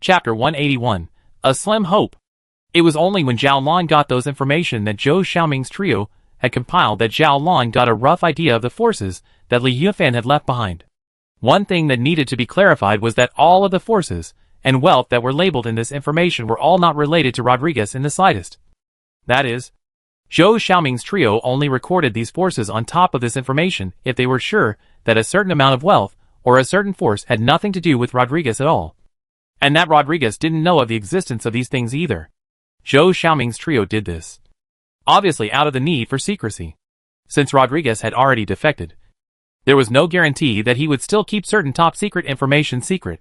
Chapter 181. A Slim Hope. It was only when Zhao Lan got those information that Zhou Xiaoming's trio had compiled that Zhao Lan got a rough idea of the forces that Li Yufan had left behind. One thing that needed to be clarified was that all of the forces and wealth that were labeled in this information were all not related to Rodriguez in the slightest. That is, Zhou Xiaoming's trio only recorded these forces on top of this information if they were sure that a certain amount of wealth or a certain force had nothing to do with Rodriguez at all. And that Rodriguez didn't know of the existence of these things either. Zhou Xiaoming's trio did this, obviously out of the need for secrecy. Since Rodriguez had already defected, there was no guarantee that he would still keep certain top-secret information secret.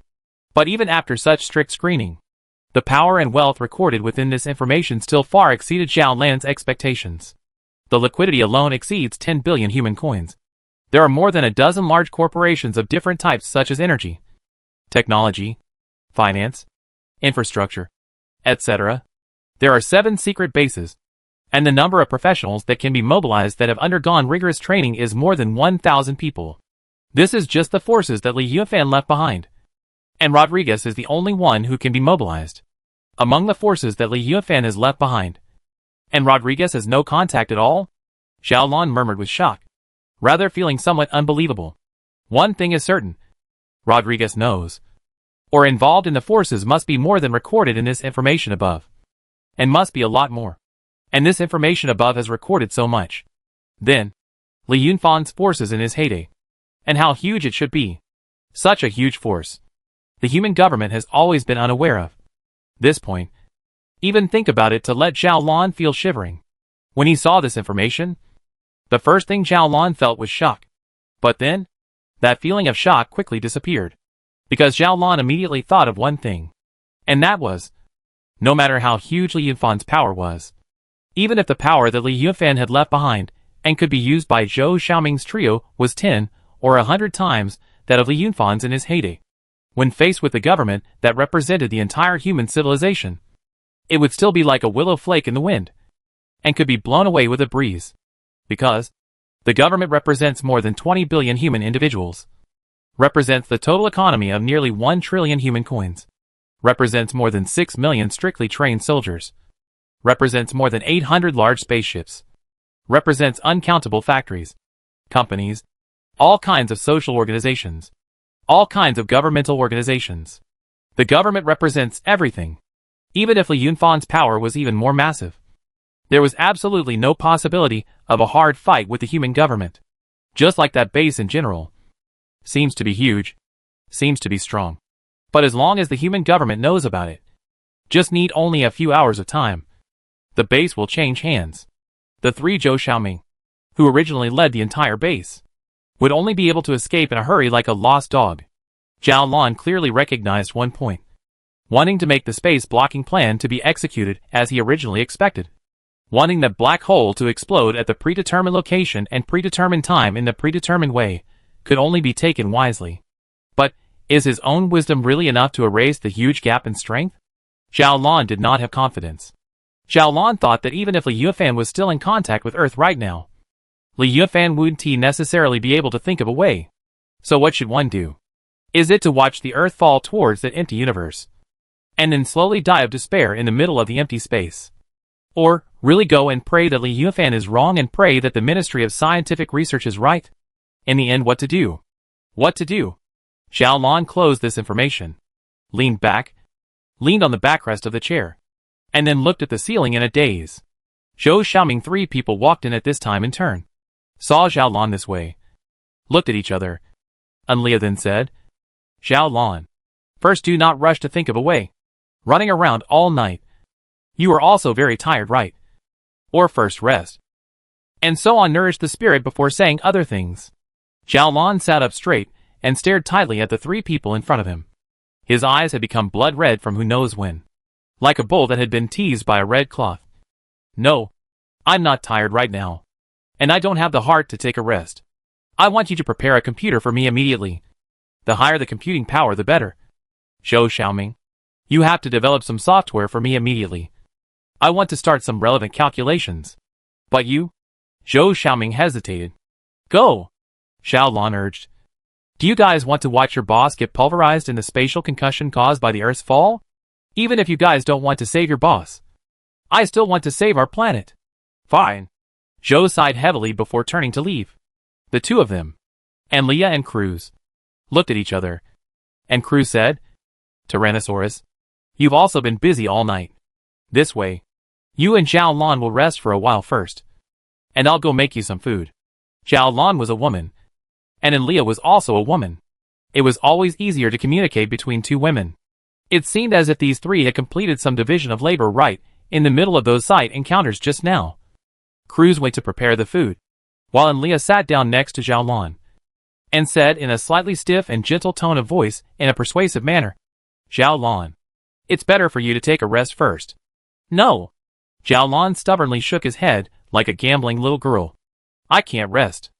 But even after such strict screening, the power and wealth recorded within this information still far exceeded Zhao Lan's expectations. The liquidity alone exceeds 10 billion human coins. There are more than a dozen large corporations of different types such as energy, technology, finance, infrastructure, etc. There are 7 secret bases, and the number of professionals that can be mobilized that have undergone rigorous training is more than 1,000 people. This is just the forces that Li Yufan left behind. And Rodriguez is the only one who can be mobilized among the forces that Li Yufan has left behind. And Rodriguez has no contact at all? Zhao Lan murmured with shock, rather feeling somewhat unbelievable. One thing is certain. Rodriguez knows, or involved in the forces must be more than recorded in this information above. And must be a lot more. And this information above has recorded so much. Then, Li Yunfan's forces in his heyday. And how huge it should be. Such a huge force. The human government has always been unaware of. This point. Even think about it to let Zhao Lan feel shivering. When he saw this information, the first thing Zhao Lan felt was shock. But then, that feeling of shock quickly disappeared. Because Zhao Lan immediately thought of one thing. And that was, no matter how huge Li Yunfan's power was, even if the power that Li Yufan had left behind and could be used by Zhou Xiaoming's trio was 10 or 100 times that of Li Yunfan's in his heyday, when faced with the government that represented the entire human civilization, it would still be like a willow flake in the wind, and could be blown away with a breeze. Because the government represents more than 20 billion human individuals, represents the total economy of nearly 1 trillion human coins, represents more than 6 million strictly trained soldiers, represents more than 800 large spaceships, represents uncountable factories, companies, all kinds of social organizations, all kinds of governmental organizations. The government represents everything. Even if Li Yunfan's power was even more massive, there was absolutely no possibility of a hard fight with the human government. Just like that base in general. Seems to be huge. Seems to be strong. But as long as the human government knows about it, just need only a few hours of time, the base will change hands. The 3 Zhou Xiaoming, who originally led the entire base, would only be able to escape in a hurry like a lost dog. Zhao Lan clearly recognized one point. Wanting to make the space-blocking plan to be executed as he originally expected. Wanting the black hole to explode at the predetermined location and predetermined time in the predetermined way could only be taken wisely. But, is his own wisdom really enough to erase the huge gap in strength? Zhao Lan did not have confidence. Zhao Lan thought that even if Li Yufan was still in contact with Earth right now, Li Yufan wouldn't necessarily be able to think of a way. So what should one do? Is it to watch the Earth fall towards that empty universe, and then slowly die of despair in the middle of the empty space? Or, really go and pray that Li Yufan is wrong and pray that the Ministry of Scientific Research is right? In the end, what to do? What to do? Zhao Lan closed this information, leaned back, leaned on the backrest of the chair, and then looked at the ceiling in a daze. Zhou Xiaoming 3 people walked in at this time in turn, saw Zhao Lan this way, looked at each other. Unlia then said, Zhao Lan, first do not rush to think of a way. Running around all night. You are also very tired, right? Or first rest. And so on, nourish the spirit before saying other things. Zhao Lan sat up straight and stared tightly at the 3 people in front of him. His eyes had become blood red from who knows when. Like a bull that had been teased by a red cloth. No, I'm not tired right now. And I don't have the heart to take a rest. I want you to prepare a computer for me immediately. The higher the computing power, the better. Zhou Xiaoming, you have to develop some software for me immediately. I want to start some relevant calculations. But you? Zhou Xiaoming hesitated. Go! Zhao Lan urged. Do you guys want to watch your boss get pulverized in the spatial concussion caused by the Earth's fall? Even if you guys don't want to save your boss, I still want to save our planet. Fine. Joe sighed heavily before turning to leave. The two of them, and Leah and Cruz, looked at each other. And Cruz said, Tyrannosaurus, you've also been busy all night. This way, you and Zhao Lan will rest for a while first. And I'll go make you some food. Zhao Lan was a woman, and Leah was also a woman. It was always easier to communicate between two women. It seemed as if these three had completed some division of labor right in the middle of those side encounters just now. Cruz went to prepare the food, while Leah sat down next to Zhao Lan, and said in a slightly stiff and gentle tone of voice in a persuasive manner, Zhao Lan, it's better for you to take a rest first. No. Zhao Lan stubbornly shook his head like a gambling little girl. I can't rest.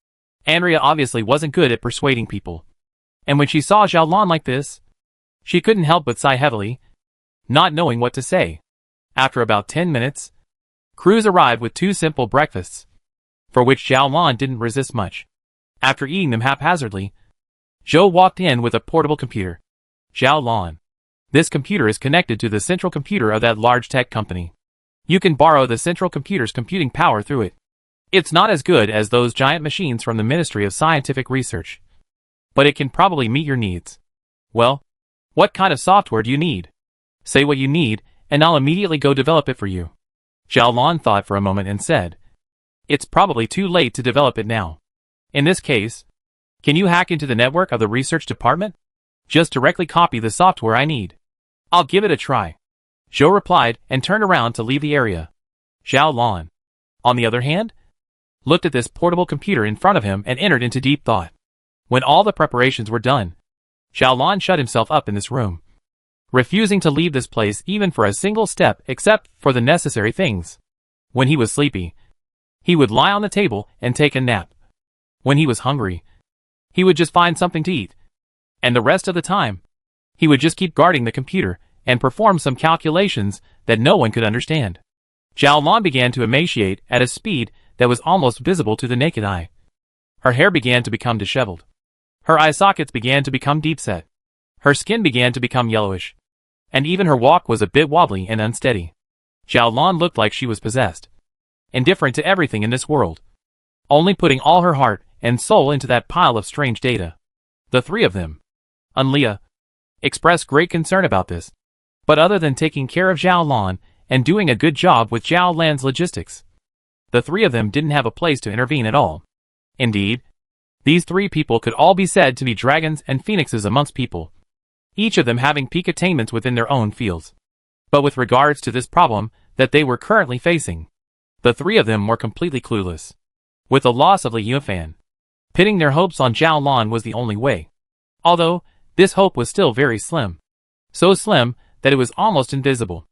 Andrea obviously wasn't good at persuading people. And when she saw Zhao Lan like this, she couldn't help but sigh heavily, not knowing what to say. After about 10 minutes, Cruz arrived with 2 simple breakfasts, for which Zhao Lan didn't resist much. After eating them haphazardly, Zhou walked in with a portable computer. Zhao Lan, this computer is connected to the central computer of that large tech company. You can borrow the central computer's computing power through it. It's not as good as those giant machines from the Ministry of Scientific Research, but it can probably meet your needs. Well, what kind of software do you need? Say what you need, and I'll immediately go develop it for you. Zhao Lan thought for a moment and said, It's probably too late to develop it now. In this case, can you hack into the network of the research department? Just directly copy the software I need. I'll give it a try. Zhou replied and turned around to leave the area. Zhao Lan, on the other hand, looked at this portable computer in front of him and entered into deep thought. When all the preparations were done, Zhao Lan shut himself up in this room, refusing to leave this place even for a single step except for the necessary things. When he was sleepy, he would lie on the table and take a nap. When he was hungry, he would just find something to eat. And the rest of the time, he would just keep guarding the computer and perform some calculations that no one could understand. Zhao Lan began to emaciate at a speed that was almost visible to the naked eye. Her hair began to become disheveled. Her eye sockets began to become deep-set. Her skin began to become yellowish. And even her walk was a bit wobbly and unsteady. Zhao Lan looked like she was possessed, indifferent to everything in this world, only putting all her heart and soul into that pile of strange data. The three of them, and Leah, expressed great concern about this. But other than taking care of Zhao Lan and doing a good job with Zhao Lan's logistics, the three of them didn't have a place to intervene at all. Indeed, these three people could all be said to be dragons and phoenixes amongst people, each of them having peak attainments within their own fields. But with regards to this problem that they were currently facing, the three of them were completely clueless. With the loss of Li Yufan, pitting their hopes on Zhao Lan was the only way. Although, this hope was still very slim. So slim that it was almost invisible.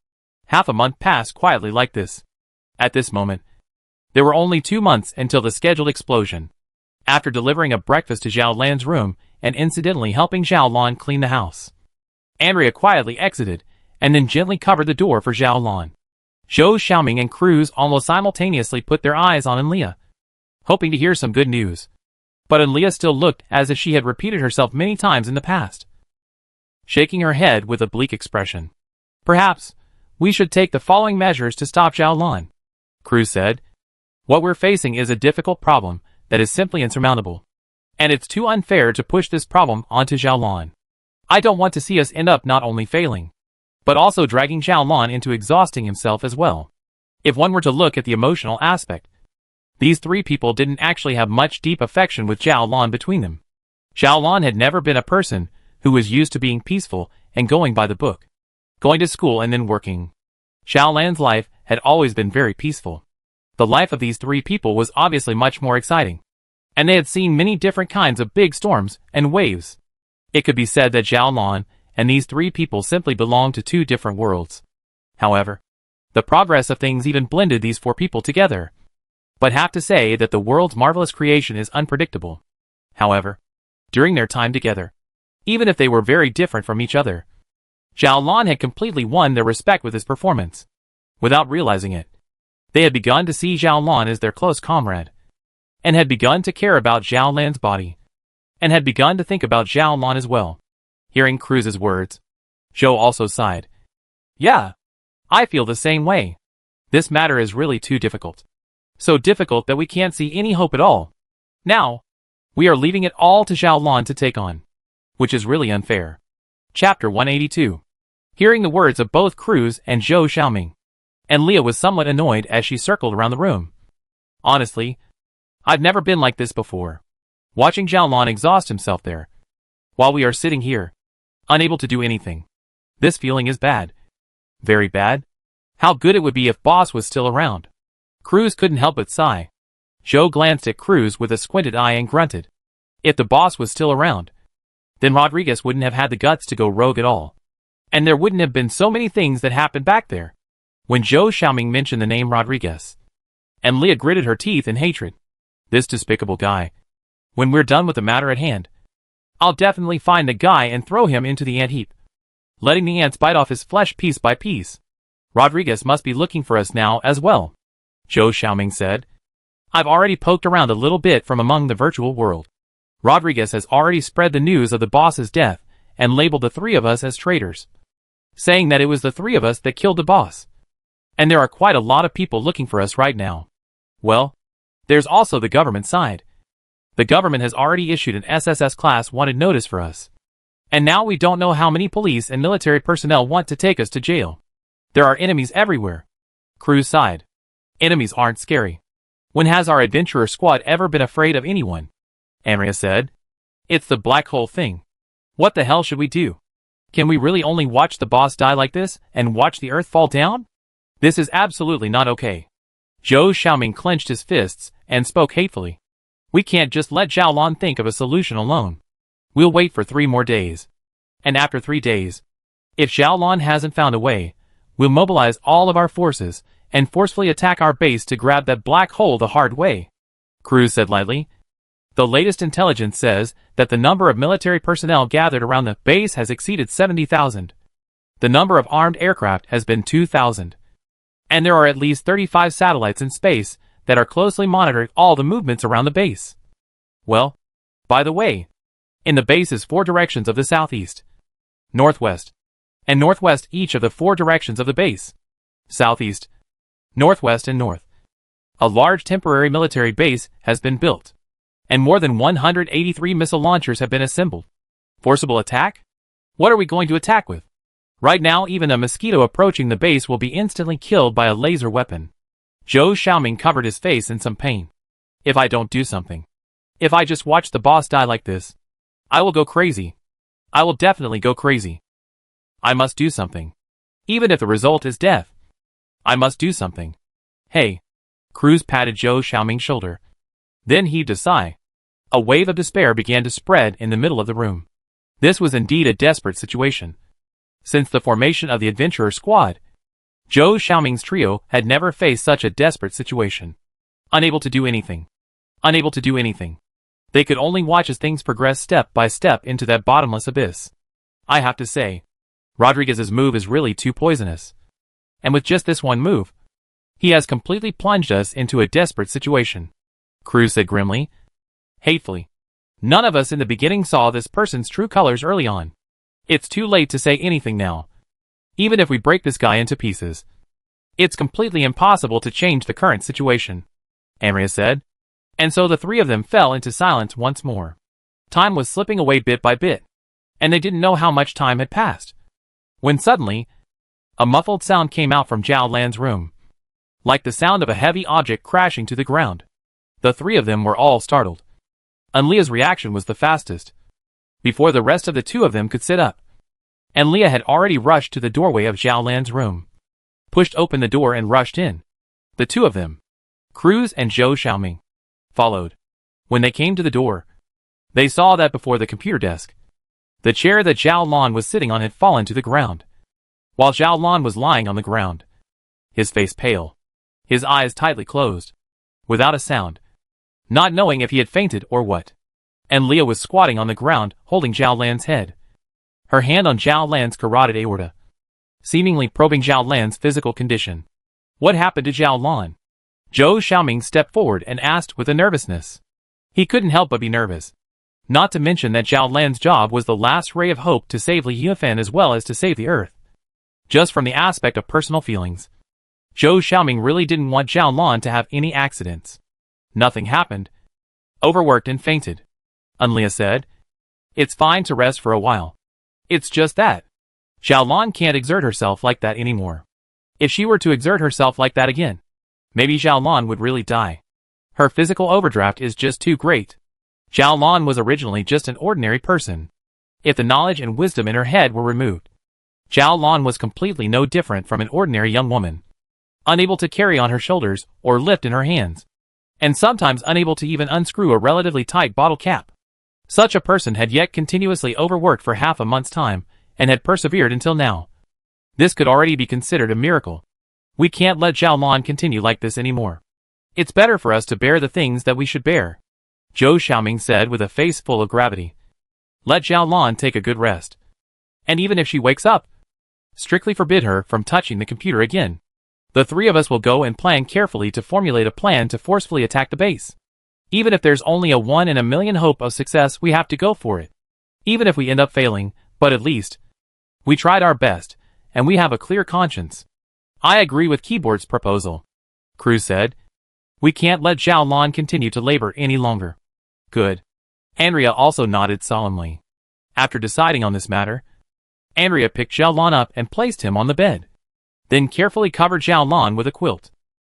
Half a month passed quietly like this. At this moment, there were only 2 months until the scheduled explosion. After delivering a breakfast to Zhao Lan's room and incidentally helping Zhao Lan clean the house, Andrea quietly exited and then gently covered the door for Zhao Lan. Zhou Xiaoming and Cruz almost simultaneously put their eyes on Leah, hoping to hear some good news. But Leah still looked as if she had repeated herself many times in the past, shaking her head with a bleak expression. Perhaps we should take the following measures to stop Zhao Lan, Cruz said. What we're facing is a difficult problem that is simply insurmountable. And it's too unfair to push this problem onto Zhao Lan. I don't want to see us end up not only failing, but also dragging Zhao Lan into exhausting himself as well. If one were to look at the emotional aspect, these three people didn't actually have much deep affection with Zhao Lan between them. Zhao Lan had never been a person who was used to being peaceful and going by the book, going to school and then working. Zhao Lan's life had always been very peaceful. The life of these three people was obviously much more exciting, and they had seen many different kinds of big storms and waves. It could be said that Zhao Lan and these three people simply belonged to 2 different worlds. However, the progress of things even blended these 4 people together. But have to say that the world's marvelous creation is unpredictable. However, during their time together, even if they were very different from each other, Zhao Lan had completely won their respect with his performance. Without realizing it, they had begun to see Zhao Lan as their close comrade, and had begun to care about Zhao Lan's body, and had begun to think about Zhao Lan as well. Hearing Cruz's words, Zhou also sighed. Yeah, I feel the same way. This matter is really too difficult. So difficult that we can't see any hope at all. Now, we are leaving it all to Zhao Lan to take on. Which is really unfair. Chapter 182. Hearing the words of both Cruz and Zhou Xiaoming, and Leah was somewhat annoyed as she circled around the room. Honestly, I've never been like this before. Watching Zhao Lan exhaust himself there, while we are sitting here, unable to do anything. This feeling is bad. Very bad. How good it would be if Boss was still around. Cruz couldn't help but sigh. Zhou glanced at Cruz with a squinted eye and grunted. If the boss was still around, then Rodriguez wouldn't have had the guts to go rogue at all. And there wouldn't have been so many things that happened back there. When Zhou Xiaoming mentioned the name Rodriguez, and Leah gritted her teeth in hatred. This despicable guy. When we're done with the matter at hand, I'll definitely find the guy and throw him into the ant heap, letting the ants bite off his flesh piece by piece. Rodriguez must be looking for us now as well, Zhou Xiaoming said. I've already poked around a little bit from among the virtual world. Rodriguez has already spread the news of the boss's death and labeled the three of us as traitors, saying that it was the three of us that killed the boss. And there are quite a lot of people looking for us right now. Well, there's also the government side. The government has already issued an SSS class wanted notice for us. And now we don't know how many police and military personnel want to take us to jail. There are enemies everywhere. Cruz sighed. Enemies aren't scary. When has our adventurer squad ever been afraid of anyone? Amria said. It's the black hole thing. What the hell should we do? Can we really only watch the boss die like this and watch the earth fall down? This is absolutely not okay. Zhou Xiaoming clenched his fists and spoke hatefully. We can't just let Zhao Lan think of a solution alone. We'll wait for 3 more days. And after 3 days, if Zhao Lan hasn't found a way, we'll mobilize all of our forces and forcefully attack our base to grab that black hole the hard way. Cruz said lightly. The latest intelligence says that the number of military personnel gathered around the base has exceeded 70,000. The number of armed aircraft has been 2,000. And there are at least 35 satellites in space that are closely monitoring all the movements around the base. Well, by the way, in the base is 4 directions of the southeast, northwest, and northwest, each of the 4 directions of the base. Southeast, northwest, and north. A large temporary military base has been built, and more than 183 missile launchers have been assembled. Forcible attack? What are we going to attack with? Right now, even a mosquito approaching the base will be instantly killed by a laser weapon. Zhou Xiaoming covered his face in some pain. If I don't do something, if I just watch the boss die like this, I will go crazy. I will definitely go crazy. I must do something. Even if the result is death. I must do something. Hey. Cruz patted Zhou Xiaoming's shoulder. Then heaved a sigh. A wave of despair began to spread in the middle of the room. This was indeed a desperate situation. Since the formation of the adventurer squad, Zhou Xiaoming's trio had never faced such a desperate situation. Unable to do anything. Unable to do anything. They could only watch as things progressed step by step into that bottomless abyss. I have to say, Rodriguez's move is really too poisonous. And with just this one move, he has completely plunged us into a desperate situation. Cruz said grimly. Hatefully. None of us in the beginning saw this person's true colors early on. It's too late to say anything now. Even if we break this guy into pieces, it's completely impossible to change the current situation, Amria said. And so the 3 of them fell into silence once more. Time was slipping away bit by bit, and they didn't know how much time had passed. When suddenly, a muffled sound came out from Zhao Lan's room, like the sound of a heavy object crashing to the ground. The 3 of them were all startled. And Leah's reaction was the fastest, before the rest of the 2 of them could sit up. And Leah had already rushed to the doorway of Zhao Lan's room, pushed open the door and rushed in. The 2 of them, Cruz and Zhou Xiaoming, followed. When they came to the door, they saw that before the computer desk, the chair that Zhao Lan was sitting on had fallen to the ground, while Zhao Lan was lying on the ground, his face pale, his eyes tightly closed, without a sound, not knowing if he had fainted or what. And Leah was squatting on the ground, holding Zhao Lan's head, her hand on Zhao Lan's carotid aorta, seemingly probing Zhao Lan's physical condition. What happened to Zhao Lan? Zhou Xiaoming stepped forward and asked with a nervousness. He couldn't help but be nervous. Not to mention that Zhao Lan's job was the last ray of hope to save Li Yufan as well as to save the Earth. Just from the aspect of personal feelings, Zhou Xiaoming really didn't want Zhao Lan to have any accidents. Nothing happened. Overworked and fainted. Unlia said. It's fine to rest for a while. It's just that Zhao Lan can't exert herself like that anymore. If she were to exert herself like that again, maybe Zhao Lan would really die. Her physical overdraft is just too great. Zhao Lan was originally just an ordinary person. If the knowledge and wisdom in her head were removed, Zhao Lan was completely no different from an ordinary young woman. Unable to carry on her shoulders or lift in her hands, and sometimes unable to even unscrew a relatively tight bottle cap. Such a person had yet continuously overworked for half a month's time, and had persevered until now. This could already be considered a miracle. We can't let Zhao Lan continue like this anymore. It's better for us to bear the things that we should bear, Zhou Xiaoming said with a face full of gravity. Let Zhao Lan take a good rest. And even if she wakes up, strictly forbid her from touching the computer again. The three of us will go and plan carefully to formulate a plan to forcefully attack the base. Even if there's only a 1 in a million hope of success, we have to go for it. Even if we end up failing, but at least we tried our best, and we have a clear conscience. I agree with Keyboard's proposal, Cruz said. We can't let Zhao Lan continue to labor any longer. Good. Andrea also nodded solemnly. After deciding on this matter, Andrea picked Zhao Lan up and placed him on the bed. Then carefully covered Zhao Lan with a quilt,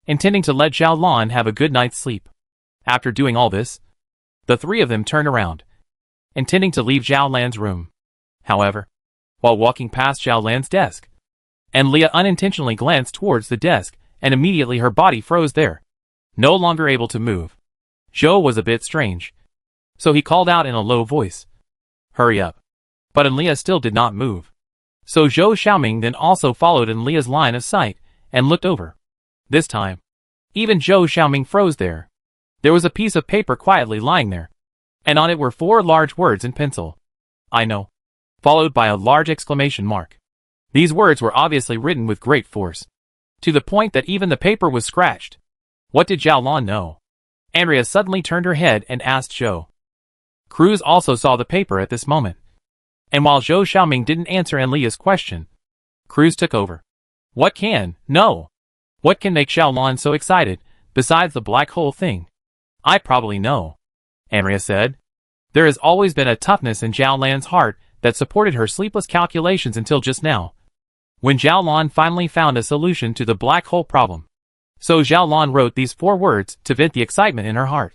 intending to let Zhao Lan have a good night's sleep. After doing all this, the three of them turned around, intending to leave Zhao Lan's room. However, while walking past Zhao Lan's desk, and Leah unintentionally glanced towards the desk, and immediately her body froze there, no longer able to move. Zhou was a bit strange, so he called out in a low voice, "Hurry up." But Leah still did not move. So Zhou Xiaoming then also followed in Leah's line of sight, and looked over. This time, even Zhou Xiaoming froze there. There was a piece of paper quietly lying there, and on it were 4 large words in pencil. "I know," followed by a large exclamation mark. These words were obviously written with great force, to the point that even the paper was scratched. What did Zhao Lan know? Andrea suddenly turned her head and asked Zhou. Cruz also saw the paper at this moment. And while Zhou Xiaoming didn't answer Anlia's question, Cruz took over. What can make Zhao Lan so excited, besides the black hole thing? I probably know, Andrea said. There has always been a toughness in Zhao Lan's heart that supported her sleepless calculations until just now, when Zhao Lan finally found a solution to the black hole problem. So Zhao Lan wrote these 4 words to vent the excitement in her heart,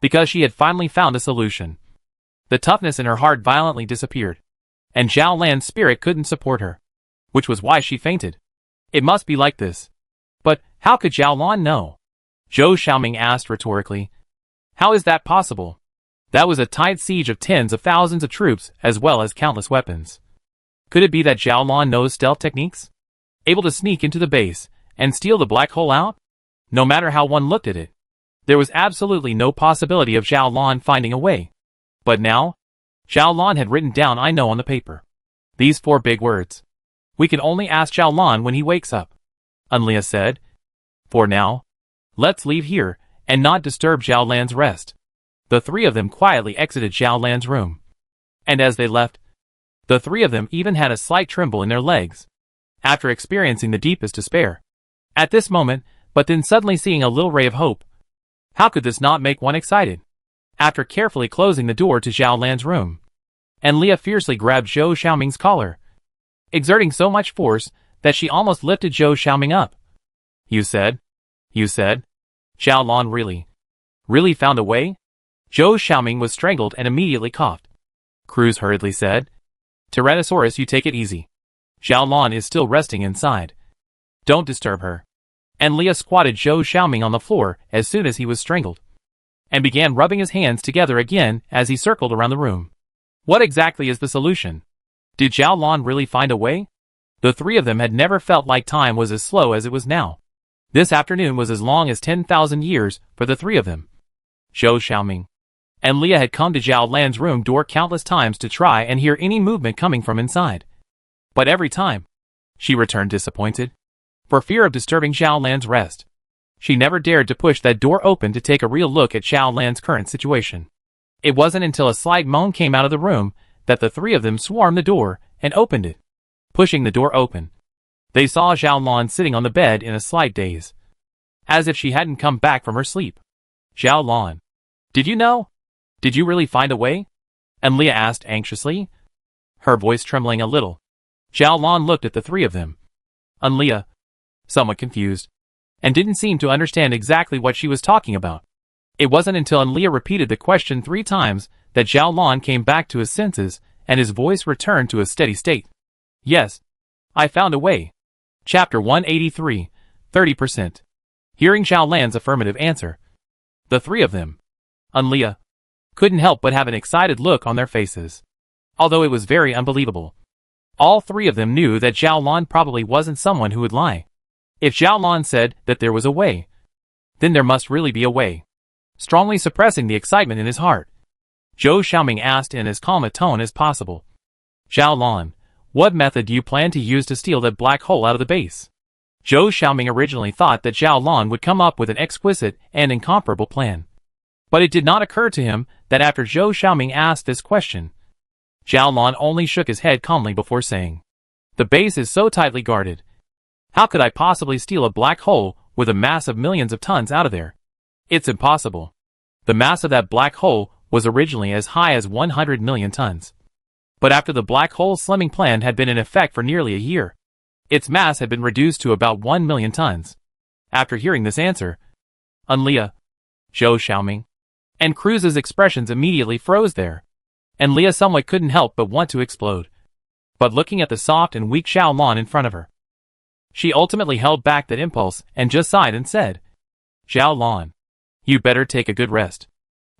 because she had finally found a solution. The toughness in her heart violently disappeared, and Zhao Lan's spirit couldn't support her, which was why she fainted. It must be like this. But how could Zhao Lan know? Zhou Xiaoming asked rhetorically. How is that possible? That was a tight siege of tens of thousands of troops as well as countless weapons. Could it be that Zhao Lan knows stealth techniques? Able to sneak into the base and steal the black hole out? No matter how one looked at it, there was absolutely no possibility of Zhao Lan finding a way. But now, Zhao Lan had written down "I know" on the paper. These 4 big words. We can only ask Zhao Lan when he wakes up, Unlia said. For now, let's leave here and not disturb Zhao Lan's rest. The 3 of them quietly exited Zhao Lan's room. And as they left, the 3 of them even had a slight tremble in their legs, after experiencing the deepest despair. At this moment, but then suddenly seeing a little ray of hope. How could this not make one excited? After carefully closing the door to Zhao Lan's room, and Leah fiercely grabbed Zhou Xiaoming's collar, exerting so much force that she almost lifted Zhou Xiaoming up. You said, Zhao Lan really found a way? Zhou Xiaoming was strangled and immediately coughed. Cruz hurriedly said, Tyrannosaurus, you take it easy. Zhao Lan is still resting inside. Don't disturb her. And Leah squatted Zhou Xiaoming on the floor as soon as he was strangled, and began rubbing his hands together again as he circled around the room. What exactly is the solution? Did Zhao Lan really find a way? The 3 of them had never felt like time was as slow as it was now. This afternoon was as long as 10,000 years for the 3 of them. Zhou Xiaoming and Leah had come to Zhao Lan's room door countless times to try and hear any movement coming from inside. But every time, she returned disappointed. For fear of disturbing Zhao Lan's rest, she never dared to push that door open to take a real look at Zhao Lan's current situation. It wasn't until a slight moan came out of the room that the 3 of them swarmed the door and opened it. Pushing the door open, They saw Xiaolon sitting on the bed in a slight daze, as if she hadn't come back from her sleep. Xiaolon, did you know? Did you really find a way? Enlia asked anxiously, her voice trembling a little. Xiaolon looked at the three of them. Enlia, somewhat confused, and didn't seem to understand exactly what she was talking about. It wasn't until Enlia repeated the question 3 times that Xiaolon came back to his senses and his voice returned to a steady state. Yes, I found a way. Chapter 183, 30%. Hearing Xiaolan's affirmative answer, the three of them, Enlia, couldn't help but have an excited look on their faces. Although it was very unbelievable. All three of them knew that Xiaolon probably wasn't someone who would lie. If Xiaolon said that there was a way, then there must really be a way. Strongly suppressing the excitement in his heart, Zhou Xiaoming asked in as calm a tone as possible. Xiaolon, what method do you plan to use to steal that black hole out of the base? Zhou Xiaoming originally thought that Xiaolon would come up with an exquisite and incomparable plan. But it did not occur to him that after Zhou Xiaoming asked this question, Xiaolon only shook his head calmly before saying, the base is so tightly guarded. How could I possibly steal a black hole with a mass of millions of tons out of there? It's impossible. The mass of that black hole was originally as high as 100 million tons. But after the black hole slimming plan had been in effect for nearly a year, its mass had been reduced to about 1 million tons. After hearing this answer, Enlia, Zhou Xiaoming, and Cruz's expressions immediately froze there. Enlia somewhat couldn't help but want to explode. But looking at the soft and weak Xiaolon in front of her, she ultimately held back that impulse and just sighed and said, Xiaolon, you better take a good rest.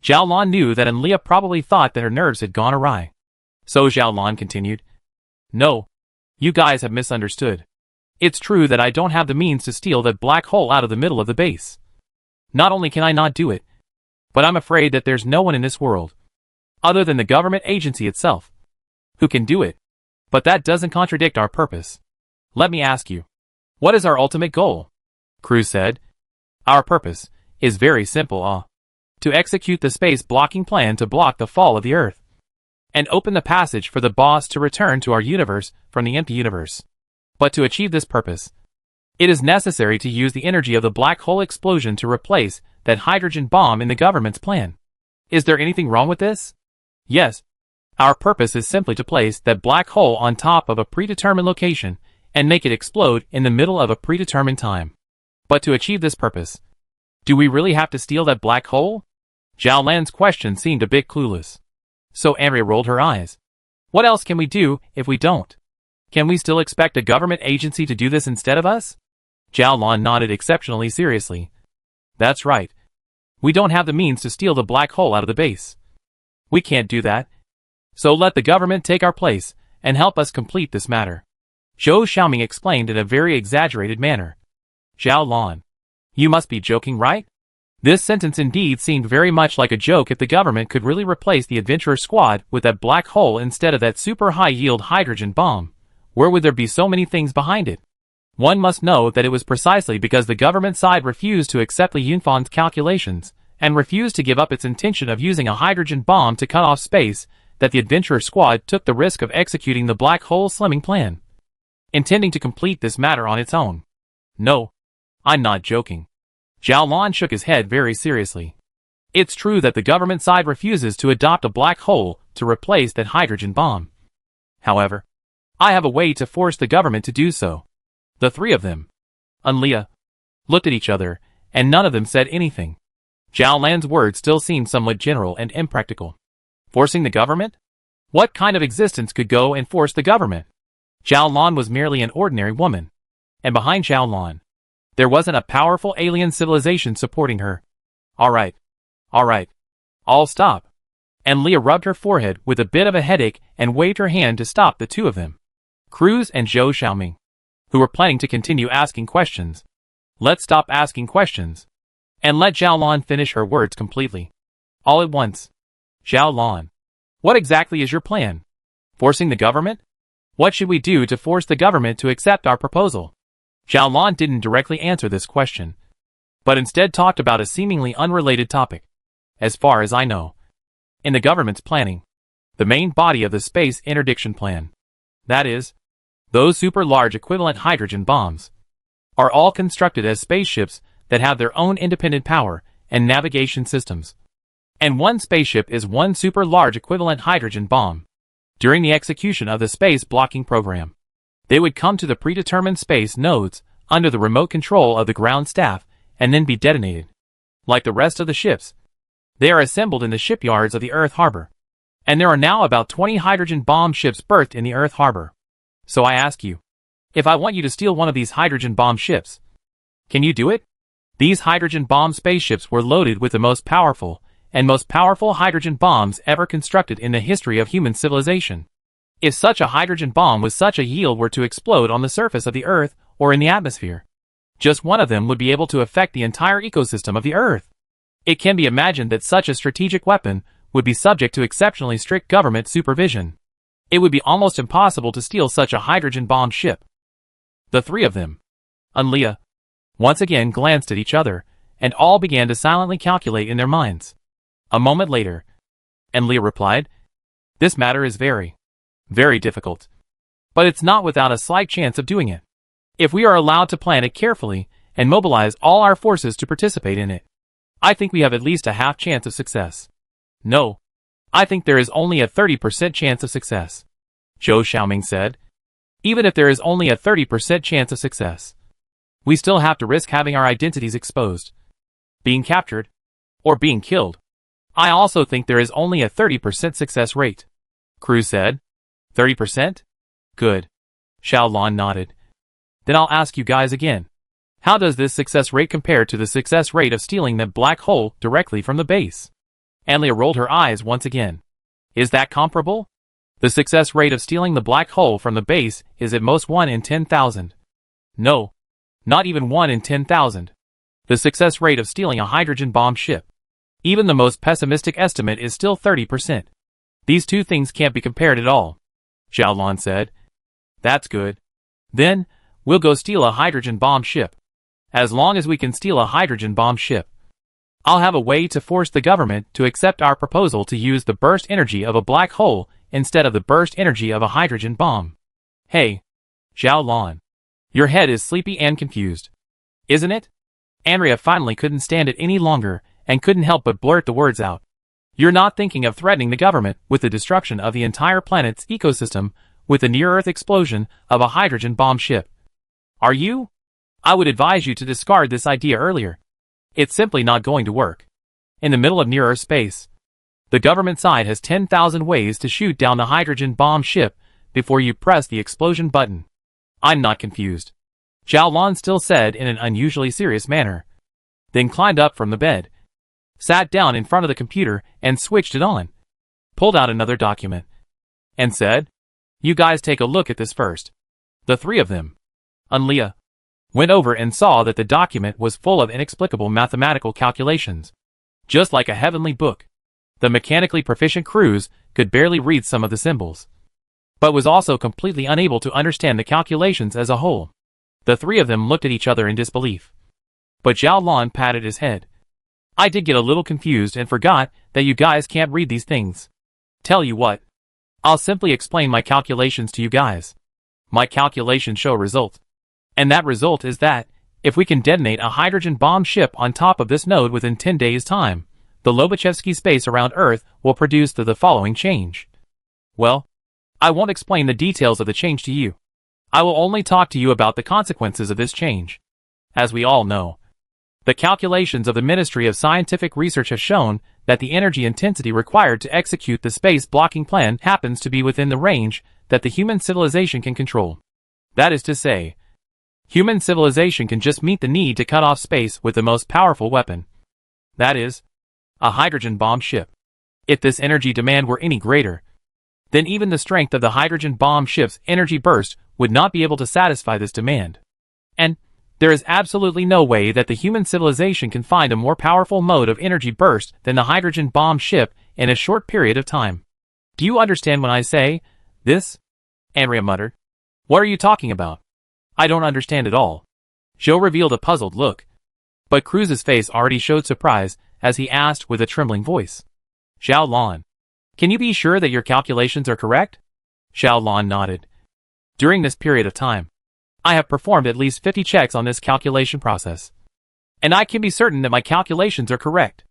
Xiaolon knew that Enlia probably thought that her nerves had gone awry. So Xiaolon continued, no, you guys have misunderstood. It's true that I don't have the means to steal that black hole out of the middle of the base. Not only can I not do it, but I'm afraid that there's no one in this world, other than the government agency itself, who can do it. But that doesn't contradict our purpose. Let me ask you, what is our ultimate goal? Cruz said. Our purpose is very simple, to execute the space-blocking plan to block the fall of the Earth, and open the passage for the boss to return to our universe from the empty universe. But to achieve this purpose, it is necessary to use the energy of the black hole explosion to replace that hydrogen bomb in the government's plan. Is there anything wrong with this? Yes. Our purpose is simply to place that black hole on top of a predetermined location and make it explode in the middle of a predetermined time. But to achieve this purpose, do we really have to steal that black hole? Zhao Lan's question seemed a bit clueless. So Andrea rolled her eyes. What else can we do if we don't? Can we still expect a government agency to do this instead of us? Zhao Lan nodded exceptionally seriously. That's right. We don't have the means to steal the black hole out of the base. We can't do that. So let the government take our place and help us complete this matter. Zhou Xiaoming explained in a very exaggerated manner. Zhao Lan, you must be joking, right? This sentence indeed seemed very much like a joke. If the government could really replace the adventurer squad with that black hole instead of that super high-yield hydrogen bomb, where would there be so many things behind it? One must know that it was precisely because the government side refused to accept Li Yunfan's calculations and refused to give up its intention of using a hydrogen bomb to cut off space that the adventurer squad took the risk of executing the black hole slimming plan, intending to complete this matter on its own. No, I'm not joking. Zhao Lan shook his head very seriously. It's true that the government side refuses to adopt a black hole to replace that hydrogen bomb. However, I have a way to force the government to do so. The three of them, Enlia, looked at each other, and none of them said anything. Zhao Lan's words still seemed somewhat general and impractical. Forcing the government? What kind of existence could go and force the government? Zhao Lan was merely an ordinary woman. And behind Zhao Lan, there wasn't a powerful alien civilization supporting her. Alright. I'll stop. And Leah rubbed her forehead with a bit of a headache and waved her hand to stop the two of them, Cruz and Zhou Xiaoming, who were planning to continue asking questions. Let's stop asking questions, and let Zhao Lan finish her words completely. All at once. Zhao Lan, what exactly is your plan? Forcing the government? What should we do to force the government to accept our proposal? Zhao Lan didn't directly answer this question, but instead talked about a seemingly unrelated topic. As far as I know, in the government's planning, the main body of the space interdiction plan, that is, Those super-large equivalent hydrogen bombs are all constructed as spaceships that have their own independent power and navigation systems. And one spaceship is one super-large equivalent hydrogen bomb. During the execution of the space blocking program, they would come to the predetermined space nodes under the remote control of the ground staff and then be detonated. Like the rest of the ships, they are assembled in the shipyards of the Earth harbor. And there are now about 20 hydrogen bomb ships berthed in the Earth harbor. So I ask you, if I want you to steal one of these hydrogen bomb ships, can you do it? These hydrogen bomb spaceships were loaded with the most powerful hydrogen bombs ever constructed in the history of human civilization. If such a hydrogen bomb with such a yield were to explode on the surface of the Earth or in the atmosphere, just one of them would be able to affect the entire ecosystem of the Earth. It can be imagined that such a strategic weapon would be subject to exceptionally strict government supervision. It would be almost impossible to steal such a hydrogen bomb ship. The three of them, and Leah, once again glanced at each other, and all began to silently calculate in their minds. A moment later, and Leah replied, "This matter is very, very difficult. But it's not without a slight chance of doing it. If we are allowed to plan it carefully and mobilize all our forces to participate in it, I think we have at least a half chance of success. No, I think there is only a 30% chance of success," Zhou Xiaoming said. "Even if there is only a 30% chance of success, we still have to risk having our identities exposed, being captured, or being killed. I also think there is only a 30% success rate," Cruz said. 30%? Good. Xiaolon nodded. "Then I'll ask you guys again. How does this success rate compare to the success rate of stealing that black hole directly from the base?" Anlia rolled her eyes once again. "Is that comparable? The success rate of stealing the black hole from the base is at most 1 in 10,000. No, not even 1 in 10,000. The success rate of stealing a hydrogen bomb ship. Even the most pessimistic estimate is still 30%. These two things can't be compared at all," Xiaolon said. "That's good. Then, we'll go steal a hydrogen bomb ship. As long as we can steal a hydrogen bomb ship, I'll have a way to force the government to accept our proposal to use the burst energy of a black hole instead of the burst energy of a hydrogen bomb. Hey, Xiaolon, your head is sleepy and confused, isn't it?" Andrea finally couldn't stand it any longer and couldn't help but blurt the words out. "You're not thinking of threatening the government with the destruction of the entire planet's ecosystem with the near-Earth explosion of a hydrogen bomb ship, are you? I would advise you to discard this idea earlier. It's simply not going to work. In the middle of near-Earth space, the government side has 10,000 ways to shoot down the hydrogen bomb ship before you press the explosion button." "I'm not confused," Xiaolon still said in an unusually serious manner, then climbed up from the bed, sat down in front of the computer and switched it on, pulled out another document, and said, "You guys take a look at this first." The three of them, and Leah, went over and saw that the document was full of inexplicable mathematical calculations, just like a heavenly book. The mechanically proficient Cruz could barely read some of the symbols, but was also completely unable to understand the calculations as a whole. The three of them looked at each other in disbelief. But Xiaolon patted his head. "I did get a little confused and forgot that you guys can't read these things. Tell you what, I'll simply explain my calculations to you guys. My calculations show a result. And that result is that, if we can detonate a hydrogen bomb ship on top of this node within 10 days' time, the Lobachevsky space around Earth will produce the following change. Well, I won't explain the details of the change to you. I will only talk to you about the consequences of this change. As we all know, the calculations of the Ministry of Scientific Research have shown that the energy intensity required to execute the space blocking plan happens to be within the range that the human civilization can control. That is to say, human civilization can just meet the need to cut off space with the most powerful weapon. That is, a hydrogen bomb ship. If this energy demand were any greater, then even the strength of the hydrogen bomb ship's energy burst would not be able to satisfy this demand. And there is absolutely no way that the human civilization can find a more powerful mode of energy burst than the hydrogen bomb ship in a short period of time. Do you understand when I say this? Andrea muttered. What are you talking about? I don't understand at all. Zhou revealed a puzzled look. But Cruz's face already showed surprise as he asked with a trembling voice. Xiaolon, can you be sure that your calculations are correct? Xiaolon nodded. During this period of time, I have performed at least 50 checks on this calculation process. And I can be certain that my calculations are correct.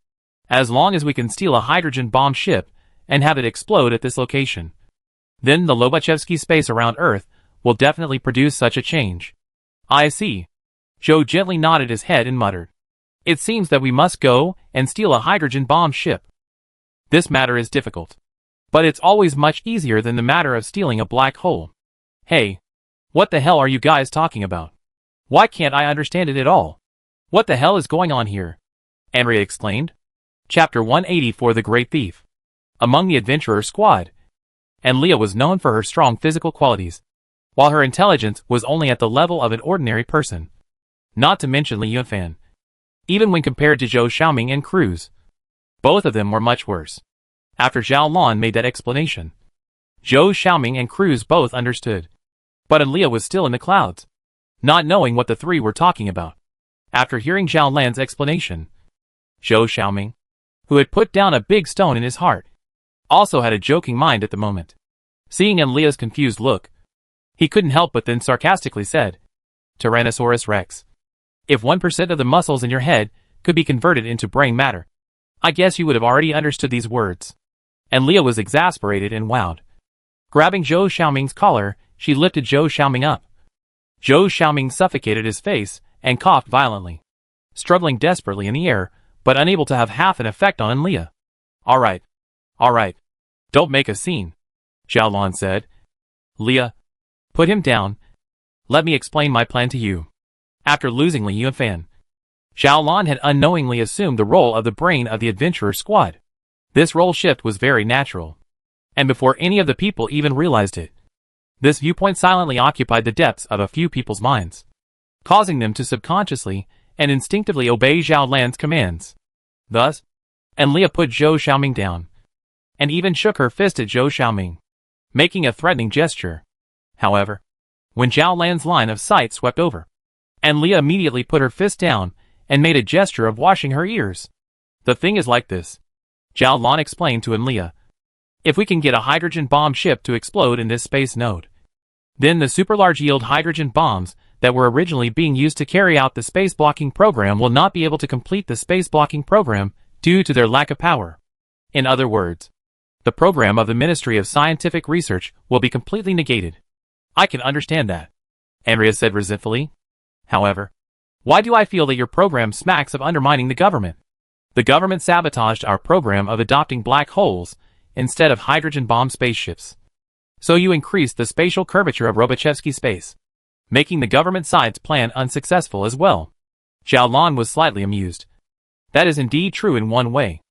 As long as we can steal a hydrogen bomb ship and have it explode at this location, then the Lobachevsky space around Earth will definitely produce such a change. I see. Joe gently nodded his head and muttered. It seems that we must go and steal a hydrogen bomb ship. This matter is difficult. But it's always much easier than the matter of stealing a black hole. Hey, what the hell are you guys talking about? Why can't I understand it at all? What the hell is going on here? Andrea exclaimed. Chapter 184 The Great Thief. Among the adventurer squad, and Leah was known for her strong physical qualities, while her intelligence was only at the level of an ordinary person. Not to mention Li Yunfan. Even when compared to Zhou Xiaoming and Cruz, both of them were much worse. After Zhao Lan made that explanation, Zhou Xiaoming and Cruz both understood. But Leah was still in the clouds, not knowing what the three were talking about. After hearing Zhao Lan's explanation, Zhou Xiaoming, who had put down a big stone in his heart, also had a joking mind at the moment. Seeing Leah's confused look, he couldn't help but then sarcastically said, Tyrannosaurus Rex, if 1% of the muscles in your head could be converted into brain matter, I guess you would have already understood these words. And Leah was exasperated and wowed. Grabbing Zhou Xiaoming's collar, she lifted Zhou Xiaoming up. Zhou Xiaoming suffocated his face and coughed violently, struggling desperately in the air, but unable to have half an effect on Leah. All right. Don't make a scene, Zhao Lan said. Leah, put him down. Let me explain my plan to you. After losing Li Yunfan, Zhao Lan had unknowingly assumed the role of the brain of the adventurer squad. This role shift was very natural, and before any of the people even realized it, this viewpoint silently occupied the depths of a few people's minds, causing them to subconsciously and instinctively obey Zhao Lan's commands. Thus, Leah put Zhou Xiaoming down, and even shook her fist at Zhou Xiaoming, making a threatening gesture. However, when Zhao Lan's line of sight swept over, Leah immediately put her fist down and made a gesture of washing her ears. The thing is like this, Zhao Lan explained to Leah. If we can get a hydrogen bomb ship to explode in this space node, then the super large yield hydrogen bombs that were originally being used to carry out the space blocking program will not be able to complete the space blocking program due to their lack of power. In other words, the program of the Ministry of Scientific Research will be completely negated. I can understand that, Andrea said resentfully. However, why do I feel that your program smacks of undermining the government? The government sabotaged our program of adopting black holes instead of hydrogen bomb spaceships. So you increased the spatial curvature of Lobachevsky space, making the government side's plan unsuccessful as well. Zhao Lan was slightly amused. That is indeed true in one way.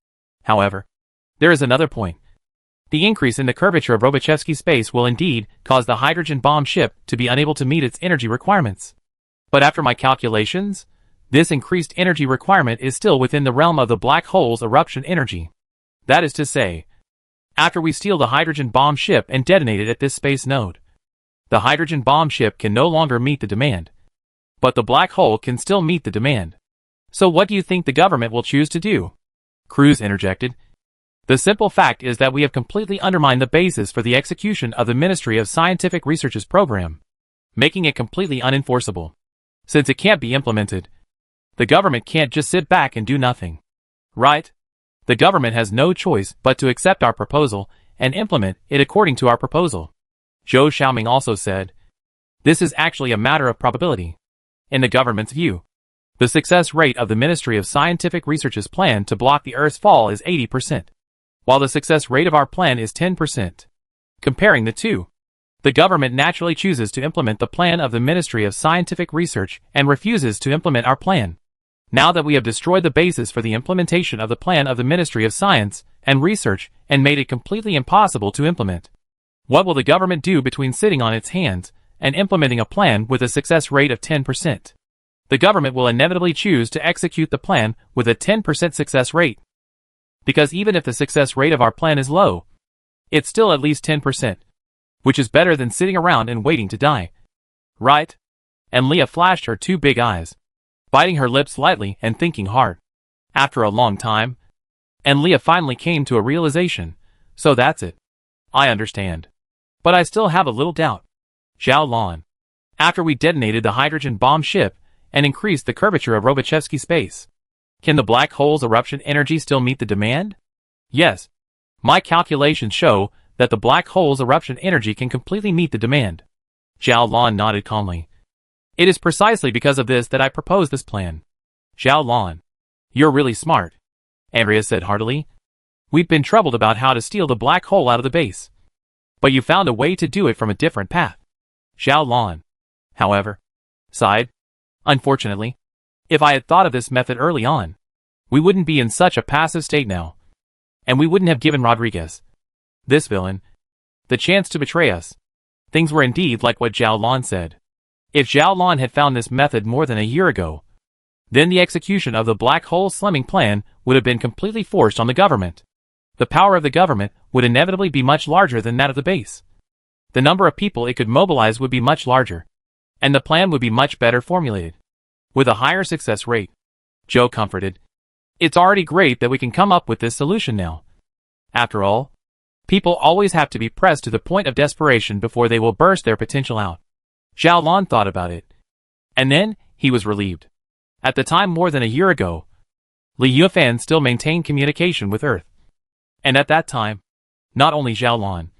However, there is another point. The increase in the curvature of Lobachevsky space will indeed cause the hydrogen bomb ship to be unable to meet its energy requirements. But after my calculations, this increased energy requirement is still within the realm of the black hole's eruption energy. That is to say, after we steal the hydrogen bomb ship and detonate it at this space node, the hydrogen bomb ship can no longer meet the demand. But the black hole can still meet the demand. So what do you think the government will choose to do? Cruz interjected. The simple fact is that we have completely undermined the basis for the execution of the Ministry of Scientific Research's program, making it completely unenforceable. Since it can't be implemented, the government can't just sit back and do nothing. Right? The government has no choice but to accept our proposal and implement it according to our proposal. Zhou Xiaoming also said, this is actually a matter of probability. In the government's view, the success rate of the Ministry of Scientific Research's plan to block the Earth's fall is 80%, while the success rate of our plan is 10%. Comparing the two, the government naturally chooses to implement the plan of the Ministry of Scientific Research and refuses to implement our plan. Now that we have destroyed the basis for the implementation of the plan of the Ministry of Science and Research and made it completely impossible to implement, what will the government do between sitting on its hands and implementing a plan with a success rate of 10%? The government will inevitably choose to execute the plan with a 10% success rate. Because even if the success rate of our plan is low, it's still at least 10%, which is better than sitting around and waiting to die. Right? And Leah flashed her two big eyes, biting her lips slightly and thinking hard. After a long time, Leah finally came to a realization. So that's it. I understand. But I still have a little doubt. Zhao Lan. After we detonated the hydrogen bomb ship and increased the curvature of Robichevsky space, can the black hole's eruption energy still meet the demand? Yes. My calculations show that the black hole's eruption energy can completely meet the demand. Zhao Lan nodded calmly. It is precisely because of this that I propose this plan. Zhao Lan. You're really smart, Andrea said heartily. We've been troubled about how to steal the black hole out of the base. But you found a way to do it from a different path. Zhao Lan, however, sighed. Unfortunately, if I had thought of this method early on, we wouldn't be in such a passive state now. And we wouldn't have given Rodriguez, this villain, the chance to betray us. Things were indeed like what Zhao Lan said. If Zhao Lan had found this method more than a year ago, then the execution of the black hole slimming plan would have been completely forced on the government. The power of the government would inevitably be much larger than that of the base. The number of people it could mobilize would be much larger, and the plan would be much better formulated, with a higher success rate. Joe comforted. It's already great that we can come up with this solution now. After all, people always have to be pressed to the point of desperation before they will burst their potential out. Zhao Lan thought about it, and then he was relieved. At the time more than a year ago, Li Yufan still maintained communication with Earth. And at that time, not only Zhao Lan,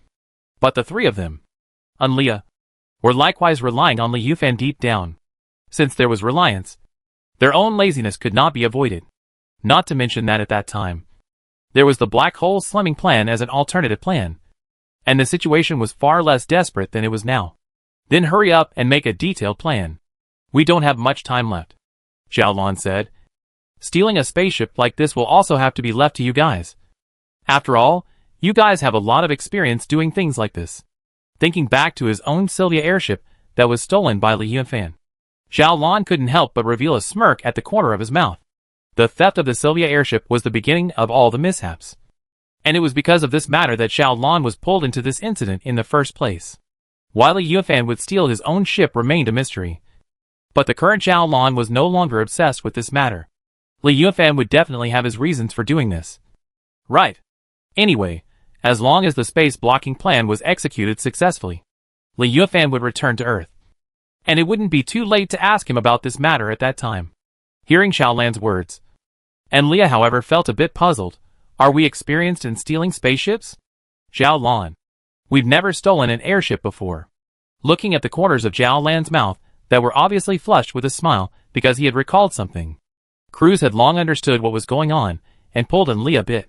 but the three of them, and Leah, were likewise relying on Li Yufan deep down. Since there was reliance, their own laziness could not be avoided. Not to mention that at that time, there was the black hole slimming plan as an alternative plan, and the situation was far less desperate than it was now. Then hurry up and make a detailed plan. We don't have much time left, Zhao Lan said. Stealing a spaceship like this will also have to be left to you guys. After all, you guys have a lot of experience doing things like this. Thinking back to his own Sylvia airship that was stolen by Li Yunfan, Zhao Lan couldn't help but reveal a smirk at the corner of his mouth. The theft of the Sylvia airship was the beginning of all the mishaps. And it was because of this matter that Zhao Lan was pulled into this incident in the first place. Why Li Yunfan would steal his own ship remained a mystery. But the current Zhao Lan was no longer obsessed with this matter. Li Yunfan would definitely have his reasons for doing this. Right. Anyway, as long as the space blocking plan was executed successfully, Li Yunfan would return to Earth. And it wouldn't be too late to ask him about this matter at that time. Hearing Zhao Lan's words, and Leah however felt a bit puzzled. Are we experienced in stealing spaceships? Zhao Lan. We've never stolen an airship before. Looking at the corners of Zhao Lan's mouth that were obviously flushed with a smile because he had recalled something, Cruz had long understood what was going on and pulled on Leah a bit.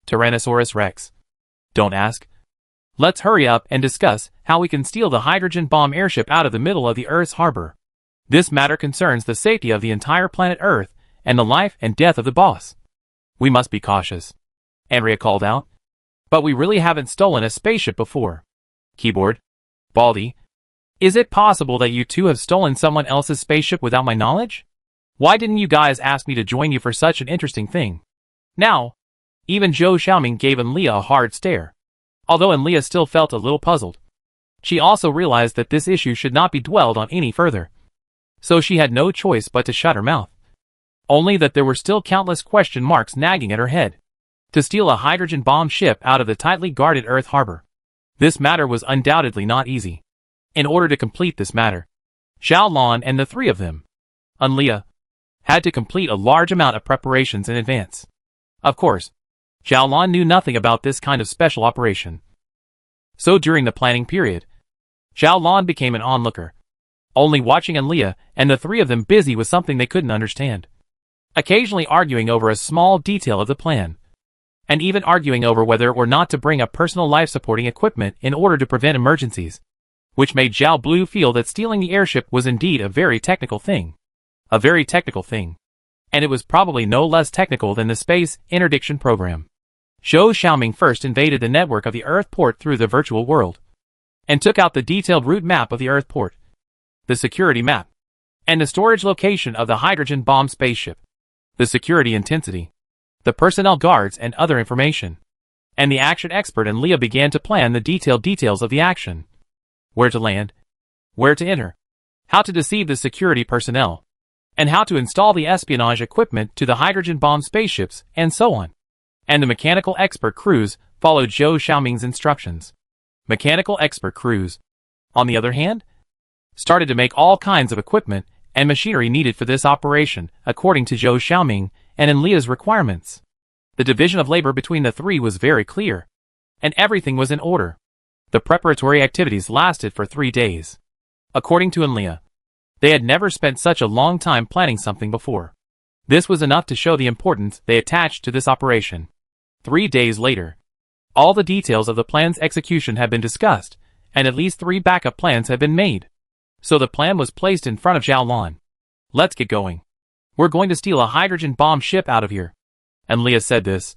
Tyrannosaurus Rex. Don't ask. Let's hurry up and discuss how we can steal the hydrogen bomb airship out of the middle of the Earth's harbor. This matter concerns the safety of the entire planet Earth and the life and death of the boss. We must be cautious, Andrea called out. But we really haven't stolen a spaceship before. Keyboard. Baldy. Is it possible that you two have stolen someone else's spaceship without my knowledge? Why didn't you guys ask me to join you for such an interesting thing? Now, even Zhou Xiaoming gave Enlia a hard stare. Although Enlia still felt a little puzzled, she also realized that this issue should not be dwelled on any further. So she had no choice but to shut her mouth. Only that there were still countless question marks nagging at her head. To steal a hydrogen bomb ship out of the tightly guarded Earth harbor. This matter was undoubtedly not easy. In order to complete this matter, Zhao Lan and the three of them, Enlia, had to complete a large amount of preparations in advance. Of course, Zhao Lan knew nothing about this kind of special operation. So during the planning period, Zhao Lan became an onlooker, only watching Enlia and the three of them busy with something they couldn't understand. Occasionally arguing over a small detail of the plan, and even arguing over whether or not to bring up personal life-supporting equipment in order to prevent emergencies, which made Zhao Blue feel that stealing the airship was indeed a very technical thing. A very technical thing. And it was probably no less technical than the space interdiction program. Zhou Xiaoming first invaded the network of the Earth port through the virtual world, and took out the detailed route map of the Earth port, the security map, and the storage location of the hydrogen bomb spaceship, the security intensity, the personnel guards and other information. And the action expert and Leah began to plan the detailed details of the action. Where to land, where to enter, how to deceive the security personnel, and how to install the espionage equipment to the hydrogen bomb spaceships, and so on. And the mechanical expert Cruz followed Zhou Xiaoming's instructions. Mechanical expert Cruz. on the other hand, started to make all kinds of equipment and machinery needed for this operation, according to Zhou Xiaoming and Enlia's requirements. The division of labor between the three was very clear, and everything was in order. The preparatory activities lasted for 3 days. According to Enlia, they had never spent such a long time planning something before. This was enough to show the importance they attached to this operation. 3 days later, all the details of the plan's execution had been discussed, and at least 3 backup plans had been made. So the plan was placed in front of Zhao Lan. Let's get going. We're going to steal a hydrogen bomb ship out of here. And Leah said this.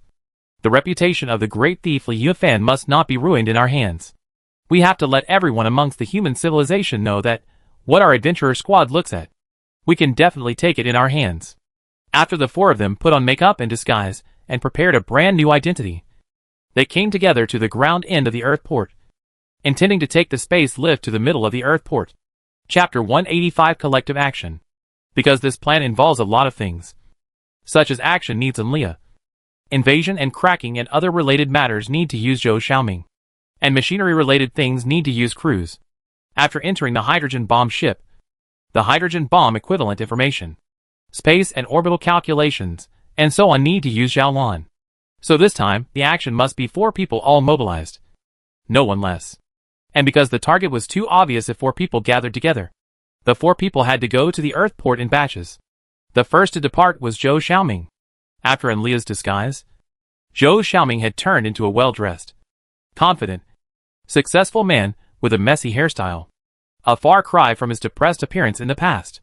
The reputation of the great thief Li Yufan must not be ruined in our hands. We have to let everyone amongst the human civilization know that what our adventurer squad looks at, we can definitely take it in our hands. After the 4 of them put on makeup and disguise and prepared a brand new identity, they came together to the ground end of the Earth port, intending to take the space lift to the middle of the Earth port. Chapter 185 Collective Action. Because this plan involves a lot of things, such as action needs Enlia, invasion and cracking and other related matters need to use Zhou Xiaoming, and machinery-related things need to use crews. After entering the hydrogen bomb ship, the hydrogen bomb equivalent information, space and orbital calculations, and so on need to use Zhao Lan. So this time, the action must be 4 people all mobilized. No one less. And because the target was too obvious if 4 people gathered together, the 4 people had to go to the Earth port in batches. The first to depart was Zhou Xiaoming. After Enlia's disguise, Zhou Xiaoming had turned into a well-dressed, confident, successful man with a messy hairstyle. A far cry from his depressed appearance in the past.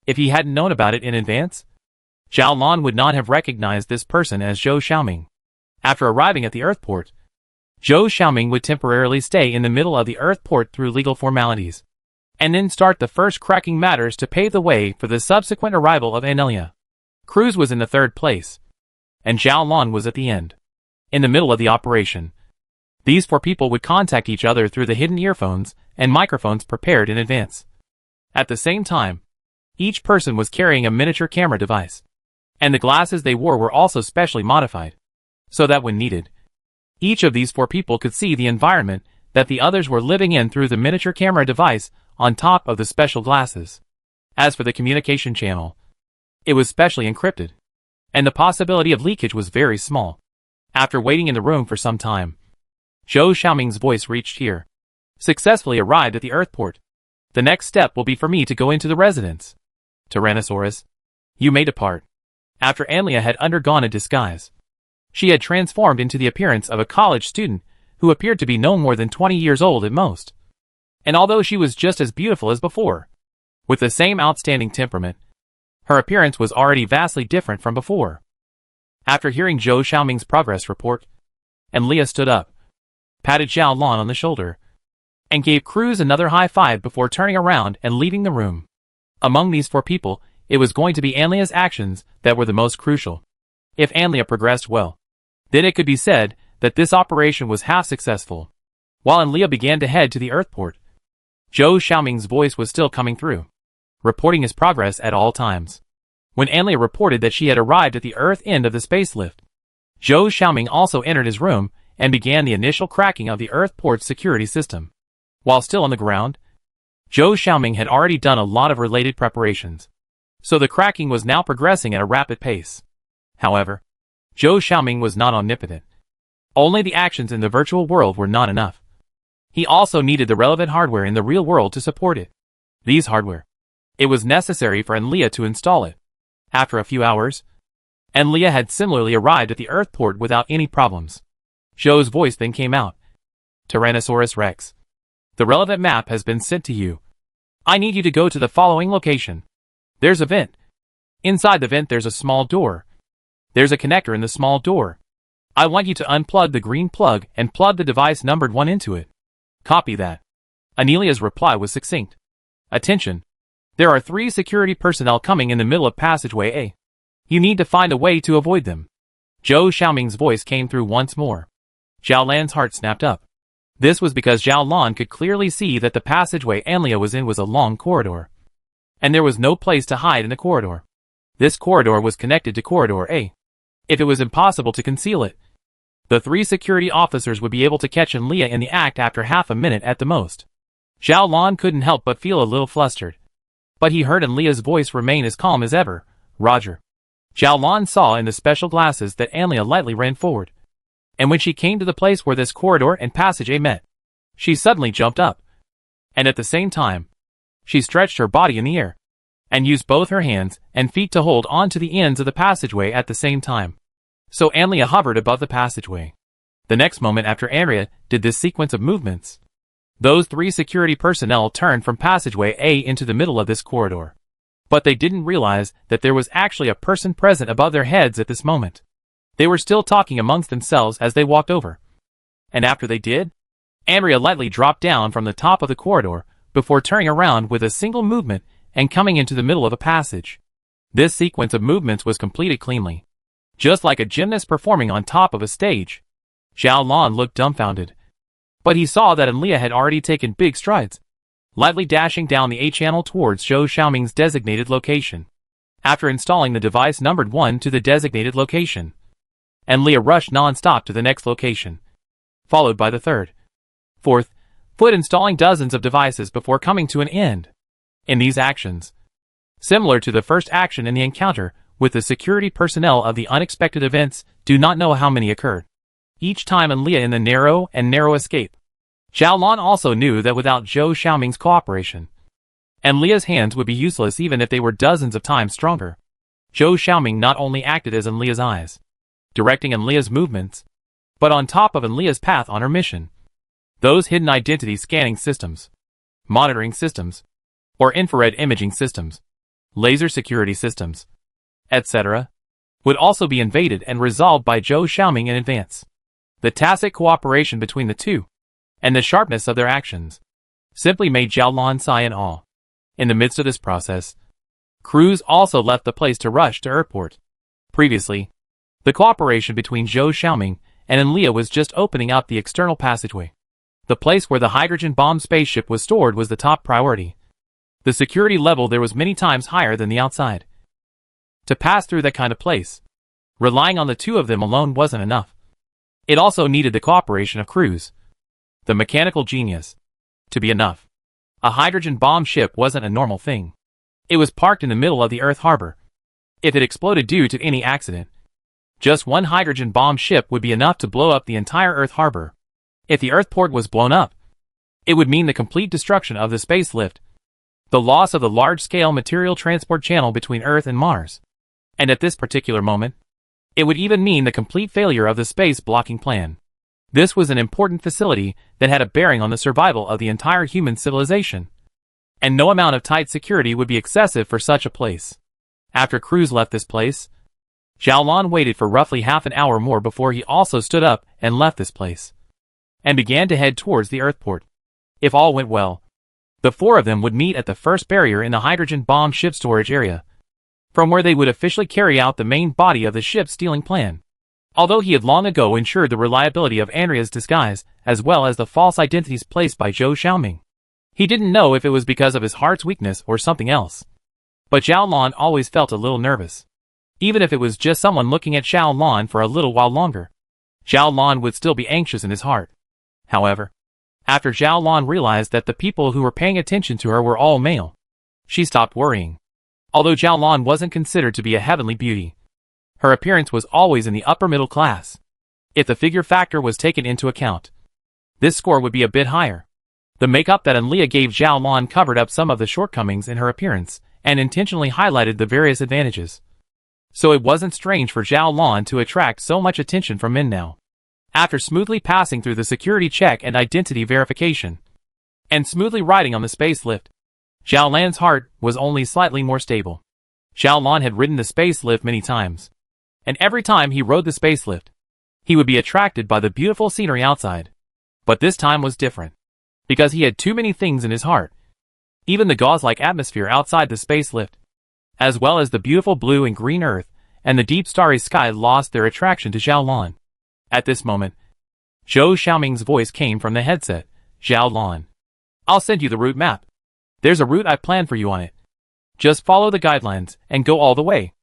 If he hadn't known about it in advance, Zhao Lan would not have recognized this person as Zhou Xiaoming. After arriving at the Earth port, Zhou Xiaoming would temporarily stay in the middle of the Earth port through legal formalities, and then start the first cracking matters to pave the way for the subsequent arrival of Enlia. Cruz was in the 3rd place, and Zhao Lan was at the end. In the middle of the operation, these 4 people would contact each other through the hidden earphones and microphones prepared in advance. At the same time, each person was carrying a miniature camera device, and the glasses they wore were also specially modified, so that when needed, each of these 4 people could see the environment that the others were living in through the miniature camera device on top of the special glasses. As for the communication channel, it was specially encrypted, and the possibility of leakage was very small. After waiting in the room for some time, Zhou Xiaoming's voice reached here. Successfully arrived at the Earth port. The next step will be for me to go into the residence. Tyrannosaurus, you may depart. After Enlia had undergone a disguise, she had transformed into the appearance of a college student who appeared to be no more than 20 years old at most. And although she was just as beautiful as before, with the same outstanding temperament, her appearance was already vastly different from before. After hearing Zhou Xiaoming's progress report, Enlia stood up, patted Zhao Lan on the shoulder, and gave Cruz another high five before turning around and leaving the room. Among these 4 people, it was going to be Enlia's actions that were the most crucial. If Enlia progressed well, then it could be said that this operation was half successful. While Enlia began to head to the Earth port, Zhou Xiaoming's voice was still coming through, reporting his progress at all times. When Enlia reported that she had arrived at the Earth end of the space lift, Zhou Xiaoming also entered his room and began the initial cracking of the Earth port's security system. While still on the ground, Zhou Xiaoming had already done a lot of related preparations, so the cracking was now progressing at a rapid pace. However, Zhou Xiaoming was not omnipotent. Only the actions in the virtual world were not enough. He also needed the relevant hardware in the real world to support it. These hardware, it was necessary for Enlia to install it. After a few hours, Enlia had similarly arrived at the Earth port without any problems. Zhou's voice then came out. Tyrannosaurus Rex, the relevant map has been sent to you. I need you to go to the following location. There's a vent. Inside the vent there's a small door. There's a connector in the small door. I want you to unplug the green plug and plug the device numbered 1 into it. Copy that. Anelia's reply was succinct. Attention. There are 3 security personnel coming in the middle of passageway A. You need to find a way to avoid them. Zhou Xiaoming's voice came through once more. Zhao Lan's heart snapped up. This was because Zhao Lan could clearly see that the passageway Enlia was in was a long corridor, and there was no place to hide in the corridor. This corridor was connected to corridor A. If it was impossible to conceal it, the 3 security officers would be able to catch Enlia in the act after half a minute at the most. Zhao Lan couldn't help but feel a little flustered. But he heard Anlia's voice remain as calm as ever. Roger. Zhao Lan saw in the special glasses that Anlia lightly ran forward. And when she came to the place where this corridor and passage A met, she suddenly jumped up. And at the same time, she stretched her body in the air, and used both her hands and feet to hold on to the ends of the passageway at the same time. So Anlia hovered above the passageway. The next moment after Anlia did this sequence of movements, those 3 security personnel turned from passageway A into the middle of this corridor. But they didn't realize that there was actually a person present above their heads at this moment. They were still talking amongst themselves as they walked over. And after they did, Anlia lightly dropped down from the top of the corridor before turning around with a single movement and coming into the middle of a passage. This sequence of movements was completed cleanly, just like a gymnast performing on top of a stage. Zhao Lan looked dumbfounded. But he saw that Anlia had already taken big strides, lightly dashing down the A-channel towards Zhou Xiaoming's designated location. After installing the device numbered 1 to the designated location, Anlia rushed non-stop to the next location, followed by the third, fourth, fifth, installing dozens of devices before coming to an end. In these actions, similar to the first action in the encounter with the security personnel of the unexpected events, do not know how many occurred. Each time Anlia in the narrow escape. Zhao Lan also knew that without Zhou Xiaoming's cooperation, Anlia's hands would be useless even if they were dozens of times stronger. Zhou Xiaoming not only acted as Anlia's eyes, directing Anlia's movements, but on top of Anlia's path on her mission. Those hidden identity scanning systems, monitoring systems, or infrared imaging systems, laser security systems, etc., would also be invaded and resolved by Zhou Xiaoming in advance. The tacit cooperation between the two, and the sharpness of their actions, simply made Zhao Lan sigh in awe. In the midst of this process, crews also left the place to rush to airport. Previously, the cooperation between Zhou Xiaoming and Anlia was just opening up the external passageway. The place where the hydrogen bomb spaceship was stored was the top priority. The security level there was many times higher than the outside. To pass through that kind of place, relying on the two of them alone wasn't enough. It also needed the cooperation of crews, the mechanical genius, to be enough. A hydrogen bomb ship wasn't a normal thing. It was parked in the middle of the Earth harbor. If it exploded due to any accident, just one hydrogen bomb ship would be enough to blow up the entire Earth harbor. If the Earth port was blown up, it would mean the complete destruction of the space lift, the loss of the large-scale material transport channel between Earth and Mars. And at this particular moment, it would even mean the complete failure of the space blocking plan. This was an important facility that had a bearing on the survival of the entire human civilization. And no amount of tight security would be excessive for such a place. After crews left this place, Zhao Lan waited for roughly half an hour more before he also stood up and left this place, and began to head towards the Earthport. If all went well, the 4 of them would meet at the first barrier in the hydrogen bomb ship storage area, from where they would officially carry out the main body of the ship stealing plan. Although he had long ago ensured the reliability of Anlia's disguise, as well as the false identities placed by Zhou Xiaoming, he didn't know if it was because of his heart's weakness or something else. But Zhao Lan always felt a little nervous. Even if it was just someone looking at Zhao Lan for a little while longer, Zhao Lan would still be anxious in his heart. However, after Zhao Lan realized that the people who were paying attention to her were all male, she stopped worrying. Although Zhao Lan wasn't considered to be a heavenly beauty, her appearance was always in the upper middle class. If the figure factor was taken into account, this score would be a bit higher. The makeup that Anlia gave Zhao Lan covered up some of the shortcomings in her appearance and intentionally highlighted the various advantages. So it wasn't strange for Zhao Lan to attract so much attention from men now. After smoothly passing through the security check and identity verification, and smoothly riding on the space lift, Zhao Lan's heart was only slightly more stable. Zhao Lan had ridden the space lift many times, and every time he rode the space lift, he would be attracted by the beautiful scenery outside. But this time was different, because he had too many things in his heart. Even the gauze-like atmosphere outside the space lift, as well as the beautiful blue and green earth and the deep starry sky lost their attraction to Zhao Lan. At this moment, Zhou Xiaoming's voice came from the headset. Zhao Lan, I'll send you the route map. There's a route I planned for you on it. Just follow the guidelines and go all the way.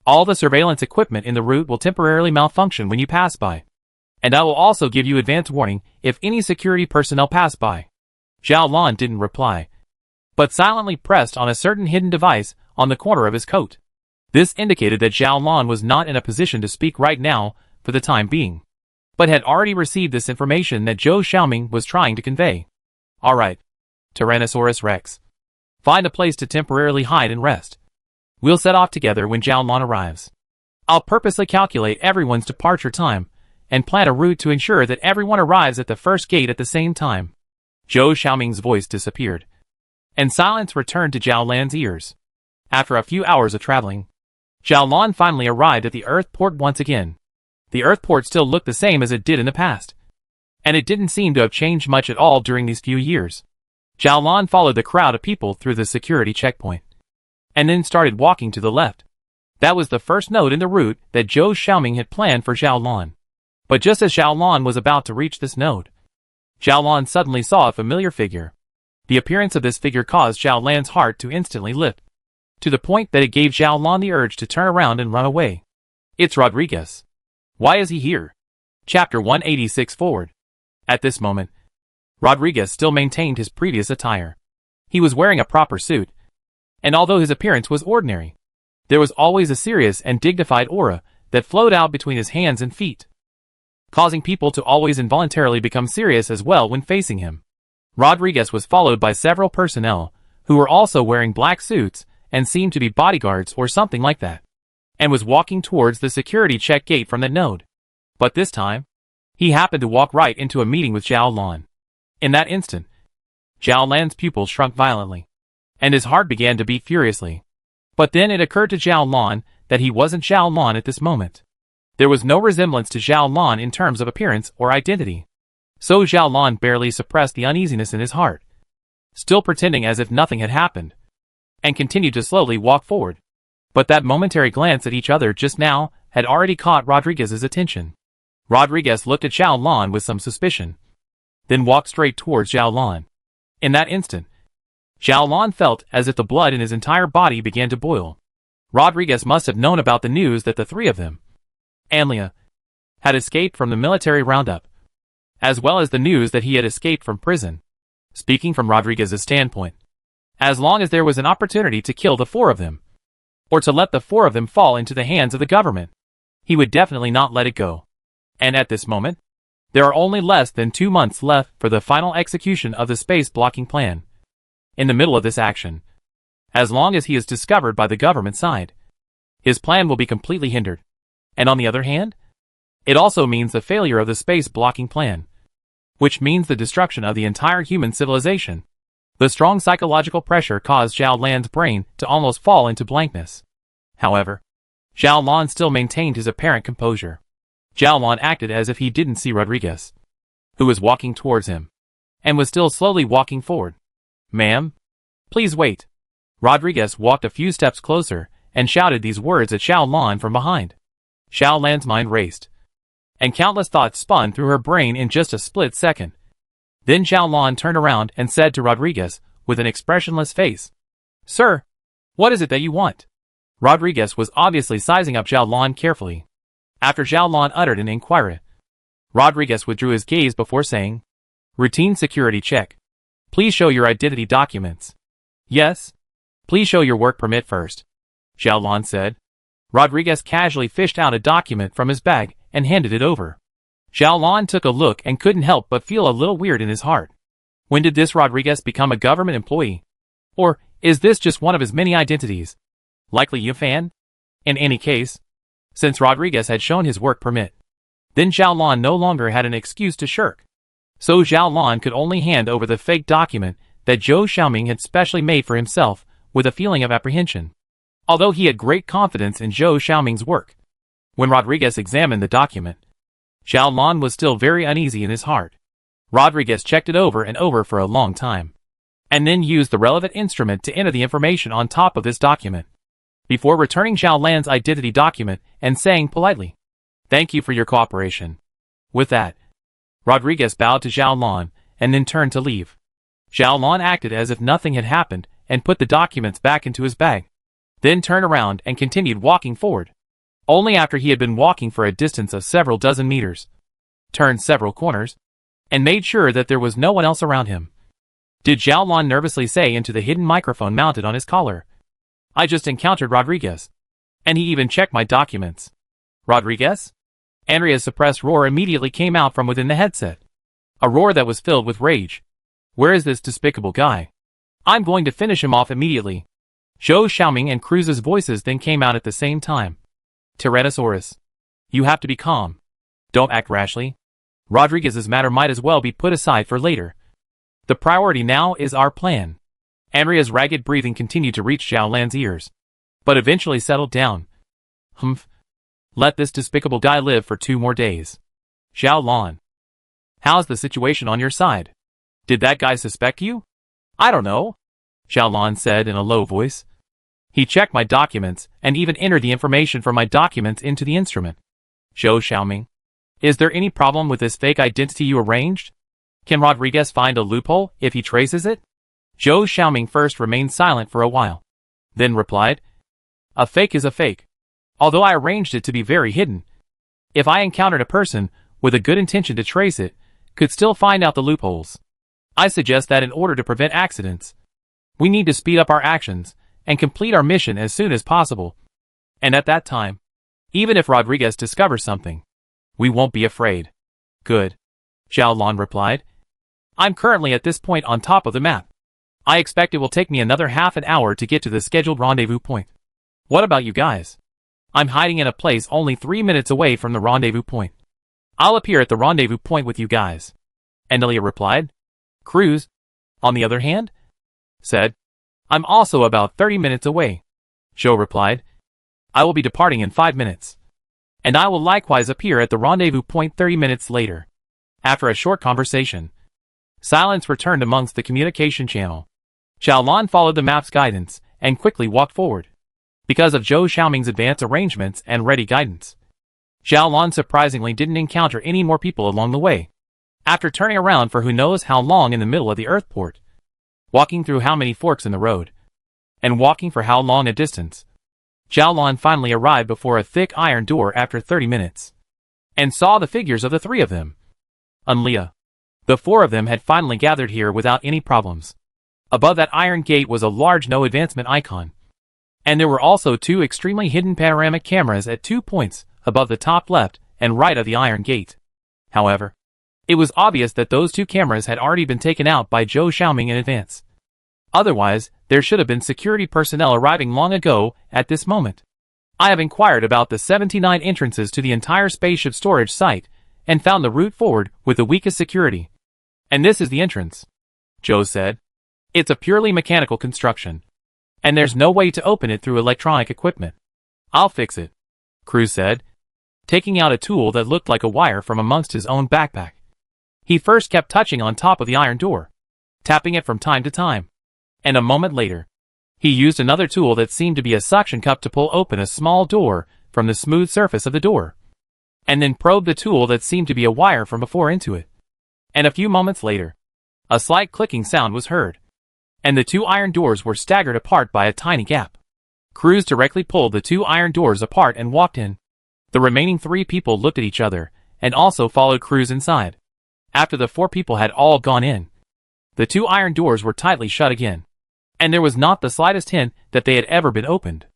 All the surveillance equipment in the route will temporarily malfunction when you pass by. And I will also give you advance warning if any security personnel pass by. Zhao Lan didn't reply, but silently pressed on a certain hidden device on the corner of his coat. This indicated that Zhao Lan was not in a position to speak right now for the time being, but had already received this information that Zhou Xiaoming was trying to convey. Alright, Tyrannosaurus Rex. Find a place to temporarily hide and rest. We'll set off together when Zhao Lan arrives. I'll purposely calculate everyone's departure time and plan a route to ensure that everyone arrives at the first gate at the same time. Zhou Xiaoming's voice disappeared, and silence returned to Zhao Lan's ears. After a few hours of traveling, Zhao Lan finally arrived at the Earth Port once again. The Earth Port still looked the same as it did in the past, and it didn't seem to have changed much at all during these few years. Zhao Lan followed the crowd of people through the security checkpoint, and then started walking to the left. That was the first node in the route that Zhou Xiaoming had planned for Zhao Lan. But just as Zhao Lan was about to reach this node, Zhao Lan suddenly saw a familiar figure. The appearance of this figure caused Zhao Lan's heart to instantly lift, to the point that it gave Zhao Lan the urge to turn around and run away. It's Rodriguez. Why is he here? Chapter 186 forward. At this moment, Rodriguez still maintained his previous attire. He was wearing a proper suit, and although his appearance was ordinary, there was always a serious and dignified aura that flowed out between his hands and feet, causing people to always involuntarily become serious as well when facing him. Rodriguez was followed by several personnel, who were also wearing black suits and seemed to be bodyguards or something like that, and was walking towards the security check gate from that node. But this time, he happened to walk right into a meeting with Zhao Lan. In that instant, Zhao Lan's pupils shrunk violently, and his heart began to beat furiously. But then it occurred to Zhao Lan that he wasn't Zhao Lan at this moment. There was no resemblance to Zhao Lan in terms of appearance or identity. So Zhao Lan barely suppressed the uneasiness in his heart, still pretending as if nothing had happened, and continued to slowly walk forward. But that momentary glance at each other just now had already caught Rodriguez's attention. Rodriguez looked at Zhao Lan with some suspicion, then walked straight towards Zhao Lan. In that instant, Zhao Lan felt as if the blood in his entire body began to boil. Rodriguez must have known about the news that the three of them, Anlia, had escaped from the military roundup, as well as the news that he had escaped from prison. Speaking from Rodriguez's standpoint, as long as there was an opportunity to kill the four of them, or to let the four of them fall into the hands of the government, he would definitely not let it go. And at this moment, there are only less than 2 months left for the final execution of the space blocking plan. In the middle of this action, as long as he is discovered by the government side, his plan will be completely hindered. And on the other hand, it also means the failure of the space blocking plan, which means the destruction of the entire human civilization. The strong psychological pressure caused Zhao Lan's brain to almost fall into blankness. However, Zhao Lan still maintained his apparent composure. Zhao Lan acted as if he didn't see Rodriguez, who was walking towards him, and was still slowly walking forward. "Ma'am, please wait." Rodriguez walked a few steps closer and shouted these words at Zhao Lan from behind. Zhao Lan's mind raced, and countless thoughts spun through her brain in just a split second. Then Zhao Lan turned around and said to Rodriguez, with an expressionless face, "Sir, what is it that you want?" Rodriguez was obviously sizing up Zhao Lan carefully. After Zhao Lan uttered an inquiry, Rodriguez withdrew his gaze before saying, "Routine security check. Please show your identity documents." "Yes. Please show your work permit first," Zhao Lan said. Rodriguez casually fished out a document from his bag and handed it over. Zhao Lan took a look and couldn't help but feel a little weird in his heart. When did this Rodriguez become a government employee? Or is this just one of his many identities? Likely Yufan? In any case, since Rodriguez had shown his work permit, then Zhao Lan no longer had an excuse to shirk. So Zhao Lan could only hand over the fake document that Zhou Xiaoming had specially made for himself with a feeling of apprehension. Although he had great confidence in Zhou Xiaoming's work, when Rodriguez examined the document, Zhao Lan was still very uneasy in his heart. Rodriguez checked it over and over for a long time, and then used the relevant instrument to enter the information on top of this document, before returning Zhao Lan's identity document and saying politely, "Thank you for your cooperation." With that, Rodriguez bowed to Zhao Lan and then turned to leave. Zhao Lan acted as if nothing had happened and put the documents back into his bag, then turned around and continued walking forward. Only after he had been walking for a distance of several dozen meters, turned several corners, and made sure that there was no one else around him, did Zhao Lan nervously say into the hidden microphone mounted on his collar. I just encountered Rodriguez. And he even checked my documents. Rodriguez? Andrea's suppressed roar immediately came out from within the headset. A roar that was filled with rage. Where is this despicable guy? I'm going to finish him off immediately. Zhou Xiaoming and Cruz's voices then came out at the same time. Tyrannosaurus. You have to be calm. Don't act rashly. Rodriguez's matter might as well be put aside for later. The priority now is our plan. Andrea's ragged breathing continued to reach Zhao Lan's ears, but eventually settled down. Humph. Let this despicable guy live for 2 more days. Zhao Lan. How's the situation on your side? Did that guy suspect you? I don't know, Zhao Lan said in a low voice. He checked my documents and even entered the information from my documents into the instrument. Zhou Xiaoming. Is there any problem with this fake identity you arranged? Can Rodriguez find a loophole if he traces it? Zhou Xiaoming first remained silent for a while, then replied, a fake is a fake. Although I arranged it to be very hidden, if I encountered a person with a good intention to trace it, could still find out the loopholes. I suggest that in order to prevent accidents, we need to speed up our actions and complete our mission as soon as possible. And at that time, even if Rodriguez discovers something, we won't be afraid. Good, Zhao Lan replied. I'm currently at this point on top of the map. I expect it will take me another half an hour to get to the scheduled rendezvous point. What about you guys? I'm hiding in a place only 3 minutes away from the rendezvous point. I'll appear at the rendezvous point with you guys. Anelia replied. Cruz, on the other hand, said, I'm also about 30 minutes away. Zhou replied. I will be departing in 5 minutes. And I will likewise appear at the rendezvous point 30 minutes later. After a short conversation, silence returned amongst the communication channel. Zhao Lan followed the map's guidance and quickly walked forward. Because of Zhou Xiaoming's advanced arrangements and ready guidance, Zhao Lan surprisingly didn't encounter any more people along the way. After turning around for who knows how long in the middle of the Earthport, walking through how many forks in the road, and walking for how long a distance, Zhao Lan finally arrived before a thick iron door after 30 minutes, and saw the figures of the 3 of them. Unlia. The 4 of them had finally gathered here without any problems. Above that iron gate was a large no advancement icon, and there were also 2 extremely hidden panoramic cameras at 2 points above the top left and right of the iron gate. However, it was obvious that those 2 cameras had already been taken out by Zhou Xiaoming in advance. Otherwise, there should have been security personnel arriving long ago at this moment. I have inquired about the 79 entrances to the entire spaceship storage site and found the route forward with the weakest security. And this is the entrance, Zhou said. It's a purely mechanical construction, and there's no way to open it through electronic equipment. I'll fix it, Cruz said, taking out a tool that looked like a wire from amongst his own backpack. He first kept touching on top of the iron door, tapping it from time to time, and a moment later, he used another tool that seemed to be a suction cup to pull open a small door from the smooth surface of the door, and then probed the tool that seemed to be a wire from before into it. And a few moments later, a slight clicking sound was heard, and the 2 iron doors were staggered apart by a tiny gap. Cruz directly pulled the 2 iron doors apart and walked in. The remaining 3 people looked at each other and also followed Cruz inside. After the 4 people had all gone in, the 2 iron doors were tightly shut again, and there was not the slightest hint that they had ever been opened.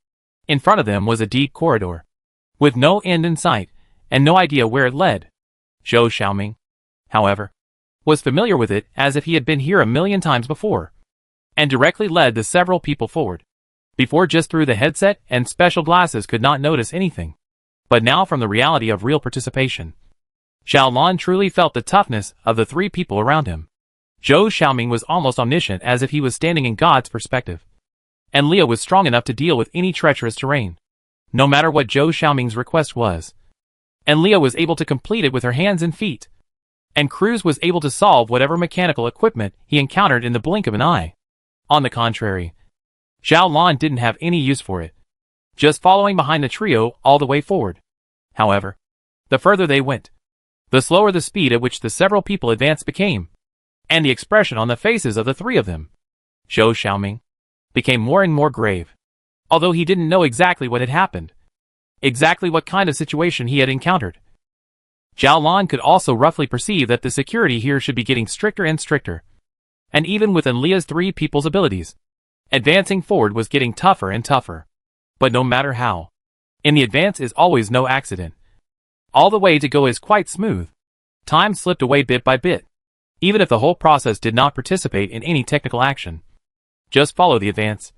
In front of them was a deep corridor, with no end in sight and no idea where it led. Zhou Xiaoming, however, was familiar with it as if he had been here a million times before, and directly led the several people forward. Before, just through the headset and special glasses, could not notice anything, but now from the reality of real participation, Zhao Lan truly felt the toughness of the 3 people around him. Zhou Xiaoming was almost omniscient, as if he was standing in God's perspective, and Leah was strong enough to deal with any treacherous terrain, no matter what Zhou Xiaoming's request was. And Leah was able to complete it with her hands and feet, and Cruz was able to solve whatever mechanical equipment he encountered in the blink of an eye. On the contrary, Zhao Lan didn't have any use for it, just following behind the trio all the way forward. However, the further they went, the slower the speed at which the several people advanced became, and the expression on the faces of the 3 of them, Zhou Xiaoming, became more and more grave. Although he didn't know exactly what had happened, exactly what kind of situation he had encountered, Zhao Lan could also roughly perceive that the security here should be getting stricter and stricter, And even with Enlia's 3 people's abilities, advancing forward was getting tougher and tougher. But no matter how, in the advance is always no accident. All the way to go is quite smooth. Time slipped away bit by bit, even if the whole process did not participate in any technical action. Just follow the advance.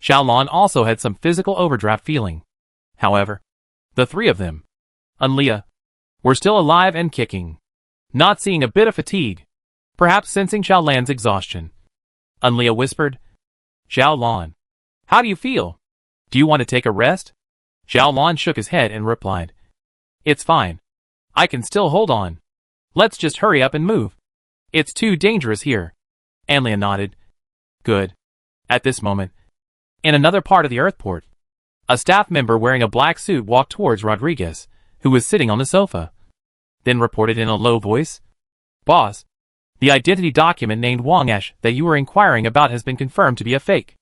Xiaolon also had some physical overdraft feeling. However, the 3 of them, Enlia, were still alive and kicking, not seeing a bit of fatigue, perhaps sensing Xiaolan's exhaustion. Enlia whispered, "Xiaolon, how do you feel? Do you want to take a rest?" Xiaolon shook his head and replied, "It's fine. I can still hold on. Let's just hurry up and move. It's too dangerous here." Enlia nodded. "Good." At this moment, in another part of the Earthport, a staff member wearing a black suit walked towards Rodriguez, who was sitting on the sofa. Then reported in a low voice, "Boss, the identity document named Wang Ash that you were inquiring about has been confirmed to be a fake.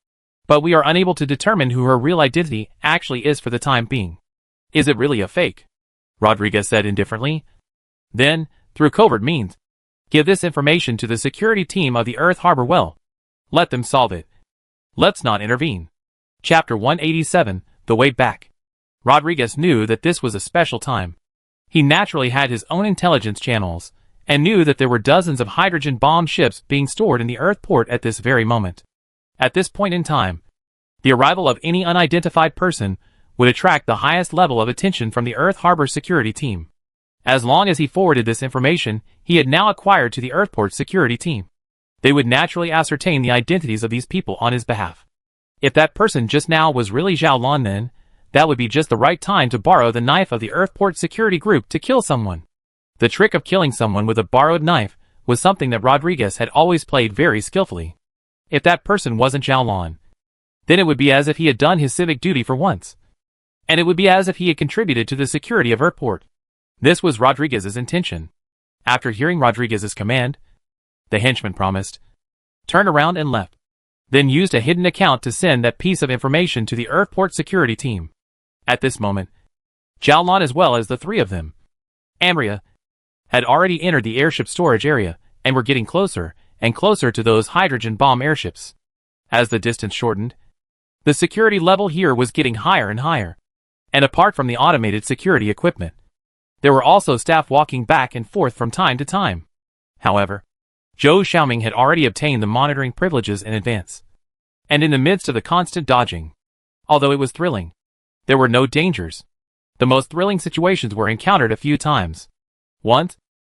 But we are unable to determine who her real identity actually is for the time being." "Is it really a fake?" Rodriguez said indifferently. "Then, through covert means, give this information to the security team of the Earth Harbor Well. Let them solve it. Let's not intervene." Chapter 187, The Way Back. Rodriguez knew that this was a special time. He naturally had his own intelligence channels, and knew that there were dozens of hydrogen bomb ships being stored in the Earthport at this very moment. At this point in time, the arrival of any unidentified person would attract the highest level of attention from the Earth Harbor security team. As long as he forwarded this information he had now acquired to the Earthport security team, they would naturally ascertain the identities of these people on his behalf. If that person just now was really Xiaolon, then that would be just the right time to borrow the knife of the Earthport security group to kill someone. The trick of killing someone with a borrowed knife was something that Rodriguez had always played very skillfully. If that person wasn't Xiaolon, then it would be as if he had done his civic duty for once. And it would be as if he had contributed to the security of Earthport. This was Rodriguez's intention. After hearing Rodriguez's command, the henchman promised, turned around and left, then used a hidden account to send that piece of information to the Earthport security team. At this moment, Xiaolon as well as the 3 of them, Amria, had already entered the airship storage area and were getting closer and closer to those hydrogen bomb airships. As the distance shortened, the security level here was getting higher and higher. And apart from the automated security equipment, there were also staff walking back and forth from time to time. However, Zhou Xiaoming had already obtained the monitoring privileges in advance. And in the midst of the constant dodging, although it was thrilling, there were no dangers. The most thrilling situations were encountered a few times. Once,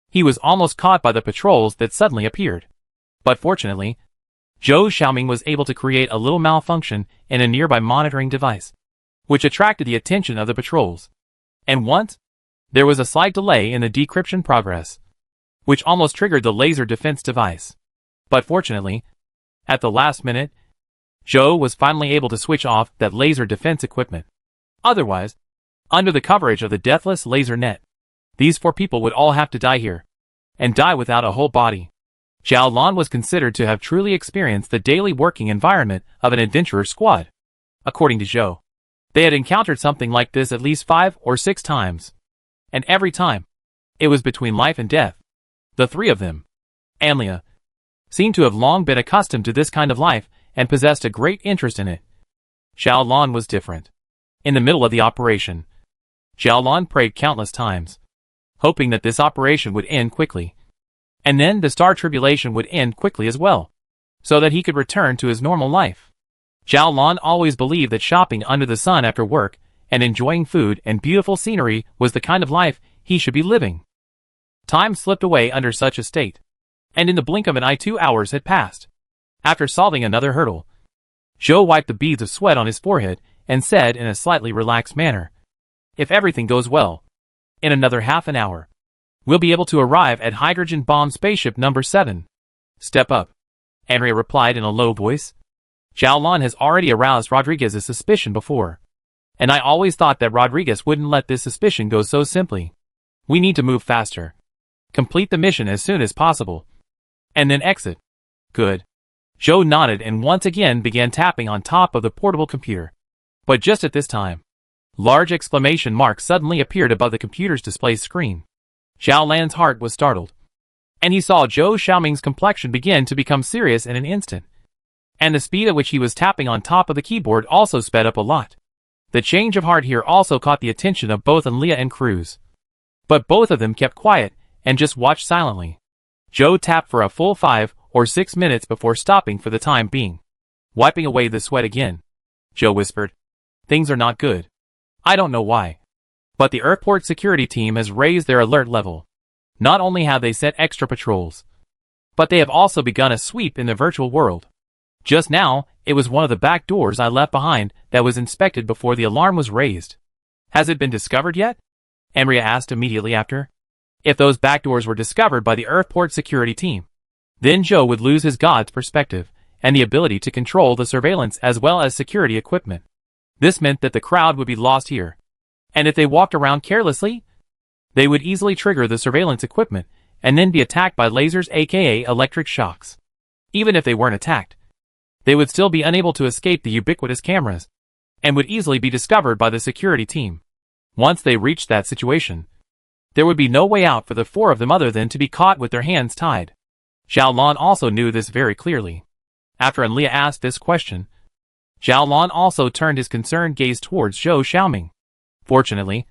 he was almost caught by the patrols that suddenly appeared. But fortunately, Zhou Xiaoming was able to create a little malfunction in a nearby monitoring device, which attracted the attention of the patrols. And once, there was a slight delay in the decryption progress, which almost triggered the laser defense device. But fortunately, at the last minute, Zhou was finally able to switch off that laser defense equipment. Otherwise, under the coverage of the deathless laser net, these 4 people would all have to die here, and die without a whole body. Xiaolon was considered to have truly experienced the daily working environment of an adventurer squad. According to Zhou, they had encountered something like this at least 5 or 6 times. And every time, it was between life and death. The 3 of them, Enlia, seemed to have long been accustomed to this kind of life and possessed a great interest in it. Xiaolon was different. In the middle of the operation, Xiaolon prayed countless times, hoping that this operation would end quickly. And then the star tribulation would end quickly as well, so that he could return to his normal life. Xiaolon always believed that shopping under the sun after work and enjoying food and beautiful scenery was the kind of life he should be living. Time slipped away under such a state, and in the blink of an eye 2 hours had passed. After solving another hurdle, Zhou wiped the beads of sweat on his forehead and said in a slightly relaxed manner, "If everything goes well, in another half an hour, we'll be able to arrive at hydrogen bomb spaceship number 7. Step up," Andrea replied in a low voice. Xiaolon has already aroused Rodriguez's suspicion before, and I always thought that Rodriguez wouldn't let this suspicion go so simply. We need to move faster. Complete the mission as soon as possible. And then exit. Good. Zhou nodded and once again began tapping on top of the portable computer. But just at this time, large exclamation marks suddenly appeared above the computer's display screen. Xiaolan's heart was startled. and he saw Zhou Xiaoming's complexion begin to become serious in an instant. And the speed at which he was tapping on top of the keyboard also sped up a lot. The change of heart here also caught the attention of both Enlia and Cruz. But both of them kept quiet and just watched silently. Zhou tapped for a full 5 or 6 minutes before stopping for the time being. Wiping away the sweat again, Zhou whispered, "Things are not good. I don't know why. But the airport security team has raised their alert level. Not only have they set extra patrols, but they have also begun a sweep in the virtual world. Just now, it was one of the back doors I left behind that was inspected before the alarm was raised. Has it been discovered yet?" Emria asked immediately after. If those back doors were discovered by the airport security team, then Zhou would lose his god's perspective and the ability to control the surveillance as well as security equipment. This meant that the crowd would be lost here. And if they walked around carelessly, they would easily trigger the surveillance equipment and then be attacked by lasers, aka electric shocks. Even if they weren't attacked, they would still be unable to escape the ubiquitous cameras and would easily be discovered by the security team. Once they reached that situation, there would be no way out for the four of them other than to be caught with their hands tied. Zhao Lan also knew this very clearly. After Enlia asked this question, Zhao Lan also turned his concerned gaze towards Zhou Xiaoming. Fortunately,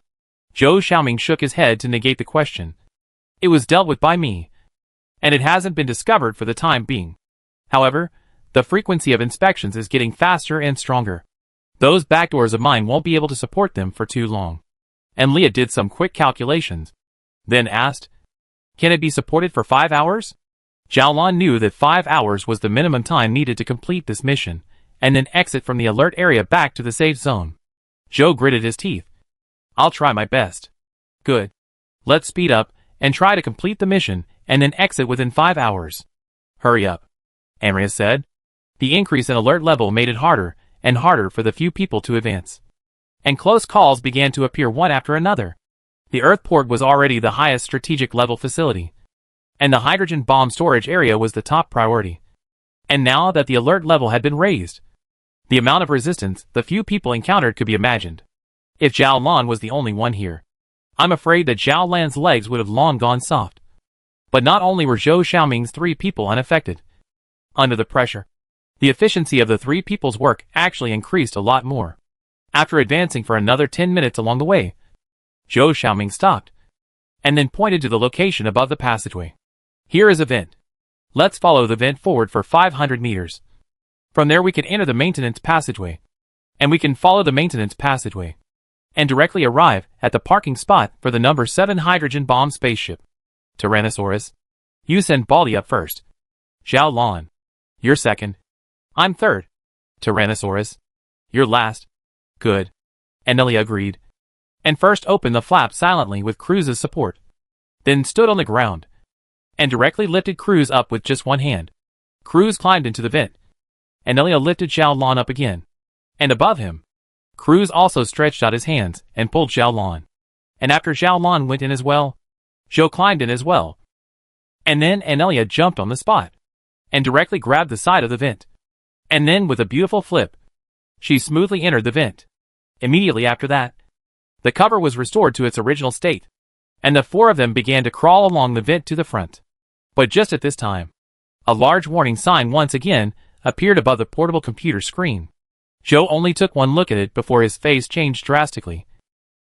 Zhou Xiaoming shook his head to negate the question. It was dealt with by me, and it hasn't been discovered for the time being. However, the frequency of inspections is getting faster and stronger. Those backdoors of mine won't be able to support them for too long. And Leah did some quick calculations, then asked, "Can it be supported for 5 hours?" Zhao Lan knew that 5 hours was the minimum time needed to complete this mission, and then exit from the alert area back to the safe zone. Zhou gritted his teeth. "I'll try my best." "Good. Let's speed up and try to complete the mission and then exit within 5 hours. "Hurry up," Amria said. The increase in alert level made it harder and harder for the few people to advance. And close calls began to appear one after another. The Earthport was already the highest strategic level facility, and the hydrogen bomb storage area was the top priority. And now that the alert level had been raised, the amount of resistance the few people encountered could be imagined. If Zhao Lan was the only one here, I'm afraid that Zhao Lan's legs would have long gone soft. But not only were Zhou Xiaoming's 3 people unaffected. Under the pressure, the efficiency of the 3 people's work actually increased a lot more. After advancing for another 10 minutes along the way, Zhou Xiaoming stopped, and then pointed to the location above the passageway. "Here is a vent. Let's follow the vent forward for 500 meters. From there we can enter the maintenance passageway, and we can follow the maintenance passageway, and directly arrive at the parking spot for the number 7 hydrogen bomb spaceship. Tyrannosaurus, you send Baldy up first. Zhao Lan, you're second. I'm third. Tyrannosaurus, you're last." "Good." Anelia agreed, and first opened the flap silently with Cruz's support, then stood on the ground, and directly lifted Cruz up with just one hand. Cruz climbed into the vent. Anelia lifted Zhao Lan up again, and above him, Cruz also stretched out his hands and pulled Zhao Lan. And after Zhao Lan went in as well, Zhou climbed in as well. And then Anelia jumped on the spot, and directly grabbed the side of the vent. And then with a beautiful flip, she smoothly entered the vent. Immediately after that, the cover was restored to its original state, and the 4 of them began to crawl along the vent to the front. But just at this time, a large warning sign once again appeared above the portable computer screen. Zhou only took one look at it before his face changed drastically.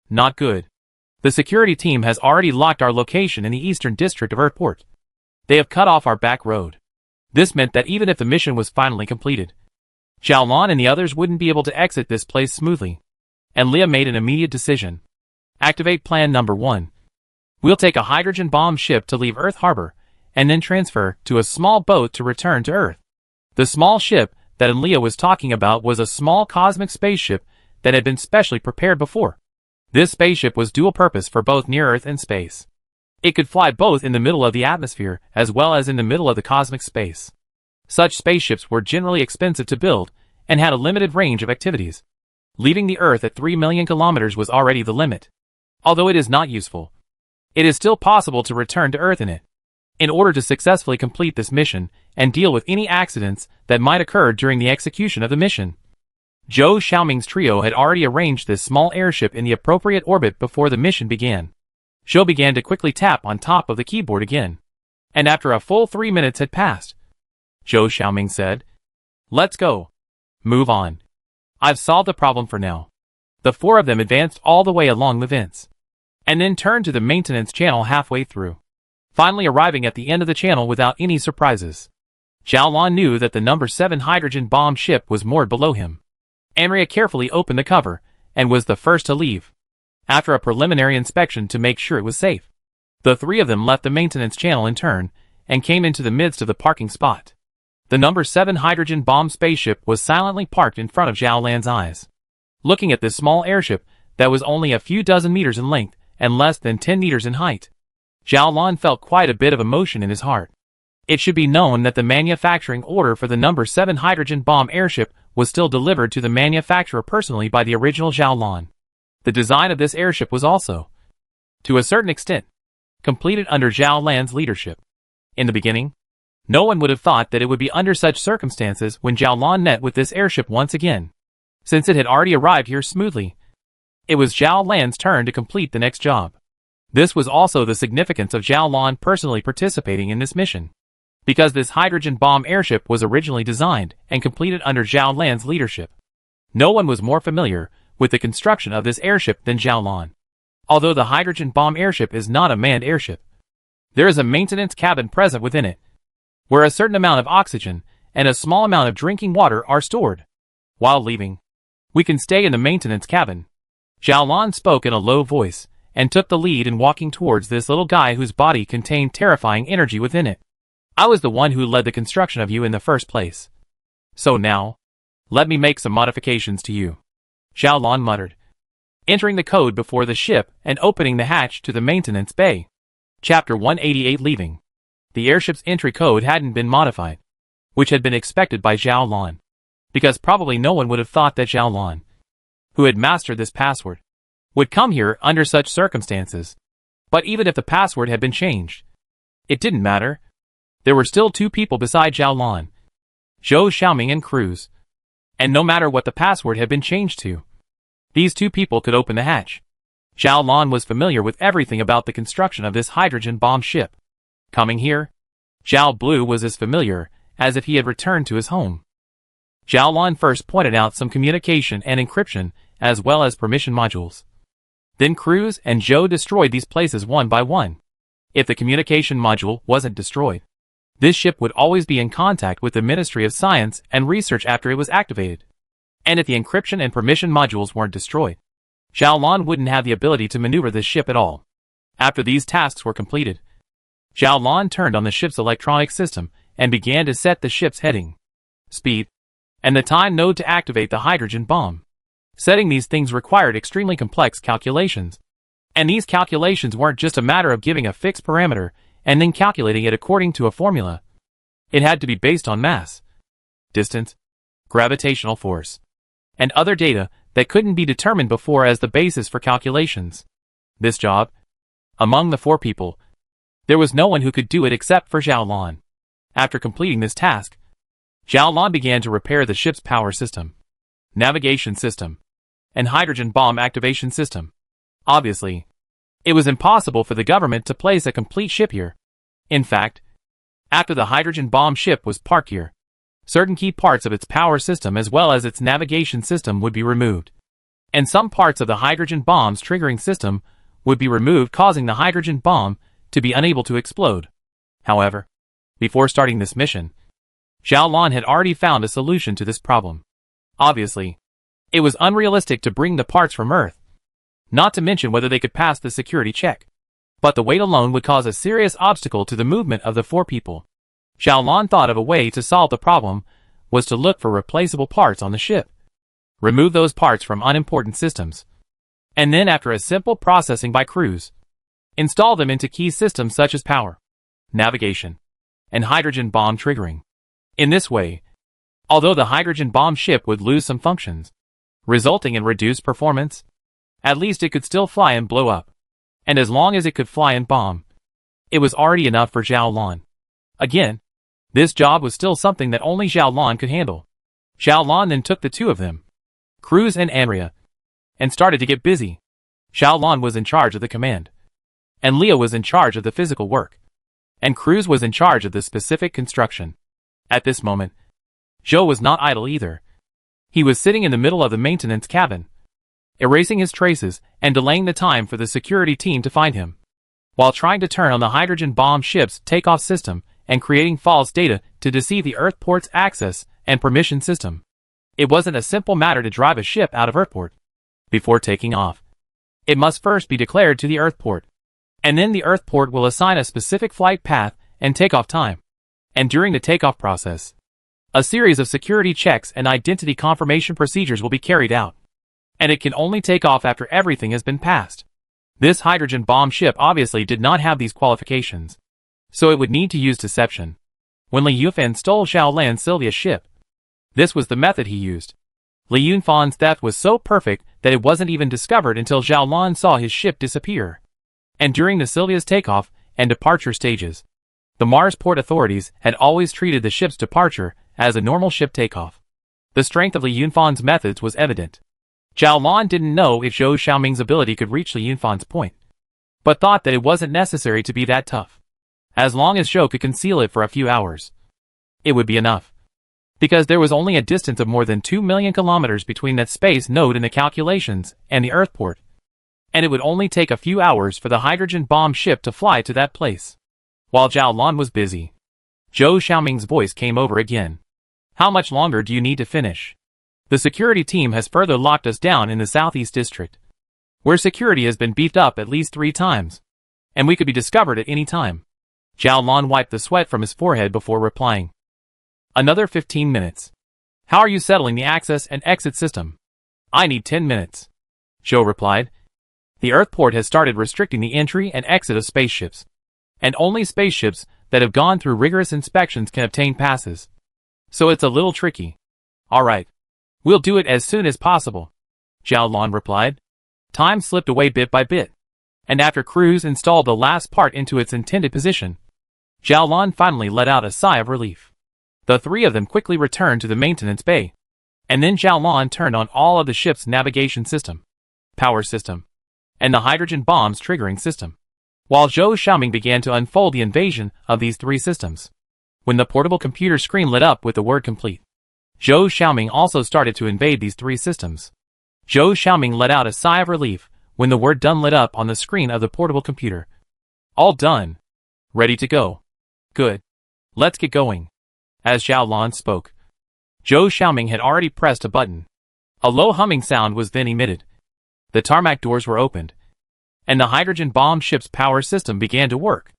"Not good. The security team has already locked our location in the eastern district of Earthport. They have cut off our back road." This meant that even if the mission was finally completed, Zhao Lan and the others wouldn't be able to exit this place smoothly. And Leah made an immediate decision. "Activate plan number 1. We'll take a hydrogen bomb ship to leave Earth Harbor, and then transfer to a small boat to return to Earth." The small ship that Leah was talking about was a small cosmic spaceship that had been specially prepared before. This spaceship was dual purpose for both near Earth and space. It could fly both in the middle of the atmosphere as well as in the middle of the cosmic space. Such spaceships were generally expensive to build and had a limited range of activities. Leaving the Earth at 3 million kilometers was already the limit. Although it is not useful, it is still possible to return to Earth in it. In order to successfully complete this mission and deal with any accidents that might occur during the execution of the mission, Zhou Xiaoming's trio had already arranged this small airship in the appropriate orbit before the mission began. Zhou began to quickly tap on top of the keyboard again, And after a full 3 minutes had passed, Zhou Xiaoming said, "Let's go. Move on. I've solved the problem for now." The four of them advanced all the way along the vents, and then turned to the maintenance channel halfway through, finally arriving at the end of the channel without any surprises. Zhao Lan knew that the number 7 hydrogen bomb ship was moored below him. Amria carefully opened the cover, and was the first to leave, after a preliminary inspection to make sure it was safe. The three of them left the maintenance channel in turn, and came into the midst of the parking spot. The number 7 hydrogen bomb spaceship was silently parked in front of Zhao Lan's eyes. Looking at this small airship that was only a few dozen meters in length and less than 10 meters in height, Zhao Lan felt quite a bit of emotion in his heart. It should be known that the manufacturing order for the number 7 hydrogen bomb airship was still delivered to the manufacturer personally by the original Zhao Lan. The design of this airship was also, to a certain extent, completed under Zhao Lan's leadership. In the beginning, no one would have thought that it would be under such circumstances when Zhao Lan met with this airship once again, since it had already arrived here smoothly. It was Zhao Lan's turn to complete the next job. This was also the significance of Zhao Lan personally participating in this mission, because this hydrogen bomb airship was originally designed and completed under Zhao Lan's leadership. No one was more familiar with the construction of this airship than Zhao Lan. Although the hydrogen bomb airship is not a manned airship, there is a maintenance cabin present within it, where a certain amount of oxygen and a small amount of drinking water are stored. While leaving, we can stay in the maintenance cabin. Zhao Lan spoke in a low voice, and took the lead in walking towards this little guy whose body contained terrifying energy within it. "I was the one who led the construction of you in the first place. So now, let me make some modifications to you," Zhao Lan muttered, entering the code before the ship and opening the hatch to the maintenance bay. Chapter 188 Leaving. The airship's entry code hadn't been modified, which had been expected by Zhao Lan, because probably no one would have thought that Zhao Lan, who had mastered this password, would come here under such circumstances. But even if the password had been changed, it didn't matter. There were still 2 people beside Zhao Lan, Zhou Xiaoming and Cruz, and no matter what the password had been changed to, these 2 people could open the hatch. Zhao Lan was familiar with everything about the construction of this hydrogen bomb ship. Coming here, Zhao Blue was as familiar as if he had returned to his home. Zhao Lan first pointed out some communication and encryption as well as permission modules. Then Cruz and Zhou destroyed these places one by one. If the communication module wasn't destroyed, this ship would always be in contact with the Ministry of Science and Research after it was activated. And if the encryption and permission modules weren't destroyed, Zhao Lan wouldn't have the ability to maneuver this ship at all. After these tasks were completed, Zhao Lan turned on the ship's electronic system and began to set the ship's heading, speed, and the time node to activate the hydrogen bomb. Setting these things required extremely complex calculations. And these calculations weren't just a matter of giving a fixed parameter and then calculating it according to a formula. It had to be based on mass, distance, gravitational force, and other data that couldn't be determined before as the basis for calculations. This job, among the 4 people, there was no one who could do it except for Zhao Lan. After completing this task, Zhao Lan began to repair the ship's power system, navigation system, and hydrogen bomb activation system. Obviously, it was impossible for the government to place a complete ship here. In fact, after the hydrogen bomb ship was parked here, certain key parts of its power system as well as its navigation system would be removed. And some parts of the hydrogen bomb's triggering system would be removed, causing the hydrogen bomb to be unable to explode. However, before starting this mission, Zhao Lan had already found a solution to this problem. Obviously, it was unrealistic to bring the parts from Earth, not to mention whether they could pass the security check. But the weight alone would cause a serious obstacle to the movement of the 4 people. Zhao Lan thought of a way to solve the problem was to look for replaceable parts on the ship, remove those parts from unimportant systems, and then after a simple processing by Cruz, install them into key systems such as power, navigation, and hydrogen bomb triggering. In this way, although the hydrogen bomb ship would lose some functions, resulting in reduced performance, at least it could still fly and blow up. And as long as it could fly and bomb, it was already enough for Zhao Lan. Again, this job was still something that only Zhao Lan could handle. Zhao Lan then took the 2 of them, Cruz and Anria, and started to get busy. Zhao Lan was in charge of the command, and Leah was in charge of the physical work. and Cruz was in charge of the specific construction. At this moment, Zhou was not idle either. He was sitting in the middle of the maintenance cabin, erasing his traces and delaying the time for the security team to find him, while trying to turn on the hydrogen bomb ship's takeoff system and creating false data to deceive the Earthport's access and permission system. It wasn't a simple matter to drive a ship out of Earthport. Before taking off, it must first be declared to the Earthport, and then the Earthport will assign a specific flight path and takeoff time. And during the takeoff process, a series of security checks and identity confirmation procedures will be carried out. And it can only take off after everything has been passed. This hydrogen bomb ship obviously did not have these qualifications, so it would need to use deception. When Li Yunfan stole Xiaolan Sylvia's ship, this was the method he used. Li Yunfan's theft was so perfect that it wasn't even discovered until Xiaolan saw his ship disappear. And during the Sylvia's takeoff and departure stages, the Mars port authorities had always treated the ship's departure as a normal ship takeoff. The strength of Li Yunfan's methods was evident. Xiaolan didn't know if Zhou Xiaoming's ability could reach Li Yunfan's point, but thought that it wasn't necessary to be that tough. As long as Zhou could conceal it for a few hours, it would be enough. Because there was only a distance of more than 2 million kilometers between that space node in the calculations and the Earthport, and it would only take a few hours for the hydrogen bomb ship to fly to that place. While Xiaolan was busy, Zhou Xiaoming's voice came over again. How much longer do you need to finish? The security team has further locked us down in the southeast district, where security has been beefed up at least 3 times, and we could be discovered at any time. Xiaolan wiped the sweat from his forehead before replying. Another 15 minutes. How are you settling the access and exit system? I need 10 minutes. Zhou replied. The Earthport has started restricting the entry and exit of spaceships, and only spaceships that have gone through rigorous inspections can obtain passes. So it's a little tricky. Alright. We'll do it as soon as possible, Xiaolan replied. Time slipped away bit by bit, and after Cruz installed the last part into its intended position, Xiaolan finally let out a sigh of relief. The 3 of them quickly returned to the maintenance bay, and then Xiaolan turned on all of the ship's navigation system, power system, and the hydrogen bomb's triggering system, while Zhou Xiaoming began to unfold the invasion of these 3 systems. When the portable computer screen lit up with the word complete, Zhou Xiaoming also started to invade these 3 systems. Zhou Xiaoming let out a sigh of relief when the word done lit up on the screen of the portable computer. All done. Ready to go. Good. Let's get going. As Xiaolan spoke, Zhou Xiaoming had already pressed a button. A low humming sound was then emitted. The tarmac doors were opened, and the hydrogen bomb ship's power system began to work.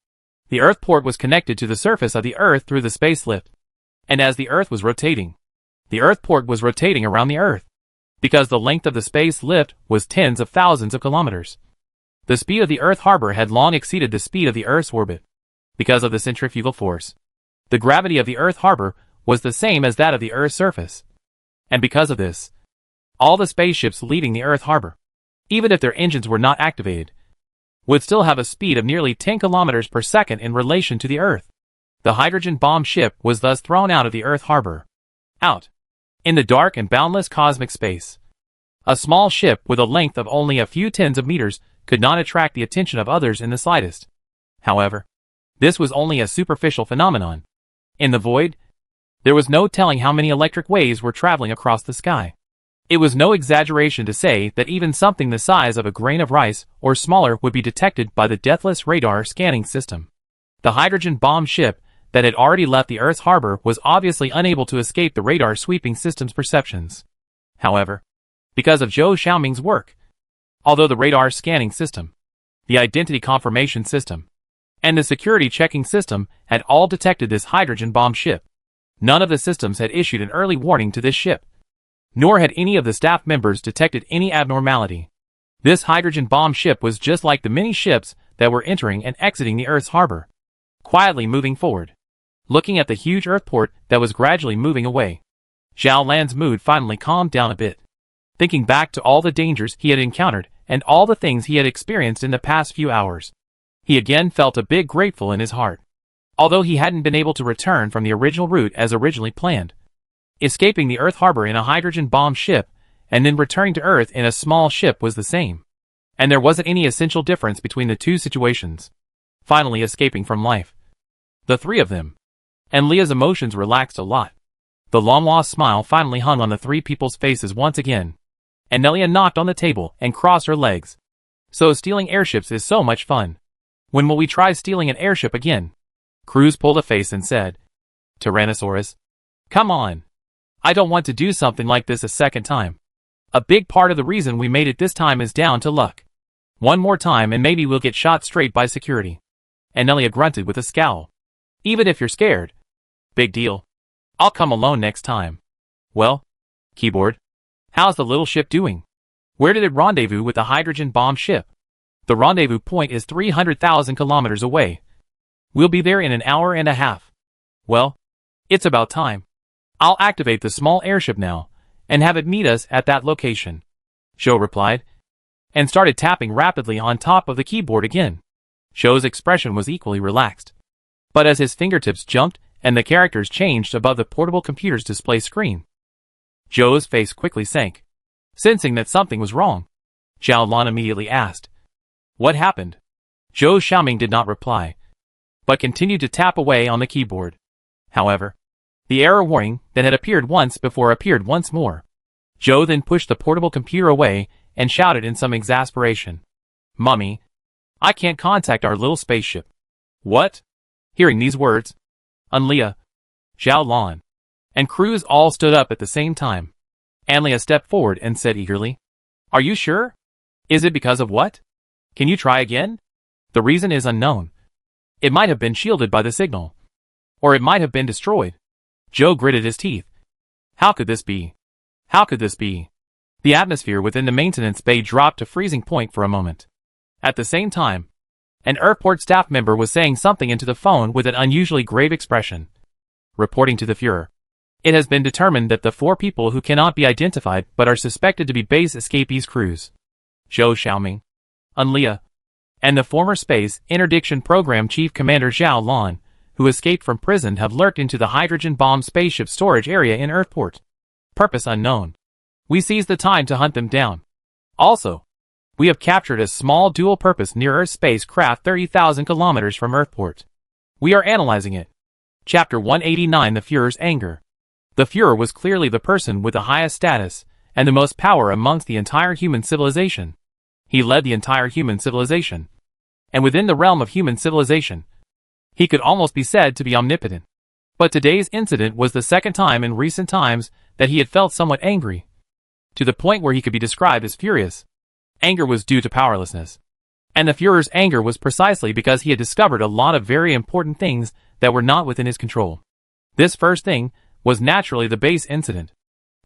The Earthport was connected to the surface of the Earth through the space lift, and as the Earth was rotating, the Earthport was rotating around the Earth, because the length of the space lift was tens of thousands of kilometers. The speed of the Earth harbor had long exceeded the speed of the Earth's orbit. Because of the centrifugal force, the gravity of the Earth harbor was the same as that of the Earth's surface. And because of this, all the spaceships leaving the Earth harbor, even if their engines were not activated, would still have a speed of nearly 10 kilometers per second in relation to the Earth. The hydrogen bomb ship was thus thrown out of the Earth harbor. Out. In the dark and boundless cosmic space. A small ship with a length of only a few tens of meters could not attract the attention of others in the slightest. However, this was only a superficial phenomenon. In the void, there was no telling how many electric waves were traveling across the sky. It was no exaggeration to say that even something the size of a grain of rice or smaller would be detected by the deathless radar scanning system. The hydrogen bomb ship that had already left the Earth's harbor was obviously unable to escape the radar sweeping system's perceptions. However, because of Zhou Xiaoming's work, although the radar scanning system, the identity confirmation system, and the security checking system had all detected this hydrogen bomb ship, none of the systems had issued an early warning to this ship, nor had any of the staff members detected any abnormality. This hydrogen bomb ship was just like the many ships that were entering and exiting the Earth's harbor, quietly moving forward, looking at the huge Earthport that was gradually moving away. Xiaolan's mood finally calmed down a bit, thinking back to all the dangers he had encountered and all the things he had experienced in the past few hours. He again felt a bit grateful in his heart, although he hadn't been able to return from the original route as originally planned. Escaping the Earth harbor in a hydrogen bomb ship and then returning to Earth in a small ship was the same, and there wasn't any essential difference between the two situations. Finally escaping from life, The three of them. And Leah's emotions relaxed a lot. The long-lost smile finally hung on the three people's faces once again. And Nelia knocked on the table and crossed her legs. So stealing airships is so much fun. When will we try stealing an airship again? Cruz pulled a face and said, Tyrannosaurus. Come on. I don't want to do something like this a second time. A big part of the reason we made it this time is down to luck. One more time and maybe we'll get shot straight by security. And Nelia grunted with a scowl. Even if you're scared. Big deal. I'll come alone next time. Well, keyboard. How's the little ship doing? Where did it rendezvous with the hydrogen bomb ship? The rendezvous point is 300,000 kilometers away. We'll be there in an hour and a half. Well, it's about time. I'll activate the small airship now, and have it meet us at that location. Zhou replied, and started tapping rapidly on top of the keyboard again. Zhou's expression was equally relaxed. But as his fingertips jumped and the characters changed above the portable computer's display screen, Zhou's face quickly sank. Sensing that something was wrong, Zhao Lan immediately asked, What happened? Zhou Xiaoming did not reply, but continued to tap away on the keyboard. However, the error warning that had appeared once before appeared once more. Zhou then pushed the portable computer away and shouted in some exasperation, Mummy, I can't contact our little spaceship. What? Hearing these words, Anlia, Zhao Lan, and Cruz all stood up at the same time. Anlia stepped forward and said eagerly, Are you sure? Is it because of what? Can you try again? The reason is unknown. It might have been shielded by the signal. Or it might have been destroyed. Zhou gritted his teeth. How could this be? How could this be? The atmosphere within the maintenance bay dropped to freezing point for a moment. At the same time, an Earthport staff member was saying something into the phone with an unusually grave expression. Reporting to the Führer. It has been determined that the 4 people who cannot be identified but are suspected to be base escapees crews, Zhou Xiaoming, Anlia, and the former Space Interdiction Program Chief Commander Zhao Lan, who escaped from prison, have lurked into the hydrogen bomb spaceship storage area in Earthport. Purpose unknown. We seized the time to hunt them down. Also, we have captured a small dual-purpose near-Earth spacecraft 30,000 kilometers from Earthport. We are analyzing it. Chapter 189: The Führer's Anger. The Führer was clearly the person with the highest status and the most power amongst the entire human civilization. He led the entire human civilization. And within the realm of human civilization, he could almost be said to be omnipotent. But today's incident was the second time in recent times that he had felt somewhat angry, to the point where he could be described as furious. Anger was due to powerlessness. And the Führer's anger was precisely because he had discovered a lot of very important things that were not within his control. This first thing was naturally the base incident.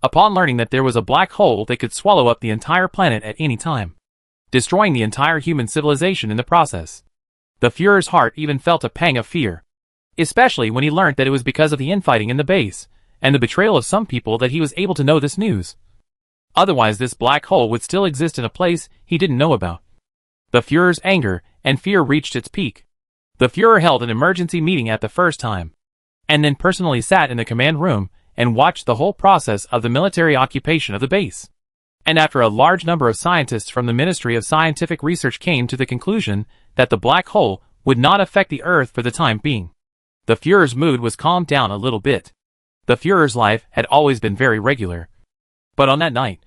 Upon learning that there was a black hole that could swallow up the entire planet at any time, destroying the entire human civilization in the process, the Führer's heart even felt a pang of fear, especially when he learned that it was because of the infighting in the base and the betrayal of some people that he was able to know this news. Otherwise, this black hole would still exist in a place he didn't know about. The Führer's anger and fear reached its peak. The Führer held an emergency meeting at the first time, and then personally sat in the command room and watched the whole process of the military occupation of the base. And after a large number of scientists from the Ministry of Scientific Research came to the conclusion that the black hole would not affect the Earth for the time being, the Führer's mood was calmed down a little bit. The Führer's life had always been very regular. But on that night,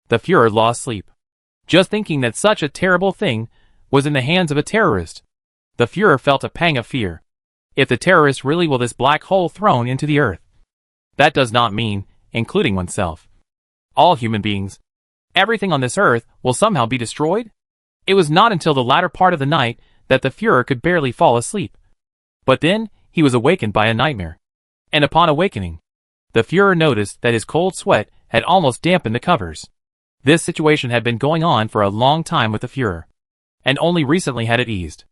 the Führer lost sleep. Just thinking that such a terrible thing was in the hands of a terrorist, the Führer felt a pang of fear. If the terrorist really will this black hole thrown into the Earth, that does not mean, including oneself, all human beings, everything on this Earth will somehow be destroyed? It was not until the latter part of the night that the Führer could barely fall asleep. But then, he was awakened by a nightmare. And upon awakening, the Führer noticed that his cold sweat had almost dampened the covers. This situation had been going on for a long time with the Führer, and only recently had it eased.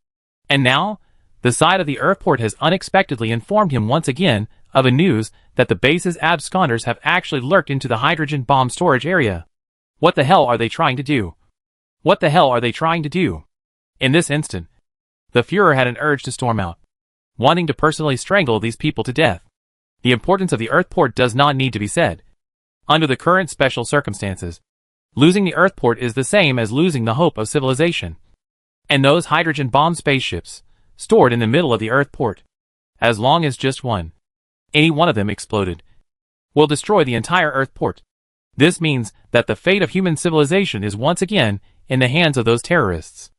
And now, the side of the Earthport has unexpectedly informed him once again of a news that the base's absconders have actually lurked into the hydrogen bomb storage area. What the hell are they trying to do? What the hell are they trying to do? In this instant, the Führer had an urge to storm out, wanting to personally strangle these people to death. The importance of the Earthport does not need to be said. Under the current special circumstances, losing the Earthport is the same as losing the hope of civilization. And those hydrogen bomb spaceships, stored in the middle of the Earthport, As long as just one, any one of them exploded, will destroy the entire Earthport. This means that the fate of human civilization is once again in the hands of those terrorists.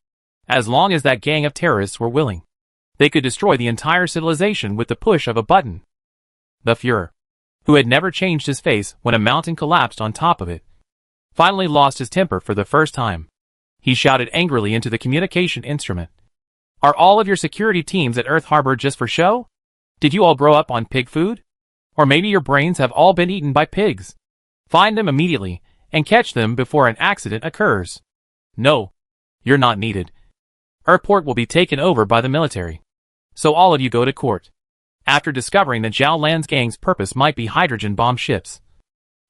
As long as that gang of terrorists were willing, they could destroy the entire civilization with the push of a button. The Führer, who had never changed his face when a mountain collapsed on top of it, finally lost his temper for the first time. He shouted angrily into the communication instrument. Are all of your security teams at Earth Harbor just for show? Did you all grow up on pig food? Or maybe your brains have all been eaten by pigs. Find them immediately and catch them before an accident occurs. No, you're not needed. Earthport will be taken over by the military. So all of you go to court. After discovering that Zhao Lan's gang's purpose might be hydrogen bomb ships,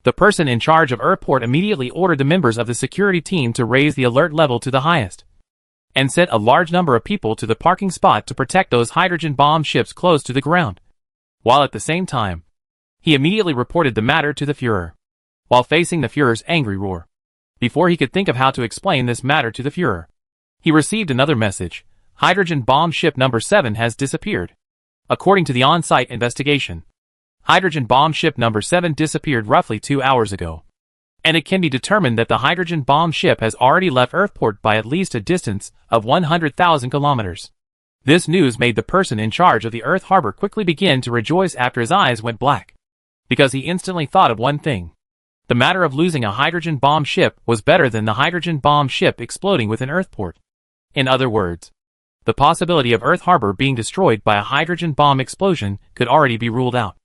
the person in charge of Earthport immediately ordered the members of the security team to raise the alert level to the highest, and sent a large number of people to the parking spot to protect those hydrogen bomb ships close to the ground. While at the same time, he immediately reported the matter to the Führer, while facing the Führer's angry roar. Before he could think of how to explain this matter to the Führer, he received another message. Hydrogen bomb ship number 7 has disappeared. According to the on-site investigation, hydrogen bomb ship number 7 disappeared roughly 2 hours ago, and it can be determined that the hydrogen bomb ship has already left Earthport by at least a distance of 100,000 kilometers. This news made the person in charge of the Earth Harbor quickly begin to rejoice after his eyes went black, because he instantly thought of one thing. The matter of losing a hydrogen bomb ship was better than the hydrogen bomb ship exploding within Earthport. In other words, the possibility of Earth Harbor being destroyed by a hydrogen bomb explosion could already be ruled out.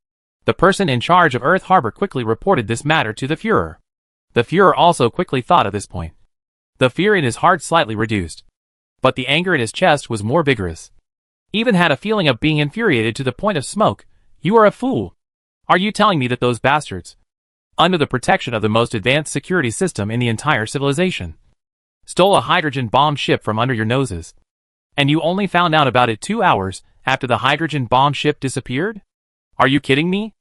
The person in charge of Earth Harbor quickly reported this matter to the Führer. The Führer also quickly thought of this point. The fear in his heart slightly reduced, but the anger in his chest was more vigorous. Even had a feeling of being infuriated to the point of smoke. You are a fool. Are you telling me that those bastards, under the protection of the most advanced security system in the entire civilization, stole a hydrogen bomb ship from under your noses, and you only found out about it 2 hours after the hydrogen bomb ship disappeared? Are you kidding me?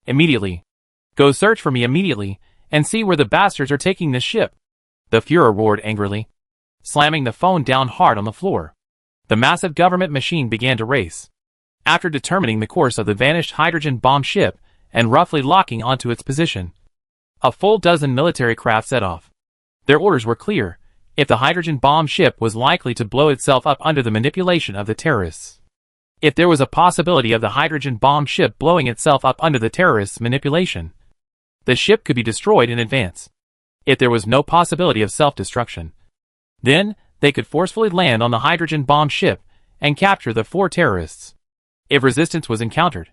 Immediately. Go search for me immediately, and see where the bastards are taking this ship. The Führer roared angrily, slamming the phone down hard on the floor. The massive government machine began to race. After determining the course of the vanished hydrogen bomb ship and roughly locking onto its position, a full dozen military craft set off. Their orders were clear. If the hydrogen bomb ship was likely to blow itself up under the manipulation of the terrorists, if there was a possibility of the hydrogen bomb ship blowing itself up under the terrorists' manipulation, the ship could be destroyed in advance. If there was no possibility of self-destruction, then they could forcefully land on the hydrogen bomb ship and capture the 4 terrorists. If resistance was encountered,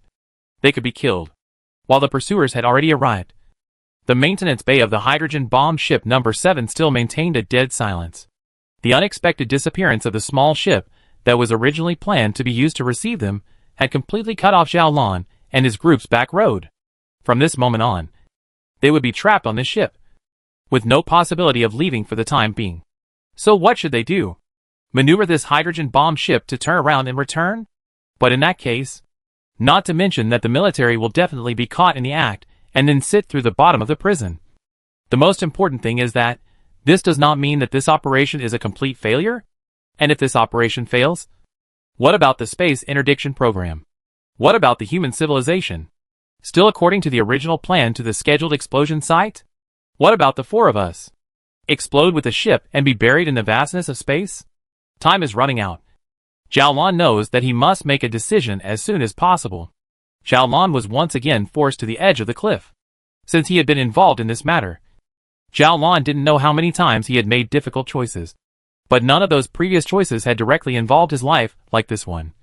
they could be killed, while the pursuers had already arrived. The maintenance bay of the hydrogen bomb ship number 7 still maintained a dead silence. The unexpected disappearance of the small ship that was originally planned to be used to receive them had completely cut off Zhao Lan and his group's back road. From this moment on, they would be trapped on this ship, with no possibility of leaving for the time being. So what should they do? Maneuver this hydrogen bomb ship to turn around and return? But in that case, not to mention that the military will definitely be caught in the act and then sit through the bottom of the prison. The most important thing is that this does not mean that this operation is a complete failure. And if this operation fails, what about the space interdiction program? What about the human civilization? Still according to the original plan to the scheduled explosion site? What about the 4 of us? Explode with the ship and be buried in the vastness of space? Time is running out. Zhao Lan knows that he must make a decision as soon as possible. Zhao Lan was once again forced to the edge of the cliff. Since he had been involved in this matter, Zhao Lan didn't know how many times he had made difficult choices. But none of those previous choices had directly involved his life like this one.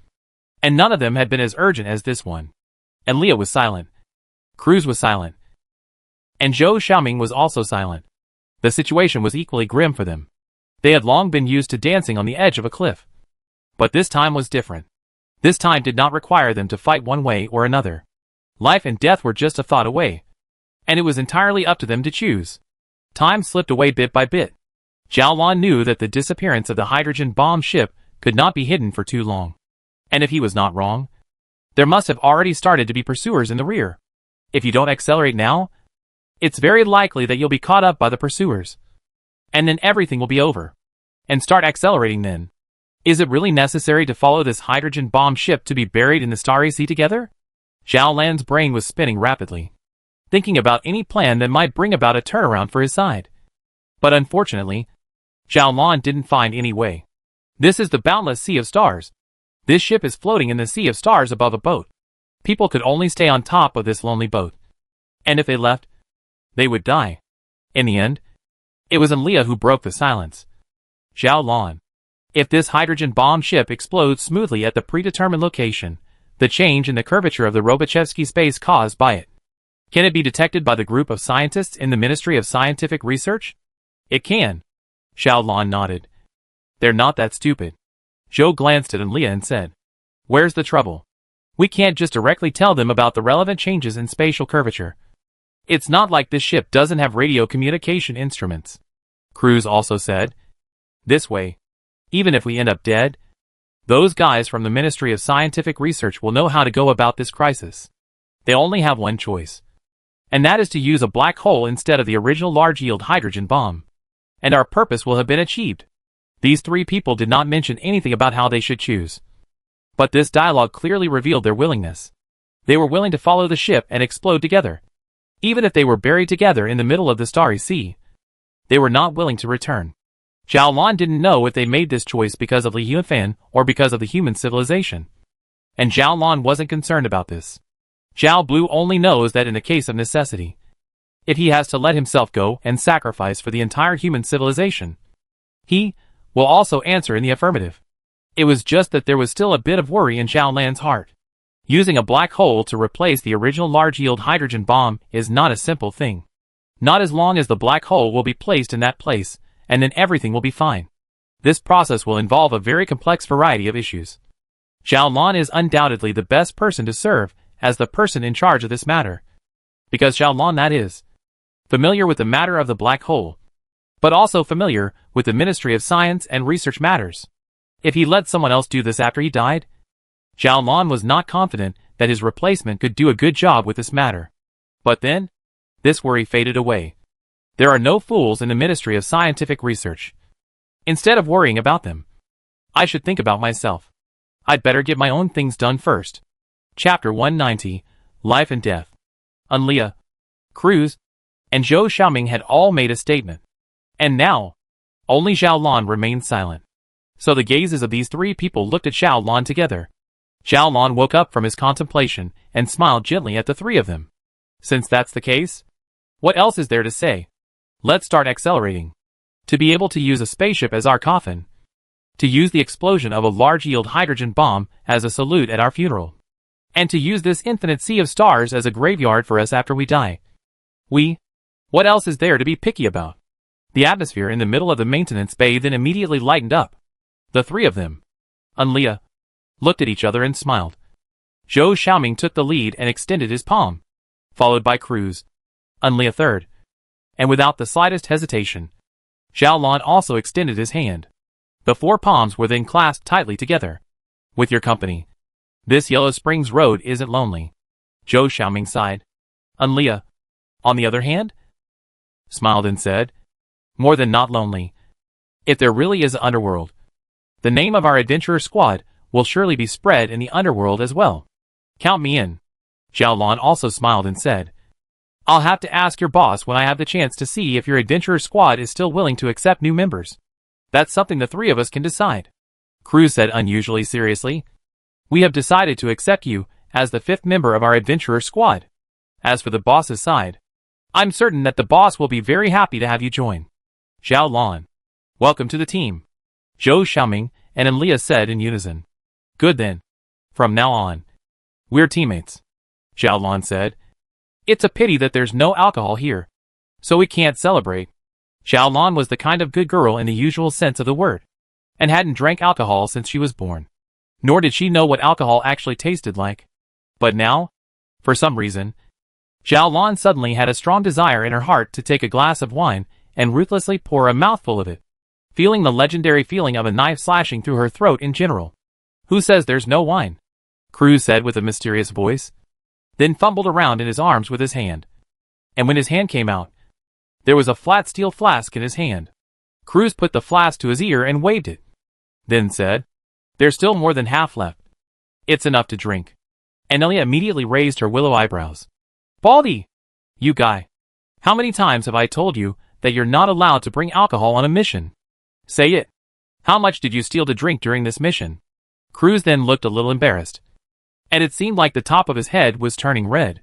And none of them had been as urgent as this one. And Leah was silent. Cruz was silent. And Zhou Xiaoming was also silent. The situation was equally grim for them. They had long been used to dancing on the edge of a cliff. But this time was different. This time did not require them to fight one way or another. Life and death were just a thought away. And it was entirely up to them to choose. Time slipped away bit by bit. Zhao Lan knew that the disappearance of the hydrogen bomb ship could not be hidden for too long. And if he was not wrong, there must have already started to be pursuers in the rear. If you don't accelerate now, it's very likely that you'll be caught up by the pursuers. And then everything will be over. And start accelerating then. Is it really necessary to follow this hydrogen bomb ship to be buried in the starry sea together? Zhao Lan's brain was spinning rapidly, thinking about any plan that might bring about a turnaround for his side. But unfortunately, Zhao Lan didn't find any way. This is the boundless sea of stars. This ship is floating in the sea of stars above a boat. People could only stay on top of this lonely boat. And if they left, they would die. In the end, it was Enlia who broke the silence. Zhao Lan. If this hydrogen bomb ship explodes smoothly at the predetermined location, the change in the curvature of the Robochevsky space caused by it, can it be detected by the group of scientists in the Ministry of Scientific Research? It can. Zhao Lan nodded. They're not that stupid. Zhou glanced at Enlia and said, "Where's the trouble? We can't just directly tell them about the relevant changes in spatial curvature. It's not like this ship doesn't have radio communication instruments." Cruz also said, "This way, even if we end up dead, those guys from the Ministry of Scientific Research will know how to go about this crisis. They only have one choice, and that is to use a black hole instead of the original large-yield hydrogen bomb. And our purpose will have been achieved." These three people did not mention anything about how they should choose. But this dialogue clearly revealed their willingness. They were willing to follow the ship and explode together. Even if they were buried together in the middle of the starry sea, they were not willing to return. Zhao Lan didn't know if they made this choice because of Li Yunfan or because of the human civilization. And Zhao Lan wasn't concerned about this. Zhao Blue only knows that in the case of necessity, if he has to let himself go and sacrifice for the entire human civilization, he will also answer in the affirmative. It was just that there was still a bit of worry in Zhao Lan's heart. Using a black hole to replace the original large-yield hydrogen bomb is not a simple thing. Not as long as the black hole will be placed in that place, and then everything will be fine. This process will involve a very complex variety of issues. Zhao Lan is undoubtedly the best person to serve as the person in charge of this matter. Because Zhao Lan, that is, familiar with the matter of the black hole, but also familiar with the Ministry of Science and Research matters. If he let someone else do this after he died, Zhao Lan was not confident that his replacement could do a good job with this matter. But then, this worry faded away. There are no fools in the Ministry of Scientific Research. Instead of worrying about them, I should think about myself. I'd better get my own things done first. Chapter 190, Life and Death. Enlia, Cruz, and Zhou Xiaoming had all made a statement. And now, only Zhao Lan remained silent. So the gazes of these three people looked at Zhao Lan together. Zhao Lan woke up from his contemplation and smiled gently at the three of them. Since that's the case, what else is there to say? Let's start accelerating. To be able to use a spaceship as our coffin. To use the explosion of a large-yield hydrogen bomb as a salute at our funeral. And to use this infinite sea of stars as a graveyard for us after we die. What else is there to be picky about? The atmosphere in the middle of the maintenance bay then immediately lightened up. The three of them, Enlia, looked at each other and smiled. Zhou Xiaoming took the lead and extended his palm, followed by Cruz, Enlia third. And without the slightest hesitation, Zhao Lan also extended his hand. The four palms were then clasped tightly together. With your company, this Yellow Springs road isn't lonely. Zhou Xiaoming sighed. Enlia, on the other hand, smiled and said, more than not lonely. If there really is an underworld, the name of our adventurer squad will surely be spread in the underworld as well. Count me in. Zhao Lan also smiled and said, I'll have to ask your boss when I have the chance to see if your adventurer squad is still willing to accept new members. That's something the three of us can decide. Cruz said unusually seriously. We have decided to accept you as the fifth member of our adventurer squad. As for the boss's side, I'm certain that the boss will be very happy to have you join. Zhao Lan, welcome to the team. Zhou Xiaoming and Enlia said in unison. Good then. From now on, we're teammates. Zhao Lan said. It's a pity that there's no alcohol here, so we can't celebrate. Zhao Lan was the kind of good girl in the usual sense of the word, and hadn't drank alcohol since she was born. Nor did she know what alcohol actually tasted like. But now, for some reason, Zhao Lan suddenly had a strong desire in her heart to take a glass of wine and ruthlessly pour a mouthful of it, feeling the legendary feeling of a knife slashing through her throat in general. Who says there's no wine? Cruz said with a mysterious voice, then fumbled around in his arms with his hand. And when his hand came out, there was a flat steel flask in his hand. Cruz put the flask to his ear and waved it, then said, There's still more than half left. It's enough to drink. And Leah immediately raised her willow eyebrows. Baldy! You guy. How many times have I told you that you're not allowed to bring alcohol on a mission? Say it. How much did you steal to drink during this mission? Cruz then looked a little embarrassed. And it seemed like the top of his head was turning red.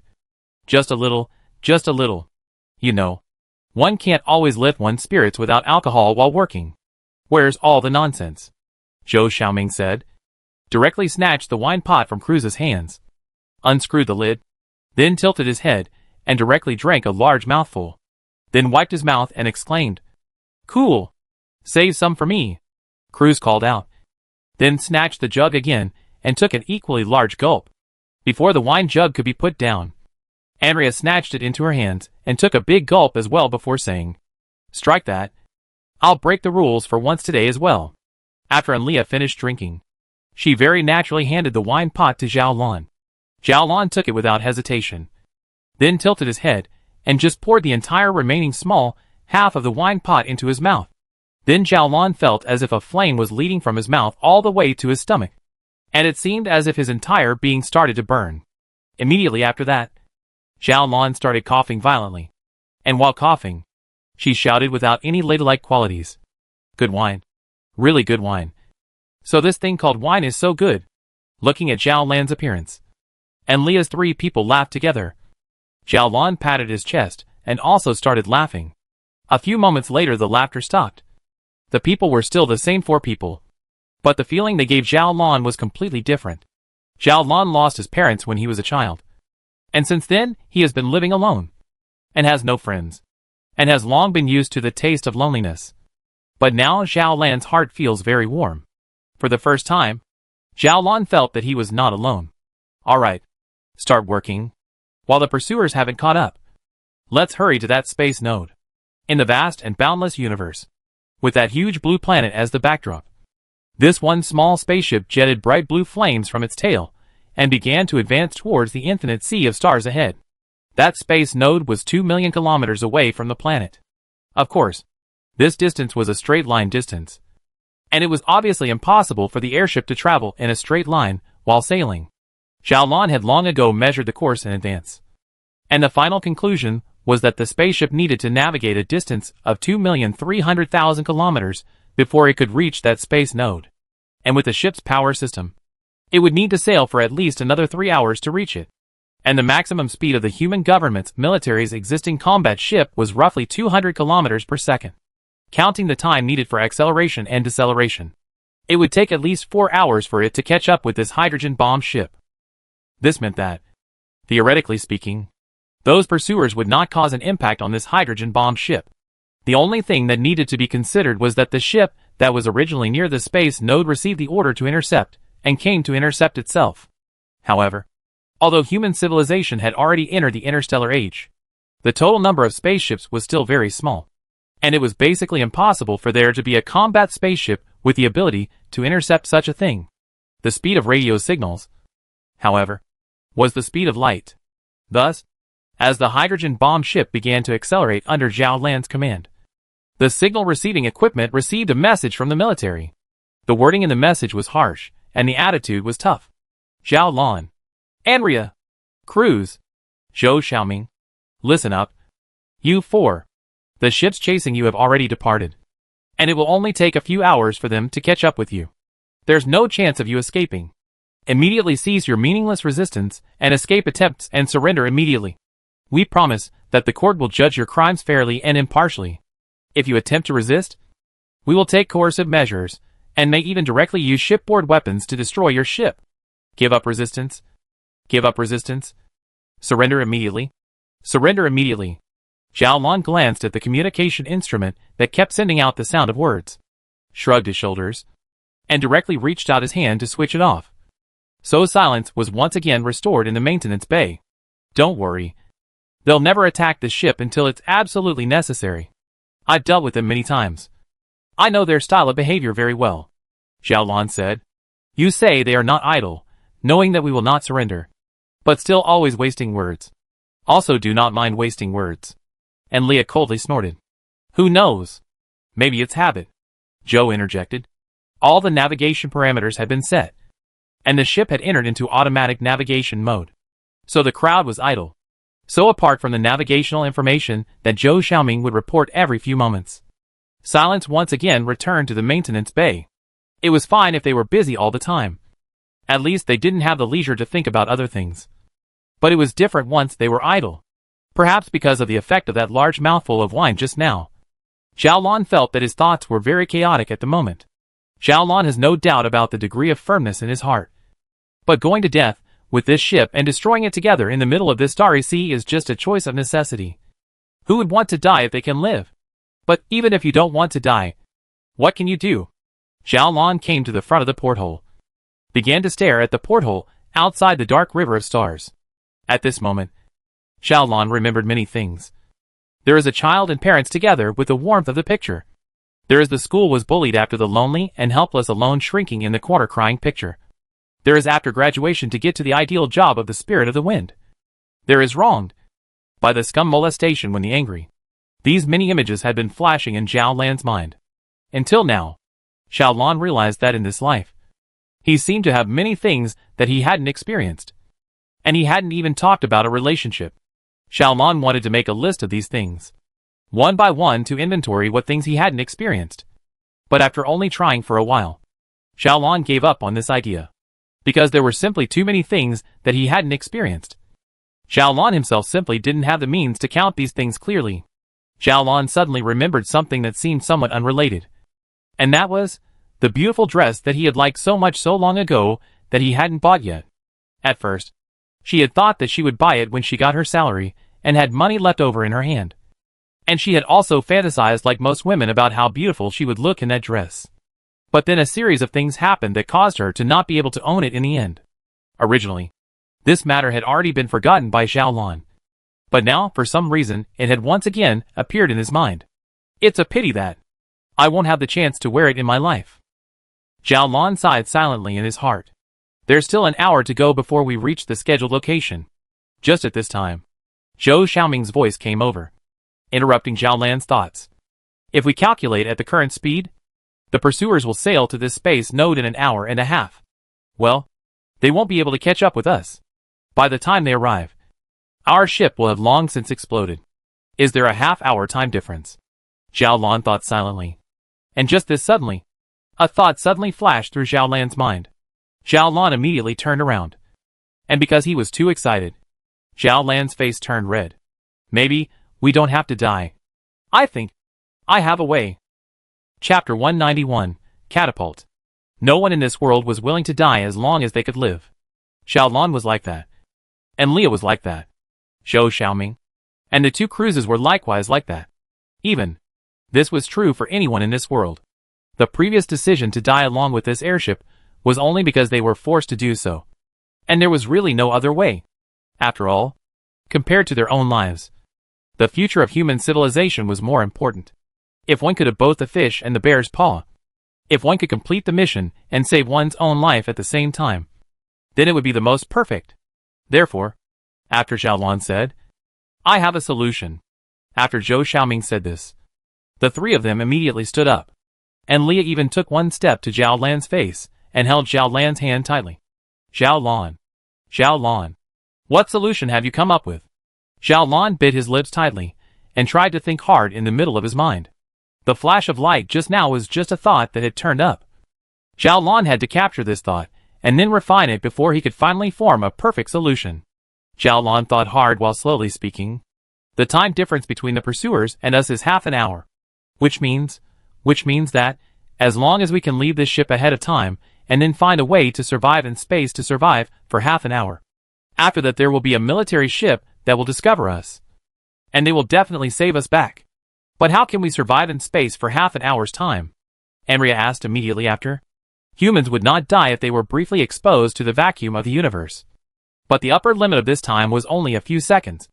Just a little, just a little. You know, one can't always lift one's spirits without alcohol while working. Where's all the nonsense? Zhou Xiaoming said. Directly snatched the wine pot from Cruz's hands. Unscrewed the lid. Then tilted his head, and directly drank a large mouthful. Then wiped his mouth and exclaimed, Cool! Save some for me, Cruz called out. Then snatched the jug again, and took an equally large gulp. Before the wine jug could be put down, Andrea snatched it into her hands, and took a big gulp as well before saying, Strike that. I'll break the rules for once today as well. After Leah finished drinking, she very naturally handed the wine pot to Zhao Lan. Zhao Lan took it without hesitation, then tilted his head, and just poured the entire remaining small half of the wine pot into his mouth. Then Zhao Lan felt as if a flame was leading from his mouth all the way to his stomach, and it seemed as if his entire being started to burn. Immediately after that, Zhao Lan started coughing violently, and while coughing, she shouted without any ladylike qualities. Good wine. Really good wine. So this thing called wine is so good. Looking at Zhao Lan's appearance, and Leah's three people laughed together. Zhao Lan patted his chest, and also started laughing. A few moments later the laughter stopped. The people were still the same four people, but the feeling they gave Zhao Lan was completely different. Zhao Lan lost his parents when he was a child, and since then he has been living alone, and has no friends, and has long been used to the taste of loneliness. But now Zhao Lan's heart feels very warm. For the first time, Zhao Lan felt that he was not alone. Alright, start working. While the pursuers haven't caught up, let's hurry to that space node. In the vast and boundless universe, with that huge blue planet as the backdrop, this one small spaceship jetted bright blue flames from its tail, and began to advance towards the infinite sea of stars ahead. That space node was 2 million kilometers away from the planet. Of course, this distance was a straight line distance, and it was obviously impossible for the airship to travel in a straight line while sailing. Zhao Lan had long ago measured the course in advance, and the final conclusion was that the spaceship needed to navigate a distance of 2,300,000 kilometers before it could reach that space node. And with the ship's power system, it would need to sail for at least another 3 hours to reach it. And the maximum speed of the human government's military's existing combat ship was roughly 200 kilometers per second. Counting the time needed for acceleration and deceleration, it would take at least 4 hours for it to catch up with this hydrogen bomb ship. This meant that, theoretically speaking, those pursuers would not cause an impact on this hydrogen bomb ship. The only thing that needed to be considered was that the ship that was originally near the space node received the order to intercept, and came to intercept itself. However, although human civilization had already entered the interstellar age, the total number of spaceships was still very small, and it was basically impossible for there to be a combat spaceship with the ability to intercept such a thing. The speed of radio signals, however, was the speed of light. Thus, as the hydrogen bomb ship began to accelerate under Zhao Lan's command, the signal receiving equipment received a message from the military. The wording in the message was harsh, and the attitude was tough. Zhao Lan, Andrea, Cruz, Zhou Xiaoming, listen up. You four. The ships chasing you have already departed, and it will only take a few hours for them to catch up with you. There's no chance of you escaping. Immediately cease your meaningless resistance and escape attempts and surrender immediately. We promise that the court will judge your crimes fairly and impartially. If you attempt to resist, we will take coercive measures, and may even directly use shipboard weapons to destroy your ship. Give up resistance. Give up resistance. Surrender immediately. Surrender immediately. Zhao Lan glanced at the communication instrument that kept sending out the sound of words, shrugged his shoulders, and directly reached out his hand to switch it off. So silence was once again restored in the maintenance bay. Don't worry. They'll never attack the ship until it's absolutely necessary. I've dealt with them many times. I know their style of behavior very well, Zhao Lan said. You say they are not idle, knowing that we will not surrender, but still always wasting words. Also do not mind wasting words. And Leah coldly snorted. Who knows? Maybe it's habit, Zhou interjected. All the navigation parameters had been set, and the ship had entered into automatic navigation mode. So the crowd was idle. So apart from the navigational information that Zhou Xiaoming would report every few moments. Silence once again returned to the maintenance bay. It was fine if they were busy all the time. At least they didn't have the leisure to think about other things. But it was different once they were idle. Perhaps because of the effect of that large mouthful of wine just now. Xiaolon felt that his thoughts were very chaotic at the moment. Xiaolon has no doubt about the degree of firmness in his heart. But going to death with this ship and destroying it together in the middle of this starry sea is just a choice of necessity. Who would want to die if they can live? But even if you don't want to die, what can you do? Xiaolon came to the front of the porthole. Began to stare at the porthole outside the dark river of stars. At this moment, Xiaolon remembered many things. There is a child and parents together with the warmth of the picture. There is the school was bullied after the lonely and helpless alone shrinking in the corner crying picture. There is after graduation to get to the ideal job of the spirit of the wind. There is wronged by the scum molestation when the angry. These many images had been flashing in Zhao Lan's mind. Until now, Xiaolon realized that in this life, he seemed to have many things that he hadn't experienced. And he hadn't even talked about a relationship. Xiaolon wanted to make a list of these things, one by one, to inventory what things he hadn't experienced. But after only trying for a while, Xiaolon gave up on this idea. Because there were simply too many things that he hadn't experienced. Xiaolon himself simply didn't have the means to count these things clearly. Xiaolon suddenly remembered something that seemed somewhat unrelated. And that was the beautiful dress that he had liked so much so long ago that he hadn't bought yet. At first, she had thought that she would buy it when she got her salary and had money left over in her hand. And she had also fantasized like most women about how beautiful she would look in that dress. But then a series of things happened that caused her to not be able to own it in the end. Originally, this matter had already been forgotten by Xiaolon. But now, for some reason, it had once again appeared in his mind. It's a pity that I won't have the chance to wear it in my life. Xiaolon sighed silently in his heart. There's still an hour to go before we reach the scheduled location. Just at this time, Zhou Xiaoming's voice came over, interrupting Zhao Lan's thoughts. If we calculate at the current speed, the pursuers will sail to this space node in an hour and a half. Well, they won't be able to catch up with us. By the time they arrive, our ship will have long since exploded. Is there a half-hour time difference? Xiaolon thought silently. And just this suddenly, a thought suddenly flashed through Zhao Lan's mind. Xiaolon immediately turned around. And because he was too excited, Zhao Lan's face turned red. Maybe we don't have to die. I think I have a way. Chapter 191, Catapult. No one in this world was willing to die as long as they could live. Xiaolon was like that. And Leah was like that. Zhou Xiaoming. And the two cruises were likewise like that. Even this was true for anyone in this world. The previous decision to die along with this airship was only because they were forced to do so. And there was really no other way. After all, compared to their own lives, the future of human civilization was more important. If one could have both the fish and the bear's paw, if one could complete the mission and save one's own life at the same time, then it would be the most perfect. Therefore, after Xiaolon said, I have a solution. After Zhou Xiaoming said this, the three of them immediately stood up. And Leah even took one step to Zhao Lan's face and held Zhao Lan's hand tightly. Xiaolon. Xiaolon. What solution have you come up with? Xiaolon bit his lips tightly and tried to think hard in the middle of his mind. The flash of light just now was just a thought that had turned up. Xiaolon had to capture this thought and then refine it before he could finally form a perfect solution. Xiaolon thought hard while slowly speaking. The time difference between the pursuers and us is half an hour. Which means that, as long as we can leave this ship ahead of time, and then find a way to survive in space to survive for half an hour. After that there will be a military ship that will discover us. And they will definitely save us back. But how can we survive in space for half an hour's time? Amria asked immediately after. Humans would not die if they were briefly exposed to the vacuum of the universe. But the upper limit of this time was only a few seconds,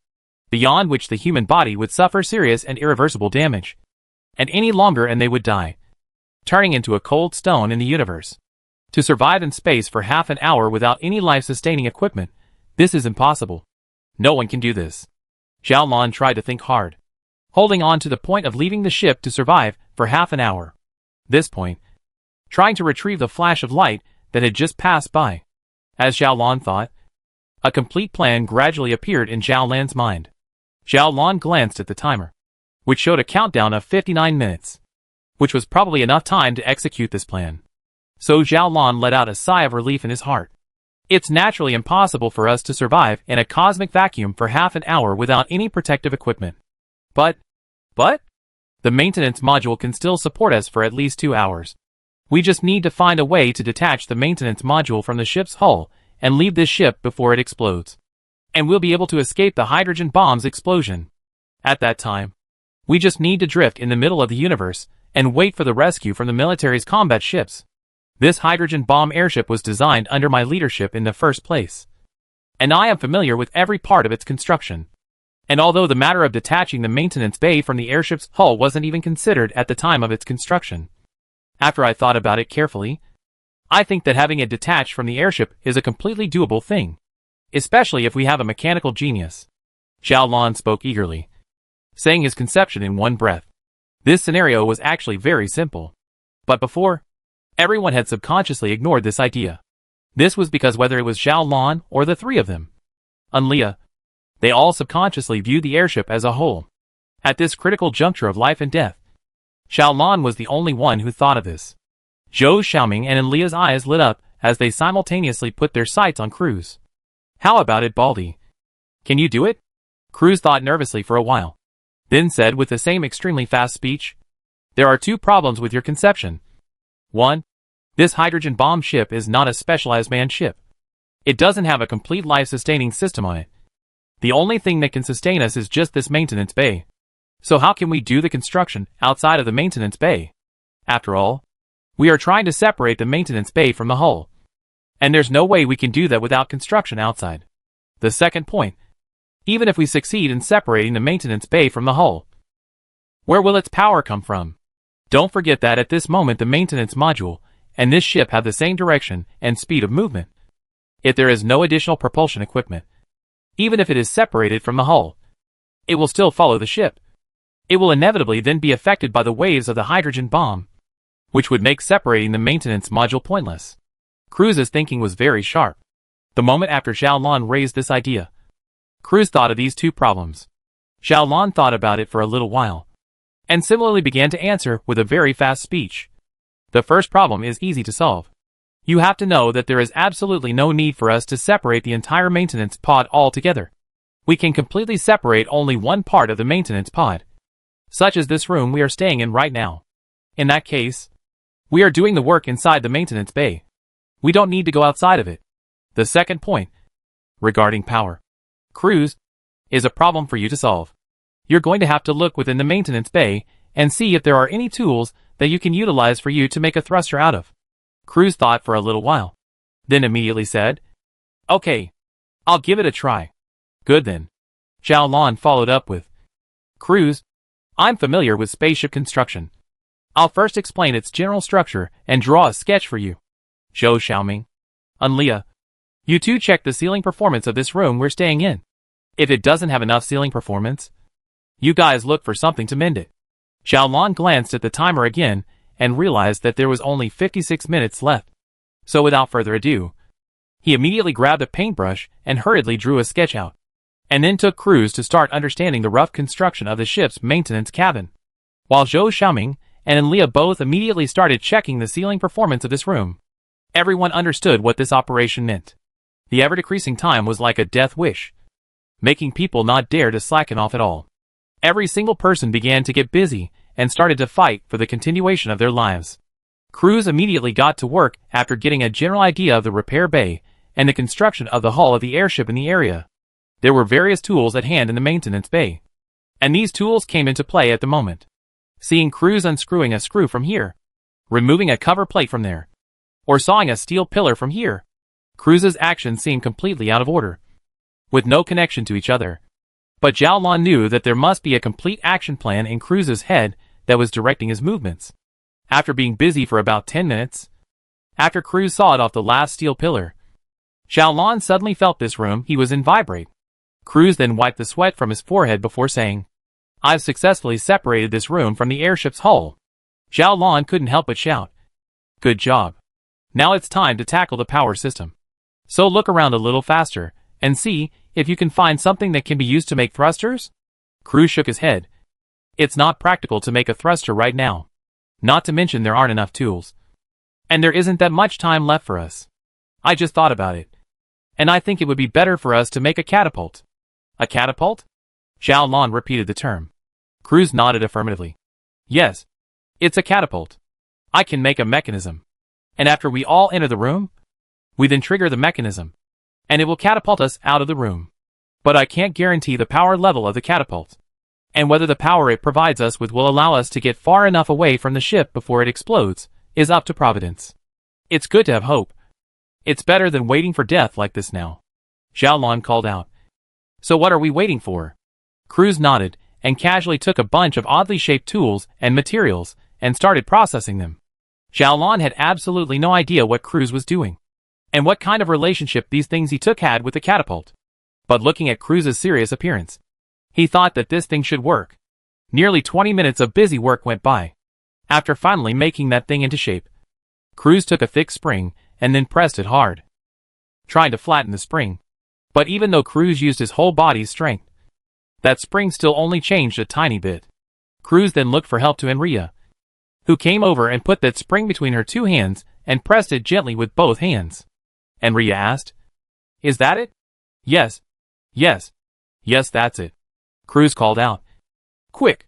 beyond which the human body would suffer serious and irreversible damage. And any longer and they would die, turning into a cold stone in the universe. To survive in space for half an hour without any life-sustaining equipment, this is impossible. No one can do this. Xiaolon tried to think hard, holding on to the point of leaving the ship to survive for half an hour. This point, trying to retrieve the flash of light that had just passed by. As Zhao Lan thought, a complete plan gradually appeared in Zhao Lan's mind. Zhao Lan glanced at the timer, which showed a countdown of 59 minutes, which was probably enough time to execute this plan. So Zhao Lan let out a sigh of relief in his heart. It's naturally impossible for us to survive in a cosmic vacuum for half an hour without any protective equipment. But, the maintenance module can still support us for at least 2 hours. We just need to find a way to detach the maintenance module from the ship's hull and leave this ship before it explodes. And we'll be able to escape the hydrogen bomb's explosion. At that time, we just need to drift in the middle of the universe and wait for the rescue from the military's combat ships. This hydrogen bomb airship was designed under my leadership in the first place, and I am familiar with every part of its construction. And although the matter of detaching the maintenance bay from the airship's hull wasn't even considered at the time of its construction, after I thought about it carefully, I think that having it detached from the airship is a completely doable thing, especially if we have a mechanical genius. Zhao Lan spoke eagerly, saying his conception in one breath. This scenario was actually very simple. But before, everyone had subconsciously ignored this idea. This was because whether it was Zhao Lan or the three of them, Leah, they all subconsciously viewed the airship as a whole. At this critical juncture of life and death, Zhao Lan was the only one who thought of this. Zhou Xiaoming and Leah's eyes lit up as they simultaneously put their sights on Cruz. How about it, Baldy? Can you do it? Cruz thought nervously for a while, then said with the same extremely fast speech, there are 2 problems with your conception. 1. This hydrogen bomb ship is not a specialized manned ship. It doesn't have a complete life-sustaining system on it. The only thing that can sustain us is just this maintenance bay. So how can we do the construction outside of the maintenance bay? After all, we are trying to separate the maintenance bay from the hull. And there's no way we can do that without construction outside. The second point, even if we succeed in separating the maintenance bay from the hull, where will its power come from? Don't forget that at this moment the maintenance module and this ship have the same direction and speed of movement. If there is no additional propulsion equipment, even if it is separated from the hull, it will still follow the ship. It will inevitably then be affected by the waves of the hydrogen bomb, which would make separating the maintenance module pointless. Cruz's thinking was very sharp. The moment after Zhao Lan raised this idea, Cruz thought of these 2 problems. Zhao Lan thought about it for a little while, and similarly began to answer with a very fast speech. The first problem is easy to solve. You have to know that there is absolutely no need for us to separate the entire maintenance pod altogether. We can completely separate only one part of the maintenance pod, such as this room we are staying in right now. In that case, we are doing the work inside the maintenance bay. We don't need to go outside of it. The second point, regarding power, Cruz, is a problem for you to solve. You're going to have to look within the maintenance bay and see if there are any tools that you can utilize for you to make a thruster out of. Cruz thought for a little while, then immediately said, okay, I'll give it a try. Good then. Zhao Lan followed up with, Cruz, I'm familiar with spaceship construction. I'll first explain its general structure and draw a sketch for you. Zhou Xiaoming, Leah, you 2 check the ceiling performance of this room we're staying in. If it doesn't have enough ceiling performance, you guys look for something to mend it. Zhao Lan glanced at the timer again and realized that there was only 56 minutes left. So without further ado, he immediately grabbed a paintbrush and hurriedly drew a sketch out, and then took Cruz to start understanding the rough construction of the ship's maintenance cabin. While Zhou Xiaoming and Leah both immediately started checking the ceiling performance of this room, everyone understood what this operation meant. The ever-decreasing time was like a death wish, making people not dare to slacken off at all. Every single person began to get busy and started to fight for the continuation of their lives. Cruz immediately got to work after getting a general idea of the repair bay and the construction of the hull of the airship in the area. There were various tools at hand in the maintenance bay, and these tools came into play at the moment. Seeing Cruz unscrewing a screw from here, removing a cover plate from there, or sawing a steel pillar from here, Cruz's actions seemed completely out of order, with no connection to each other. But Zhao Lan knew that there must be a complete action plan in Cruz's head that was directing his movements. After being busy for about 10 minutes, after Cruz sawed off the last steel pillar, Zhao Lan suddenly felt this room he was in vibrate. Cruz then wiped the sweat from his forehead before saying, I've successfully separated this room from the airship's hull. Zhao Lan couldn't help but shout, Good job. Now it's time to tackle the power system. So look around a little faster, and see if you can find something that can be used to make thrusters? Cruz shook his head. It's not practical to make a thruster right now. Not to mention there aren't enough tools. And there isn't that much time left for us. I just thought about it. And I think it would be better for us to make a catapult. A catapult? Zhao Lan repeated the term. Cruz nodded affirmatively. Yes. It's a catapult. I can make a mechanism. And after we all enter the room, we then trigger the mechanism. And it will catapult us out of the room. But I can't guarantee the power level of the catapult. And whether the power it provides us with will allow us to get far enough away from the ship before it explodes is up to Providence. It's good to have hope. It's better than waiting for death like this now. Zhao Lan called out. So what are we waiting for? Cruz nodded, and casually took a bunch of oddly shaped tools and materials, and started processing them. Zhao Lan had absolutely no idea what Cruz was doing, and what kind of relationship these things he took had with the catapult. But looking at Cruz's serious appearance, he thought that this thing should work. Nearly 20 minutes of busy work went by. After finally making that thing into shape, Cruz took a thick spring, and then pressed it hard, trying to flatten the spring. But even though Cruz used his whole body's strength, that spring still only changed a tiny bit. Cruz then looked for help to Enria, who came over and put that spring between her two hands and pressed it gently with both hands. Enria asked, "Is that it?" "Yes. Yes. Yes, that's it," Cruz called out. "Quick!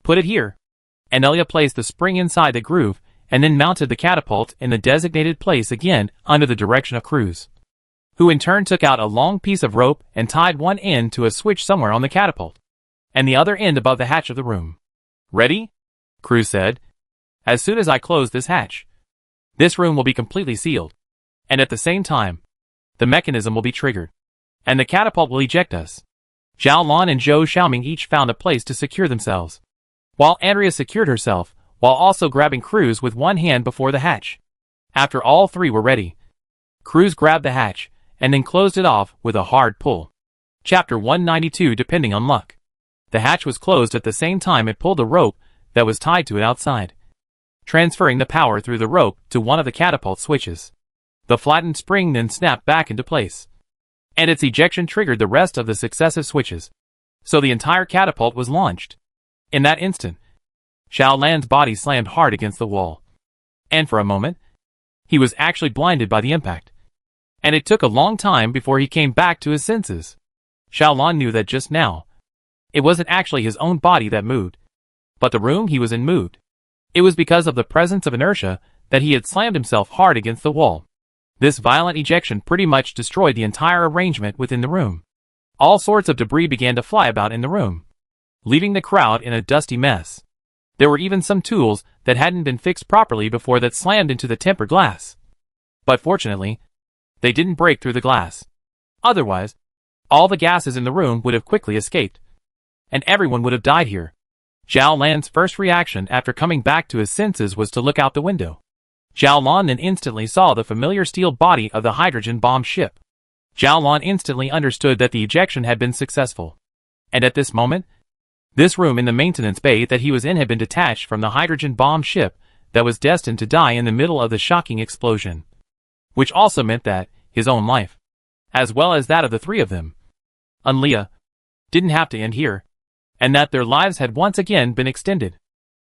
Put it here." And Elia placed the spring inside the groove, and then mounted the catapult in the designated place again under the direction of Cruz, who in turn took out a long piece of rope and tied one end to a switch somewhere on the catapult, and the other end above the hatch of the room. "Ready?" Cruz said. "As soon as I close this hatch, this room will be completely sealed, and at the same time, the mechanism will be triggered, and the catapult will eject us." Zhao Lan and Zhou Xiaoming each found a place to secure themselves, while Andrea secured herself, while also grabbing Cruz with one hand before the hatch. After all three were ready, Cruz grabbed the hatch, and then closed it off with a hard pull. Chapter 192 Depending on Luck. The hatch was closed at the same time it pulled the rope that was tied to it outside, transferring the power through the rope to one of the catapult switches. The flattened spring then snapped back into place, and its ejection triggered the rest of the successive switches, so the entire catapult was launched. In that instant, Zhao Lan's body slammed hard against the wall, and for a moment, he was actually blinded by the impact, and it took a long time before he came back to his senses. Zhao Lan knew that just now, it wasn't actually his own body that moved, but the room he was in moved. It was because of the presence of inertia that he had slammed himself hard against the wall. This violent ejection pretty much destroyed the entire arrangement within the room. All sorts of debris began to fly about in the room, leaving the crowd in a dusty mess. There were even some tools that hadn't been fixed properly before that slammed into the tempered glass. But fortunately, they didn't break through the glass. Otherwise, all the gases in the room would have quickly escaped, and everyone would have died here. Zhao Lan's first reaction after coming back to his senses was to look out the window. Zhao Lan then instantly saw the familiar steel body of the hydrogen bomb ship. Zhao Lan instantly understood that the ejection had been successful. And at this moment, this room in the maintenance bay that he was in had been detached from the hydrogen bomb ship that was destined to die in the middle of the shocking explosion. Which also meant that his own life, as well as that of the three of them, Unlia, didn't have to end here, and that their lives had once again been extended.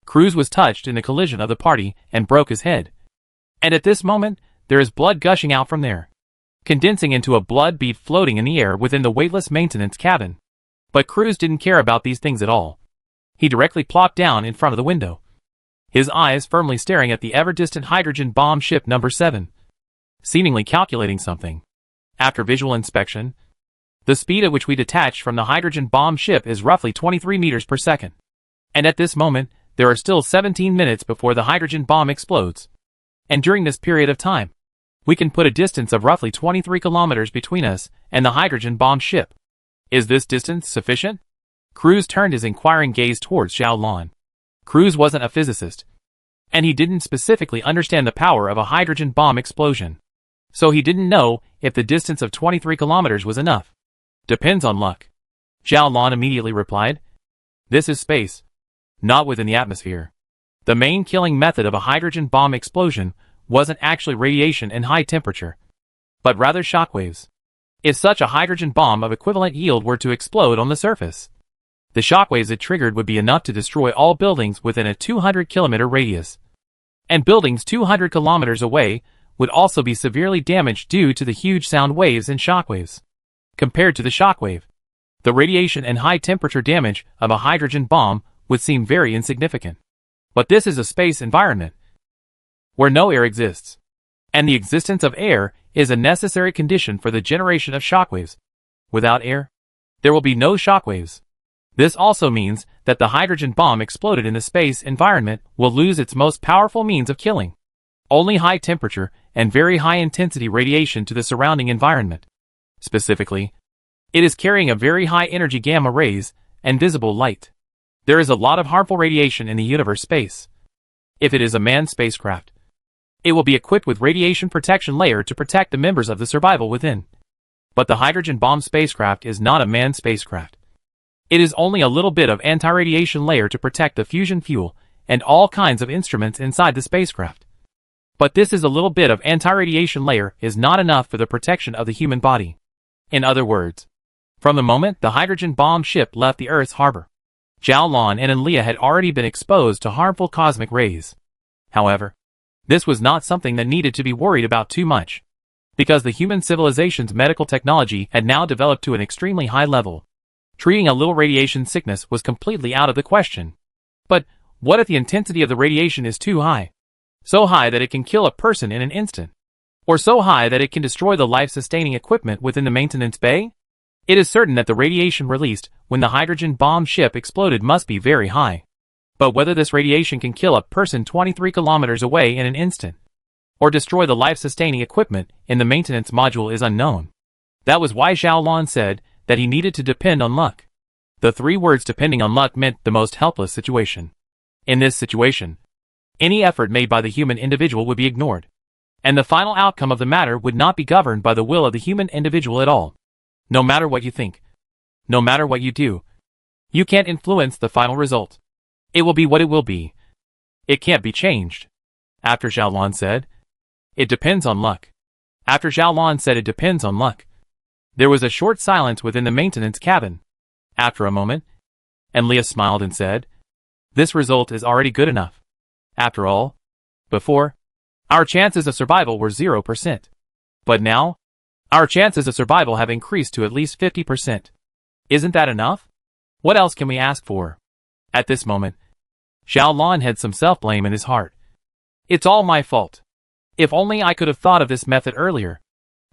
Cruz was touched in the collision of the party and broke his head. And at this moment, there is blood gushing out from there, condensing into a blood bead floating in the air within the weightless maintenance cabin. But Cruz didn't care about these things at all. He directly plopped down in front of the window, his eyes firmly staring at the ever-distant hydrogen bomb ship number 7, seemingly calculating something. After visual inspection, the speed at which we detached from the hydrogen bomb ship is roughly 23 meters per second. And at this moment, there are still 17 minutes before the hydrogen bomb explodes. And during this period of time, we can put a distance of roughly 23 kilometers between us and the hydrogen bomb ship. Is this distance sufficient? Cruz turned his inquiring gaze towards Zhao Lan. Cruz wasn't a physicist, and he didn't specifically understand the power of a hydrogen bomb explosion. So he didn't know if the distance of 23 kilometers was enough. Depends on luck, Zhao Lan immediately replied. This is space, not within the atmosphere. The main killing method of a hydrogen bomb explosion wasn't actually radiation and high temperature, but rather shockwaves. If such a hydrogen bomb of equivalent yield were to explode on the surface, the shockwaves it triggered would be enough to destroy all buildings within a 200-kilometer radius. And buildings 200 kilometers away would also be severely damaged due to the huge sound waves and shockwaves. Compared to the shockwave, the radiation and high-temperature damage of a hydrogen bomb would seem very insignificant. But this is a space environment where no air exists, and the existence of air is a necessary condition for the generation of shockwaves. Without air, there will be no shockwaves. This also means that the hydrogen bomb exploded in the space environment will lose its most powerful means of killing. Only high temperature and very high intensity radiation to the surrounding environment. Specifically, it is carrying a very high energy gamma rays and visible light. There is a lot of harmful radiation in the universe space. If it is a manned spacecraft, it will be equipped with radiation protection layer to protect the members of the survival within. But the hydrogen bomb spacecraft is not a manned spacecraft. It is only a little bit of anti-radiation layer to protect the fusion fuel and all kinds of instruments inside the spacecraft. But this is a little bit of anti-radiation layer is not enough for the protection of the human body. In other words, from the moment the hydrogen bomb ship left the Earth's harbor, Zhao Lan and Enlia had already been exposed to harmful cosmic rays. However, this was not something that needed to be worried about too much, because the human civilization's medical technology had now developed to an extremely high level. Treating a little radiation sickness was completely out of the question. But what if the intensity of the radiation is too high? So high that it can kill a person in an instant? Or so high that it can destroy the life-sustaining equipment within the maintenance bay? It is certain that the radiation released when the hydrogen bomb ship exploded must be very high. But whether this radiation can kill a person 23 kilometers away in an instant, or destroy the life-sustaining equipment in the maintenance module is unknown. That was why Zhao Lan said that he needed to depend on luck. The three words depending on luck meant the most helpless situation. In this situation, any effort made by the human individual would be ignored, and the final outcome of the matter would not be governed by the will of the human individual at all. No matter what you think, no matter what you do, you can't influence the final result. It will be what it will be. It can't be changed. After Zhao Lan said, it depends on luck. After Zhao Lan said it depends on luck, there was a short silence within the maintenance cabin. After a moment, Enlia smiled and said, this result is already good enough. After all, before, our chances of survival were 0%. But now, our chances of survival have increased to at least 50%. Isn't that enough? What else can we ask for? At this moment, Zhao Lan had some self-blame in his heart. It's all my fault. If only I could have thought of this method earlier.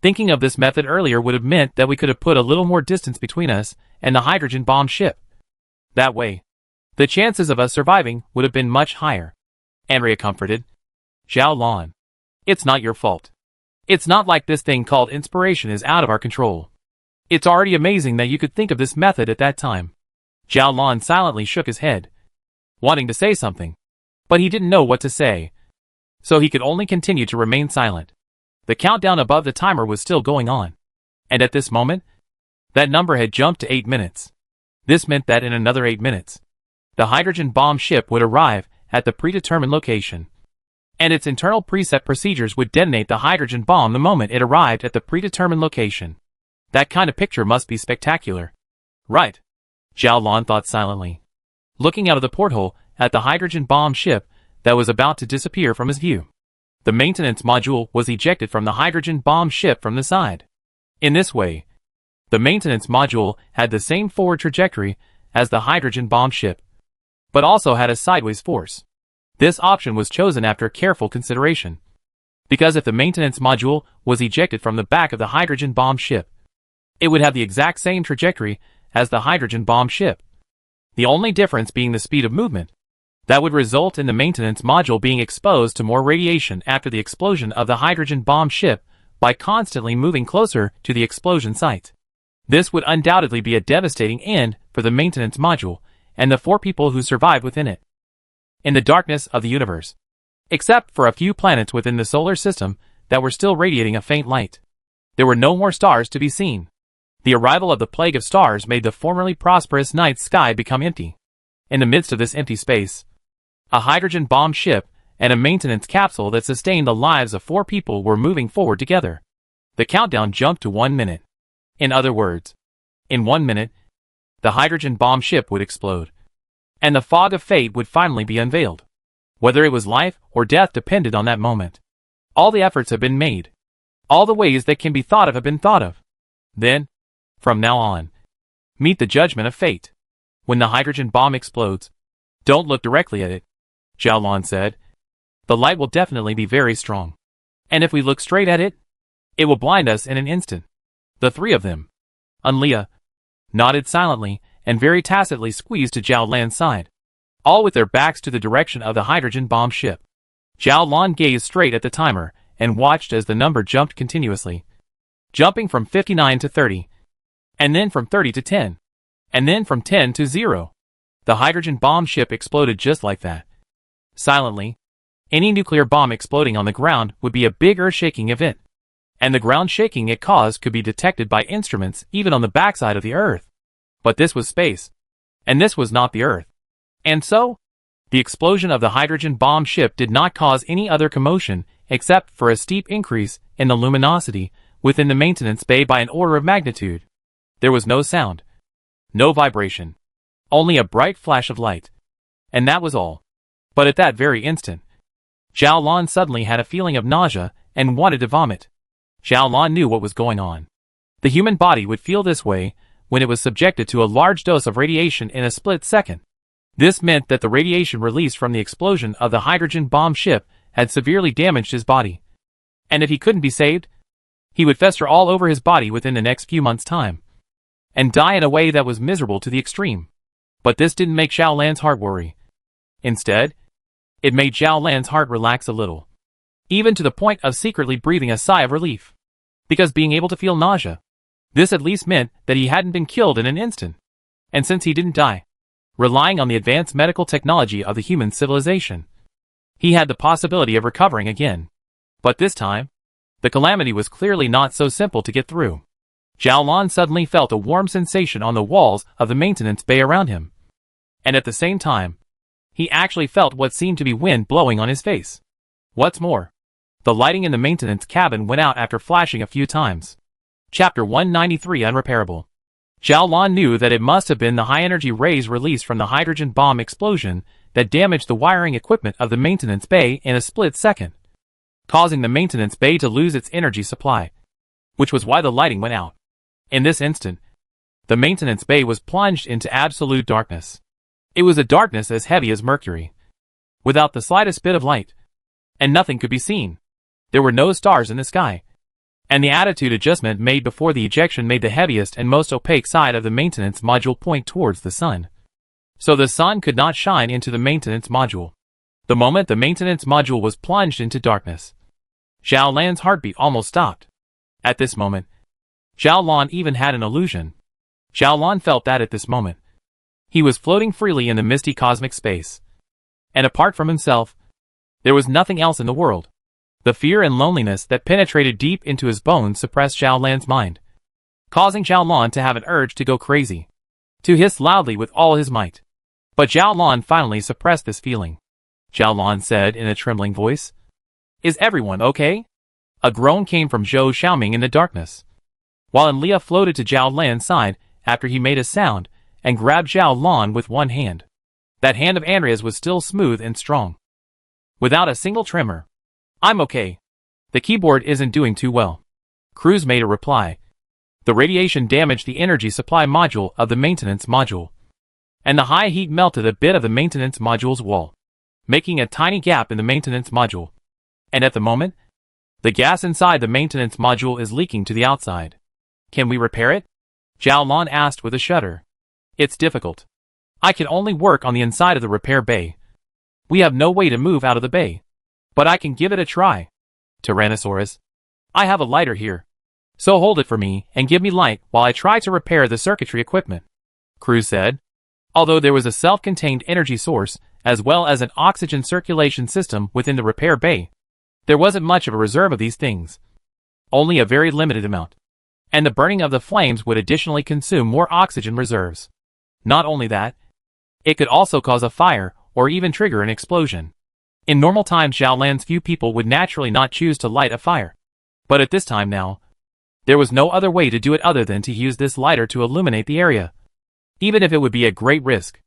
Thinking of this method earlier would have meant that we could have put a little more distance between us and the hydrogen bomb ship. That way, the chances of us surviving would have been much higher. Enria comforted Zhao Lan. It's not your fault. It's not like this thing called inspiration is out of our control. It's already amazing that you could think of this method at that time. Zhao Lan silently shook his head, wanting to say something, but he didn't know what to say, so he could only continue to remain silent. The countdown above the timer was still going on, and at this moment, that number had jumped to 8 minutes. This meant that in another 8 minutes, the hydrogen bomb ship would arrive at the predetermined location, and its internal preset procedures would detonate the hydrogen bomb the moment it arrived at the predetermined location. That kind of picture must be spectacular. Right, Zhao Lan thought silently, looking out of the porthole at the hydrogen bomb ship that was about to disappear from his view. The maintenance module was ejected from the hydrogen bomb ship from the side. In this way, the maintenance module had the same forward trajectory as the hydrogen bomb ship, but also had a sideways force. This option was chosen after careful consideration, because if the maintenance module was ejected from the back of the hydrogen bomb ship, it would have the exact same trajectory as the hydrogen bomb ship, the only difference being the speed of movement. That would result in the maintenance module being exposed to more radiation after the explosion of the hydrogen bomb ship by constantly moving closer to the explosion site. This would undoubtedly be a devastating end for the maintenance module and the 4 people who survived within it. In the darkness of the universe, except for a few planets within the solar system that were still radiating a faint light, there were no more stars to be seen. The arrival of the plague of stars made the formerly prosperous night sky become empty. In the midst of this empty space, a hydrogen bomb ship and a maintenance capsule that sustained the lives of 4 people were moving forward together. The countdown jumped to 1 minute. In other words, in 1 minute, the hydrogen bomb ship would explode. And the fog of fate would finally be unveiled. Whether it was life or death depended on that moment. All the efforts have been made. All the ways that can be thought of have been thought of. Then, from now on, meet the judgment of fate. When the hydrogen bomb explodes, don't look directly at it, Zhao Lan said. The light will definitely be very strong. And if we look straight at it, it will blind us in an instant. The 3 of them, Leah, nodded silently and very tacitly squeezed to Zhao Lan's side, all with their backs to the direction of the hydrogen bomb ship. Zhao Lan gazed straight at the timer and watched as the number jumped continuously, jumping from 59 to 30, and then from 30 to 10, and then from 10 to 0. The hydrogen bomb ship exploded just like that. Silently, any nuclear bomb exploding on the ground would be a big earth-shaking event, and the ground shaking it caused could be detected by instruments even on the backside of the Earth. But this was space, and this was not the Earth. And so, the explosion of the hydrogen bomb ship did not cause any other commotion except for a steep increase in the luminosity within the maintenance bay by an order of magnitude. There was no sound, no vibration, only a bright flash of light. And that was all. But at that very instant, Zhao Lan suddenly had a feeling of nausea and wanted to vomit. Zhao Lan knew what was going on. The human body would feel this way when it was subjected to a large dose of radiation in a split second. This meant that the radiation released from the explosion of the hydrogen bomb ship had severely damaged his body. And if he couldn't be saved, he would fester all over his body within the next few months' time, and die in a way that was miserable to the extreme. But this didn't make Zhao Lan's heart worry. Instead, it made Zhao Lan's heart relax a little, even to the point of secretly breathing a sigh of relief. Because being able to feel nausea, this at least meant that he hadn't been killed in an instant. And since he didn't die, relying on the advanced medical technology of the human civilization, he had the possibility of recovering again. But this time, the calamity was clearly not so simple to get through. Zhao Lan suddenly felt a warm sensation on the walls of the maintenance bay around him. And at the same time, he actually felt what seemed to be wind blowing on his face. What's more, the lighting in the maintenance cabin went out after flashing a few times. Chapter 193 Unrepairable. Zhao Lan knew that it must have been the high-energy rays released from the hydrogen bomb explosion that damaged the wiring equipment of the maintenance bay in a split second, causing the maintenance bay to lose its energy supply, which was why the lighting went out. In this instant, the maintenance bay was plunged into absolute darkness. It was a darkness as heavy as mercury, without the slightest bit of light, and nothing could be seen. There were no stars in the sky, and the attitude adjustment made before the ejection made the heaviest and most opaque side of the maintenance module point towards the sun. So the sun could not shine into the maintenance module. The moment the maintenance module was plunged into darkness, Zhao Lan's heartbeat almost stopped. At this moment, Zhao Lan even had an illusion. Zhao Lan felt that at this moment, he was floating freely in the misty cosmic space. And apart from himself, there was nothing else in the world. The fear and loneliness that penetrated deep into his bones suppressed Zhao Lan's mind, causing Zhao Lan to have an urge to go crazy, to hiss loudly with all his might. But Zhao Lan finally suppressed this feeling. Zhao Lan said in a trembling voice, "Is everyone okay?" A groan came from Zhou Xiaoming in the darkness, while Leah floated to Zhao Lan's side after he made a sound and grabbed Zhao Lan with one hand. That hand of Andrea's was still smooth and strong, without a single tremor. "I'm okay. The keyboard isn't doing too well," Cruz made a reply. The radiation damaged the energy supply module of the maintenance module, and the high heat melted a bit of the maintenance module's wall, making a tiny gap in the maintenance module. And at the moment, the gas inside the maintenance module is leaking to the outside. "Can we repair it?" Zhao Lan asked with a shudder. "It's difficult. I can only work on the inside of the repair bay. We have no way to move out of the bay. But I can give it a try." "Tyrannosaurus, I have a lighter here. So hold it for me and give me light while I try to repair the circuitry equipment," Cruz said. Although there was a self-contained energy source as well as an oxygen circulation system within the repair bay, there wasn't much of a reserve of these things. Only a very limited amount. And the burning of the flames would additionally consume more oxygen reserves. Not only that, it could also cause a fire or even trigger an explosion. In normal times, Zhao Lan's few people would naturally not choose to light a fire. But at this time now, there was no other way to do it other than to use this lighter to illuminate the area. Even if it would be a great risk.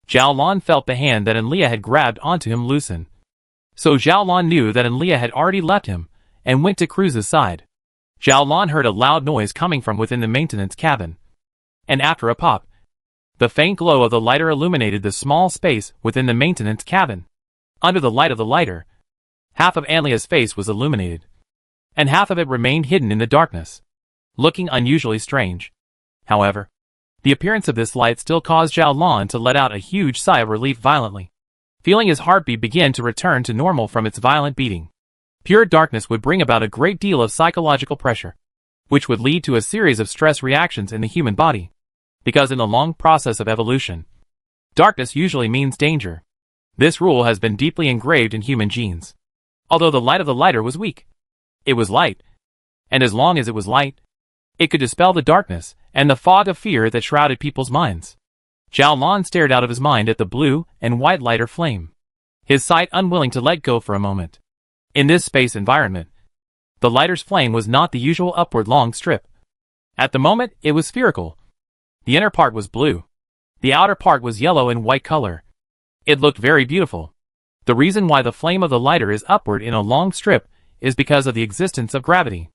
Zhao Lan felt the hand that Enlia had grabbed onto him loosen. So Zhao Lan knew that Enlia had already left him, and went to Cruz's side. Zhao Lan heard a loud noise coming from within the maintenance cabin. And after a pop, the faint glow of the lighter illuminated the small space within the maintenance cabin. Under the light of the lighter, half of Enlia's face was illuminated, and half of it remained hidden in the darkness, looking unusually strange. However, the appearance of this light still caused Zhao Lan to let out a huge sigh of relief violently, feeling his heartbeat begin to return to normal from its violent beating. Pure darkness would bring about a great deal of psychological pressure, which would lead to a series of stress reactions in the human body, because in the long process of evolution, darkness usually means danger. This rule has been deeply engraved in human genes. Although the light of the lighter was weak, it was light, and as long as it was light, it could dispel the darkness and the fog of fear that shrouded people's minds. Zhao Lan stared out of his mind at the blue and white lighter flame, his sight unwilling to let go for a moment. In this space environment, the lighter's flame was not the usual upward long strip. At the moment, it was spherical. The inner part was blue. The outer part was yellow and white color. It looked very beautiful. The reason why the flame of the lighter is upward in a long strip is because of the existence of gravity.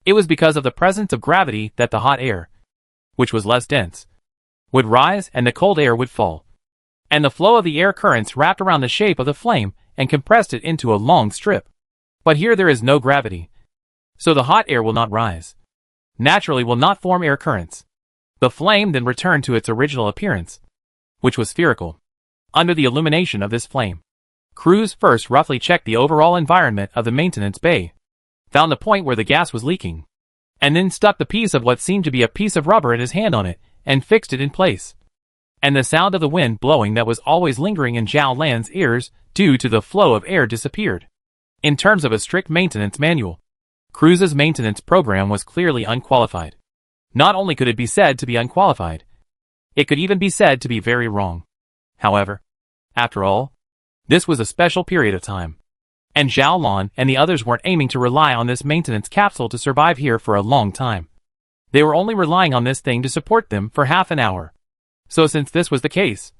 It was because of the presence of gravity that the hot air, which was less dense, would rise and the cold air would fall. And the flow of the air currents wrapped around the shape of the flame and compressed it into a long strip. But here there is no gravity, so the hot air will not rise. Naturally will not form air currents. The flame then returned to its original appearance, which was spherical. Under the illumination of this flame, Cruz first roughly checked the overall environment of the maintenance bay, found the point where the gas was leaking, and then stuck the piece of what seemed to be a piece of rubber in his hand on it, and fixed it in place. And the sound of the wind blowing that was always lingering in Zhao Lan's ears due to the flow of air disappeared. In terms of a strict maintenance manual, Cruz's maintenance program was clearly unqualified. Not only could it be said to be unqualified, it could even be said to be very wrong. However, after all, this was a special period of time, and Zhao Lan and the others weren't aiming to rely on this maintenance capsule to survive here for a long time. They were only relying on this thing to support them for half an hour. So since this was the case,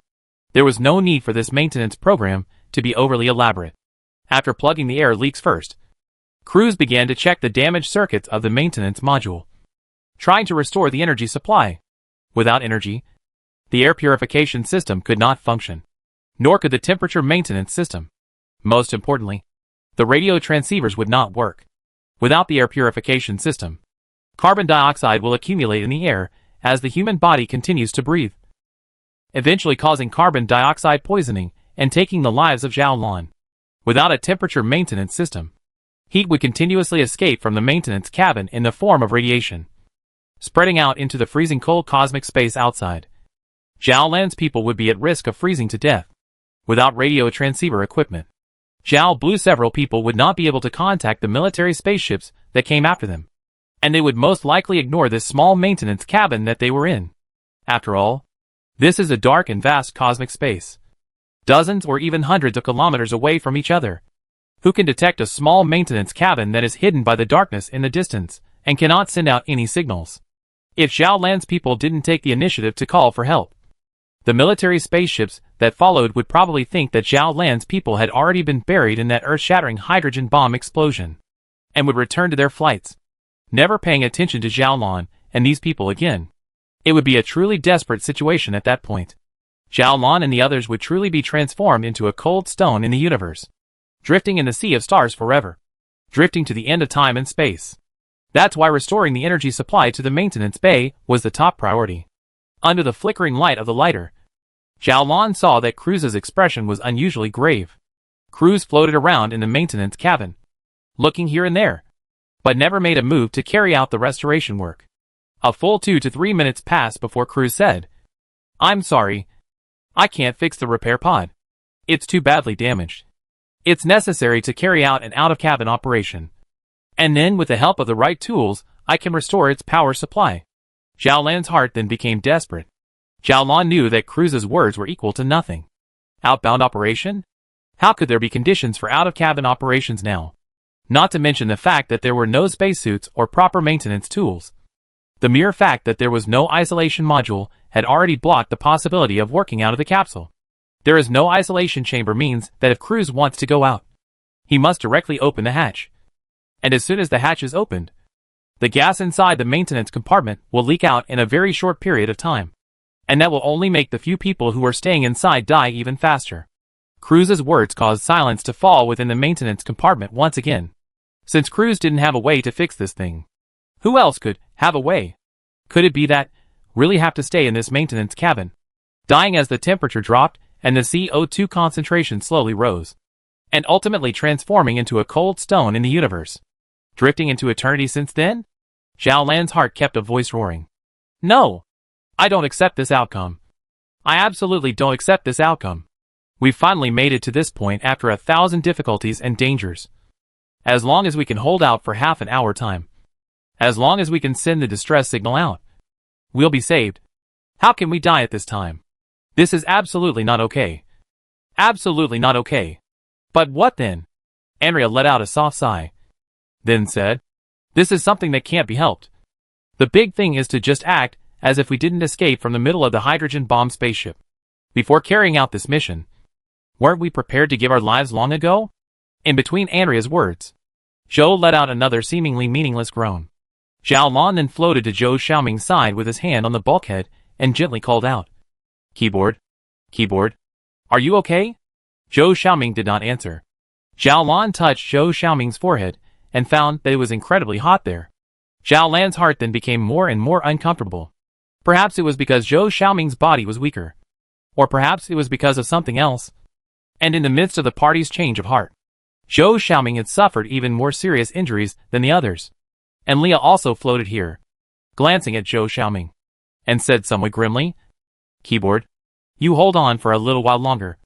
there was no need for this maintenance program to be overly elaborate. After plugging the air leaks first, Cruz began to check the damaged circuits of the maintenance module, trying to restore the energy supply. Without energy, the air purification system could not function, nor could the temperature maintenance system. Most importantly, the radio transceivers would not work. Without the air purification system, carbon dioxide will accumulate in the air as the human body continues to breathe, eventually causing carbon dioxide poisoning and taking the lives of Zhao Lan. Without a temperature maintenance system, heat would continuously escape from the maintenance cabin in the form of radiation, spreading out into the freezing cold cosmic space outside. Zhao Lan's people would be at risk of freezing to death. Without radio transceiver equipment, Zhao Blue's several people would not be able to contact the military spaceships that came after them, and they would most likely ignore this small maintenance cabin that they were in. After all, this is a dark and vast cosmic space, dozens or even hundreds of kilometers away from each other. Who can detect a small maintenance cabin that is hidden by the darkness in the distance and cannot send out any signals? If Zhao Lan's people didn't take the initiative to call for help, the military spaceships that followed would probably think that Zhao Lan's people had already been buried in that earth-shattering hydrogen bomb explosion, and would return to their flights, never paying attention to Zhao Lan and these people again. It would be a truly desperate situation at that point. Zhao Lan and the others would truly be transformed into a cold stone in the universe, drifting in the sea of stars forever, drifting to the end of time and space. That's why restoring the energy supply to the maintenance bay was the top priority. Under the flickering light of the lighter, Zhao Lan saw that Cruz's expression was unusually grave. Cruz floated around in the maintenance cabin, looking here and there, but never made a move to carry out the restoration work. A full 2 to 3 minutes passed before Cruz said, "I'm sorry, I can't fix the repair pod. It's too badly damaged. It's necessary to carry out an out-of-cabin operation, and then with the help of the right tools, I can restore its power supply." Zhao Lan's heart then became desperate. Zhao Lan knew that Cruz's words were equal to nothing. Outbound operation? How could there be conditions for out-of-cabin operations now? Not to mention the fact that there were no spacesuits or proper maintenance tools. The mere fact that there was no isolation module had already blocked the possibility of working out of the capsule. There is no isolation chamber means that if Cruz wants to go out, he must directly open the hatch. And as soon as the hatch is opened, the gas inside the maintenance compartment will leak out in a very short period of time. And that will only make the few people who are staying inside die even faster. Cruz's words caused silence to fall within the maintenance compartment once again. Since Cruz didn't have a way to fix this thing, who else could have a way? Could it be that really have to stay in this maintenance cabin, dying as the temperature dropped and the CO2 concentration slowly rose, and ultimately transforming into a cold stone in the universe, drifting into eternity since then? Zhao Lan's heart kept a voice roaring. No! I don't accept this outcome. I absolutely don't accept this outcome. We've finally made it to this point after 1,000 difficulties and dangers. As long as we can hold out for half an hour time, as long as we can send the distress signal out, we'll be saved. How can we die at this time? This is absolutely not okay. Absolutely not okay. But what then? Andrea let out a soft sigh, then said, this is something that can't be helped. The big thing is to just act as if we didn't escape from the middle of the hydrogen bomb spaceship. Before carrying out this mission, weren't we prepared to give our lives long ago? In between Andrea's words, Zhou let out another seemingly meaningless groan. Zhao Lan then floated to Zhou Xiaoming's side with his hand on the bulkhead and gently called out, Keyboard? Keyboard? Are you okay? Zhou Xiaoming did not answer. Zhao Lan touched Zhou Xiaoming's forehead and found that it was incredibly hot there. Zhao Lan's heart then became more and more uncomfortable. Perhaps it was because Zhou Xiaoming's body was weaker. Or perhaps it was because of something else. And in the midst of the party's change of heart, Zhou Xiaoming had suffered even more serious injuries than the others. And Leah also floated here, glancing at Zhou Xiaoming, and said somewhat grimly, Keyboard, you hold on for a little while longer.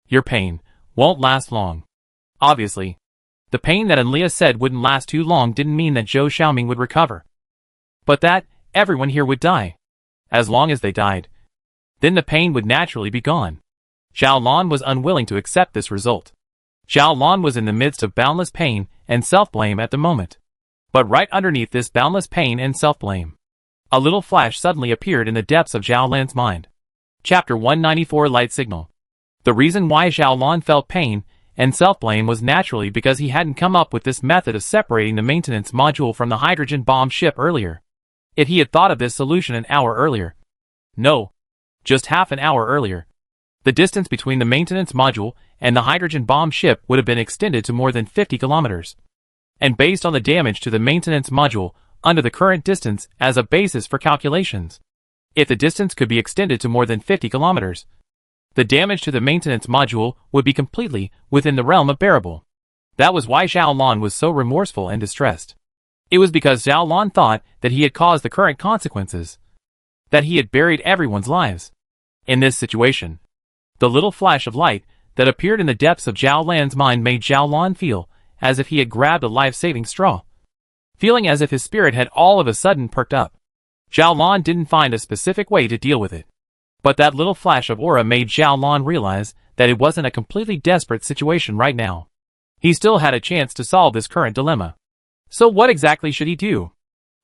Your pain won't last long. Obviously, the pain that Leah said wouldn't last too long didn't mean that Zhou Xiaoming would recover, but that everyone here would die. As long as they died, then the pain would naturally be gone. Zhao Lan was unwilling to accept this result. Zhao Lan was in the midst of boundless pain and self-blame at the moment. But right underneath this boundless pain and self-blame, a little flash suddenly appeared in the depths of Zhao Lan's mind. Chapter 194 Light Signal. The reason why Zhao Lan felt pain and self-blame was naturally because he hadn't come up with this method of separating the maintenance module from the hydrogen bomb ship earlier. If he had thought of this solution an hour earlier, no, just half an hour earlier, the distance between the maintenance module and the hydrogen bomb ship would have been extended to more than 50 kilometers. And based on the damage to the maintenance module under the current distance as a basis for calculations, if the distance could be extended to more than 50 kilometers, the damage to the maintenance module would be completely within the realm of bearable. That was why Zhao Lan was so remorseful and distressed. It was because Zhao Lan thought that he had caused the current consequences, that he had buried everyone's lives. In this situation, the little flash of light that appeared in the depths of Zhao Lan's mind made Zhao Lan feel as if he had grabbed a life-saving straw, feeling as if his spirit had all of a sudden perked up. Zhao Lan didn't find a specific way to deal with it, but that little flash of aura made Zhao Lan realize that it wasn't a completely desperate situation right now. He still had a chance to solve this current dilemma. So what exactly should he do?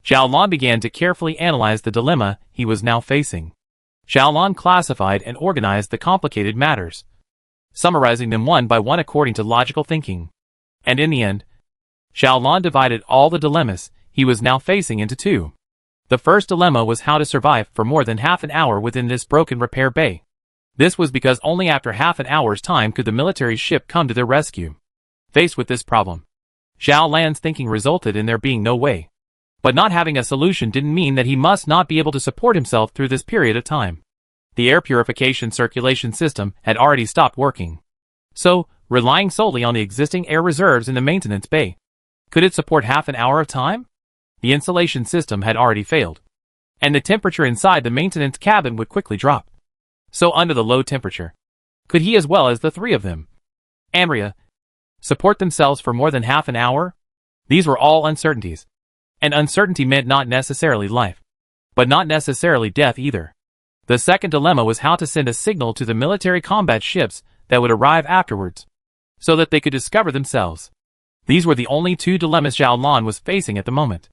Zhao Lan began to carefully analyze the dilemma he was now facing. Zhao Lan classified and organized the complicated matters, summarizing them one by one according to logical thinking. And in the end, Zhao Lan divided all the dilemmas he was now facing into two. The first dilemma was how to survive for more than half an hour within this broken repair bay. This was because only after half an hour's time could the military ship come to their rescue. Faced with this problem, Zhao Lan's thinking resulted in there being no way. But not having a solution didn't mean that he must not be able to support himself through this period of time. The air purification circulation system had already stopped working. So, relying solely on the existing air reserves in the maintenance bay, could it support half an hour of time? The insulation system had already failed, and the temperature inside the maintenance cabin would quickly drop. So under the low temperature, could he as well as the three of them, Andrea, support themselves for more than half an hour? These were all uncertainties. And uncertainty meant not necessarily life, but not necessarily death either. The second dilemma was how to send a signal to the military combat ships that would arrive afterwards. so that they could discover themselves. These were the only two dilemmas Zhao Lan was facing at the moment.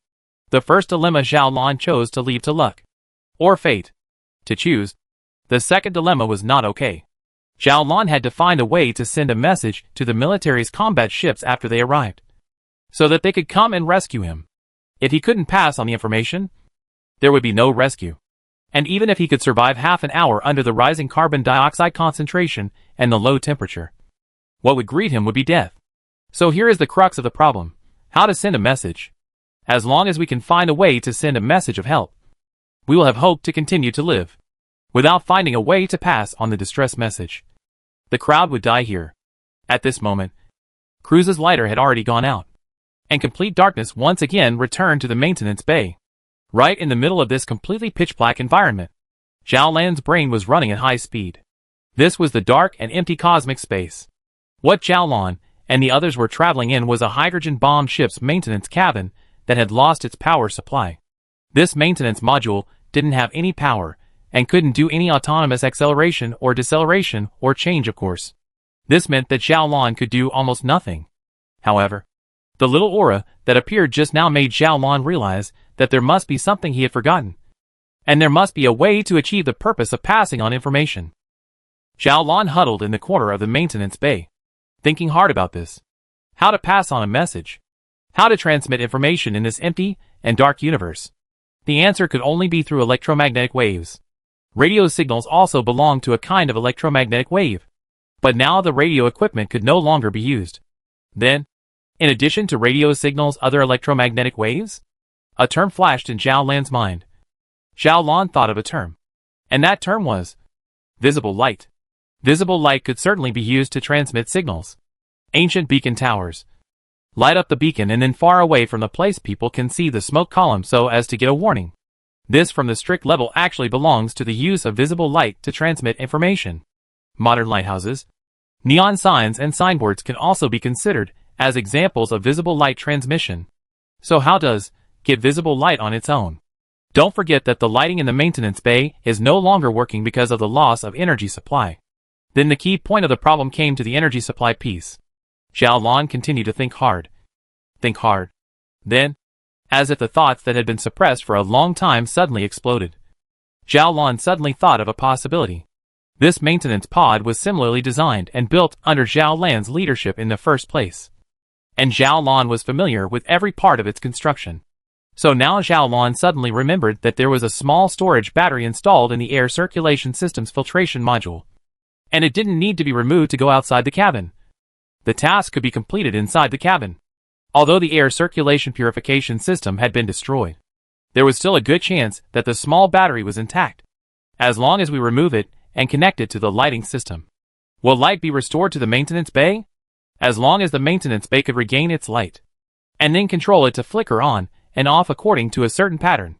The first dilemma Zhao Lan chose to leave to luck, or fate, to choose. The second dilemma was not okay. Zhao Lan had to find a way to send a message to the military's combat ships after they arrived, so that they could come and rescue him. If he couldn't pass on the information, there would be no rescue. And even if he could survive half an hour under the rising carbon dioxide concentration and the low temperature, what would greet him would be death. So here is the crux of the problem: how to send a message. As long as we can find a way to send a message of help, we will have hope to continue to live. Without finding a way to pass on the distress message, the crowd would die here. At this moment, Cruz's lighter had already gone out, and complete darkness once again returned to the maintenance bay. Right in the middle of this completely pitch-black environment, Zhao Lan's brain was running at high speed. This was the dark and empty cosmic space. What Zhao Lan and the others were traveling in was a hydrogen-bomb ship's maintenance cabin that had lost its power supply. This maintenance module didn't have any power and couldn't do any autonomous acceleration or deceleration or change of course. This meant that Zhao Lan could do almost nothing. However, the little aura that appeared just now made Zhao Lan realize that there must be something he had forgotten, and there must be a way to achieve the purpose of passing on information. Zhao Lan huddled in the corner of the maintenance bay, thinking hard about this. How to pass on a message? How to transmit information in this empty and dark universe? The answer could only be through electromagnetic waves. Radio signals also belonged to a kind of electromagnetic wave, but now the radio equipment could no longer be used. Then, in addition to radio signals, other electromagnetic waves? A term flashed in Zhao Lan's mind. Zhao Lan thought of a term, and that term was visible light. Visible light could certainly be used to transmit signals. Ancient beacon towers. Light up the beacon and then far away from the place people can see the smoke column so as to get a warning. This from the strict level actually belongs to the use of visible light to transmit information. Modern lighthouses, neon signs and signboards can also be considered as examples of visible light transmission. So how does get visible light on its own? Don't forget that the lighting in the maintenance bay is no longer working because of the loss of energy supply. Then the key point of the problem came to the energy supply piece. Zhao Lan continued to think hard. Think hard. Then, as if the thoughts that had been suppressed for a long time suddenly exploded, Zhao Lan suddenly thought of a possibility. This maintenance pod was similarly designed and built under Zhao Lan's leadership in the first place, and Zhao Lan was familiar with every part of its construction. So now Zhao Lan suddenly remembered that there was a small storage battery installed in the air circulation system's filtration module, and it didn't need to be removed to go outside the cabin. The task could be completed inside the cabin. Although the air circulation purification system had been destroyed, there was still a good chance that the small battery was intact. As long as we remove it and connect it to the lighting system, will light be restored to the maintenance bay? As long as the maintenance bay could regain its light, and then control it to flicker on and off according to a certain pattern,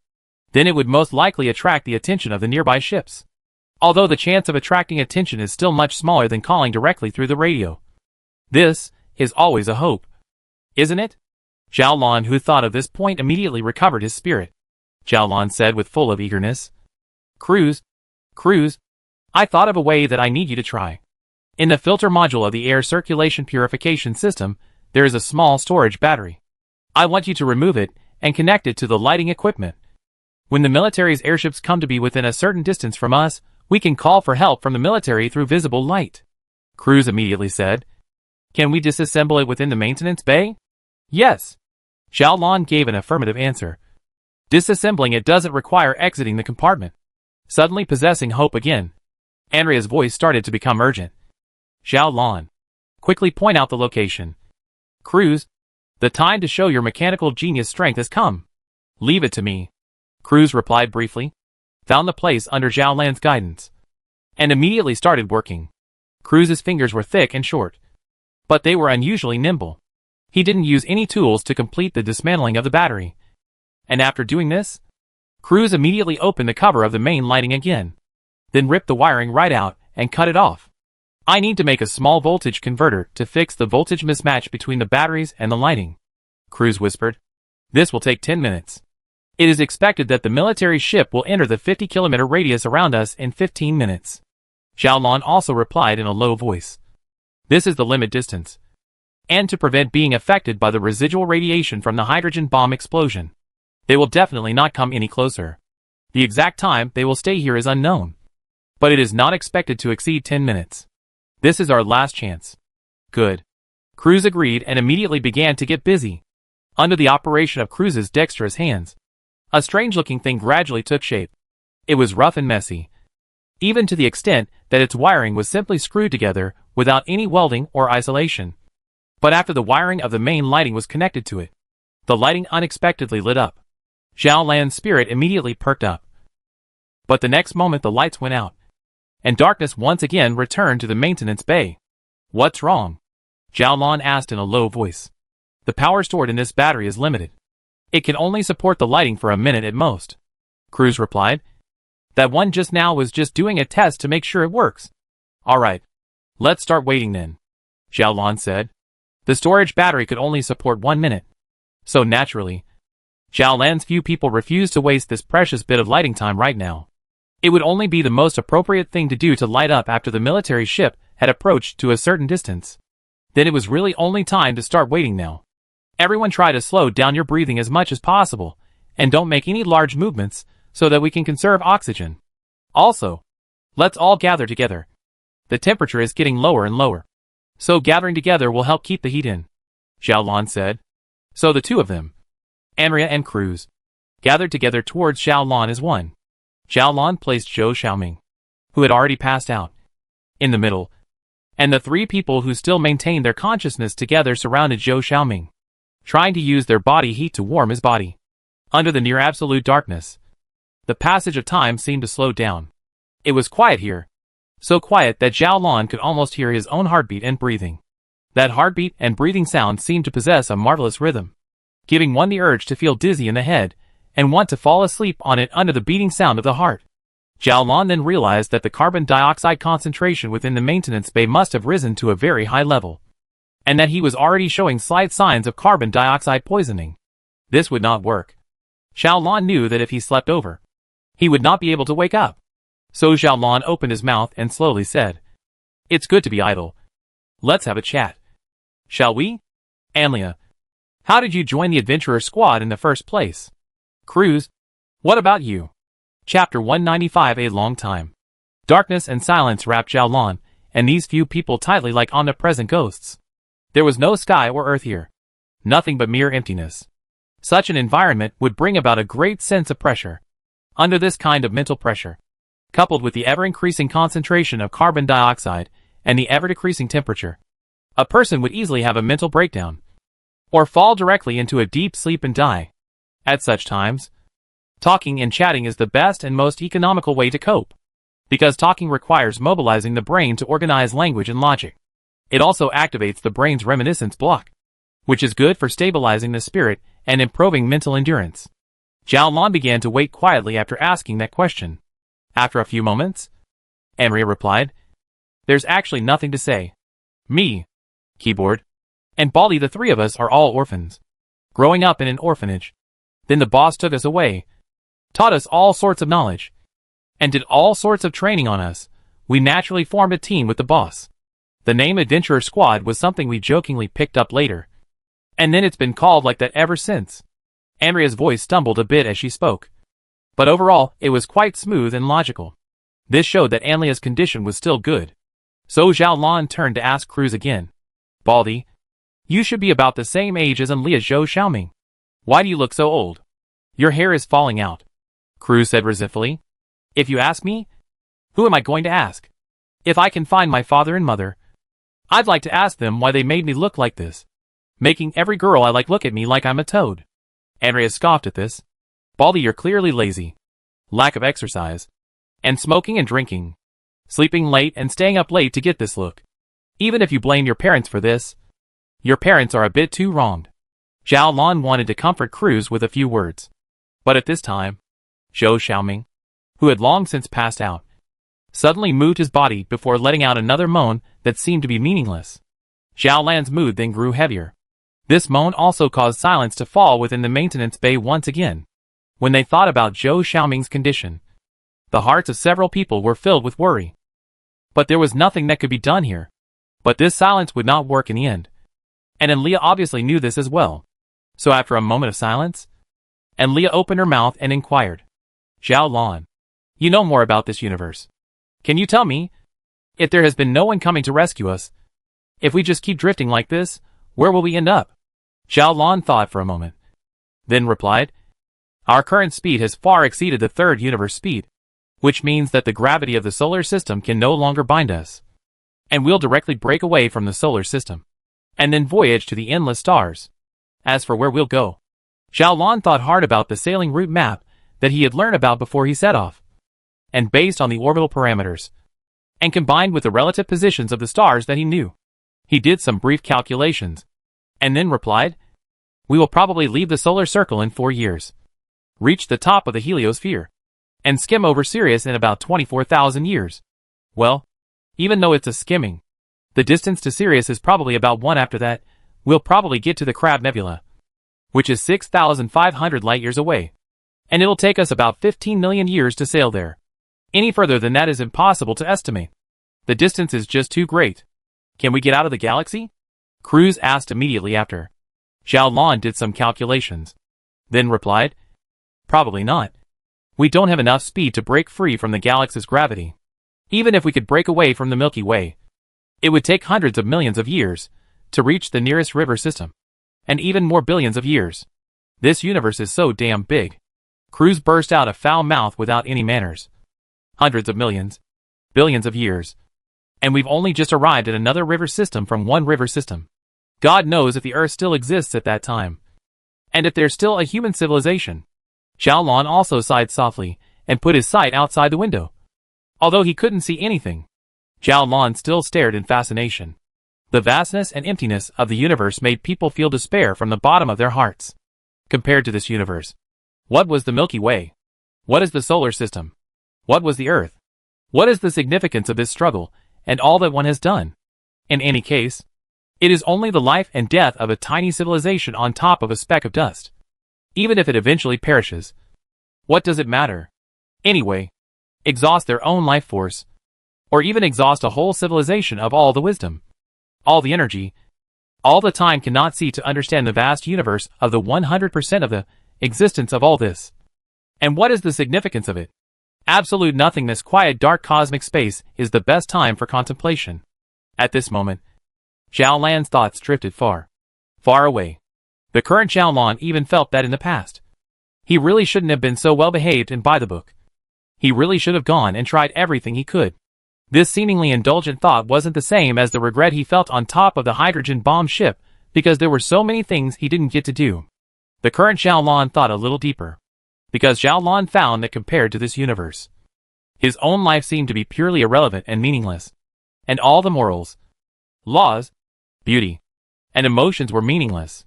then it would most likely attract the attention of the nearby ships. Although the chance of attracting attention is still much smaller than calling directly through the radio. This is always a hope, isn't it? Zhao Lan, who thought of this point, immediately recovered his spirit. Zhao Lan said with full of eagerness, Cruz, I thought of a way that I need you to try. In the filter module of the air circulation purification system, there is a small storage battery. I want you to remove it and connect it to the lighting equipment. When the military's airships come to be within a certain distance from us, we can call for help from the military through visible light. Cruz immediately said, Can we disassemble it within the maintenance bay? Yes. Zhao Lan gave an affirmative answer. Disassembling it doesn't require exiting the compartment. Suddenly possessing hope again, Andrea's voice started to become urgent. Zhao Lan, quickly point out the location. Cruz, the time to show your mechanical genius strength has come. Leave it to me. Cruz replied briefly, found the place under Zhao Lan's guidance, and immediately started working. Cruz's fingers were thick and short, but they were unusually nimble. He didn't use any tools to complete the dismantling of the battery. And after doing this, Cruz immediately opened the cover of the main lighting again, then ripped the wiring right out and cut it off. I need to make a small voltage converter to fix the voltage mismatch between the batteries and the lighting, Cruz whispered. This will take 10 minutes. It is expected that the military ship will enter the 50-kilometer radius around us in 15 minutes. Zhao Lan also replied in a low voice. This is the limit distance. And to prevent being affected by the residual radiation from the hydrogen bomb explosion, they will definitely not come any closer. The exact time they will stay here is unknown, but it is not expected to exceed 10 minutes. This is our last chance. Good. Cruz agreed and immediately began to get busy. Under the operation of Cruz's dexterous hands, a strange-looking thing gradually took shape. It was rough and messy, even to the extent that its wiring was simply screwed together without any welding or isolation. But after the wiring of the main lighting was connected to it, the lighting unexpectedly lit up. Zhao Lan's spirit immediately perked up. But the next moment the lights went out, and darkness once again returned to the maintenance bay. What's wrong? Zhao Lan asked in a low voice. The power stored in this battery is limited. It can only support the lighting for a minute at most. Cruz replied. That one just now was just doing a test to make sure it works. Alright. Let's start waiting then, Zhao Lan said. The storage battery could only support 1 minute. So naturally, Zhao Lan's few people refused to waste this precious bit of lighting time right now. It would only be the most appropriate thing to do to light up after the military ship had approached to a certain distance. Then it was really only time to start waiting now. Everyone try to slow down your breathing as much as possible, and don't make any large movements, so that we can conserve oxygen. Also, let's all gather together. The temperature is getting lower and lower, so gathering together will help keep the heat in, Zhao Lan said. So the two of them, Andrea and Cruz, gathered together towards Zhao Lan as one. Zhao Lan placed Zhou Xiaoming, who had already passed out, in the middle, and the three people who still maintained their consciousness together surrounded Zhou Xiaoming, trying to use their body heat to warm his body. Under the near-absolute darkness, the passage of time seemed to slow down. It was quiet here, so quiet that Zhao Lan could almost hear his own heartbeat and breathing. That heartbeat and breathing sound seemed to possess a marvelous rhythm, giving one the urge to feel dizzy in the head and want to fall asleep on it under the beating sound of the heart. Zhao Lan then realized that the carbon dioxide concentration within the maintenance bay must have risen to a very high level, and that he was already showing slight signs of carbon dioxide poisoning. This would not work. Zhao Lan knew that if he slept over, he would not be able to wake up. So Zhao Lan opened his mouth and slowly said, "It's good to be idle. Let's have a chat. Shall we? Andrea, how did you join the adventurer squad in the first place? Cruz, what about you?" Chapter 195. A long time. Darkness and silence wrapped Zhao Lan and these few people tightly like omnipresent ghosts. There was no sky or earth here. Nothing but mere emptiness. Such an environment would bring about a great sense of pressure. Under this kind of mental pressure, coupled with the ever-increasing concentration of carbon dioxide and the ever-decreasing temperature, a person would easily have a mental breakdown, or fall directly into a deep sleep and die. At such times, talking and chatting is the best and most economical way to cope, because talking requires mobilizing the brain to organize language and logic. It also activates the brain's reminiscence block, which is good for stabilizing the spirit and improving mental endurance. Zhao Lan began to wait quietly after asking that question. After a few moments, Andrea replied, "There's actually nothing to say. Me, Keyboard, and Baldy, the three of us are all orphans, growing up in an orphanage. Then the boss took us away, taught us all sorts of knowledge, and did all sorts of training on us. We naturally formed a team with the boss. The name Adventurer Squad was something we jokingly picked up later, and then it's been called like that ever since." Andrea's voice stumbled a bit as she spoke, but overall it was quite smooth and logical. This showed that Andrea's condition was still good. So Zhao Lan turned to ask Cruz again, "Baldy, you should be about the same age as Andrea Zhou Xiaoming. Why do you look so old? Your hair is falling out." Cruz said resentfully, "If you ask me, who am I going to ask? If I can find my father and mother, I'd like to ask them why they made me look like this, making every girl I like look at me like I'm a toad." Andrea scoffed at this. "Baldy, you're clearly lazy. Lack of exercise. And smoking and drinking. Sleeping late and staying up late to get this look. Even if you blame your parents for this, your parents are a bit too wronged." Zhao Lan wanted to comfort Cruz with a few words. But at this time, Zhou Xiaoming, who had long since passed out, suddenly moved his body before letting out another moan that seemed to be meaningless. Zhao Lan's mood then grew heavier. This moan also caused silence to fall within the maintenance bay once again. When they thought about Zhou Xiaoming's condition, the hearts of several people were filled with worry. But there was nothing that could be done here. But this silence would not work in the end. And Leah obviously knew this as well. So after a moment of silence, Leah opened her mouth and inquired, Zhao Lan, you know more about this universe. Can you tell me, if there has been no one coming to rescue us, if we just keep drifting like this, where will we end up? Zhao Lan thought for a moment, then replied, our current speed has far exceeded the third universe speed, which means that the gravity of the solar system can no longer bind us, and we'll directly break away from the solar system, and then voyage to the endless stars. As for where we'll go, Zhao Lan thought hard about the sailing route map that he had learned about before he set off, and based on the orbital parameters, and combined with the relative positions of the stars that he knew, he did some brief calculations, and then replied, we will probably leave the solar circle in 4 years, reach the top of the heliosphere, and skim over Sirius in about 24,000 years. Well, even though it's a skimming, the distance to Sirius is probably about 1 after that. We'll probably get to the Crab Nebula, which is 6,500 light-years away, and it'll take us about 15 million years to sail there. Any further than that is impossible to estimate. The distance is just too great. Can we get out of the galaxy? Cruz asked immediately after. Zhao Lan did some calculations, then replied, probably not. We don't have enough speed to break free from the galaxy's gravity. Even if we could break away from the Milky Way, it would take hundreds of millions of years to reach the nearest river system, and even more billions of years. This universe is so damn big. Cruz burst out a foul mouth without any manners. Hundreds of millions, billions of years, and we've only just arrived at another river system from one river system. God knows if the Earth still exists at that time, and if there's still a human civilization. Zhao Lan also sighed softly and put his sight outside the window. Although he couldn't see anything, Zhao Lan still stared in fascination. The vastness and emptiness of the universe made people feel despair from the bottom of their hearts. Compared to this universe, what was the Milky Way? What is the solar system? What was the Earth? What is the significance of this struggle and all that one has done? In any case, it is only the life and death of a tiny civilization on top of a speck of dust. Even if it eventually perishes, what does it matter? Anyway, exhaust their own life force, or even exhaust a whole civilization of all the wisdom, all the energy, all the time cannot see to understand the vast universe of the 100% of the existence of all this. And what is the significance of it? Absolute nothingness. Quiet dark cosmic space is the best time for contemplation. At this moment, Zhao Lan's thoughts drifted far, far away. The current Zhao Lan even felt that in the past, he really shouldn't have been so well behaved and by the book. He really should have gone and tried everything he could. This seemingly indulgent thought wasn't the same as the regret he felt on top of the hydrogen bomb ship because there were so many things he didn't get to do. The current Zhao Lan thought a little deeper, because Zhao Lan found that compared to this universe, his own life seemed to be purely irrelevant and meaningless, and all the morals, laws, beauty, and emotions were meaningless.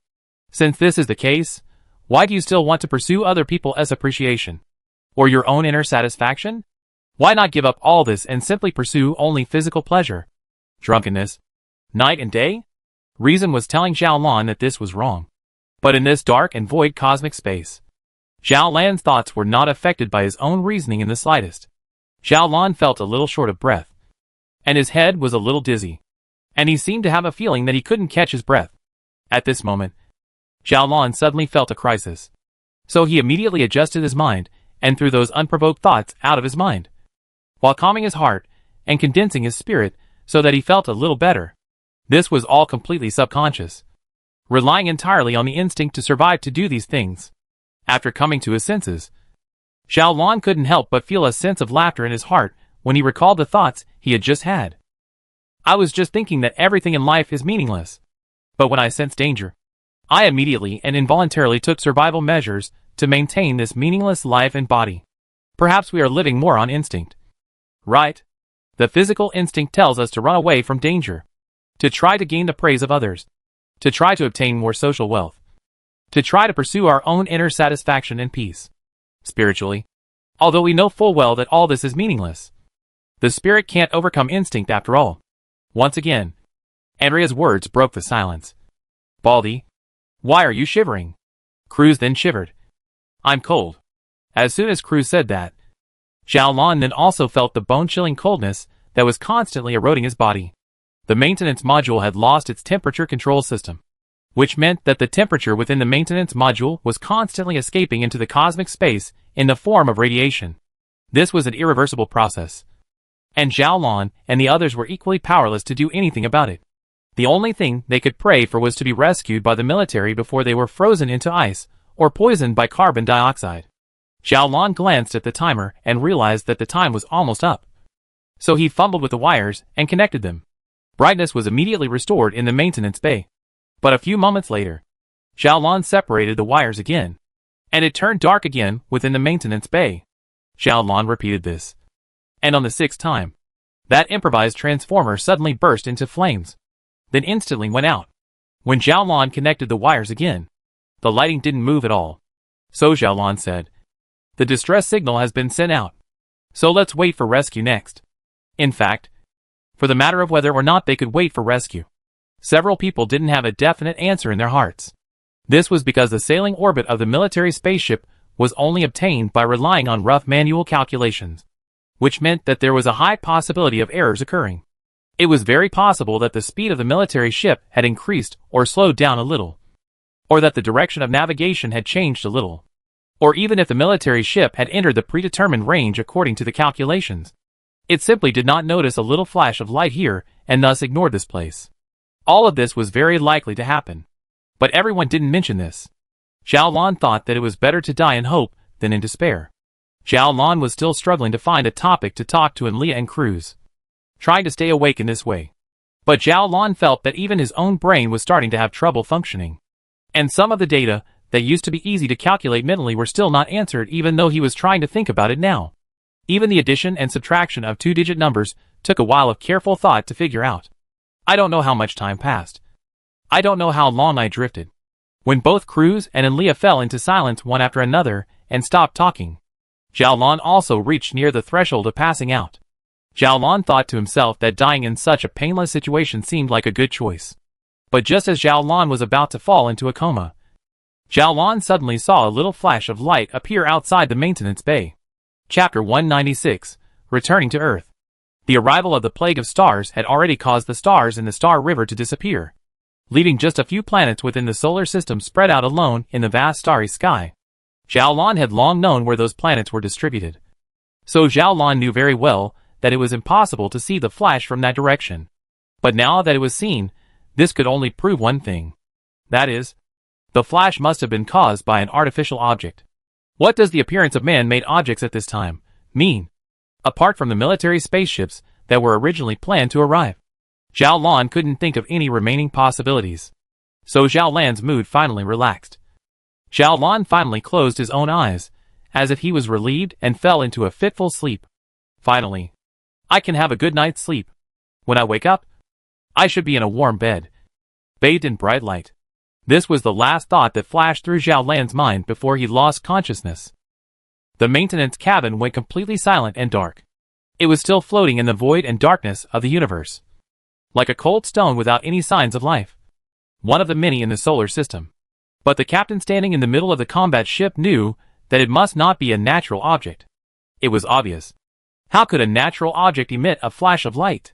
Since this is the case, why do you still want to pursue other people's appreciation, or your own inner satisfaction? Why not give up all this and simply pursue only physical pleasure, drunkenness, night and day? Reason was telling Zhao Lan that this was wrong. But in this dark and void cosmic space, Zhao Lan's thoughts were not affected by his own reasoning in the slightest. Zhao Lan felt a little short of breath, and his head was a little dizzy, and he seemed to have a feeling that he couldn't catch his breath. At this moment, Zhao Lan suddenly felt a crisis. So he immediately adjusted his mind and threw those unprovoked thoughts out of his mind, while calming his heart and condensing his spirit so that he felt a little better. This was all completely subconscious, relying entirely on the instinct to survive to do these things. After coming to his senses, Zhao Lan couldn't help but feel a sense of laughter in his heart when he recalled the thoughts he had just had. I was just thinking that everything in life is meaningless. But when I sensed danger, I immediately and involuntarily took survival measures to maintain this meaningless life and body. Perhaps we are living more on instinct. Right? The physical instinct tells us to run away from danger, to try to gain the praise of others, to try to obtain more social wealth, to try to pursue our own inner satisfaction and peace. Spiritually, although we know full well that all this is meaningless, the spirit can't overcome instinct after all. Once again, Andrea's words broke the silence. Baldy, why are you shivering? Cruz then shivered. I'm cold. As soon as Cruz said that, Zhao Lan then also felt the bone-chilling coldness that was constantly eroding his body. The maintenance module had lost its temperature control system, which meant that the temperature within the maintenance module was constantly escaping into the cosmic space in the form of radiation. This was an irreversible process, and Zhao Lan and the others were equally powerless to do anything about it. The only thing they could pray for was to be rescued by the military before they were frozen into ice or poisoned by carbon dioxide. Zhao Lan glanced at the timer and realized that the time was almost up. So he fumbled with the wires and connected them. Brightness was immediately restored in the maintenance bay. But a few moments later, Zhao Lan separated the wires again, and it turned dark again within the maintenance bay. Zhao Lan repeated this, and on the sixth time, that improvised transformer suddenly burst into flames, then instantly went out. When Zhao Lan connected the wires again, the lighting didn't move at all. So Zhao Lan said, "The distress signal has been sent out, so let's wait for rescue next." In fact, for the matter of whether or not they could wait for rescue, several people didn't have a definite answer in their hearts. This was because the sailing orbit of the military spaceship was only obtained by relying on rough manual calculations, which meant that there was a high possibility of errors occurring. It was very possible that the speed of the military ship had increased or slowed down a little, or that the direction of navigation had changed a little, or even if the military ship had entered the predetermined range according to the calculations. It simply did not notice a little flash of light here and thus ignored this place. All of this was very likely to happen, but everyone didn't mention this. Zhao Lan thought that it was better to die in hope than in despair. Zhao Lan was still struggling to find a topic to talk to Enlia and Cruz, trying to stay awake in this way. But Zhao Lan felt that even his own brain was starting to have trouble functioning, and some of the data that used to be easy to calculate mentally were still not answered even though he was trying to think about it now. Even the addition and subtraction of two-digit numbers took a while of careful thought to figure out. I don't know how much time passed. I don't know how long I drifted. When both Cruz and Enlia fell into silence one after another and stopped talking, Zhao Lan also reached near the threshold of passing out. Zhao Lan thought to himself that dying in such a painless situation seemed like a good choice. But just as Zhao Lan was about to fall into a coma, Zhao Lan suddenly saw a little flash of light appear outside the maintenance bay. Chapter 196, Returning to Earth. The arrival of the plague of stars had already caused the stars in the Star River to disappear, leaving just a few planets within the solar system spread out alone in the vast starry sky. Zhao Lan had long known where those planets were distributed, so Zhao Lan knew very well that it was impossible to see the flash from that direction. But now that it was seen, this could only prove one thing. That is, the flash must have been caused by an artificial object. What does the appearance of man-made objects at this time mean, apart from the military spaceships that were originally planned to arrive? Zhao Lan couldn't think of any remaining possibilities, so Zhao Lan's mood finally relaxed. Zhao Lan finally closed his own eyes, as if he was relieved and fell into a fitful sleep. Finally, I can have a good night's sleep. When I wake up, I should be in a warm bed, bathed in bright light. This was the last thought that flashed through Zhao Lan's mind before he lost consciousness. The maintenance cabin went completely silent and dark. It was still floating in the void and darkness of the universe, like a cold stone without any signs of life. One of the many in the solar system. But the captain standing in the middle of the combat ship knew that it must not be a natural object. It was obvious. How could a natural object emit a flash of light?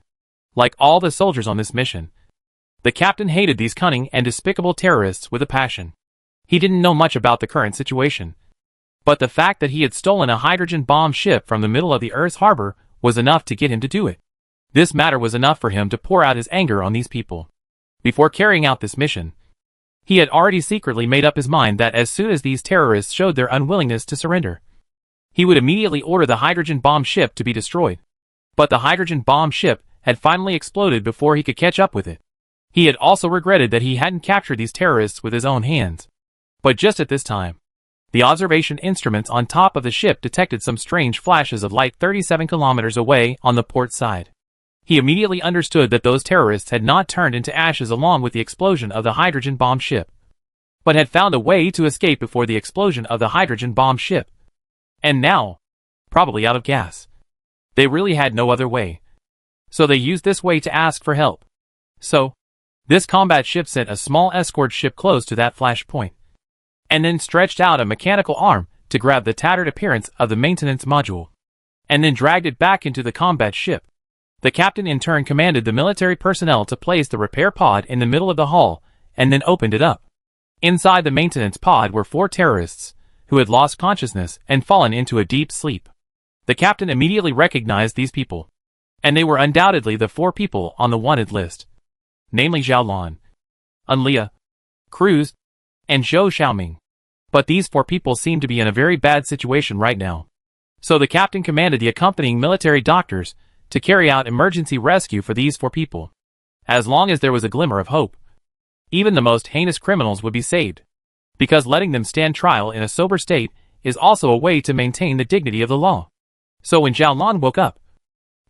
Like all the soldiers on this mission, the captain hated these cunning and despicable terrorists with a passion. He didn't know much about the current situation, but the fact that he had stolen a hydrogen bomb ship from the middle of the Earth's harbor was enough to get him to do it. This matter was enough for him to pour out his anger on these people. Before carrying out this mission, he had already secretly made up his mind that as soon as these terrorists showed their unwillingness to surrender, he would immediately order the hydrogen bomb ship to be destroyed. But the hydrogen bomb ship had finally exploded before he could catch up with it. He had also regretted that he hadn't captured these terrorists with his own hands. But just at this time, the observation instruments on top of the ship detected some strange flashes of light 37 kilometers away on the port side. He immediately understood that those terrorists had not turned into ashes along with the explosion of the hydrogen bomb ship, but had found a way to escape before the explosion of the hydrogen bomb ship. And now, probably out of gas. They really had no other way. So they used this way to ask for help. So, this combat ship sent a small escort ship close to that flash point, and then stretched out a mechanical arm to grab the tattered appearance of the maintenance module, and then dragged it back into the combat ship. The captain in turn commanded the military personnel to place the repair pod in the middle of the hall, and then opened it up. Inside the maintenance pod were 4 terrorists, who had lost consciousness and fallen into a deep sleep. The captain immediately recognized these people, and they were undoubtedly the 4 people on the wanted list, namely Zhao Lan, Unlia, Cruz, and Zhou Xiaoming. But these 4 people seemed to be in a very bad situation right now. So the captain commanded the accompanying military doctors to carry out emergency rescue for these 4 people. As long as there was a glimmer of hope, even the most heinous criminals would be saved, because letting them stand trial in a sober state is also a way to maintain the dignity of the law. So when Zhao Lan woke up,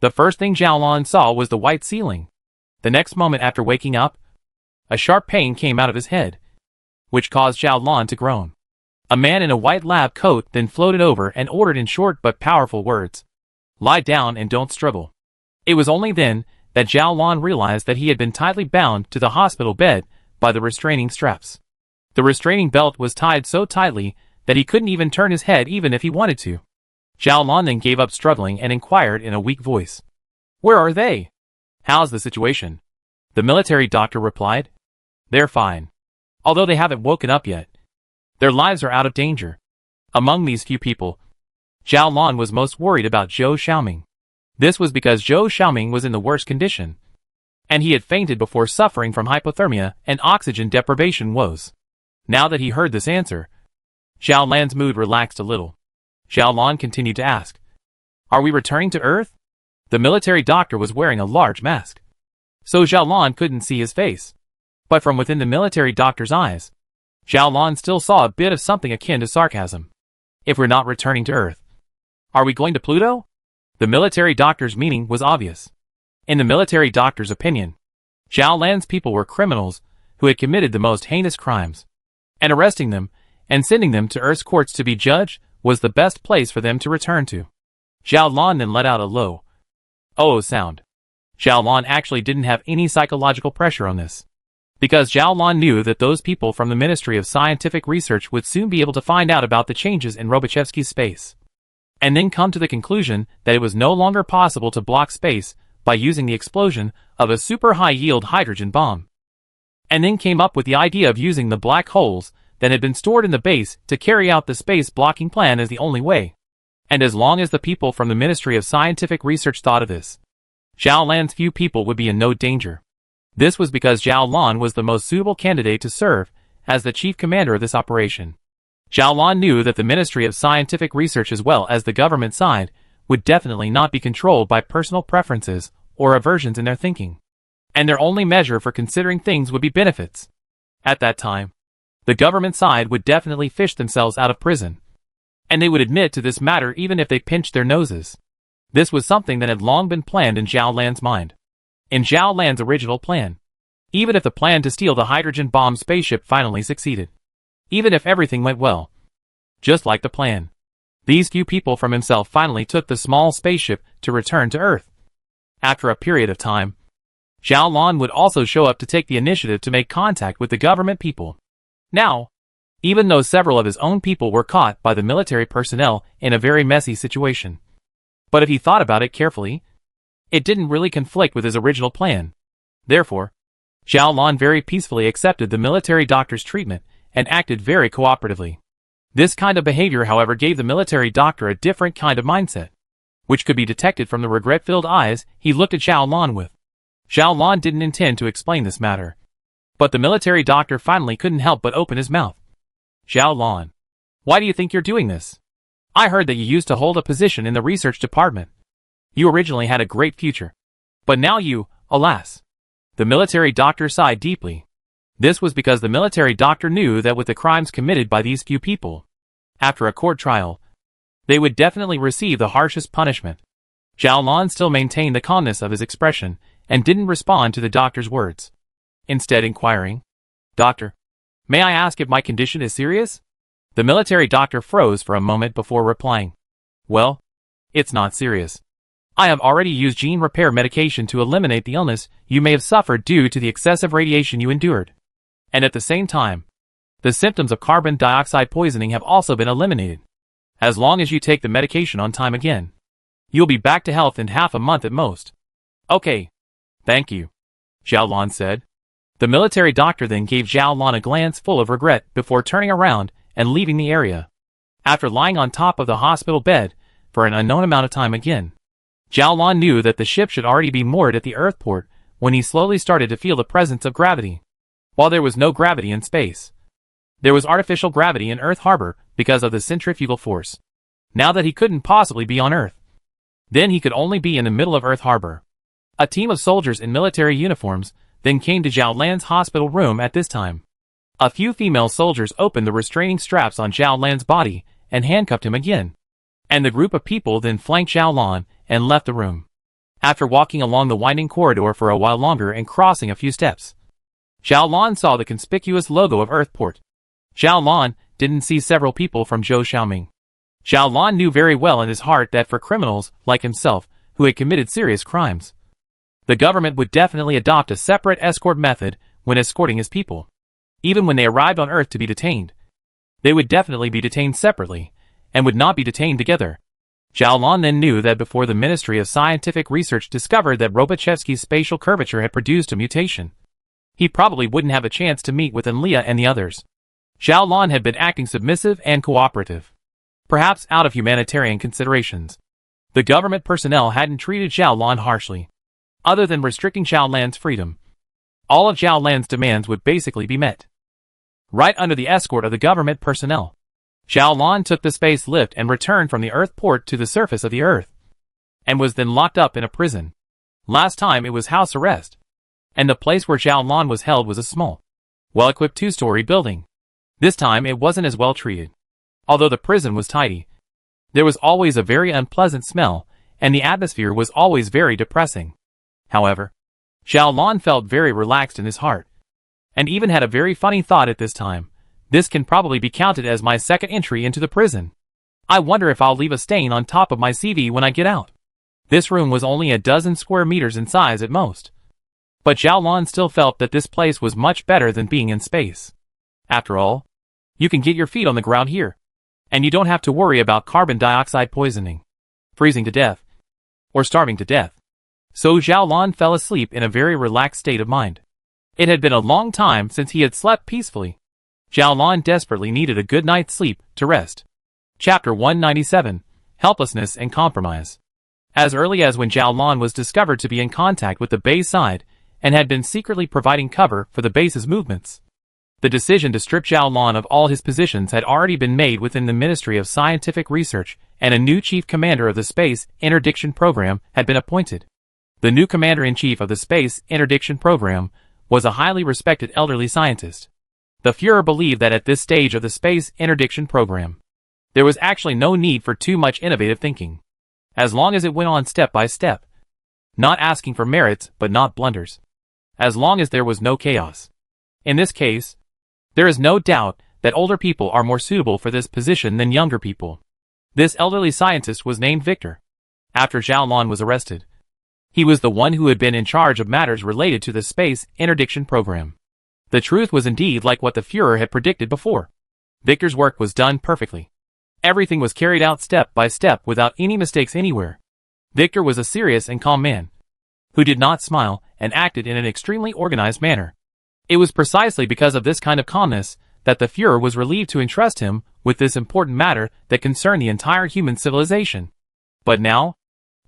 the first thing Zhao Lan saw was the white ceiling. The next moment after waking up, a sharp pain came out of his head, which caused Zhao Lan to groan. A man in a white lab coat then floated over and ordered in short but powerful words, "Lie down and don't struggle." It was only then that Zhao Lan realized that he had been tightly bound to the hospital bed by the restraining straps. The restraining belt was tied so tightly that he couldn't even turn his head even if he wanted to. Zhao Lan then gave up struggling and inquired in a weak voice, "Where are they? How's the situation?" The military doctor replied, "They're fine. Although they haven't woken up yet. Their lives are out of danger." Among these few people, Zhao Lan was most worried about Zhou Xiaoming. This was because Zhou Xiaoming was in the worst condition, and he had fainted before suffering from hypothermia and oxygen deprivation woes. Now that he heard this answer, Zhao Lan's mood relaxed a little. Zhao Lan continued to ask, "Are we returning to Earth?" The military doctor was wearing a large mask, so Zhao Lan couldn't see his face. But from within the military doctor's eyes, Zhao Lan still saw a bit of something akin to sarcasm. "If we're not returning to Earth, are we going to Pluto?" The military doctor's meaning was obvious. In the military doctor's opinion, Zhao Lan's people were criminals who had committed the most heinous crimes, and arresting them and sending them to Earth's courts to be judged was the best place for them to return to. Zhao Lan then let out a low "oh" sound. Zhao Lan actually didn't have any psychological pressure on this, because Zhao Lan knew that those people from the Ministry of Scientific Research would soon be able to find out about the changes in Robichevsky's space, and then come to the conclusion that it was no longer possible to block space by using the explosion of a super high-yield hydrogen bomb, and then came up with the idea of using the black holes that had been stored in the base to carry out the space blocking plan as the only way. And as long as the people from the Ministry of Scientific Research thought of this, Zhao Lan's few people would be in no danger. This was because Zhao Lan was the most suitable candidate to serve as the chief commander of this operation. Zhao Lan knew that the Ministry of Scientific Research as well as the government side would definitely not be controlled by personal preferences or aversions in their thinking, and their only measure for considering things would be benefits. At that time, the government side would definitely fish themselves out of prison, and they would admit to this matter even if they pinched their noses. This was something that had long been planned in Zhao Lan's mind. In Zhao Lan's original plan, even if the plan to steal the hydrogen bomb spaceship finally succeeded, even if everything went well, just like the plan, these few people from himself finally took the small spaceship to return to Earth. After a period of time, Zhao Lan would also show up to take the initiative to make contact with the government people. Now, even though several of his own people were caught by the military personnel in a very messy situation, but if he thought about it carefully, it didn't really conflict with his original plan. Therefore, Zhao Lan very peacefully accepted the military doctor's treatment and acted very cooperatively. This kind of behavior, however, gave the military doctor a different kind of mindset, which could be detected from the regret-filled eyes he looked at Zhao Lan with. Zhao Lan didn't intend to explain this matter, but the military doctor finally couldn't help but open his mouth. "Zhao Lan, why do you think you're doing this? I heard that you used to hold a position in the research department. You originally had a great future, but now you, alas." The military doctor sighed deeply. This was because the military doctor knew that with the crimes committed by these few people, after a court trial, they would definitely receive the harshest punishment. Zhao Lan still maintained the calmness of his expression and didn't respond to the doctor's words, instead inquiring, "Doctor, may I ask if my condition is serious?" The military doctor froze for a moment before replying, "Well, it's not serious. I have already used gene repair medication to eliminate the illness you may have suffered due to the excessive radiation you endured. And at the same time, the symptoms of carbon dioxide poisoning have also been eliminated. As long as you take the medication on time again, you'll be back to health in half a month at most." Okay. Thank you, Zhao Lan said. The military doctor then gave Zhao Lan a glance full of regret before turning around and leaving the area. After lying on top of the hospital bed for an unknown amount of time again, Zhao Lan knew that the ship should already be moored at the Earthport when he slowly started to feel the presence of gravity. While there was no gravity in space, there was artificial gravity in Earth Harbor because of the centrifugal force. Now that he couldn't possibly be on Earth, then he could only be in the middle of Earth Harbor. A team of soldiers in military uniforms then came to Zhao Lan's hospital room at this time. A few female soldiers opened the restraining straps on Zhao Lan's body and handcuffed him again. And the group of people then flanked Zhao Lan and left the room. After walking along the winding corridor for a while longer and crossing a few steps, Zhao Lan saw the conspicuous logo of Earthport. Zhao Lan didn't see several people from Zhou Xiaoming. Zhao Lan knew very well in his heart that for criminals like himself who had committed serious crimes, the government would definitely adopt a separate escort method when escorting his people. Even when they arrived on Earth to be detained, they would definitely be detained separately, and would not be detained together. Zhao Lan then knew that before the Ministry of Scientific Research discovered that Robachevsky's spatial curvature had produced a mutation, he probably wouldn't have a chance to meet with Enlia and the others. Zhao Lan had been acting submissive and cooperative, perhaps out of humanitarian considerations. The government personnel hadn't treated Zhao Lan harshly. Other than restricting Zhao Lan's freedom, all of Zhao Lan's demands would basically be met. Right under the escort of the government personnel, Zhao Lan took the space lift and returned from the Earth port to the surface of the Earth, and was then locked up in a prison. Last time it was house arrest, and the place where Zhao Lan was held was a small, well-equipped two-story building. This time it wasn't as well treated. Although the prison was tidy, there was always a very unpleasant smell, and the atmosphere was always very depressing. However, Zhao Lan felt very relaxed in his heart, and even had a very funny thought at this time. This can probably be counted as my second entry into the prison. I wonder if I'll leave a stain on top of my CV when I get out. This room was only a dozen square meters in size at most, but Zhao Lan still felt that this place was much better than being in space. After all, you can get your feet on the ground here, and you don't have to worry about carbon dioxide poisoning, freezing to death, or starving to death. So Zhao Lan fell asleep in a very relaxed state of mind. It had been a long time since he had slept peacefully. Zhao Lan desperately needed a good night's sleep to rest. Chapter 197, Helplessness and Compromise. As early as when Zhao Lan was discovered to be in contact with the base side, and had been secretly providing cover for the base's movements, the decision to strip Zhao Lan of all his positions had already been made within the Ministry of Scientific Research, and a new chief commander of the Space Interdiction Program had been appointed. The new commander-in-chief of the Space Interdiction Program was a highly respected elderly scientist. The Führer believed that at this stage of the Space Interdiction Program, there was actually no need for too much innovative thinking, as long as it went on step by step, not asking for merits but not blunders, as long as there was no chaos. In this case, there is no doubt that older people are more suitable for this position than younger people. This elderly scientist was named Victor. After Zhao Lan was arrested, he was the one who had been in charge of matters related to the Space Interdiction Program. The truth was indeed like what the Führer had predicted before. Victor's work was done perfectly. Everything was carried out step by step without any mistakes anywhere. Victor was a serious and calm man, who did not smile and acted in an extremely organized manner. It was precisely because of this kind of calmness that the Führer was relieved to entrust him with this important matter that concerned the entire human civilization. But now,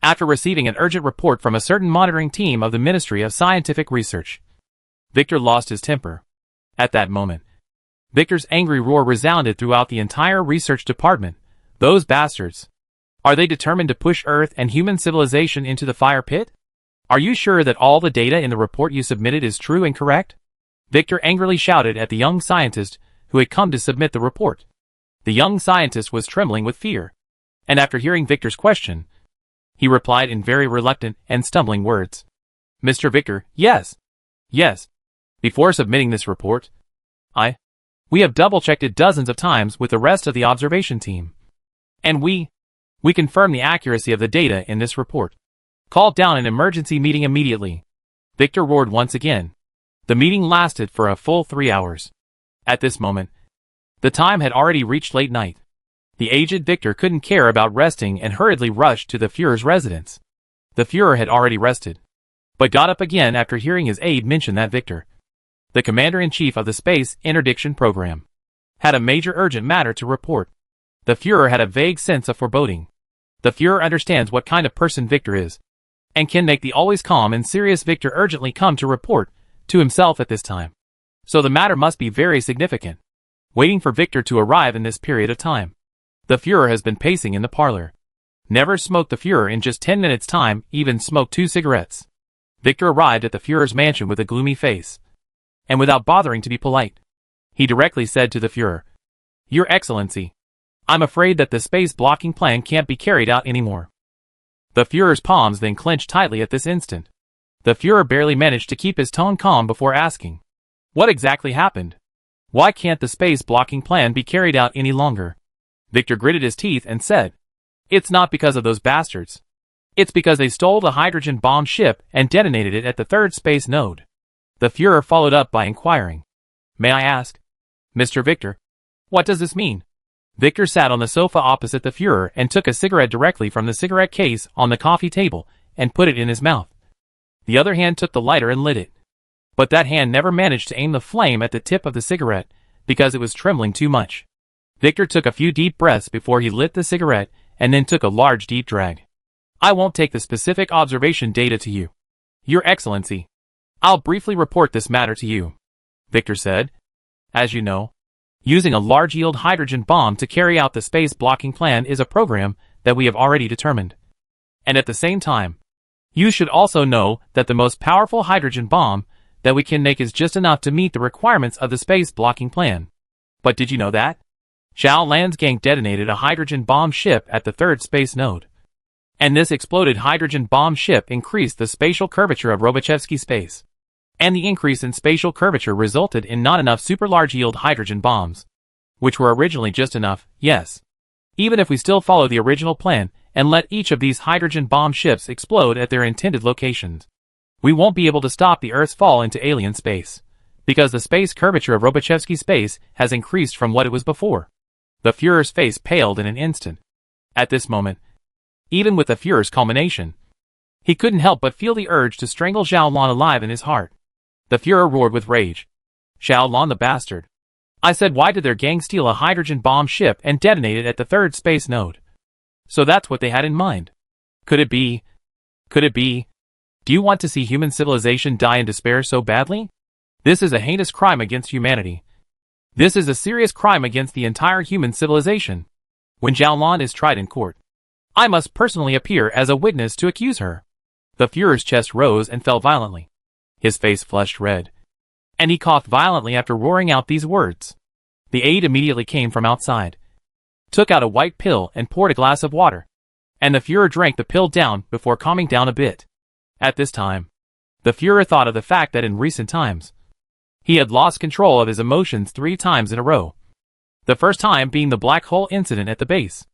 after receiving an urgent report from a certain monitoring team of the Ministry of Scientific Research, Victor lost his temper. At that moment, Victor's angry roar resounded throughout the entire research department. Those bastards! Are they determined to push Earth and human civilization into the fire pit? Are you sure that all the data in the report you submitted is true and correct? Victor angrily shouted at the young scientist who had come to submit the report. The young scientist was trembling with fear, and after hearing Victor's question, he replied in very reluctant and stumbling words. Mr. Victor, yes. Yes. Before submitting this report, we have double-checked it dozens of times with the rest of the observation team. And we confirm the accuracy of the data in this report. Call down an emergency meeting immediately. Victor roared once again. The meeting lasted for a full 3 hours. At this moment, the time had already reached late night. The aged Victor couldn't care about resting and hurriedly rushed to the Führer's residence. The Führer had already rested. but got up again after hearing his aide mention that Victor, the commander-in-chief of the space interdiction program, had a major urgent matter to report. The Fuhrer had a vague sense of foreboding. The Fuhrer understands what kind of person Victor is, and can make the always calm and serious Victor urgently come to report to himself at this time. So the matter must be very significant. Waiting for Victor to arrive in this period of time. The Fuhrer has been pacing in the parlor. Never smoked the Fuhrer in just 10 minutes' time, even smoked 2 cigarettes. Victor arrived at the Fuhrer's mansion with a gloomy face. And without bothering to be polite, he directly said to the Fuhrer, "Your Excellency, I'm afraid that the space blocking plan can't be carried out anymore." The Fuhrer's palms then clenched tightly at this instant. The Fuhrer barely managed to keep his tone calm before asking, "What exactly happened? Why can't the space blocking plan be carried out any longer?" Victor gritted his teeth and said, "It's not because of those bastards. It's because they stole the hydrogen bomb ship and detonated it at the 3rd space node." The Fuhrer followed up by inquiring, "May I ask, Mr. Victor, what does this mean?" Victor sat on the sofa opposite the Fuhrer and took a cigarette directly from the cigarette case on the coffee table and put it in his mouth. The other hand took the lighter and lit it. But that hand never managed to aim the flame at the tip of the cigarette because it was trembling too much. Victor took a few deep breaths before he lit the cigarette and then took a large deep drag. "I won't take the specific observation data to you, Your Excellency. I'll briefly report this matter to you," Victor said. "As you know, using a large-yield hydrogen bomb to carry out the space blocking plan is a program that we have already determined. And at the same time, you should also know that the most powerful hydrogen bomb that we can make is just enough to meet the requirements of the space blocking plan. But did you know that Zhao Lan's gang detonated a hydrogen bomb ship at the 3rd space node? And this exploded hydrogen bomb ship increased the spatial curvature of Robochevsky space. And the increase in spatial curvature resulted in not enough super large yield hydrogen bombs, which were originally just enough, yes. Even if we still follow the original plan and let each of these hydrogen bomb ships explode at their intended locations, we won't be able to stop the Earth's fall into alien space, because the space curvature of Robochevsky space has increased from what it was before." The Fuhrer's face paled in an instant. At this moment, even with the Fuhrer's culmination, he couldn't help but feel the urge to strangle Zhao Lan alive in his heart. The Fuhrer roared with rage. "Zhao Lan the bastard. I said, why did their gang steal a hydrogen bomb ship and detonate it at the 3rd space node? So that's what they had in mind. Could it be? Could it be? Do you want to see human civilization die in despair so badly? This is a heinous crime against humanity. This is a serious crime against the entire human civilization. When Zhao Lan is tried in court, I must personally appear as a witness to accuse her." The Fuhrer's chest rose and fell violently. His face flushed red, and he coughed violently after roaring out these words. The aide immediately came from outside, took out a white pill and poured a glass of water, and the Fuhrer drank the pill down before calming down a bit. At this time, the Fuhrer thought of the fact that in recent times, he had lost control of his emotions 3 times in a row. The first time being the black hole incident at the base,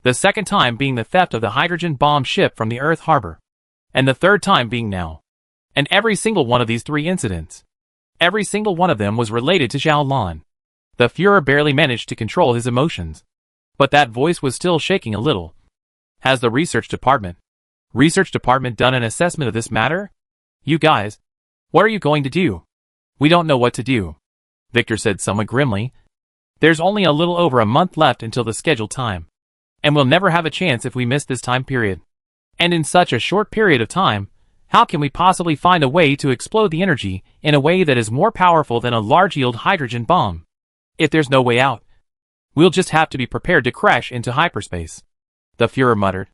the second time being the theft of the hydrogen bomb ship from the Earth harbor, and the third time being now. And every single one of these 3 incidents, every single one of them was related to Zhao Lan. The Fuhrer barely managed to control his emotions, but that voice was still shaking a little. "Has the research department done an assessment of this matter? You guys, what are you going to do?" "We don't know what to do," Victor said somewhat grimly. "There's only a little over a month left until the scheduled time, and we'll never have a chance if we miss this time period. And in such a short period of time, how can we possibly find a way to explode the energy in a way that is more powerful than a large-yield hydrogen bomb? If there's no way out, we'll just have to be prepared to crash into hyperspace." The Fuhrer muttered.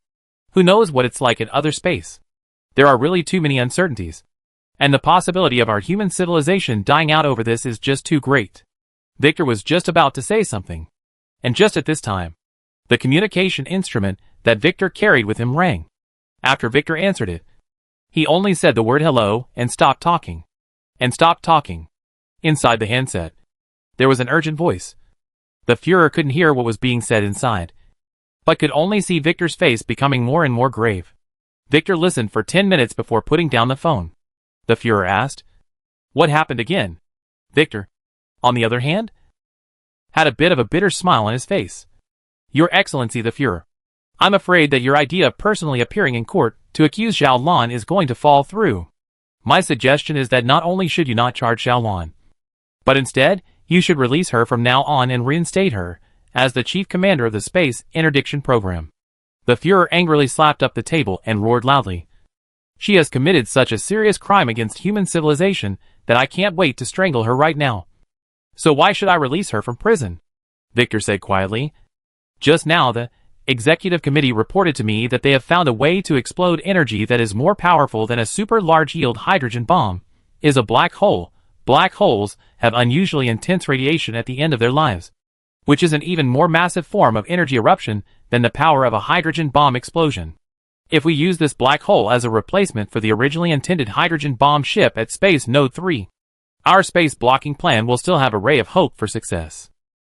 "Who knows what it's like in other space? There are really too many uncertainties, and the possibility of our human civilization dying out over this is just too great." Victor was just about to say something, and just at this time, the communication instrument that Victor carried with him rang. After Victor answered it, he only said the word hello and stopped talking. Inside the handset, there was an urgent voice. The Fuhrer couldn't hear what was being said inside, but could only see Victor's face becoming more and more grave. Victor listened for 10 minutes before putting down the phone. The Fuhrer asked, "What happened again?" Victor, on the other hand, had a bit of a bitter smile on his face. "Your Excellency the Fuhrer, I'm afraid that your idea of personally appearing in court to accuse Zhao Lan is going to fall through. My suggestion is that not only should you not charge Xiaolon, but instead, you should release her from now on and reinstate her as the chief commander of the space interdiction program. The Führer angrily slapped up the table and roared loudly. She has committed such a serious crime against human civilization that I can't wait to strangle her right now. So why should I release her from prison? Victor said quietly. Just now the executive committee reported to me that they have found a way to explode energy that is more powerful than a super large yield hydrogen bomb, is a black hole. Black holes have unusually intense radiation at the end of their lives, which is an even more massive form of energy eruption than the power of a hydrogen bomb explosion. If we use this black hole as a replacement for the originally intended hydrogen bomb ship at Space Node 3, our space blocking plan will still have a ray of hope for success.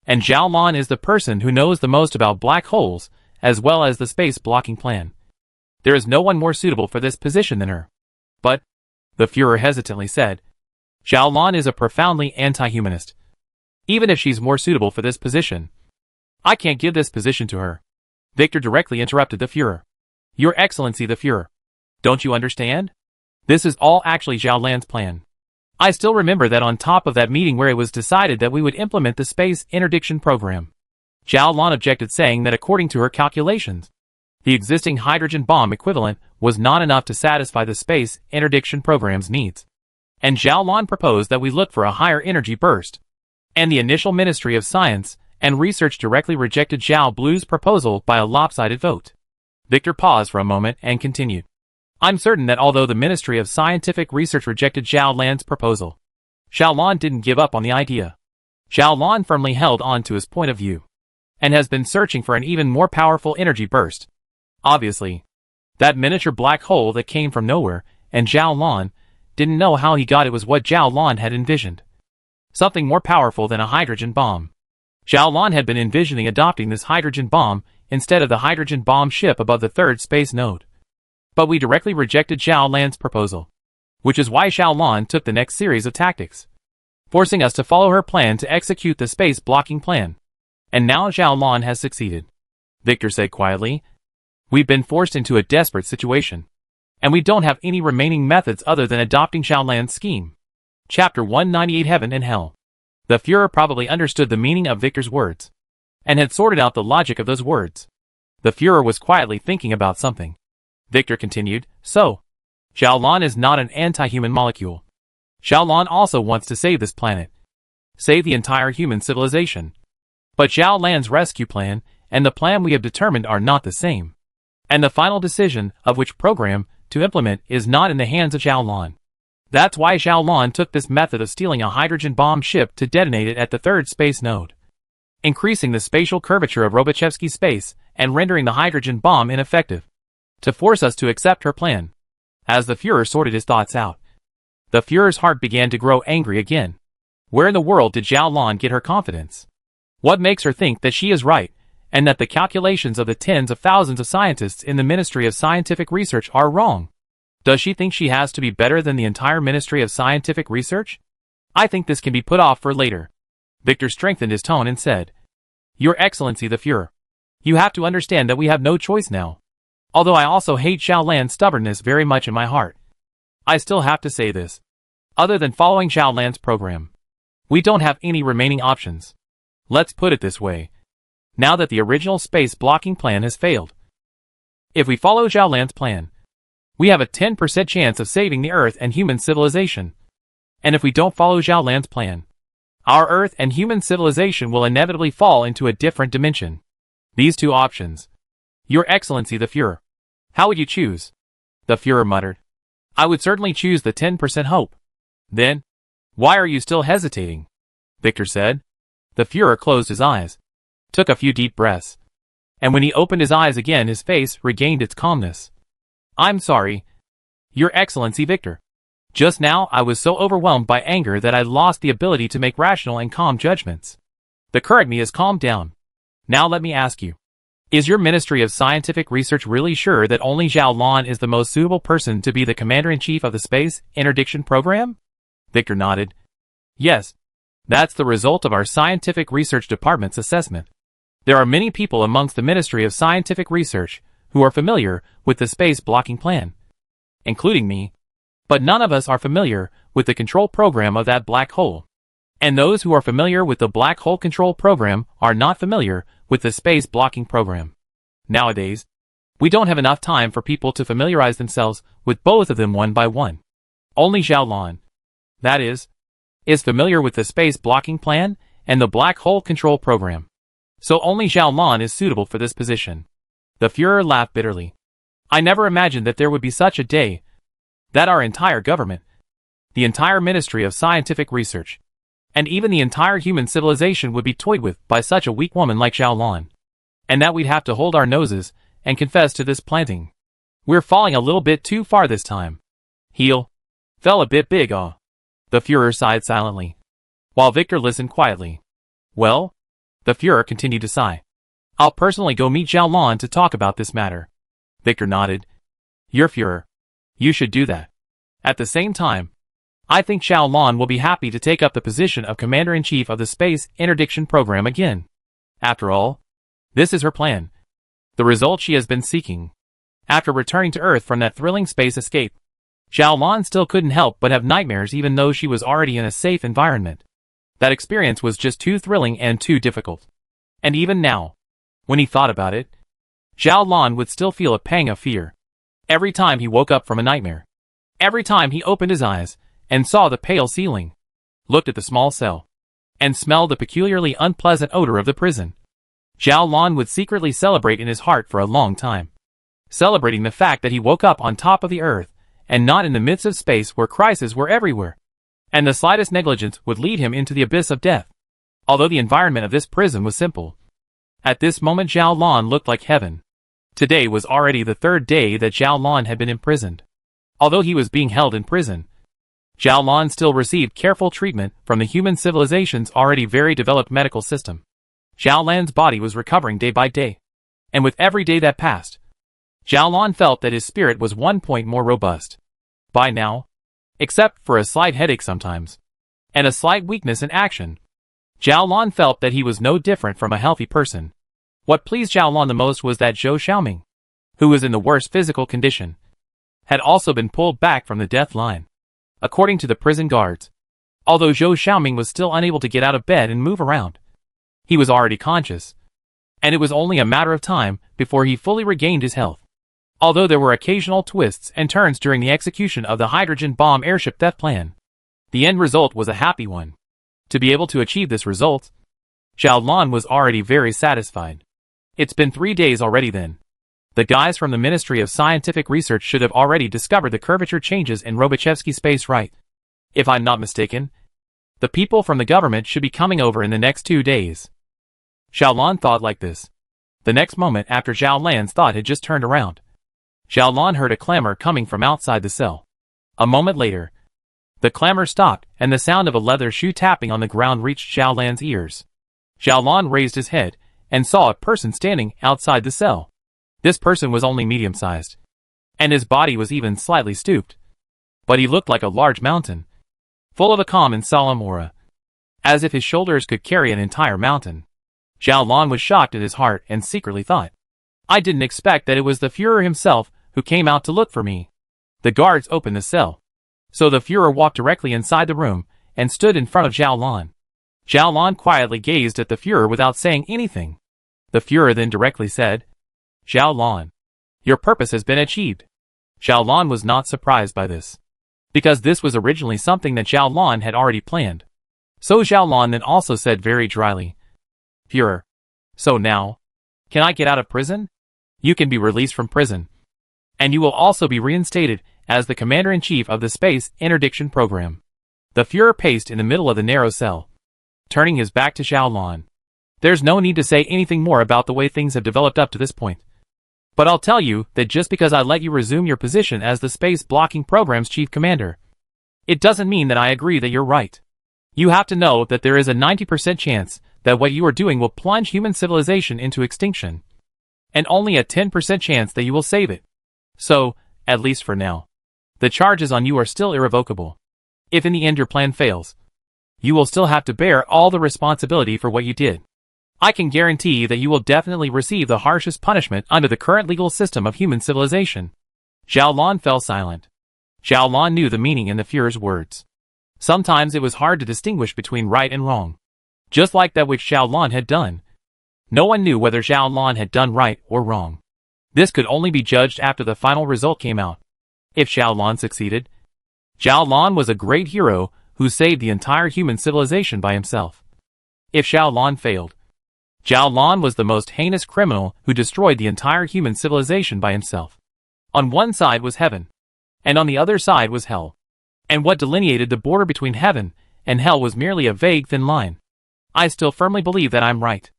And Xiaolon is the person who knows the most about black holes, as well as the space blocking plan. There is no one more suitable for this position than her. But, the Führer hesitantly said, Xiaolon is a profoundly anti-humanist. Even if she's more suitable for this position, I can't give this position to her. Victor directly interrupted the Führer. Your Excellency the Führer. Don't you understand? This is all actually Zhao Lan's plan. I still remember that on top of that meeting where it was decided that we would implement the space interdiction program. Zhao Lan objected, saying that according to her calculations, the existing hydrogen bomb equivalent was not enough to satisfy the space interdiction program's needs. And Zhao Lan proposed that we look for a higher energy burst. And the initial Ministry of Science and Research directly rejected Zhao Blue's proposal by a lopsided vote. Victor paused for a moment and continued. I'm certain that although the Ministry of Scientific Research rejected Zhao Lan's proposal, Xiaolon didn't give up on the idea. Xiaolon firmly held on to his point of view, and has been searching for an even more powerful energy burst. Obviously, that miniature black hole that came from nowhere, and Xiaolon didn't know how he got it, was what Xiaolon had envisioned. Something more powerful than a hydrogen bomb. Xiaolon had been envisioning adopting this hydrogen bomb instead of the hydrogen bomb ship above the third space node. But we directly rejected Zhao Lan's proposal, which is why Xiaolon took the next series of tactics, forcing us to follow her plan to execute the space blocking plan. And now Xiaolon has succeeded. Victor said quietly. We've been forced into a desperate situation, and we don't have any remaining methods other than adopting Zhao Lan's scheme. Chapter 198 Heaven and Hell. The Führer probably understood the meaning of Victor's words, and had sorted out the logic of those words. The Führer was quietly thinking about something. Victor continued, so, Xiaolon is not an anti-human molecule. Xiaolon also wants to save this planet. Save the entire human civilization. But Zhao Lan's rescue plan and the plan we have determined are not the same. And the final decision of which program to implement is not in the hands of Xiaolon. That's why Xiaolon took this method of stealing a hydrogen bomb ship to detonate it at the third space node, increasing the spatial curvature of Robochevsky's space and rendering the hydrogen bomb ineffective, to force us to accept her plan. As the Führer sorted his thoughts out, the Führer's heart began to grow angry again. Where in the world did Xiaolon get her confidence? What makes her think that she is right, and that the calculations of the tens of thousands of scientists in the Ministry of Scientific Research are wrong? Does she think she has to be better than the entire Ministry of Scientific Research? I think this can be put off for later. Victor strengthened his tone and said, Your Excellency the Führer, you have to understand that we have no choice now. Although I also hate Zhao Lan's stubbornness very much in my heart, I still have to say this. Other than following Zhao Lan's program, we don't have any remaining options. Let's put it this way. Now that the original space blocking plan has failed, if we follow Zhao Lan's plan, we have a 10% chance of saving the Earth and human civilization. And if we don't follow Zhao Lan's plan, our Earth and human civilization will inevitably fall into a different dimension. These two options. Your Excellency the Führer, how would you choose? The Führer muttered. I would certainly choose the 10% hope. Then, why are you still hesitating? Victor said. The Führer closed his eyes, took a few deep breaths, and when he opened his eyes again his face regained its calmness. I'm sorry, Your Excellency Victor. Just now I was so overwhelmed by anger that I lost the ability to make rational and calm judgments. The current me has calmed down. Now let me ask you. Is your Ministry of Scientific Research really sure that only Zhao Lan is the most suitable person to be the Commander-in-Chief of the Space Interdiction Program? Victor nodded. Yes. That's the result of our Scientific Research Department's assessment. There are many people amongst the Ministry of Scientific Research who are familiar with the space blocking plan, including me. But none of us are familiar with the control program of that black hole. And those who are familiar with the black hole control program are not familiar with the space blocking program. Nowadays, we don't have enough time for people to familiarize themselves with both of them one by one. Only Xiaolan, that is familiar with the space blocking plan and the black hole control program. So only Xiaolan is suitable for this position. The Führer laughed bitterly. I never imagined that there would be such a day that our entire government, the entire Ministry of Scientific Research, and even the entire human civilization would be toyed with by such a weak woman like Xiaolan. And that we'd have to hold our noses and confess to this planting. We're falling a little bit too far this time. Heel. Fell a bit big, The Führer sighed silently, while Victor listened quietly. Well? The Führer continued to sigh. I'll personally go meet Xiaolan to talk about this matter. Victor nodded. Your Führer. You should do that. At the same time, I think Xiaolan will be happy to take up the position of Commander-in-Chief of the Space Interdiction Program again. After all, this is her plan. The result she has been seeking. After returning to Earth from that thrilling space escape, Xiaolan still couldn't help but have nightmares even though she was already in a safe environment. That experience was just too thrilling and too difficult. And even now, when he thought about it, Xiaolan would still feel a pang of fear. Every time he woke up from a nightmare. Every time he opened his eyes and saw the pale ceiling, looked at the small cell, and smelled the peculiarly unpleasant odor of the prison. Xiaolan would secretly celebrate in his heart for a long time. Celebrating the fact that he woke up on top of the Earth, and not in the midst of space where crises were everywhere. And the slightest negligence would lead him into the abyss of death. Although the environment of this prison was simple. At this moment Xiaolan looked like heaven. Today was already the third day that Xiaolan had been imprisoned. Although he was being held in prison, Xiaolan still received careful treatment from the human civilization's already very developed medical system. Xiaolan's body was recovering day by day. And with every day that passed, Xiaolan felt that his spirit was 1 point more robust. By now, except for a slight headache sometimes, and a slight weakness in action, Xiaolan felt that he was no different from a healthy person. What pleased Xiaolan the most was that Zhou Xiaoming, who was in the worst physical condition, had also been pulled back from the death line. According to the prison guards, although Zhou Xiaoming was still unable to get out of bed and move around, he was already conscious, and it was only a matter of time before he fully regained his health. Although there were occasional twists and turns during the execution of the hydrogen bomb airship theft plan, the end result was a happy one. To be able to achieve this result, Xiaolan was already very satisfied. It's been 3 days already then. The guys from the Ministry of Scientific Research should have already discovered the curvature changes in Robochevsky space, right? If I'm not mistaken, the people from the government should be coming over in the next 2 days. Xiaolan thought like this. The next moment after Xiaolan's thought had just turned around, Xiaolan heard a clamor coming from outside the cell. A moment later, the clamor stopped and the sound of a leather shoe tapping on the ground reached Xiaolan's ears. Xiaolan raised his head and saw a person standing outside the cell. This person was only medium-sized, and his body was even slightly stooped. But he looked like a large mountain, full of a calm and solemn aura, as if his shoulders could carry an entire mountain. Xiaolan was shocked at his heart and secretly thought, I didn't expect that it was the Führer himself who came out to look for me. The guards opened the cell, so the Führer walked directly inside the room and stood in front of Xiaolan. Xiaolan quietly gazed at the Führer without saying anything. The Führer then directly said, Xiaolan, your purpose has been achieved. Xiaolan was not surprised by this, because this was originally something that Xiaolan had already planned. So Xiaolan then also said very dryly, Führer, so now, can I get out of prison? You can be released from prison, and you will also be reinstated as the Commander-in-Chief of the Space Interdiction Program. The Führer paced in the middle of the narrow cell, turning his back to Xiaolan. There's no need to say anything more about the way things have developed up to this point. But I'll tell you that just because I let you resume your position as the Space Blocking Program's Chief Commander, it doesn't mean that I agree that you're right. You have to know that there is a 90% chance that what you are doing will plunge human civilization into extinction, and only a 10% chance that you will save it. So, at least for now, the charges on you are still irrevocable. If in the end your plan fails, you will still have to bear all the responsibility for what you did. I can guarantee that you will definitely receive the harshest punishment under the current legal system of human civilization. Xiaolan fell silent. Zhao Lan knew the meaning in the Führer's words. Sometimes it was hard to distinguish between right and wrong. Just like that which Zhao Lan had done. No one knew whether Zhao Lan had done right or wrong. This could only be judged after the final result came out. If Zhao Lan succeeded, Zhao Lan was a great hero who saved the entire human civilization by himself. If Zhao Lan failed, Zhao Lan was the most heinous criminal who destroyed the entire human civilization by himself. On one side was heaven, and on the other side was hell. And what delineated the border between heaven and hell was merely a vague thin line. I still firmly believe that I'm right,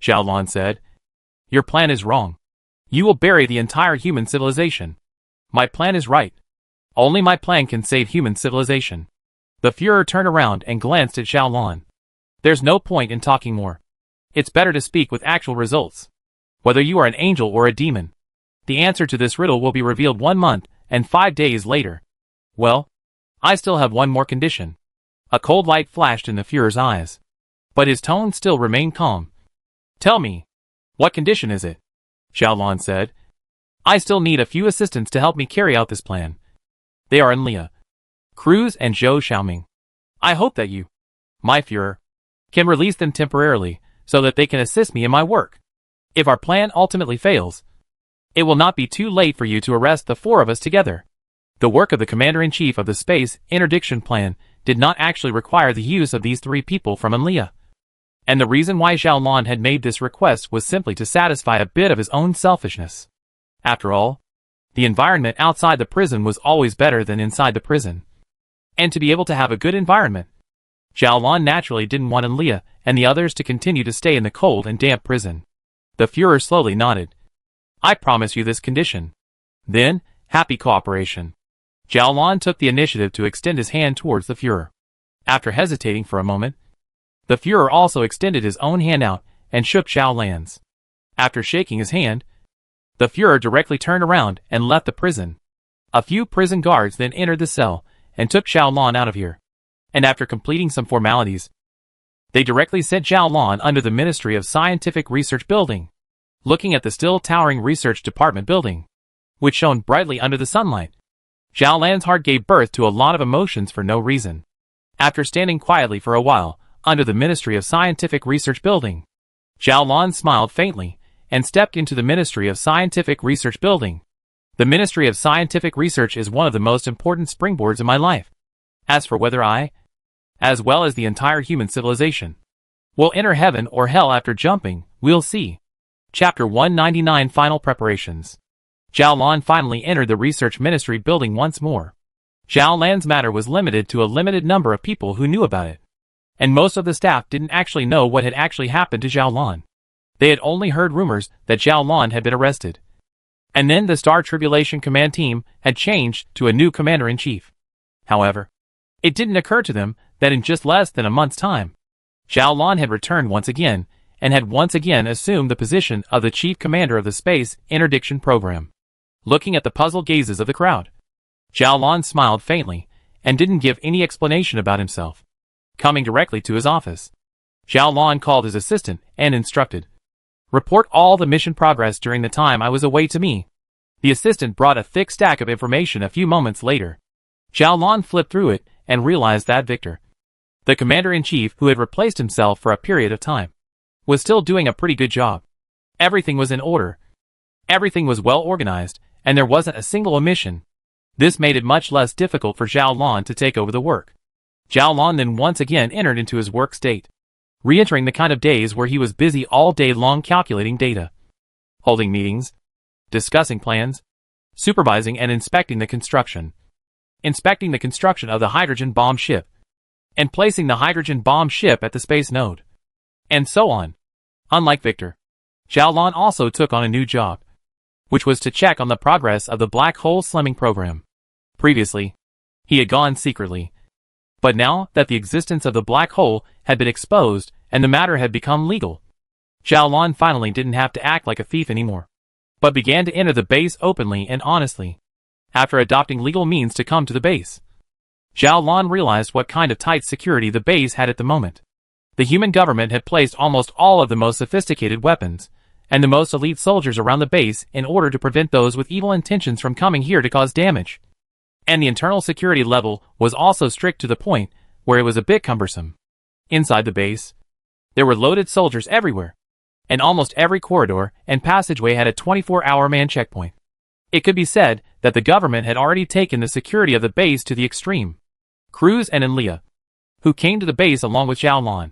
Zhao Lan said. Your plan is wrong. You will bury the entire human civilization. My plan is right. Only my plan can save human civilization. The Führer turned around and glanced at Zhao Lan. There's no point in talking more. It's better to speak with actual results. Whether you are an angel or a demon. The answer to this riddle will be revealed 1 month and 5 days later. Well, I still have one more condition. A cold light flashed in the Führer's eyes. But his tone still remained calm. Tell me, what condition is it? Zhao Lan said. I still need a few assistants to help me carry out this plan. They are Enlia, Cruz and Zhou Xiaoming. I hope that you, my Führer, can release them temporarily so that they can assist me in my work. If our plan ultimately fails, it will not be too late for you to arrest the 4 of us together. The work of the Commander-in-Chief of the Space Interdiction Plan did not actually require the use of these 3 people from Enlia. And the reason why Zhao Lan had made this request was simply to satisfy a bit of his own selfishness. After all, the environment outside the prison was always better than inside the prison. And to be able to have a good environment, Zhao Lan naturally didn't want Enlia and the others to continue to stay in the cold and damp prison. The Führer slowly nodded. I promise you this condition. Then, happy cooperation. Zhao Lan took the initiative to extend his hand towards the Führer. After hesitating for a moment, the Führer also extended his own hand out and shook Zhao Lan's. After shaking his hand, the Führer directly turned around and left the prison. A few prison guards then entered the cell and took Zhao Lan out of here. And after completing some formalities, they directly sent Zhao Lan under the Ministry of Scientific Research building, looking at the still towering Research Department building, which shone brightly under the sunlight. Zhao Lan's heart gave birth to a lot of emotions for no reason. After standing quietly for a while under the Ministry of Scientific Research building, Zhao Lan smiled faintly and stepped into the Ministry of Scientific Research building. The Ministry of Scientific Research is one of the most important springboards in my life. As for whether I, as well as the entire human civilization, will enter heaven or hell after jumping, we'll see. Chapter 199 Final Preparations. Zhao Lan finally entered the Research Ministry building once more. Zhao Lan's matter was limited to a limited number of people who knew about it. And most of the staff didn't actually know what had actually happened to Zhao Lan. They had only heard rumors that Zhao Lan had been arrested. And then the Star Tribulation Command Team had changed to a new Commander-in-Chief. However, it didn't occur to them that in just less than a month's time, Zhao Lan had returned once again and had once again assumed the position of the Chief Commander of the Space Interdiction Program. Looking at the puzzled gazes of the crowd, Zhao Lan smiled faintly and didn't give any explanation about himself. Coming directly to his office, Zhao Lan called his assistant and instructed, report all the mission progress during the time I was away to me. The assistant brought a thick stack of information a few moments later. Zhao Lan flipped through it and realized that Victor, the Commander-in-Chief who had replaced himself for a period of time, was still doing a pretty good job. Everything was in order. Everything was well organized, and there wasn't a single omission. This made it much less difficult for Zhao Lan to take over the work. Zhao Lan then once again entered into his work state, re-entering the kind of days where he was busy all day long calculating data, holding meetings, discussing plans, supervising and inspecting the construction of the hydrogen bomb ship, and placing the hydrogen bomb ship at the space node, and so on. Unlike Victor, Zhao Lan also took on a new job, which was to check on the progress of the black hole slimming program. Previously, he had gone secretly. But now that the existence of the black hole had been exposed and the matter had become legal, Zhao Lan finally didn't have to act like a thief anymore, but began to enter the base openly and honestly. After adopting legal means to come to the base, Zhao Lan realized what kind of tight security the base had at the moment. The human government had placed almost all of the most sophisticated weapons and the most elite soldiers around the base in order to prevent those with evil intentions from coming here to cause damage. And the internal security level was also strict to the point where it was a bit cumbersome. Inside the base, there were loaded soldiers everywhere, and almost every corridor and passageway had a 24-hour man checkpoint. It could be said that the government had already taken the security of the base to the extreme. Cruz and Enlia, who came to the base along with Zhao Lan,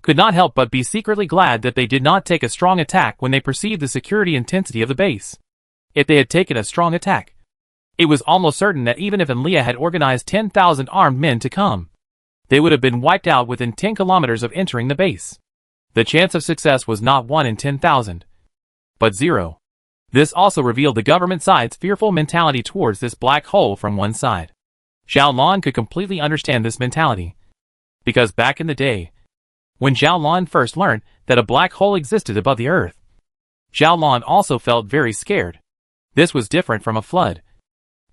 could not help but be secretly glad that they did not take a strong attack when they perceived the security intensity of the base. If they had taken a strong attack, it was almost certain that even if Enlia had organized 10,000 armed men to come, they would have been wiped out within 10 kilometers of entering the base. The chance of success was not 1 in 10,000, but 0. This also revealed the government side's fearful mentality towards this black hole from one side. Zhao Lan could completely understand this mentality, because back in the day, when Zhao Lan first learned that a black hole existed above the earth, Zhao Lan also felt very scared. This was different from a flood,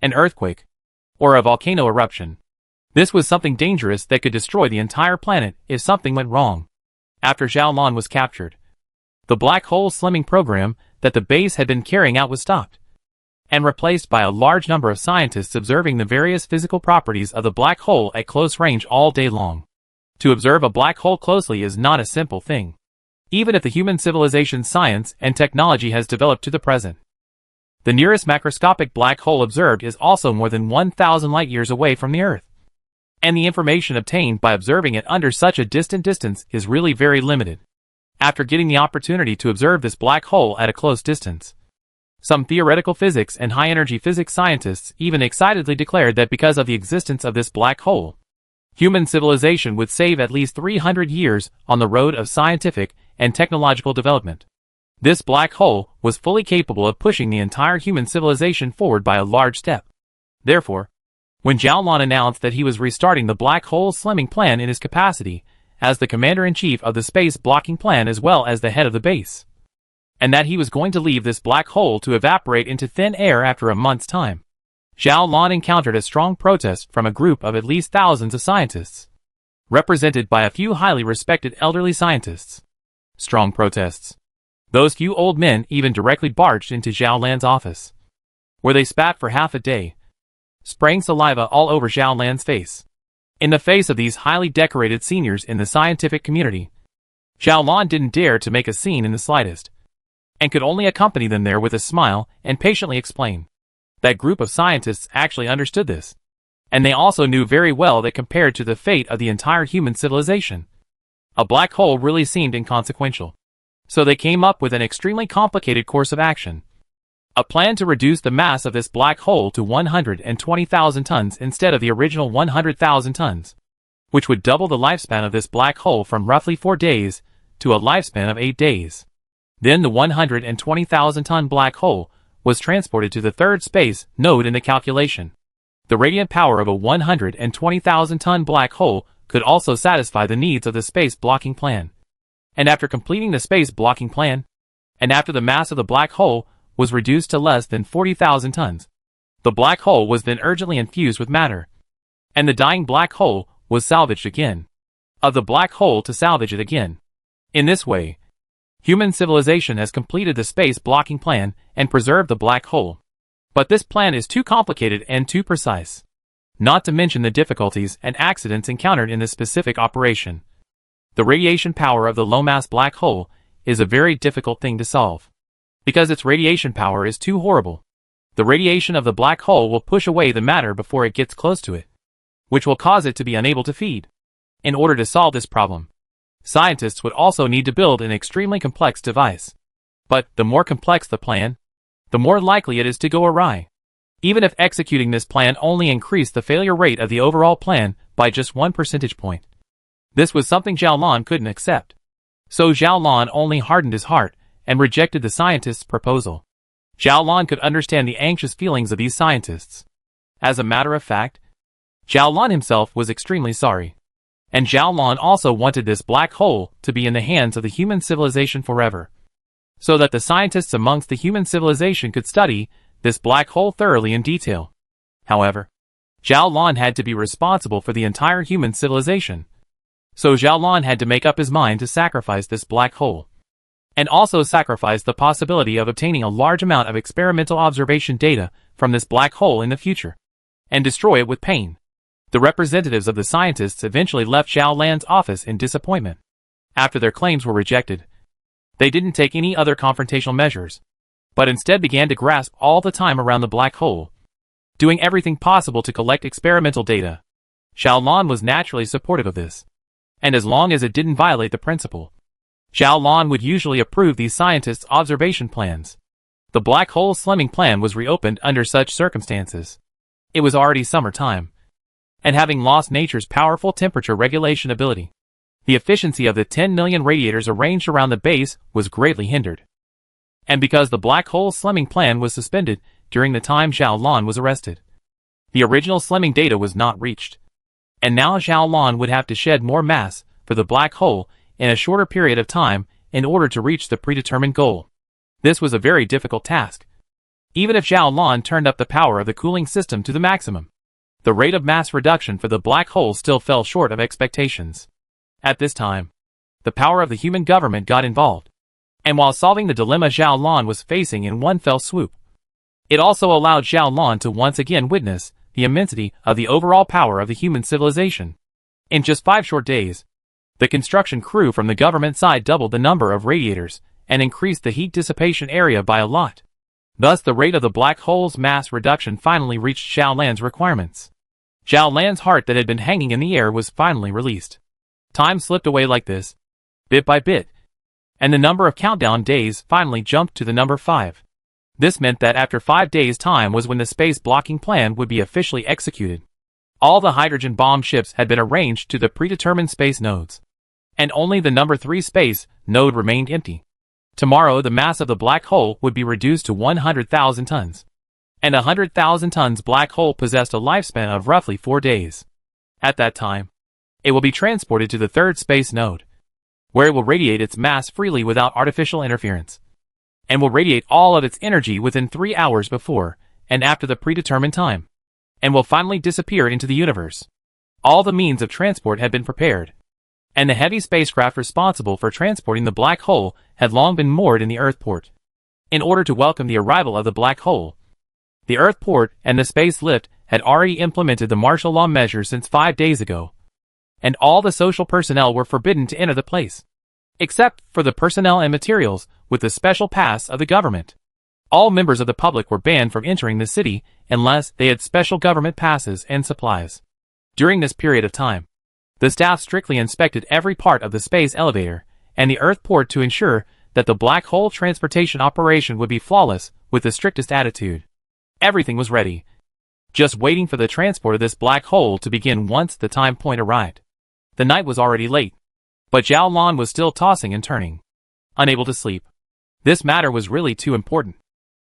an earthquake, or a volcano eruption. This was something dangerous that could destroy the entire planet if something went wrong. After Zhao Lan was captured, the black hole slimming program that the base had been carrying out was stopped, and replaced by a large number of scientists observing the various physical properties of the black hole at close range all day long. To observe a black hole closely is not a simple thing, even if the human civilization's science and technology has developed to the present. The nearest macroscopic black hole observed is also more than 1,000 light-years away from the Earth, and the information obtained by observing it under such a distant distance is really very limited. After getting the opportunity to observe this black hole at a close distance, some theoretical physics and high-energy physics scientists even excitedly declared that because of the existence of this black hole, human civilization would save at least 300 years on the road of scientific and technological development. This black hole was fully capable of pushing the entire human civilization forward by a large step. Therefore, when Zhao Lan announced that he was restarting the black hole slimming plan in his capacity as the commander-in-chief of the space blocking plan as well as the head of the base, and that he was going to leave this black hole to evaporate into thin air after a month's time, Zhao Lan encountered a strong protest from a group of at least thousands of scientists, represented by a few highly respected elderly scientists. Strong protests. Those few old men even directly barged into Zhao Lan's office, where they spat for half a day, spraying saliva all over Zhao Lan's face. In the face of these highly decorated seniors in the scientific community, Zhao Lan didn't dare to make a scene in the slightest, and could only accompany them there with a smile and patiently explain. That group of scientists actually understood this, and they also knew very well that compared to the fate of the entire human civilization, a black hole really seemed inconsequential. So they came up with an extremely complicated course of action. A plan to reduce the mass of this black hole to 120,000 tons instead of the original 100,000 tons, which would double the lifespan of this black hole from roughly 4 days to a lifespan of 8 days. Then the 120,000-ton black hole was transported to the third space node in the calculation. The radiant power of a 120,000-ton black hole could also satisfy the needs of the space blocking plan. And after completing the space blocking plan, and after the mass of the black hole was reduced to less than 40,000 tons, the black hole was then urgently infused with matter, and the dying black hole was salvaged again. Of the black hole to salvage it again. In this way, human civilization has completed the space blocking plan and preserved the black hole. But this plan is too complicated and too precise, not to mention the difficulties and accidents encountered in this specific operation. The radiation power of the low-mass black hole is a very difficult thing to solve, because its radiation power is too horrible. The radiation of the black hole will push away the matter before it gets close to it, which will cause it to be unable to feed. In order to solve this problem, scientists would also need to build an extremely complex device. But the more complex the plan, the more likely it is to go awry. Even if executing this plan only increased the failure rate of the overall plan by just 1 percentage point. This was something Zhao Lan couldn't accept. So Zhao Lan only hardened his heart and rejected the scientists' proposal. Zhao Lan could understand the anxious feelings of these scientists. As a matter of fact, Zhao Lan himself was extremely sorry. And Zhao Lan also wanted this black hole to be in the hands of the human civilization forever, so that the scientists amongst the human civilization could study this black hole thoroughly in detail. However, Zhao Lan had to be responsible for the entire human civilization. So Zhao Lan had to make up his mind to sacrifice this black hole, and also sacrifice the possibility of obtaining a large amount of experimental observation data from this black hole in the future. and destroy it with pain. The representatives of the scientists eventually left Zhao Lan's office in disappointment. After their claims were rejected, they didn't take any other confrontational measures, but instead began to grasp all the time around the black hole, doing everything possible to collect experimental data. Zhao Lan was naturally supportive of this, and as long as it didn't violate the principle, Zhao Lan would usually approve these scientists' observation plans. The black hole slimming plan was reopened under such circumstances. It was already summertime, and having lost nature's powerful temperature regulation ability, the efficiency of the 10 million radiators arranged around the base was greatly hindered. And because the black hole slimming plan was suspended during the time Zhao Lan was arrested, the original slimming data was not reached. And now Zhao Lan would have to shed more mass for the black hole in a shorter period of time in order to reach the predetermined goal. This was a very difficult task. Even if Zhao Lan turned up the power of the cooling system to the maximum, the rate of mass reduction for the black hole still fell short of expectations. At this time, the power of the human government got involved, and while solving the dilemma Zhao Lan was facing in one fell swoop, it also allowed Zhao Lan to once again witness the immensity of the overall power of the human civilization. In just 5 short days, the construction crew from the government side doubled the number of radiators and increased the heat dissipation area by a lot. Thus the rate of the black hole's mass reduction finally reached Zhao Lan's requirements. Zhao Lan's heart that had been hanging in the air was finally released. Time slipped away like this, bit by bit, and the number of countdown days finally jumped to the number 5. This meant that after 5 days' time was when the space blocking plan would be officially executed. All the hydrogen bomb ships had been arranged to the predetermined space nodes, and only the number 3 space node remained empty. Tomorrow the mass of the black hole would be reduced to 100,000 tons, and 100,000 tons black hole possessed a lifespan of roughly 4 days. At that time, it will be transported to the 3rd space node, where it will radiate its mass freely without artificial interference, and will radiate all of its energy within 3 hours before and after the predetermined time, and will finally disappear into the universe. All the means of transport had been prepared, and the heavy spacecraft responsible for transporting the black hole had long been moored in the Earth port. In order to welcome the arrival of the black hole, the Earth port and the space lift had already implemented the martial law measure since 5 days ago, and all the social personnel were forbidden to enter the place, except for the personnel and materials with the special pass of the government. All members of the public were banned from entering the city unless they had special government passes and supplies. During this period of time, the staff strictly inspected every part of the space elevator and the Earth port to ensure that the black hole transportation operation would be flawless with the strictest attitude. Everything was ready, just waiting for the transport of this black hole to begin once the time point arrived. The night was already late, but Zhao Lan was still tossing and turning, unable to sleep. This matter was really too important,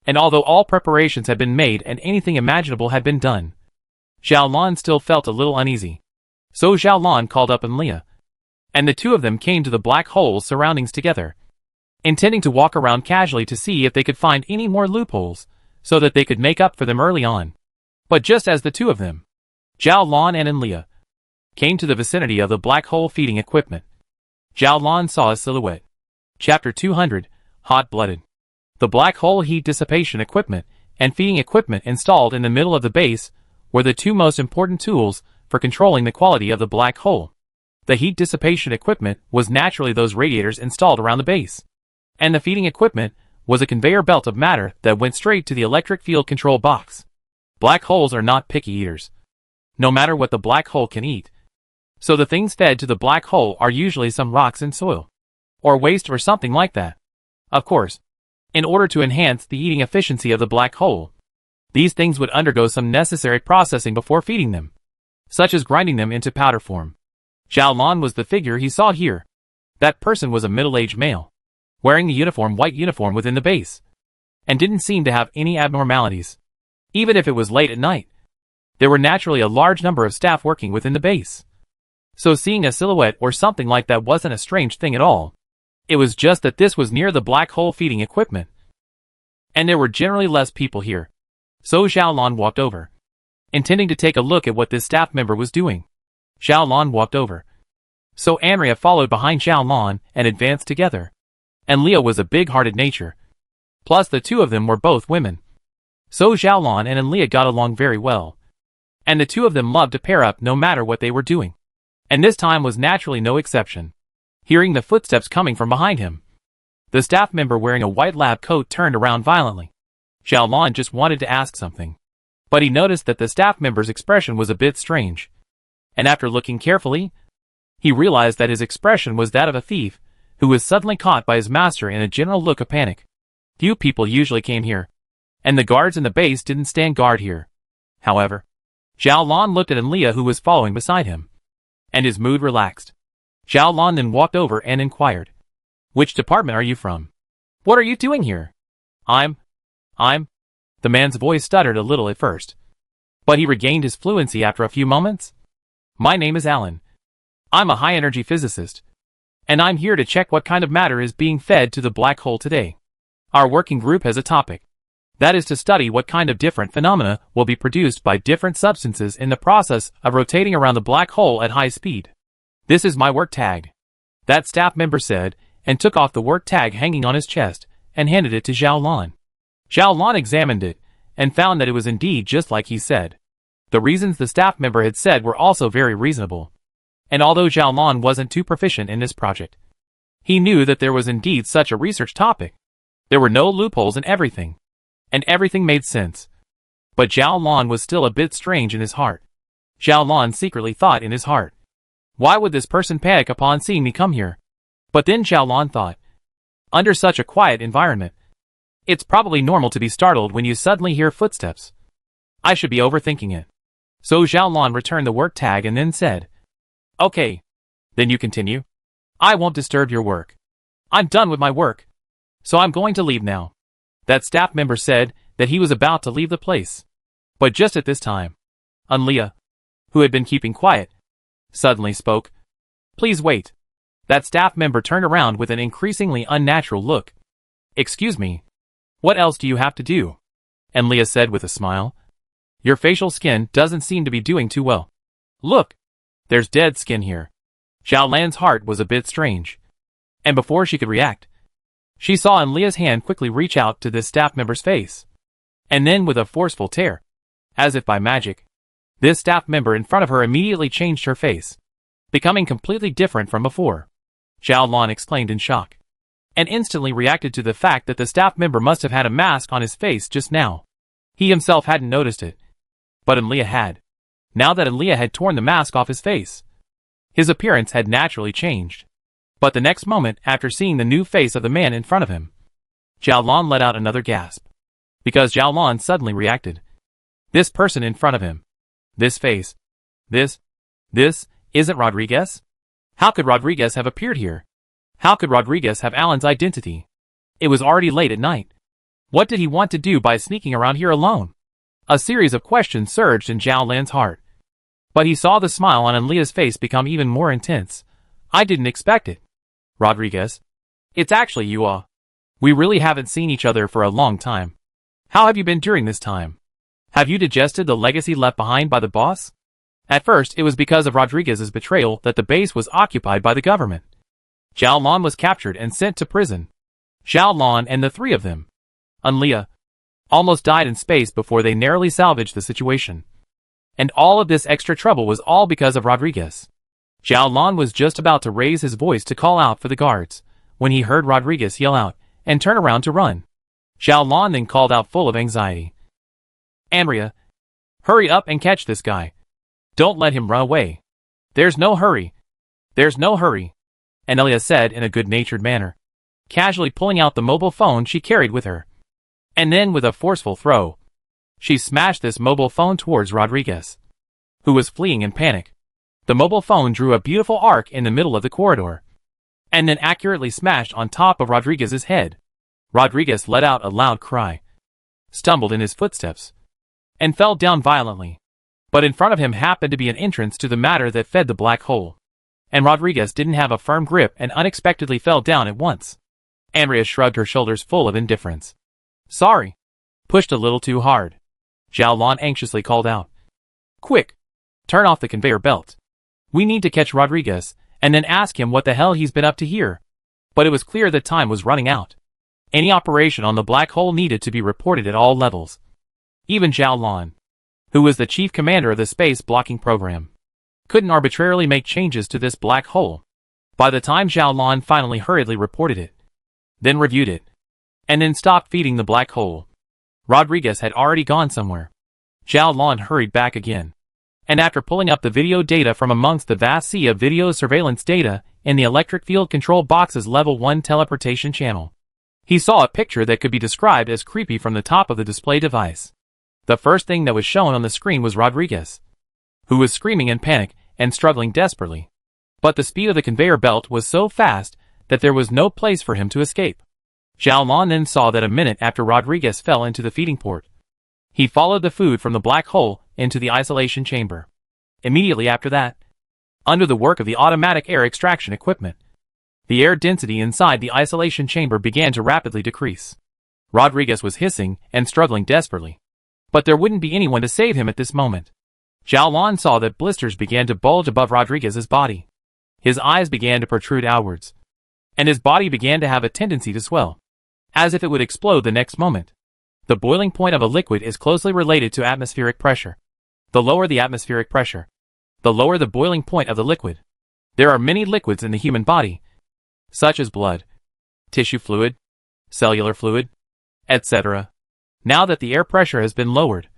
and although all preparations had been made and anything imaginable had been done, Zhao Lan still felt a little uneasy. So Zhao Lan called up Leah, and the two of them came to the black hole's surroundings together, intending to walk around casually to see if they could find any more loopholes, so that they could make up for them early on. But just as the two of them, Zhao Lan and Leah, came to the vicinity of the black hole feeding equipment, Zhao Lan saw a silhouette. Chapter 200, Hot-Blooded. The black hole heat dissipation equipment and feeding equipment installed in the middle of the base were the two most important tools for controlling the quality of the black hole. The heat dissipation equipment was naturally those radiators installed around the base, and the feeding equipment was a conveyor belt of matter that went straight to the electric field control box. Black holes are not picky eaters, no matter what the black hole can eat. So the things fed to the black hole are usually some rocks and soil, or waste or something like that. Of course, in order to enhance the eating efficiency of the black hole, these things would undergo some necessary processing before feeding them, such as grinding them into powder form. Zhao Lan was the figure he saw here. That person was a middle-aged male, wearing the white uniform within the base, and didn't seem to have any abnormalities. Even if it was late at night, there were naturally a large number of staff working within the base. So seeing a silhouette or something like that wasn't a strange thing at all. It was just that this was near the black hole feeding equipment, and there were generally less people here. So Zhao Lan walked over, intending to take a look at what this staff member was doing. Zhao Lan walked over, so Andrea followed behind Zhao Lan and advanced together. And Leah was a big-hearted nature. Plus the two of them were both women. So Zhao Lan and Leah got along very well. And the two of them loved to pair up no matter what they were doing. And this time was naturally no exception. Hearing the footsteps coming from behind him, the staff member wearing a white lab coat turned around violently. Zhao Lan just wanted to ask something, but he noticed that the staff member's expression was a bit strange. And after looking carefully, he realized that his expression was that of a thief who was suddenly caught by his master in a general look of panic. Few people usually came here, and the guards in the base didn't stand guard here. However, Zhao Lan looked at Enlia, who was following beside him, and his mood relaxed. Zhao Lan then walked over and inquired, "Which department are you from? What are you doing here?" I'm... The man's voice stuttered a little at first, but he regained his fluency after a few moments. "My name is Alan. I'm a high-energy physicist, and I'm here to check what kind of matter is being fed to the black hole today. Our working group has a topic. That is to study what kind of different phenomena will be produced by different substances in the process of rotating around the black hole at high speed. This is my work tag," that staff member said, and took off the work tag hanging on his chest and handed it to Zhao Lan. Zhao Lan examined it and found that it was indeed just like he said. The reasons the staff member had said were also very reasonable. And although Zhao Lan wasn't too proficient in this project, he knew that there was indeed such a research topic. There were no loopholes in everything, and everything made sense. But Zhao Lan was still a bit strange in his heart. Zhao Lan secretly thought in his heart, "Why would this person panic upon seeing me come here?" But then Zhao Lan thought, under such a quiet environment, it's probably normal to be startled when you suddenly hear footsteps. I should be overthinking it. So Zhao Lan returned the work tag and then said, "Okay. Then you continue. I won't disturb your work. I'm done with my work, so I'm going to leave now." That staff member said that he was about to leave the place. But just at this time, Enlia, who had been keeping quiet, suddenly spoke. "Please wait." That staff member turned around with an increasingly unnatural look. "Excuse me. What else do you have to do?" Enlia said with a smile. "Your facial skin doesn't seem to be doing too well. Look, there's dead skin here." Zhao Lan's heart was a bit strange, and before she could react, she saw Enlia's hand quickly reach out to this staff member's face, and then with a forceful tear, as if by magic, this staff member in front of her immediately changed her face, becoming completely different from before. Zhao Lan exclaimed in shock, and instantly reacted to the fact that the staff member must have had a mask on his face just now. He himself hadn't noticed it, but Enlia had. Now that Enlia had torn the mask off his face, his appearance had naturally changed. But the next moment, after seeing the new face of the man in front of him, Zhao Lan let out another gasp, because Zhao Lan suddenly reacted. This person in front of him, this face, this isn't Rodriguez? How could Rodriguez have appeared here? How could Rodriguez have Alan's identity? It was already late at night. What did he want to do by sneaking around here alone? A series of questions surged in Zhao Lan's heart. But he saw the smile on Enlia's face become even more intense. "I didn't expect it. Rodriguez. It's actually you all. We really haven't seen each other for a long time. How have you been during this time? Have you digested the legacy left behind by the boss?" At first, it was because of Rodriguez's betrayal that the base was occupied by the government. Zhao Lan was captured and sent to prison. Zhao Lan and the three of them, Enlia, almost died in space before they narrowly salvaged the situation. And all of this extra trouble was all because of Rodriguez. Zhao Lan was just about to raise his voice to call out for the guards, when he heard Rodriguez yell out and turn around to run. Zhao Lan then called out full of anxiety, "Andrea, hurry up and catch this guy. Don't let him run away." There's no hurry. Enlia said in a good-natured manner, casually pulling out the mobile phone she carried with her. And then with a forceful throw, she smashed this mobile phone towards Rodriguez, who was fleeing in panic. The mobile phone drew a beautiful arc in the middle of the corridor, and then accurately smashed on top of Rodriguez's head. Rodriguez let out a loud cry, stumbled in his footsteps, and fell down violently. But in front of him happened to be an entrance to the matter that fed the black hole, and Rodriguez didn't have a firm grip and unexpectedly fell down at once. Andrea shrugged her shoulders full of indifference. "Sorry. Pushed a little too hard," Zhao Lan anxiously called out. "Quick! Turn off the conveyor belt. We need to catch Rodriguez, and then ask him what the hell he's been up to here." But it was clear that time was running out. Any operation on the black hole needed to be reported at all levels. Even Zhao Lan, who was the chief commander of the space blocking program, couldn't arbitrarily make changes to this black hole. By the time Zhao Lan finally hurriedly reported it, then reviewed it, and then stopped feeding the black hole, Rodriguez had already gone somewhere. Zhao Lan hurried back again, and after pulling up the video data from amongst the vast sea of video surveillance data in the electric field control box's level 1 teleportation channel, he saw a picture that could be described as creepy from the top of the display device. The first thing that was shown on the screen was Rodriguez, who was screaming in panic and struggling desperately. But the speed of the conveyor belt was so fast that there was no place for him to escape. Zhao Lan then saw that a minute after Rodriguez fell into the feeding port, he followed the food from the black hole into the isolation chamber. Immediately after that, under the work of the automatic air extraction equipment, the air density inside the isolation chamber began to rapidly decrease. Rodriguez was hissing and struggling desperately, but there wouldn't be anyone to save him at this moment. Zhao Lan saw that blisters began to bulge above Rodriguez's body. His eyes began to protrude outwards, and his body began to have a tendency to swell, as if it would explode the next moment. The boiling point of a liquid is closely related to atmospheric pressure. The lower the atmospheric pressure, the lower the boiling point of the liquid. There are many liquids in the human body, such as blood, tissue fluid, cellular fluid, etc. Now that the air pressure has been lowered,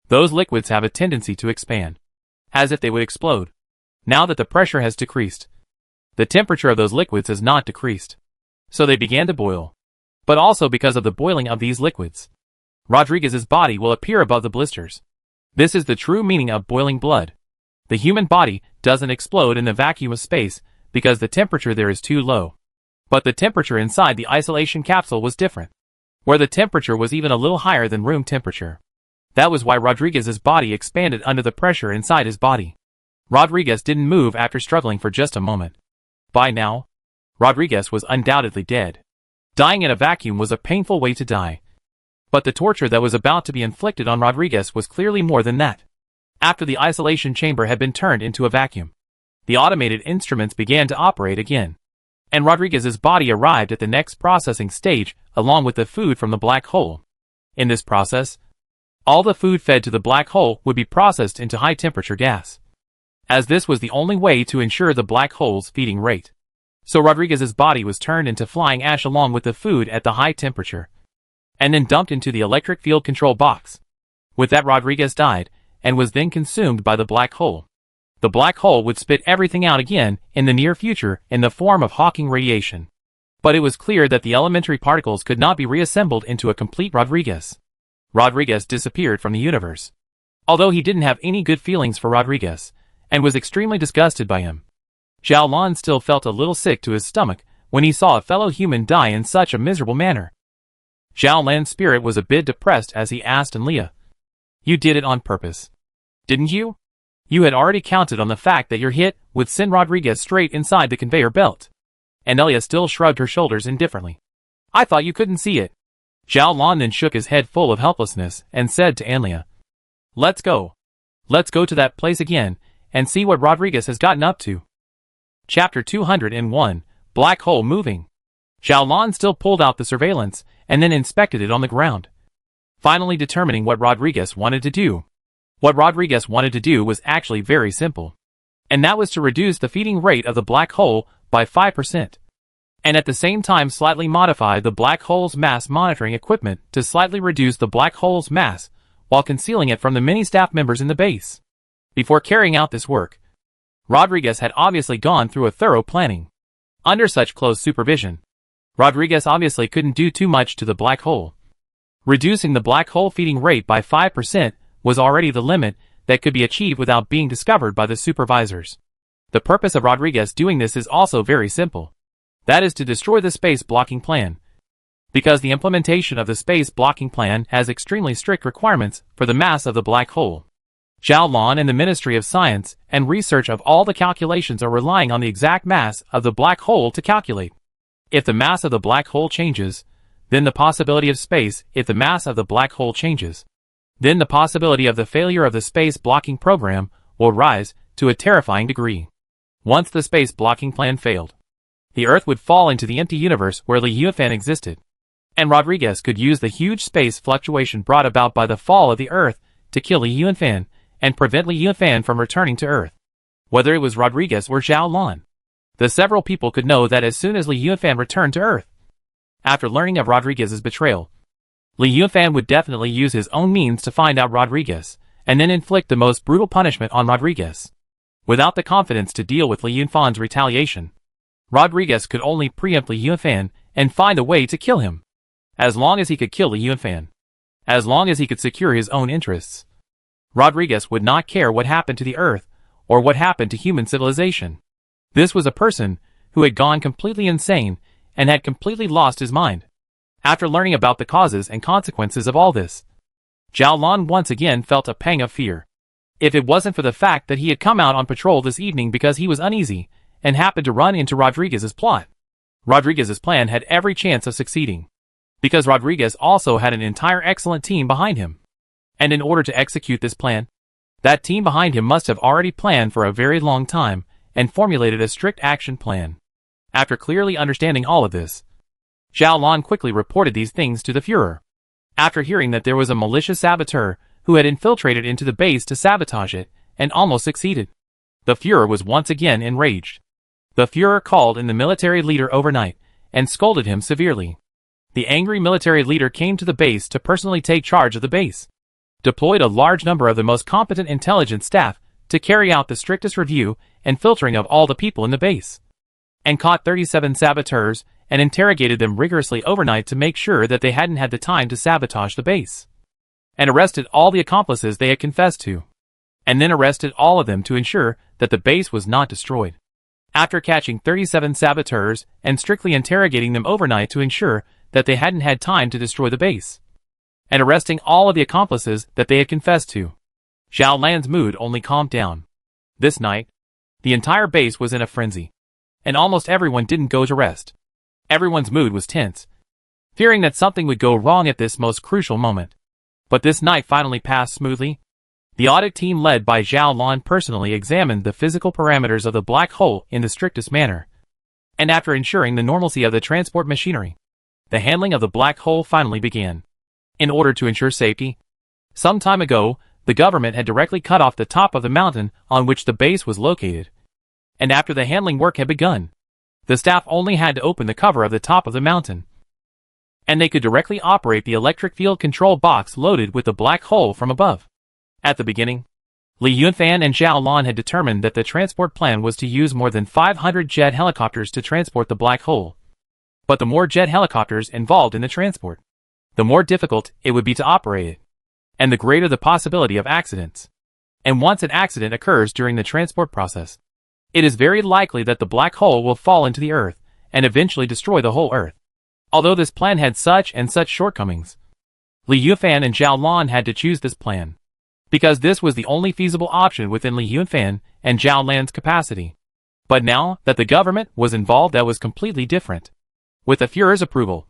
those liquids have a tendency to expand, as if they would explode. Now that the pressure has decreased, the temperature of those liquids has not decreased, so they began to boil. But also because of the boiling of these liquids, Rodriguez's body will appear above the blisters. This is the true meaning of boiling blood. The human body doesn't explode in the vacuum of space because the temperature there is too low. But the temperature inside the isolation capsule was different, where the temperature was even a little higher than room temperature. That was why Rodriguez's body expanded under the pressure inside his body. Rodriguez didn't move after struggling for just a moment. By now, Rodriguez was undoubtedly dead. Dying in a vacuum was a painful way to die. But the torture that was about to be inflicted on Rodriguez was clearly more than that. After the isolation chamber had been turned into a vacuum, the automated instruments began to operate again, and Rodriguez's body arrived at the next processing stage along with the food from the black hole. In this process, all the food fed to the black hole would be processed into high-temperature gas, as this was the only way to ensure the black hole's feeding rate. So Rodriguez's body was turned into flying ash along with the food at the high temperature, and then dumped into the electric field control box. With that, Rodriguez died, and was then consumed by the black hole. The black hole would spit everything out again in the near future in the form of Hawking radiation. But it was clear that the elementary particles could not be reassembled into a complete Rodriguez. Rodriguez disappeared from the universe. Although he didn't have any good feelings for Rodriguez, and was extremely disgusted by him, Zhao Lan still felt a little sick to his stomach when he saw a fellow human die in such a miserable manner. Zhao Lan's spirit was a bit depressed as he asked Anlia, "You did it on purpose, didn't you? You had already counted on the fact that your hit would send Rodriguez straight inside the conveyor belt." And Anlia still shrugged her shoulders indifferently. "I thought you couldn't see it." Zhao Lan then shook his head full of helplessness and said to Anlia, "Let's go. Let's go to that place again and see what Rodriguez has gotten up to." Chapter 201, Black Hole Moving. Zhao Lan still pulled out the surveillance and then inspected it on the ground, finally determining what Rodriguez wanted to do. What Rodriguez wanted to do was actually very simple, and that was to reduce the feeding rate of the black hole by 5%, and at the same time slightly modify the black hole's mass monitoring equipment to slightly reduce the black hole's mass while concealing it from the many staff members in the base. Before carrying out this work, Rodriguez had obviously gone through a thorough planning. Under such close supervision, Rodriguez obviously couldn't do too much to the black hole. Reducing the black hole feeding rate by 5% was already the limit that could be achieved without being discovered by the supervisors. The purpose of Rodriguez doing this is also very simple. That is to destroy the space blocking plan. Because the implementation of the space blocking plan has extremely strict requirements for the mass of the black hole. Zhao Lan and the Ministry of Science and Research of all the calculations are relying on the exact mass of the black hole to calculate. If the mass of the black hole changes, then the possibility of space. If the mass of the black hole changes, then the possibility of the failure of the space blocking program will rise to a terrifying degree. Once the space blocking plan failed, the Earth would fall into the empty universe where Li Yufan existed, and Rodriguez could use the huge space fluctuation brought about by the fall of the Earth to kill Li Yunfan and prevent Li Yunfan from returning to Earth. Whether it was Rodriguez or Zhao Lan, the several people could know that as soon as Li Yunfan returned to Earth, after learning of Rodriguez's betrayal, Li Yunfan would definitely use his own means to find out Rodriguez, and then inflict the most brutal punishment on Rodriguez. Without the confidence to deal with Li Yunfan's retaliation, Rodriguez could only preempt Li Yunfan and find a way to kill him. As long as he could kill Li Yunfan, as long as he could secure his own interests, Rodriguez would not care what happened to the Earth or what happened to human civilization. This was a person who had gone completely insane and had completely lost his mind. After learning about the causes and consequences of all this, Zhao Lan once again felt a pang of fear. If it wasn't for the fact that he had come out on patrol this evening because he was uneasy and happened to run into Rodriguez's plot, Rodriguez's plan had every chance of succeeding, because Rodriguez also had an entire excellent team behind him. And in order to execute this plan, that team behind him must have already planned for a very long time and formulated a strict action plan. After clearly understanding all of this, Zhao Lan quickly reported these things to the Führer. After hearing that there was a malicious saboteur who had infiltrated into the base to sabotage it and almost succeeded, the Führer was once again enraged. The Führer called in the military leader overnight and scolded him severely. The angry military leader came to the base to personally take charge of the base, deployed a large number of the most competent intelligence staff to carry out the strictest review and filtering of all the people in the base, and caught 37 saboteurs and interrogated them rigorously overnight to make sure that they hadn't had the time to sabotage the base, and arrested all the accomplices they had confessed to, and then arrested all of them to ensure that the base was not destroyed. After catching 37 saboteurs and strictly interrogating them overnight to ensure that they hadn't had time to destroy the base, and arresting all of the accomplices that they had confessed to, Zhao Lan's mood only calmed down. This night, the entire base was in a frenzy, and almost everyone didn't go to rest. Everyone's mood was tense, fearing that something would go wrong at this most crucial moment. But this night finally passed smoothly. The audit team led by Zhao Lan personally examined the physical parameters of the black hole in the strictest manner, and after ensuring the normalcy of the transport machinery, the handling of the black hole finally began. In order to ensure safety, some time ago, the government had directly cut off the top of the mountain on which the base was located, and after the handling work had begun, the staff only had to open the cover of the top of the mountain, and they could directly operate the electric field control box loaded with the black hole from above. At the beginning, Li Yunfan and Zhao Lan had determined that the transport plan was to use more than 500 jet helicopters to transport the black hole. But the more jet helicopters involved in the transport, the more difficult it would be to operate it, and the greater the possibility of accidents. And once an accident occurs during the transport process, it is very likely that the black hole will fall into the Earth and eventually destroy the whole Earth. Although this plan had such and such shortcomings, Li Yunfan and Zhao Lan had to choose this plan, because this was the only feasible option within Li Yunfan and Zhao Lan's capacity. But now that the government was involved, that was completely different. With the Führer's approval,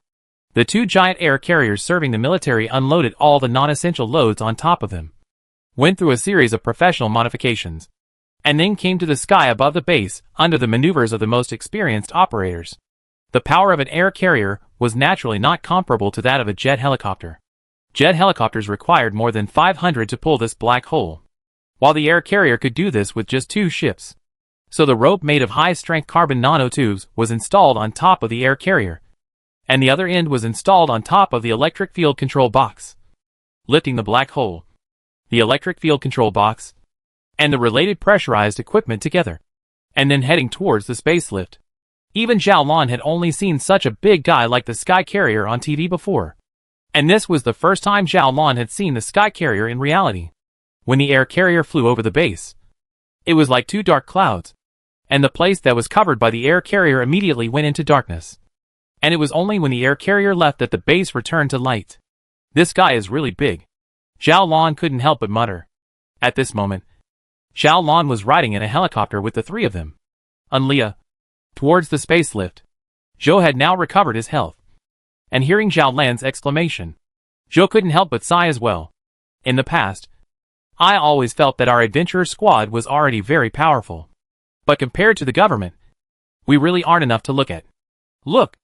the two giant air carriers serving the military unloaded all the non-essential loads on top of them, went through a series of professional modifications, and then came to the sky above the base under the maneuvers of the most experienced operators. The power of an air carrier was naturally not comparable to that of a jet helicopter. Jet helicopters required more than 500 to pull this black hole, while the air carrier could do this with just 2 ships. So the rope made of high-strength carbon nanotubes was installed on top of the air carrier, and the other end was installed on top of the electric field control box, lifting the black hole, the electric field control box, and the related pressurized equipment together, and then heading towards the space lift. Even Zhao Lan had only seen such a big guy like the sky carrier on TV before, and this was the first time Zhao Lan had seen the sky carrier in reality. When the air carrier flew over the base, it was like 2 dark clouds, and the place that was covered by the air carrier immediately went into darkness. And it was only when the air carrier left that the base returned to light. This guy is really big, Zhao Lan couldn't help but mutter. At this moment, Zhao Lan was riding in a helicopter with the 3 of them, Unlia, towards the space lift. Zhou had now recovered his health, and hearing Zhao Lan's exclamation, Zhou couldn't help but sigh as well. In the past, I always felt that our adventurer squad was already very powerful, but compared to the government, we really aren't enough to look at. Look,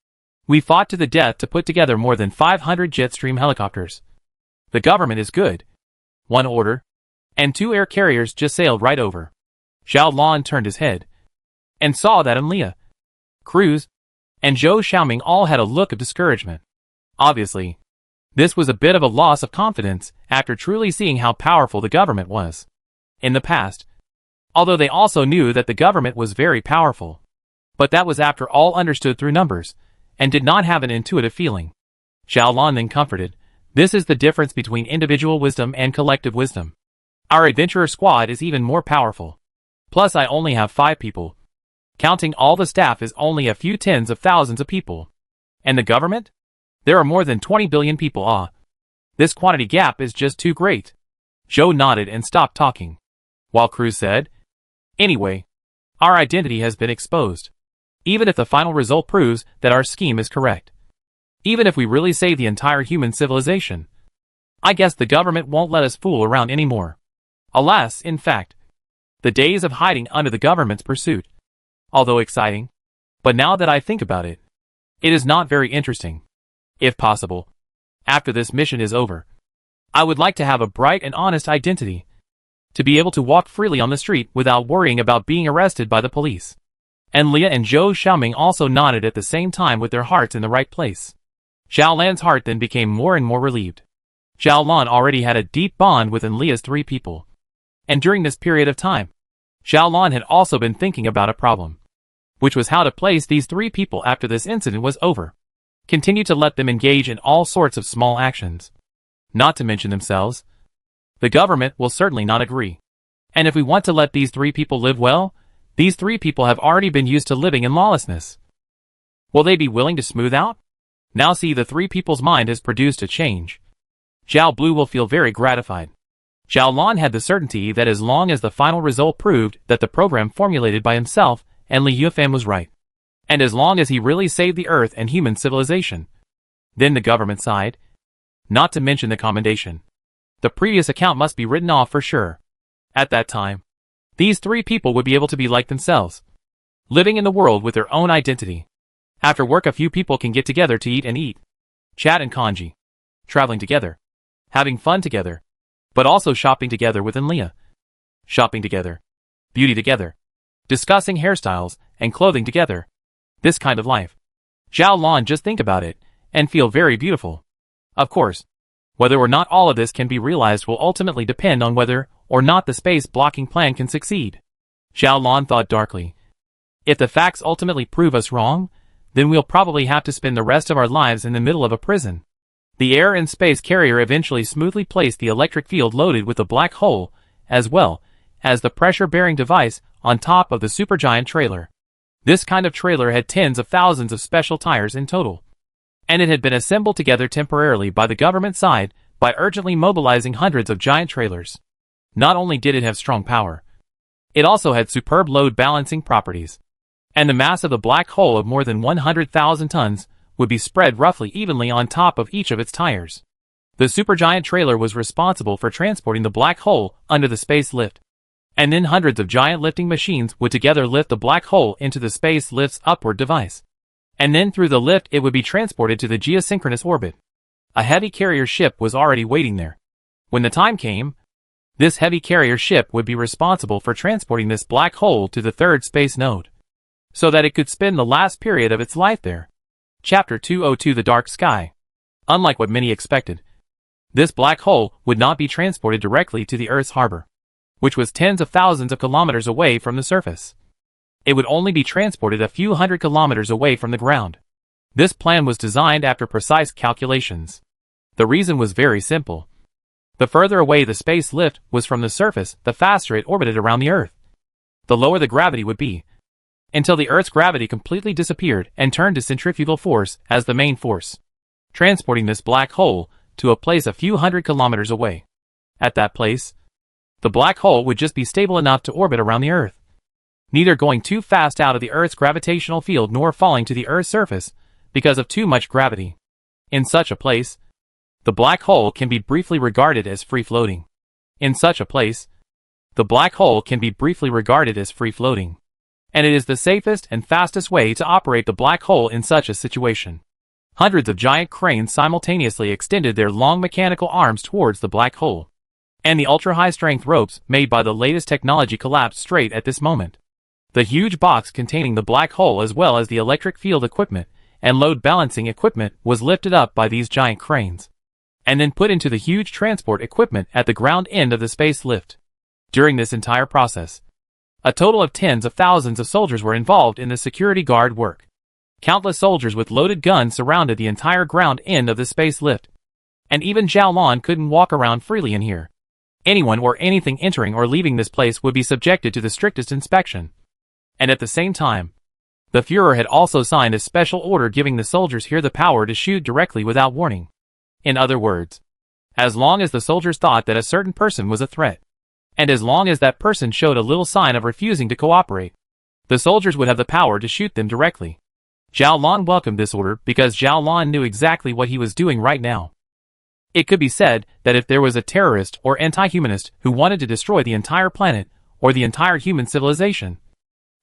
we fought to the death to put together more than 500 Jetstream helicopters. The government is good. One order, and 2 air carriers just sailed right over. Zhao Lan turned his head and saw that Leah, Cruz, and Zhou Xiaoming all had a look of discouragement. Obviously, this was a bit of a loss of confidence after truly seeing how powerful the government was in the past, although they also knew that the government was very powerful. But that was after all understood through numbers, and did not have an intuitive feeling. Zhao Lan then comforted, "This is the difference between individual wisdom and collective wisdom. Our adventurer squad is even more powerful. Plus I only have 5 people. Counting all the staff is only a few tens of thousands of people. And the government? There are more than 20 billion people. This quantity gap is just too great." Zhou nodded and stopped talking, while Cruz said, "Anyway, our identity has been exposed. Even if the final result proves that our scheme is correct. Even if we really save the entire human civilization, I guess the government won't let us fool around anymore. Alas, in fact, the days of hiding under the government's pursuit, although exciting, but now that I think about it, it is not very interesting. If possible, after this mission is over, I would like to have a bright and honest identity, to be able to walk freely on the street without worrying about being arrested by the police." And Leah and Zhou Xiaoming also nodded at the same time with their hearts in the right place. Zhao Lan's heart then became more and more relieved. Zhao Lan already had a deep bond with Leah's 3 people. And during this period of time, Zhao Lan had also been thinking about a problem, which was how to place these 3 people after this incident was over. Continue to let them engage in all sorts of small actions, not to mention themselves. The government will certainly not agree. And if we want to let these 3 people live well, these 3 people have already been used to living in lawlessness. Will they be willing to smooth out? Now see, the 3 people's mind has produced a change. Zhao Blue will feel very gratified. Zhao Lan had the certainty that as long as the final result proved that the program formulated by himself and Li Yufan was right, and as long as he really saved the Earth and human civilization, then the government side, not to mention the commendation, the previous account must be written off for sure. At that time, these 3 people would be able to be like themselves, living in the world with their own identity. After work, a few people can get together to eat, chat and kanji, traveling together, having fun together, but also shopping together with Leah, shopping together, beauty together, discussing hairstyles and clothing together. This kind of life. Zhao Lan, just think about it, and feel very beautiful. Of course, whether or not all of this can be realized will ultimately depend on whether or not the space blocking plan can succeed. Zhao Lan thought darkly. If the facts ultimately prove us wrong, then we'll probably have to spend the rest of our lives in the middle of a prison. The air and space carrier eventually smoothly placed the electric field loaded with the black hole, as well as the pressure-bearing device, on top of the supergiant trailer. This kind of trailer had tens of thousands of special tires in total, and it had been assembled together temporarily by the government side by urgently mobilizing hundreds of giant trailers. Not only did it have strong power, it also had superb load balancing properties, and the mass of the black hole of more than 100,000 tons would be spread roughly evenly on top of each of its tires. The supergiant trailer was responsible for transporting the black hole under the space lift, and then hundreds of giant lifting machines would together lift the black hole into the space lift's upward device, and then through the lift it would be transported to the geosynchronous orbit. A heavy carrier ship was already waiting there. When the time came, this heavy carrier ship would be responsible for transporting this black hole to the 3rd space node, so that it could spend the last period of its life there. Chapter 202: The Dark Sky. Unlike what many expected, this black hole would not be transported directly to the Earth's harbor, which was tens of thousands of kilometers away from the surface. It would only be transported a few hundred kilometers away from the ground. This plan was designed after precise calculations. The reason was very simple. The further away the space lift was from the surface, the faster it orbited around the Earth. The lower the gravity would be, until the Earth's gravity completely disappeared and turned to centrifugal force as the main force, transporting this black hole to a place a few hundred kilometers away. At that place, the black hole would just be stable enough to orbit around the Earth, neither going too fast out of the Earth's gravitational field nor falling to the Earth's surface because of too much gravity. In such a place, the black hole can be briefly regarded as free-floating. In such a place, the black hole can be briefly regarded as free-floating, and it is the safest and fastest way to operate the black hole in such a situation. Hundreds of giant cranes simultaneously extended their long mechanical arms towards the black hole. and the ultra-high-strength ropes made by the latest technology collapsed straight at this moment. The huge box containing the black hole as well as the electric field equipment and load balancing equipment was lifted up by these giant cranes, and then put into the huge transport equipment at the ground end of the space lift. During this entire process, a total of tens of thousands of soldiers were involved in the security guard work. Countless soldiers with loaded guns surrounded the entire ground end of the space lift, and even Zhao Lan couldn't walk around freely in here. Anyone or anything entering or leaving this place would be subjected to the strictest inspection. And at the same time, the Führer had also signed a special order giving the soldiers here the power to shoot directly without warning. In other words, as long as the soldiers thought that a certain person was a threat, and as long as that person showed a little sign of refusing to cooperate, the soldiers would have the power to shoot them directly. Zhao Lan welcomed this order because Zhao Lan knew exactly what he was doing right now. It could be said that if there was a terrorist or anti-humanist who wanted to destroy the entire planet or the entire human civilization,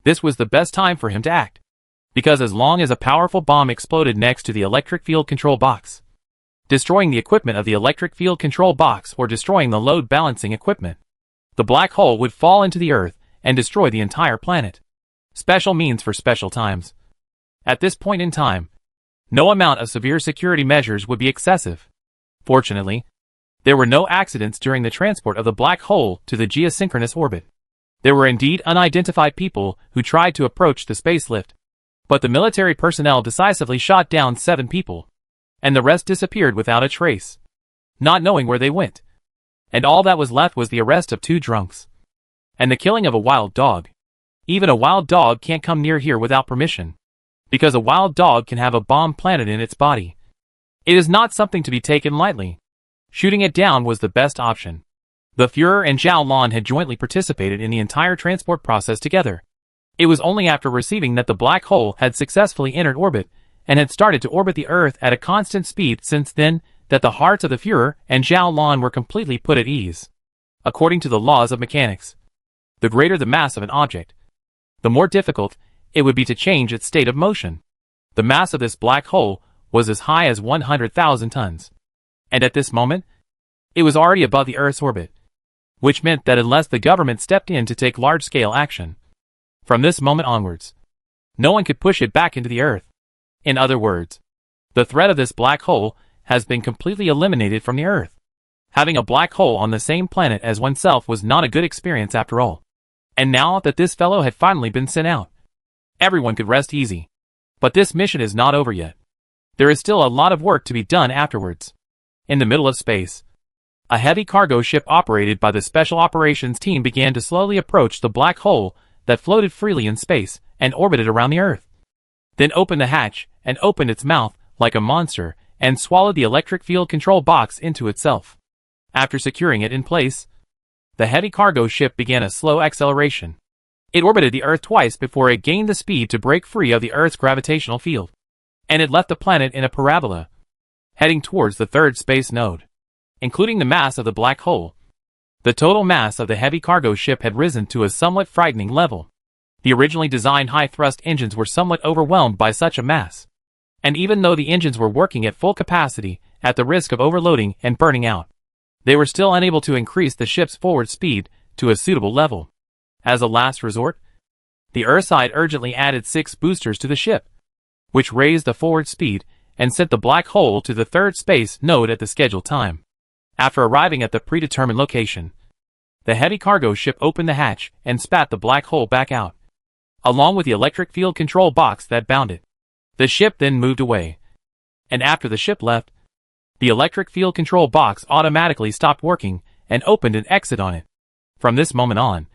this was the best time for him to act. Because as long as a powerful bomb exploded next to the electric field control box, destroying the equipment of the electric field control box or destroying the load balancing equipment, the black hole would fall into the earth and destroy the entire planet. Special means for special times. At this point in time, no amount of severe security measures would be excessive. Fortunately, there were no accidents during the transport of the black hole to the geosynchronous orbit. There were indeed unidentified people who tried to approach the space lift, but the military personnel decisively shot down 7 people, and the rest disappeared without a trace, not knowing where they went. And all that was left was the arrest of 2 drunks, and the killing of a wild dog. Even a wild dog can't come near here without permission, because a wild dog can have a bomb planted in its body. It is not something to be taken lightly. Shooting it down was the best option. The Führer and Zhao Lan had jointly participated in the entire transport process together. It was only after receiving that the black hole had successfully entered orbit and had started to orbit the Earth at a constant speed since then that the hearts of the Führer and Zhao Lan were completely put at ease. According to the laws of mechanics, the greater the mass of an object, the more difficult it would be to change its state of motion. The mass of this black hole was as high as 100,000 tons. And at this moment, it was already above the Earth's orbit, which meant that unless the government stepped in to take large-scale action, from this moment onwards, no one could push it back into the Earth. In other words, the threat of this black hole has been completely eliminated from the Earth. Having a black hole on the same planet as oneself was not a good experience after all. And now that this fellow had finally been sent out, everyone could rest easy. But this mission is not over yet. There is still a lot of work to be done afterwards. In the middle of space, a heavy cargo ship operated by the Special Operations Team began to slowly approach the black hole that floated freely in space and orbited around the Earth. Then opened the hatch and opened its mouth like a monster and swallowed the electric field control box into itself. After securing it in place, the heavy cargo ship began a slow acceleration. It orbited the Earth twice before it gained the speed to break free of the Earth's gravitational field, and it left the planet in a parabola, heading towards the 3rd space node. Including the mass of the black hole, the total mass of the heavy cargo ship had risen to a somewhat frightening level. The originally designed high-thrust engines were somewhat overwhelmed by such a mass, and even though the engines were working at full capacity, at the risk of overloading and burning out, they were still unable to increase the ship's forward speed to a suitable level. As a last resort, the Earthside urgently added 6 boosters to the ship, which raised the forward speed and sent the black hole to the 3rd space node at the scheduled time. After arriving at the predetermined location, the heavy cargo ship opened the hatch and spat the black hole back out, along with the electric field control box that bound it. The ship then moved away, and after the ship left, the electric field control box automatically stopped working and opened an exit on it. From this moment on,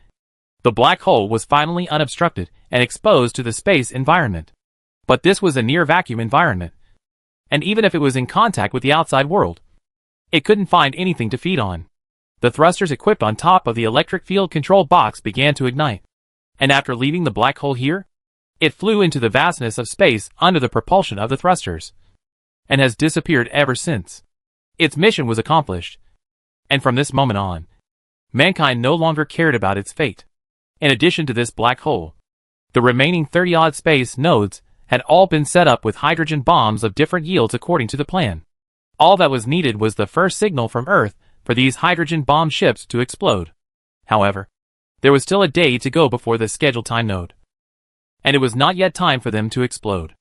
the black hole was finally unobstructed and exposed to the space environment. But this was a near-vacuum environment, and even if it was in contact with the outside world, it couldn't find anything to feed on. The thrusters equipped on top of the electric field control box began to ignite, and after leaving the black hole here, it flew into the vastness of space under the propulsion of the thrusters, and has disappeared ever since. Its mission was accomplished, and from this moment on, mankind no longer cared about its fate. In addition to this black hole, the remaining 30-odd space nodes had all been set up with hydrogen bombs of different yields according to the plan. All that was needed was the first signal from Earth for these hydrogen bomb ships to explode. However, there was still a day to go before the scheduled time node. And it was not yet time for them to explode.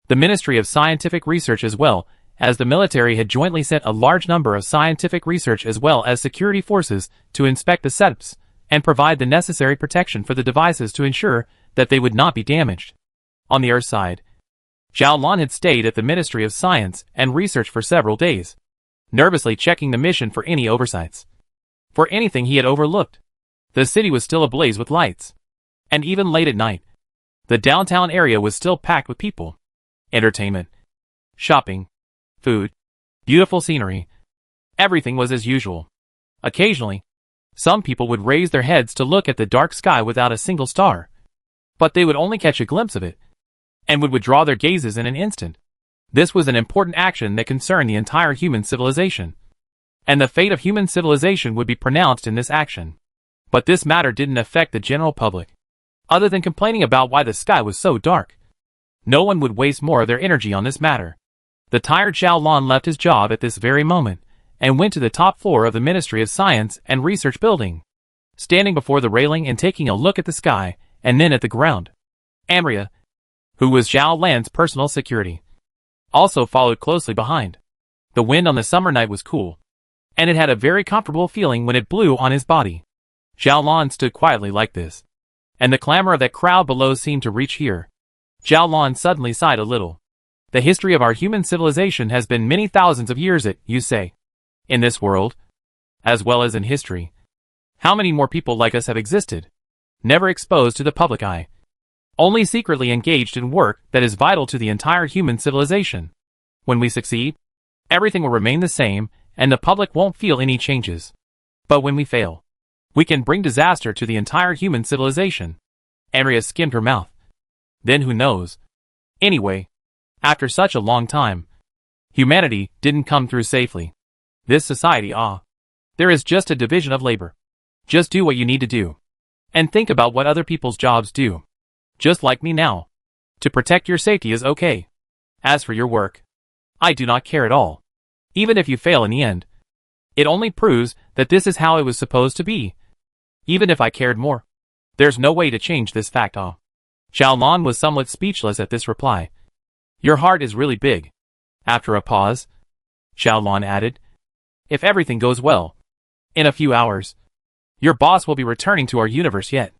The Ministry of Scientific Research as well as the military had jointly sent a large number of scientific research as well as security forces to inspect the setups and provide the necessary protection for the devices to ensure that they would not be damaged. On the Earth side, Zhao Lan had stayed at the Ministry of Science and Research for several days, nervously checking the mission for any oversights. For anything he had overlooked. The city was still ablaze with lights. And even late at night, the downtown area was still packed with people. Entertainment, shopping, food, beautiful scenery. Everything was as usual. Occasionally, some people would raise their heads to look at the dark sky without a single star. But they would only catch a glimpse of it, and would withdraw their gazes in an instant. This was an important action that concerned the entire human civilization. And the fate of human civilization would be pronounced in this action. But this matter didn't affect the general public. Other than complaining about why the sky was so dark, no one would waste more of their energy on this matter. The tired Zhao Lan left his job at this very moment, and went to the top floor of the Ministry of Science and Research building. Standing before the railing and taking a look at the sky, and then at the ground. Amria, who was Zhao Lan's personal security, also followed closely behind. The wind on the summer night was cool, and it had a very comfortable feeling when it blew on his body. Zhao Lan stood quietly like this, and the clamor of that crowd below seemed to reach here. Zhao Lan suddenly sighed a little. The history of our human civilization has been many thousands of years, you say. In this world, as well as in history, how many more people like us have existed? Never exposed to the public eye. Only secretly engaged in work that is vital to the entire human civilization. When we succeed, everything will remain the same, and the public won't feel any changes. But when we fail, we can bring disaster to the entire human civilization. Amria skimmed her mouth. Then who knows? Anyway, after such a long time, humanity didn't come through safely. This society, there is just a division of labor. Just do what you need to do. And think about what other people's jobs do. Just like me now. To protect your safety is okay. As for your work, I do not care at all. Even if you fail in the end, it only proves that this is how it was supposed to be. Even if I cared more, there's no way to change this fact. Zhao Lan was somewhat speechless at this reply. Your heart is really big. After a pause, Zhao Lan added, if everything goes well, in a few hours, your boss will be returning to our universe yet.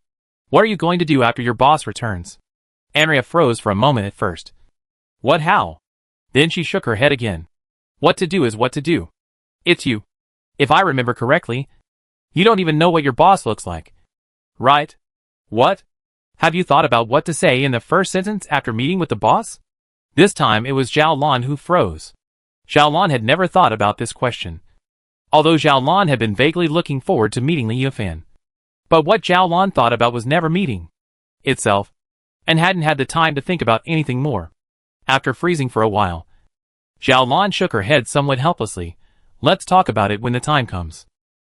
What are you going to do after your boss returns? Amria froze for a moment at first. What, how? Then she shook her head again. What to do is what to do. It's you. If I remember correctly, you don't even know what your boss looks like. Right? What? Have you thought about what to say in the first sentence after meeting with the boss? This time it was Zhao Lan who froze. Zhao Lan had never thought about this question. Although Zhao Lan had been vaguely looking forward to meeting Li Yufan. But what Zhao Lan thought about was never meeting itself, and hadn't had the time to think about anything more. After freezing for a while, Zhao Lan shook her head somewhat helplessly. Let's talk about it when the time comes.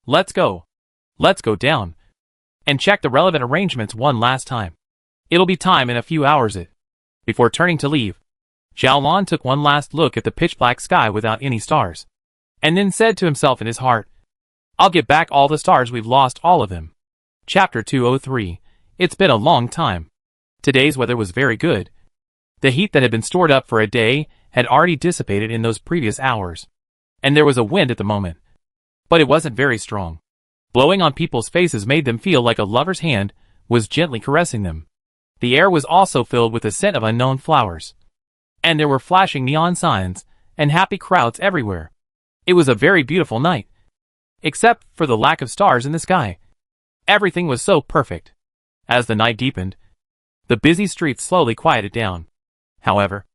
Let's go. Let's go down and check the relevant arrangements one last time. It'll be time in a few hours. Before turning to leave, Zhao Lan took one last look at the pitch-black sky without any stars, and then said to himself in his heart, I'll get back all the stars we've lost, all of them. Chapter 203. It's been a long time. Today's weather was very good. The heat that had been stored up for a day had already dissipated in those previous hours, and there was a wind at the moment. But it wasn't very strong. Blowing on people's faces made them feel like a lover's hand was gently caressing them. The air was also filled with the scent of unknown flowers. And there were flashing neon signs and happy crowds everywhere. It was a very beautiful night. Except for the lack of stars in the sky. Everything was so perfect. As the night deepened, the busy streets slowly quieted down. However,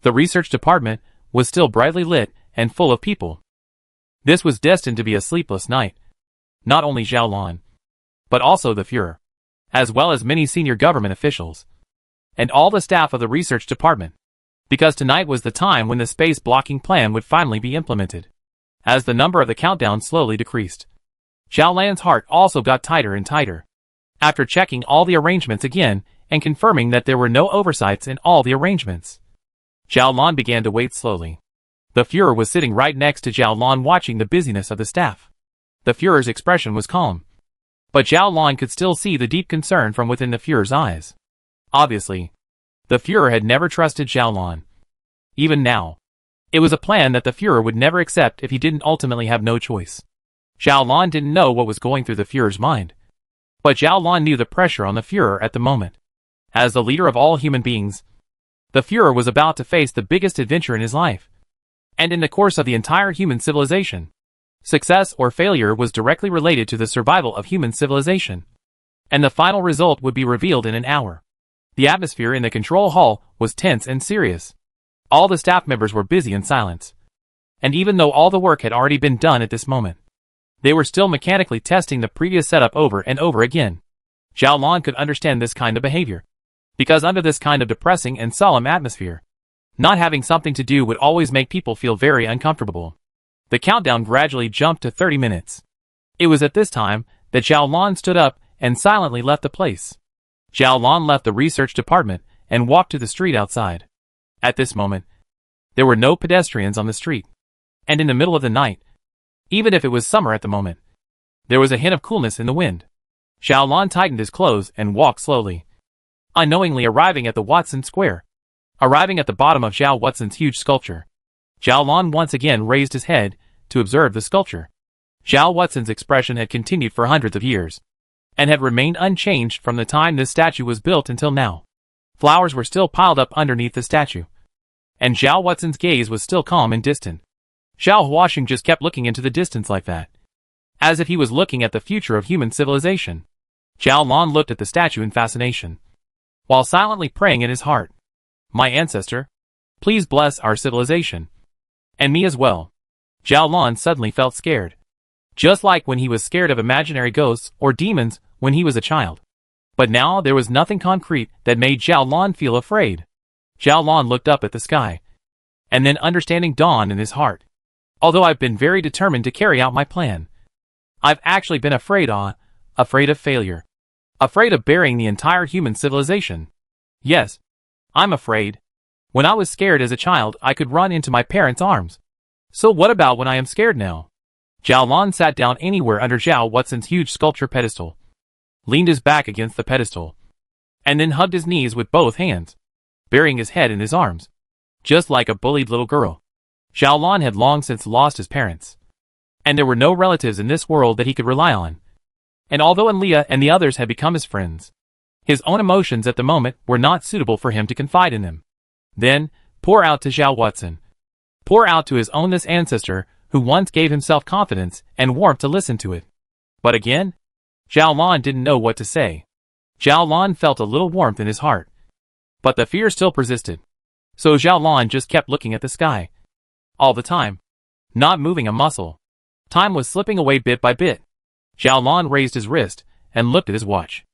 the research department was still brightly lit and full of people. This was destined to be a sleepless night. Not only Zhao Lan, but also the Führer, as well as many senior government officials, and all the staff of the research department, because tonight was the time when the space blocking plan would finally be implemented. As the number of the countdown slowly decreased, Zhao Lan's heart also got tighter and tighter. After checking all the arrangements again and confirming that there were no oversights in all the arrangements, Zhao Lan began to wait slowly. The Führer was sitting right next to Zhao Lan watching the busyness of the staff. The Führer's expression was calm. But Zhao Lan could still see the deep concern from within the Führer's eyes. Obviously, the Führer had never trusted Zhao Lan. Even now, it was a plan that the Führer would never accept if he didn't ultimately have no choice. Zhao Lan didn't know what was going through the Führer's mind. But Zhao Lan knew the pressure on the Führer at the moment. As the leader of all human beings, the Führer was about to face the biggest adventure in his life. And in the course of the entire human civilization, success or failure was directly related to the survival of human civilization. And the final result would be revealed in an hour. The atmosphere in the control hall was tense and serious. All the staff members were busy in silence. And even though all the work had already been done at this moment, they were still mechanically testing the previous setup over and over again. Zhao Lan could understand this kind of behavior. Because under this kind of depressing and solemn atmosphere, not having something to do would always make people feel very uncomfortable. The countdown gradually jumped to 30 minutes. It was at this time that Zhao Lan stood up and silently left the place. Zhao Lan left the research department and walked to the street outside. At this moment, there were no pedestrians on the street. And in the middle of the night, even if it was summer at the moment, there was a hint of coolness in the wind. Zhao Lan tightened his clothes and walked slowly, unknowingly arriving at the Watson Square. Arriving at the bottom of Zhao Watson's huge sculpture, Zhao Lan once again raised his head to observe the sculpture. Zhao Watson's expression had continued for hundreds of years, and had remained unchanged from the time this statue was built until now. Flowers were still piled up underneath the statue, and Zhao Watson's gaze was still calm and distant. Zhao Huasheng just kept looking into the distance like that, as if he was looking at the future of human civilization. Zhao Lan looked at the statue in fascination, while silently praying in his heart. My ancestor, please bless our civilization. And me as well. Zhao Lan suddenly felt scared. Just like when he was scared of imaginary ghosts or demons when he was a child. But now there was nothing concrete that made Zhao Lan feel afraid. Zhao Lan looked up at the sky. And then understanding dawned in his heart. Although I've been very determined to carry out my plan, I've actually been afraid of failure. Afraid of burying the entire human civilization. Yes, I'm afraid. When I was scared as a child, I could run into my parents' arms. So what about when I am scared now? Zhao Lan sat down anywhere under Zhao Watson's huge sculpture pedestal, leaned his back against the pedestal, and then hugged his knees with both hands, burying his head in his arms, just like a bullied little girl. Zhao Lan had long since lost his parents, and there were no relatives in this world that he could rely on. And although Enlia and the others had become his friends, his own emotions at the moment were not suitable for him to confide in them. Then, pour out to Zhao Watson. Pour out to his own this ancestor, who once gave himself confidence and warmth to listen to it. But again, Zhao Lan didn't know what to say. Zhao Lan felt a little warmth in his heart. But the fear still persisted. So Zhao Lan just kept looking at the sky. All the time. Not moving a muscle. Time was slipping away bit by bit. Zhao Lan raised his wrist and looked at his watch.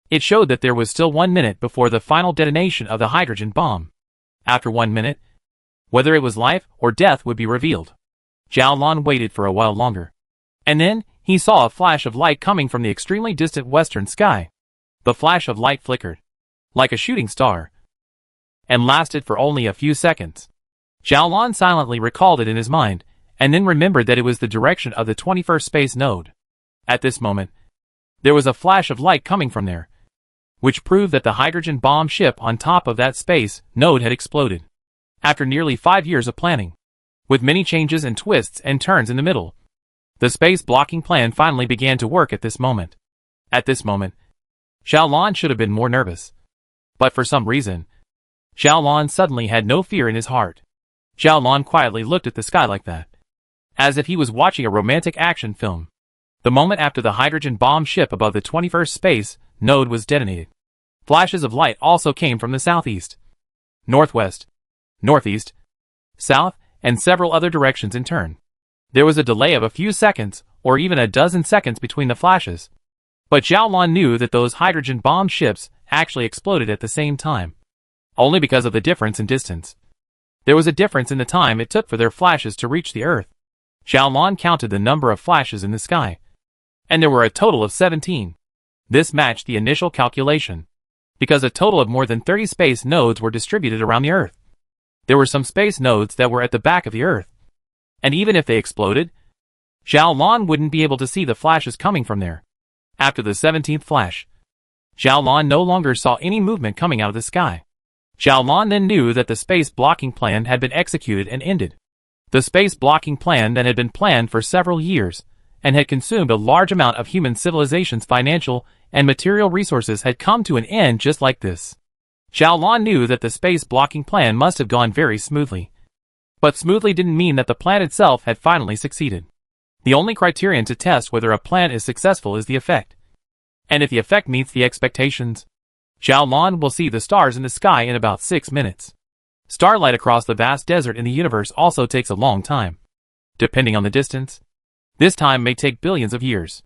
It showed that there was still 1 minute before the final detonation of the hydrogen bomb. After 1 minute, whether it was life or death would be revealed. Zhao Lan waited for a while longer. And then, he saw a flash of light coming from the extremely distant western sky. The flash of light flickered, like a shooting star, and lasted for only a few seconds. Zhao Lan silently recalled it in his mind, and then remembered that it was the direction of the 21st space node. At this moment, there was a flash of light coming from there, which proved that the hydrogen bomb ship on top of that space node had exploded. After nearly 5 years of planning, with many changes and twists and turns in the middle, the space blocking plan finally began to work at this moment. At this moment, Zhao Lan should have been more nervous. But for some reason, Zhao Lan suddenly had no fear in his heart. Zhao Lan quietly looked at the sky like that, as if he was watching a romantic action film. The moment after the hydrogen bomb ship above the 21st space node was detonated, flashes of light also came from the southeast, northwest, northeast, south, and several other directions in turn. There was a delay of a few seconds, or even a dozen seconds between the flashes. But Zhao Lan knew that those hydrogen bomb ships actually exploded at the same time, only because of the difference in distance. There was a difference in the time it took for their flashes to reach the Earth. Zhao Lan counted the number of flashes in the sky, and there were a total of 17. This matched the initial calculation, because a total of more than 30 space nodes were distributed around the Earth. There were some space nodes that were at the back of the Earth, and even if they exploded, Zhao Lan wouldn't be able to see the flashes coming from there. After the 17th flash, Zhao Lan no longer saw any movement coming out of the sky. Zhao Lan then knew that the space blocking plan had been executed and ended. The space blocking plan that had been planned for several years, and had consumed a large amount of human civilization's financial and material resources had come to an end just like this. Zhao Lan knew that the space blocking plan must have gone very smoothly. But smoothly didn't mean that the plan itself had finally succeeded. The only criterion to test whether a plan is successful is the effect. And if the effect meets the expectations, Zhao Lan will see the stars in the sky in about 6 minutes. Starlight across the vast desert in the universe also takes a long time. Depending on the distance, this time may take billions of years.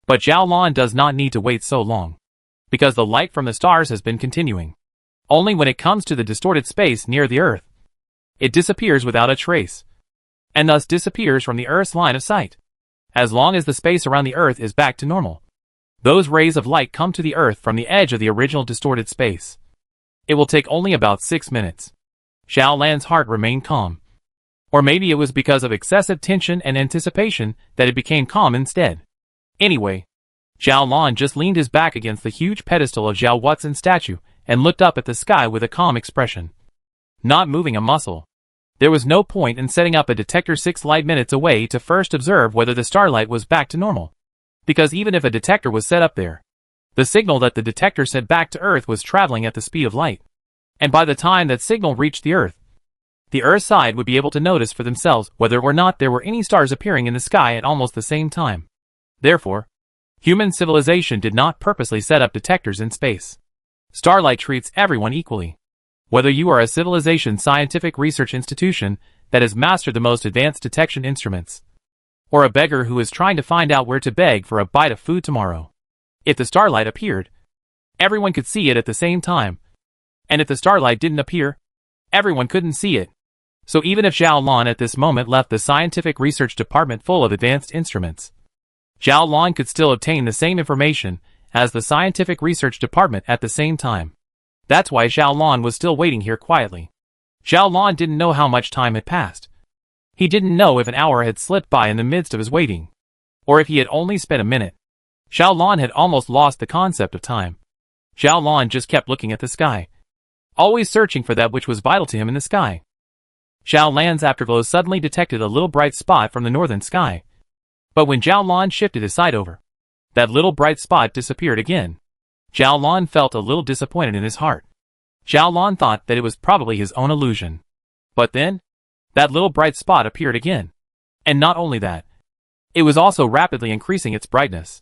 But Zhao Lan does not need to wait so long, because the light from the stars has been continuing. Only when it comes to the distorted space near the Earth, it disappears without a trace, and thus disappears from the Earth's line of sight. As long as the space around the Earth is back to normal, those rays of light come to the Earth from the edge of the original distorted space. It will take only about 6 minutes. Zhao Lan's heart remained calm. Or maybe it was because of excessive tension and anticipation that it became calm instead. Anyway, Zhao Lan just leaned his back against the huge pedestal of Zhao Wutson's statue and looked up at the sky with a calm expression. Not moving a muscle. There was no point in setting up a detector 6 light minutes away to first observe whether the starlight was back to normal. Because even if a detector was set up there, the signal that the detector sent back to Earth was traveling at the speed of light. And by the time that signal reached the Earth's side would be able to notice for themselves whether or not there were any stars appearing in the sky at almost the same time. Therefore, human civilization did not purposely set up detectors in space. Starlight treats everyone equally. Whether you are a civilization scientific research institution that has mastered the most advanced detection instruments, or a beggar who is trying to find out where to beg for a bite of food tomorrow. If the starlight appeared, everyone could see it at the same time. And if the starlight didn't appear, everyone couldn't see it. So even if Zhao Lan at this moment left the scientific research department full of advanced instruments, Zhao Lan could still obtain the same information as the scientific research department at the same time. That's why Zhao Lan was still waiting here quietly. Zhao Lan didn't know how much time had passed. He didn't know if an hour had slipped by in the midst of his waiting, or if he had only spent a minute. Zhao Lan had almost lost the concept of time. Zhao Lan just kept looking at the sky, always searching for that which was vital to him in the sky. Zhao Lan's afterglow suddenly detected a little bright spot from the northern sky. But when Zhao Lan shifted his sight over, that little bright spot disappeared again. Zhao Lan felt a little disappointed in his heart. Zhao Lan thought that it was probably his own illusion. But then, that little bright spot appeared again. And not only that, it was also rapidly increasing its brightness.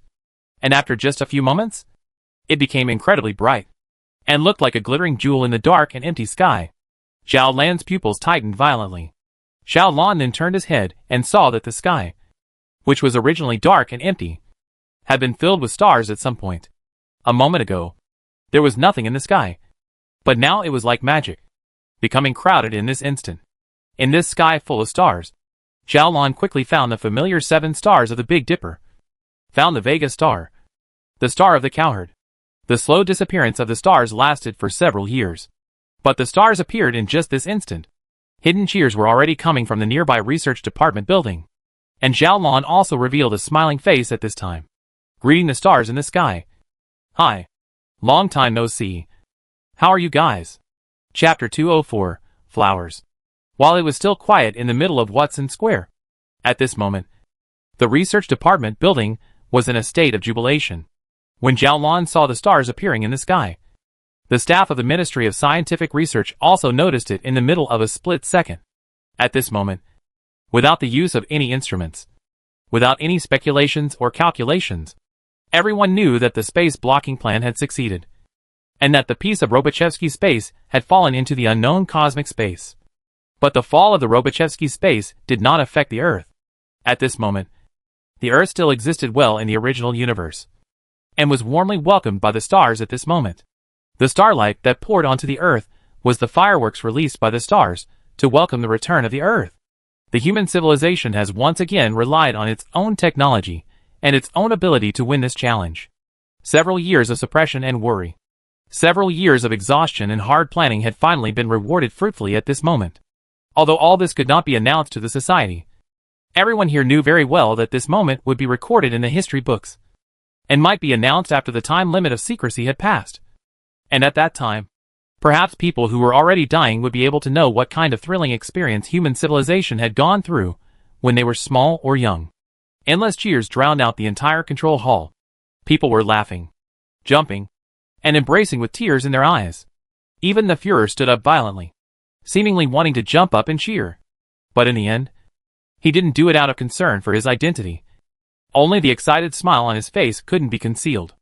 And after just a few moments, it became incredibly bright, and looked like a glittering jewel in the dark and empty sky. Zhao Lan's pupils tightened violently. Zhao Lan then turned his head and saw that the sky, which was originally dark and empty, had been filled with stars at some point. A moment ago, there was nothing in the sky. But now it was like magic, becoming crowded in this instant. In this sky full of stars, Zhao Lan quickly found the familiar 7 stars of the Big Dipper, found the Vega star, the star of the cowherd. The slow disappearance of the stars lasted for several years. But the stars appeared in just this instant. Hidden cheers were already coming from the nearby research department building. And Zhao Lan also revealed a smiling face at this time, greeting the stars in the sky. Hi. Long time no see. How are you guys? Chapter 204, Flowers. While it was still quiet in the middle of Watson Square, at this moment, the research department building was in a state of jubilation. When Zhao Lan saw the stars appearing in the sky, the staff of the Ministry of Scientific Research also noticed it in the middle of a split second. At this moment, without the use of any instruments, without any speculations or calculations, everyone knew that the space blocking plan had succeeded, and that the piece of Robochevsky space had fallen into the unknown cosmic space. But the fall of the Robochevsky space did not affect the Earth. At this moment, the Earth still existed well in the original universe, and was warmly welcomed by the stars at this moment. The starlight that poured onto the Earth was the fireworks released by the stars to welcome the return of the Earth. The human civilization has once again relied on its own technology and its own ability to win this challenge. Several years of suppression and worry, several years of exhaustion and hard planning had finally been rewarded fruitfully at this moment. Although all this could not be announced to the society, Everyone here knew very well that this moment would be recorded in the history books, and might be announced after the time limit of secrecy had passed. And at that time, perhaps people who were already dying would be able to know what kind of thrilling experience human civilization had gone through when they were small or young. Endless cheers drowned out the entire control hall. People were laughing, jumping, and embracing with tears in their eyes. Even the Führer stood up violently, seemingly wanting to jump up and cheer. But in the end, he didn't do it out of concern for his identity. Only the excited smile on his face couldn't be concealed.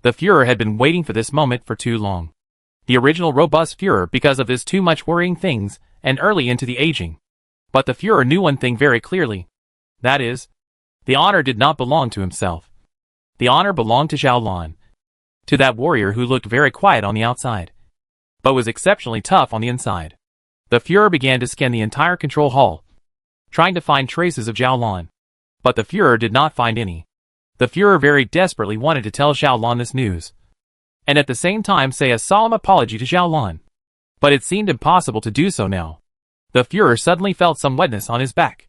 The Führer had been waiting for this moment for too long. The original robust Führer because of his too much worrying things and early into the aging. But the Führer knew one thing very clearly. That is, the honor did not belong to himself. The honor belonged to Zhao Lan. To that warrior who looked very quiet on the outside, but was exceptionally tough on the inside. The Führer began to scan the entire control hall, trying to find traces of Zhao Lan. But the Führer did not find any. The Führer very desperately wanted to tell Zhao Lan this news, and at the same time say a solemn apology to Zhao Lan. But it seemed impossible to do so now. The Führer suddenly felt some wetness on his back.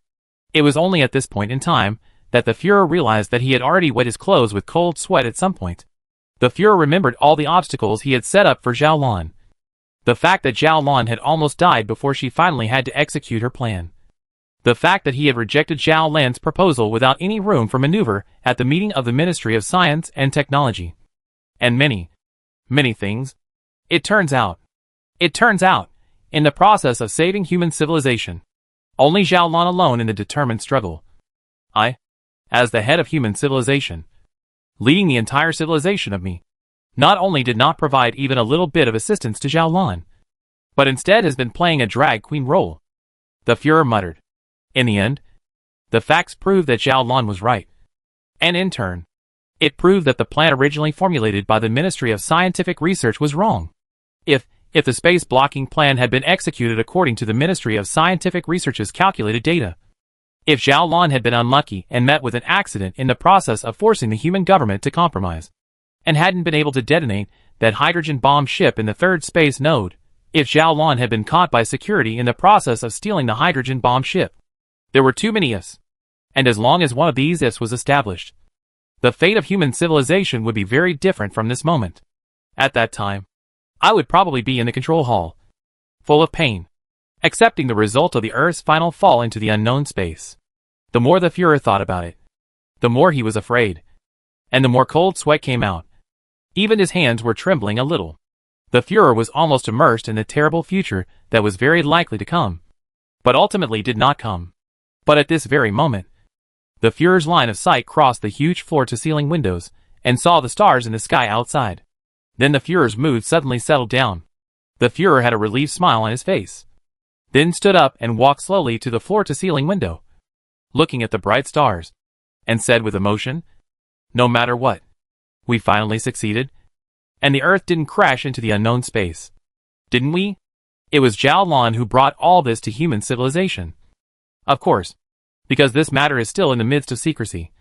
It was only at this point in time that the Führer realized that he had already wet his clothes with cold sweat at some point. The Führer remembered all the obstacles he had set up for Zhao Lan. The fact that Zhao Lan had almost died before she finally had to execute her plan. The fact that he had rejected Zhao Lan's proposal without any room for maneuver at the meeting of the Ministry of Science and Technology. And many, many things. It turns out, in the process of saving human civilization, only Zhao Lan alone in the determined struggle. I, as the head of human civilization, leading the entire civilization of me, not only did not provide even a little bit of assistance to Zhao Lan, but instead has been playing a drag queen role. The Führer muttered. In the end, the facts proved that Zhao Lan was right. And in turn, it proved that the plan originally formulated by the Ministry of Scientific Research was wrong. If the space blocking plan had been executed according to the Ministry of Scientific Research's calculated data, if Zhao Lan had been unlucky and met with an accident in the process of forcing the human government to compromise, and hadn't been able to detonate that hydrogen bomb ship in the third space node, if Zhao Lan had been caught by security in the process of stealing the hydrogen bomb ship, there were too many ifs. And as long as one of these ifs was established, the fate of human civilization would be very different from this moment. At that time, I would probably be in the control hall, full of pain, accepting the result of the Earth's final fall into the unknown space. The more the Führer thought about it, the more he was afraid, and the more cold sweat came out. Even his hands were trembling a little. The Führer was almost immersed in the terrible future that was very likely to come, but ultimately did not come. But at this very moment, the Führer's line of sight crossed the huge floor-to-ceiling windows and saw the stars in the sky outside. Then the Führer's mood suddenly settled down. The Führer had a relieved smile on his face, then stood up and walked slowly to the floor-to-ceiling window, looking at the bright stars, and said with emotion, "No matter what, we finally succeeded, and the Earth didn't crash into the unknown space. Didn't we? It was Zhao Lan who brought all this to human civilization. Of course, because this matter is still in the midst of secrecy.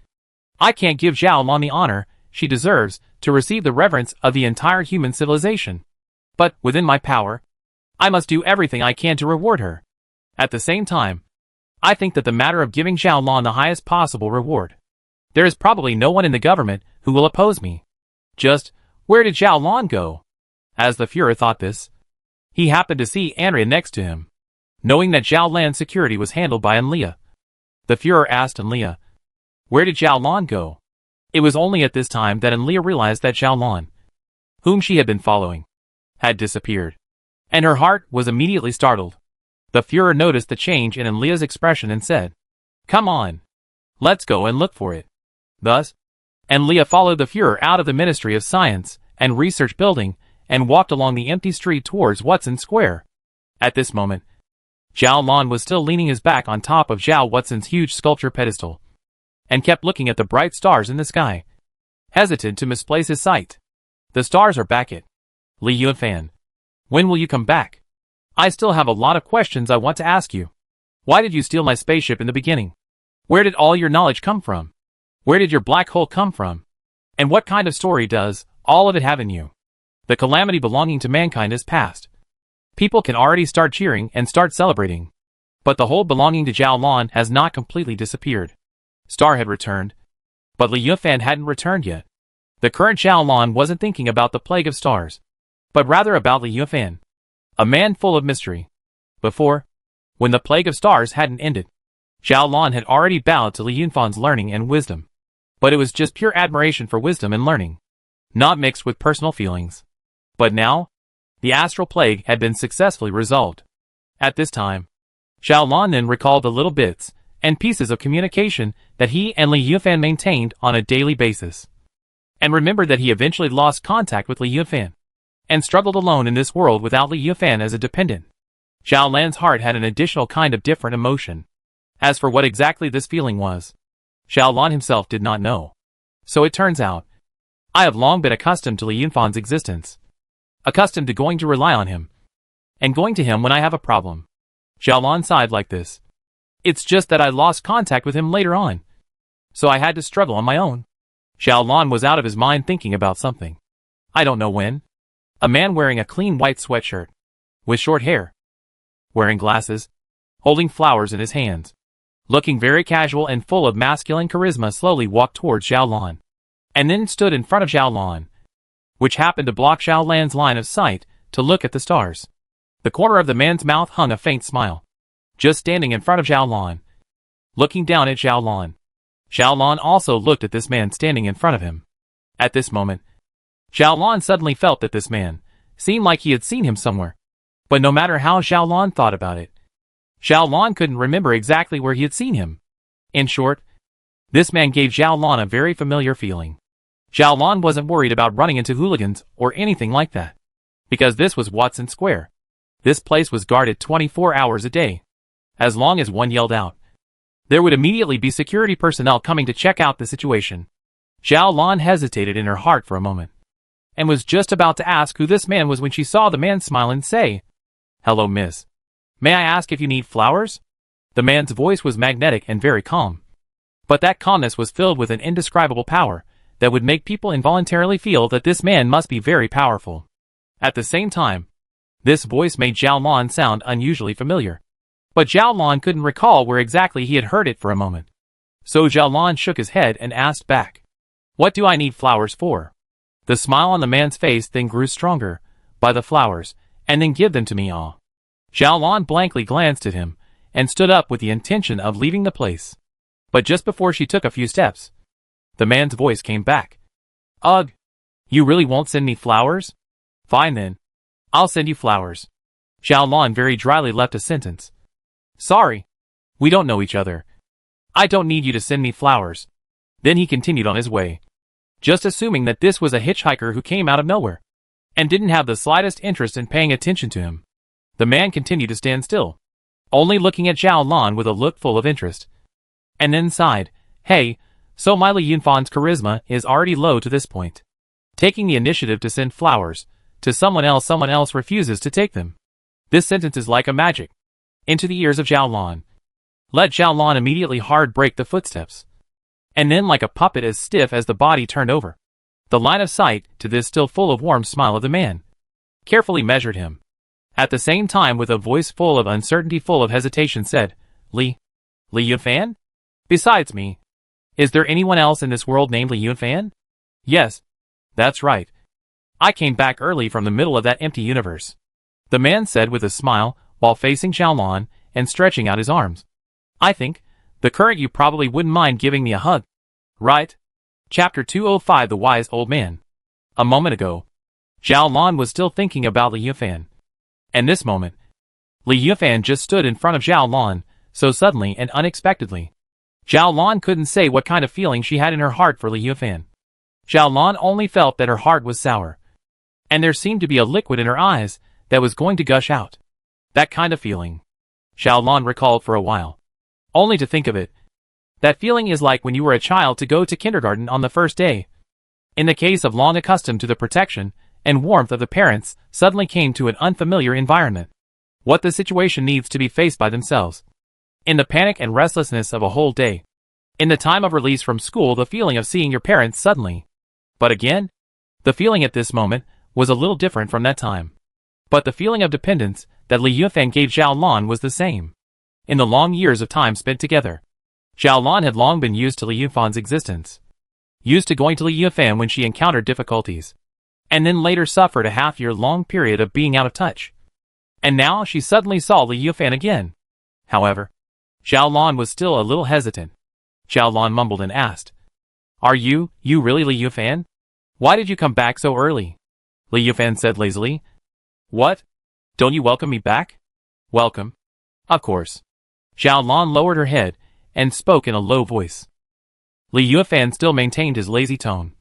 I can't give Zhao Lan the honor she deserves to receive the reverence of the entire human civilization. But, within my power, I must do everything I can to reward her. At the same time, I think that the matter of giving Zhao Lan the highest possible reward. There is probably no one in the government who will oppose me. Just, where did Zhao Lan go?" As the Führer thought this, he happened to see Andrea next to him. Knowing that Zhao Lan's security was handled by Enlia, the Führer asked Enlia, "Where did Zhao Lan go?" It was only at this time that Enlia realized that Zhao Lan, whom she had been following, had disappeared, and her heart was immediately startled. The Führer noticed the change in Enlia's expression and said, "Come on, let's go and look for it." Thus, Enlia followed the Führer out of the Ministry of Science and Research building and walked along the empty street towards Watson Square. At this moment, Zhao Lan was still leaning his back on top of Zhao Watson's huge sculpture pedestal, and kept looking at the bright stars in the sky, hesitant to misplace his sight. "The stars are back at Li Yunfan. When will you come back? I still have a lot of questions I want to ask you. Why did you steal my spaceship in the beginning? Where did all your knowledge come from? Where did your black hole come from? And what kind of story does all of it have in you? The calamity belonging to mankind is past. People can already start cheering and start celebrating. But the hold belonging to Zhao Lan has not completely disappeared. Star had returned, but Li Yufan hadn't returned yet. The current Zhao Lan wasn't thinking about the plague of stars, but rather about Li Yufan, a man full of mystery. Before, when the plague of stars hadn't ended, Zhao Lan had already bowed to Li Yunfan's learning and wisdom. But it was just pure admiration for wisdom and learning, not mixed with personal feelings. But now, the astral plague had been successfully resolved. At this time, Zhao Lan then recalled the little bits and pieces of communication that he and Li Yufan maintained on a daily basis, and remembered that he eventually lost contact with Li Yufan, and struggled alone in this world without Li Yufan as a dependent. Zhao Lan's heart had an additional kind of different emotion. As for what exactly this feeling was, Zhao Lan himself did not know. So it turns out, I have long been accustomed to Li Yunfan's existence, accustomed to going to rely on him, and going to him when I have a problem. Zhao Lan sighed like this. It's just that I lost contact with him later on, so I had to struggle on my own. Zhao Lan was out of his mind thinking about something. I don't know when. A man wearing a clean white sweatshirt, with short hair, wearing glasses, holding flowers in his hands, looking very casual and full of masculine charisma, slowly walked towards Zhao Lan, and then stood in front of Zhao Lan, which happened to block Zhao Lan's line of sight to look at the stars. The corner of the man's mouth hung a faint smile, just standing in front of Zhao Lan, looking down at Zhao Lan. Zhao Lan also looked at this man standing in front of him. At this moment, Zhao Lan suddenly felt that this man seemed like he had seen him somewhere. But no matter how Zhao Lan thought about it, Zhao Lan couldn't remember exactly where he had seen him. In short, this man gave Zhao Lan a very familiar feeling. Zhao Lan wasn't worried about running into hooligans or anything like that, because this was Watson Square. This place was guarded 24 hours a day. As long as one yelled out, there would immediately be security personnel coming to check out the situation. Zhao Lan hesitated in her heart for a moment, and was just about to ask who this man was when she saw the man smile and say, "Hello, miss. May I ask if you need flowers?" The man's voice was magnetic and very calm, but that calmness was filled with an indescribable power that would make people involuntarily feel that this man must be very powerful. At the same time, this voice made Zhao Lan sound unusually familiar, but Zhao Lan couldn't recall where exactly he had heard it for a moment. So Zhao Lan shook his head and asked back, "What do I need flowers for?" The smile on the man's face then grew stronger. "Buy the flowers, and then give them to me all." Zhao Lan blankly glanced at him, and stood up with the intention of leaving the place. But just before she took a few steps, the man's voice came back. "Ugh! You really won't send me flowers? Fine then. I'll send you flowers." Zhao Lan very dryly left a sentence. "Sorry. We don't know each other. I don't need you to send me flowers." Then he continued on his way, just assuming that this was a hitchhiker who came out of nowhere, and didn't have the slightest interest in paying attention to him. The man continued to stand still, only looking at Zhao Lan with a look full of interest, and then sighed, "Hey, so my Li Yunfan's charisma is already low to this point. Taking the initiative to send flowers to someone else refuses to take them. This sentence is like a magic into the ears of Zhao Lan. Let Zhao Lan immediately hard break the footsteps, and then like a puppet as stiff as the body turned over. The line of sight to this still full of warm smile of the man carefully measured him. At the same time, with a voice full of uncertainty, full of hesitation, said, Li Yunfan? Besides me, is there anyone else in this world named Li Yunfan?" "Yes, that's right. I came back early from the middle of that empty universe," the man said with a smile while facing Zhao Lan and stretching out his arms. "I think, the current you probably wouldn't mind giving me a hug, right?" Chapter 205 The Wise Old Man. A moment ago, Zhao Lan was still thinking about Li Yunfan. And this moment, Li Yunfan just stood in front of Zhao Lan, so suddenly and unexpectedly. Zhao Lan couldn't say what kind of feeling she had in her heart for Li Yunfan. Zhao Lan only felt that her heart was sour, and there seemed to be a liquid in her eyes that was going to gush out. That kind of feeling, Zhao Lan recalled for a while, only to think of it. That feeling is like when you were a child to go to kindergarten on the first day. In the case of long accustomed to the protection and warmth of the parents, suddenly came to an unfamiliar environment. What the situation needs to be faced by themselves. In the panic and restlessness of a whole day. In the time of release from school, the feeling of seeing your parents suddenly. But again, the feeling at this moment was a little different from that time. But the feeling of dependence that Li Yunfan gave Zhao Lan was the same. In the long years of time spent together, Zhao Lan had long been used to Li Yufan's existence. Used to going to Li Yufan when she encountered difficulties. And then later suffered a half-year-long period of being out of touch. And now she suddenly saw Li Yufan again. However, Zhao Lan was still a little hesitant. Zhao Lan mumbled and asked, "Are you really Li Yufan? Why did you come back so early?" Li Yufan said lazily, "What? Don't you welcome me back?" "Welcome? Of course." Zhao Lan lowered her head and spoke in a low voice. Li Yufan still maintained his lazy tone.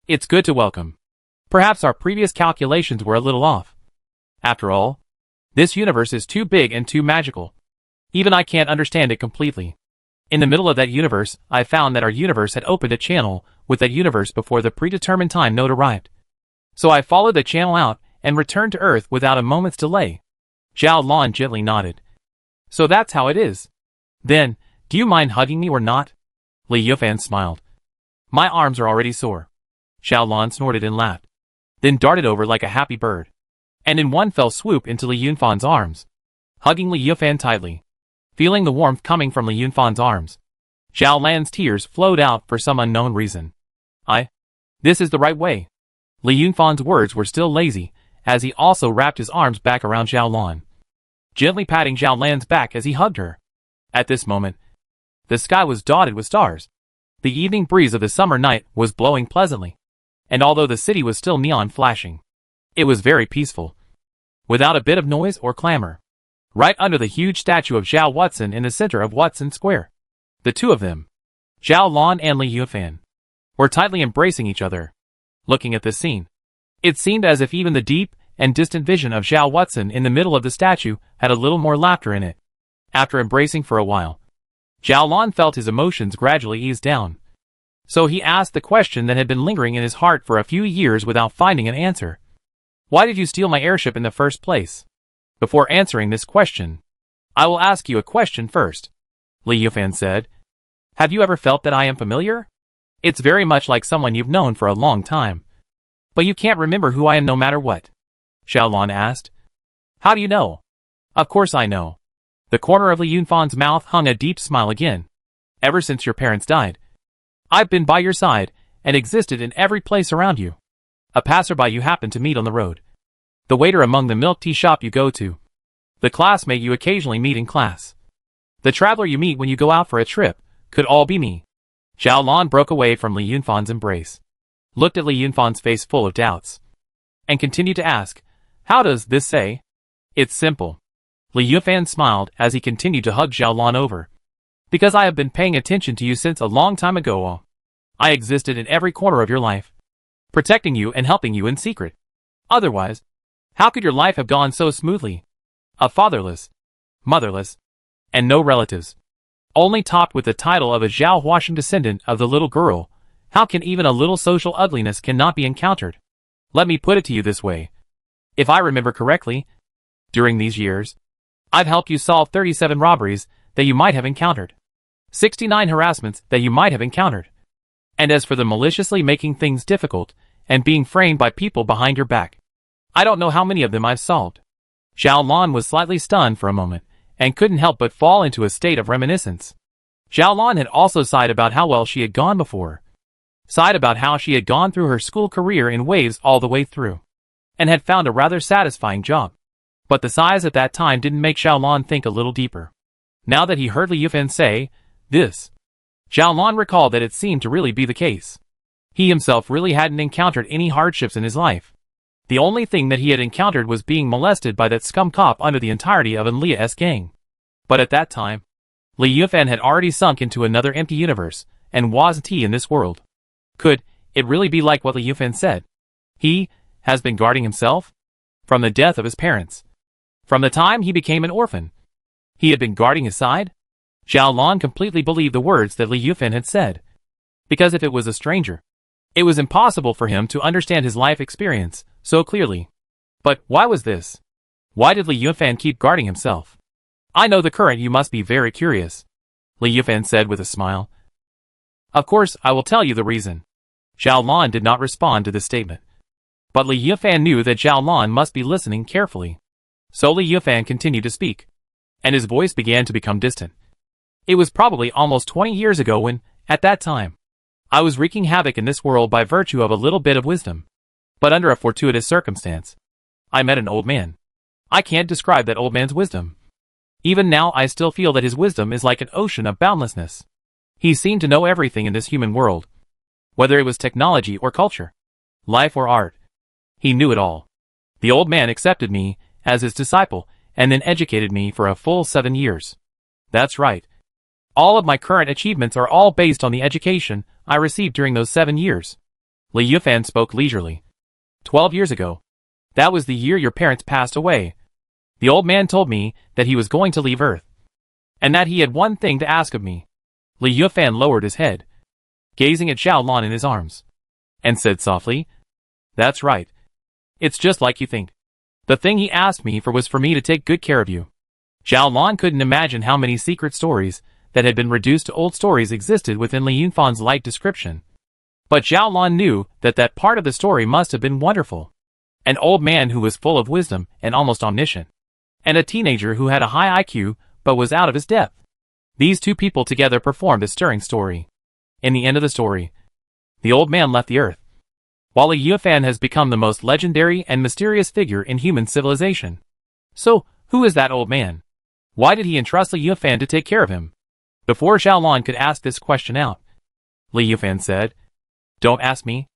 "It's good to welcome. Perhaps our previous calculations were a little off. After all, this universe is too big and too magical. Even I can't understand it completely. In the middle of that universe, I found that our universe had opened a channel with that universe before the predetermined time node arrived. So I followed the channel out and returned to Earth without a moment's delay." Zhao Lan gently nodded. "So that's how it is. Then, do you mind hugging me or not?" Li Yufan smiled. "My arms are already sore." Zhao Lan snorted and laughed, then darted over like a happy bird, and in one fell swoop into Li Yunfan's arms, hugging Li Yufan tightly. Feeling the warmth coming from Li Yunfan's arms, Zhao Lan's tears flowed out for some unknown reason. This is the right way." Li Yunfan's words were still lazy, as he also wrapped his arms back around Zhao Lan, gently patting Zhao Lan's back as he hugged her. At this moment, the sky was dotted with stars. The evening breeze of the summer night was blowing pleasantly, and although the city was still neon flashing, it was very peaceful, without a bit of noise or clamor. Right under the huge statue of Zhao Watson in the center of Watson Square, the two of them, Zhao Lan and Li Yufan, were tightly embracing each other. Looking at this scene, it seemed as if even the deep and distant vision of Zhao Watson in the middle of the statue had a little more laughter in it. After embracing for a while, Zhao Lan felt his emotions gradually ease down. So he asked the question that had been lingering in his heart for a few years without finding an answer. "Why did you steal my airship in the first place?" "Before answering this question, I will ask you a question first," Li Yufan said. "Have you ever felt that I am familiar? It's very much like someone you've known for a long time. But you can't remember who I am no matter what?" Zhao Lan asked. "How do you know?" "Of course I know." The corner of Li Yunfan's mouth hung a deep smile again. "Ever since your parents died, I've been by your side and existed in every place around you. A passerby you happen to meet on the road, the waiter among the milk tea shop you go to, the classmate you occasionally meet in class, the traveler you meet when you go out for a trip, could all be me." Zhao Lan broke away from Li Yunfan's embrace, looked at Li Yunfan's face full of doubts, and continued to ask, "How does this say?" "It's simple." Li Yufan smiled as he continued to hug Zhao Lan over. "Because I have been paying attention to you since a long time ago. I existed in every corner of your life, protecting you and helping you in secret. Otherwise, how could your life have gone so smoothly? A fatherless, motherless, and no relatives, only topped with the title of a Zhao Huasheng descendant of the little girl. How can even a little social ugliness cannot be encountered? Let me put it to you this way. If I remember correctly, during these years, I've helped you solve 37 robberies that you might have encountered, 69 harassments that you might have encountered. And as for the maliciously making things difficult and being framed by people behind your back, I don't know how many of them I've solved." Zhao Lan was slightly stunned for a moment and couldn't help but fall into a state of reminiscence. Zhao Lan had also sighed about how well she had gone before, sighed about how she had gone through her school career in waves all the way through, and had found a rather satisfying job. But the sighs at that time didn't make Zhao Lan think a little deeper. Now that he heard Li Yufan say this, Zhao Lan recalled that it seemed to really be the case. He himself really hadn't encountered any hardships in his life. The only thing that he had encountered was being molested by that scum cop under the entirety of Enlia's gang. But at that time, Li Yufan had already sunk into another empty universe, and wasn't he in this world? Could it really be like what Li Yufan said? He has been guarding himself? From the death of his parents. From the time he became an orphan. He had been guarding his side? Zhao Lan completely believed the words that Li Yufan had said. Because if it was a stranger, it was impossible for him to understand his life experience so clearly. But why was this? Why did Li Yufan keep guarding himself? "I know the current. You must be very curious," Li Yufan said with a smile. "Of course, I will tell you the reason." Zhao Lan did not respond to this statement. But Li Yufan knew that Zhao Lan must be listening carefully. So Li Yufan continued to speak. and his voice began to become distant. It was probably almost 20 years ago when, at that time, I was wreaking havoc in this world by virtue of a little bit of wisdom. But under a fortuitous circumstance, I met an old man. I can't describe that old man's wisdom. Even now I still feel that his wisdom is like an ocean of boundlessness. He seemed to know everything in this human world. Whether it was technology or culture, life or art. He knew it all. The old man accepted me as his disciple and then educated me for a full 7 years. That's right. All of my current achievements are all based on the education I received during those 7 years. Li Yufan spoke leisurely. 12 years ago. That was the year your parents passed away. The old man told me that he was going to leave Earth, and that he had one thing to ask of me. Li Yufan lowered his head, gazing at Zhao Lan in his arms, and said softly, "That's right. It's just like you think. The thing he asked me for was for me to take good care of you." Zhao Lan couldn't imagine how many secret stories that had been reduced to old stories existed within Li Yunfan's light description. But Zhao Lan knew that that part of the story must have been wonderful. An old man who was full of wisdom and almost omniscient, and a teenager who had a high IQ but was out of his depth. These two people together performed a stirring story. In the end of the story, the old man left the earth, while Li Yufan has become the most legendary and mysterious figure in human civilization. So, who is that old man? Why did he entrust Li Yufan to take care of him? Before Zhao Lan could ask this question out, Li Yufan said, "Don't ask me.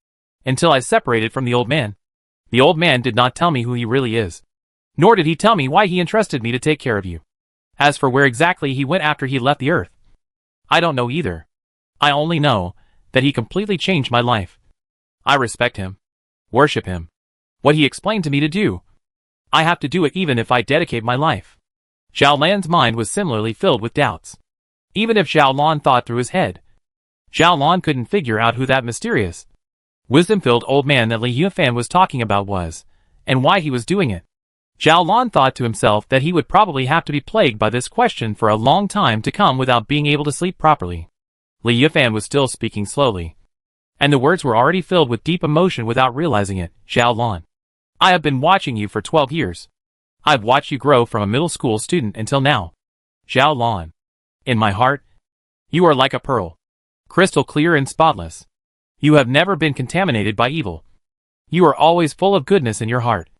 Until I separated from the old man. The old man did not tell me who he really is. Nor did he tell me why he entrusted me to take care of you. As for where exactly he went after he left the earth, I don't know either. I only know that he completely changed my life. I respect him, worship him. What he explained to me to do, I have to do it even if I dedicate my life." Zhao Lan's mind was similarly filled with doubts. Even if Zhao Lan thought through his head, Zhao Lan couldn't figure out who that mysterious, wisdom-filled old man that Li Yufan was talking about was, and why he was doing it. Zhao Lan thought to himself that he would probably have to be plagued by this question for a long time to come without being able to sleep properly. Li Yufan was still speaking slowly, and the words were already filled with deep emotion without realizing it. "Zhao Lan, I have been watching you for 12 years. I've watched you grow from a middle school student until now. Zhao Lan, in my heart, you are like a pearl, crystal clear and spotless. You have never been contaminated by evil. You are always full of goodness in your heart.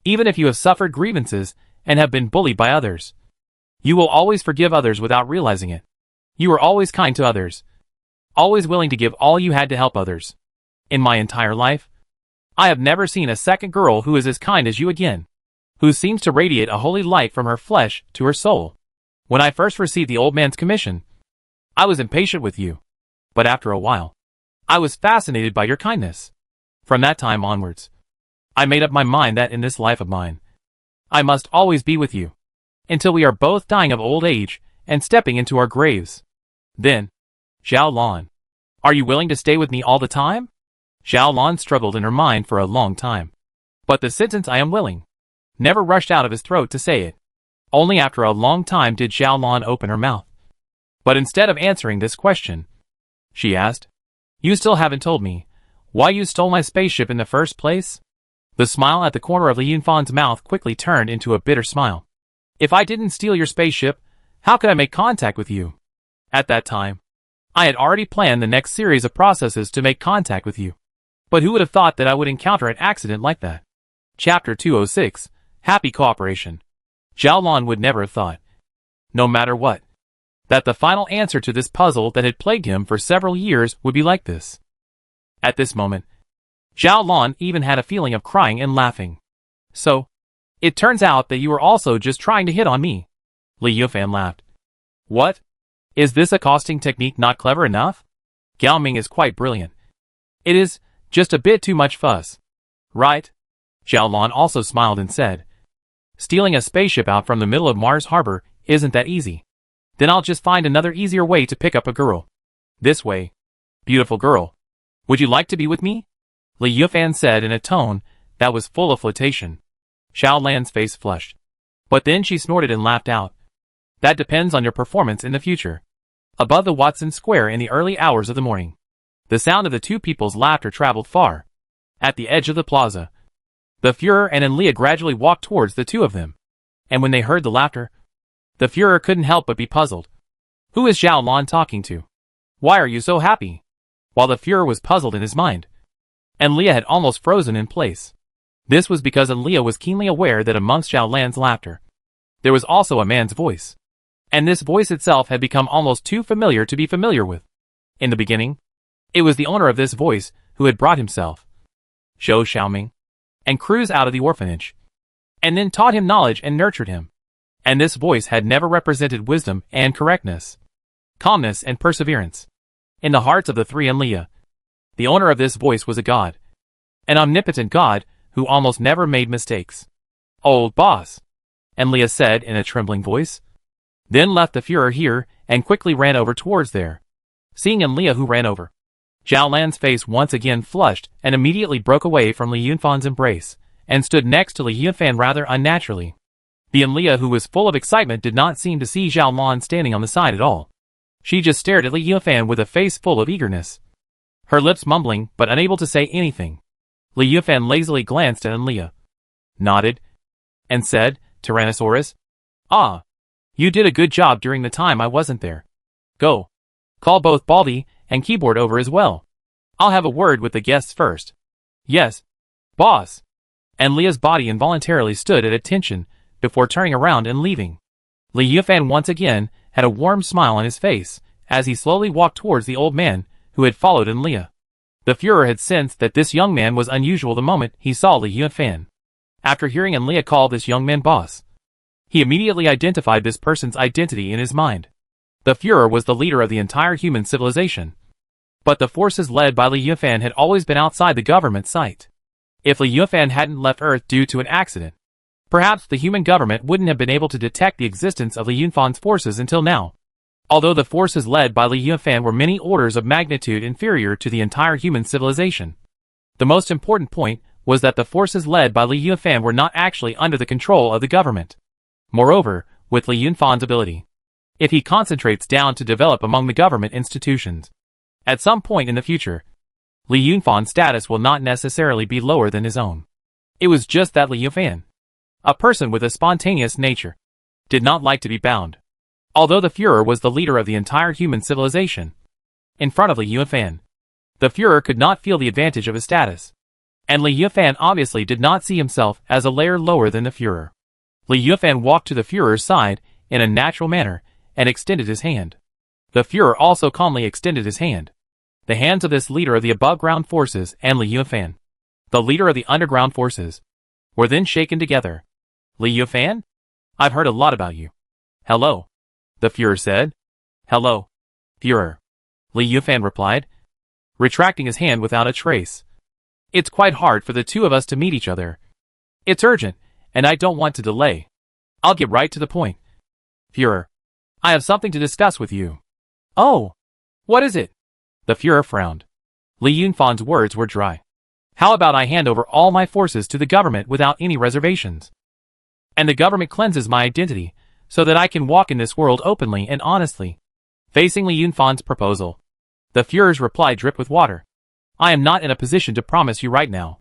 Even if you have suffered grievances and have been bullied by others, you will always forgive others without realizing it. You are always kind to others, always willing to give all you had to help others. In my entire life, I have never seen a second girl who is as kind as you again, who seems to radiate a holy light from her flesh to her soul. When I first received the old man's commission, I was impatient with you, but after a while, I was fascinated by your kindness. From that time onwards, I made up my mind that in this life of mine, I must always be with you, until we are both dying of old age and stepping into our graves. Then, Zhao Lan, are you willing to stay with me all the time?" Zhao Lan struggled in her mind for a long time, but the sentence "I am willing" never rushed out of his throat to say it. Only after a long time did Zhao Lan open her mouth. But instead of answering this question, she asked, "You still haven't told me why you stole my spaceship in the first place?" The smile at the corner of Li Yunfan's mouth quickly turned into a bitter smile. "If I didn't steal your spaceship, how could I make contact with you?" At that time, I had already planned the next series of processes to make contact with you. But who would have thought that I would encounter an accident like that? Chapter 206, Happy Cooperation. Zhao Lan would never have thought, no matter what, that the final answer to this puzzle that had plagued him for several years would be like this. At this moment, Zhao Lan even had a feeling of crying and laughing. "So, it turns out that you were also just trying to hit on me." Li Yufan laughed. "What? Is this accosting technique not clever enough? Gao Ming is quite brilliant. It is just a bit too much fuss, right?" Zhao Lan also smiled and said, "Stealing a spaceship out from the middle of Mars Harbor isn't that easy. Then I'll just find another easier way to pick up a girl. This way. Beautiful girl, would you like to be with me?" Li Yufan said in a tone that was full of flirtation. Zhao Lan's face flushed, but then she snorted and laughed out. "That depends on your performance in the future." Above the Watson Square in the early hours of the morning, the sound of the two people's laughter traveled far. At the edge of the plaza, the Führer and Enlia gradually walked towards the two of them, and when they heard the laughter, The Führer couldn't help but be puzzled. Who is Zhao Lan talking to? Why are you so happy? While the Führer was puzzled in his mind, and Leah had almost frozen in place. This was because Leah was keenly aware that amongst Zhao Lan's laughter, there was also a man's voice. And this voice itself had become almost too familiar to be familiar with. In the beginning, it was the owner of this voice who had brought himself, Zhou Xiaoming, and Cruz out of the orphanage, and then taught him knowledge and nurtured him. And this voice had never represented wisdom and correctness, calmness and perseverance. In the hearts of the three and Leah, the owner of this voice was a god, an omnipotent god who almost never made mistakes. "Old boss," and Leah said in a trembling voice, then left the Führer here and quickly ran over towards there. Seeing Leah who ran over, Zhao Lan's face once again flushed and immediately broke away from Li Yunfan's embrace and stood next to Li Yunfan rather unnaturally. The Leah, who was full of excitement, did not seem to see Zhao Lan standing on the side at all. She just stared at Li Yunfan with a face full of eagerness, her lips mumbling but unable to say anything. Li Yunfan lazily glanced at Leah, nodded, and said, "Tyrannosaurus? Ah, you did a good job during the time I wasn't there. Go. Call both Baldy and Keyboard over as well. I'll have a word with the guests first." "Yes, boss." And Leah's body involuntarily stood at attention before turning around and leaving. Li Yunfan once again had a warm smile on his face as he slowly walked towards the old man who had followed Leah. The Führer had sensed that this young man was unusual the moment he saw Li Yunfan. After hearing Leah call this young man boss, he immediately identified this person's identity in his mind. The Führer was the leader of the entire human civilization, but the forces led by Li Yunfan had always been outside the government sight. If Li Yunfan hadn't left Earth due to an accident, perhaps the human government wouldn't have been able to detect the existence of Li Yunfan's forces until now. Although the forces led by Li Yunfan were many orders of magnitude inferior to the entire human civilization, the most important point was that the forces led by Li Yunfan were not actually under the control of the government. Moreover, with Li Yunfan's ability, if he concentrates down to develop among the government institutions, at some point in the future, Li Yunfan's status will not necessarily be lower than his own. It was just that Li Yunfan, a person with a spontaneous nature, did not like to be bound. Although the Führer was the leader of the entire human civilization, in front of Li Yunfan, the Führer could not feel the advantage of his status. And Li Yunfan obviously did not see himself as a layer lower than the Führer. Li Yunfan walked to the Führer's side in a natural manner and extended his hand. The Führer also calmly extended his hand. The hands of this leader of the above-ground forces and Li Yunfan, the leader of the underground forces, were then shaken together. "Li Yunfan? I've heard a lot about you." "Hello," the Führer said. "Hello, Führer," Li Yunfan replied, retracting his hand without a trace. "It's quite hard for the two of us to meet each other. It's urgent, and I don't want to delay. I'll get right to the point. Führer, I have something to discuss with you." "Oh, what is it?" The Führer frowned. Li Yunfan's words were dry. "How about I hand over all my forces to the government without any reservations? And the government cleanses my identity, so that I can walk in this world openly and honestly." Facing Li Yunfan's proposal, the Führer's reply dripped with water. "I am not in a position to promise you right now.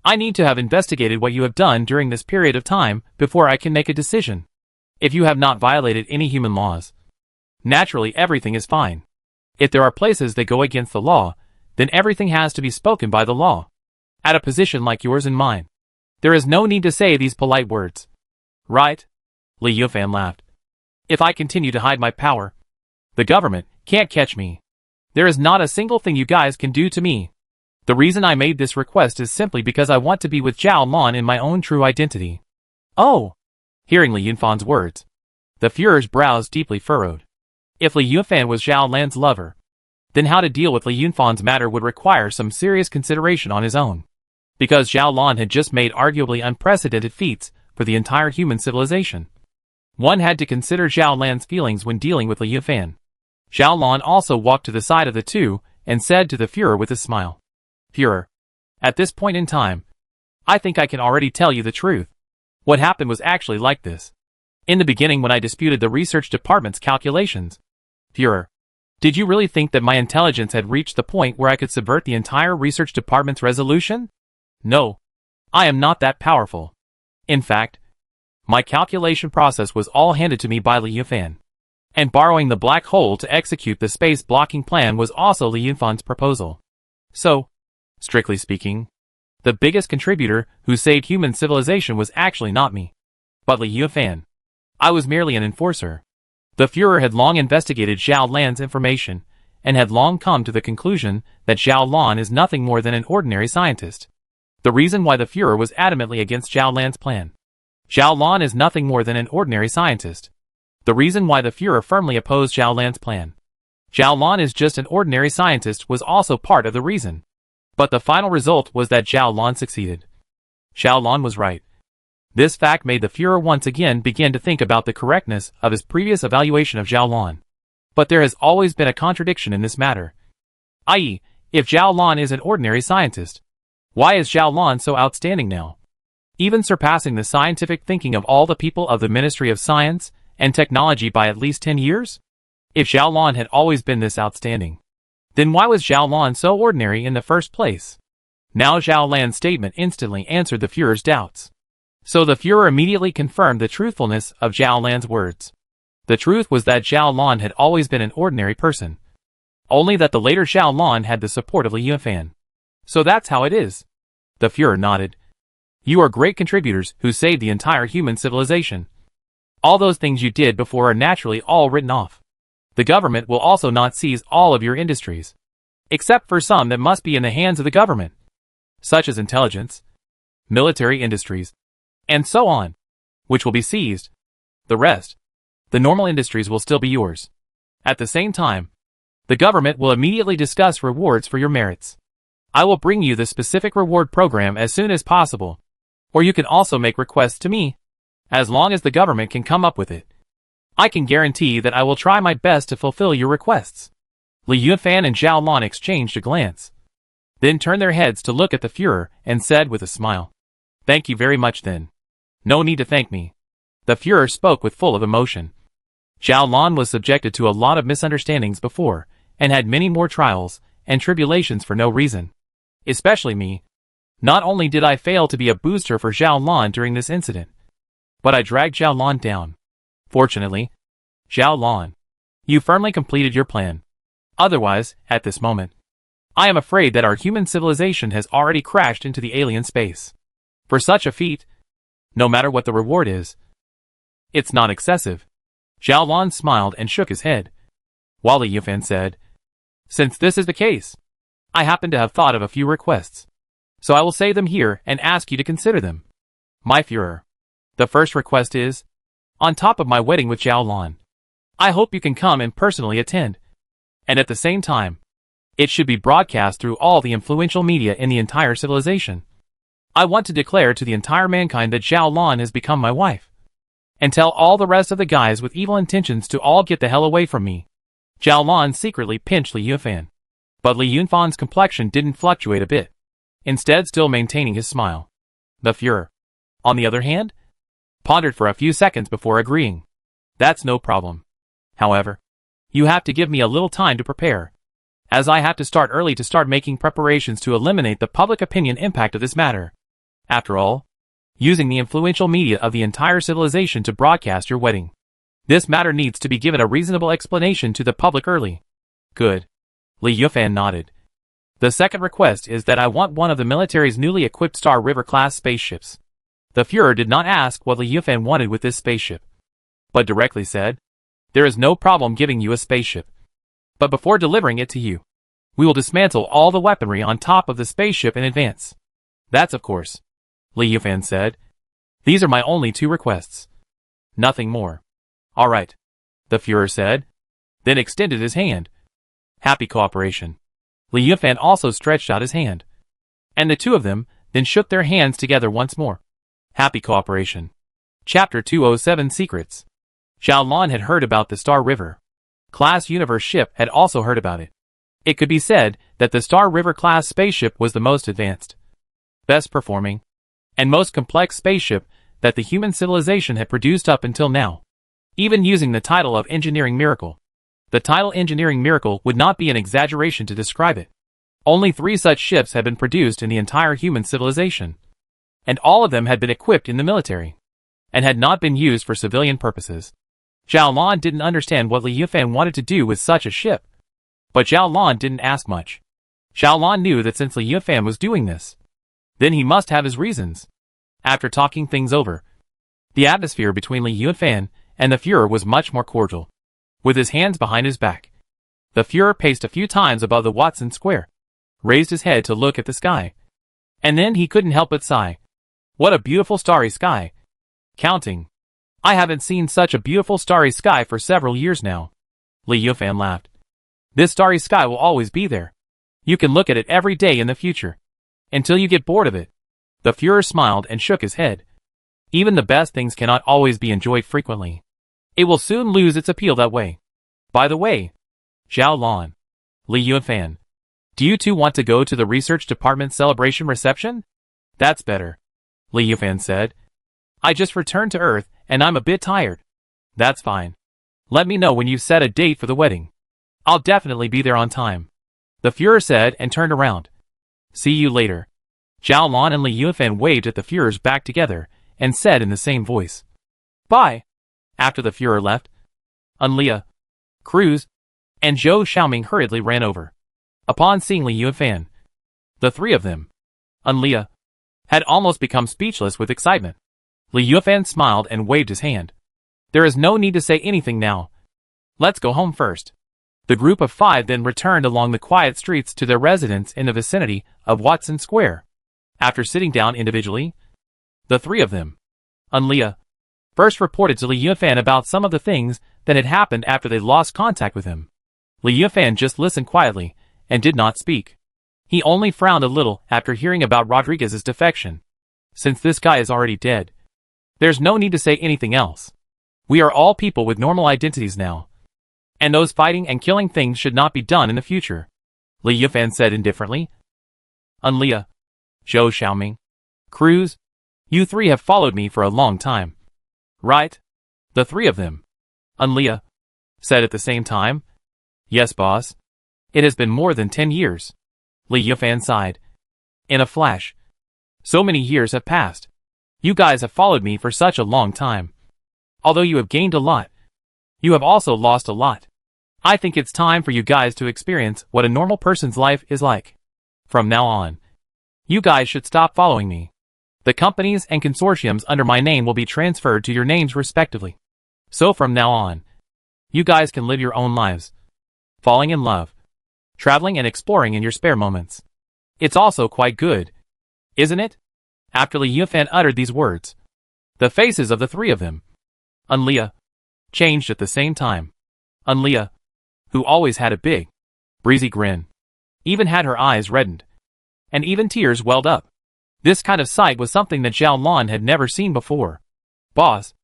I need to have investigated what you have done during this period of time before I can make a decision. If you have not violated any human laws, naturally everything is fine. If there are places that go against the law, then everything has to be spoken by the law. At a position like yours and mine, there is no need to say these polite words. Right?" Li Yunfan laughed. "If I continue to hide my power, the government can't catch me. There is not a single thing you guys can do to me. The reason I made this request is simply because I want to be with Zhao Lan in my own true identity." "Oh!" Hearing Li Yunfan's words, the Führer's brows deeply furrowed. If Li Yunfan was Zhao Lan's lover, then how to deal with Li Yunfan's matter would require some serious consideration on his own. Because Zhao Lan had just made arguably unprecedented feats for the entire human civilization, one had to consider Zhao Lan's feelings when dealing with Li Yunfan. Zhao Lan also walked to the side of the two and said to the Führer with a smile, "Führer, at this point in time, I think I can already tell you the truth. What happened was actually like this. In the beginning, when I disputed the research department's calculations, Führer, did you really think that my intelligence had reached the point where I could subvert the entire research department's resolution? No, I am not that powerful. In fact, My calculation process was all handed to me by Li Yufan. And borrowing the black hole to execute the space blocking plan was also Li Yufan's proposal. So, strictly speaking, the biggest contributor who saved human civilization was actually not me, but Li Yufan. I was merely an enforcer. The Führer had long investigated Zhao Lan's information, and had long come to the conclusion that Zhao Lan is nothing more than an ordinary scientist. The reason why the Führer was adamantly against Zhao Lan's plan. Zhao Lan is nothing more than an ordinary scientist. The reason why the Führer firmly opposed Zhao Lan's plan. Zhao Lan is just an ordinary scientist was also part of the reason. But the final result was that Zhao Lan succeeded. Zhao Lan was right. This fact made the Führer once again begin to think about the correctness of his previous evaluation of Zhao Lan. But there has always been a contradiction in this matter. I.e., if Zhao Lan is an ordinary scientist, why is Zhao Lan so outstanding now? Even surpassing the scientific thinking of all the people of the Ministry of Science and Technology by at least 10 years? If Zhao Lan had always been this outstanding, then why was Zhao Lan so ordinary in the first place? Now Zhao Lan's statement instantly answered the Führer's doubts. So the Führer immediately confirmed the truthfulness of Zhao Lan's words. The truth was that Zhao Lan had always been an ordinary person. Only that the later Zhao Lan had the support of Li Yufan. So that's how it is. The Führer nodded. You are great contributors who saved the entire human civilization. All those things you did before are naturally all written off. The government will also not seize all of your industries, except for some that must be in the hands of the government, such as intelligence, military industries, and so on, which will be seized. The rest, the normal industries, will still be yours. At the same time, the government will immediately discuss rewards for your merits. I will bring you the specific reward program as soon as possible, or you can also make requests to me, as long as the government can come up with it. I can guarantee that I will try my best to fulfill your requests. Li Yufan and Zhao Lan exchanged a glance, then turned their heads to look at the Führer and said with a smile, Thank you very much then. No need to thank me. The Führer spoke with full of emotion. Zhao Lan was subjected to a lot of misunderstandings before, and had many more trials and tribulations for no reason. Especially me. Not only did I fail to be a booster for Zhao Lan during this incident, but I dragged Zhao Lan down. Fortunately, Zhao Lan, you firmly completed your plan. Otherwise, at this moment, I am afraid that our human civilization has already crashed into the alien space. For such a feat, no matter what the reward is, it's not excessive. Zhao Lan smiled and shook his head, while Li Yufan said, Since this is the case, I happen to have thought of a few requests, so I will say them here and ask you to consider them. My Führer, the first request is, on top of my wedding with Zhao Lan, I hope you can come and personally attend. And at the same time, it should be broadcast through all the influential media in the entire civilization. I want to declare to the entire mankind that Zhao Lan has become my wife. And tell all the rest of the guys with evil intentions to all get the hell away from me. Zhao Lan secretly pinched Li Yufan. But Li Yunfan's complexion didn't fluctuate a bit, instead still maintaining his smile. The Führer, on the other hand, pondered for a few seconds before agreeing. That's no problem. However, you have to give me a little time to prepare, as I have to start early to start making preparations to eliminate the public opinion impact of this matter. After all, using the influential media of the entire civilization to broadcast your wedding. This matter needs to be given a reasonable explanation to the public early. Good. Li Yufan nodded. The second request is that I want one of the military's newly equipped Star River-class spaceships. The Führer did not ask what Li Yufan wanted with this spaceship, but directly said, There is no problem giving you a spaceship. But before delivering it to you, we will dismantle all the weaponry on top of the spaceship in advance. That's of course, Li Yufan said. These are my only two requests. Nothing more. All right, the Führer said, then extended his hand. Happy cooperation. Li Yufan also stretched out his hand, and the two of them then shook their hands together once more. Happy cooperation. Chapter 207 Secrets. Zhao Lan had heard about the Star River class universe ship, had also heard about it. It could be said that the Star River class spaceship was the most advanced, best performing, and most complex spaceship that the human civilization had produced up until now. Even using the title of engineering miracle, the title engineering miracle would not be an exaggeration to describe it. Only 3 such ships had been produced in the entire human civilization, and all of them had been equipped in the military. and had not been used for civilian purposes. Zhao Lan didn't understand what Li Yufan wanted to do with such a ship. But Zhao Lan didn't ask much. Zhao Lan knew that since Li Yufan was doing this, then he must have his reasons. After talking things over, the atmosphere between Li Yufan and the Führer was much more cordial. With his hands behind his back, the Führer paced a few times above the Watson Square, raised his head to look at the sky, and then he couldn't help but sigh. What a beautiful starry sky. Counting. I haven't seen such a beautiful starry sky for several years now. Li Yufan laughed. This starry sky will always be there. You can look at it every day in the future, until you get bored of it. The Führer smiled and shook his head. Even the best things cannot always be enjoyed frequently. It will soon lose its appeal that way. By the way, Zhao Lan, Li Yufan, do you two want to go to the research department celebration reception? That's better, Li Yufan said. I just returned to Earth and I'm a bit tired. That's fine. Let me know when you've set a date for the wedding. I'll definitely be there on time, the Führer said and turned around. See you later. Zhao Lan and Li Yufan waved at the Führer's back together and said in the same voice, Bye. After the Führer left, Unlia, Cruz, and Zhou Xiaoming hurriedly ran over. Upon seeing Li Yufan, the three of them, Unlia, had almost become speechless with excitement. Li Yufan smiled and waved his hand. There is no need to say anything now. Let's go home first. The group of 5 then returned along the quiet streets to their residence in the vicinity of Watson Square. After sitting down individually, the three of them, Unlia, first reported to Li Yufan about some of the things that had happened after they lost contact with him. Li Yufan just listened quietly and did not speak. He only frowned a little after hearing about Rodriguez's defection. Since this guy is already dead, there's no need to say anything else. We are all people with normal identities now, and those fighting and killing things should not be done in the future, Li Yufan said indifferently. Unlia, Zhou Xiaoming, Cruz, you three have followed me for a long time, right? The three of them, Unlia, said at the same time. Yes, boss. It has been more than 10 years, Li Yufan sighed. In a flash. So many years have passed. You guys have followed me for such a long time. Although you have gained a lot, you have also lost a lot. I think it's time for you guys to experience what a normal person's life is like. From now on, you guys should stop following me. The companies and consortiums under my name will be transferred to your names respectively. So from now on, you guys can live your own lives, falling in love, traveling and exploring in your spare moments. It's also quite good, isn't it? After Li Yufan uttered these words, the faces of the three of them, Unlia, changed at the same time. Unlia, who always had a big, breezy grin, even had her eyes reddened, and even tears welled up. This kind of sight was something that Zhao Lan had never seen before. Boss,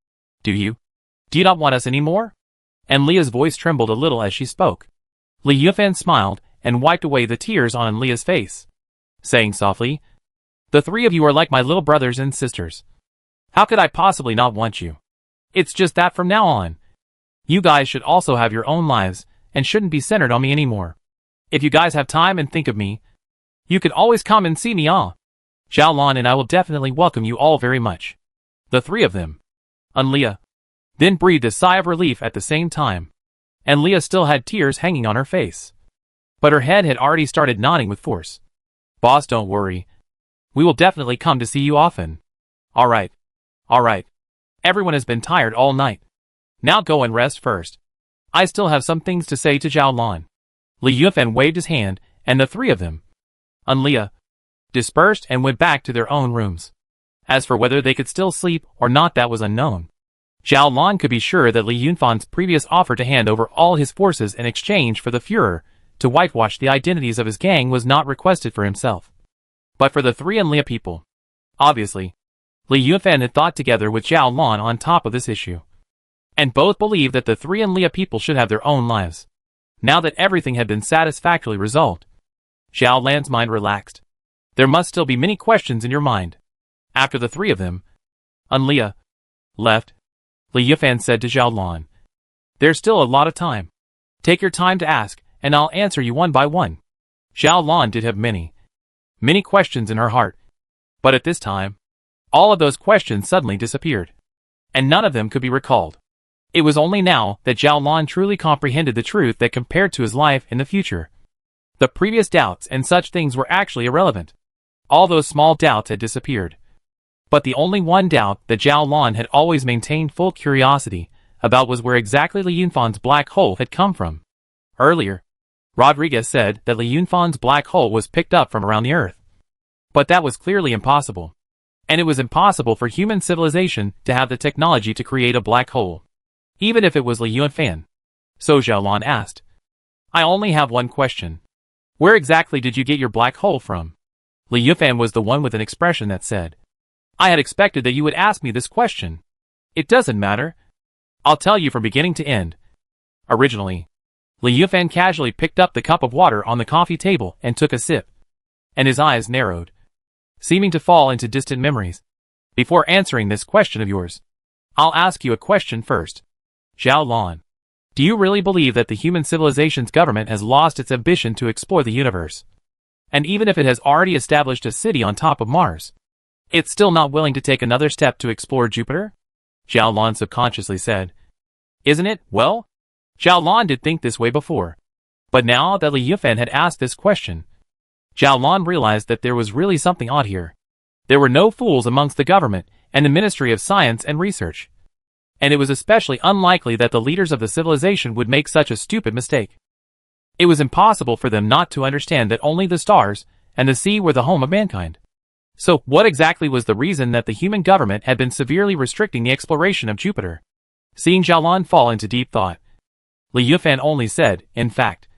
do you not want us anymore? And Leah's voice trembled a little as she spoke. Li Yufan smiled and wiped away the tears on Leah's face, saying softly, The three of you are like my little brothers and sisters. How could I possibly not want you? It's just that from now on, you guys should also have your own lives and shouldn't be centered on me anymore. If you guys have time and think of me, you can always come and see me all. Zhao Lan and I will definitely welcome you all very much. The three of them, Unlia, then breathed a sigh of relief at the same time, and Leah still had tears hanging on her face. But her head had already started nodding with force. Boss, don't worry. We will definitely come to see you often. Alright. Everyone has been tired all night. Now go and rest first. I still have some things to say to Zhao Lan. Li Yufan waved his hand, and the three of them, Unlia, dispersed and went back to their own rooms. As for whether they could still sleep or not, that was unknown. Zhao Lan could be sure that Li Yunfan's previous offer to hand over all his forces in exchange for the Führer to whitewash the identities of his gang was not requested for himself, but for the three Unlia people. Obviously, Li Yunfan had thought together with Zhao Lan on top of this issue, and both believed that the three Unlia people should have their own lives. Now that everything had been satisfactorily resolved, Zhao Lan's mind relaxed. There must still be many questions in your mind. After the three of them, Unlia, left, Li Yufan said to Zhao Lan, There's still a lot of time. Take your time to ask, and I'll answer you one by one. Zhao Lan did have many questions in her heart, but at this time, all of those questions suddenly disappeared. and none of them could be recalled. It was only now that Zhao Lan truly comprehended the truth that compared to his life in the future. The previous doubts and such things were actually irrelevant. All those small doubts had disappeared. But the only one doubt that Zhao Lan had always maintained full curiosity about was where exactly Li Yunfan's black hole had come from. Earlier, Rodriguez said that Li Yunfan's black hole was picked up from around the Earth. But that was clearly impossible. And it was impossible for human civilization to have the technology to create a black hole, even if it was Li Yunfan. So Zhao Lan asked, "I only have one question. Where exactly did you get your black hole from?" Li Yunfan was the one with an expression that said, "I had expected that you would ask me this question. It doesn't matter. I'll tell you from beginning to end." Originally, Li Yunfan casually picked up the cup of water on the coffee table and took a sip, and his eyes narrowed, seeming to fall into distant memories. "Before answering this question of yours, I'll ask you a question first. Zhao Lan, do you really believe that the human civilization's government has lost its ambition to explore the universe? And even if it has already established a city on top of Mars, it's still not willing to take another step to explore Jupiter?" Zhao Lan subconsciously said. "Isn't it? Well, Zhao Lan did think this way before. But now that Li Yunfan had asked this question, Zhao Lan realized that there was really something odd here. There were no fools amongst the government and the Ministry of Science and Research. And it was especially unlikely that the leaders of the civilization would make such a stupid mistake. It was impossible for them not to understand that only the stars and the sea were the home of mankind. So, what exactly was the reason that the human government had been severely restricting the exploration of Jupiter? Seeing Zhao Lan fall into deep thought, Li Yunfan only said, "In fact,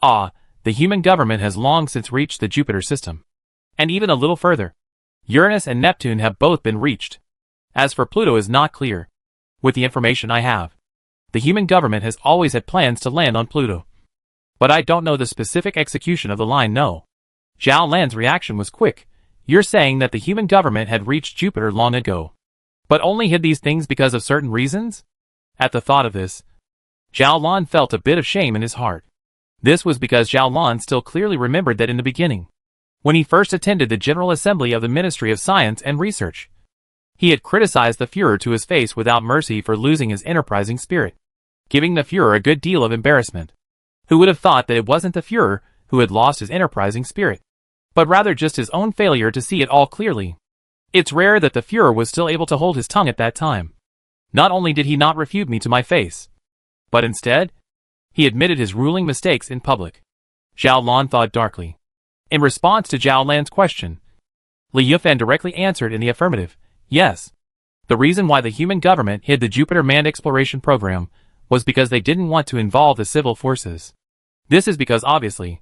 the human government has long since reached the Jupiter system. And even a little further, Uranus and Neptune have both been reached. As for Pluto is not clear. With the information I have, the human government has always had plans to land on Pluto. But I don't know the specific execution of the line, no." Zhao Lan's reaction was quick. "You're saying that the human government had reached Jupiter long ago, but only hid these things because of certain reasons?" At the thought of this, Zhao Lan felt a bit of shame in his heart. This was because Zhao Lan still clearly remembered that in the beginning, when he first attended the General Assembly of the Ministry of Science and Research, he had criticized the Führer to his face without mercy for losing his enterprising spirit, giving the Führer a good deal of embarrassment. Who would have thought that it wasn't the Führer who had lost his enterprising spirit, but rather just his own failure to see it all clearly? It's rare that the Führer was still able to hold his tongue at that time. Not only did he not refute me to my face, but instead, he admitted his ruling mistakes in public. Zhao Lan thought darkly. In response to Zhao Lan's question, Li Yunfan directly answered in the affirmative. Yes. The reason why the human government hid the Jupiter manned exploration program was because they didn't want to involve the civil forces. This is because obviously,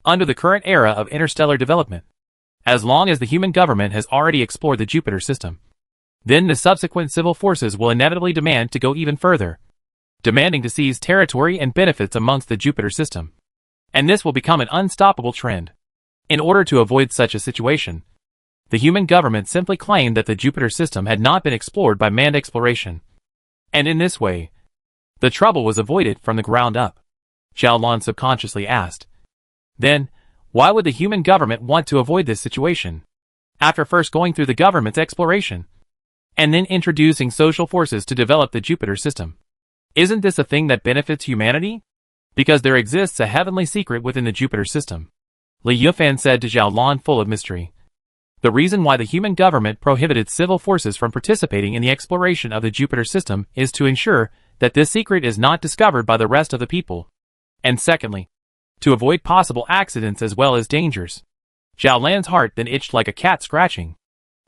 under the current era of interstellar development, as long as the human government has already explored the Jupiter system, then the subsequent civil forces will inevitably demand to go even further, demanding to seize territory and benefits amongst the Jupiter system. And this will become an unstoppable trend. In order to avoid such a situation, the human government simply claimed that the Jupiter system had not been explored by manned exploration. And in this way, the trouble was avoided from the ground up. Zhao Lan subconsciously asked. Then, why would the human government want to avoid this situation? After first going through the government's exploration, and then introducing social forces to develop the Jupiter system. Isn't this a thing that benefits humanity? Because there exists a heavenly secret within the Jupiter system. Li Yunfan said to Zhao Lan full of mystery. The reason why the human government prohibited civil forces from participating in the exploration of the Jupiter system is to ensure that this secret is not discovered by the rest of the people. And secondly, to avoid possible accidents as well as dangers. Zhao Lan's heart then itched like a cat scratching.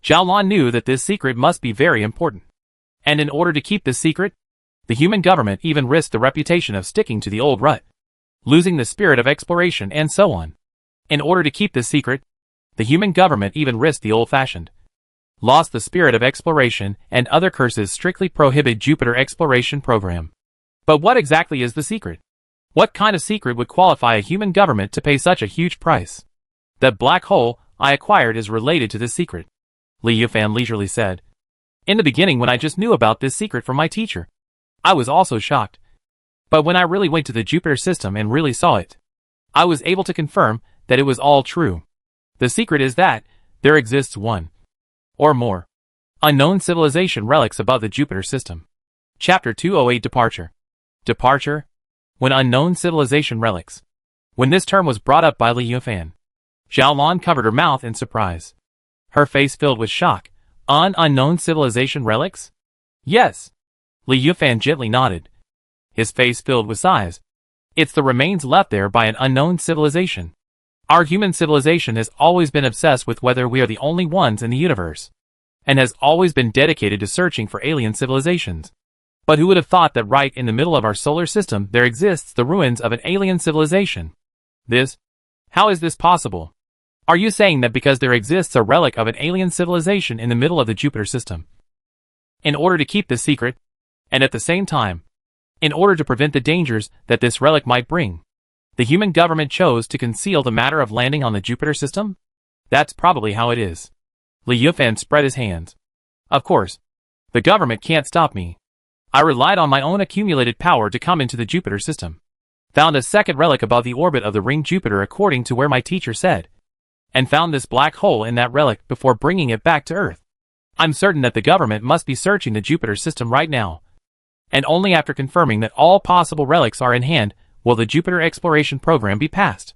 Zhao Lan knew that this secret must be very important. And in order to keep this secret, the human government even risked the reputation of sticking to the old rut, losing the spirit of exploration and so on. In order to keep this secret, the human government even risked the old-fashioned, lost the spirit of exploration and other curses strictly prohibit Jupiter exploration program. But what exactly is the secret? What kind of secret would qualify a human government to pay such a huge price? That black hole I acquired is related to this secret, Li Yunfan leisurely said. In the beginning when I just knew about this secret from my teacher, I was also shocked. But when I really went to the Jupiter system and really saw it, I was able to confirm that it was all true. The secret is that there exists one, or more, Unknown civilization relics above the Jupiter system. Chapter 208 Departure. Departure? When unknown civilization relics. When this term was brought up by Li Yufan, Xiaolan covered her mouth in surprise. Her face filled with shock. Unknown civilization relics? Yes. Li Yufan gently nodded. His face filled with sighs. It's the remains left there by an unknown civilization. Our human civilization has always been obsessed with whether we are the only ones in the universe, and has always been dedicated to searching for alien civilizations. But who would have thought that right in the middle of our solar system there exists the ruins of an alien civilization? How is this possible? Are you saying that because there exists a relic of an alien civilization in the middle of the Jupiter system, in order to keep this secret, and at the same time, in order to prevent the dangers that this relic might bring, the human government chose to conceal the matter of landing on the Jupiter system? That's probably how it is. Li Yufan spread his hands. Of course, the government can't stop me. I relied on my own accumulated power to come into the Jupiter system, found a second relic above the orbit of the ring Jupiter according to where my teacher said, and found this black hole in that relic before bringing it back to Earth. I'm certain that the government must be searching the Jupiter system right now, and only after confirming that all possible relics are in hand will the Jupiter exploration program be passed.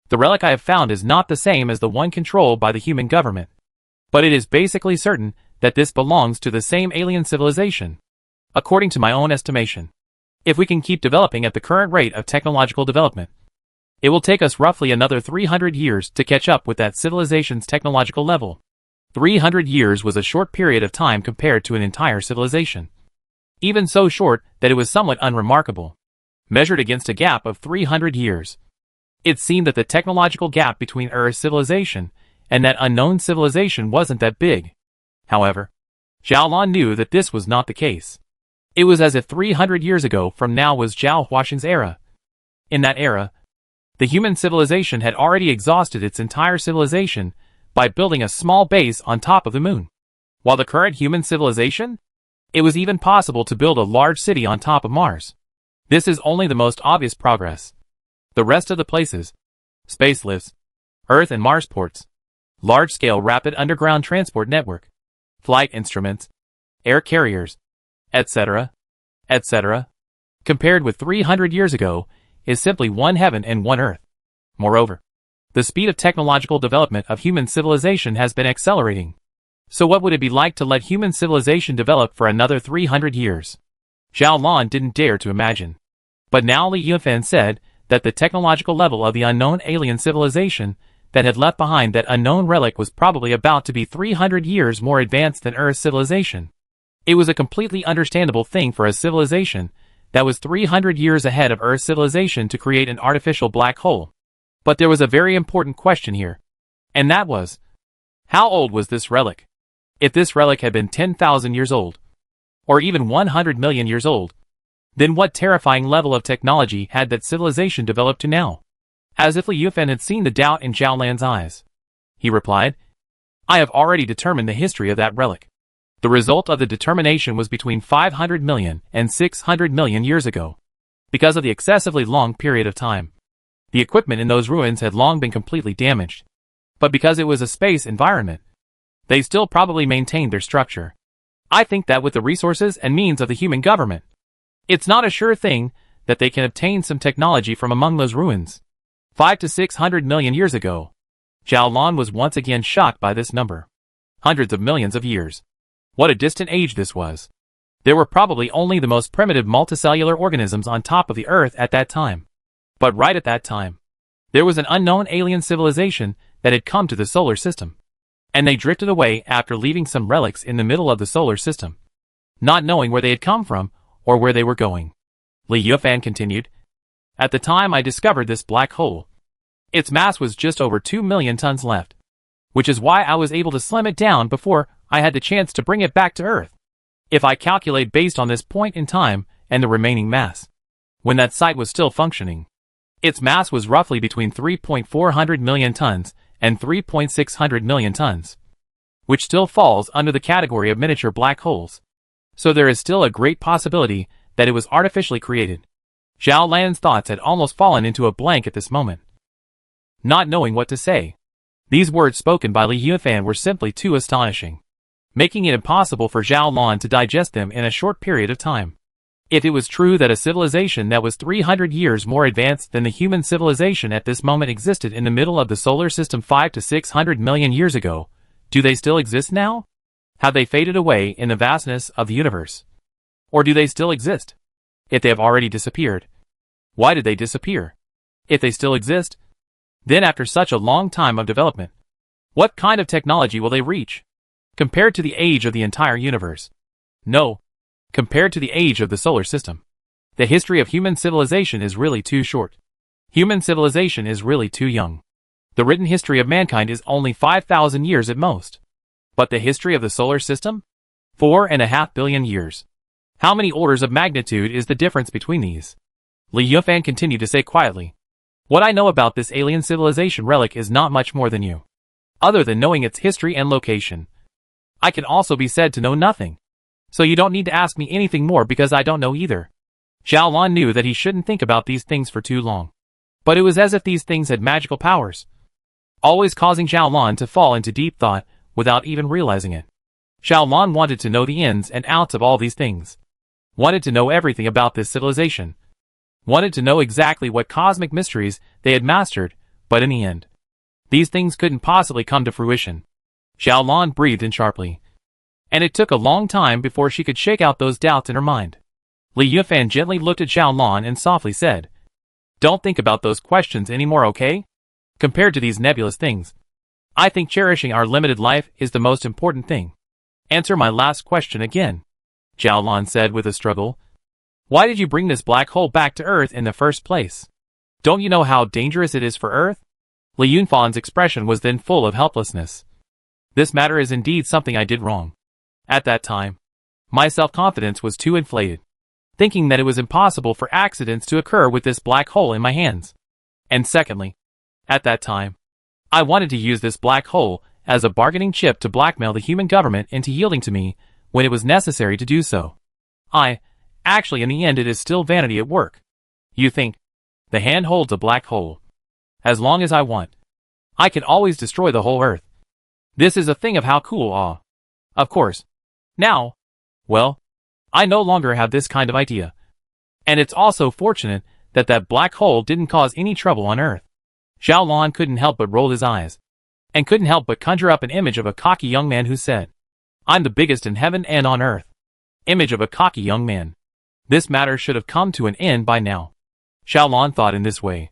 The relic I have found is not the same as the one controlled by the human government, but it is basically certain that this belongs to the same alien civilization, according to my own estimation. If we can keep developing at the current rate of technological development, it will take us roughly another 300 years to catch up with that civilization's technological level. 300 years was a short period of time compared to an entire civilization. Even so short that it was somewhat unremarkable, measured against a gap of 300 years. It seemed that the technological gap between Earth's civilization and that unknown civilization wasn't that big. However, Xiaolan knew that this was not the case. It was as if 300 years ago from now was Zhao Huaxing's era. In that era, the human civilization had already exhausted its entire civilization by building a small base on top of the moon. While the current human civilization, it was even possible to build a large city on top of Mars. This is only the most obvious progress. The rest of the places, space lifts, Earth and Mars ports, large-scale rapid underground transport network, flight instruments, air carriers, etc., etc., compared with 300 years ago, is simply one heaven and one earth. Moreover, the speed of technological development of human civilization has been accelerating. So what would it be like to let human civilization develop for another 300 years? Xiaolan didn't dare to imagine. But now Li Yufan said that the technological level of the unknown alien civilization that had left behind that unknown relic was probably about to be 300 years more advanced than Earth's civilization. It was a completely understandable thing for a civilization that was 300 years ahead of Earth's civilization to create an artificial black hole. But there was a very important question here. And that was, how old was this relic? If this relic had been 10,000 years old, or even 100 million years old, then what terrifying level of technology had that civilization developed to now? As if Li Yufan had seen the doubt in Xiaolan's eyes, he replied, I have already determined the history of that relic. The result of the determination was between 500 million and 600 million years ago. Because of the excessively long period of time, the equipment in those ruins had long been completely damaged. But because it was a space environment, they still probably maintained their structure. I think that with the resources and means of the human government, it's not a sure thing that they can obtain some technology from among those ruins. 500 to 600 million years ago. Xiaolan was once again shocked by this number. Hundreds of millions of years. What a distant age this was. There were probably only the most primitive multicellular organisms on top of the Earth at that time. But right at that time, there was an unknown alien civilization that had come to the solar system. And they drifted away after leaving some relics in the middle of the solar system, not knowing where they had come from or where they were going. Li Yufan continued, at the time I discovered this black hole, its mass was just over 2 million tons left, which is why I was able to slim it down before I had the chance to bring it back to Earth. If I calculate based on this point in time and the remaining mass, when that site was still functioning, its mass was roughly between 3.400 million tons and 3.600 million tons, which still falls under the category of miniature black holes. So there is still a great possibility that it was artificially created. Xiaolan's thoughts had almost fallen into a blank at this moment. Not knowing what to say, these words spoken by Li Yufan were simply too astonishing. making it impossible for Zhao Lan to digest them in a short period of time. If it was true that a civilization that was 300 years more advanced than the human civilization at this moment existed in the middle of the solar system 5 to 600 million years ago, do they still exist now? Have they faded away in the vastness of the universe? Or do they still exist? If they have already disappeared, why did they disappear? If they still exist, then after such a long time of development, what kind of technology will they reach? Compared to the age of the entire universe? No. Compared to the age of the solar system. The history of human civilization is really too short. Human civilization is really too young. The written history of mankind is only 5,000 years at most. But the history of the solar system? 4.5 billion years. How many orders of magnitude is the difference between these? Li Yufan continued to say quietly. What I know about this alien civilization relic is not much more than you. Other than knowing its history and location. I can also be said to know nothing. So you don't need to ask me anything more because I don't know either. Zhao Lan knew that he shouldn't think about these things for too long. But it was as if these things had magical powers, always causing Zhao Lan to fall into deep thought without even realizing it. Zhao Lan wanted to know the ins and outs of all these things. Wanted to know everything about this civilization. Wanted to know exactly what cosmic mysteries they had mastered, but in the end, these things couldn't possibly come to fruition. Zhao Lan breathed in sharply. And it took a long time before she could shake out those doubts in her mind. Li Yufan gently looked at Zhao Lan and softly said, Don't think about those questions anymore, okay? Compared to these nebulous things, I think cherishing our limited life is the most important thing. Answer my last question again, Zhao Lan said with a struggle. Why did you bring this black hole back to Earth in the first place? Don't you know how dangerous it is for Earth? Li Yunfan's expression was then full of helplessness. This matter is indeed something I did wrong. At that time, my self-confidence was too inflated, thinking that it was impossible for accidents to occur with this black hole in my hands. And secondly, at that time, I wanted to use this black hole as a bargaining chip to blackmail the human government into yielding to me when it was necessary to do so. Actually in the end it is still vanity at work. You think, the hand holds a black hole. As long as I want, I can always destroy the whole Earth. This is a thing of how cool, Of course. Now, well, I no longer have this kind of idea. And it's also fortunate that that black hole didn't cause any trouble on Earth. Zhao Lan couldn't help but roll his eyes, and couldn't help but conjure up an image of a cocky young man who said, I'm the biggest in heaven and on earth. Image of a cocky young man. This matter should have come to an end by now. Zhao Lan thought in this way.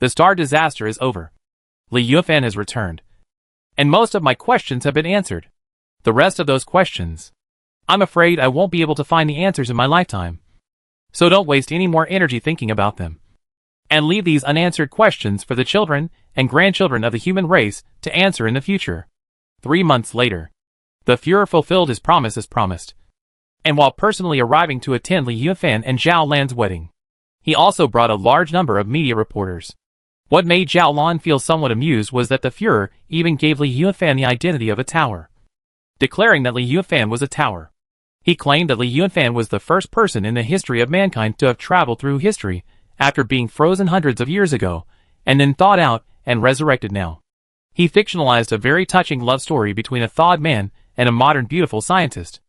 The star disaster is over. Li Yufan has returned. And most of my questions have been answered. The rest of those questions, I'm afraid I won't be able to find the answers in my lifetime. So don't waste any more energy thinking about them. And leave these unanswered questions for the children and grandchildren of the human race to answer in the future. 3 months later, the Führer fulfilled his promise as promised. And while personally arriving to attend Li Yufan and Zhao Lan's wedding, he also brought a large number of media reporters. What made Zhao Lan feel somewhat amused was that the Führer even gave Li Yufan the identity of a tower, declaring that Li Yufan was a tower. He claimed that Li Yufan was the first person in the history of mankind to have traveled through history after being frozen hundreds of years ago, and then thawed out and resurrected now. He fictionalized a very touching love story between a thawed man and a modern beautiful scientist,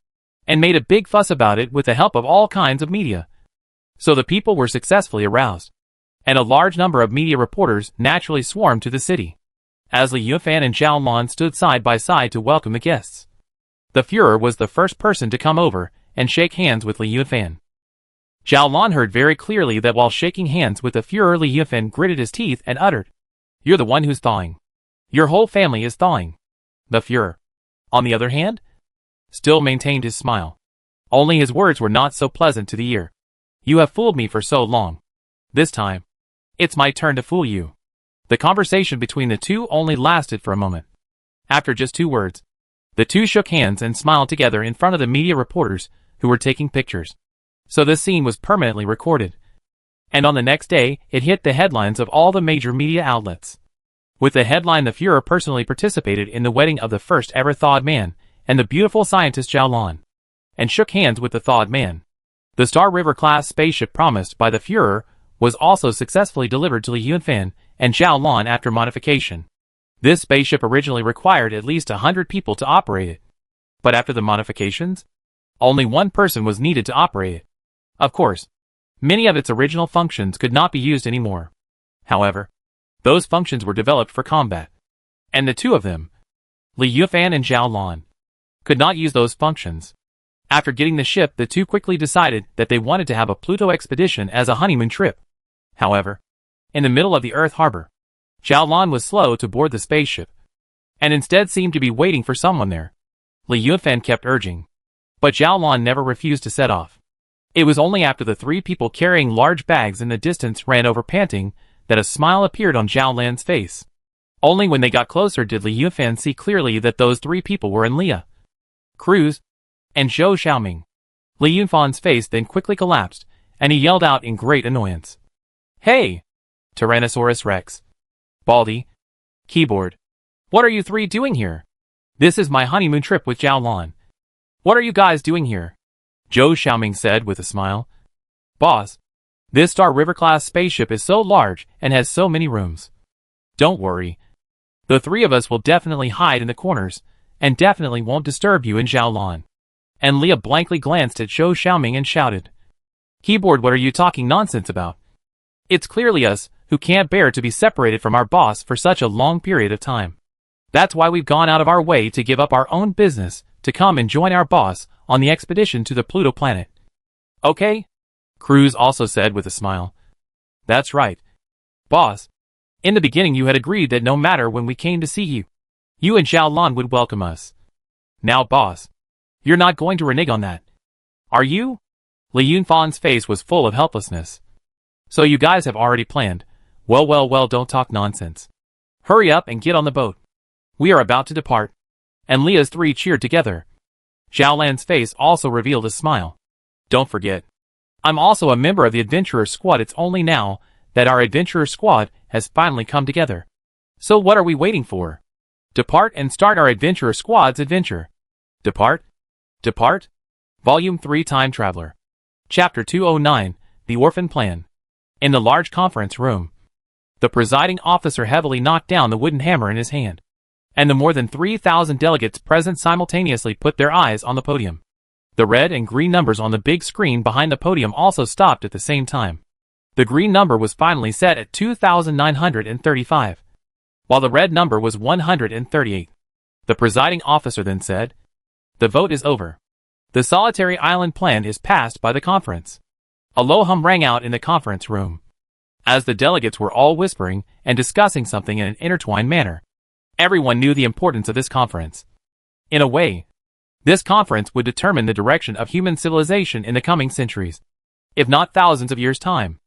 and made a big fuss about it with the help of all kinds of media. So the people were successfully aroused, and a large number of media reporters naturally swarmed to the city, as Li Yufan and Zhao Lan stood side by side to welcome the guests. The Führer was the first person to come over and shake hands with Li Yufan. Zhao Lan heard very clearly that while shaking hands with the Führer, Li Yufan gritted his teeth and uttered, You're the one who's thawing. Your whole family is thawing. The Führer, on the other hand, still maintained his smile. Only his words were not so pleasant to the ear. You have fooled me for so long. This time, it's my turn to fool you. The conversation between the two only lasted for a moment. After just 2 words, the two shook hands and smiled together in front of the media reporters who were taking pictures. So this scene was permanently recorded. And on the next day, it hit the headlines of all the major media outlets. With the headline, the Führer personally participated in the wedding of the first ever thawed man and the beautiful scientist Zhao Lan, and shook hands with the thawed man. The Star River-class spaceship promised by the Führer was also successfully delivered to Li Yufan and Zhao Lan after modification. This spaceship originally required at least 100 people to operate it. But after the modifications, only one person was needed to operate it. Of course, many of its original functions could not be used anymore. However, those functions were developed for combat. And the two of them, Li Yufan and Zhao Lan, could not use those functions. After getting the ship, the two quickly decided that they wanted to have a Pluto expedition as a honeymoon trip. However, in the middle of the Earth harbor, Zhao Lan was slow to board the spaceship, and instead seemed to be waiting for someone there. Li Yufan kept urging, but Zhao Lan never refused to set off. It was only after the three people carrying large bags in the distance ran over panting that a smile appeared on Zhao Lan's face. Only when they got closer did Li Yufan see clearly that those three people were Leah, Cruz, and Zhou Xiaoming. Li Yufan's face then quickly collapsed, and he yelled out in great annoyance. "Hey! Tyrannosaurus Rex, Baldy, Keyboard, what are you three doing here? This is my honeymoon trip with Zhao Lan. What are you guys doing here?" Zhou Xiaoming said with a smile. "Boss, this Star River-class spaceship is so large and has so many rooms. Don't worry. The three of us will definitely hide in the corners, and definitely won't disturb you and Zhao Lan." And Leah blankly glanced at Zhou Xiaoming and shouted, "Keyboard, what are you talking nonsense about? It's clearly us who can't bear to be separated from our boss for such a long period of time. That's why we've gone out of our way to give up our own business to come and join our boss on the expedition to the Pluto planet. Okay?" Cruz also said with a smile. "That's right. Boss, in the beginning you had agreed that no matter when we came to see you, you and Zhao Lan would welcome us. Now, boss, you're not going to renege on that, are you?" Li Yunfan's face was full of helplessness. "So you guys have already planned. Well, don't talk nonsense. Hurry up and get on the boat. We are about to depart." And Leah's three cheered together. Zhao Lan's face also revealed a smile. "Don't forget, I'm also a member of the Adventurer Squad. It's only now that our Adventurer Squad has finally come together. So what are we waiting for? Depart and start our Adventurer Squad's adventure. Depart? Depart?" Volume 3 Time Traveler. Chapter 209, The Orphan Plan. In the large conference room, the presiding officer heavily knocked down the wooden hammer in his hand, and the more than 3,000 delegates present simultaneously put their eyes on the podium. The red and green numbers on the big screen behind the podium also stopped at the same time. The green number was finally set at 2,935, while the red number was 138. The presiding officer then said, "The vote is over. The solitary island plan is passed by the conference." A low hum rang out in the conference room, as the delegates were all whispering and discussing something in an intertwined manner. Everyone knew the importance of this conference. In a way, this conference would determine the direction of human civilization in the coming centuries, if not thousands of years' time.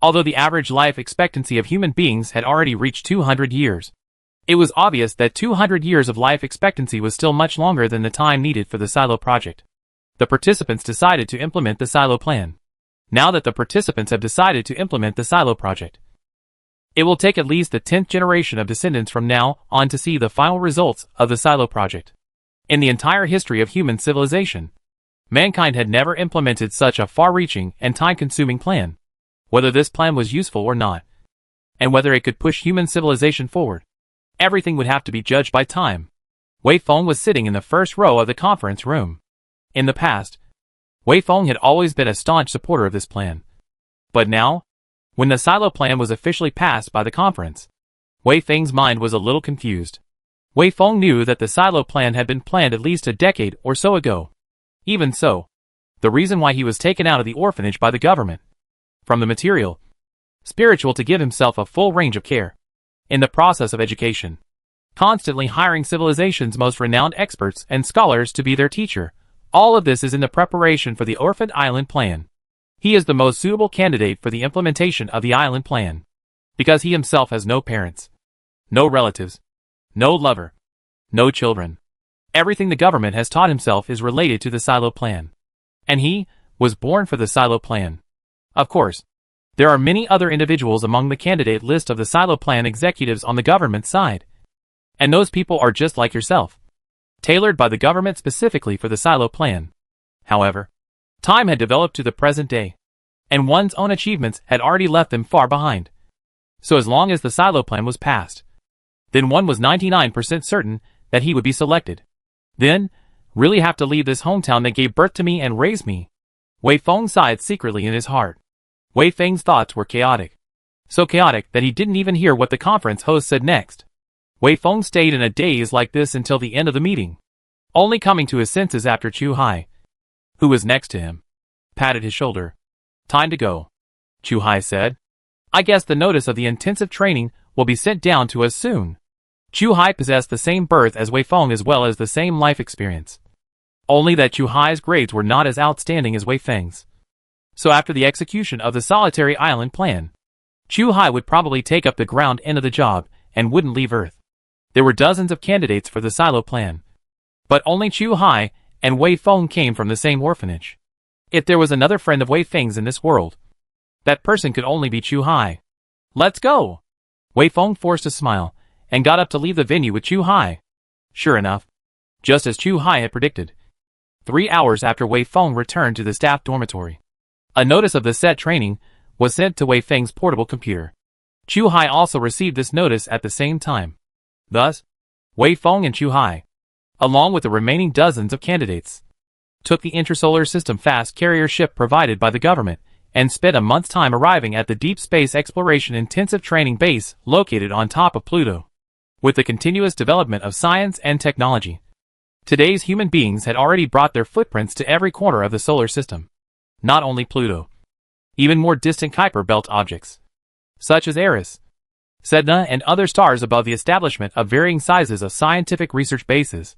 Although the average life expectancy of human beings had already reached 200 years, it was obvious that 200 years of life expectancy was still much longer than the time needed for the Silo project. The participants decided to implement the Silo plan. Now that the participants have decided to implement the Silo project, it will take at least the 10th generation of descendants from now on to see the final results of the Silo project. In the entire history of human civilization, mankind had never implemented such a far-reaching and time-consuming plan. Whether this plan was useful or not, and whether it could push human civilization forward, everything would have to be judged by time. Wei Feng was sitting in the first row of the conference room. In the past, Wei Feng had always been a staunch supporter of this plan. But now, when the Silo plan was officially passed by the conference, Wei Feng's mind was a little confused. Wei Feng knew that the Silo plan had been planned at least a decade or so ago. Even so, the reason why he was taken out of the orphanage by the government, from the material, spiritual to give himself a full range of care, in the process of education, constantly hiring civilization's most renowned experts and scholars to be their teacher, all of this is in the preparation for the Orphaned Island Plan. He is the most suitable candidate for the implementation of the island plan, because he himself has no parents, no relatives, no lover, no children. Everything the government has taught himself is related to the Silo plan. And he was born for the Silo plan. Of course, there are many other individuals among the candidate list of the Silo plan executives on the government side. And those people are just like yourself, tailored by the government specifically for the Silo plan. However, time had developed to the present day, and one's own achievements had already left them far behind. So as long as the Silo plan was passed, then one was 99% certain that he would be selected. Then, Really have to leave this hometown that gave birth to me and raised me? Wei Feng sighed secretly in his heart. Wei Feng's thoughts were chaotic. So chaotic that he didn't even hear what the conference host said next. Wei Feng stayed in a daze like this until the end of the meeting, only coming to his senses after Chu Hai, who was next to him, patted his shoulder. Time to go, Chu Hai said. I guess the notice of the intensive training will be sent down to us soon. Chu Hai possessed the same birth as Wei Feng as well as the same life experience. Only that Chu Hai's grades were not as outstanding as Wei Feng's. So after the execution of the Solitary Island plan, Chu Hai would probably take up the ground end of the job and wouldn't leave Earth. There were dozens of candidates for the silo plan, but only Chu Hai and Wei Feng came from the same orphanage. If there was another friend of Wei Feng's in this world, that person could only be Chu Hai. Let's go! Wei Feng forced a smile and got up to leave the venue with Chu Hai. Sure enough, just as Chu Hai had predicted, 3 hours after Wei Feng returned to the staff dormitory, a notice of the set training was sent to Wei Feng's portable computer. Chu Hai also received this notice at the same time. Thus, Wei Feng and Chu Hai, along with the remaining dozens of candidates, took the intersolar system fast carrier ship provided by the government and spent a month's time arriving at the Deep Space Exploration Intensive Training Base located on top of Pluto. With the continuous development of science and technology, today's human beings had already brought their footprints to every corner of the solar system. Not only Pluto, even more distant Kuiper Belt objects, such as Eris, Sedna and other stars above the establishment of varying sizes of scientific research bases,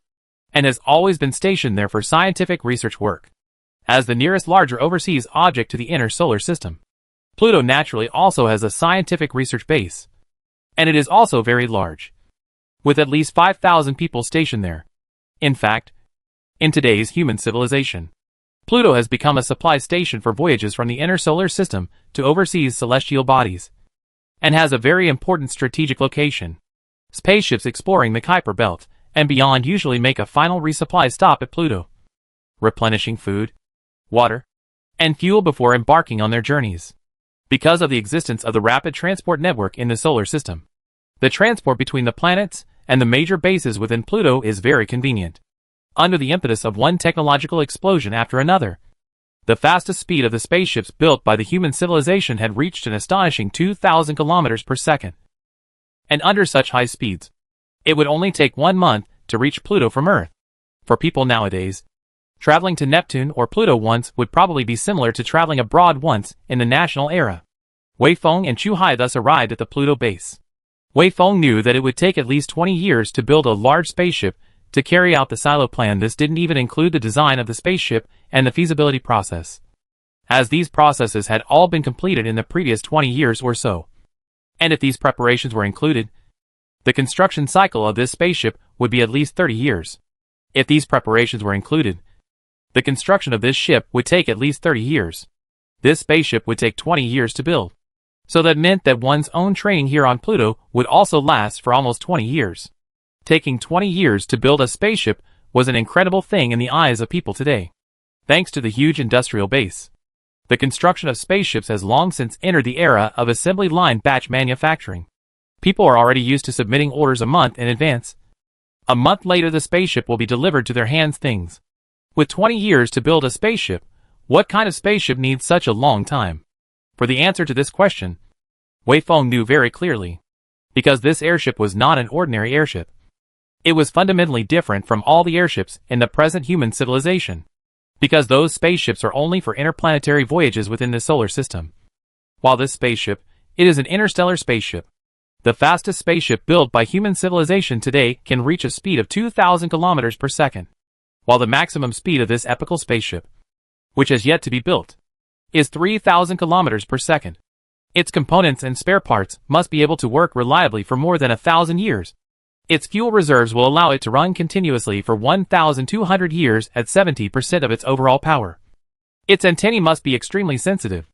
and has always been stationed there for scientific research work. As the nearest larger overseas object to the inner solar system, Pluto naturally also has a scientific research base, and it is also very large, with at least 5,000 people stationed there. In fact, in today's human civilization, Pluto has become a supply station for voyages from the inner solar system to overseas celestial bodies, and has a very important strategic location. Spaceships exploring the Kuiper Belt and beyond usually make a final resupply stop at Pluto, replenishing food, water, and fuel before embarking on their journeys. Because of the existence of the rapid transport network in the solar system, the transport between the planets and the major bases within Pluto is very convenient. Under the impetus of one technological explosion after another, the fastest speed of the spaceships built by the human civilization had reached an astonishing 2,000 kilometers per second. And under such high speeds, it would only take 1 month to reach Pluto from Earth. For people nowadays, traveling to Neptune or Pluto once would probably be similar to traveling abroad once in the national era. Wei Feng and Chu Hai thus arrived at the Pluto base. Wei Feng knew that it would take at least 20 years to build a large spaceship to carry out the silo plan. This didn't even include the design of the spaceship and the feasibility process, as these processes had all been completed in the previous 20 years or so. And if these preparations were included, the construction cycle of this spaceship would be at least 30 years. If these preparations were included, the construction of this ship would take at least 30 years. This spaceship would take 20 years to build. So that meant that one's own training here on Pluto would also last for almost 20 years. Taking 20 years to build a spaceship was an incredible thing in the eyes of people today. Thanks to the huge industrial base, the construction of spaceships has long since entered the era of assembly line batch manufacturing. People are already used to submitting orders a month in advance. A month later the spaceship will be delivered to their hands. Things. With 20 years to build a spaceship, what kind of spaceship needs such a long time? For the answer to this question, Wei Feng knew very clearly. Because this airship was not an ordinary airship. It was fundamentally different from all the airships in the present human civilization. Because those spaceships are only for interplanetary voyages within the solar system. While this spaceship, it is an interstellar spaceship. The fastest spaceship built by human civilization today can reach a speed of 2,000 kilometers per second. While the maximum speed of this epical spaceship, which has yet to be built, is 3,000 kilometers per second. Its components and spare parts must be able to work reliably for more than 1,000 years. Its fuel reserves will allow it to run continuously for 1,200 years at 70% of its overall power. Its antennae must be extremely sensitive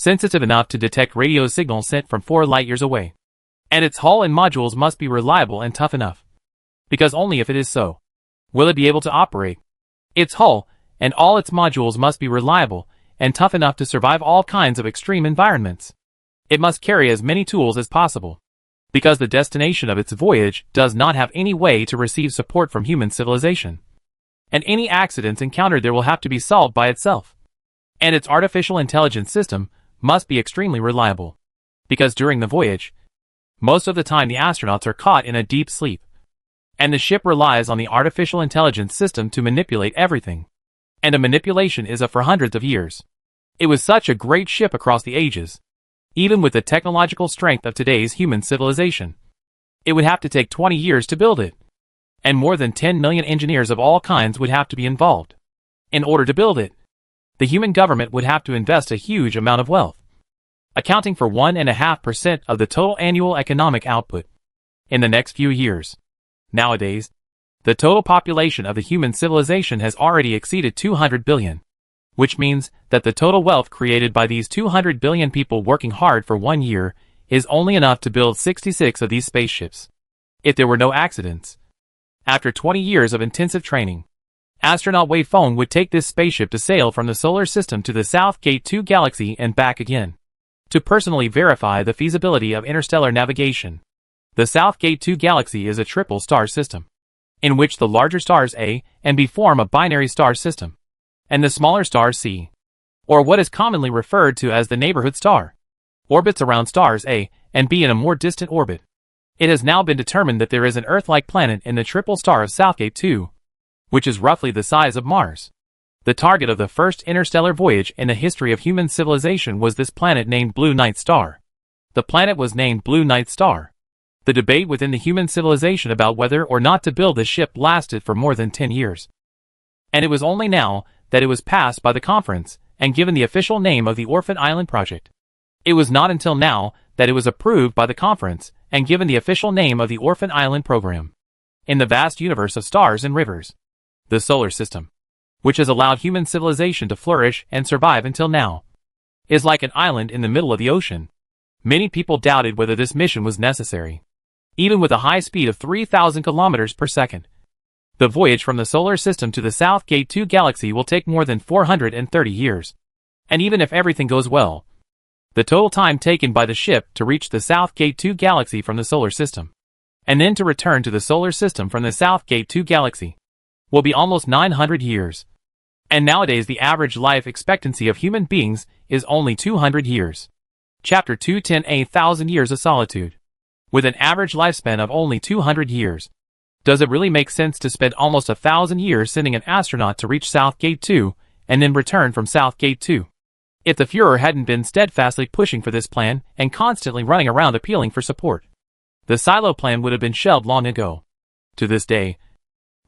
enough to detect radio signals sent from 4 light-years away. And its hull and modules must be reliable and tough enough. Because only if it is so, will it be able to operate. Its hull and all its modules must be reliable and tough enough to survive all kinds of extreme environments. It must carry as many tools as possible, because the destination of its voyage does not have any way to receive support from human civilization. and any accidents encountered there will have to be solved by itself. And its artificial intelligence system must be extremely reliable, because during the voyage, most of the time the astronauts are caught in a deep sleep, and the ship relies on the artificial intelligence system to manipulate everything. And a manipulation is for hundreds of years. It was such a great ship across the ages. Even with the technological strength of today's human civilization, it would have to take 20 years to build it. And more than 10 million engineers of all kinds would have to be involved. In order to build it, the human government would have to invest a huge amount of wealth, accounting for 1.5% of the total annual economic output in the next few years. Nowadays, the total population of the human civilization has already exceeded 200 billion, which means that the total wealth created by these 200 billion people working hard for 1 year is only enough to build 66 of these spaceships, if there were no accidents. After 20 years of intensive training, astronaut Wei Feng would take this spaceship to sail from the solar system to the South Gate 2 galaxy and back again, to personally verify the feasibility of interstellar navigation. The South Gate 2 galaxy is a triple star system, in which the larger stars A and B form a binary star system, and the smaller star C, or what is commonly referred to as the neighborhood star, orbits around stars A and B in a more distant orbit. It has now been determined that there is an Earth-like planet in the triple star of Southgate 2, which is roughly the size of Mars. The target of the first interstellar voyage in the history of human civilization was this planet named Blue Night Star. The planet was named Blue Night Star. The debate within the human civilization about whether or not to build this ship lasted for more than 10 years. And it was only now that it was passed by the conference and given the official name of the Orphan Island Project. It was not until now that it was approved by the conference and given the official name of the Orphan Island Program. In the vast universe of stars and rivers, the solar system, which has allowed human civilization to flourish and survive until now, is like an island in the middle of the ocean. Many people doubted whether this mission was necessary. Even with a high speed of 3,000 kilometers per second, the voyage from the solar system to the South Gate 2 galaxy will take more than 430 years. And even if everything goes well, the total time taken by the ship to reach the South Gate 2 galaxy from the solar system, and then to return to the solar system from the South Gate 2 galaxy, will be almost 900 years. And nowadays the average life expectancy of human beings is only 200 years. Chapter 210, 1,000 Years of Solitude. With an average lifespan of only 200 years, does it really make sense to spend almost 1,000 years sending an astronaut to reach South Gate 2 and then return from South Gate 2? If the Führer hadn't been steadfastly pushing for this plan and constantly running around appealing for support, the silo plan would have been shelved long ago. To this day,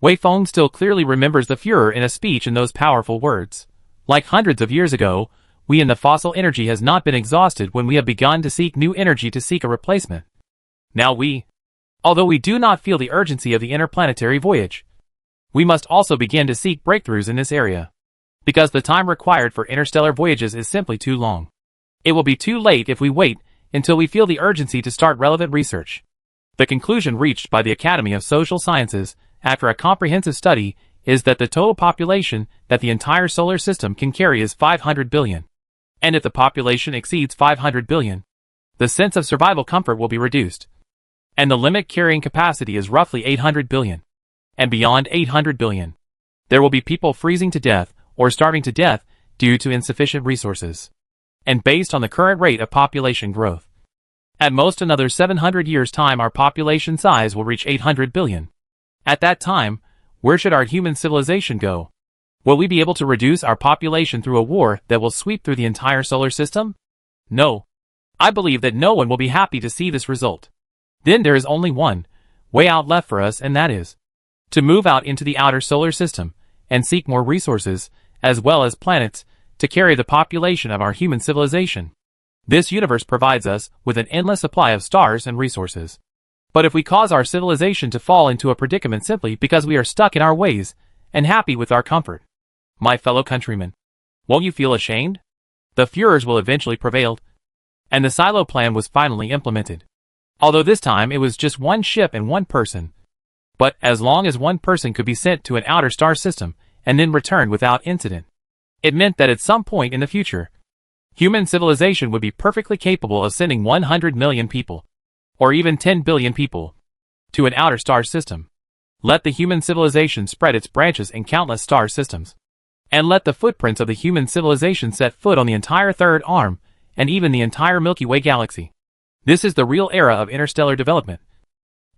Wei Feng still clearly remembers the Führer in a speech in those powerful words. Like hundreds of years ago, we in the fossil energy has not been exhausted when we have begun to seek new energy to seek a replacement. Now although we do not feel the urgency of the interplanetary voyage, we must also begin to seek breakthroughs in this area, because the time required for interstellar voyages is simply too long. It will be too late if we wait until we feel the urgency to start relevant research. The conclusion reached by the Academy of Social Sciences after a comprehensive study is that the total population that the entire solar system can carry is 500 billion. And if the population exceeds 500 billion, the sense of survival comfort will be reduced. And the limit carrying capacity is roughly 800 billion. And beyond 800 billion, there will be people freezing to death or starving to death due to insufficient resources. And based on the current rate of population growth, at most another 700 years' time our population size will reach 800 billion. At that time, where should our human civilization go? Will we be able to reduce our population through a war that will sweep through the entire solar system? No. I believe that no one will be happy to see this result. Then there is only one way out left for us, and that is to move out into the outer solar system and seek more resources, as well as planets, to carry the population of our human civilization. This universe provides us with an endless supply of stars and resources. But if we cause our civilization to fall into a predicament simply because we are stuck in our ways and happy with our comfort, my fellow countrymen, won't you feel ashamed? The Führers will eventually prevail, and the silo plan was finally implemented. Although this time it was just one ship and one person. But as long as one person could be sent to an outer star system and then returned without incident, it meant that at some point in the future, human civilization would be perfectly capable of sending 100 million people, or even 10 billion people, to an outer star system, Let the human civilization spread its branches in countless star systems. And let the footprints of the human civilization set foot on the entire third arm, and even the entire Milky Way galaxy. This is the real era of interstellar development.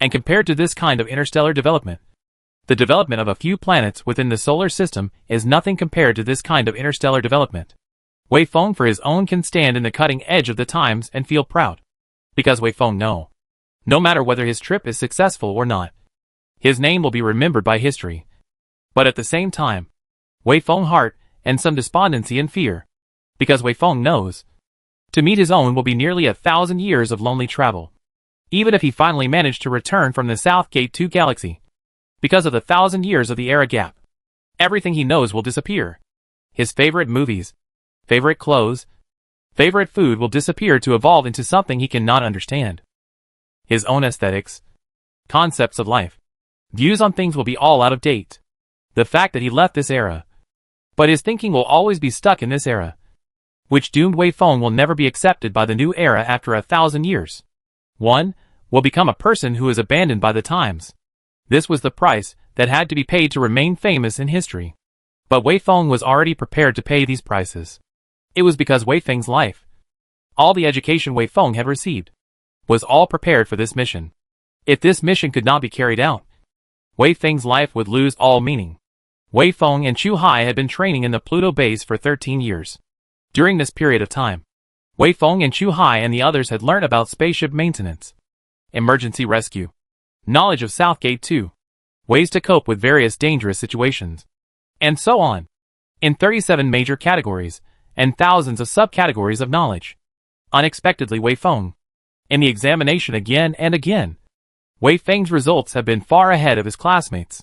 And compared to this kind of interstellar development, the development of a few planets within the solar system is nothing compared to this kind of interstellar development. Wei Feng for his own can stand in the cutting edge of the times and feel proud. Because Wei Feng no matter whether his trip is successful or not, his name will be remembered by history. But at the same time, Wei Feng's heart and some despondency and fear. Because Wei Feng knows, to meet his own will be nearly 1,000 years of lonely travel. Even if he finally managed to return from the South Gate 2 galaxy. Because of the 1,000 years of the era gap, everything he knows will disappear. His favorite movies, favorite clothes, favorite food will disappear to evolve into something he cannot understand. His own aesthetics, concepts of life, views on things will be all out of date. The fact that he left this era. But his thinking will always be stuck in this era, which doomed Wei Feng will never be accepted by the new era after 1,000 years. 1. Will become a person who is abandoned by the times. This was the price that had to be paid to remain famous in history. But Wei Feng was already prepared to pay these prices. It was because Wei Feng's life, all the education Wei Feng had received, was all prepared for this mission. If this mission could not be carried out, Wei Feng's life would lose all meaning. Wei Feng and Chu Hai had been training in the Pluto base for 13 years. During this period of time, Wei Feng and Chu Hai and the others had learned about spaceship maintenance, emergency rescue, knowledge of Southgate 2, ways to cope with various dangerous situations, and so on, in 37 major categories, and thousands of subcategories of knowledge. Unexpectedly Wei Feng, in the examination again and again, Wei Feng's results have been far ahead of his classmates.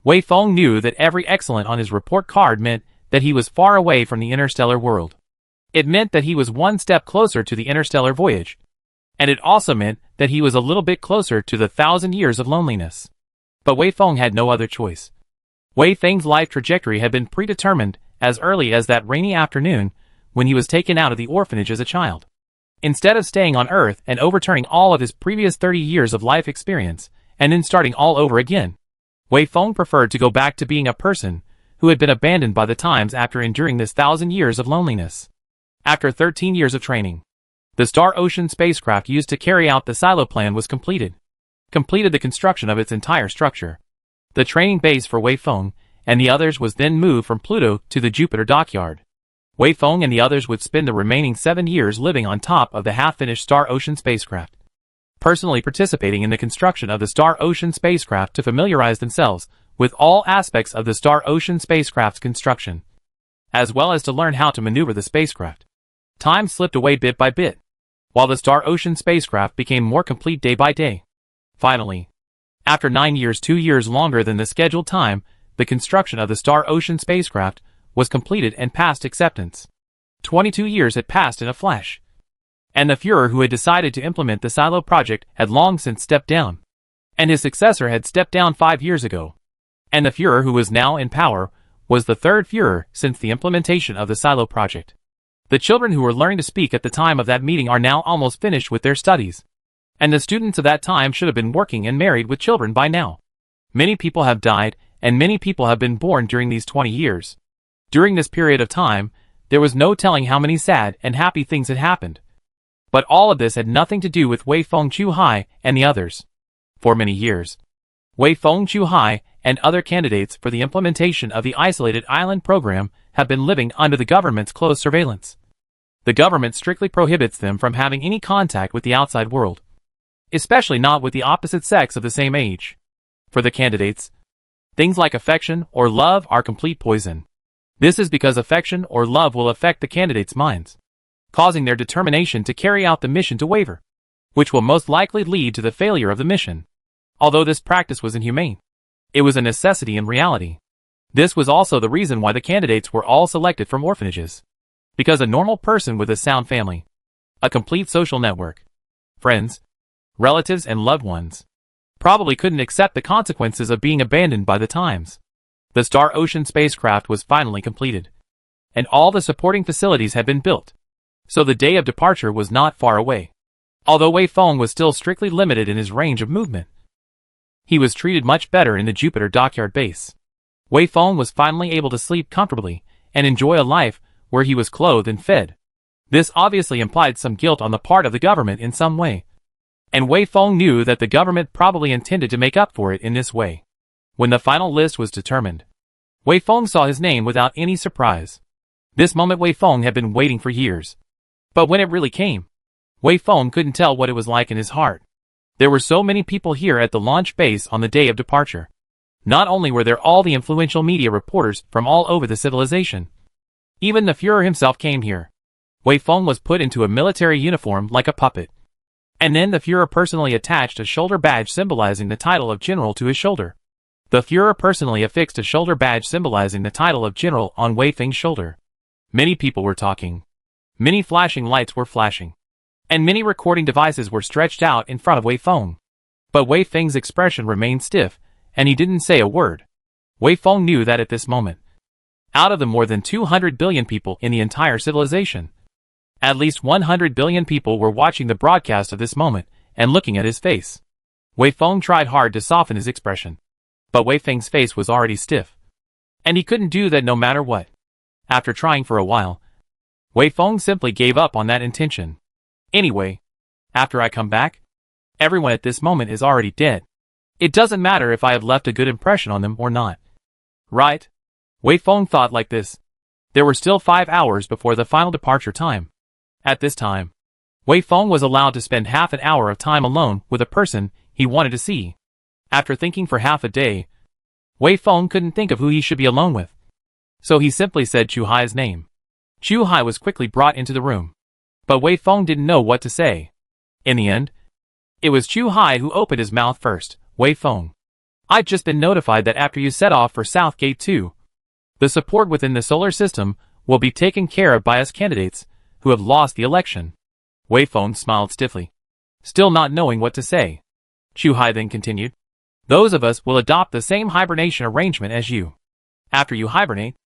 Wei Feng knew that every excellent on his report card meant that he was far away from the interstellar world. It meant that he was one step closer to the interstellar voyage. And it also meant that he was a little bit closer to the 1,000 years of loneliness. But Wei Feng had no other choice. Wei Feng's life trajectory had been predetermined as early as that rainy afternoon when he was taken out of the orphanage as a child. Instead of staying on Earth and overturning all of his previous 30 years of life experience, and then starting all over again, Wei Feng preferred to go back to being a person who had been abandoned by the times after enduring this 1,000 years of loneliness. After 13 years of training, the Star Ocean spacecraft used to carry out the silo plan was completed the construction of its entire structure. The training base for Wei Feng and the others was then moved from Pluto to the Jupiter dockyard. Wei Feng and the others would spend the remaining 7 years living on top of the half-finished Star Ocean spacecraft, personally participating in the construction of the Star Ocean spacecraft to familiarize themselves with all aspects of the Star Ocean spacecraft's construction, as well as to learn how to maneuver the spacecraft. Time slipped away bit by bit, while the Star Ocean spacecraft became more complete day by day. Finally, after 9 years, 2 years longer than the scheduled time, the construction of the Star Ocean spacecraft was completed and passed acceptance. 22 years had passed in a flash. And the Führer who had decided to implement the Silo project had long since stepped down. And his successor had stepped down 5 years ago. And the Führer who was now in power was the third Führer since the implementation of the Silo project. The children who were learning to speak at the time of that meeting are now almost finished with their studies. And the students of that time should have been working and married with children by now. Many people have died, and many people have been born during these 20 years. During this period of time, there was no telling how many sad and happy things had happened. But all of this had nothing to do with Wei Feng, Chu Hai, and the others. For many years, Wei Feng, Chu Hai, and other candidates for the implementation of the Isolated Island program have been living under the government's close surveillance. The government strictly prohibits them from having any contact with the outside world, especially not with the opposite sex of the same age. For the candidates, things like affection or love are complete poison. This is because affection or love will affect the candidates' minds, causing their determination to carry out the mission to waver, which will most likely lead to the failure of the mission. Although this practice was inhumane, it was a necessity in reality. This was also the reason why the candidates were all selected from orphanages. Because a normal person with a sound family, a complete social network, friends, relatives and loved ones, probably couldn't accept the consequences of being abandoned by the times. The Star Ocean spacecraft was finally completed, and all the supporting facilities had been built, so the day of departure was not far away. Although Wei Feng was still strictly limited in his range of movement, He was treated much better in the Jupiter dockyard base. Wei Feng was finally able to sleep comfortably and enjoy a life where he was clothed and fed. This obviously implied some guilt on the part of the government in some way. And Wei Feng knew that the government probably intended to make up for it in this way. When the final list was determined, Wei Feng saw his name without any surprise. This moment Wei Feng had been waiting for years. But when it really came, Wei Feng couldn't tell what it was like in his heart. There were so many people here at the launch base on the day of departure. Not only were there all the influential media reporters from all over the civilization. Even the Führer himself came here. Wei Feng was put into a military uniform like a puppet. And then the Führer personally attached a shoulder badge symbolizing the title of general to his shoulder. The Führer personally affixed a shoulder badge symbolizing the title of general on Wei Feng's shoulder. Many people were talking. Many flashing lights were flashing. And many recording devices were stretched out in front of Wei Feng. But Wei Feng's expression remained stiff, and he didn't say a word. Wei Feng knew that at this moment, out of the more than 200 billion people in the entire civilization, at least 100 billion people were watching the broadcast of this moment and looking at his face. Wei Feng tried hard to soften his expression. But Wei Feng's face was already stiff. And he couldn't do that no matter what. After trying for a while, Wei Feng simply gave up on that intention. Anyway, after I come back, everyone at this moment is already dead. It doesn't matter if I have left a good impression on them or not. Right? Wei Feng thought like this. There were still 5 hours before the final departure time. At this time, Wei Feng was allowed to spend half an hour of time alone with a person he wanted to see. After thinking for half a day, Wei Feng couldn't think of who he should be alone with. So he simply said Chu Hai's name. Chu Hai was quickly brought into the room. But Wei Feng didn't know what to say. In the end, it was Chu Hai who opened his mouth first. Wei Feng, I've just been notified that after you set off for South Gate 2, the support within the solar system will be taken care of by us candidates who have lost the election. Wei Feng smiled stiffly, still not knowing what to say. Chu Hai then continued. Those of us will adopt the same hibernation arrangement as you. After you hibernate,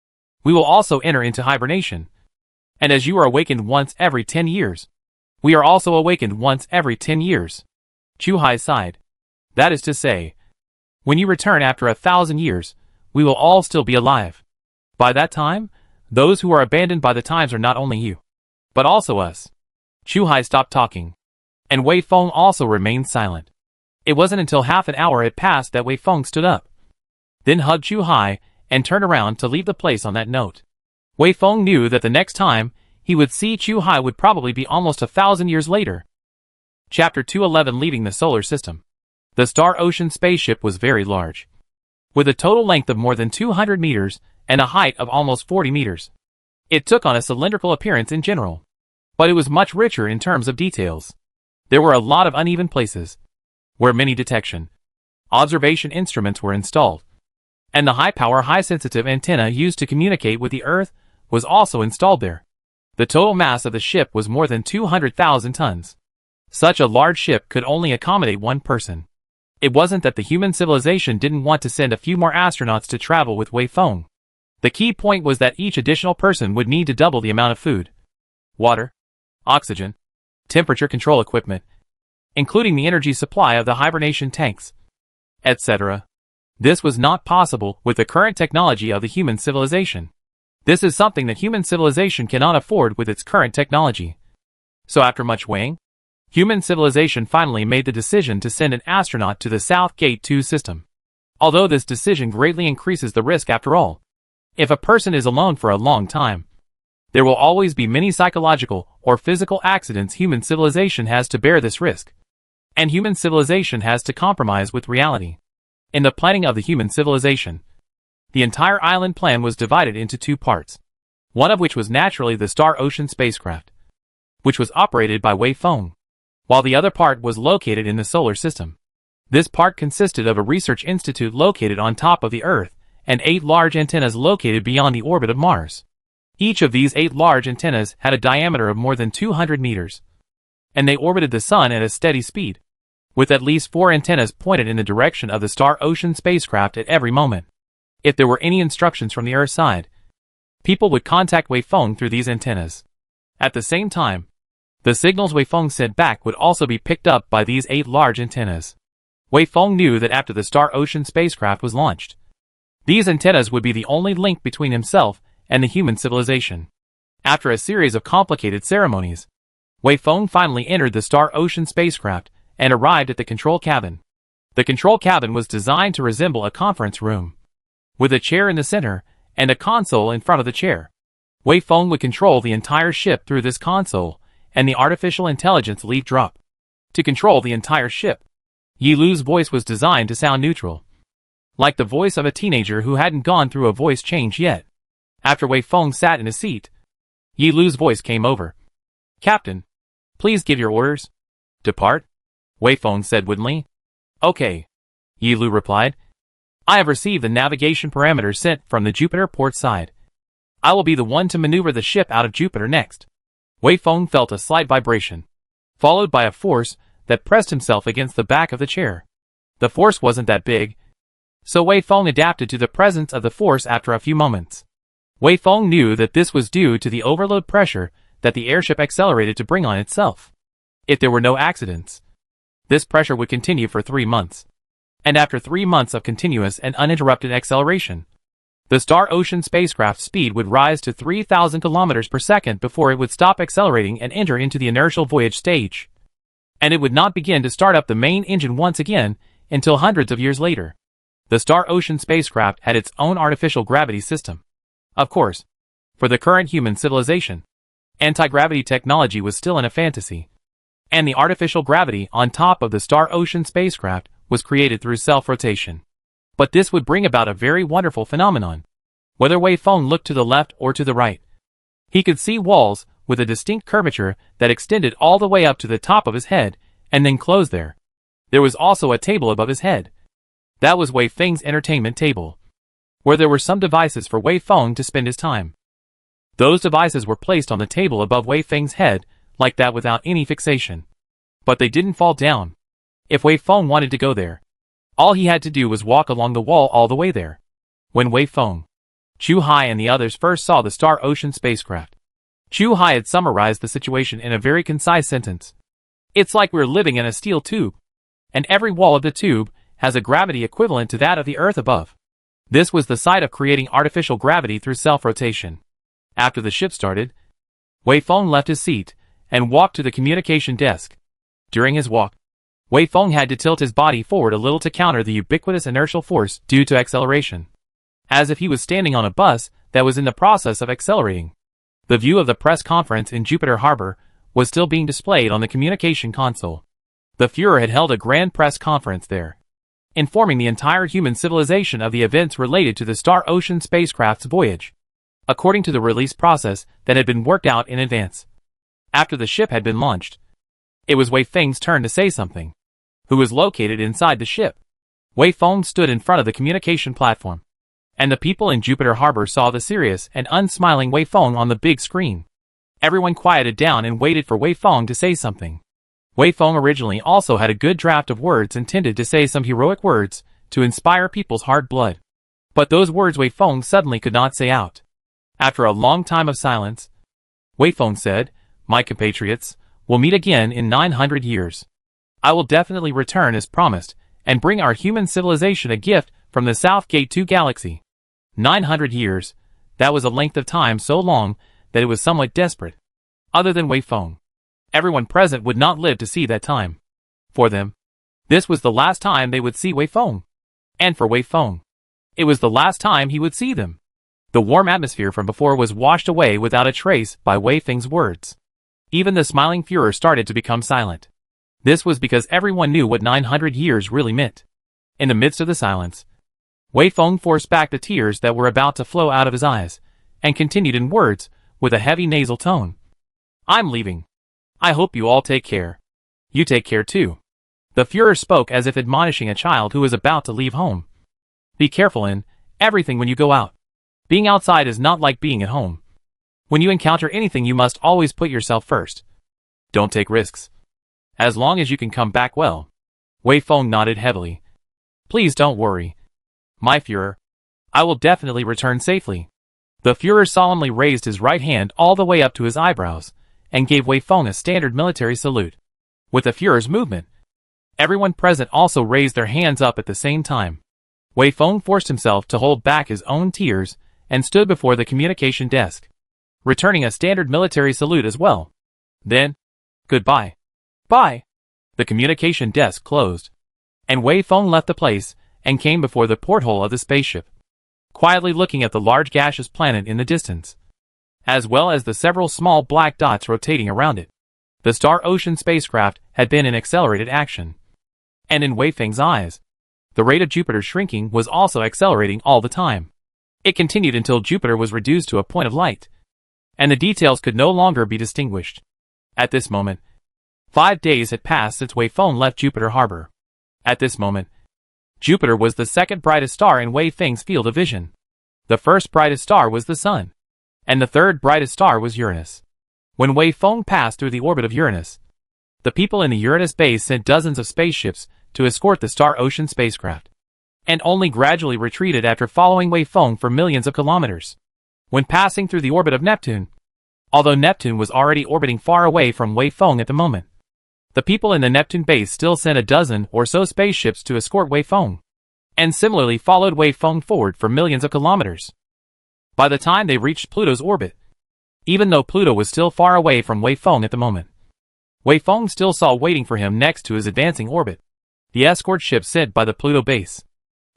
we will also enter into hibernation. And as you are awakened once every 10 years, we are also awakened once every 10 years. Chu Hai sighed. That is to say, when you return after 1,000 years, we will all still be alive. By that time, those who are abandoned by the times are not only you, but also us. Chu Hai stopped talking, and Wei Feng also remained silent. It wasn't until half an hour had passed that Wei Feng stood up, then hugged Chu Hai, and turned around to leave the place on that note. Wei Feng knew that the next time he would see Chu Hai would probably be almost 1,000 years later. Chapter 211 Leaving the Solar System. The Star Ocean spaceship was very large, with a total length of more than 200 meters and a height of almost 40 meters. It took on a cylindrical appearance in general, but it was much richer in terms of details. There were a lot of uneven places, where many detection, observation instruments were installed, and the high-power, high-sensitive antenna used to communicate with the Earth was also installed there. The total mass of the ship was more than 200,000 tons. Such a large ship could only accommodate one person. It wasn't that the human civilization didn't want to send a few more astronauts to travel with Wei Feng. The key point was that each additional person would need to double the amount of food, water, oxygen, temperature control equipment, including the energy supply of the hibernation tanks, etc. This was not possible with the current technology of the human civilization. This is something that human civilization cannot afford with its current technology. So after much weighing, human civilization finally made the decision to send an astronaut to the South Gate 2 system. Although this decision greatly increases the risk after all. If a person is alone for a long time, there will always be many psychological or physical accidents. Human civilization has to bear this risk. And human civilization has to compromise with reality. In the planning of the human civilization, the entire island plan was divided into 2 parts, one of which was naturally the Star Ocean spacecraft, which was operated by Wei Feng, while the other part was located in the solar system. This part consisted of a research institute located on top of the Earth and 8 large antennas located beyond the orbit of Mars. Each of these 8 large antennas had a diameter of more than 200 meters, and they orbited the Sun at a steady speed, with at least 4 antennas pointed in the direction of the Star Ocean spacecraft at every moment. If there were any instructions from the Earth side, people would contact Wei Feng through these antennas. At the same time, the signals Wei Feng sent back would also be picked up by these 8 large antennas. Wei Feng knew that after the Star Ocean spacecraft was launched, these antennas would be the only link between himself and the human civilization. After a series of complicated ceremonies, Wei Feng finally entered the Star Ocean spacecraft and arrived at the control cabin. The control cabin was designed to resemble a conference room, with a chair in the center and a console in front of the chair. Wei Feng would control the entire ship through this console and the artificial intelligence leaf drop. To control the entire ship, Yi Lu's voice was designed to sound neutral, like the voice of a teenager who hadn't gone through a voice change yet. After Wei Feng sat in his seat, Yi Lu's voice came over. "Captain, please give your orders." "Depart," Wei Feng said woodenly. "Okay," Yi Lu replied. "I have received the navigation parameters sent from the Jupiter port side. I will be the one to maneuver the ship out of Jupiter next." Wei Feng felt a slight vibration, followed by a force that pressed himself against the back of the chair. The force wasn't that big, so Wei Feng adapted to the presence of the force after a few moments. Wei Feng knew that this was due to the overload pressure that the airship accelerated to bring on itself. If there were no accidents, this pressure would continue for 3 months. And after 3 months of continuous and uninterrupted acceleration, the Star Ocean spacecraft's speed would rise to 3,000 kilometers per second before it would stop accelerating and enter into the inertial voyage stage. And it would not begin to start up the main engine once again until hundreds of years later. The Star Ocean spacecraft had its own artificial gravity system. Of course, for the current human civilization, anti-gravity technology was still in a fantasy, and the artificial gravity on top of the Star Ocean spacecraft was created through self-rotation. But this would bring about a very wonderful phenomenon. Whether Wei Feng looked to the left or to the right, he could see walls with a distinct curvature that extended all the way up to the top of his head and then closed there. There was also a table above his head. That was Wei Feng's entertainment table, where there were some devices for Wei Feng to spend his time. Those devices were placed on the table above Wei Feng's head, like that without any fixation. But they didn't fall down. If Wei Feng wanted to go there, all he had to do was walk along the wall all the way there. When Wei Feng, Chu Hai and the others first saw the Star Ocean spacecraft, Chu Hai had summarized the situation in a very concise sentence. "It's like we're living in a steel tube, and every wall of the tube has a gravity equivalent to that of the Earth above." This was the site of creating artificial gravity through self-rotation. After the ship started, Wei Feng left his seat and walked to the communication desk. During his walk, Wei Feng had to tilt his body forward a little to counter the ubiquitous inertial force due to acceleration, as if he was standing on a bus that was in the process of accelerating. The view of the press conference in Jupiter Harbor was still being displayed on the communication console. The Führer had held a grand press conference there, informing the entire human civilization of the events related to the Star Ocean spacecraft's voyage, according to the release process that had been worked out in advance. After the ship had been launched, it was Wei Feng's turn to say something. Who was located inside the ship? Wei Feng stood in front of the communication platform, and the people in Jupiter Harbor saw the serious and unsmiling Wei Feng on the big screen. Everyone quieted down and waited for Wei Feng to say something. Wei Feng originally also had a good draft of words intended to say some heroic words to inspire people's hard blood. But those words Wei Feng suddenly could not say out. After a long time of silence, Wei Feng said, "My compatriots, we'll meet again in 900 years. I will definitely return as promised and bring our human civilization a gift from the South Gate 2 galaxy." 900 years, that was a length of time so long that it was somewhat desperate. Other than Wei Feng, everyone present would not live to see that time. For them, this was the last time they would see Wei Feng. And for Wei Feng, it was the last time he would see them. The warm atmosphere from before was washed away without a trace by Wei Feng's words. Even the smiling Führer started to become silent. This was because everyone knew what 900 years really meant. In the midst of the silence, Wei Feng forced back the tears that were about to flow out of his eyes, and continued in words, with a heavy nasal tone. "I'm leaving. I hope you all take care. You take care too." The Führer spoke as if admonishing a child who is about to leave home. "Be careful in everything when you go out. Being outside is not like being at home. When you encounter anything you must always put yourself first. Don't take risks. As long as you can come back well." Wei Feng nodded heavily. "Please don't worry, my Führer. I will definitely return safely." The Führer solemnly raised his right hand all the way up to his eyebrows, and gave Wei Feng a standard military salute. With the Führer's movement, Everyone present also raised their hands up at the same time. Wei Feng forced himself to hold back his own tears and stood before the communication desk, returning a standard military salute as well. Then, goodbye. Bye. The communication desk closed, and Wei Feng left the place and came before the porthole of the spaceship, quietly looking at the large gaseous planet in the distance, as well as the several small black dots rotating around it. The Star Ocean spacecraft had been in accelerated action, and in Wei Feng's eyes, the rate of Jupiter's shrinking was also accelerating all the time. It continued until Jupiter was reduced to a point of light, and the details could no longer be distinguished. At this moment, 5 days had passed since Wei Feng left Jupiter Harbor. At this moment, Jupiter was the second brightest star in Wei Feng's field of vision. The first brightest star was the Sun, and the third brightest star was Uranus. When Wei Feng passed through the orbit of Uranus, the people in the Uranus base sent dozens of spaceships to escort the Star Ocean spacecraft, and only gradually retreated after following Wei Feng for millions of kilometers. When passing through the orbit of Neptune, although Neptune was already orbiting far away from Wei Feng at the moment, the people in the Neptune base still sent a dozen or so spaceships to escort Wei Feng, and similarly followed Wei Feng forward for millions of kilometers. By the time they reached Pluto's orbit, even though Pluto was still far away from Wei Feng at the moment, Wei Feng still saw waiting for him next to his advancing orbit the escort ships sent by the Pluto base.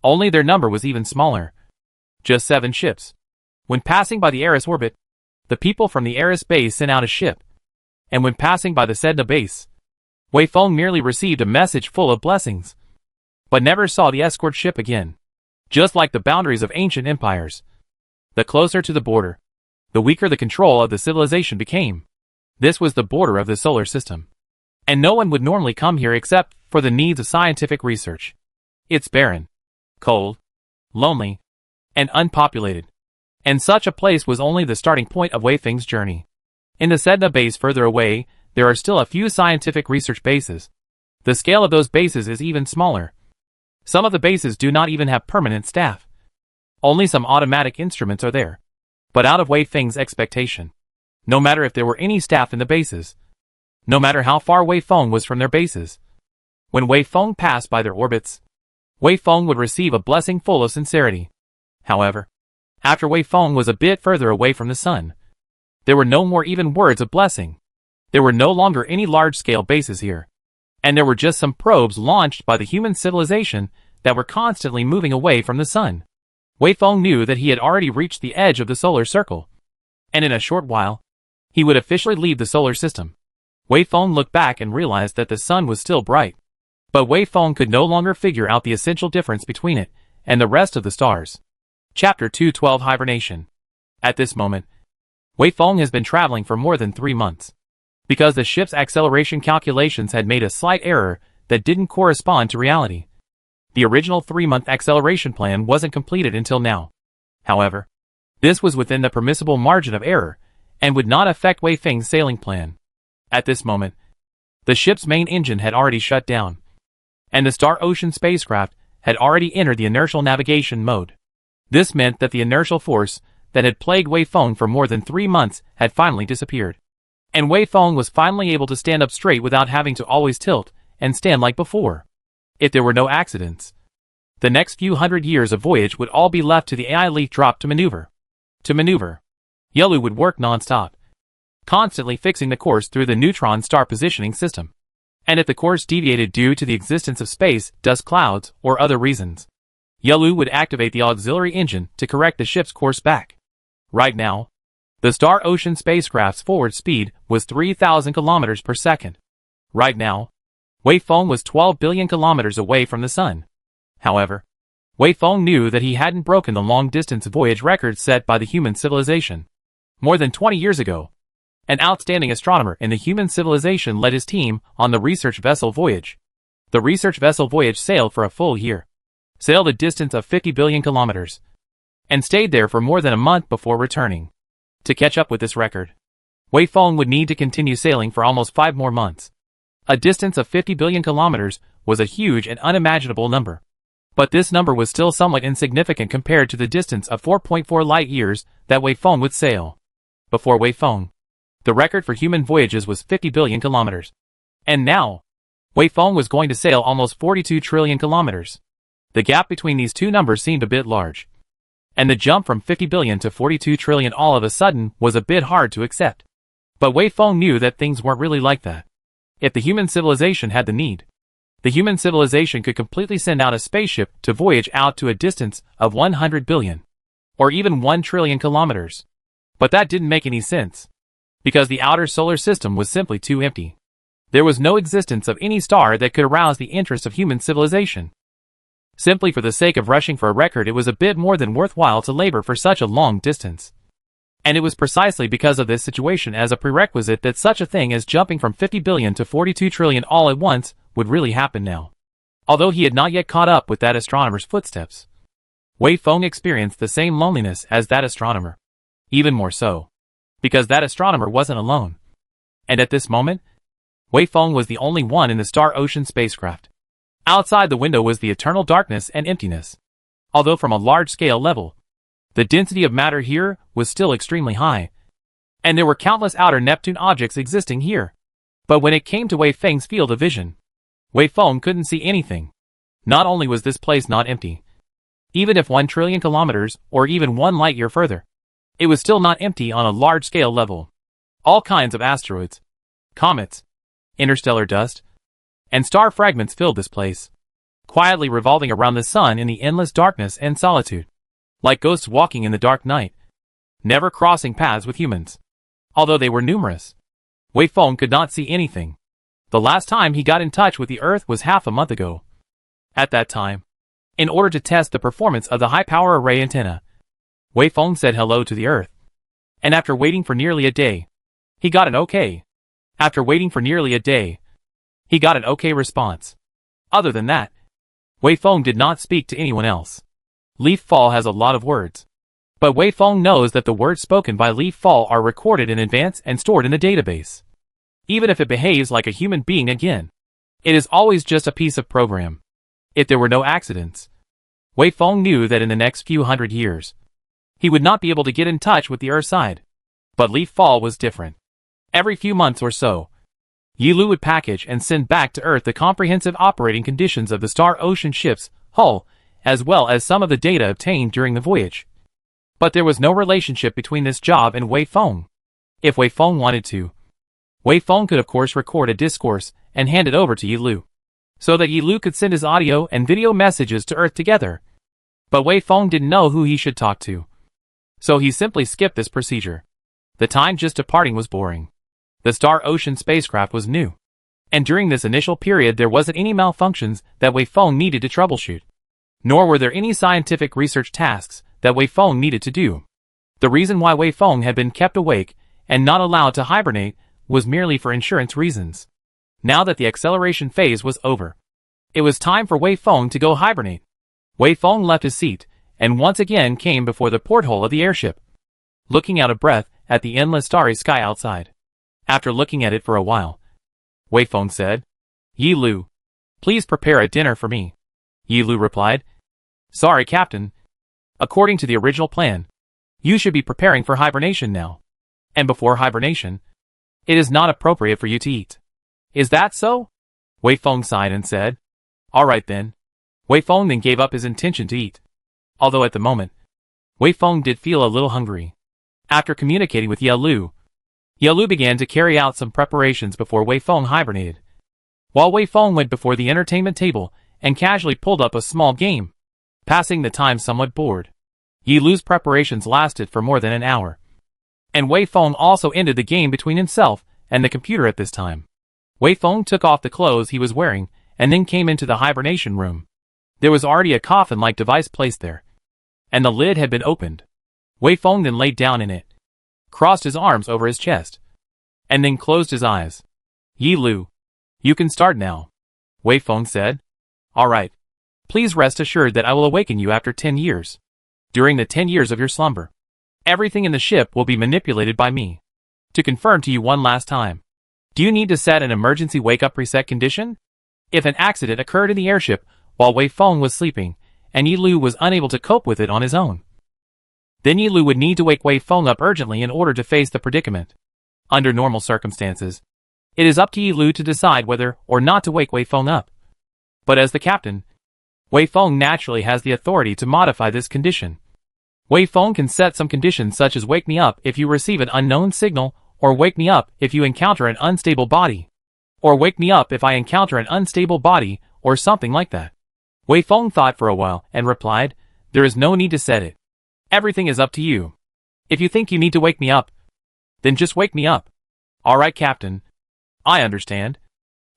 Only their number was even smaller. Just 7 ships. When passing by the Eris orbit, the people from the Eris base sent out a ship, and when passing by the Sedna base, Wei Feng merely received a message full of blessings, but never saw the escort ship again. Just like the boundaries of ancient empires, the closer to the border, the weaker the control of the civilization became. This was the border of the solar system, and no one would normally come here except for the needs of scientific research. It's barren, cold, lonely, and unpopulated, and such a place was only the starting point of Wei Feng's journey. In the Sedna base further away, there are still a few scientific research bases. The scale of those bases is even smaller. Some of the bases do not even have permanent staff. Only some automatic instruments are there. But out of Wei Feng's expectation, no matter if there were any staff in the bases, no matter how far Wei Feng was from their bases, when Wei Feng passed by their orbits, Wei Feng would receive a blessing full of sincerity. However, after Wei Feng was a bit further away from the sun, there were no more even words of blessing. There were no longer any large-scale bases here, and there were just some probes launched by the human civilization that were constantly moving away from the sun. Wei Feng knew that he had already reached the edge of the solar circle, and in a short while, he would officially leave the solar system. Wei Feng looked back and realized that the sun was still bright, but Wei Feng could no longer figure out the essential difference between it and the rest of the stars. Chapter 212 Hibernation. At this moment, Wei Feng has been traveling for more than 3 months, because the ship's acceleration calculations had made a slight error that didn't correspond to reality. The original 3-month acceleration plan wasn't completed until now. However, this was within the permissible margin of error and would not affect Wei Feng's sailing plan. At this moment, the ship's main engine had already shut down, and the Star Ocean spacecraft had already entered the inertial navigation mode. This meant that the inertial force that had plagued Wei Feng for more than 3 months had finally disappeared, and Wei Feng was finally able to stand up straight without having to always tilt and stand like before. If there were no accidents, the next few hundred years of voyage would all be left to the AI leaf drop to maneuver. Yelu would work non-stop, constantly fixing the course through the neutron star positioning system. And if the course deviated due to the existence of space, dust clouds, or other reasons, Yelu would activate the auxiliary engine to correct the ship's course back. Right now, the Star Ocean spacecraft's forward speed was 3,000 kilometers per second. Right now, Wei Feng was 12 billion kilometers away from the sun. However, Wei Feng knew that he hadn't broken the long-distance voyage record set by the human civilization. More than 20 years ago, an outstanding astronomer in the human civilization led his team on the research vessel voyage. The research vessel voyage sailed for a full year, sailed a distance of 50 billion kilometers, and stayed there for more than a month before returning. To catch up with this record, Wei Feng would need to continue sailing for almost 5 more months. A distance of 50 billion kilometers was a huge and unimaginable number. But this number was still somewhat insignificant compared to the distance of 4.4 light years that Wei Feng would sail. Before Wei Feng, the record for human voyages was 50 billion kilometers. And now, Wei Feng was going to sail almost 42 trillion kilometers. The gap between these two numbers seemed a bit large. And the jump from 50 billion to 42 trillion all of a sudden was a bit hard to accept. But Wei Feng knew that things weren't really like that. If the human civilization had the need, the human civilization could completely send out a spaceship to voyage out to a distance of 100 billion, or even 1 trillion kilometers. But that didn't make any sense, because the outer solar system was simply too empty. There was no existence of any star that could arouse the interest of human civilization. Simply for the sake of rushing for a record, it was a bit more than worthwhile to labor for such a long distance. And it was precisely because of this situation as a prerequisite that such a thing as jumping from 50 billion to 42 trillion all at once would really happen now. Although he had not yet caught up with that astronomer's footsteps, Wei Feng experienced the same loneliness as that astronomer. Even more so, because that astronomer wasn't alone. And at this moment, Wei Feng was the only one in the Star Ocean spacecraft. Outside the window was the eternal darkness and emptiness. Although from a large-scale level, the density of matter here was still extremely high, and there were countless outer Neptune objects existing here. But when it came to Wei Feng's field of vision, Wei Feng couldn't see anything. Not only was this place not empty, even if 1 trillion kilometers or even 1 light year further, it was still not empty on a large-scale level. All kinds of asteroids, comets, interstellar dust, and star fragments filled this place, quietly revolving around the sun in the endless darkness and solitude, like ghosts walking in the dark night, never crossing paths with humans. Although they were numerous, Wei Feng could not see anything. The last time he got in touch with the Earth was half a month ago. At that time, in order to test the performance of the high-power array antenna, Wei Feng said hello to the Earth. And after waiting for nearly a day, he got an okay. After waiting for nearly a day, he got an okay response. Other than that, Wei Feng did not speak to anyone else. Leaf Fall has a lot of words. But Wei Feng knows that the words spoken by Leaf Fall are recorded in advance and stored in the database. Even if it behaves like a human being again, it is always just a piece of program. If there were no accidents, Wei Feng knew that in the next few hundred years, he would not be able to get in touch with the Earth side. But Leaf Fall was different. Every few months or so, Yi Lu would package and send back to Earth the comprehensive operating conditions of the Star Ocean ship's hull, as well as some of the data obtained during the voyage. But there was no relationship between this job and Wei Feng. If Wei Feng wanted to, Wei Feng could of course record a discourse and hand it over to Yi Lu, so that Yi Lu could send his audio and video messages to Earth together. But Wei Feng didn't know who he should talk to, so he simply skipped this procedure. The time just departing was boring. The Star Ocean spacecraft was new, and during this initial period there wasn't any malfunctions that Wei Feng needed to troubleshoot. Nor were there any scientific research tasks that Wei Feng needed to do. The reason why Wei Feng had been kept awake and not allowed to hibernate was merely for insurance reasons. Now that the acceleration phase was over, it was time for Wei Feng to go hibernate. Wei Feng left his seat and once again came before the porthole of the airship, looking out of breath at the endless starry sky outside. After looking at it for a while, Wei Feng said, "Yi Lu, please prepare a dinner for me." Yi Lu replied, "Sorry, Captain. According to the original plan, you should be preparing for hibernation now. And before hibernation, it is not appropriate for you to eat." "Is that so?" Wei Feng sighed and said, "All right then." Wei Feng then gave up his intention to eat. Although at the moment, Wei Feng did feel a little hungry. After communicating with Yi Lu began to carry out some preparations before Wei Feng hibernated. While Wei Feng went before the entertainment table and casually pulled up a small game, passing the time somewhat bored. Yi Lu's preparations lasted for more than an hour, and Wei Feng also ended the game between himself and the computer at this time. Wei Feng took off the clothes he was wearing and then came into the hibernation room. There was already a coffin-like device placed there, and the lid had been opened. Wei Feng then laid down in it, crossed his arms over his chest, and then closed his eyes. "Yi Lu, you can start now," Wei Feng said. "All right. Please rest assured that I will awaken you after 10 years. During the 10 years of your slumber, everything in the ship will be manipulated by me. To confirm to you one last time, do you need to set an emergency wake-up reset condition?" If an accident occurred in the airship while Wei Feng was sleeping, and Yi Lu was unable to cope with it on his own, then Yi Lu would need to wake Wei Feng up urgently in order to face the predicament. Under normal circumstances, It is up to Yi Lu to decide whether or not to wake Wei Feng up. But as the captain, Wei Feng naturally has the authority to modify this condition. Wei Feng can set some conditions such as wake me up if you receive an unknown signal, or wake me up if you encounter an unstable body. Or wake me up if I encounter an unstable body, or something like that. Wei Feng thought for a while and replied, there is no need to set it. Everything is up to you. If you think you need to wake me up, then just wake me up. Alright, Captain. I understand.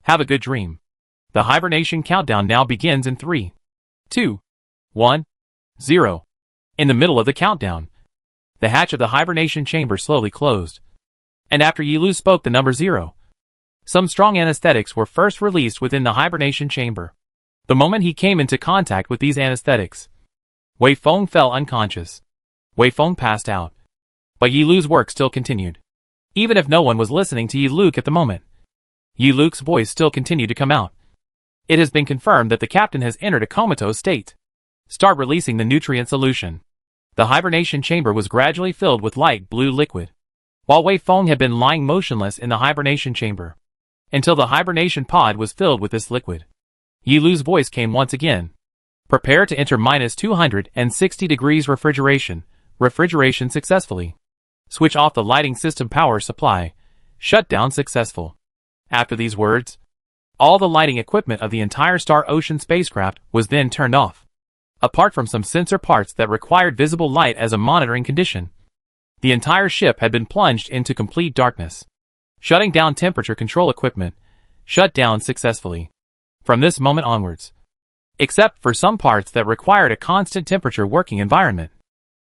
Have a good dream. The hibernation countdown now begins in 3, 2, 1, 0. In the middle of the countdown, the hatch of the hibernation chamber slowly closed. And after Yi Lu spoke the number 0, some strong anesthetics were first released within the hibernation chamber. The moment he came into contact with these anesthetics, Wei Feng fell unconscious. Wei Feng passed out. But Yi Lu's work still continued. Even if no one was listening to Yi Lu at the moment, Yi Lu's voice still continued to come out. It has been confirmed that the captain has entered a comatose state. Start releasing the nutrient solution. The hibernation chamber was gradually filled with light blue liquid, while Wei Feng had been lying motionless in the hibernation chamber, until the hibernation pod was filled with this liquid. Yi Lu's voice came once again. Prepare to enter -260 degrees refrigeration. Refrigeration successfully. Switch off the lighting system power supply. Shutdown successful. After these words, all the lighting equipment of the entire Star Ocean spacecraft was then turned off. Apart from some sensor parts that required visible light as a monitoring condition, the entire ship had been plunged into complete darkness. Shutting down temperature control equipment. Shut down successfully. From this moment onwards, except for some parts that required a constant temperature working environment,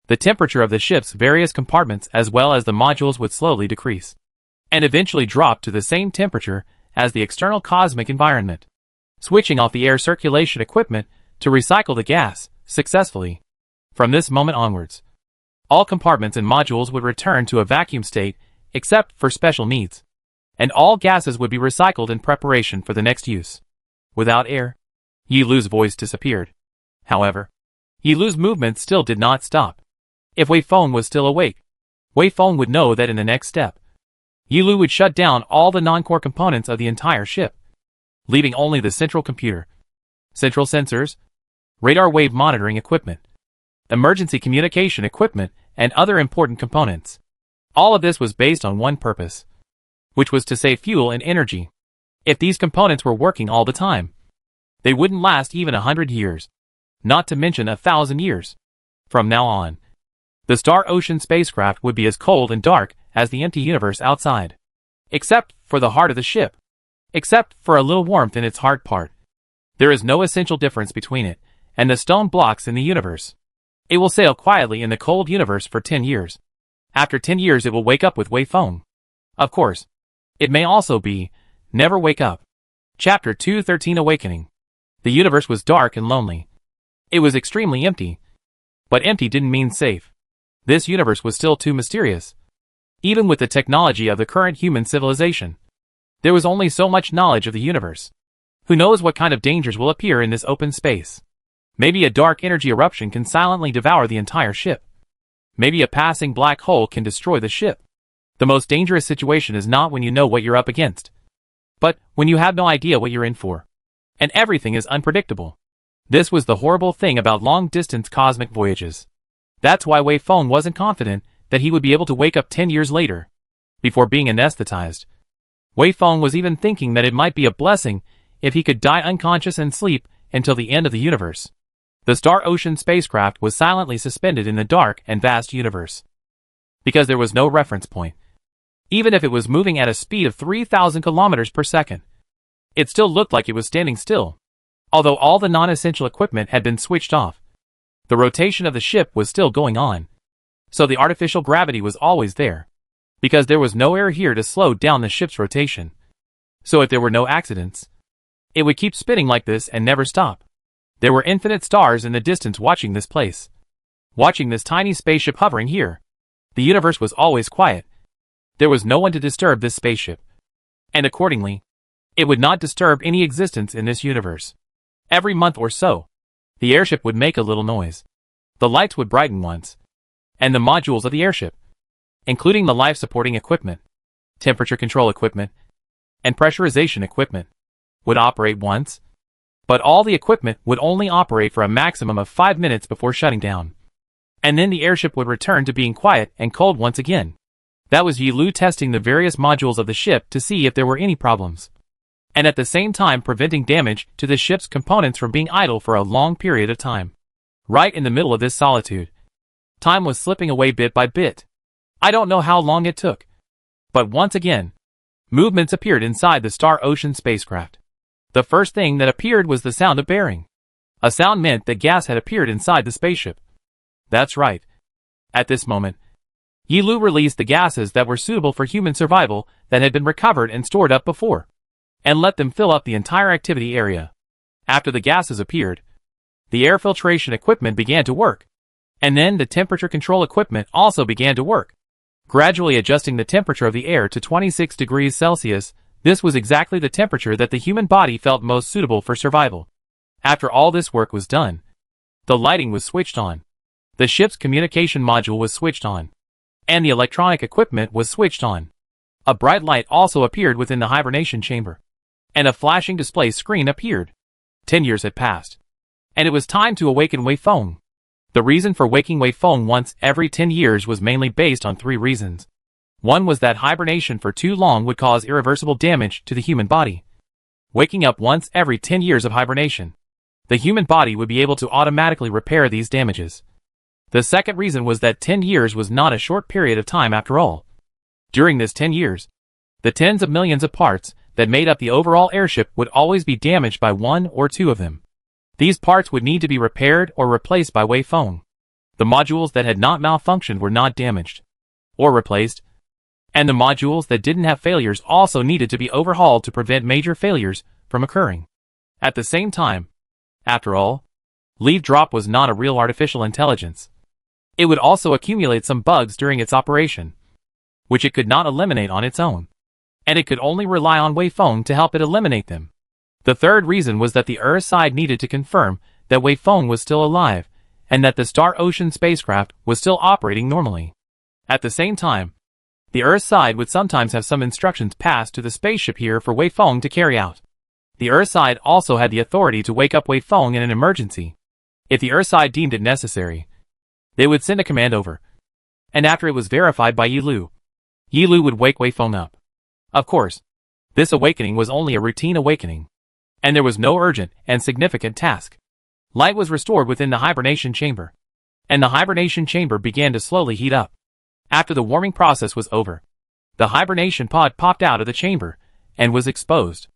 the temperature of the ship's various compartments as well as the modules would slowly decrease, and eventually drop to the same temperature as the external cosmic environment. Switching off the air circulation equipment to recycle the gas successfully. From this moment onwards, all compartments and modules would return to a vacuum state except for special needs, and all gases would be recycled in preparation for the next use. Without air, Yi Lu's voice disappeared. However, Yi Lu's movement still did not stop. If Wei Feng was still awake, Wei Feng would know that in the next step, Yi Lu would shut down all the non-core components of the entire ship, leaving only the central computer, central sensors, radar wave monitoring equipment, emergency communication equipment, and other important components. All of this was based on one purpose, which was to save fuel and energy. If these components were working all the time, they wouldn't last even 100 years, not to mention 1,000 years. From now on, the Star Ocean spacecraft would be as cold and dark as the empty universe outside, except for the heart of the ship, except for a little warmth in its heart part. There is no essential difference between it and the stone blocks in the universe. It will sail quietly in the cold universe for 10 years. After 10 years it will wake up with Wei Feng. Of course, it may also be never wake up. Chapter 213 Awakening. The universe was dark and lonely. It was extremely empty. But empty didn't mean safe. This universe was still too mysterious. Even with the technology of the current human civilization, there was only so much knowledge of the universe. Who knows what kind of dangers will appear in this open space? Maybe a dark energy eruption can silently devour the entire ship. Maybe a passing black hole can destroy the ship. The most dangerous situation is not when you know what you're up against, but when you have no idea what you're in for, and everything is unpredictable. This was the horrible thing about long-distance cosmic voyages. That's why Wei Feng wasn't confident that he would be able to wake up 10 years later, before being anesthetized. Wei Feng was even thinking that it might be a blessing if he could die unconscious and sleep until the end of the universe. The Star Ocean spacecraft was silently suspended in the dark and vast universe, because there was no reference point. Even if it was moving at a speed of 3,000 kilometers per second, it still looked like it was standing still. Although all the non-essential equipment had been switched off, the rotation of the ship was still going on. So the artificial gravity was always there, because there was no air here to slow down the ship's rotation. So if there were no accidents, it would keep spinning like this and never stop. There were infinite stars in the distance watching this place, watching this tiny spaceship hovering here. The universe was always quiet. There was no one to disturb this spaceship, and accordingly, it would not disturb any existence in this universe. Every month or so, the airship would make a little noise. The lights would brighten once, and the modules of the airship, including the life-supporting equipment, temperature control equipment, and pressurization equipment would operate once, but all the equipment would only operate for a maximum of 5 minutes before shutting down. And then the airship would return to being quiet and cold once again. That was Yi Lu testing the various modules of the ship to see if there were any problems, and at the same time preventing damage to the ship's components from being idle for a long period of time. Right in the middle of this solitude, time was slipping away bit by bit. I don't know how long it took, but once again, movements appeared inside the Star Ocean spacecraft. The first thing that appeared was the sound of bearing. A sound meant that gas had appeared inside the spaceship. That's right. At this moment, Yi Lu released the gases that were suitable for human survival that had been recovered and stored up before, and let them fill up the entire activity area. After the gases appeared, the air filtration equipment began to work, and then the temperature control equipment also began to work, gradually adjusting the temperature of the air to 26 degrees Celsius. This was exactly the temperature that the human body felt most suitable for survival. After all this work was done, the lighting was switched on, the ship's communication module was switched on, and the electronic equipment was switched on. A bright light also appeared within the hibernation chamber, and a flashing display screen appeared. 10 years had passed, and it was time to awaken Wei Feng. The reason for waking Wei Feng once every 10 years was mainly based on 3 reasons. One was that hibernation for too long would cause irreversible damage to the human body. Waking up once every 10 years of hibernation, the human body would be able to automatically repair these damages. The second reason was that 10 years was not a short period of time after all. During this 10 years, the tens of millions of parts that made up the overall airship would always be damaged by 1 or 2 of them. These parts would need to be repaired or replaced by Wei Feng. The modules that had not malfunctioned were not damaged or replaced, and the modules that didn't have failures also needed to be overhauled to prevent major failures from occurring. At the same time, after all, Leaf Drop was not a real artificial intelligence. It would also accumulate some bugs during its operation, which it could not eliminate on its own, and it could only rely on Wei Feng to help it eliminate them. The third reason was that the Earth side needed to confirm that Wei Feng was still alive, and that the Star Ocean spacecraft was still operating normally. At the same time, the Earth side would sometimes have some instructions passed to the spaceship here for Wei Feng to carry out. The Earth side also had the authority to wake up Wei Feng in an emergency. If the Earth side deemed it necessary, they would send a command over, and after it was verified by Yi Lu would wake Wei Feng up. Of course, this awakening was only a routine awakening, and there was no urgent and significant task. Light was restored within the hibernation chamber, and the hibernation chamber began to slowly heat up. After the warming process was over, the hibernation pod popped out of the chamber and was exposed.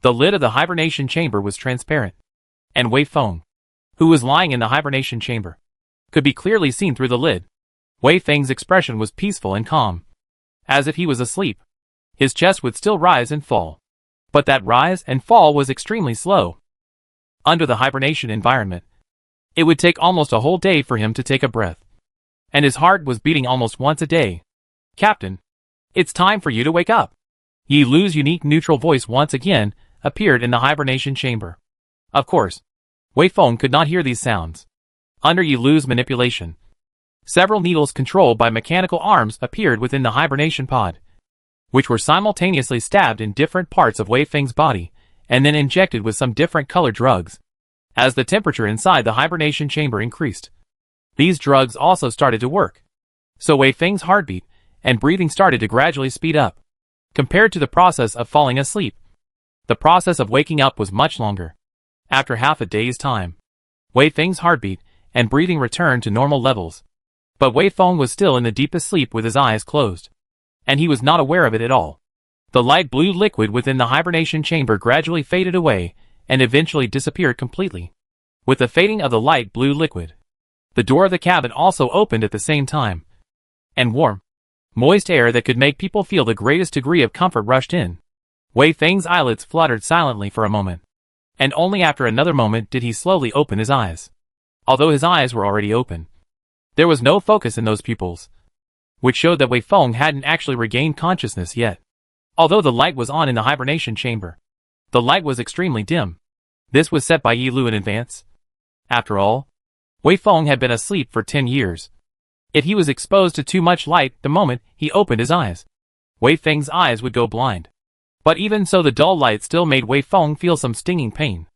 The lid of the hibernation chamber was transparent, and Wei Feng, who was lying in the hibernation chamber, could be clearly seen through the lid. Wei Feng's expression was peaceful and calm, as if he was asleep. His chest would still rise and fall, but that rise and fall was extremely slow. Under the hibernation environment, it would take almost a whole day for him to take a breath, and his heart was beating almost once a day. "Captain, it's time for you to wake up." Yi Lu's unique neutral voice once again appeared in the hibernation chamber. Of course, Wei Feng could not hear these sounds. Under Yi Lu's manipulation, several needles controlled by mechanical arms appeared within the hibernation pod, which were simultaneously stabbed in different parts of Wei Feng's body, and then injected with some different colored drugs. As the temperature inside the hibernation chamber increased, these drugs also started to work. So Wei Feng's heartbeat and breathing started to gradually speed up. Compared to the process of falling asleep, the process of waking up was much longer. After half a day's time, Wei Feng's heartbeat and breathing returned to normal levels. But Wei Feng was still in the deepest sleep with his eyes closed, and he was not aware of it at all. The light blue liquid within the hibernation chamber gradually faded away and eventually disappeared completely. With the fading of the light blue liquid, the door of the cabin also opened at the same time, and warm, moist air that could make people feel the greatest degree of comfort rushed in. Wei Feng's eyelids fluttered silently for a moment, and only after another moment did he slowly open his eyes. Although his eyes were already open, there was no focus in those pupils, which showed that Wei Feng hadn't actually regained consciousness yet. Although the light was on in the hibernation chamber, the light was extremely dim. This was set by Yi Lu in advance. After all, Wei Feng had been asleep for 10 years. If he was exposed to too much light the moment he opened his eyes, Wei Feng's eyes would go blind. But even so, the dull light still made Wei Feng feel some stinging pain.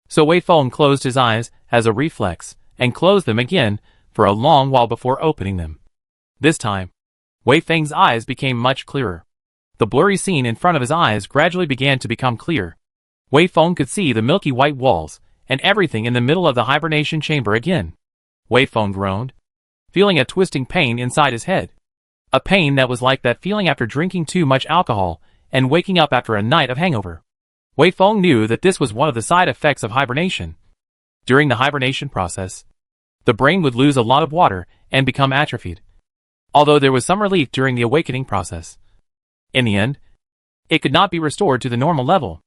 So Wei Feng closed his eyes as a reflex, and closed them again for a long while before opening them. This time, Wei Feng's eyes became much clearer. The blurry scene in front of his eyes gradually began to become clear. Wei Feng could see the milky white walls and everything in the middle of the hibernation chamber again. Wei Feng groaned, feeling a twisting pain inside his head. A pain that was like that feeling after drinking too much alcohol and waking up after a night of hangover. Wei Feng knew that this was one of the side effects of hibernation. During the hibernation process, the brain would lose a lot of water and become atrophied. Although there was some relief during the awakening process, in the end, it could not be restored to the normal level.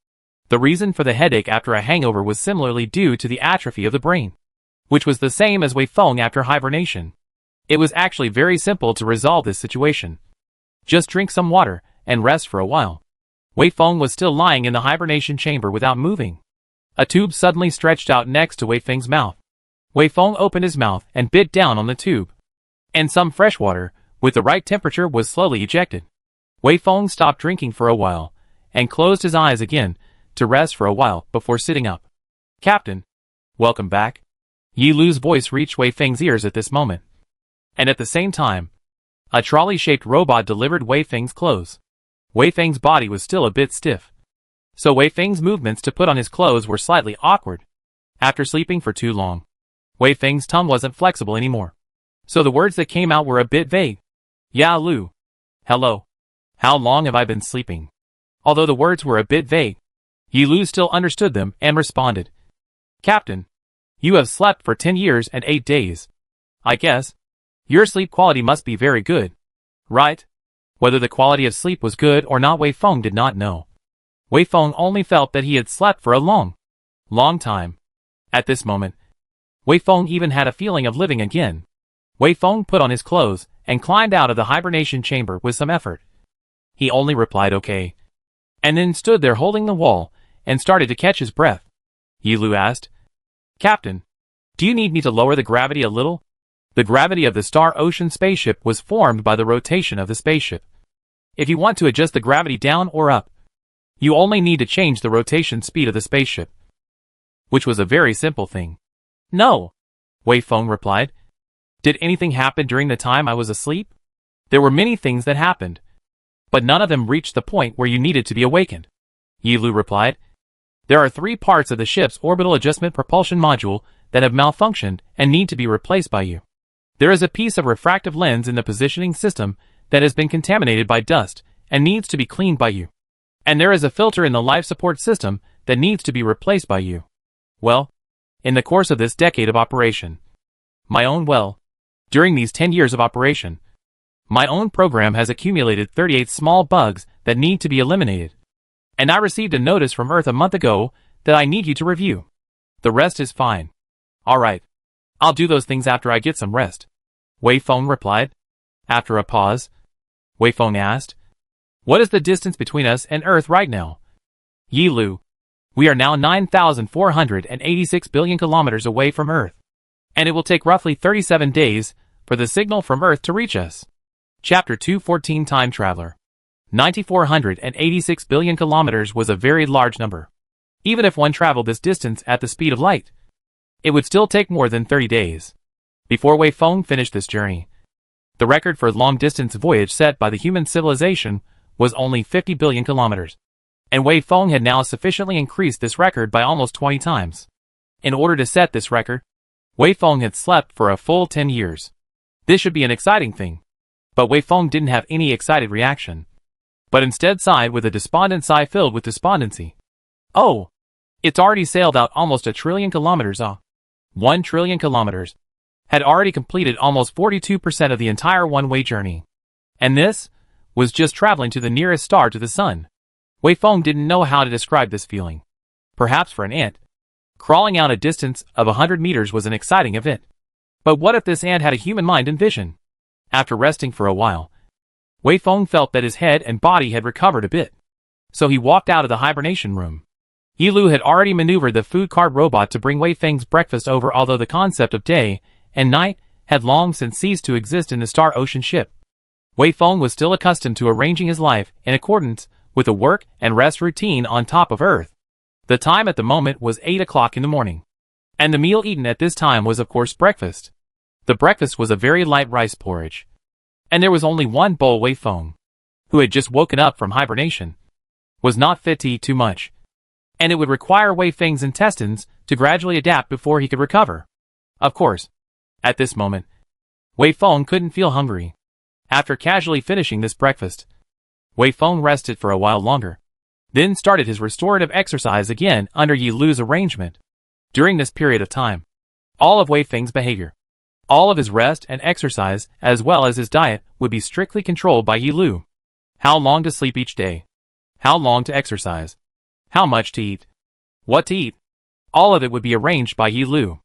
The reason for the headache after a hangover was similarly due to the atrophy of the brain, which was the same as Wei Feng after hibernation. It was actually very simple to resolve this situation. Just drink some water and rest for a while. Wei Feng was still lying in the hibernation chamber without moving. A tube suddenly stretched out next to Wei Feng's mouth. Wei Feng opened his mouth and bit down on the tube. And some fresh water, with the right temperature, was slowly ejected. Wei Feng stopped drinking for a while, and closed his eyes again, to rest for a while before sitting up. "Captain, welcome back." Yi Lu's voice reached Wei Feng's ears at this moment. And at the same time, a trolley-shaped robot delivered Wei Feng's clothes. Wei Feng's body was still a bit stiff, so Wei Feng's movements to put on his clothes were slightly awkward. After sleeping for too long, Wei Feng's tongue wasn't flexible anymore, so the words that came out were a bit vague. "Ya Lu. Hello. How long have I been sleeping?" Although the words were a bit vague, Yi Lu still understood them and responded. "Captain, you have slept for 10 years and 8 days. I guess your sleep quality must be very good, right?" Whether the quality of sleep was good or not, Wei Feng did not know. Wei Feng only felt that he had slept for a long time. At this moment, Wei Feng even had a feeling of living again. Wei Feng put on his clothes and climbed out of the hibernation chamber with some effort. He only replied okay, and then stood there holding the wall and started to catch his breath. Yi Lu asked, "Captain, do you need me to lower the gravity a little?" The gravity of the Star Ocean spaceship was formed by the rotation of the spaceship. If you want to adjust the gravity down or up, you only need to change the rotation speed of the spaceship, which was a very simple thing. "No," Wei Feng replied. "Did anything happen during the time I was asleep?" "There were many things that happened, but none of them reached the point where you needed to be awakened," Yi Lu replied. "There are 3 parts of the ship's orbital adjustment propulsion module that have malfunctioned and need to be replaced by you. There is a piece of refractive lens in the positioning system that has been contaminated by dust and needs to be cleaned by you. And there is a filter in the life support system that needs to be replaced by you. Well, in the course of this decade of operation, during these 10 years of operation, my own program has accumulated 38 small bugs that need to be eliminated. And I received a notice from Earth a month ago that I need you to review. The rest is fine." "Alright. I'll do those things after I get some rest," Wei Feng replied. After a pause, Wei Feng asked, "What is the distance between us and Earth right now?" "Yi Lu, we are now 9,486 billion kilometers away from Earth, and it will take roughly 37 days for the signal from Earth to reach us." Chapter 214 Time Traveler. 9,486 billion kilometers was a very large number. Even if one traveled this distance at the speed of light, it would still take more than 30 days. Before Wei Feng finished this journey, the record for long-distance voyage set by the human civilization was only 50 billion kilometers, and Wei Feng had now sufficiently increased this record by almost 20 times. In order to set this record, Wei Feng had slept for a full 10 years. This should be an exciting thing, but Wei Feng didn't have any excited reaction, but instead sighed with a despondent sigh filled with despondency. "Oh, it's already sailed out almost 1 trillion kilometers. 1 trillion kilometers had already completed almost 42% of the entire one-way journey. And this was just traveling to the nearest star to the sun." Wei Feng didn't know how to describe this feeling. Perhaps for an ant, crawling out a distance of 100 meters was an exciting event. But what if this ant had a human mind and vision? After resting for a while, Wei Feng felt that his head and body had recovered a bit. So he walked out of the hibernation room. Yi Lu had already maneuvered the food cart robot to bring Wei Feng's breakfast over, although the concept of day and night had long since ceased to exist in the Star Ocean ship. Wei Feng was still accustomed to arranging his life in accordance with a work and rest routine on top of Earth. The time at the moment was 8 o'clock in the morning. And the meal eaten at this time was of course breakfast. The breakfast was a very light rice porridge. And there was only one bowl. Wei Feng, who had just woken up from hibernation, was not fit to eat too much. And it would require Wei Feng's intestines to gradually adapt before he could recover. Of course, at this moment, Wei Feng couldn't feel hungry. After casually finishing this breakfast, Wei Feng rested for a while longer, then started his restorative exercise again under Yi Lu's arrangement. During this period of time, all of Wei Feng's behavior, all of his rest and exercise, as well as his diet, would be strictly controlled by Yi Lu. How long to sleep each day, how long to exercise, how much to eat, what to eat, all of it would be arranged by Yi Lu.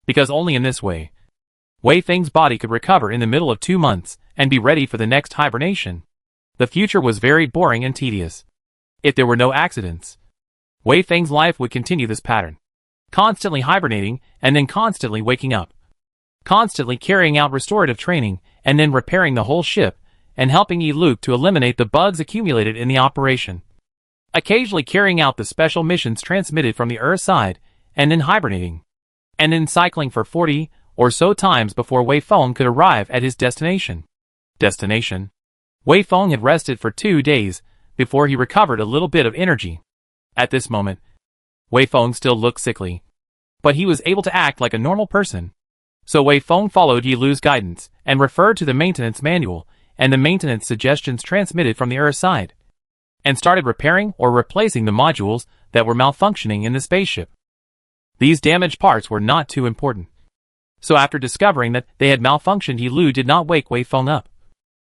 Because only in this way, Wei Feng's body could recover in the middle of 2 months and be ready for the next hibernation. The future was very boring and tedious. If there were no accidents, Wei Feng's life would continue this pattern. Constantly hibernating and then constantly waking up. Constantly carrying out restorative training and then repairing the whole ship and helping Yi Lu to eliminate the bugs accumulated in the operation. Occasionally carrying out the special missions transmitted from the Earth side and then hibernating. And then cycling for 40 or so times before Wei Feng could arrive at his destination. Wei Feng had rested for 2 days before he recovered a little bit of energy. At this moment, Wei Feng still looked sickly, but he was able to act like a normal person. So Wei Feng followed Yi Lu's guidance and referred to the maintenance manual and the maintenance suggestions transmitted from the Earth side, and started repairing or replacing the modules that were malfunctioning in the spaceship. These damaged parts were not too important. So after discovering that they had malfunctioned, Yi Lu did not wake Wei Feng up,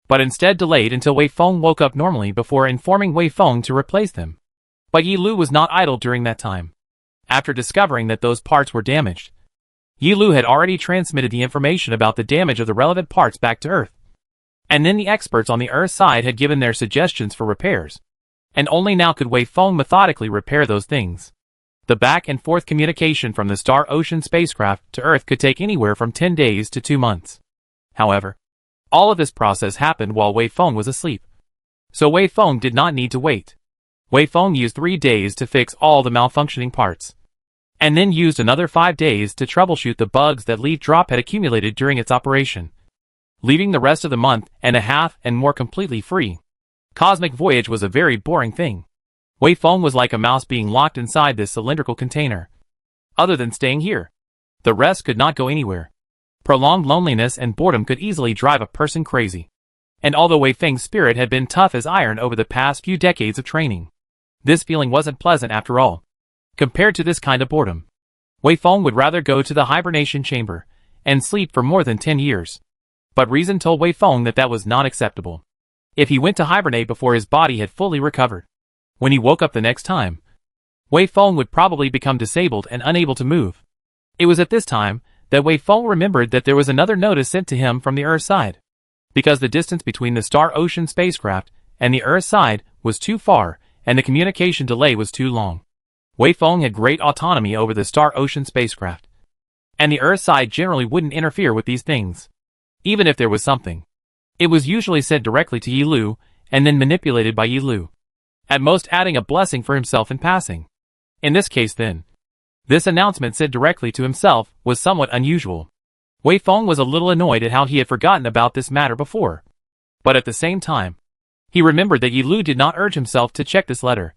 but instead delayed until Wei Feng woke up normally before informing Wei Feng to replace them. But Yi Lu was not idle during that time. After discovering that those parts were damaged, Yi Lu had already transmitted the information about the damage of the relevant parts back to Earth. And then the experts on the Earth side had given their suggestions for repairs. And only now could Wei Feng methodically repair those things. The back and forth communication from the Star Ocean spacecraft to Earth could take anywhere from 10 days to 2 months. However, all of this process happened while Wei Feng was asleep. So Wei Feng did not need to wait. Wei Feng used 3 days to fix all the malfunctioning parts, and then used another 5 days to troubleshoot the bugs that Leaf Drop had accumulated during its operation, leaving the rest of the month and a half and more completely free. Cosmic Voyage was a very boring thing. Wei Feng was like a mouse being locked inside this cylindrical container. Other than staying here, the rest could not go anywhere. Prolonged loneliness and boredom could easily drive a person crazy. And although Wei Feng's spirit had been tough as iron over the past few decades of training, this feeling wasn't pleasant after all. Compared to this kind of boredom, Wei Feng would rather go to the hibernation chamber and sleep for more than 10 years. But reason told Wei Feng that that was not acceptable. If he went to hibernate before his body had fully recovered, when he woke up the next time, Wei Feng would probably become disabled and unable to move. It was at this time that Wei Feng remembered that there was another notice sent to him from the Earth side. Because the distance between the Star Ocean spacecraft and the Earth side was too far and the communication delay was too long. Wei Feng had great autonomy over the Star Ocean spacecraft, and the Earth side generally wouldn't interfere with these things. Even if there was something, it was usually sent directly to Yi Lu and then manipulated by Yi Lu, at most adding a blessing for himself in passing. In this case then, this announcement sent directly to himself was somewhat unusual. Wei Feng was a little annoyed at how he had forgotten about this matter before. But at the same time, he remembered that Yi Lu did not urge himself to check this letter,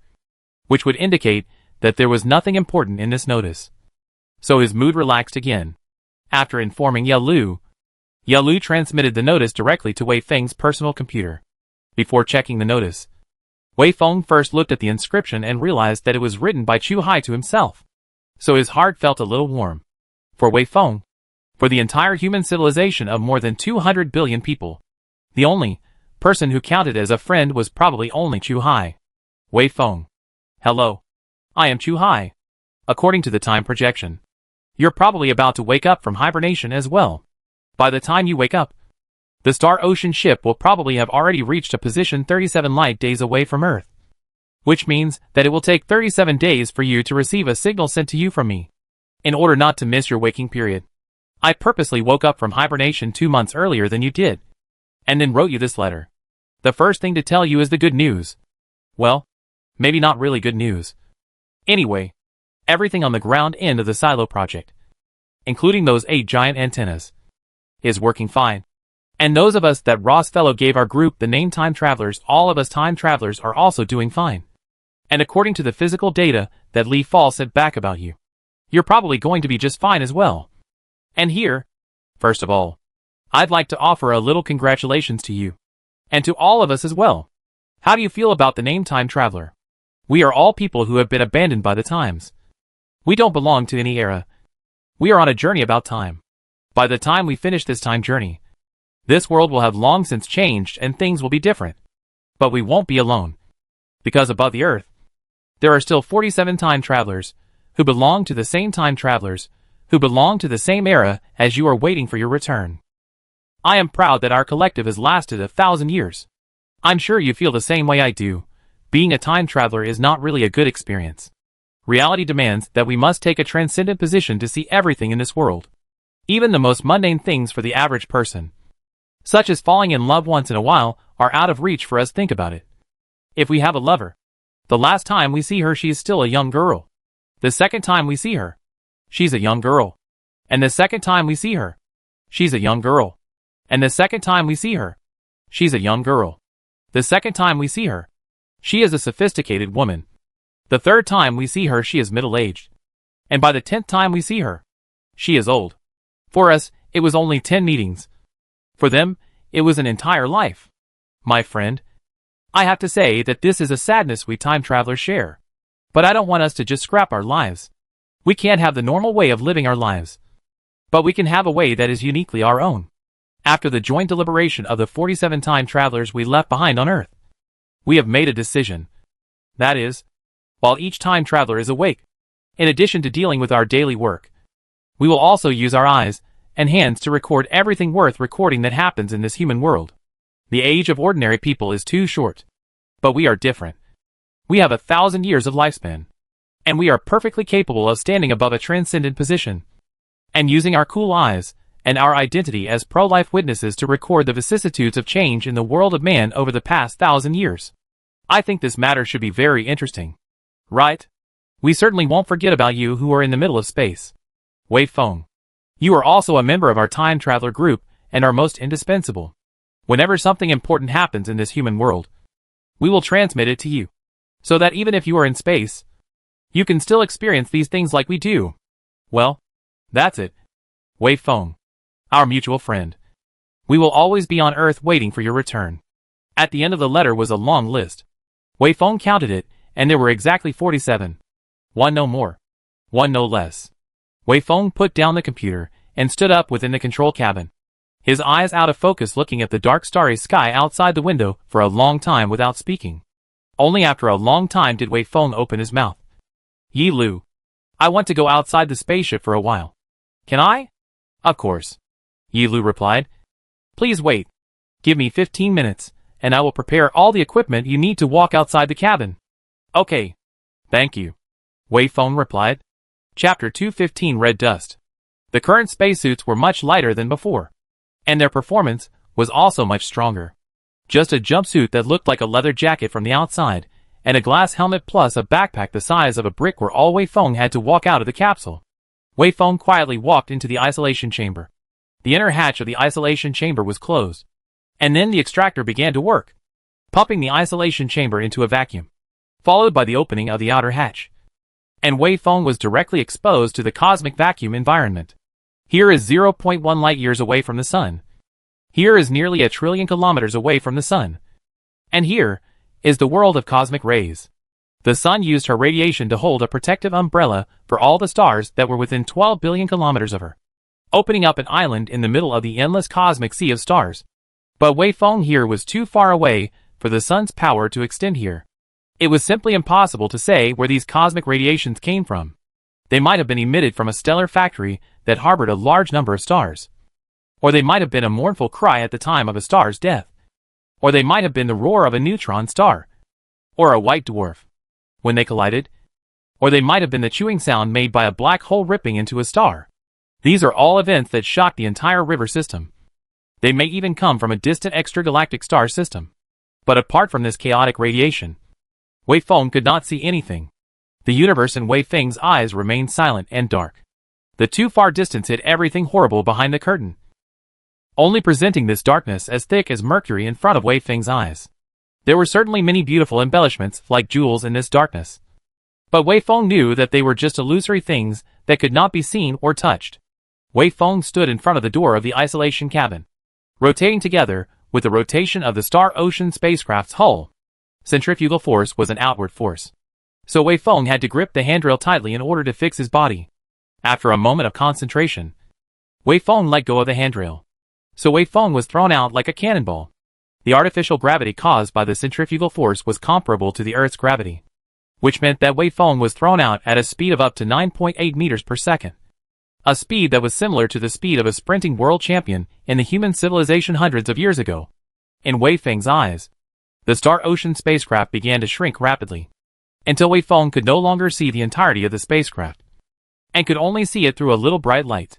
which would indicate that there was nothing important in this notice. So his mood relaxed again. After informing Yi Lu transmitted the notice directly to Wei Feng's personal computer. Before checking the notice, Wei Feng first looked at the inscription and realized that it was written by Chu Hai to himself. So his heart felt a little warm. For Wei Feng, for the entire human civilization of more than 200 billion people, the only person who counted as a friend was probably only Chu Hai. Wei Feng. Hello. I am Chu Hai. According to the time projection, you're probably about to wake up from hibernation as well. By the time you wake up, the Star Ocean ship will probably have already reached a position 37 light days away from Earth, which means that it will take 37 days for you to receive a signal sent to you from me. In order not to miss your waking period, I purposely woke up from hibernation 2 months earlier than you did, and then wrote you this letter. The first thing to tell you is the good news. Well, maybe not really good news. Anyway, everything on the ground end of the silo project, including those 8 giant antennas, is working fine. And those of us that Ross fellow gave our group the name Time Travelers, all of us time travelers are also doing fine. And according to the physical data that Lee Fall sent back about you, you're probably going to be just fine as well. And here, first of all, I'd like to offer a little congratulations to you. And to all of us as well. How do you feel about the name Time Traveler? We are all people who have been abandoned by the times. We don't belong to any era. We are on a journey about time. By the time we finish this time journey, this world will have long since changed and things will be different. But we won't be alone. Because above the earth, there are still 47 time travelers who belong to the same time travelers who belong to the same era as you are waiting for your return. I am proud that our collective has lasted 1,000 years. I'm sure you feel the same way I do. Being a time traveler is not really a good experience. Reality demands that we must take a transcendent position to see everything in this world. Even the most mundane things for the average person, such as falling in love once in a while, are out of reach for us. Think about it. If we have a lover, the last time we see her she is still a young girl. The second time we see her, she's a young girl. And the second time we see her, she's a young girl. And the second time we see her, she's a young girl. The second time we see her, she is a sophisticated woman. The third time we see her she is middle-aged. And by the 10th time we see her, she is old. For us, it was only 10 meetings. For them, it was an entire life. My friend, I have to say that this is a sadness we time travelers share. But I don't want us to just scrap our lives. We can't have the normal way of living our lives. But we can have a way that is uniquely our own. After the joint deliberation of the 47 time travelers we left behind on Earth, we have made a decision. That is, while each time traveler is awake, in addition to dealing with our daily work, we will also use our eyes and hands to record everything worth recording that happens in this human world. The age of ordinary people is too short. But we are different. We have 1,000 years of lifespan. And we are perfectly capable of standing above a transcendent position and using our cool eyes and our identity as pro-life witnesses to record the vicissitudes of change in the world of man over the past 1,000 years. I think this matter should be very interesting. Right? We certainly won't forget about you who are in the middle of space. Wei Feng. You are also a member of our time traveler group and are most indispensable. Whenever something important happens in this human world, we will transmit it to you, so that even if you are in space, you can still experience these things like we do. Well, that's it. Wei Feng. Our mutual friend. We will always be on Earth waiting for your return. At the end of the letter was a long list. Wei Feng counted it, and there were exactly 47. One no more. One no less. Wei Feng put down the computer and stood up within the control cabin. His eyes out of focus looking at the dark starry sky outside the window for a long time without speaking. Only after a long time did Wei Feng open his mouth. Yi Lu. I want to go outside the spaceship for a while. Can I? Of course. Yi Lu replied. Please wait. Give me 15 minutes, and I will prepare all the equipment you need to walk outside the cabin. Okay. Thank you. Wei Feng replied. Chapter 215 Red Dust. The current spacesuits were much lighter than before, and their performance was also much stronger. Just a jumpsuit that looked like a leather jacket from the outside, and a glass helmet plus a backpack the size of a brick were all Wei Feng had to walk out of the capsule. Wei Feng quietly walked into the isolation chamber. The inner hatch of the isolation chamber was closed, and then the extractor began to work, pumping the isolation chamber into a vacuum, followed by the opening of the outer hatch. And Wei Feng was directly exposed to the cosmic vacuum environment. Here is 0.1 light-years away from the sun. Here is nearly 1 trillion kilometers away from the sun. And here is the world of cosmic rays. The sun used her radiation to hold a protective umbrella for all the stars that were within 12 billion kilometers of her, opening up an island in the middle of the endless cosmic sea of stars. But Wei Feng here was too far away for the sun's power to extend here. It was simply impossible to say where these cosmic radiations came from. They might have been emitted from a stellar factory that harbored a large number of stars. Or they might have been a mournful cry at the time of a star's death. Or they might have been the roar of a neutron star. Or a white dwarf when they collided. Or they might have been the chewing sound made by a black hole ripping into a star. These are all events that shock the entire river system. They may even come from a distant extragalactic star system. But apart from this chaotic radiation, Wei Feng could not see anything. The universe in Wei Feng's eyes remained silent and dark. The too far distance hid everything horrible behind the curtain, only presenting this darkness as thick as mercury in front of Wei Feng's eyes. There were certainly many beautiful embellishments like jewels in this darkness, but Wei Feng knew that they were just illusory things that could not be seen or touched. Wei Feng stood in front of the door of the isolation cabin, rotating together with the rotation of the Star Ocean spacecraft's hull. Centrifugal force was an outward force, so Wei Feng had to grip the handrail tightly in order to fix his body. After a moment of concentration, Wei Feng let go of the handrail, so Wei Feng was thrown out like a cannonball. The artificial gravity caused by the centrifugal force was comparable to the Earth's gravity, which meant that Wei Feng was thrown out at a speed of up to 9.8 meters per second. A speed that was similar to the speed of a sprinting world champion in the human civilization hundreds of years ago. In Wei Feng's eyes, the Star Ocean spacecraft began to shrink rapidly, until Wei Feng could no longer see the entirety of the spacecraft, and could only see it through a little bright light.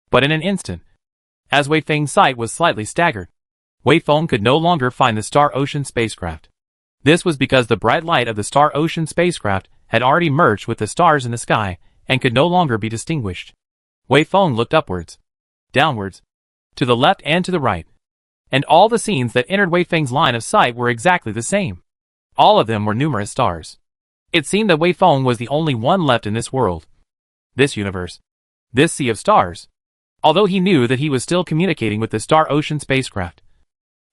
But in an instant, as Wei Feng's sight was slightly staggered, Wei Feng could no longer find the Star Ocean spacecraft. This was because the bright light of the Star Ocean spacecraft had already merged with the stars in the sky and could no longer be distinguished. Wei Feng looked upwards, downwards, to the left and to the right, and all the scenes that entered Wei Feng's line of sight were exactly the same. All of them were numerous stars. It seemed that Wei Feng was the only one left in this world, this universe, this sea of stars. Although he knew that he was still communicating with the Star Ocean spacecraft,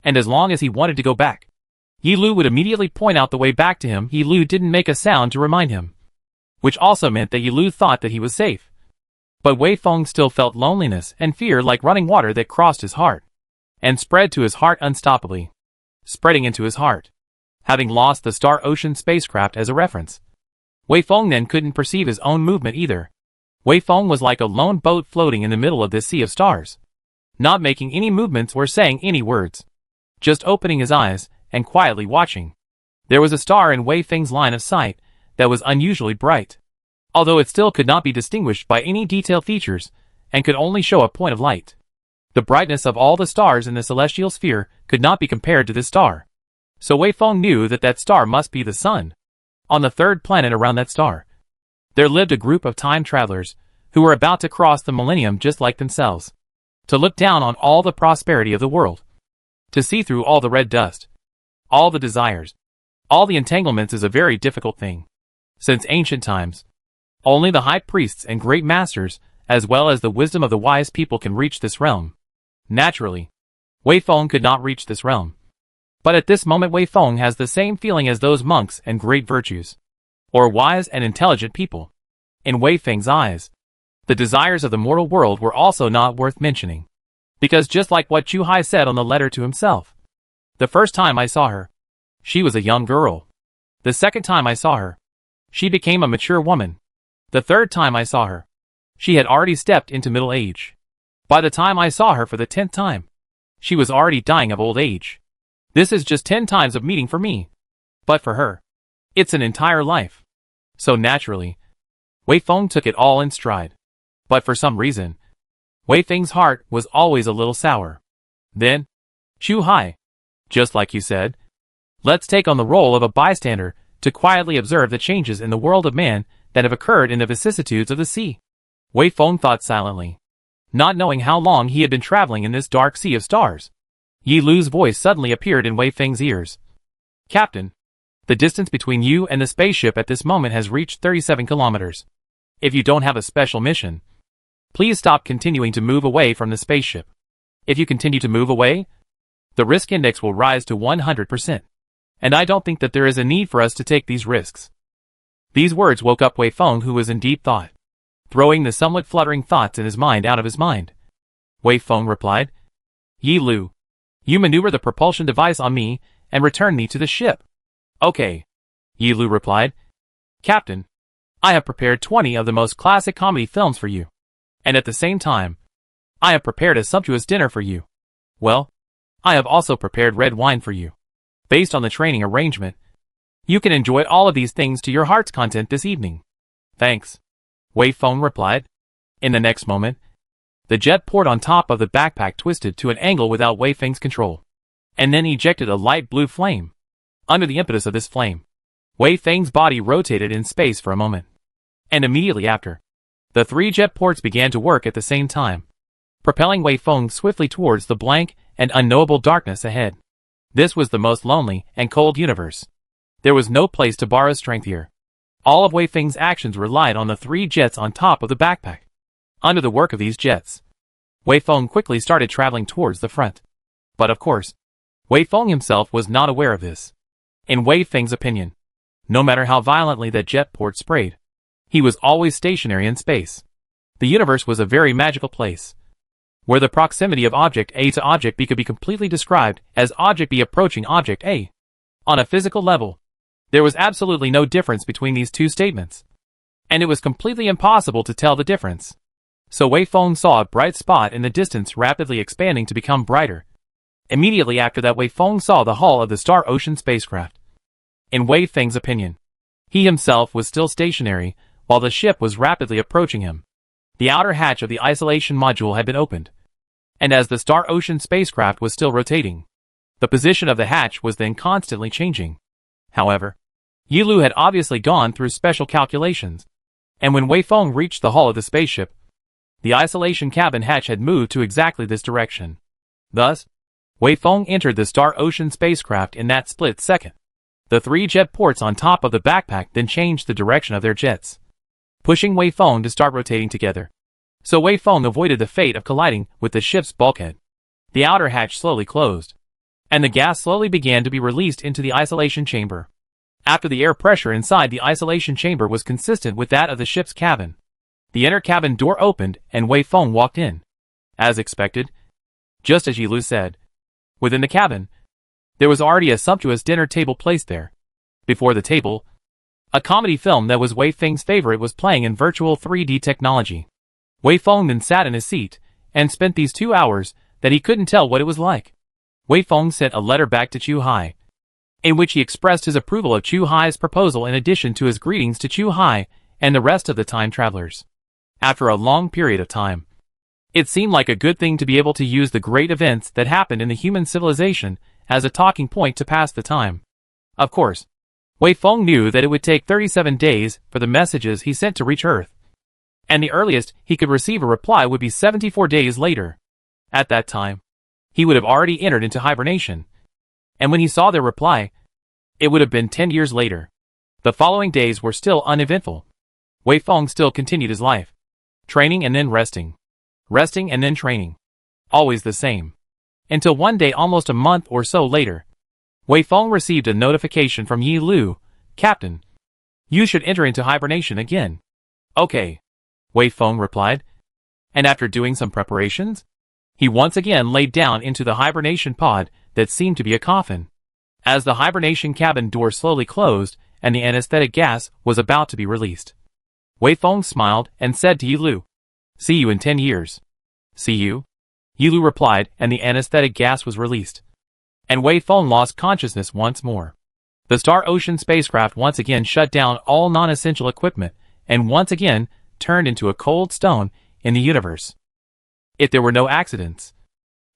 and as long as he wanted to go back, Yi Lu would immediately point out the way back to him. Yi Lu didn't make a sound to remind him, which also meant that Yi Lu thought that he was safe. But Wei Feng still felt loneliness and fear like running water that crossed his heart, and spread to his heart unstoppably, spreading into his heart. Having lost the Star Ocean spacecraft as a reference, Wei Feng then couldn't perceive his own movement either. Wei Feng was like a lone boat floating in the middle of this sea of stars, not making any movements or saying any words, just opening his eyes and quietly watching. There was a star in Wei Feng's line of sight that was unusually bright, although it still could not be distinguished by any detailed features and could only show a point of light. The brightness of all the stars in the celestial sphere could not be compared to this star, so Wei Feng knew that that star must be the sun. On the third planet around that star, there lived a group of time travelers who were about to cross the millennium just like themselves, to look down on all the prosperity of the world, to see through all the red dust, all the desires, all the entanglements is a very difficult thing. Since ancient times, only the high priests and great masters, as well as the wisdom of the wise people can reach this realm. Naturally, Wei Feng could not reach this realm. But at this moment Wei Feng has the same feeling as those monks and great virtues, or wise and intelligent people. In Wei Feng's eyes, the desires of the mortal world were also not worth mentioning. Because just like what Chu Hai said on the letter to himself, the first time I saw her, she was a young girl. The second time I saw her, she became a mature woman. The third time I saw her, she had already stepped into middle age. By the time I saw her for the 10th time, she was already dying of old age. This is just 10 times of meeting for me. But for her, it's an entire life. So naturally, Wei Feng took it all in stride. But for some reason, Wei Feng's heart was always a little sour. Then, Chu Hai, just like you said, let's take on the role of a bystander to quietly observe the changes in the world of man that have occurred in the vicissitudes of the sea. Wei Feng thought silently, not knowing how long he had been traveling in this dark sea of stars. Yi Lu's voice suddenly appeared in Wei Feng's ears. Captain, the distance between you and the spaceship at this moment has reached 37 kilometers. If you don't have a special mission, please stop continuing to move away from the spaceship. If you continue to move away, the risk index will rise to 100%. And I don't think that there is a need for us to take these risks. These words woke up Wei Feng, who was in deep thought, throwing the somewhat fluttering thoughts in his mind out of his mind. Wei Feng replied, Yi Lu, you maneuver the propulsion device on me and return me to the ship. Okay, Yi Lu replied. Captain, I have prepared 20 of the most classic comedy films for you. And at the same time, I have prepared a sumptuous dinner for you. Well, I have also prepared red wine for you. Based on the training arrangement, you can enjoy all of these things to your heart's content this evening. Thanks, Wei Feng replied. In the next moment, the jet port on top of the backpack twisted to an angle without Wei Feng's control, and then ejected a light blue flame. Under the impetus of this flame, Wei Feng's body rotated in space for a moment. And immediately after, the 3 jet ports began to work at the same time, propelling Wei Feng swiftly towards the blank and unknowable darkness ahead. This was the most lonely and cold universe. There was no place to borrow strength here. All of Wei Feng's actions relied on the 3 jets on top of the backpack. Under the work of these jets, Wei Feng quickly started traveling towards the front. But of course, Wei Feng himself was not aware of this. In Wei Feng's opinion, no matter how violently that jet port sprayed, he was always stationary in space. The universe was a very magical place, where the proximity of object A to object B could be completely described as object B approaching object A. On a physical level, there was absolutely no difference between these two statements, and it was completely impossible to tell the difference. So Wei Feng saw a bright spot in the distance rapidly expanding to become brighter. Immediately after that, Wei Feng saw the hull of the Star Ocean spacecraft. In Wei Feng's opinion, he himself was still stationary while the ship was rapidly approaching him. The outer hatch of the isolation module had been opened, and as the Star Ocean spacecraft was still rotating, the position of the hatch was then constantly changing. However, Yilu had obviously gone through special calculations, and when Wei Feng reached the hull of the spaceship, the isolation cabin hatch had moved to exactly this direction. Thus, Wei Feng entered the Star Ocean spacecraft in that split second. The 3 jet ports on top of the backpack then changed the direction of their jets, pushing Wei Feng to start rotating together. So Wei Feng avoided the fate of colliding with the ship's bulkhead. The outer hatch slowly closed, and the gas slowly began to be released into the isolation chamber. After the air pressure inside the isolation chamber was consistent with that of the ship's cabin, the inner cabin door opened and Wei Feng walked in. As expected, just as Yilu said, within the cabin, there was already a sumptuous dinner table placed there. Before the table, a comedy film that was Wei Feng's favorite was playing in virtual 3D technology. Wei Feng then sat in his seat and spent these 2 hours that he couldn't tell what it was like. Wei Feng sent a letter back to Chu Hai, in which he expressed his approval of Chu Hai's proposal in addition to his greetings to Chu Hai and the rest of the time travelers. After a long period of time, it seemed like a good thing to be able to use the great events that happened in the human civilization as a talking point to pass the time. Of course, Wei Feng knew that it would take 37 days for the messages he sent to reach Earth, and the earliest he could receive a reply would be 74 days later. At that time, he would have already entered into hibernation, and when he saw their reply, it would have been 10 years later. The following days were still uneventful. Wei Feng still continued his life, training and then resting and then training, always the same. Until one day, almost a month or so later, Wei Feng received a notification from Yi Lu. "Captain, you should enter into hibernation again." "Okay," Wei Feng replied, and after doing some preparations, he once again laid down into the hibernation pod that seemed to be a coffin. As the hibernation cabin door slowly closed and the anesthetic gas was about to be released, Wei Feng smiled and said to Yi Lu, "See you in 10 years. "See you?" Yi Lu replied, and the anesthetic gas was released, and Wei Feng lost consciousness once more. The Star Ocean spacecraft once again shut down all non-essential equipment and once again turned into a cold stone in the universe. If there were no accidents,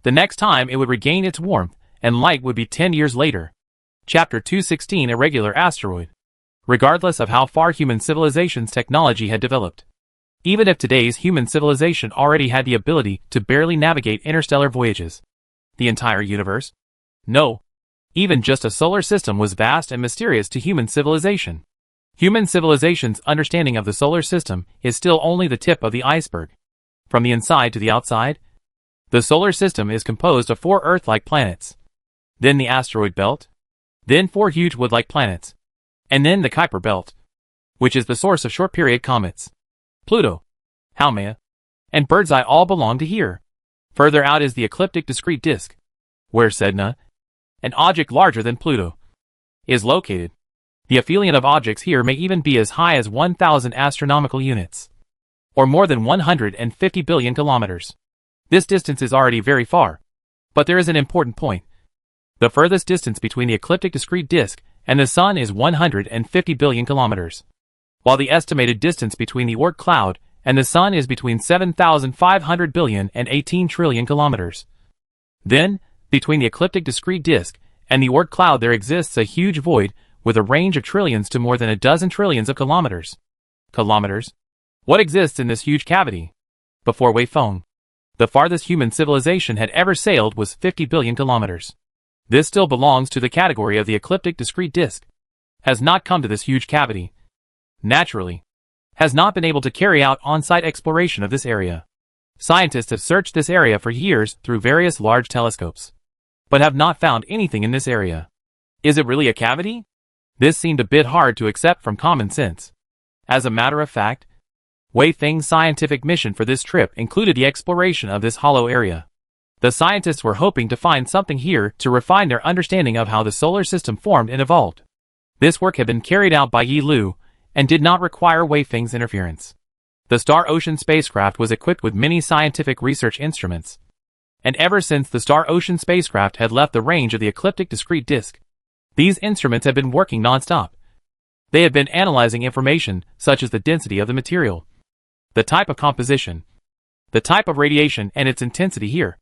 the next time it would regain its warmth and light would be 10 years later. Chapter 216: Irregular Asteroid. Regardless of how far human civilization's technology had developed, even if today's human civilization already had the ability to barely navigate interstellar voyages, the entire universe, no, even just a solar system, was vast and mysterious to human civilization. Human civilization's understanding of the solar system is still only the tip of the iceberg. From the inside to the outside, the solar system is composed of 4 Earth-like planets, then the asteroid belt, then 4 huge wood-like planets, and then the Kuiper belt, which is the source of short-period comets. Pluto, Haumea, and Birdseye all belong to here. Further out is the ecliptic discrete disk, where Sedna, an object larger than Pluto, is located. The aphelion of objects here may even be as high as 1,000 astronomical units, or more than 150 billion kilometers. This distance is already very far, but there is an important point. The furthest distance between the ecliptic discrete disk and the Sun is 150 billion kilometers, while the estimated distance between the Oort cloud and the Sun is between 7,500 billion and 18 trillion kilometers. Then, between the ecliptic discrete disk and the Oort cloud there exists a huge void with a range of trillions to more than a dozen trillions of kilometers. Kilometers? What exists in this huge cavity? Before Wei Feng, the farthest human civilization had ever sailed was 50 billion kilometers. This still belongs to the category of the ecliptic discrete disk. Has not come to this huge cavity. Naturally, has not been able to carry out on-site exploration of this area. Scientists have searched this area for years through various large telescopes, but have not found anything in this area. Is it really a cavity? This seemed a bit hard to accept from common sense. As a matter of fact, Wei Feng's scientific mission for this trip included the exploration of this hollow area. The scientists were hoping to find something here to refine their understanding of how the solar system formed and evolved. This work had been carried out by Yi Lu, and did not require Wei Feng's interference. The Star Ocean spacecraft was equipped with many scientific research instruments, and ever since the Star Ocean spacecraft had left the range of the ecliptic discrete disk, these instruments had been working non-stop. They had been analyzing information such as the density of the material, the type of composition, the type of radiation and its intensity here,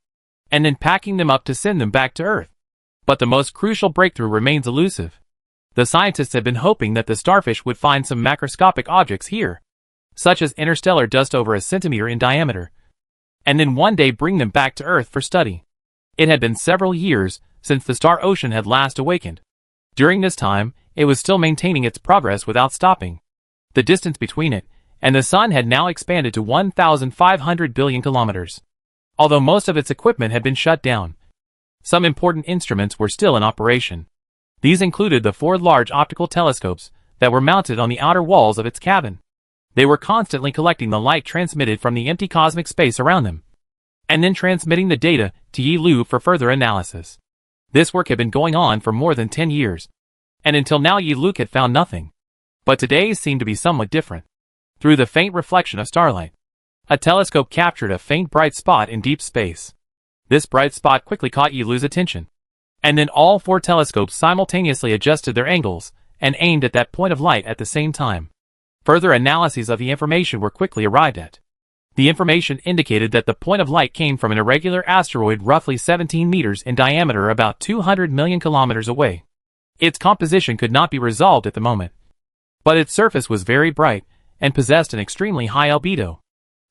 and then packing them up to send them back to Earth. But the most crucial breakthrough remains elusive. The scientists had been hoping that the starfish would find some macroscopic objects here, such as interstellar dust over a centimeter in diameter, and then one day bring them back to Earth for study. It had been several years since the Star Ocean had last awakened. During this time, it was still maintaining its progress without stopping. The distance between it and the Sun had now expanded to 1,500 billion kilometers. Although most of its equipment had been shut down, some important instruments were still in operation. These included the 4 large optical telescopes that were mounted on the outer walls of its cabin. They were constantly collecting the light transmitted from the empty cosmic space around them, and then transmitting the data to Yi Lu for further analysis. This work had been going on for more than 10 years, and until now Yi Lu had found nothing. But today seemed to be somewhat different. Through the faint reflection of starlight, a telescope captured a faint bright spot in deep space. This bright spot quickly caught Yi Lu's attention, and then all 4 telescopes simultaneously adjusted their angles and aimed at that point of light at the same time. Further analyses of the information were quickly arrived at. The information indicated that the point of light came from an irregular asteroid roughly 17 meters in diameter, about 200 million kilometers away. Its composition could not be resolved at the moment, but its surface was very bright and possessed an extremely high albedo.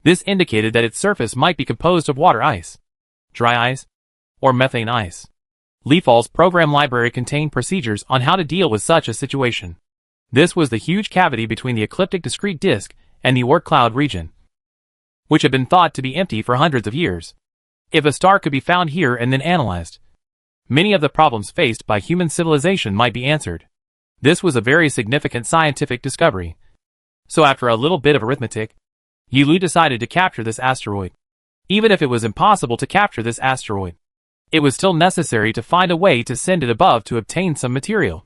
This indicated that its surface might be composed of water ice, dry ice, or methane ice. Leafall's program library contained procedures on how to deal with such a situation. This was the huge cavity between the ecliptic discrete disk and the Oort cloud region, which had been thought to be empty for hundreds of years. If a star could be found here and then analyzed, many of the problems faced by human civilization might be answered. This was a very significant scientific discovery. So after a little bit of arithmetic, Yi Lu decided to capture this asteroid. Even if it was impossible to capture this asteroid, it was still necessary to find a way to send it above to obtain some material.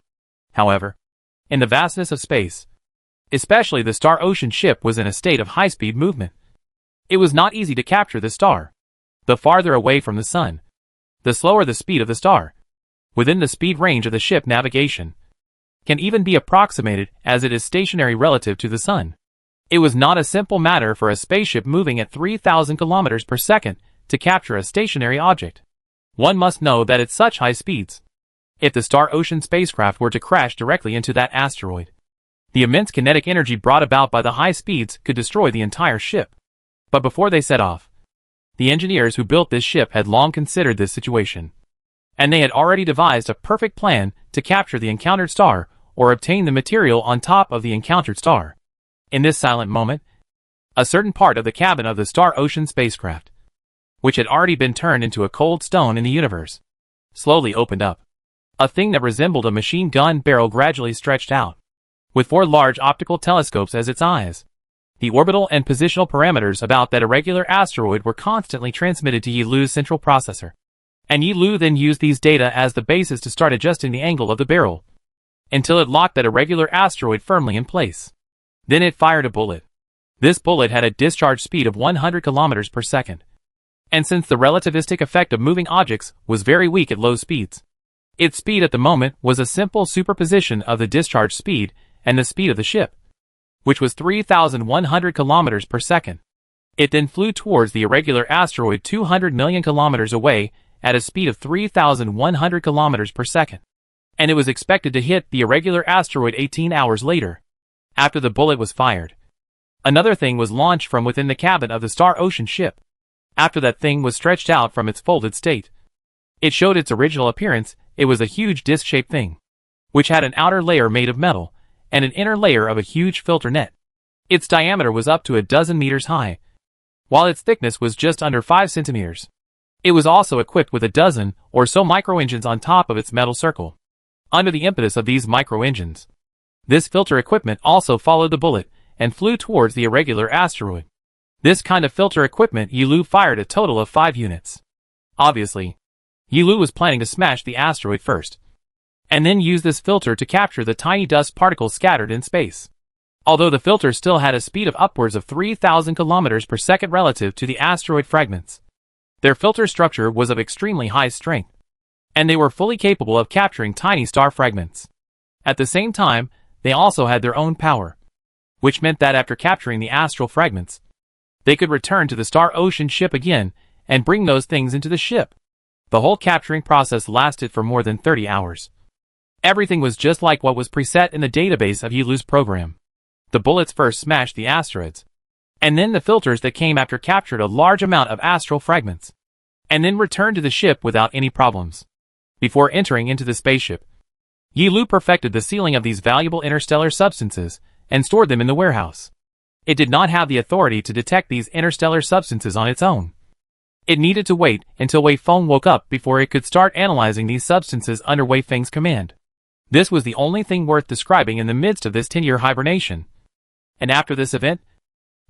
However, in the vastness of space, especially the Star Ocean ship was in a state of high-speed movement. It was not easy to capture the star. The farther away from the Sun, the slower the speed of the star. Within the speed range of the ship, navigation can even be approximated as it is stationary relative to the Sun. It was not a simple matter for a spaceship moving at 3,000 kilometers per second to capture a stationary object. One must know that at such high speeds, if the Star Ocean spacecraft were to crash directly into that asteroid, the immense kinetic energy brought about by the high speeds could destroy the entire ship. But before they set off, the engineers who built this ship had long considered this situation, and they had already devised a perfect plan to capture the encountered star or obtain the material on top of the encountered star. In this silent moment, a certain part of the cabin of the Star Ocean spacecraft, which had already been turned into a cold stone in the universe, slowly opened up. A thing that resembled a machine gun barrel gradually stretched out, with 4 large optical telescopes as its eyes. The orbital and positional parameters about that irregular asteroid were constantly transmitted to Yi Lu's central processor, and Yi Lu then used these data as the basis to start adjusting the angle of the barrel, until it locked that irregular asteroid firmly in place. Then it fired a bullet. This bullet had a discharge speed of 100 kilometers per second, and since the relativistic effect of moving objects was very weak at low speeds, its speed at the moment was a simple superposition of the discharge speed and the speed of the ship, which was 3,100 kilometers per second. It then flew towards the irregular asteroid 200 million kilometers away at a speed of 3,100 kilometers per second. and it was expected to hit the irregular asteroid 18 hours later, after the bullet was fired. Another thing was launched from within the cabin of the Star Ocean ship. After that thing was stretched out from its folded state, it showed its original appearance. It was a huge disc-shaped thing, which had an outer layer made of metal, and an inner layer of a huge filter net. Its diameter was up to a dozen meters high, while its thickness was just under 5 centimeters. It was also equipped with a dozen or so micro-engines on top of its metal circle. Under the impetus of these micro-engines, this filter equipment also followed the bullet and flew towards the irregular asteroid. This kind of filter equipment Yilu fired a total of 5 units. Obviously, Yilu was planning to smash the asteroid first, and then use this filter to capture the tiny dust particles scattered in space. Although the filter still had a speed of upwards of 3,000 kilometers per second relative to the asteroid fragments, their filter structure was of extremely high strength, and they were fully capable of capturing tiny star fragments. At the same time, they also had their own power, which meant that after capturing the astral fragments, they could return to the Star Ocean ship again and bring those things into the ship. The whole capturing process lasted for more than 30 hours. Everything was just like what was preset in the database of Yilu's program. The bullets first smashed the asteroids, and then the filters that came after captured a large amount of astral fragments, and then returned to the ship without any problems. Before entering into the spaceship, Yilu perfected the sealing of these valuable interstellar substances and stored them in the warehouse. It did not have the authority to detect these interstellar substances on its own. It needed to wait until Wei Feng woke up before it could start analyzing these substances under Wei Feng's command. This was the only thing worth describing in the midst of this 10-year hibernation. And after this event,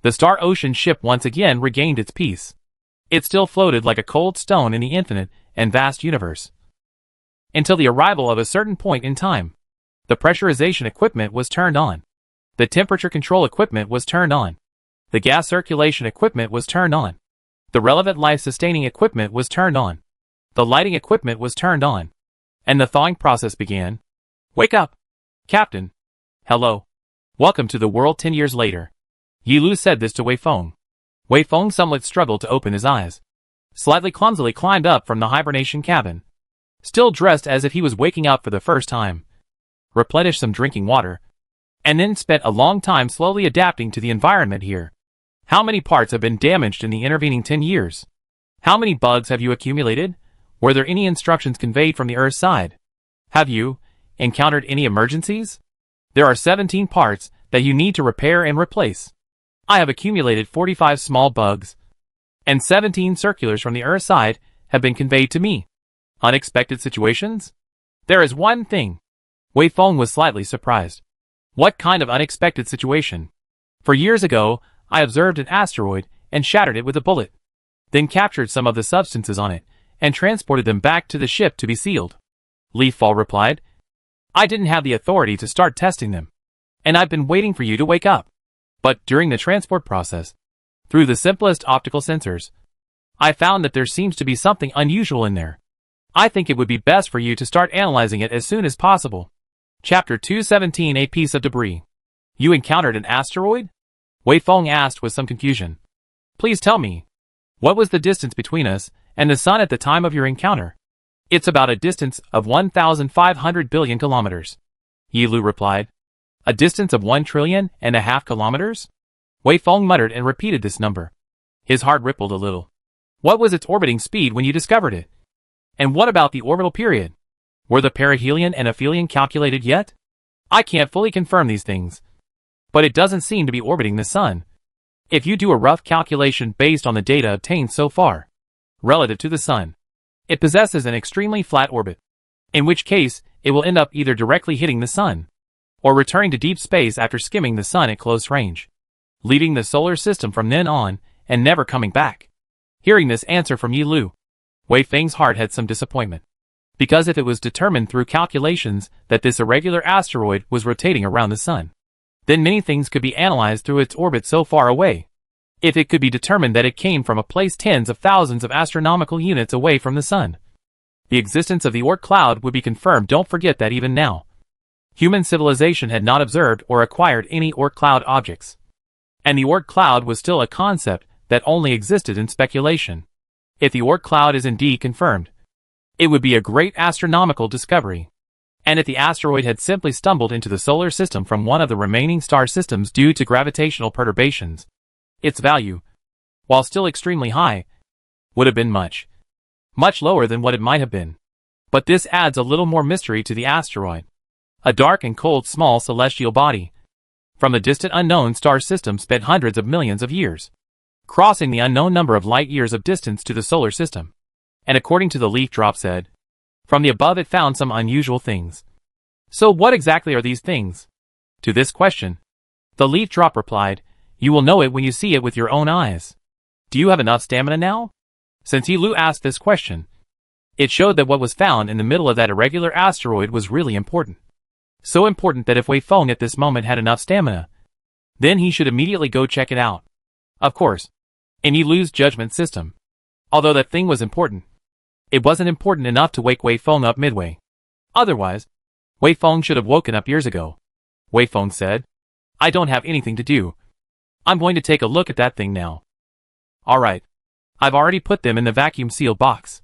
the Star Ocean ship once again regained its peace. It still floated like a cold stone in the infinite and vast universe, until the arrival of a certain point in time. The pressurization equipment was turned on. The temperature control equipment was turned on. The gas circulation equipment was turned on. The relevant life-sustaining equipment was turned on. The lighting equipment was turned on. And the thawing process began. Wake up, Captain. Hello. Welcome to the world 10 years later. Yilu said this to Wei Feng. Wei Feng somewhat struggled to open his eyes. Slightly clumsily climbed up from the hibernation cabin, still dressed as if he was waking up for the first time. Replenished some drinking water, and then spent a long time slowly adapting to the environment here. How many parts have been damaged in the intervening 10 years? How many bugs have you accumulated? Were there any instructions conveyed from the Earth side? Have you encountered any emergencies? There are 17 parts that you need to repair and replace. I have accumulated 45 small bugs, and 17 circulars from the Earth side have been conveyed to me. Unexpected situations? There is one thing. Wei Feng was slightly surprised. What kind of unexpected situation? For years ago, I observed an asteroid and shattered it with a bullet, then captured some of the substances on it and transported them back to the ship to be sealed. Leaffall replied. I didn't have the authority to start testing them, and I've been waiting for you to wake up. But during the transport process, through the simplest optical sensors, I found that there seems to be something unusual in there. I think it would be best for you to start analyzing it as soon as possible. Chapter 217. A piece of debris. You encountered an asteroid? Wei Feng asked with some confusion. Please tell me, what was the distance between us and the sun at the time of your encounter? It's about a distance of 1,500 billion kilometers. Yilu replied. A distance of 1.5 trillion kilometers? Wei Feng muttered and repeated this number. His heart rippled a little. What was its orbiting speed when you discovered it? And what about the orbital period? Were the perihelion and aphelion calculated yet? I can't fully confirm these things, but it doesn't seem to be orbiting the sun. If you do a rough calculation based on the data obtained so far, relative to the sun, it possesses an extremely flat orbit, in which case it will end up either directly hitting the sun, or returning to deep space after skimming the sun at close range, leaving the solar system from then on and never coming back. Hearing this answer from Yilu, Wei Feng's heart had some disappointment, because if it was determined through calculations that this irregular asteroid was rotating around the sun, then many things could be analyzed through its orbit so far away. If it could be determined that it came from a place tens of thousands of astronomical units away from the sun, the existence of the Oort cloud would be confirmed. Don't forget that even now, human civilization had not observed or acquired any Oort cloud objects, and the Oort cloud was still a concept that only existed in speculation. If the Oort cloud is indeed confirmed, it would be a great astronomical discovery. and if the asteroid had simply stumbled into the solar system from one of the remaining star systems due to gravitational perturbations, its value, while still extremely high, would have been much lower than what it might have been. But this adds a little more mystery to the asteroid. A dark and cold small celestial body from the distant unknown star system spent hundreds of millions of years crossing the unknown number of light years of distance to the solar system. And according to the leaf drop said, from the above it found some unusual things. So what exactly are these things? To this question, the leaf drop replied, you will know it when you see it with your own eyes. Do you have enough stamina now? Since Yilu asked this question, it showed that what was found in the middle of that irregular asteroid was really important. So important that if Wei Feng at this moment had enough stamina, then he should immediately go check it out. Of course, in Yilu's judgment system, although that thing was important, it wasn't important enough to wake Wei Feng up midway. Otherwise, Wei Feng should have woken up years ago. Wei Feng said, I don't have anything to do. I'm going to take a look at that thing now. Alright. I've already put them in the vacuum-sealed box.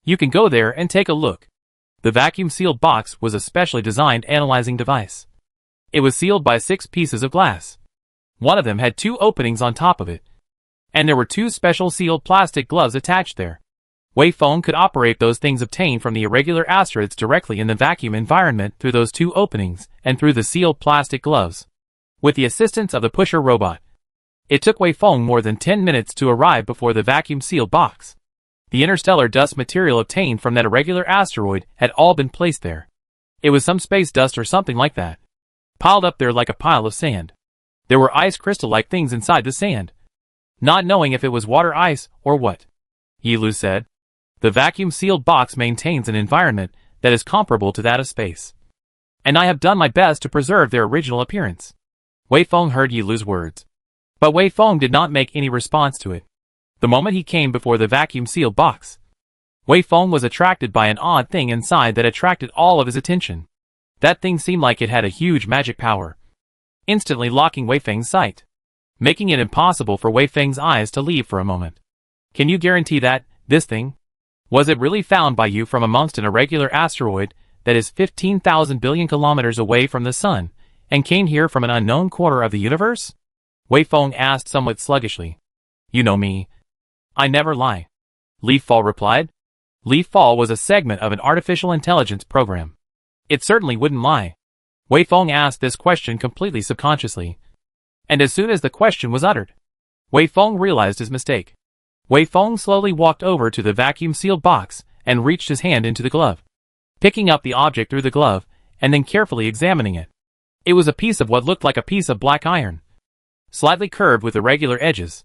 You can go there and take a look. The vacuum-sealed box was a specially designed analyzing device. It was sealed by 6 pieces of glass. One of them had 2 openings on top of it, and there were 2 special sealed plastic gloves attached there. Wei Feng could operate those things obtained from the irregular asteroids directly in the vacuum environment through those 2 openings and through the sealed plastic gloves, with the assistance of the pusher robot. It took Wei Feng more than 10 minutes to arrive before the vacuum-sealed box. The interstellar dust material obtained from that irregular asteroid had all been placed there. It was some space dust or something like that, piled up there like a pile of sand. There were ice crystal-like things inside the sand. Not knowing if it was water ice or what, Yilu said, the vacuum-sealed box maintains an environment that is comparable to that of space. And I have done my best to preserve their original appearance. Wei Feng heard Yilu's words. But Wei Feng did not make any response to it. The moment he came before the vacuum-sealed box, Wei Feng was attracted by an odd thing inside that attracted all of his attention. That thing seemed like it had a huge magic power, instantly locking Wei Feng's sight, making it impossible for Wei Feng's eyes to leave for a moment. Can you guarantee that, this thing? Was it really found by you from amongst an irregular asteroid that is 15,000 billion kilometers away from the sun, and came here from an unknown corner of the universe? Wei Feng asked somewhat sluggishly. You know me. I never lie. Leaf Fall replied. Leaf Fall was a segment of an artificial intelligence program. It certainly wouldn't lie. Wei Feng asked this question completely subconsciously. And as soon as the question was uttered, Wei Feng realized his mistake. Wei Feng slowly walked over to the vacuum-sealed box and reached his hand into the glove, picking up the object through the glove and then carefully examining it. It was a piece of what looked like a piece of black iron, slightly curved with irregular edges.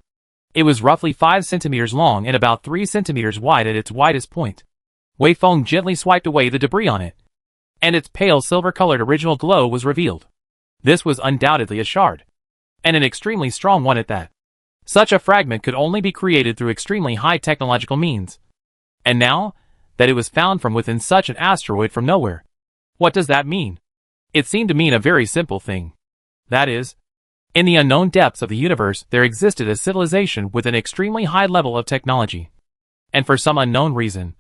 It was roughly 5 centimeters long and about 3 centimeters wide at its widest point. Wei Feng gently swiped away the debris on it, and its pale silver-colored original glow was revealed. This was undoubtedly a shard, and an extremely strong one at that. Such a fragment could only be created through extremely high technological means. And now, that it was found from within such an asteroid from nowhere. What does that mean? It seemed to mean a very simple thing. That is, in the unknown depths of the universe there existed a civilization with an extremely high level of technology. And for some unknown reason,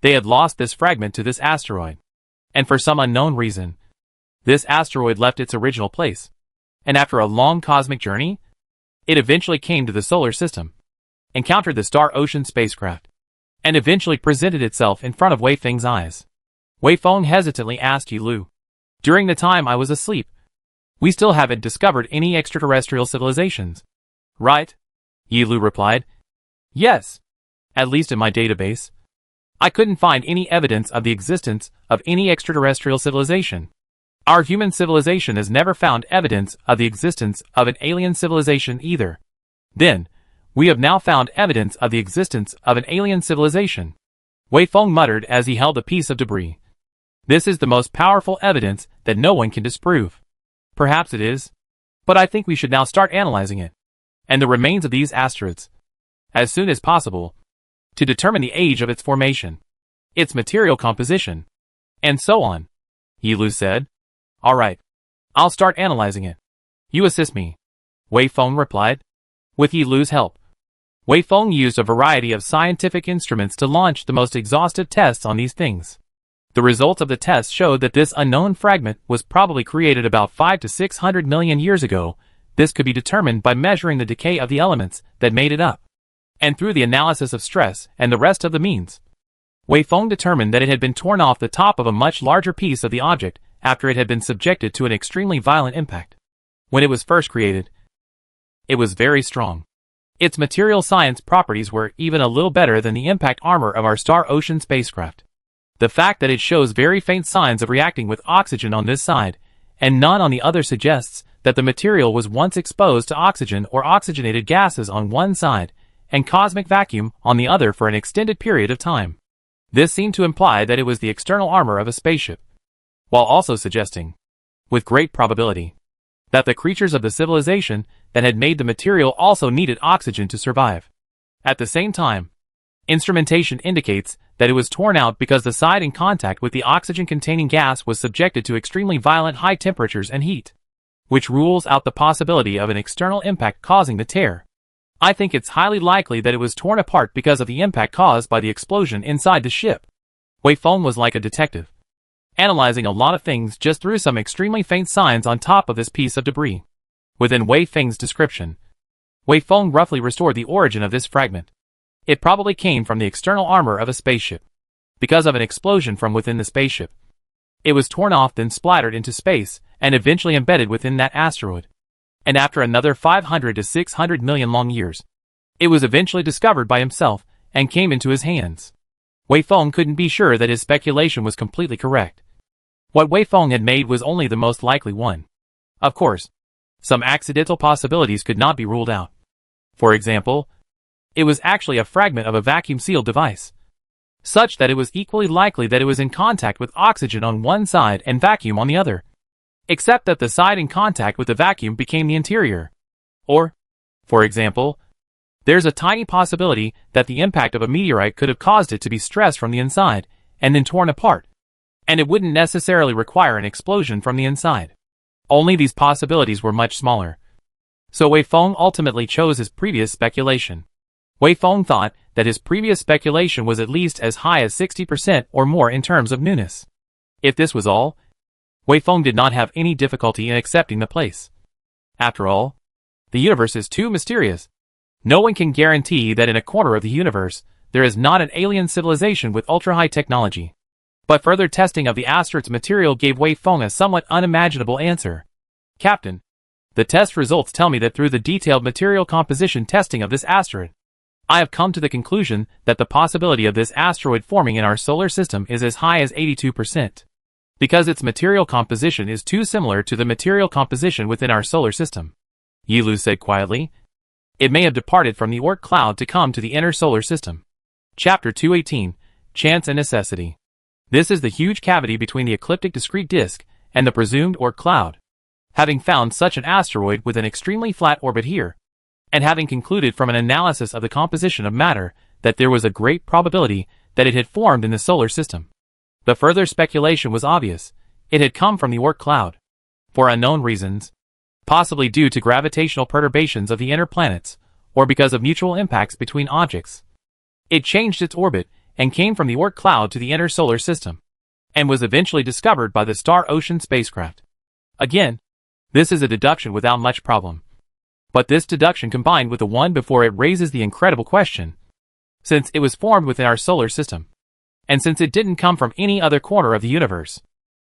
they had lost this fragment to this asteroid. And for some unknown reason, this asteroid left its original place. And after a long cosmic journey, it eventually came to the solar system, encountered the Star Ocean spacecraft, and eventually presented itself in front of Wei Feng's eyes. Wei Feng hesitantly asked Yilu, during the time I was asleep, we still haven't discovered any extraterrestrial civilizations, right? Yilu replied. Yes. At least in my database. I couldn't find any evidence of the existence of any extraterrestrial civilization. Our human civilization has never found evidence of the existence of an alien civilization either. Then, we have now found evidence of the existence of an alien civilization. Wei Feng muttered as he held a piece of debris. This is the most powerful evidence that no one can disprove. Perhaps it is, but I think we should now start analyzing it, and the remains of these asteroids, as soon as possible, to determine the age of its formation, its material composition, and so on, Yilu said. Alright, I'll start analyzing it. You assist me, Wei Feng replied. With Yilu's help, Wei Feng used a variety of scientific instruments to launch the most exhaustive tests on these things. The results of the test showed that this unknown fragment was probably created about 5 to 600 million years ago. This could be determined by measuring the decay of the elements that made it up, and through the analysis of stress and the rest of the means. Wei Feng determined that it had been torn off the top of a much larger piece of the object after it had been subjected to an extremely violent impact. When it was first created, it was very strong. Its material science properties were even a little better than the impact armor of our Star Ocean spacecraft. The fact that it shows very faint signs of reacting with oxygen on this side, and none on the other suggests that the material was once exposed to oxygen or oxygenated gases on one side, and cosmic vacuum on the other for an extended period of time. This seemed to imply that it was the external armor of a spaceship, while also suggesting, with great probability, that the creatures of the civilization that had made the material also needed oxygen to survive. At the same time, instrumentation indicates that it was torn out because the side in contact with the oxygen-containing gas was subjected to extremely violent high temperatures and heat, which rules out the possibility of an external impact causing the tear. I think it's highly likely that it was torn apart because of the impact caused by the explosion inside the ship. Wei Feng was like a detective, analyzing a lot of things just through some extremely faint signs on top of this piece of debris. Within Wei Feng's description, Wei Feng roughly restored the origin of this fragment. It probably came from the external armor of a spaceship, because of an explosion from within the spaceship. It was torn off, then splattered into space, and eventually embedded within that asteroid. And after another 500 to 600 million long years, it was eventually discovered by himself and came into his hands. Wei Feng couldn't be sure that his speculation was completely correct. What Wei Feng had made was only the most likely one. Of course, some accidental possibilities could not be ruled out. For example, it was actually a fragment of a vacuum-sealed device, such that it was equally likely that it was in contact with oxygen on one side and vacuum on the other, except that the side in contact with the vacuum became the interior. Or, for example, there's a tiny possibility that the impact of a meteorite could have caused it to be stressed from the inside and then torn apart, and it wouldn't necessarily require an explosion from the inside. Only these possibilities were much smaller. So Wei Feng ultimately chose his previous speculation. Wei Feng thought that his previous speculation was at least as high as 60% or more in terms of newness. If this was all, Wei Feng did not have any difficulty in accepting the place. After all, the universe is too mysterious. No one can guarantee that in a corner of the universe, there is not an alien civilization with ultra-high technology. But further testing of the asteroid's material gave Wei Feng a somewhat unimaginable answer. Captain, the test results tell me that through the detailed material composition testing of this asteroid, I have come to the conclusion that the possibility of this asteroid forming in our solar system is as high as 82%. Because its material composition is too similar to the material composition within our solar system, Yi Lu said quietly. It may have departed from the Oort cloud to come to the inner solar system. Chapter 218, Chance and Necessity. This is the huge cavity between the ecliptic discrete disk and the presumed Oort cloud. Having found such an asteroid with an extremely flat orbit here, and having concluded from an analysis of the composition of matter that there was a great probability that it had formed in the solar system, the further speculation was obvious. It had come from the Oort cloud. For unknown reasons, possibly due to gravitational perturbations of the inner planets, or because of mutual impacts between objects, it changed its orbit and came from the Oort cloud to the inner solar system, and was eventually discovered by the Star Ocean spacecraft. Again, this is a deduction without much problem. But this deduction combined with the one before it raises the incredible question. Since it was formed within our solar system, and since it didn't come from any other corner of the universe,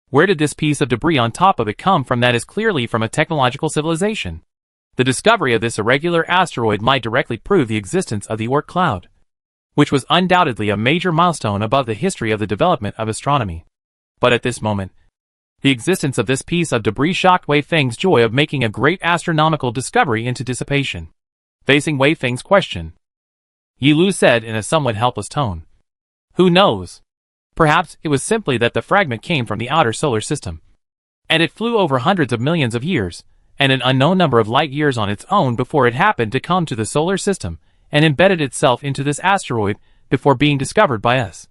where did this piece of debris on top of it come from that is clearly from a technological civilization? The discovery of this irregular asteroid might directly prove the existence of the Oort cloud, which was undoubtedly a major milestone above the history of the development of astronomy. But at this moment, the existence of this piece of debris shocked Wei Feng's joy of making a great astronomical discovery into dissipation. Facing Wei Feng's question, Yi Lu said in a somewhat helpless tone, "Who knows? Perhaps it was simply that the fragment came from the outer solar system, and it flew over hundreds of millions of years, and an unknown number of light years on its own before it happened to come to the solar system, and embedded itself into this asteroid before being discovered by us."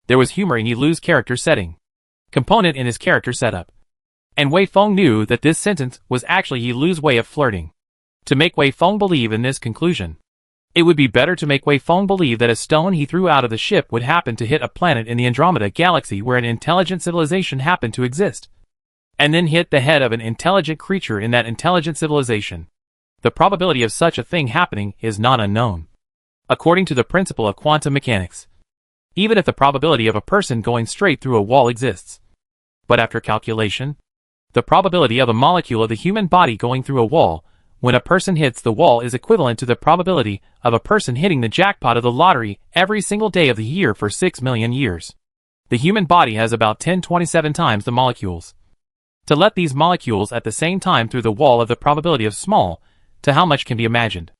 There was humor in Yi Lu's character setting, component in his character setup, and Wei Feng knew that this sentence was actually Yi Lu's way of flirting, to make Wei Feng believe in this conclusion. It would be better to make Wei Feng believe that a stone he threw out of the ship would happen to hit a planet in the Andromeda galaxy where an intelligent civilization happened to exist, and then hit the head of an intelligent creature in that intelligent civilization. The probability of such a thing happening is not unknown, according to the principle of quantum mechanics, even if the probability of a person going straight through a wall exists. But after calculation, the probability of a molecule of the human body going through a wall when a person hits the wall is equivalent to the probability of a person hitting the jackpot of the lottery every single day of the year for 6 million years. The human body has about 1027 times the molecules. To let these molecules at the same time through the wall of the probability of small to how much can be imagined.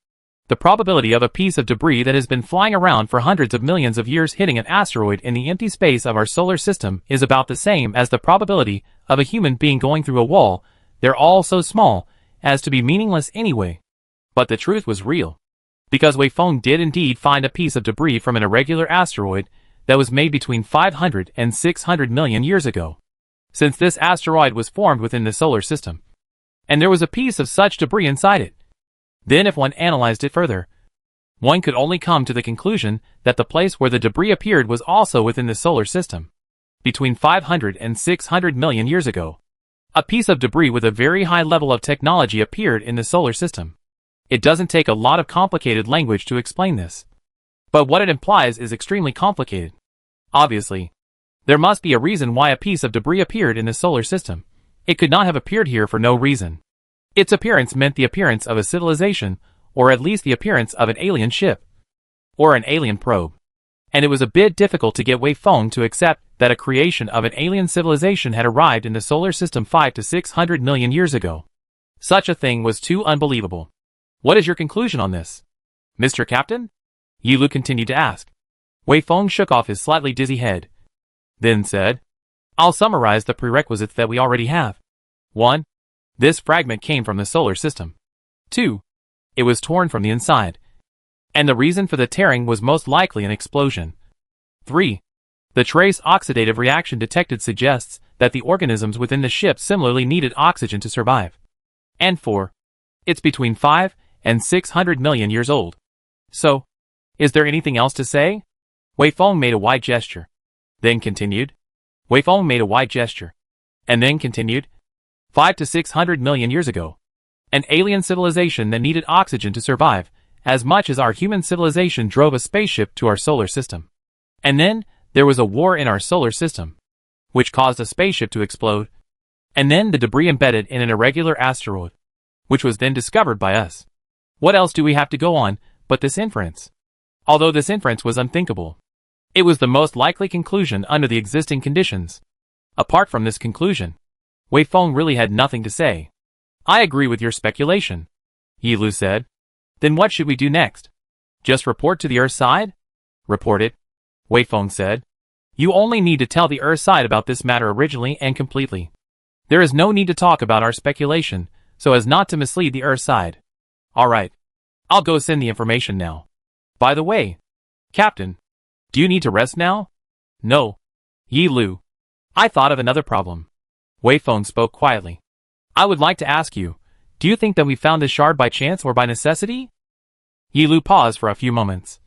The probability of a piece of debris that has been flying around for hundreds of millions of years hitting an asteroid in the empty space of our solar system is about the same as the probability of a human being going through a wall. They're all so small as to be meaningless anyway. But the truth was real, because Wei Feng did indeed find a piece of debris from an irregular asteroid that was made between 500 and 600 million years ago, since this asteroid was formed within the solar system, and there was a piece of such debris inside it. Then if one analyzed it further, one could only come to the conclusion that the place where the debris appeared was also within the solar system, between 500 and 600 million years ago. A piece of debris with a very high level of technology appeared in the solar system. It doesn't take a lot of complicated language to explain this, but what it implies is extremely complicated. Obviously, there must be a reason why a piece of debris appeared in the solar system. It could not have appeared here for no reason. Its appearance meant the appearance of a civilization, or at least the appearance of an alien ship, or an alien probe. And it was a bit difficult to get Wei Feng to accept that a creation of an alien civilization had arrived in the solar system 5 to 600 million years ago. Such a thing was too unbelievable. What is your conclusion on this, Mr. Captain? Yi Lu continued to ask. Wei Feng shook off his slightly dizzy head, then said, I'll summarize the prerequisites that we already have. 1. This fragment came from the solar system. 2. It was torn from the inside, and the reason for the tearing was most likely an explosion. 3. The trace oxidative reaction detected suggests that the organisms within the ship similarly needed oxygen to survive. And 4. It's between 5 and 600 million years old. So, is there anything else to say? Wei Feng made a wide gesture, then continued. Wei Feng made a wide gesture, and then continued. 5 to 600 million years ago, an alien civilization that needed oxygen to survive, as much as our human civilization drove a spaceship to our solar system. And then, there was a war in our solar system, which caused a spaceship to explode, and then the debris embedded in an irregular asteroid, which was then discovered by us. What else do we have to go on but this inference? Although this inference was unthinkable, it was the most likely conclusion under the existing conditions. Apart from this conclusion, Wei Feng really had nothing to say. I agree with your speculation, Yi Lu said. Then what should we do next? Just report to the Earth side? Report it, Wei Feng said. You only need to tell the Earth side about this matter originally and completely. There is no need to talk about our speculation, so as not to mislead the Earth side. Alright. I'll go send the information now. By the way, Captain, do you need to rest now? No, Yi Lu. I thought of another problem. Wei Feng spoke quietly. I would like to ask you, do you think that we found this shard by chance or by necessity? Yi Lu paused for a few moments,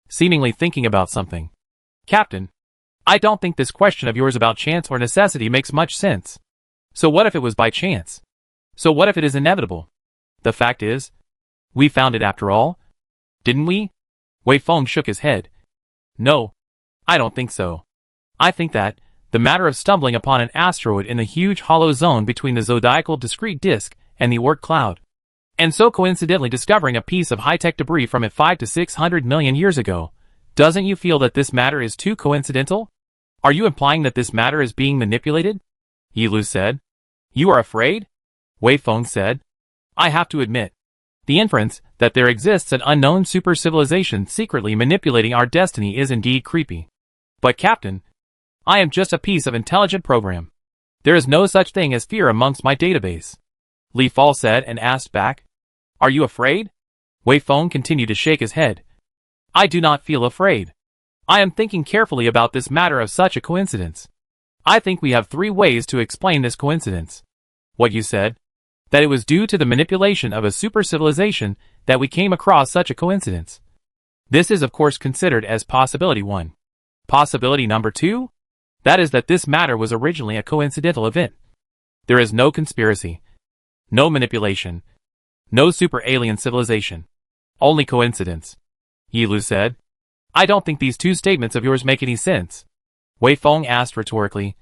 seemingly thinking about something. Captain, I don't think this question of yours about chance or necessity makes much sense. So what if it was by chance? So what if it is inevitable? The fact is, we found it after all, didn't we? Wei Feng shook his head. No, I don't think so. I think that the matter of stumbling upon an asteroid in the huge hollow zone between the zodiacal discrete disk and the Oort cloud, and so coincidentally discovering a piece of high-tech debris from it 5 to 600 million years ago, doesn't you feel that this matter is too coincidental? Are you implying that this matter is being manipulated? Yi Lu said. You are afraid? Wei Feng said. I have to admit, the inference that there exists an unknown super-civilization secretly manipulating our destiny is indeed creepy. But Captain, I am just a piece of intelligent program. There is no such thing as fear amongst my database. Li Fal said and asked back. Are you afraid? Wei Feng continued to shake his head. I do not feel afraid. I am thinking carefully about this matter of such a coincidence. I think we have 3 ways to explain this coincidence. What you said, that it was due to the manipulation of a super civilization that we came across such a coincidence. This is of course considered as possibility 1. Possibility number 2? That is that this matter was originally a coincidental event. There is no conspiracy, no manipulation, no super alien civilization. Only coincidence. Yilu said. I don't think these two statements of yours make any sense. Wei Feng asked rhetorically.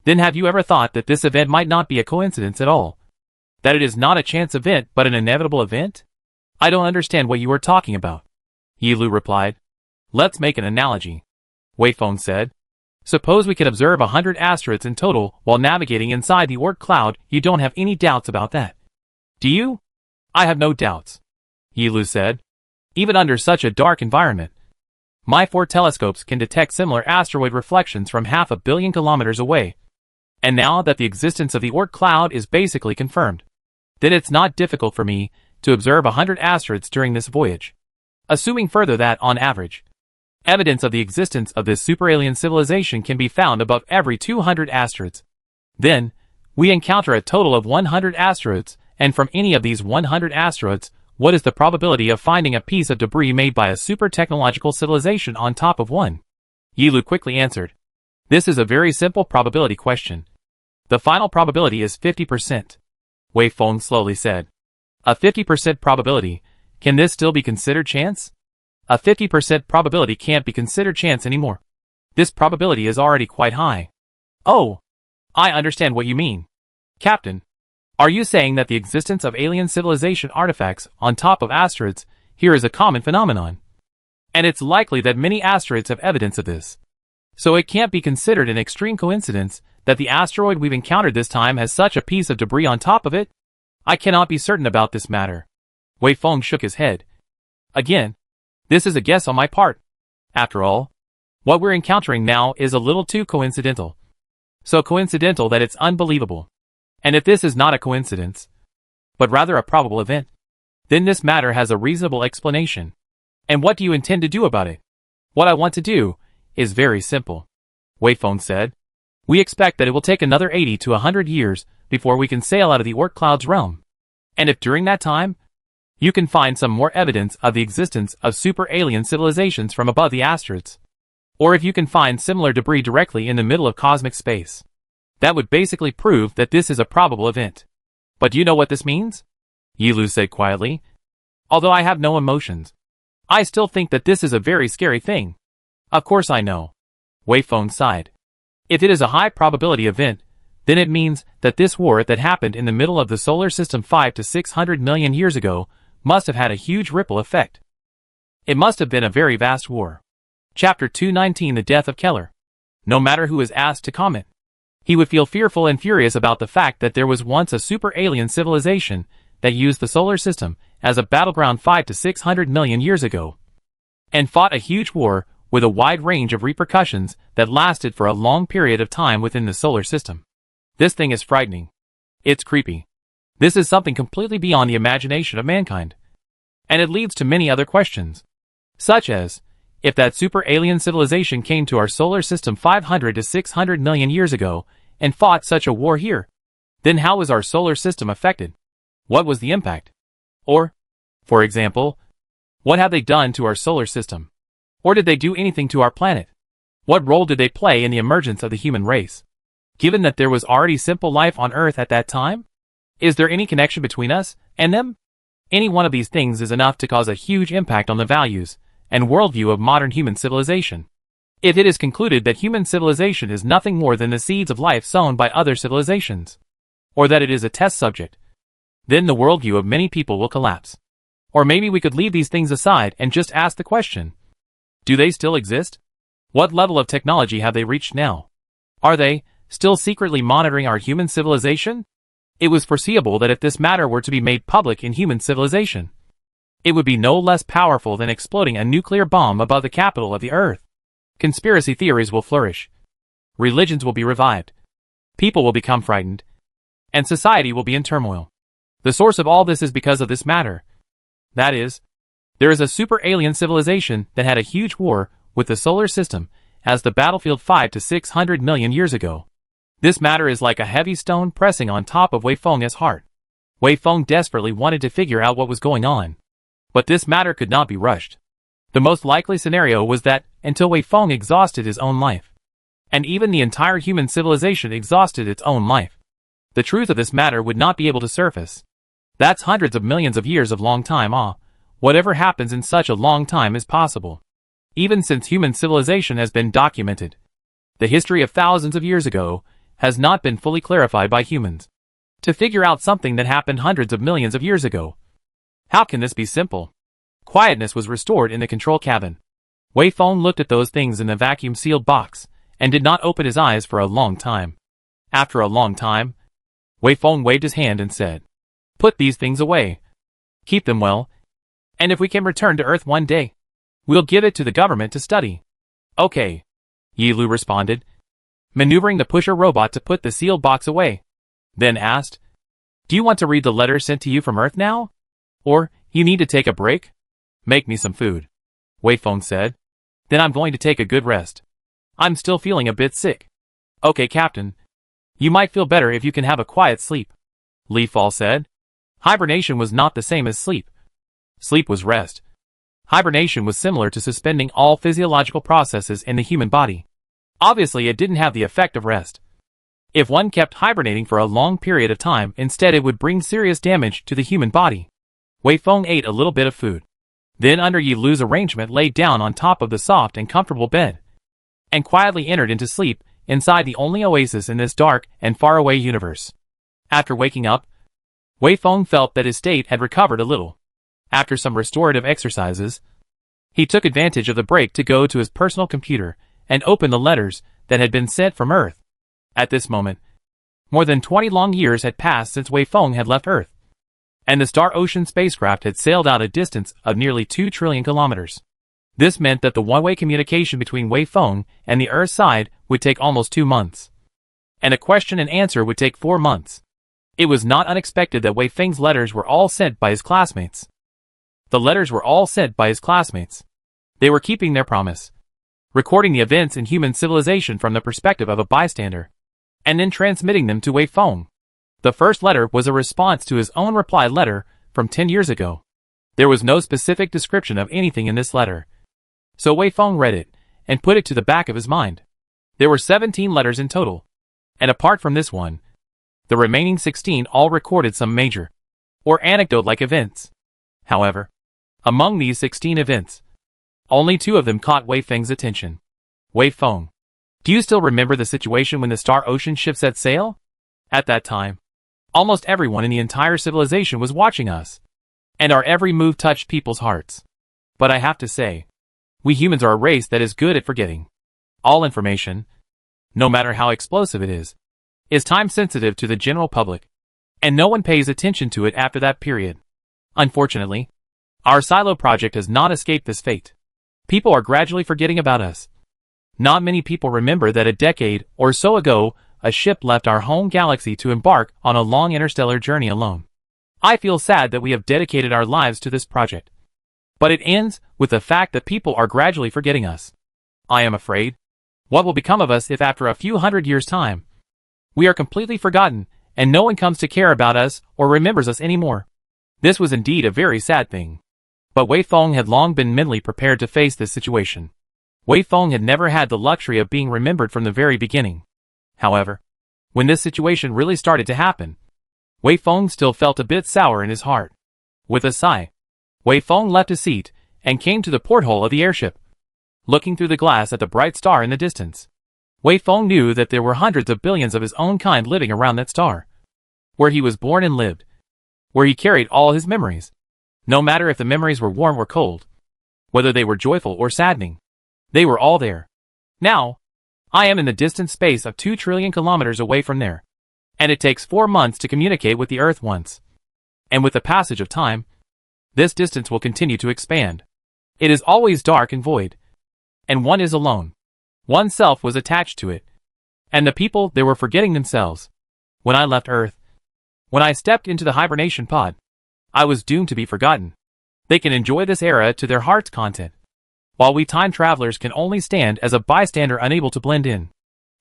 Then have you ever thought that this event might not be a coincidence at all? That it is not a chance event but an inevitable event? I don't understand what you are talking about. Yilu replied. Let's make an analogy. Wei Feng said. Suppose we could observe 100 asteroids in total while navigating inside the Oort cloud. You don't have any doubts about that, do you? I have no doubts, Yilu said. Even under such a dark environment, my 4 telescopes can detect similar asteroid reflections from 500 million kilometers away. And now that the existence of the Oort cloud is basically confirmed, then it's not difficult for me to observe 100 asteroids during this voyage. Assuming further that, on average, evidence of the existence of this super-alien civilization can be found above every 200 asteroids. Then, we encounter a total of 100 asteroids, and from any of these 100 asteroids, what is the probability of finding a piece of debris made by a super-technological civilization on top of one? Yilu quickly answered. This is a very simple probability question. The final probability is 50%. Wei Feng slowly said. A 50% probability, can this still be considered chance? A 50% probability can't be considered chance anymore. This probability is already quite high. Oh, I understand what you mean. Captain, are you saying that the existence of alien civilization artifacts on top of asteroids here is a common phenomenon? And it's likely that many asteroids have evidence of this. So it can't be considered an extreme coincidence that the asteroid we've encountered this time has such a piece of debris on top of it? I cannot be certain about this matter. Wei Feng shook his head. Again, this is a guess on my part. After all, what we're encountering now is a little too coincidental. So coincidental that it's unbelievable. And if this is not a coincidence, but rather a probable event, then this matter has a reasonable explanation. And what do you intend to do about it? What I want to do is very simple, Wei Feng said. We expect that it will take another 80 to 100 years before we can sail out of the Oort cloud's realm. And if during that time, you can find some more evidence of the existence of super-alien civilizations from above the asteroids, or if you can find similar debris directly in the middle of cosmic space, that would basically prove that this is a probable event. But do you know what this means? Yilu said quietly. Although I have no emotions, I still think that this is a very scary thing. Of course I know. Wei Feng sighed. If it is a high probability event, then it means that this war that happened in the middle of the solar system 500 to 600 million years ago must have had a huge ripple effect. It must have been a very vast war. Chapter 219, The Death of Keller. No matter who is asked to comment, he would feel fearful and furious about the fact that there was once a super-alien civilization that used the solar system as a battleground 500 to 600 million years ago, and fought a huge war with a wide range of repercussions that lasted for a long period of time within the solar system. This thing is frightening. It's creepy. This is something completely beyond the imagination of mankind. And it leads to many other questions, such as, if that super-alien civilization came to our solar system 500 to 600 million years ago and fought such a war here, then how was our solar system affected? What was the impact? Or, for example, what have they done to our solar system? Or did they do anything to our planet? What role did they play in the emergence of the human race? Given that there was already simple life on Earth at that time? Is there any connection between us and them? Any one of these things is enough to cause a huge impact on the values and worldview of modern human civilization. If it is concluded that human civilization is nothing more than the seeds of life sown by other civilizations, or that it is a test subject, then the worldview of many people will collapse. Or maybe we could leave these things aside and just ask the question, do they still exist? What level of technology have they reached now? Are they still secretly monitoring our human civilization? It was foreseeable that if this matter were to be made public in human civilization, it would be no less powerful than exploding a nuclear bomb above the capital of the Earth. Conspiracy theories will flourish. Religions will be revived. People will become frightened. And society will be in turmoil. The source of all this is because of this matter. That is, there is a super-alien civilization that had a huge war with the solar system as the battlefield 500 to 600 million years ago. This matter is like a heavy stone pressing on top of Wei Feng's heart. Wei Feng desperately wanted to figure out what was going on. But this matter could not be rushed. The most likely scenario was that until Wei Feng exhausted his own life, and even the entire human civilization exhausted its own life, the truth of this matter would not be able to surface. That's hundreds of millions of years of long time. Whatever happens in such a long time is possible. Even since human civilization has been documented, the history of thousands of years ago has not been fully clarified by humans. To figure out something that happened hundreds of millions of years ago. How can this be simple? Quietness was restored in the control cabin. Wei Feng looked at those things in the vacuum-sealed box, and did not open his eyes for a long time. After a long time, Wei Feng waved his hand and said, "Put these things away. Keep them well. And if we can return to Earth one day, we'll give it to the government to study." "Okay," Yi Lu responded, maneuvering the pusher robot to put the sealed box away. Then asked, "Do you want to read the letter sent to you from Earth now? Or, you need to take a break?" "Make me some food," Wei Feng said. "Then I'm going to take a good rest. I'm still feeling a bit sick." "Okay, Captain. You might feel better if you can have a quiet sleep," Li Fall said. Hibernation was not the same as sleep. Sleep was rest. Hibernation was similar to suspending all physiological processes in the human body. Obviously, it didn't have the effect of rest. If one kept hibernating for a long period of time, instead it would bring serious damage to the human body. Wei Feng ate a little bit of food. Then under Yi Lu's arrangement laid down on top of the soft and comfortable bed, and quietly entered into sleep inside the only oasis in this dark and faraway universe. After waking up, Wei Feng felt that his state had recovered a little. After some restorative exercises, he took advantage of the break to go to his personal computer and open the letters that had been sent from Earth. At this moment, more than 20 long years had passed since Wei Feng had left Earth, and the Star Ocean spacecraft had sailed out a distance of nearly 2 trillion kilometers. This meant that the one-way communication between Wei Feng and the Earth side would take almost 2 months, and a question and answer would take 4 months. It was not unexpected that Wei Feng's letters were all sent by his classmates. The letters were all sent by his classmates. They were keeping their promise, recording the events in human civilization from the perspective of a bystander, and then transmitting them to Wei Feng. The first letter was a response to his own reply letter from 10 years ago. There was no specific description of anything in this letter, so Wei Feng read it and put it to the back of his mind. There were 17 letters in total, and apart from this one, the remaining 16 all recorded some major or anecdote-like events. However, among these 16 events, only 2 of them caught Wei Feng's attention. "Wei Feng, do you still remember the situation when the Star Ocean ship set sail? At that time, almost everyone in the entire civilization was watching us, and our every move touched people's hearts. But I have to say, we humans are a race that is good at forgetting. All information, no matter how explosive it is time-sensitive to the general public, and no one pays attention to it after that period. Unfortunately, our silo project has not escaped this fate. People are gradually forgetting about us. Not many people remember that a decade or so ago, a ship left our home galaxy to embark on a long interstellar journey alone. I feel sad that we have dedicated our lives to this project, but it ends with the fact that people are gradually forgetting us. I am afraid, what will become of us if after a few hundred years' time, we are completely forgotten, and no one comes to care about us or remembers us anymore?" This was indeed a very sad thing. But Wei Feng had long been mentally prepared to face this situation. Wei Feng had never had the luxury of being remembered from the very beginning. However, when this situation really started to happen, Wei Feng still felt a bit sour in his heart. With a sigh, Wei Feng left his seat and came to the porthole of the airship. Looking through the glass at the bright star in the distance, Wei Feng knew that there were hundreds of billions of his own kind living around that star, where he was born and lived, where he carried all his memories. No matter if the memories were warm or cold, whether they were joyful or saddening, they were all there. Now, I am in the distant space of 2 trillion kilometers away from there, and it takes 4 months to communicate with the Earth once. And with the passage of time, this distance will continue to expand. It is always dark and void, and one is alone. Oneself was attached to it, and the people there were forgetting themselves. When I left Earth, when I stepped into the hibernation pod, I was doomed to be forgotten. They can enjoy this era to their heart's content, while we time travelers can only stand as a bystander unable to blend in.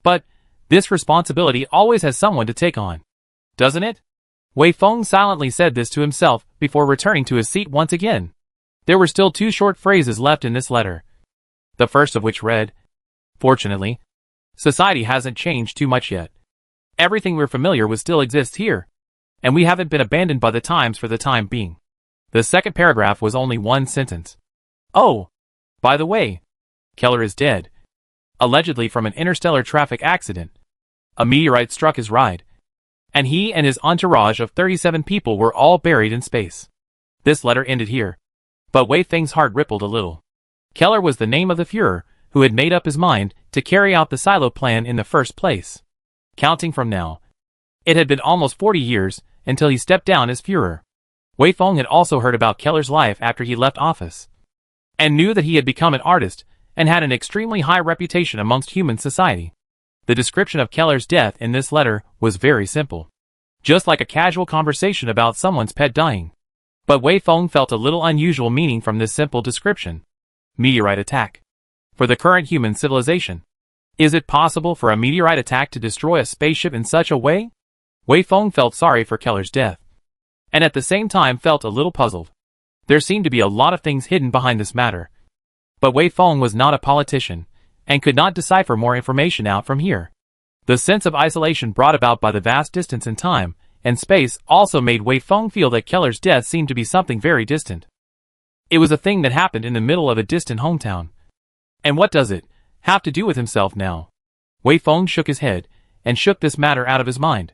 But this responsibility always has someone to take on, doesn't it? Wei Feng silently said this to himself before returning to his seat once again. There were still 2 short phrases left in this letter. The first of which read, "Fortunately, society hasn't changed too much yet. Everything we're familiar with still exists here, and we haven't been abandoned by the times for the time being." The second paragraph was only 1 sentence. "Oh, by the way, Keller is dead. Allegedly from an interstellar traffic accident. A meteorite struck his ride, and he and his entourage of 37 people were all buried in space." This letter ended here, but Wei Feng's heart rippled a little. Keller was the name of the Führer who had made up his mind to carry out the silo plan in the first place. Counting from now, it had been almost 40 years until he stepped down as Führer. Wei Feng had also heard about Keller's life after he left office, and knew that he had become an artist and had an extremely high reputation amongst human society. The description of Keller's death in this letter was very simple, just like a casual conversation about someone's pet dying. But Wei Feng felt a little unusual meaning from this simple description. Meteorite attack. For the current human civilization, is it possible for a meteorite attack to destroy a spaceship in such a way? Wei Feng felt sorry for Keller's death, and at the same time felt a little puzzled. There seemed to be a lot of things hidden behind this matter. But Wei Feng was not a politician, and could not decipher more information out from here. The sense of isolation brought about by the vast distance in time and space also made Wei Feng feel that Keller's death seemed to be something very distant. It was a thing that happened in the middle of a distant hometown. And what does it have to do with himself now? Wei Feng shook his head and shook this matter out of his mind.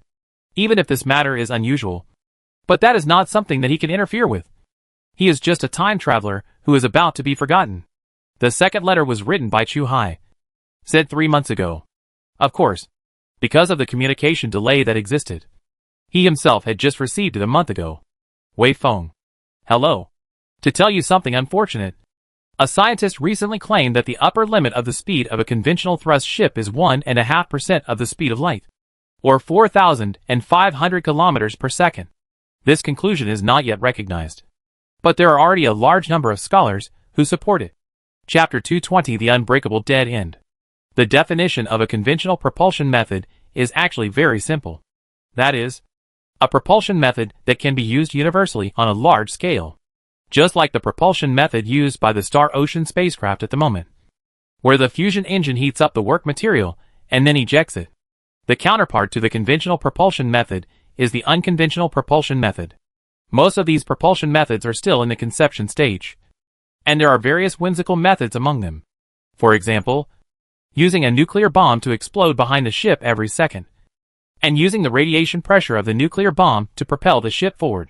Even if this matter is unusual, but that is not something that he can interfere with. He is just a time traveler who is about to be forgotten. The second letter was written by Chu Hai. Said 3 months ago. Of course, because of the communication delay that existed. He himself had just received it a month ago. Wei Feng. Hello. To tell you something unfortunate. A scientist recently claimed that the upper limit of the speed of a conventional thrust ship is 1.5% of the speed of light, or 4,500 kilometers per second. This conclusion is not yet recognized, but there are already a large number of scholars who support it. Chapter 220, The Unbreakable Dead End. The definition of a conventional propulsion method is actually very simple. That is, a propulsion method that can be used universally on a large scale, just like the propulsion method used by the Star Ocean spacecraft at the moment, where the fusion engine heats up the work material and then ejects it. The counterpart to the conventional propulsion method is the unconventional propulsion method. Most of these propulsion methods are still in the conception stage, and there are various whimsical methods among them. For example, using a nuclear bomb to explode behind the ship every second, and using the radiation pressure of the nuclear bomb to propel the ship forward.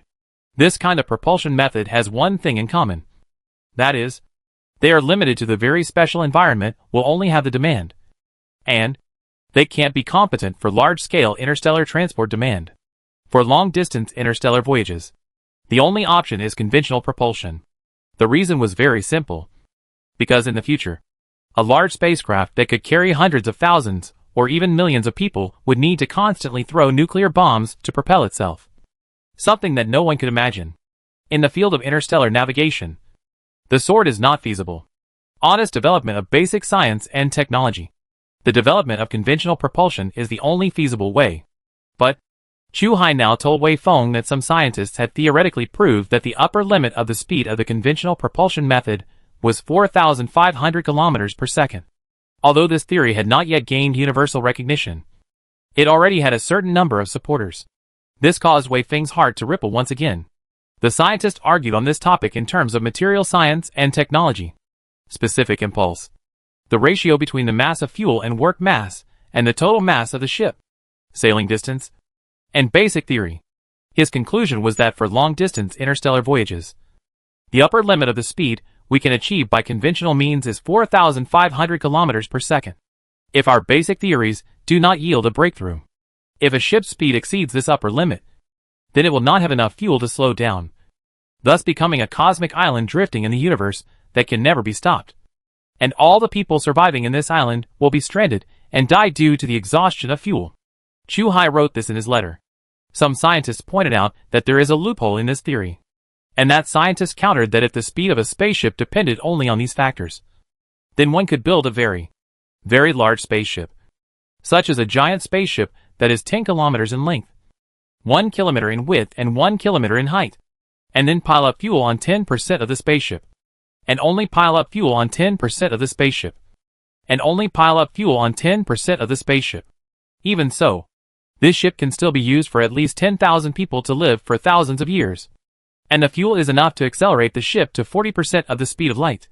This kind of propulsion method has one thing in common. That is, they are limited to the very special environment, will only have the demand, and they can't be competent for large-scale interstellar transport demand. For long-distance interstellar voyages, the only option is conventional propulsion. The reason was very simple. Because in the future, a large spacecraft that could carry hundreds of thousands or even millions of people would need to constantly throw nuclear bombs to propel itself. Something that no one could imagine. In the field of interstellar navigation, the sort is not feasible. Honest development of basic science and technology. The development of conventional propulsion is the only feasible way. But Chu Hai now told Wei Feng that some scientists had theoretically proved that the upper limit of the speed of the conventional propulsion method was 4,500 kilometers per second. Although this theory had not yet gained universal recognition, it already had a certain number of supporters. This caused Wei Feng's heart to ripple once again. The scientist argued on this topic in terms of material science and technology. Specific impulse. The ratio between the mass of fuel and work mass, and the total mass of the ship. Sailing distance. And basic theory. His conclusion was that for long-distance interstellar voyages, the upper limit of the speed we can achieve by conventional means is 4,500 kilometers per second. If our basic theories do not yield a breakthrough, if a ship's speed exceeds this upper limit, then it will not have enough fuel to slow down, thus becoming a cosmic island drifting in the universe that can never be stopped. And all the people surviving in this island will be stranded and die due to the exhaustion of fuel. Chu Hai wrote this in his letter. Some scientists pointed out that there is a loophole in this theory, and that scientists countered that if the speed of a spaceship depended only on these factors, then one could build a very, very large spaceship, such as a giant spaceship that is 10 kilometers in length, 1 kilometer in width and 1 kilometer in height, and then pile up fuel on 10% of the spaceship. and only pile up fuel on 10% of the spaceship. And only pile up fuel on 10% of the spaceship. Even so, this ship can still be used for at least 10,000 people to live for thousands of years. And the fuel is enough to accelerate the ship to 40% of the speed of light,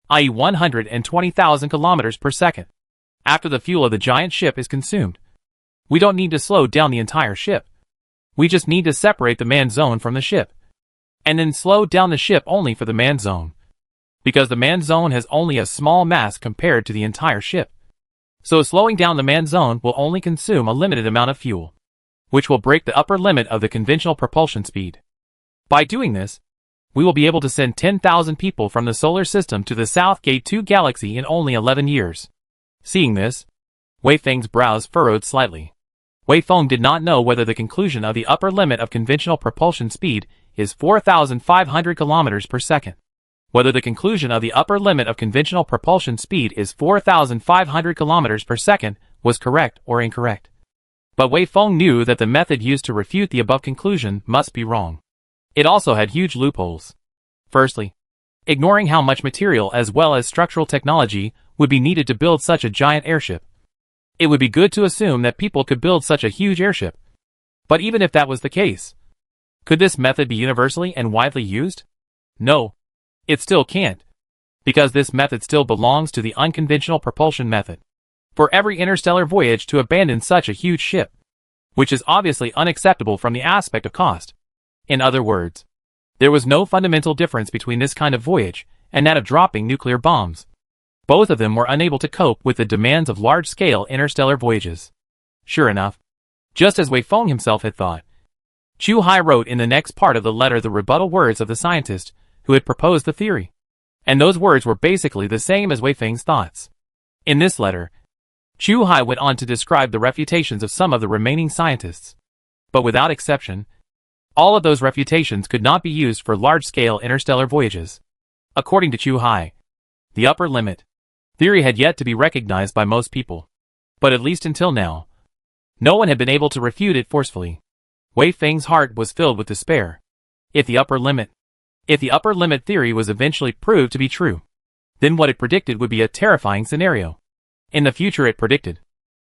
i.e. 120,000 kilometers per second. After the fuel of the giant ship is consumed, we don't need to slow down the entire ship. We just need to separate the manned zone from the ship, and then slow down the ship only for the manned zone, because the manned zone has only a small mass compared to the entire ship. So slowing down the manned zone will only consume a limited amount of fuel, which will break the upper limit of the conventional propulsion speed. By doing this, we will be able to send 10,000 people from the solar system to the South Gate 2 galaxy in only 11 years. Seeing this, Wei Feng's brows furrowed slightly. Wei Feng did not know whether the conclusion of the upper limit of conventional propulsion speed is 4,500 kilometers per second. Whether the conclusion of the upper limit of conventional propulsion speed is 4,500 kilometers per second was correct or incorrect. But Wei Feng knew that the method used to refute the above conclusion must be wrong. It also had huge loopholes. Firstly, ignoring how much material as well as structural technology would be needed to build such a giant airship. It would be good to assume that people could build such a huge airship. But even if that was the case, could this method be universally and widely used? No, it still can't, because this method still belongs to the unconventional propulsion method. For every interstellar voyage to abandon such a huge ship, which is obviously unacceptable from the aspect of cost. In other words, there was no fundamental difference between this kind of voyage and that of dropping nuclear bombs. Both of them were unable to cope with the demands of large-scale interstellar voyages. Sure enough, just as Wei Feng himself had thought, Chu Hai wrote in the next part of the letter the rebuttal words of the scientist who had proposed the theory. And those words were basically the same as Wei Feng's thoughts. In this letter, Chu Hai went on to describe the refutations of some of the remaining scientists. But without exception, all of those refutations could not be used for large-scale interstellar voyages. According to Chu Hai, the upper limit theory had yet to be recognized by most people. But at least until now, no one had been able to refute it forcefully. Wei Feng's heart was filled with despair. If the upper limit theory was eventually proved to be true, then what it predicted would be a terrifying scenario. In the future it predicted,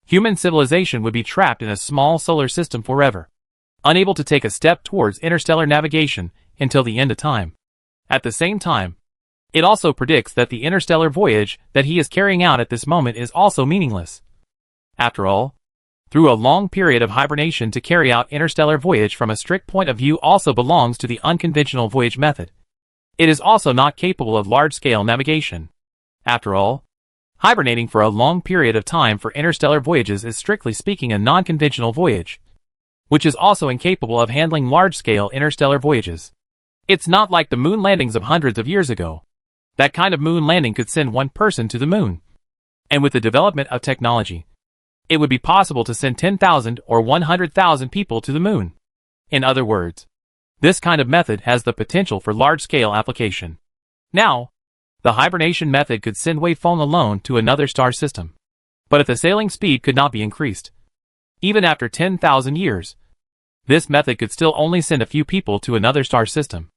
human civilization would be trapped in a small solar system forever, unable to take a step towards interstellar navigation until the end of time. At the same time, it also predicts that the interstellar voyage that he is carrying out at this moment is also meaningless. After all, through a long period of hibernation to carry out interstellar voyage from a strict point of view also belongs to the unconventional voyage method. It is also not capable of large-scale navigation. After all, hibernating for a long period of time for interstellar voyages is strictly speaking a non-conventional voyage, which is also incapable of handling large-scale interstellar voyages. It's not like the moon landings of hundreds of years ago. That kind of moon landing could send one person to the moon. And with the development of technology, it would be possible to send 10,000 or 100,000 people to the moon. In other words, this kind of method has the potential for large-scale application. Now, the hibernation method could send Wei Feng alone to another star system. But if the sailing speed could not be increased, even after 10,000 years, this method could still only send a few people to another star system.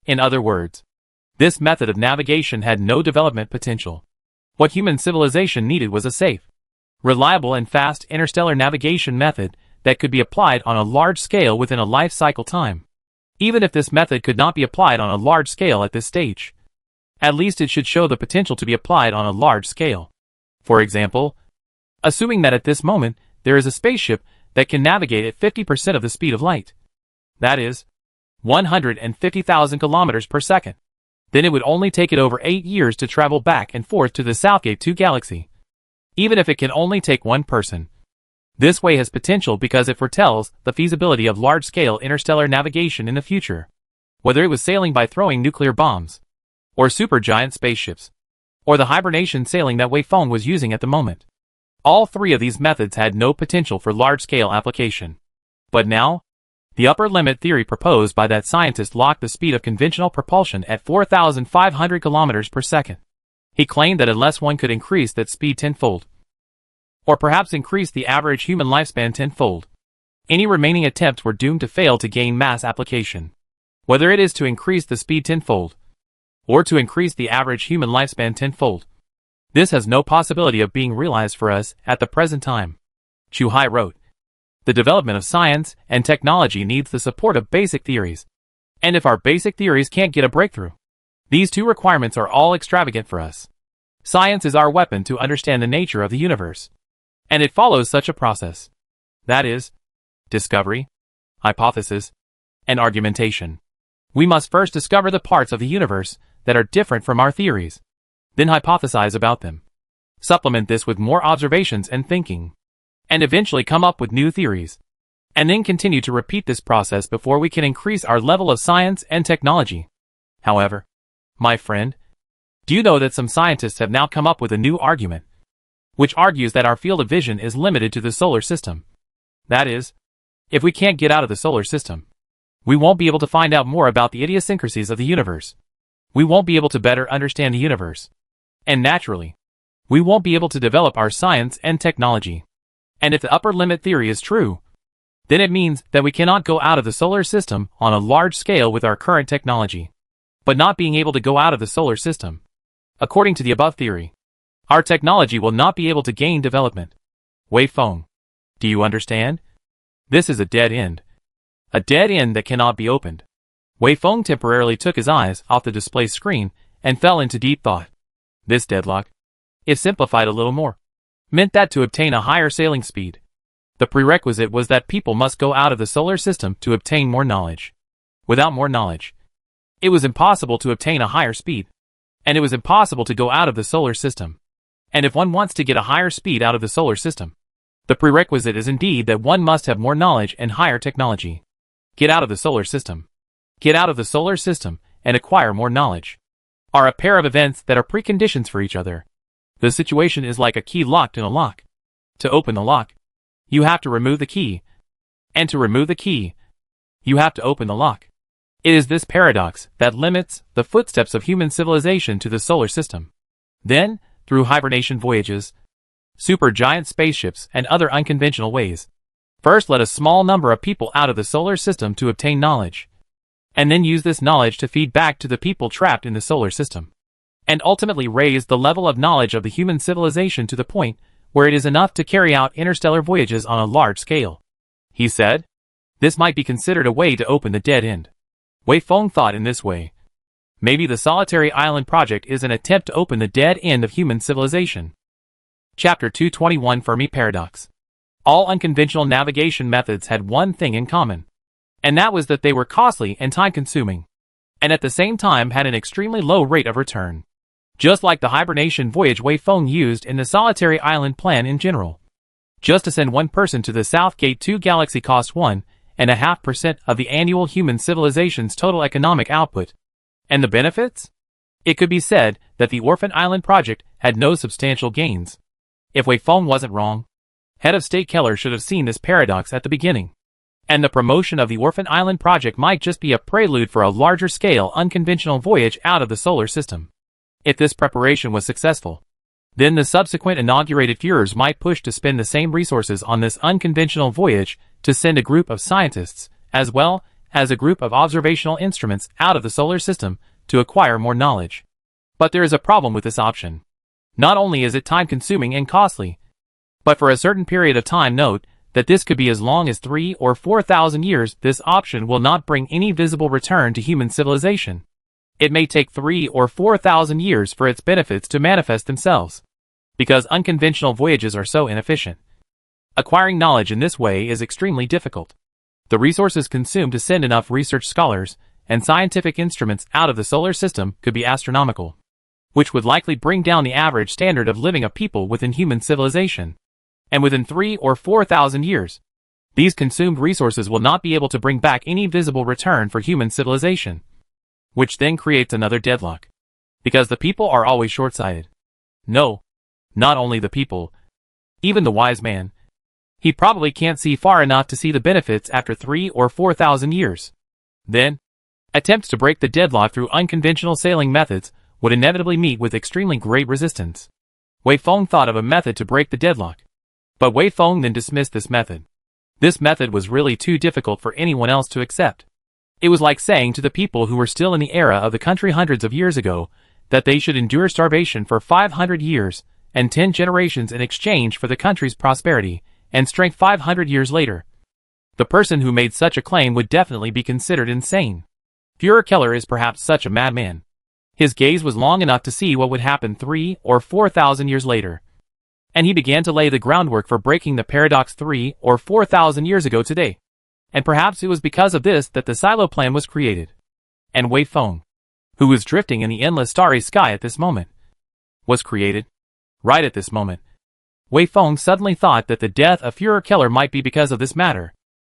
In other words, this method of navigation had no development potential. What human civilization needed was a safe, reliable and fast interstellar navigation method that could be applied on a large scale within a life cycle time. Even if this method could not be applied on a large scale at this stage, at least it should show the potential to be applied on a large scale. For example, assuming that at this moment there is a spaceship that can navigate at 50% of the speed of light, that is, 150,000 kilometers per second, then it would only take it over 8 years to travel back and forth to the Southgate 2 galaxy. Even if it can only take one person, this way has potential because it foretells the feasibility of large-scale interstellar navigation in the future, whether it was sailing by throwing nuclear bombs, or supergiant spaceships, or the hibernation sailing that Wei Feng was using at the moment. All three of these methods had no potential for large-scale application. But now, the upper limit theory proposed by that scientist locked the speed of conventional propulsion at 4,500 kilometers per second. He claimed that unless one could increase that speed tenfold, or perhaps increase the average human lifespan tenfold, any remaining attempts were doomed to fail to gain mass application. Whether it is to increase the speed tenfold, or to increase the average human lifespan tenfold. This has no possibility of being realized for us at the present time. Chu Hai wrote, "The development of science and technology needs the support of basic theories. And if our basic theories can't get a breakthrough, these two requirements are all extravagant for us. Science is our weapon to understand the nature of the universe. And it follows such a process. That is, discovery, hypothesis, and argumentation. We must first discover the parts of the universe that are different from our theories, then hypothesize about them, supplement this with more observations and thinking, and eventually come up with new theories, and then continue to repeat this process before we can increase our level of science and technology. However, my friend, do you know that some scientists have now come up with a new argument, which argues that our field of vision is limited to the solar system? That is, if we can't get out of the solar system, we won't be able to find out more about the idiosyncrasies of the universe. We won't be able to better understand the universe. And naturally, we won't be able to develop our science and technology. And if the upper limit theory is true, then it means that we cannot go out of the solar system on a large scale with our current technology. But not being able to go out of the solar system, according to the above theory, our technology will not be able to gain development. Wei Feng, do you understand? This is a dead end. A dead end that cannot be opened. Wei Feng temporarily took his eyes off the display screen and fell into deep thought. This deadlock, if simplified a little more, meant that to obtain a higher sailing speed, the prerequisite was that people must go out of the solar system to obtain more knowledge. Without more knowledge, it was impossible to obtain a higher speed, and it was impossible to go out of the solar system. And if one wants to get a higher speed out of the solar system, the prerequisite is indeed that one must have more knowledge and higher technology. Get out of the solar system. Get out of the solar system and acquire more knowledge are a pair of events that are preconditions for each other. The situation is like a key locked in a lock. To open the lock, you have to remove the key. And to remove the key, you have to open the lock. It is this paradox that limits the footsteps of human civilization to the solar system. Then, through hibernation voyages, supergiant spaceships, and other unconventional ways, first let a small number of people out of the solar system to obtain knowledge, and then use this knowledge to feed back to the people trapped in the solar system, and ultimately raise the level of knowledge of the human civilization to the point where it is enough to carry out interstellar voyages on a large scale. He said, this might be considered a way to open the dead end. Wei Feng thought in this way. Maybe the Solitary Island project is an attempt to open the dead end of human civilization. Chapter 221 Fermi Paradox. All unconventional navigation methods had one thing in common, and that was that they were costly and time-consuming, and at the same time had an extremely low rate of return. Just like the hibernation voyage Wei Feng used in the Solitary Island plan in general. Just to send one person to the South Gate 2 galaxy cost 1.5% of the annual human civilization's total economic output. And the benefits? It could be said that the Orphan Island project had no substantial gains. If Wei Feng wasn't wrong, Head of State Keller should have seen this paradox at the beginning. And the promotion of the Orphan Island project might just be a prelude for a larger-scale unconventional voyage out of the solar system. If this preparation was successful, then the subsequent inaugurated Führers might push to spend the same resources on this unconventional voyage to send a group of scientists, as well as a group of observational instruments out of the solar system to acquire more knowledge. But there is a problem with this option. Not only is it time-consuming and costly, but for a certain period of time note that this could be as long as 3,000 or 4,000 years, this option will not bring any visible return to human civilization. It may take 3,000 or 4,000 years for its benefits to manifest themselves, because unconventional voyages are so inefficient. Acquiring knowledge in this way is extremely difficult. The resources consumed to send enough research scholars and scientific instruments out of the solar system could be astronomical, which would likely bring down the average standard of living of people within human civilization. And within 3,000 or 4,000 years, these consumed resources will not be able to bring back any visible return for human civilization, which then creates another deadlock. Because the people are always short-sighted. No, not only the people, even the wise man. He probably can't see far enough to see the benefits after 3,000 or 4,000 years. Then, attempts to break the deadlock through unconventional sailing methods would inevitably meet with extremely great resistance. Wei Feng thought of a method to break the deadlock, but Wei Feng then dismissed this method. This method was really too difficult for anyone else to accept. It was like saying to the people who were still in the era of the country hundreds of years ago that they should endure starvation for 500 years and 10 generations in exchange for the country's prosperity and strength 500 years later. The person who made such a claim would definitely be considered insane. Führer Keller is perhaps such a madman. His gaze was long enough to see what would happen 3 or 4,000 years later. And he began to lay the groundwork for breaking the paradox 3 or 4,000 years ago today. And perhaps it was because of this that the silo plan was created. And Wei Feng, who was drifting in the endless starry sky at this moment, was created. Right at this moment, Wei Feng suddenly thought that the death of Führer Keller might be because of this matter.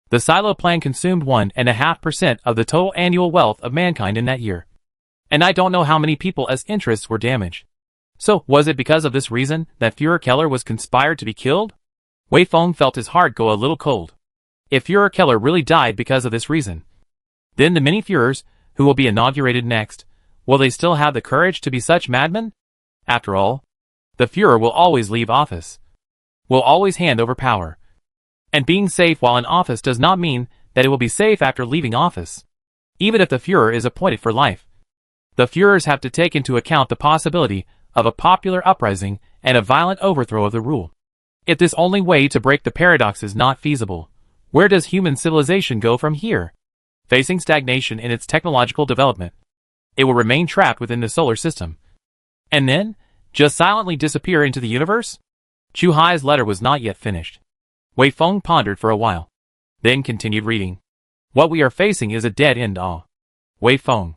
The silo plan consumed 1.5% of the total annual wealth of mankind in that year. And I don't know how many people as interests were damaged. So, was it because of this reason that Führer Keller was conspired to be killed? Wei Feng felt his heart go a little cold. If Führer Keller really died because of this reason, then the many Führers, who will be inaugurated next, will they still have the courage to be such madmen? After all, the Führer will always leave office, will always hand over power. And being safe while in office does not mean that it will be safe after leaving office. Even if the Führer is appointed for life, the Führers have to take into account the possibility of a popular uprising and a violent overthrow of the rule. If this only way to break the paradox is not feasible, where does human civilization go from here? Facing stagnation in its technological development, it will remain trapped within the solar system. And then, just silently disappear into the universe? Chu Hai's letter was not yet finished. Wei Feng pondered for a while, then continued reading. What we are facing is a dead end. Wei Feng,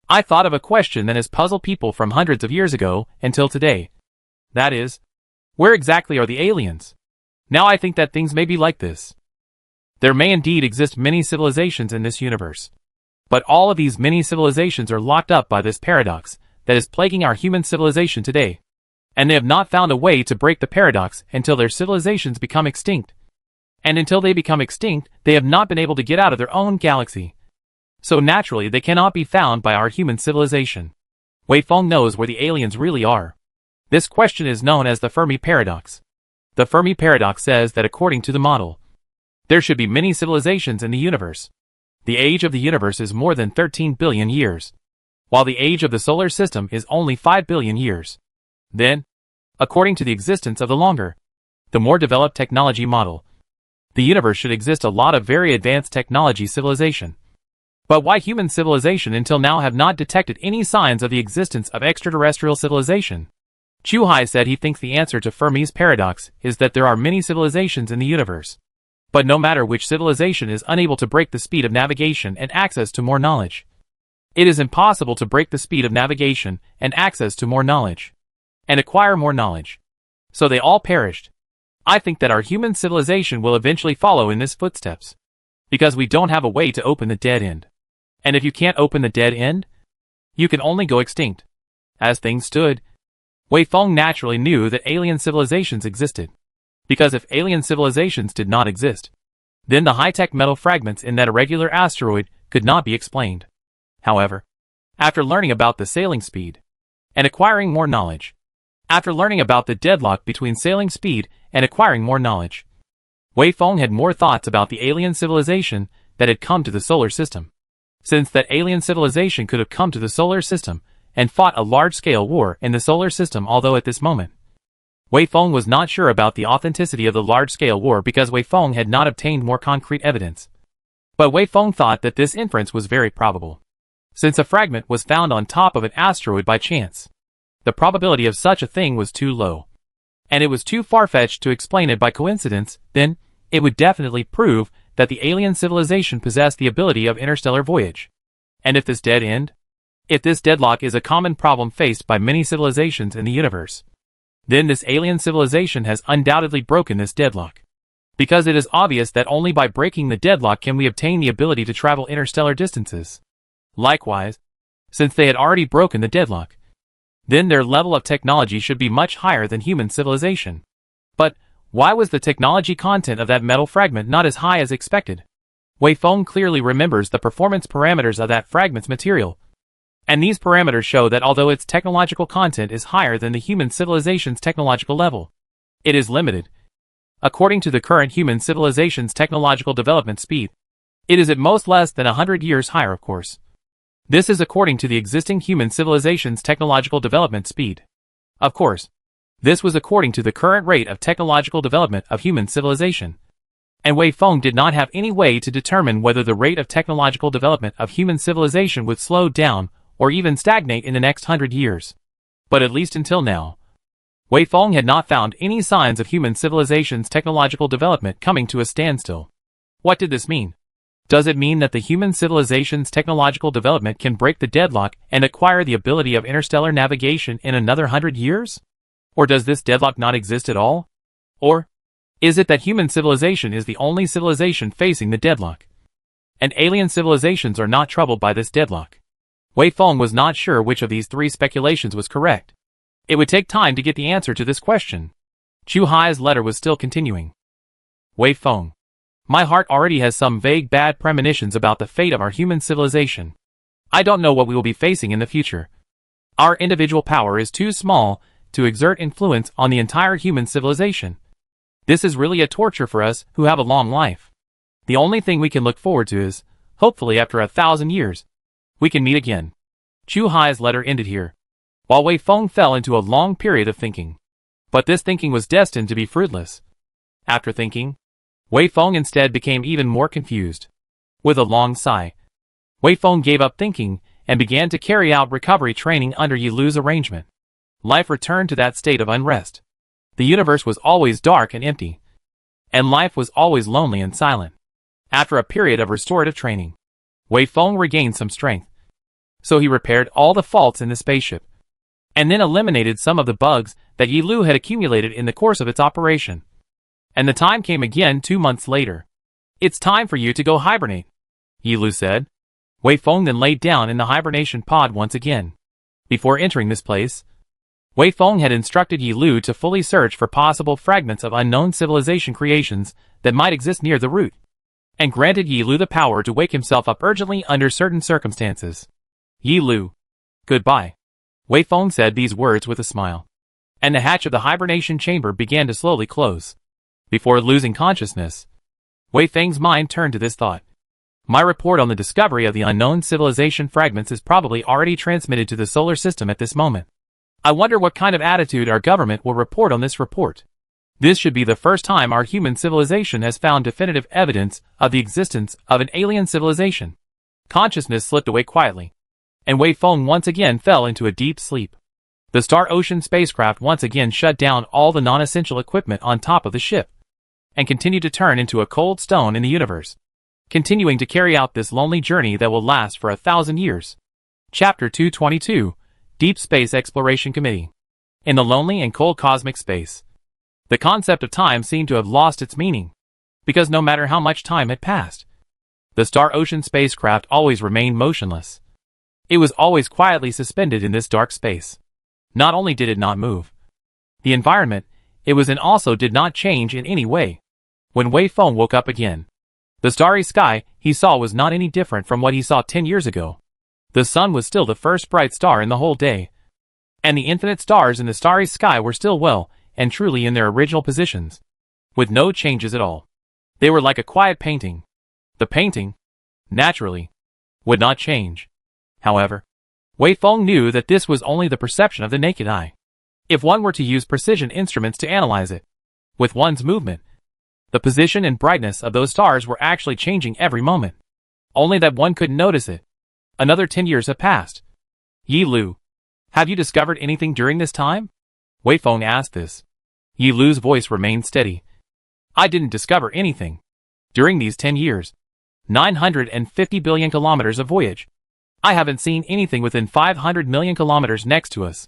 I thought of a question that has puzzled people from hundreds of years ago until today. That is, where exactly are the aliens? Now I think that things may be like this. There may indeed exist many civilizations in this universe. But all of these many civilizations are locked up by this paradox that is plaguing our human civilization today. And they have not found a way to break the paradox until their civilizations become extinct. And until they become extinct, they have not been able to get out of their own galaxy. So naturally they cannot be found by our human civilization. Wei Feng knows where the aliens really are. This question is known as the Fermi paradox. The Fermi paradox says that according to the model, there should be many civilizations in the universe. The age of the universe is more than 13 billion years, while the age of the solar system is only 5 billion years. Then, according to the existence of the longer, the more developed technology model, the universe should exist a lot of very advanced technology civilization. But why human civilization until now have not detected any signs of the existence of extraterrestrial civilization? Chu Hai said he thinks the answer to Fermi's paradox is that there are many civilizations in the universe. But no matter which civilization is unable to break the speed of navigation and access to more knowledge. It is impossible to break the speed of navigation and access to more knowledge, and acquire more knowledge. So they all perished. I think that our human civilization will eventually follow in this footsteps, because we don't have a way to open the dead end. And if you can't open the dead end, you can only go extinct. As things stood, Wei Feng naturally knew that alien civilizations existed. Because if alien civilizations did not exist, then the high-tech metal fragments in that irregular asteroid could not be explained. However, after learning about the sailing speed and acquiring more knowledge, after learning about the deadlock between sailing speed and acquiring more knowledge, Wei Feng had more thoughts about the alien civilization that had come to the solar system. Since that alien civilization could have come to the solar system and fought a large-scale war in the solar system, although at this moment, Wei Feng was not sure about the authenticity of the large-scale war because Wei Feng had not obtained more concrete evidence. But Wei Feng thought that this inference was very probable. Since a fragment was found on top of an asteroid by chance, the probability of such a thing was too low. And it was too far-fetched to explain it by coincidence, then it would definitely prove that the alien civilization possessed the ability of interstellar voyage. And if this dead end, if this deadlock is a common problem faced by many civilizations in the universe, then this alien civilization has undoubtedly broken this deadlock. Because it is obvious that only by breaking the deadlock can we obtain the ability to travel interstellar distances. Likewise, since they had already broken the deadlock, then their level of technology should be much higher than human civilization. But why was the technology content of that metal fragment not as high as expected? Wei Feng clearly remembers the performance parameters of that fragment's material. And these parameters show that although its technological content is higher than the human civilization's technological level, it is limited. According to the current human civilization's technological development speed, It is at most less than 100 years higher, of course. This is according to the existing human civilization's technological development speed. Of course, this was according to the current rate of technological development of human civilization. And Wei Feng did not have any way to determine whether the rate of technological development of human civilization would slow down or even stagnate in the next 100 years. But at least until now, Wei Feng had not found any signs of human civilization's technological development coming to a standstill. What did this mean? Does it mean that the human civilization's technological development can break the deadlock and acquire the ability of interstellar navigation in another 100 years? Or does this deadlock not exist at all? Or is it that human civilization is the only civilization facing the deadlock, and alien civilizations are not troubled by this deadlock? Wei Feng was not sure which of these three speculations was correct. It would take time to get the answer to this question. Chu Hai's letter was still continuing. Wei Feng, my heart already has some vague bad premonitions about the fate of our human civilization. I don't know what we will be facing in the future. Our individual power is too small to exert influence on the entire human civilization. This is really a torture for us who have a long life. The only thing we can look forward to is, hopefully after 1,000 years, we can meet again. Chu Hai's letter ended here, while Wei Feng fell into a long period of thinking. But this thinking was destined to be fruitless. After thinking, Wei Feng instead became even more confused. With a long sigh, Wei Feng gave up thinking and began to carry out recovery training under Yi Lu's arrangement. Life returned to that state of unrest. The universe was always dark and empty, and life was always lonely and silent. After a period of restorative training, Wei Feng regained some strength. So he repaired all the faults in the spaceship, and then eliminated some of the bugs that Yi Lu had accumulated in the course of its operation. And the time came again 2 months later. It's time for you to go hibernate, Yi Lu said. Wei Feng then laid down in the hibernation pod once again. Before entering this place, Wei Feng had instructed Yi Lu to fully search for possible fragments of unknown civilization creations that might exist near the route, and granted Yi Lu the power to wake himself up urgently under certain circumstances. Yi Lu, goodbye. Wei Feng said these words with a smile, and the hatch of the hibernation chamber began to slowly close. Before losing consciousness, Wei Feng's mind turned to this thought. My report on the discovery of the unknown civilization fragments is probably already transmitted to the solar system at this moment. I wonder what kind of attitude our government will report on this report. This should be the first time our human civilization has found definitive evidence of the existence of an alien civilization. Consciousness slipped away quietly, and Wei Feng once again fell into a deep sleep. The Star Ocean spacecraft once again shut down all the non-essential equipment on top of the ship, and continued to turn into a cold stone in the universe, continuing to carry out this lonely journey that will last for 1,000 years. Chapter 222, Deep Space Exploration Committee. In the lonely and cold cosmic space, the concept of time seemed to have lost its meaning, because no matter how much time had passed, the Star Ocean spacecraft always remained motionless. It was always quietly suspended in this dark space. Not only did it not move, the environment it was in also did not change in any way. When Wei Feng woke up again, the starry sky he saw was not any different from what he saw 10 years ago. The sun was still the first bright star in the whole day, and the infinite stars in the starry sky were still well and truly in their original positions, with no changes at all. They were like a quiet painting. The painting, naturally, would not change. However, Wei Feng knew that this was only the perception of the naked eye. If one were to use precision instruments to analyze it, with one's movement, the position and brightness of those stars were actually changing every moment, only that one couldn't notice it. Another 10 years have passed. Yi Lu, have you discovered anything during this time? Wei Feng asked this. Yi Lu's voice remained steady. I didn't discover anything. During these 10 years, 950 billion kilometers of voyage, I haven't seen anything within 500 million kilometers next to us.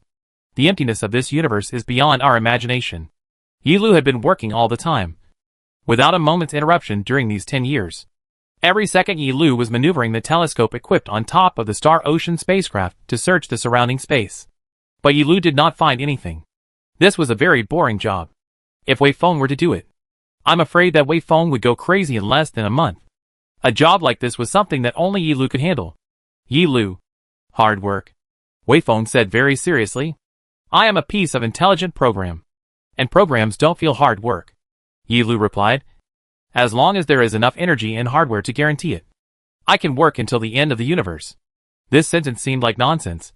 The emptiness of this universe is beyond our imagination. Yi Lu had been working all the time, without a moment's interruption during these 10 years. Every second Yi Lu was maneuvering the telescope equipped on top of the Star Ocean spacecraft to search the surrounding space. But Yi Lu did not find anything. This was a very boring job. If Wei Feng were to do it, I'm afraid that Wei Feng would go crazy in less than a month. A job like this was something that only Yi Lu could handle. Yi Lu, hard work, Wei Feng said very seriously. I am a piece of intelligent program, and programs don't feel hard work, Yi Lu replied, as long as there is enough energy and hardware to guarantee it. I can work until the end of the universe. This sentence seemed like nonsense.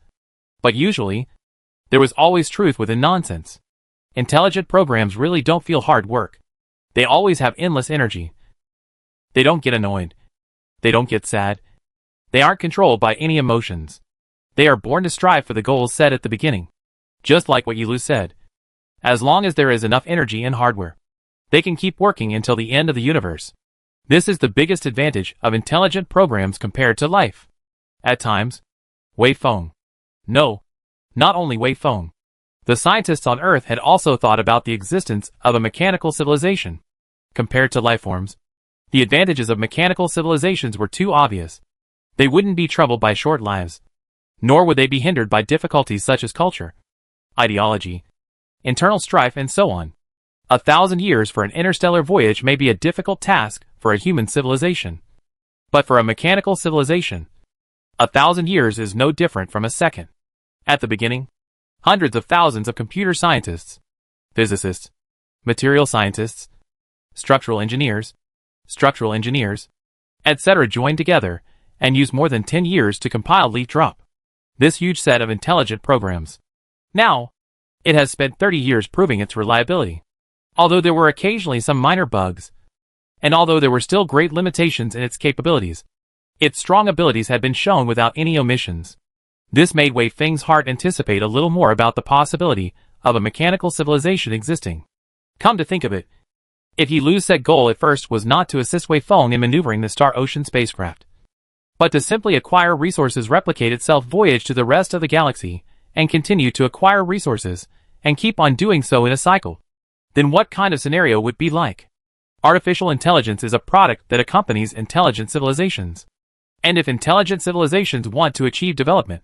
But usually, there was always truth within nonsense. Intelligent programs really don't feel hard work. They always have endless energy. They don't get annoyed. They don't get sad. They aren't controlled by any emotions. They are born to strive for the goals set at the beginning. Just like what Yilu said. As long as there is enough energy and hardware, they can keep working until the end of the universe. This is the biggest advantage of intelligent programs compared to life. At times, Wei Feng. No, not only Wei Feng. The scientists on Earth had also thought about the existence of a mechanical civilization. Compared to life forms, the advantages of mechanical civilizations were too obvious. They wouldn't be troubled by short lives, nor would they be hindered by difficulties such as culture, ideology, internal strife, and so on. 1,000 years for an interstellar voyage may be a difficult task for a human civilization. But for a mechanical civilization, 1,000 years is no different from a second. At the beginning, hundreds of thousands of computer scientists, physicists, material scientists, structural engineers, etc. joined together and used more than 10 years to compile Leaf Drop, this huge set of intelligent programs. Now, it has spent 30 years proving its reliability. Although there were occasionally some minor bugs, and although there were still great limitations in its capabilities, its strong abilities had been shown without any omissions. This made Wei Feng's heart anticipate a little more about the possibility of a mechanical civilization existing. Come to think of it, if Yilu's set goal at first was not to assist Wei Feng in maneuvering the Star Ocean spacecraft, but to simply acquire resources, replicate itself, voyage to the rest of the galaxy, and continue to acquire resources, and keep on doing so in a cycle, then what kind of scenario would it be like? Artificial intelligence is a product that accompanies intelligent civilizations. And if intelligent civilizations want to achieve development,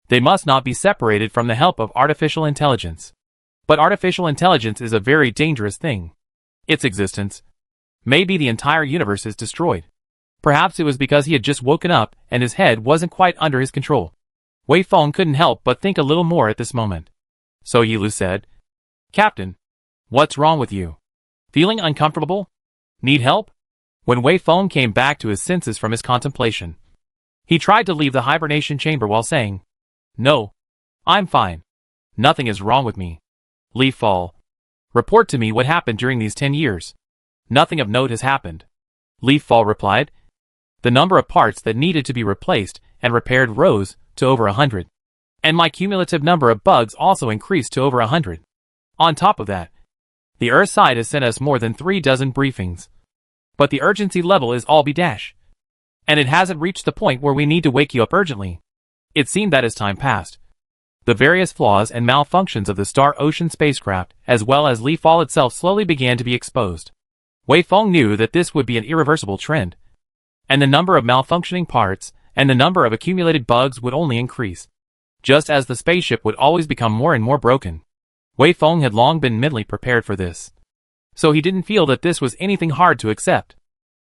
they must not be separated from the help of artificial intelligence. But artificial intelligence is a very dangerous thing. Its existence, maybe the entire universe is destroyed. Perhaps it was because he had just woken up and his head wasn't quite under his control. Wei Feng couldn't help but think a little more at this moment. So Yilu said, "Captain, what's wrong with you? Feeling uncomfortable? Need help?" When Wei Feng came back to his senses from his contemplation, he tried to leave the hibernation chamber while saying, "No, I'm fine. Nothing is wrong with me. Li Fall, report to me what happened during these 10 years. Nothing of note has happened." Li Fall replied. The number of parts that needed to be replaced and repaired rose to over 100. And my cumulative number of bugs also increased to over 100. On top of that, the Earth side has sent us more than 3 dozen briefings. But the urgency level is all B-. And it hasn't reached the point where we need to wake you up urgently. It seemed that as time passed, the various flaws and malfunctions of the Star Ocean spacecraft as well as Li Fall itself slowly began to be exposed. Wei Feng knew that this would be an irreversible trend, and the number of malfunctioning parts and the number of accumulated bugs would only increase, just as the spaceship would always become more and more broken. Wei Feng had long been mentally prepared for this, so he didn't feel that this was anything hard to accept.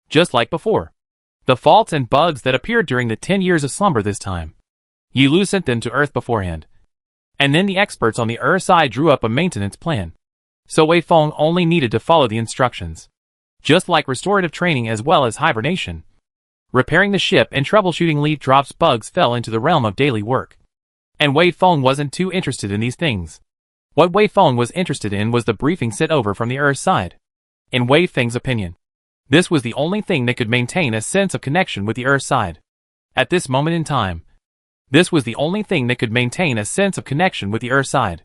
Just like before, the faults and bugs that appeared during the 10 years of slumber this time, Yilu sent them to Earth beforehand, and then the experts on the Earth side drew up a maintenance plan. So Wei Feng only needed to follow the instructions. Just like restorative training as well as hibernation, repairing the ship and troubleshooting Leaf Drop's bugs fell into the realm of daily work. And Wei Feng wasn't too interested in these things. What Wei Feng was interested in was the briefing sent over from the Earth side. In Wei Feng's opinion, this was the only thing that could maintain a sense of connection with the Earth side. At this moment in time, this was the only thing that could maintain a sense of connection with the Earth side.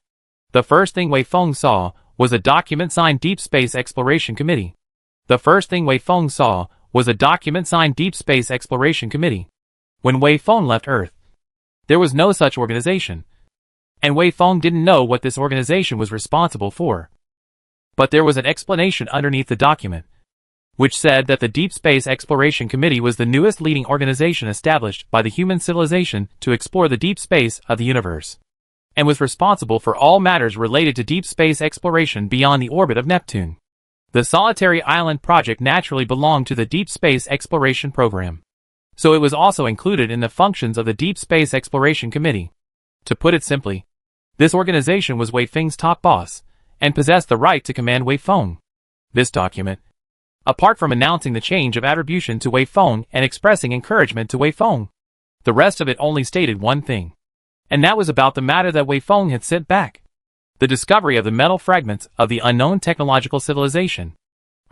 The first thing Wei Feng saw was a document signed Deep Space Exploration Committee. The first thing Wei Feng saw was a document signed Deep Space Exploration Committee. When Wei Feng left Earth, there was no such organization, and Wei Feng didn't know what this organization was responsible for. But there was an explanation underneath the document, which said that the Deep Space Exploration Committee was the newest leading organization established by the human civilization to explore the deep space of the universe, and was responsible for all matters related to deep space exploration beyond the orbit of Neptune. The Solitary Island project naturally belonged to the Deep Space Exploration Program, so it was also included in the functions of the Deep Space Exploration Committee. To put it simply, this organization was Wei Feng's top boss, and possessed the right to command Wei Feng. This document, apart from announcing the change of attribution to Wei Feng and expressing encouragement to Wei Feng. The rest of it only stated one thing. And that was about the matter that Wei Feng had sent back. The discovery of the metal fragments of the unknown technological civilization.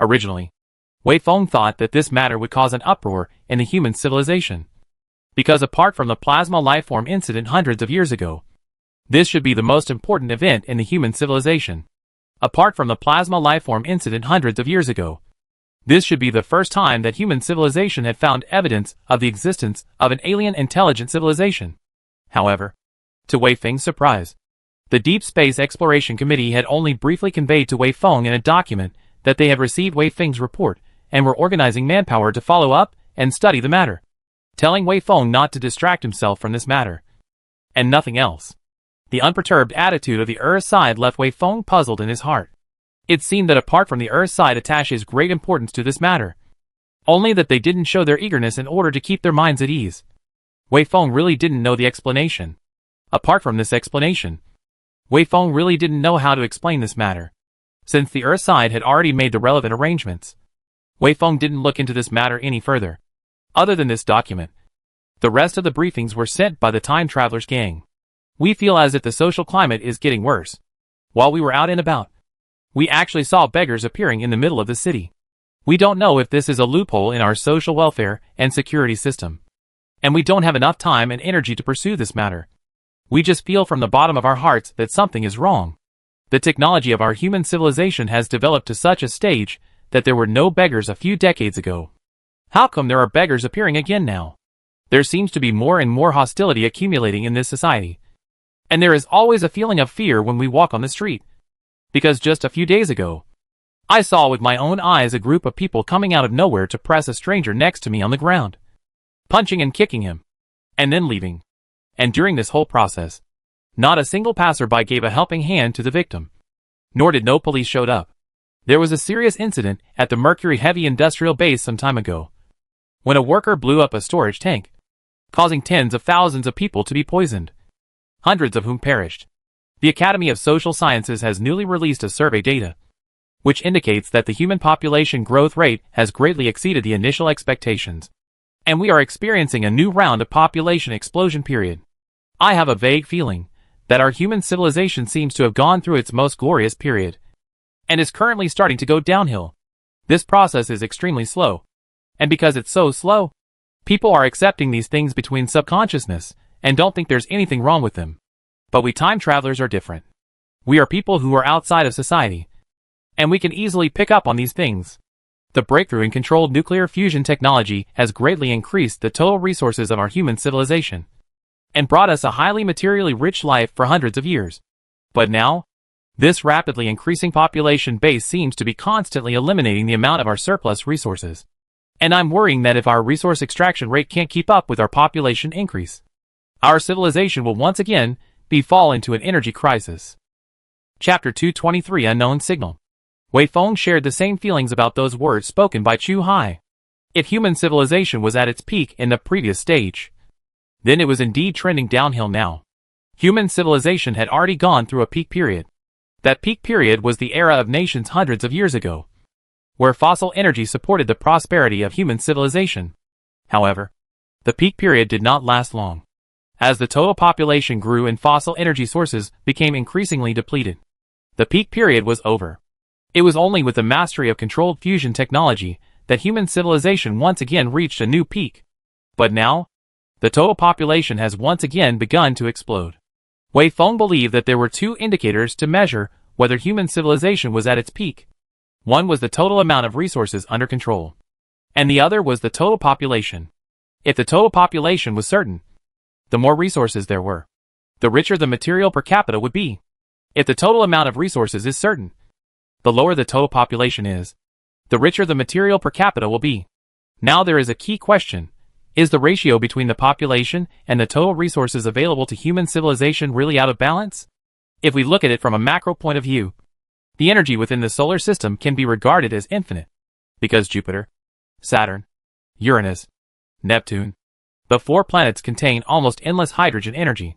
Originally, Wei Feng thought that this matter would cause an uproar in the human civilization. Because apart from the plasma lifeform incident hundreds of years ago, this should be the most important event in the human civilization. Apart from the plasma lifeform incident hundreds of years ago, this should be the first time that human civilization had found evidence of the existence of an alien intelligent civilization. However, to Wei Feng's surprise, the Deep Space Exploration Committee had only briefly conveyed to Wei Feng in a document that they had received Wei Feng's report and were organizing manpower to follow up and study the matter, telling Wei Feng not to distract himself from this matter. And nothing else. The unperturbed attitude of the Earth side left Wei Feng puzzled in his heart. It seemed that apart from the Earth side attaches great importance to this matter. Only that they didn't show their eagerness in order to keep their minds at ease. Wei Feng really didn't know the explanation. Apart from this explanation, Wei Feng really didn't know how to explain this matter. Since the Earth side had already made the relevant arrangements, Wei Feng didn't look into this matter any further. Other than this document, the rest of the briefings were sent by the Time Traveler's gang. We feel as if the social climate is getting worse. While we were out and about, we actually saw beggars appearing in the middle of the city. We don't know if this is a loophole in our social welfare and security system. And we don't have enough time and energy to pursue this matter. We just feel from the bottom of our hearts that something is wrong. The technology of our human civilization has developed to such a stage that there were no beggars a few decades ago. How come there are beggars appearing again now? There seems to be more and more hostility accumulating in this society. And there is always a feeling of fear when we walk on the street. Because just a few days ago, I saw with my own eyes a group of people coming out of nowhere to press a stranger next to me on the ground, punching and kicking him, and then leaving. And during this whole process, not a single passerby gave a helping hand to the victim. Nor did no police showed up. There was a serious incident at the Mercury Heavy Industrial Base some time ago, when a worker blew up a storage tank, causing tens of thousands of people to be poisoned, hundreds of whom perished. The Academy of Social Sciences has newly released a survey data, which indicates that the human population growth rate has greatly exceeded the initial expectations, and we are experiencing a new round of population explosion period. I have a vague feeling that our human civilization seems to have gone through its most glorious period, and is currently starting to go downhill. This process is extremely slow, and because it's so slow, people are accepting these things between subconsciousness and don't think there's anything wrong with them. But we time travelers are different. We are people who are outside of society, and we can easily pick up on these things. The breakthrough in controlled nuclear fusion technology has greatly increased the total resources of our human civilization, and brought us a highly materially rich life for hundreds of years. But now, this rapidly increasing population base seems to be constantly eliminating the amount of our surplus resources. And I'm worrying that if our resource extraction rate can't keep up with our population increase, our civilization will once again fall into an energy crisis. Chapter 223 Unknown Signal. Wei Feng shared the same feelings about those words spoken by Chu Hai. If human civilization was at its peak in the previous stage, then it was indeed trending downhill now. Human civilization had already gone through a peak period. That peak period was the era of nations hundreds of years ago, where fossil energy supported the prosperity of human civilization. However, the peak period did not last long. As the total population grew and fossil energy sources became increasingly depleted, the peak period was over. It was only with the mastery of controlled fusion technology that human civilization once again reached a new peak. But now, the total population has once again begun to explode. Wei Feng believed that there were two indicators to measure whether human civilization was at its peak. One was the total amount of resources under control, and the other was the total population. If the total population was certain, the more resources there were, the richer the material per capita would be. If the total amount of resources is certain, the lower the total population is, the richer the material per capita will be. Now there is a key question. Is the ratio between the population and the total resources available to human civilization really out of balance? If we look at it from a macro point of view, the energy within the solar system can be regarded as infinite, because Jupiter, Saturn, Uranus, Neptune, the four planets contain almost endless hydrogen energy,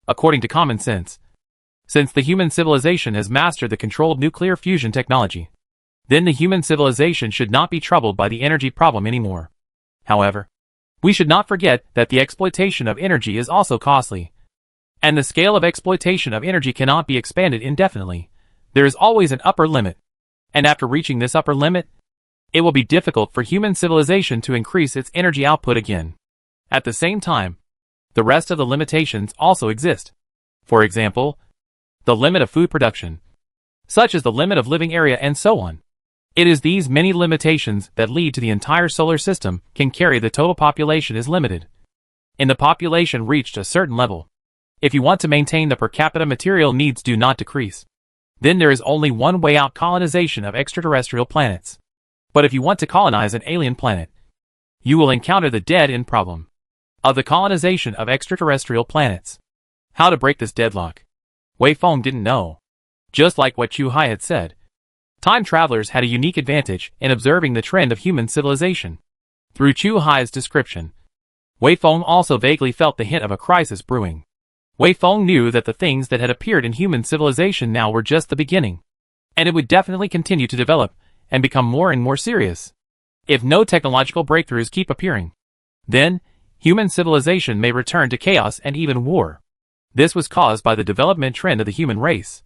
according to common sense. Since the human civilization has mastered the controlled nuclear fusion technology, then the human civilization should not be troubled by the energy problem anymore. However, we should not forget that the exploitation of energy is also costly, and the scale of exploitation of energy cannot be expanded indefinitely. There is always an upper limit, and after reaching this upper limit, it will be difficult for human civilization to increase its energy output again. At the same time, the rest of the limitations also exist. For example, the limit of food production, such as the limit of living area and so on. It is these many limitations that lead to the entire solar system can carry the total population is limited. In the population reached a certain level, if you want to maintain the per capita material needs do not decrease, then there is only one way out: colonization of extraterrestrial planets. But if you want to colonize an alien planet, you will encounter the dead-end problem of the colonization of extraterrestrial planets. How to break this deadlock? Wei Feng didn't know. Just like what Chu Hai had said, time travelers had a unique advantage in observing the trend of human civilization. Through Chu Hai's description, Wei Feng also vaguely felt the hint of a crisis brewing. Wei Feng knew that the things that had appeared in human civilization now were just the beginning, and it would definitely continue to develop and become more and more serious. If no technological breakthroughs keep appearing, then human civilization may return to chaos and even war. This was caused by the development trend of the human race,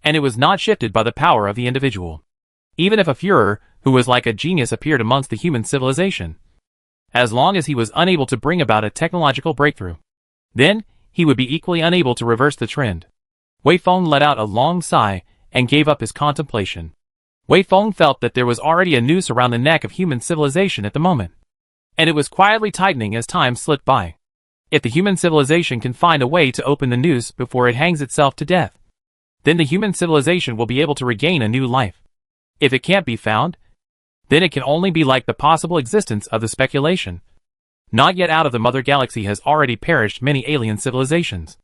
and it was not shifted by the power of the individual. Even if a Führer, who was like a genius, appeared amongst the human civilization, as long as he was unable to bring about a technological breakthrough, then he would be equally unable to reverse the trend. Wei Feng let out a long sigh and gave up his contemplation. Wei Feng felt that there was already a noose around the neck of human civilization at the moment, and it was quietly tightening as time slipped by. If the human civilization can find a way to open the noose before it hangs itself to death, then the human civilization will be able to regain a new life. If it can't be found, then it can only be like the possible existence of the speculation. Not yet out of the mother galaxy has already perished many alien civilizations,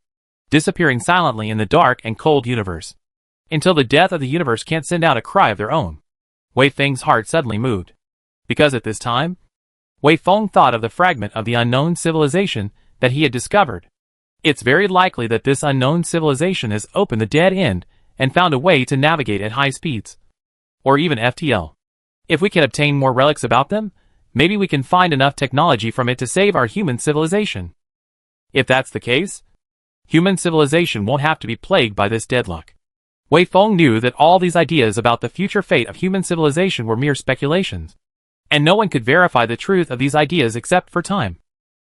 disappearing silently in the dark and cold universe, until the death of the universe can't send out a cry of their own. Wei Feng's heart suddenly moved, because at this time, Wei Feng thought of the fragment of the unknown civilization that he had discovered. It's very likely that this unknown civilization has opened the dead end and found a way to navigate at high speeds, or even FTL. If we can obtain more relics about them, maybe we can find enough technology from it to save our human civilization. If that's the case, human civilization won't have to be plagued by this deadlock. Wei Feng knew that all these ideas about the future fate of human civilization were mere speculations, and no one could verify the truth of these ideas except for time.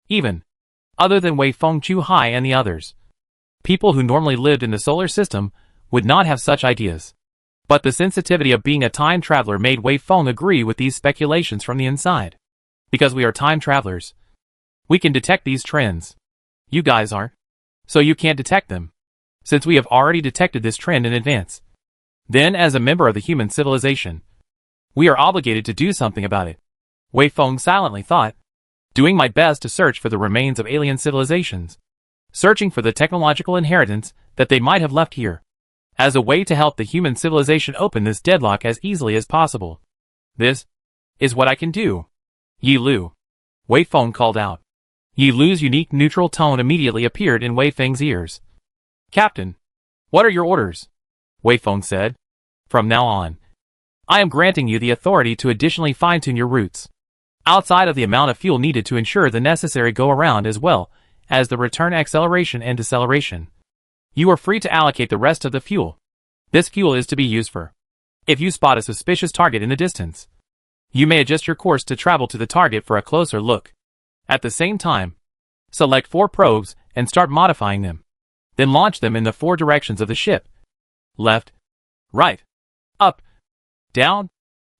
Even other than Wei Feng, Chu Hai, and the others, people who normally lived in the solar system would not have such ideas. But the sensitivity of being a time traveler made Wei Feng agree with these speculations from the inside. Because we are time travelers, we can detect these trends. You guys aren't, so you can't detect them, since we have already detected this trend in advance. Then, as a member of the human civilization, we are obligated to do something about it. Wei Feng silently thought, doing my best to search for the remains of alien civilizations, searching for the technological inheritance that they might have left here, as a way to help the human civilization open this deadlock as easily as possible. This is what I can do. Yi Lu, Wei Feng called out. Yi Lu's unique neutral tone immediately appeared in Wei Feng's ears. Captain, what are your orders? Wei Feng said. From now on, I am granting you the authority to additionally fine-tune your routes, outside of the amount of fuel needed to ensure the necessary go-around as well as the return acceleration and deceleration. You are free to allocate the rest of the fuel. This fuel is to be used for, if you spot a suspicious target in the distance, you may adjust your course to travel to the target for a closer look. At the same time, select 4 probes and start modifying them. Then launch them in the 4 directions of the ship: left, right, up, down,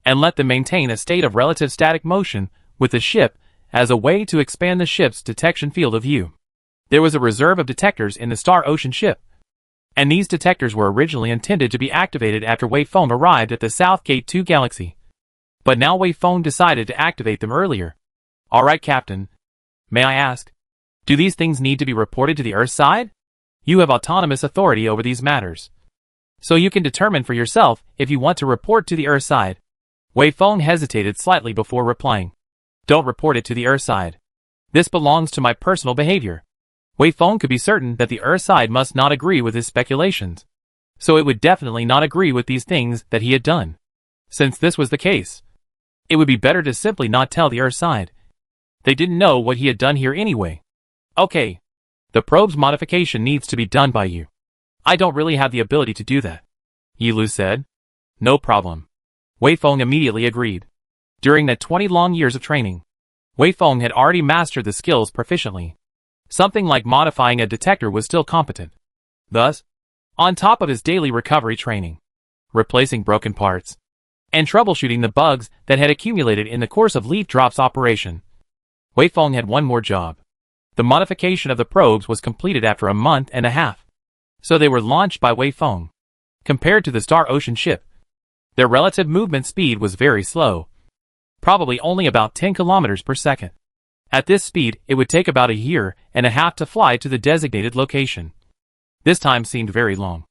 and let them maintain a state of relative static motion with the ship as a way to expand the ship's detection field of view. There was a reserve of detectors in the Star Ocean ship, and these detectors were originally intended to be activated after Wei Feng arrived at the South Gate 2 galaxy. But now Wei Feng decided to activate them earlier. Alright, Captain. May I ask, do these things need to be reported to the Earth side? You have autonomous authority over these matters, so you can determine for yourself if you want to report to the Earth side. Wei Feng hesitated slightly before replying. Don't report it to the Earth side. This belongs to my personal behavior. Wei Feng could be certain that the Earth side must not agree with his speculations, so it would definitely not agree with these things that he had done. Since this was the case, it would be better to simply not tell the Earth side. They didn't know what he had done here anyway. Okay. The probe's modification needs to be done by you. I don't really have the ability to do that, Yilu said. No problem. Wei Feng immediately agreed. During that 20 long years of training, Wei Feng had already mastered the skills proficiently. Something like modifying a detector was still competent. Thus, on top of his daily recovery training, replacing broken parts, and troubleshooting the bugs that had accumulated in the course of Leaf Drop's operation, Wei Feng had one more job. The modification of the probes was completed after a month and a half. So they were launched by Wei Feng. Compared to the Star Ocean ship, their relative movement speed was very slow. Probably only about 10 kilometers per second. At this speed, it would take about a year and a half to fly to the designated location. This time seemed very long.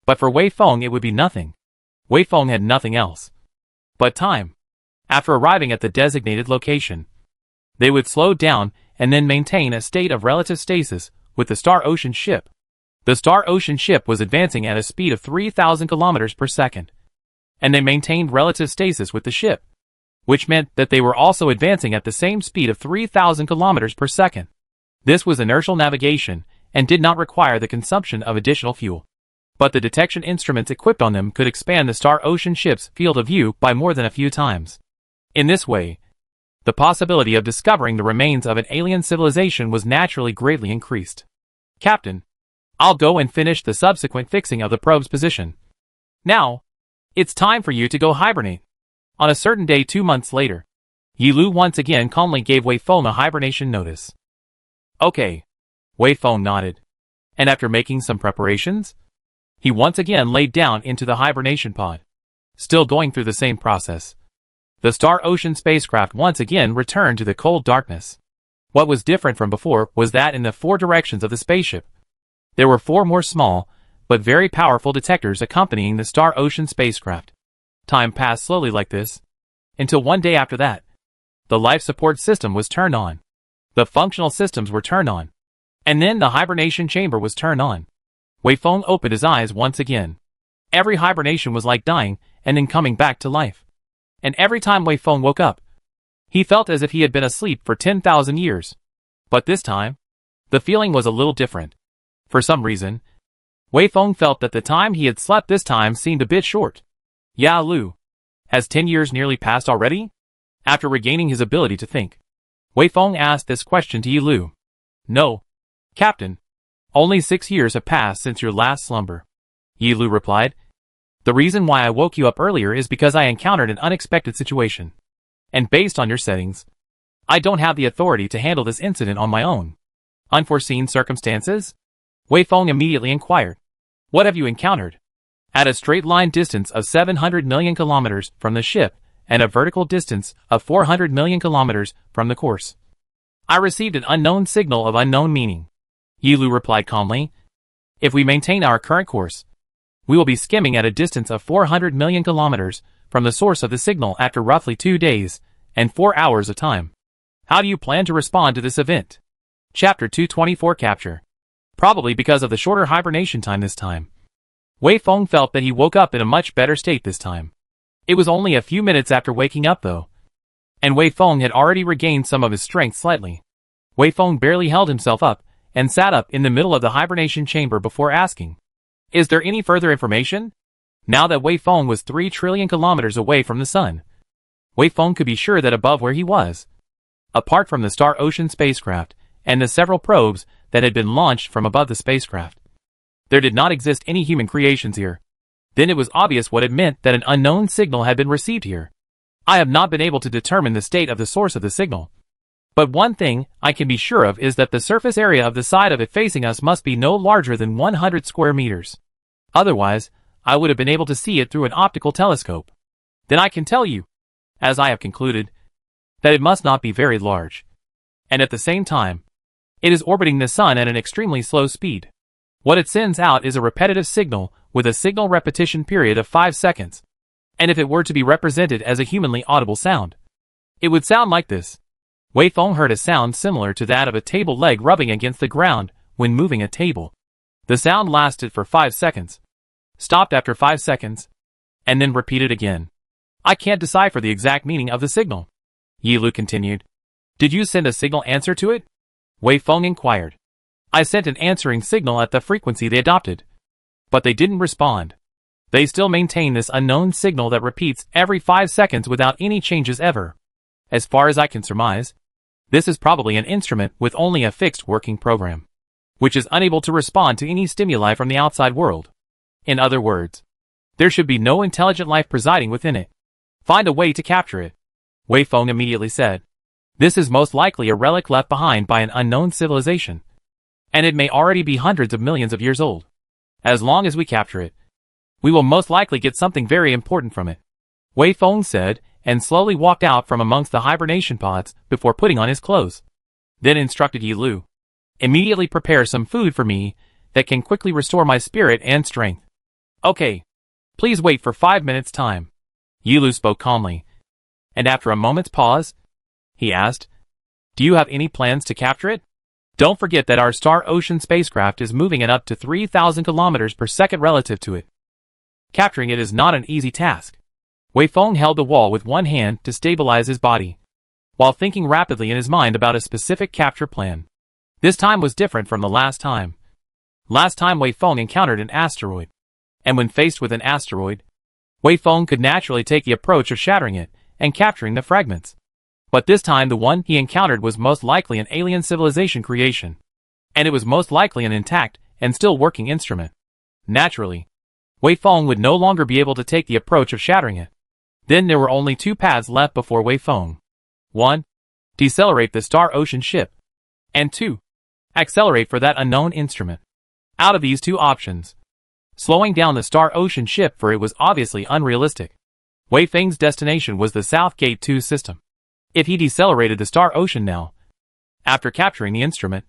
But for Wei Feng it would be nothing. Wei Feng had nothing else but time. After arriving at the designated location, they would slow down and then maintain a state of relative stasis with the Star Ocean ship. The Star Ocean ship was advancing at a speed of 3,000 kilometers per second, and they maintained relative stasis with the ship, which meant that they were also advancing at the same speed of 3,000 kilometers per second. This was inertial navigation and did not require the consumption of additional fuel. But the detection instruments equipped on them could expand the Star Ocean ship's field of view by more than a few times. In this way, the possibility of discovering the remains of an alien civilization was naturally greatly increased. Captain, I'll go and finish the subsequent fixing of the probe's position. Now, it's time for you to go hibernate. On a certain day 2 months later, Yilu once again calmly gave Wei Feng a hibernation notice. Okay. Wei Feng nodded. And after making some preparations, he once again laid down into the hibernation pod. Still going through the same process, the Star Ocean spacecraft once again returned to the cold darkness. What was different from before was that in the 4 directions of the spaceship, there were 4 more small, but very powerful detectors accompanying the Star Ocean spacecraft. Time passed slowly like this, until one day after that, the life support system was turned on. The functional systems were turned on. And then the hibernation chamber was turned on. Wei Feng opened his eyes once again. Every hibernation was like dying and then coming back to life. And every time Wei Feng woke up, he felt as if he had been asleep for 10,000 years. But this time, the feeling was a little different. For some reason, Wei Feng felt that the time he had slept this time seemed a bit short. Ya Lu, has 10 years nearly passed already? After regaining his ability to think, Wei Feng asked this question to Yi Lu. No, Captain. Only 6 years have passed since your last slumber, Yi Lu replied. The reason why I woke you up earlier is because I encountered an unexpected situation. And based on your settings, I don't have the authority to handle this incident on my own. Unforeseen circumstances? Wei Feng immediately inquired. What have you encountered? At a straight line distance of 700 million kilometers from the ship and a vertical distance of 400 million kilometers from the course, I received an unknown signal of unknown meaning, Yi Lu replied calmly. If we maintain our current course, we will be skimming at a distance of 400 million kilometers from the source of the signal after roughly 2 days and 4 hours of time. How do you plan to respond to this event? Chapter 224 Capture. Probably because of the shorter hibernation time this time, Wei Feng felt that he woke up in a much better state this time. It was only a few minutes after waking up though, and Wei Feng had already regained some of his strength slightly. Wei Feng barely held himself up and sat up in the middle of the hibernation chamber before asking, is there any further information? Now that Wei Feng was 3 trillion kilometers away from the sun, Wei Feng could be sure that above where he was, apart from the Star Ocean spacecraft and the several probes that had been launched from above the spacecraft, there did not exist any human creations here. Then it was obvious what it meant that an unknown signal had been received here. I have not been able to determine the state of the source of the signal. But one thing I can be sure of is that the surface area of the side of it facing us must be no larger than 100 square meters. Otherwise, I would have been able to see it through an optical telescope. Then I can tell you, as I have concluded, that it must not be very large. And at the same time, it is orbiting the sun at an extremely slow speed. What it sends out is a repetitive signal with a signal repetition period of 5 seconds. And if it were to be represented as a humanly audible sound, it would sound like this. Wei Feng heard a sound similar to that of a table leg rubbing against the ground when moving a table. The sound lasted for 5 seconds, stopped after 5 seconds, and then repeated again. I can't decipher the exact meaning of the signal. Yi Lu continued. Did you send a signal answer to it? Wei Feng inquired. I sent an answering signal at the frequency they adopted. But they didn't respond. They still maintain this unknown signal that repeats every 5 seconds without any changes ever. As far as I can surmise, this is probably an instrument with only a fixed working program, which is unable to respond to any stimuli from the outside world. In other words, there should be no intelligent life presiding within it. Find a way to capture it, Wei Feng immediately said. This is most likely a relic left behind by an unknown civilization, and it may already be hundreds of millions of years old. As long as we capture it, we will most likely get something very important from it, Wei Feng said, and slowly walked out from amongst the hibernation pods before putting on his clothes. Then instructed Yi Lu, immediately prepare some food for me that can quickly restore my spirit and strength. Okay. Please wait for 5 minutes' time. Yi Lu spoke calmly. And after a moment's pause, he asked, do you have any plans to capture it? Don't forget that our Star Ocean spacecraft is moving at up to 3,000 kilometers per second relative to it. Capturing it is not an easy task. Wei Feng held the wall with one hand to stabilize his body, while thinking rapidly in his mind about a specific capture plan. This time was different from the last time. Last time Wei Feng encountered an asteroid, and when faced with an asteroid, Wei Feng could naturally take the approach of shattering it and capturing the fragments. But this time the one he encountered was most likely an alien civilization creation, and it was most likely an intact and still working instrument. Naturally, Wei Feng would no longer be able to take the approach of shattering it. Then there were only 2 paths left before Wei Feng. 1. Decelerate the Star Ocean ship. And 2. Accelerate for that unknown instrument. Out of these 2 options, slowing down the Star Ocean ship for it was obviously unrealistic. Wei Feng's destination was the South Gate 2 system. If he decelerated the Star Ocean now, after capturing the instrument,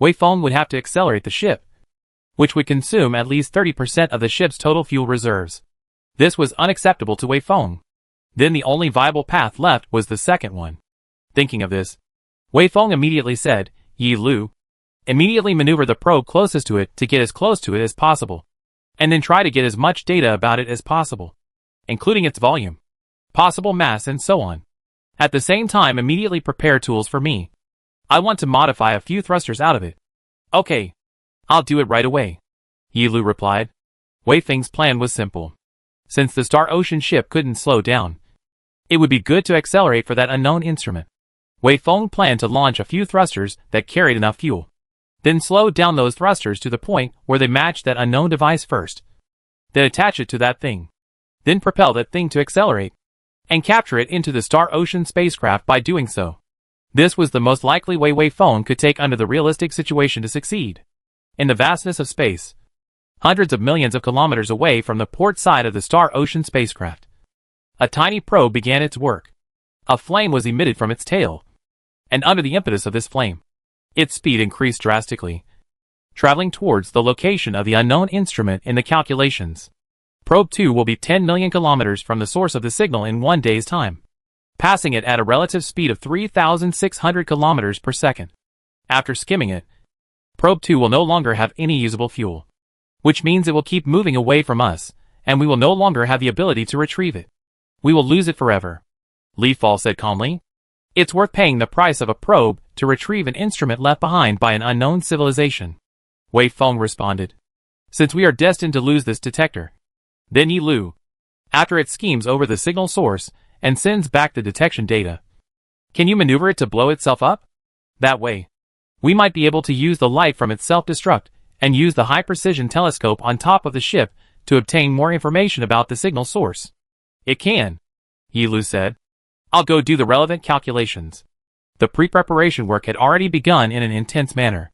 Wei Feng would have to accelerate the ship, which would consume at least 30% of the ship's total fuel reserves. This was unacceptable to Wei Feng. Then the only viable path left was the second one. Thinking of this, Wei Feng immediately said, Yi Lu, immediately maneuver the probe closest to it to get as close to it as possible, and then try to get as much data about it as possible, including its volume, possible mass and so on. At the same time immediately prepare tools for me. I want to modify a few thrusters out of it. Okay. I'll do it right away, Yi Lu replied. Wei Feng's plan was simple. Since the Star Ocean ship couldn't slow down, it would be good to accelerate for that unknown instrument. Wei Feng planned to launch a few thrusters that carried enough fuel, then slow down those thrusters to the point where they matched that unknown device first. Then attach it to that thing. Then propel that thing to accelerate, and capture it into the Star Ocean spacecraft by doing so. This was the most likely way Wei Feng could take under the realistic situation to succeed. In the vastness of space, hundreds of millions of kilometers away from the port side of the Star Ocean spacecraft, a tiny probe began its work. A flame was emitted from its tail, and under the impetus of this flame, its speed increased drastically, traveling towards the location of the unknown instrument in the calculations. Probe 2 will be 10 million kilometers from the source of the signal in 1 day's time, passing it at a relative speed of 3,600 kilometers per second. After skimming it, Probe 2 will no longer have any usable fuel, which means it will keep moving away from us, and we will no longer have the ability to retrieve it. We will lose it forever, Li Fall said calmly. It's worth paying the price of a probe to retrieve an instrument left behind by an unknown civilization, Wei Feng responded, since we are destined to lose this detector. Then Yi Lu, after it schemes over the signal source and sends back the detection data, can you maneuver it to blow itself up? That way, we might be able to use the light from its self-destruct and use the high-precision telescope on top of the ship to obtain more information about the signal source. It can, Yi Lu said. I'll go do the relevant calculations. The pre-preparation work had already begun in an intense manner.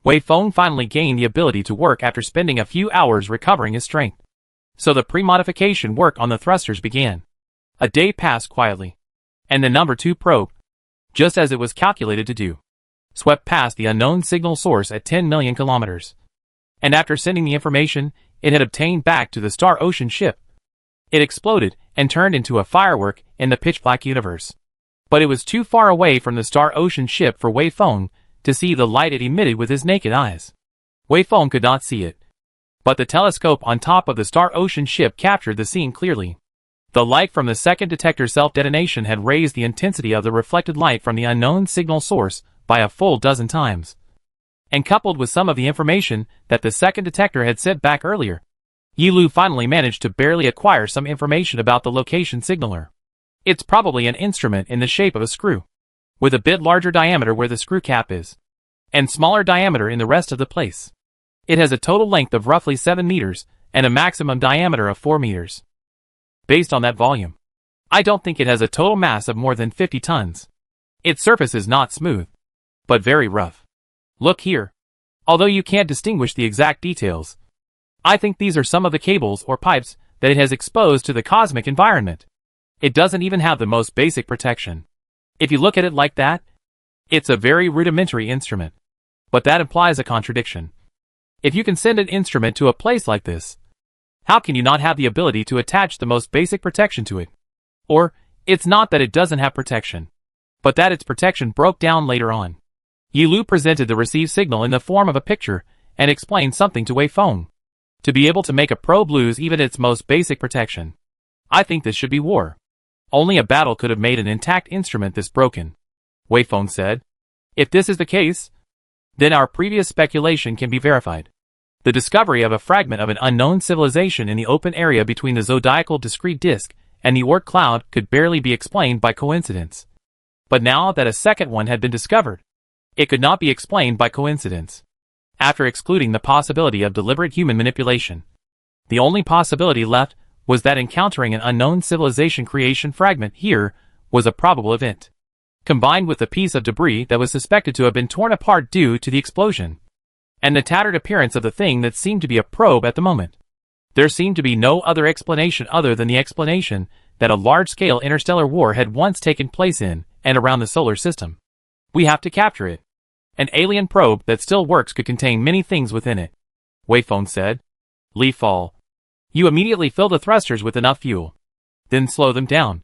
Wei Feng finally gained the ability to work after spending a few hours recovering his strength. So the pre-modification work on the thrusters began. A day passed quietly, and the number 2 probe, just as it was calculated to do, swept past the unknown signal source at 10 million kilometers. And after sending the information it had obtained back to the Star Ocean ship, it exploded and turned into a firework in the pitch-black universe. But it was too far away from the Star Ocean ship for Wei Feng to see the light it emitted with his naked eyes. Wei Feng could not see it, but the telescope on top of the Star Ocean ship captured the scene clearly. The light from the second detector's self-detonation had raised the intensity of the reflected light from the unknown signal source by a full dozen times. And coupled with some of the information that the second detector had sent back earlier, Yilu finally managed to barely acquire some information about the location signaler. It's probably an instrument in the shape of a screw, with a bit larger diameter where the screw cap is, and smaller diameter in the rest of the place. It has a total length of roughly 7 meters, and a maximum diameter of 4 meters. Based on that volume, I don't think it has a total mass of more than 50 tons. Its surface is not smooth, but very rough. Look here. Although you can't distinguish the exact details, I think these are some of the cables or pipes that it has exposed to the cosmic environment. It doesn't even have the most basic protection. If you look at it like that, it's a very rudimentary instrument. But that implies a contradiction. If you can send an instrument to a place like this, how can you not have the ability to attach the most basic protection to it? Or, it's not that it doesn't have protection, but that its protection broke down later on. Yilu presented the received signal in the form of a picture and explained something to Wei Feng. To be able to make a probe lose even its most basic protection, I think this should be war. Only a battle could have made an intact instrument this broken, Wei Feng said. If this is the case, then our previous speculation can be verified. The discovery of a fragment of an unknown civilization in the open area between the zodiacal discrete disk and the Oort cloud could barely be explained by coincidence. But now that a second one had been discovered, it could not be explained by coincidence. After excluding the possibility of deliberate human manipulation, the only possibility left was that encountering an unknown civilization creation fragment here was a probable event, combined with a piece of debris that was suspected to have been torn apart due to the explosion, and the tattered appearance of the thing that seemed to be a probe at the moment. There seemed to be no other explanation other than the explanation that a large-scale interstellar war had once taken place in and around the solar system. We have to capture it. An alien probe that still works could contain many things within it, Wei Feng said. Li Fall. You immediately fill the thrusters with enough fuel. Then slow them down.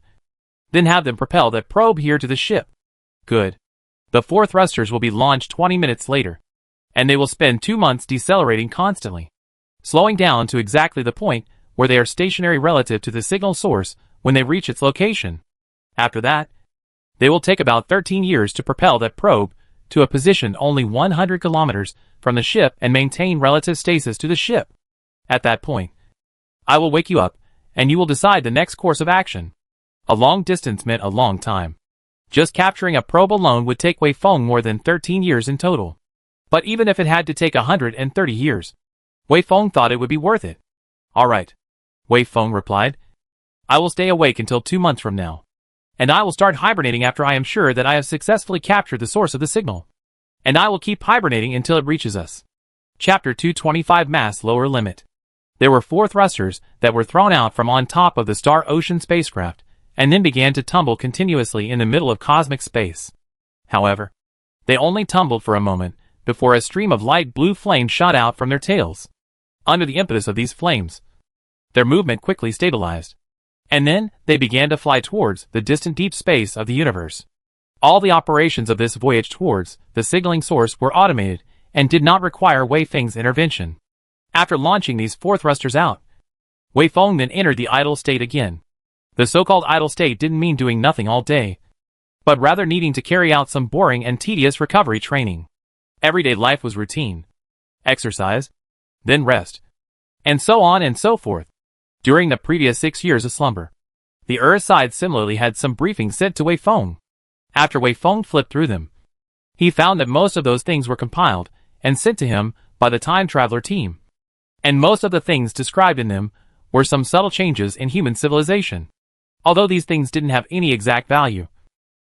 Then have them propel that probe here to the ship. Good. The 4 thrusters will be launched 20 minutes later, and they will spend 2 months decelerating constantly, slowing down to exactly the point where they are stationary relative to the signal source when they reach its location. After that, they will take about 13 years to propel that probe to a position only 100 kilometers from the ship and maintain relative stasis to the ship. At that point, I will wake you up, and you will decide the next course of action. A long distance meant a long time. Just capturing a probe alone would take Wei Feng more than 13 years in total. But even if it had to take 130 years, Wei Feng thought it would be worth it. All right, Wei Feng replied. I will stay awake until 2 months from now, and I will start hibernating after I am sure that I have successfully captured the source of the signal. And I will keep hibernating until it reaches us. Chapter 225 Mass Lower Limit. There were 4 thrusters that were thrown out from on top of the Star Ocean spacecraft, and then began to tumble continuously in the middle of cosmic space. However, they only tumbled for a moment, before a stream of light blue flame shot out from their tails. Under the impetus of these flames, their movement quickly stabilized, and then they began to fly towards the distant deep space of the universe. All the operations of this voyage towards the signaling source were automated and did not require Wei Feng's intervention. After launching these 4 thrusters out, Wei Feng then entered the idle state again. The so-called idle state didn't mean doing nothing all day, but rather needing to carry out some boring and tedious recovery training. Everyday life was routine. Exercise, then rest, and so on and so forth. During the previous 6 years of slumber, the Earth side similarly had some briefings sent to Wei Feng. After Wei Feng flipped through them, he found that most of those things were compiled and sent to him by the Time Traveler team. And most of the things described in them were some subtle changes in human civilization. Although these things didn't have any exact value,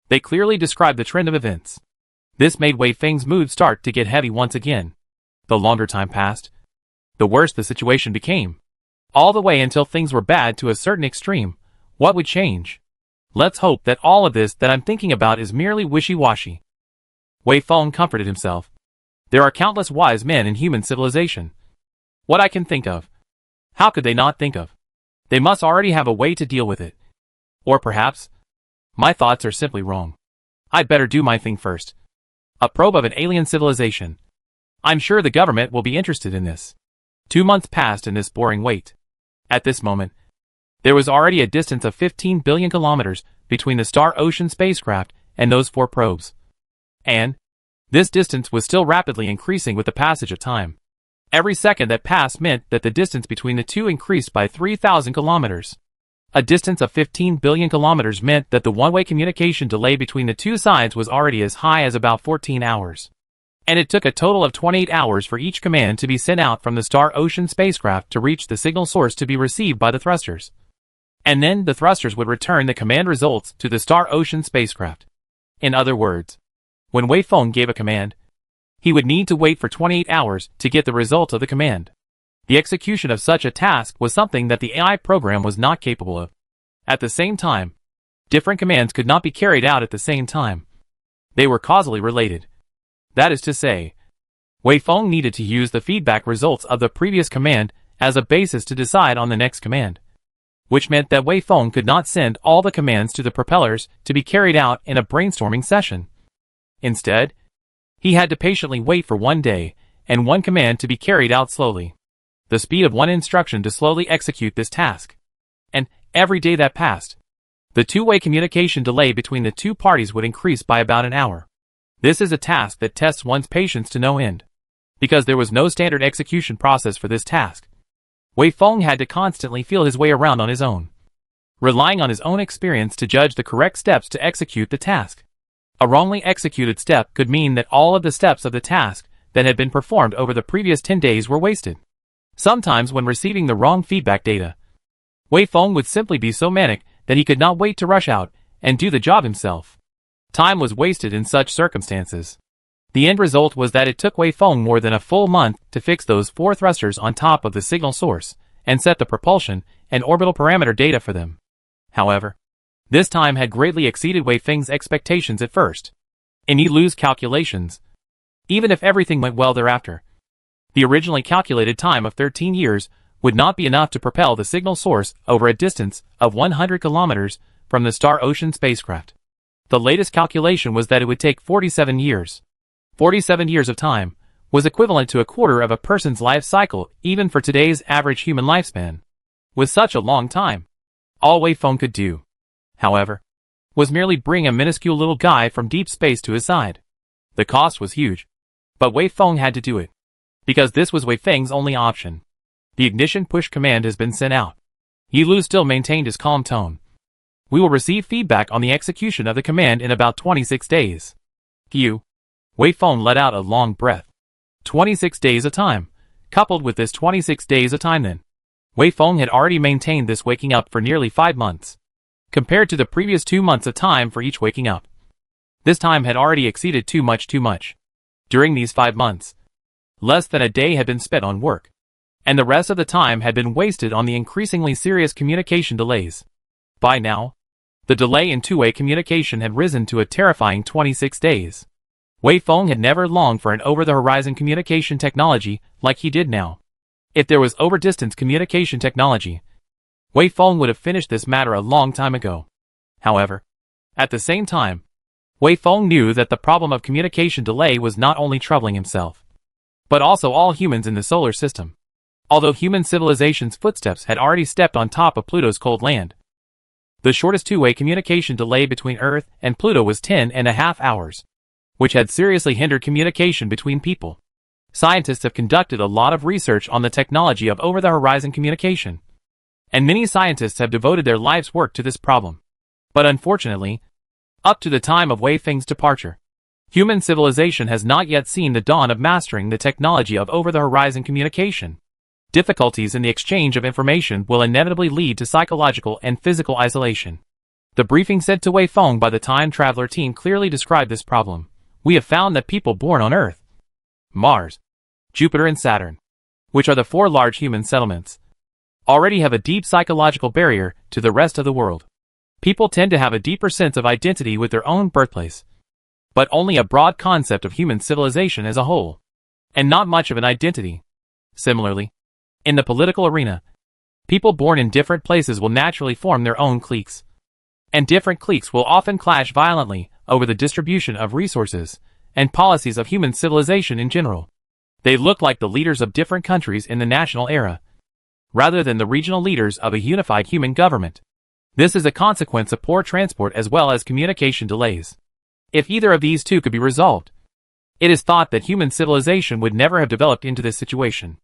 they clearly described the trend of events. This made Wei Feng's mood start to get heavy once again. The longer time passed, the worse the situation became. All the way until things were bad to a certain extreme. What would change? Let's hope that all of this that I'm thinking about is merely wishy-washy. Wei Feng comforted himself. There are countless wise men in human civilization. What I can think of, how could they not think of? They must already have a way to deal with it. Or perhaps, my thoughts are simply wrong. I'd better do my thing first. A probe of an alien civilization. I'm sure the government will be interested in this. 2 months passed in this boring wait. At this moment, There was already a distance of 15 billion kilometers between the Star-Ocean spacecraft and those 4 probes. And this distance was still rapidly increasing with the passage of time. Every second that passed meant that the distance between the two increased by 3,000 kilometers. A distance of 15 billion kilometers meant that the one-way communication delay between the two sides was already as high as about 14 hours. And it took a total of 28 hours for each command to be sent out from the Star-Ocean spacecraft to reach the signal source to be received by the thrusters. And then the thrusters would return the command results to the Star-Ocean spacecraft. In other words, when Wei Feng gave a command, he would need to wait for 28 hours to get the result of the command. The execution of such a task was something that the AI program was not capable of. At the same time, different commands could not be carried out at the same time. They were causally related. That is to say, Wei Feng needed to use the feedback results of the previous command as a basis to decide on the next command, which meant that Wei Feng could not send all the commands to the propellers to be carried out in a brainstorming session. Instead, he had to patiently wait for 1 day and one command to be carried out slowly. The speed of one instruction to slowly execute this task. And every day that passed, the two-way communication delay between the two parties would increase by about an hour. This is a task that tests one's patience to no end. Because there was no standard execution process for this task, Wei Feng had to constantly feel his way around on his own, relying on his own experience to judge the correct steps to execute the task. A wrongly executed step could mean that all of the steps of the task that had been performed over the previous 10 days were wasted. Sometimes when receiving the wrong feedback data, Wei Feng would simply be so manic that he could not wait to rush out and do the job himself. Time was wasted in such circumstances. The end result was that it took Wei Feng more than a full month to fix those 4 thrusters on top of the signal source and set the propulsion and orbital parameter data for them. However, this time had greatly exceeded Wei Feng's expectations at first. In Yilu's calculations, even if everything went well thereafter, the originally calculated time of 13 years would not be enough to propel the signal source over a distance of 100 kilometers from the Star-Ocean spacecraft. The latest calculation was that it would take 47 years. 47 years of time was equivalent to a quarter of a person's life cycle even for today's average human lifespan. With such a long time, all Wei Feng could do, however, was merely bring a minuscule little guy from deep space to his side. The cost was huge, but Wei Feng had to do it, because this was Wei Feng's only option. The ignition push command has been sent out. Yilu still maintained his calm tone. We will receive feedback on the execution of the command in about 26 days. Phew. Wei Feng let out a long breath. 26 days of time. Coupled with this 26 days of time then, Wei Feng had already maintained this waking up for nearly 5 months. Compared to the previous 2 months of time for each waking up, this time had already exceeded too much. During these 5 months, less than a day had been spent on work, and the rest of the time had been wasted on the increasingly serious communication delays. By now, the delay in two-way communication had risen to a terrifying 26 days. Wei Feng had never longed for an over-the-horizon communication technology like he did now. If there was over-distance communication technology, Wei Feng would have finished this matter a long time ago. However, at the same time, Wei Feng knew that the problem of communication delay was not only troubling himself, but also all humans in the solar system. Although human civilization's footsteps had already stepped on top of Pluto's cold land, the shortest two-way communication delay between Earth and Pluto was 10.5 hours, which had seriously hindered communication between people. Scientists have conducted a lot of research on the technology of over-the-horizon communication, and many scientists have devoted their life's work to this problem. But unfortunately, up to the time of Wei Feng's departure, human civilization has not yet seen the dawn of mastering the technology of over-the-horizon communication. Difficulties in the exchange of information will inevitably lead to psychological and physical isolation. The briefing sent to Wei Feng by the Time Traveler team clearly described this problem. We have found that people born on Earth, Mars, Jupiter and Saturn, which are the 4 large human settlements, already have a deep psychological barrier to the rest of the world. People tend to have a deeper sense of identity with their own birthplace, but only a broad concept of human civilization as a whole, and not much of an identity. Similarly, in the political arena, people born in different places will naturally form their own cliques, and different cliques will often clash violently over the distribution of resources and policies of human civilization in general. They look like the leaders of different countries in the national era, rather than the regional leaders of a unified human government. This is a consequence of poor transport as well as communication delays. If either of these two could be resolved, it is thought that human civilization would never have developed into this situation.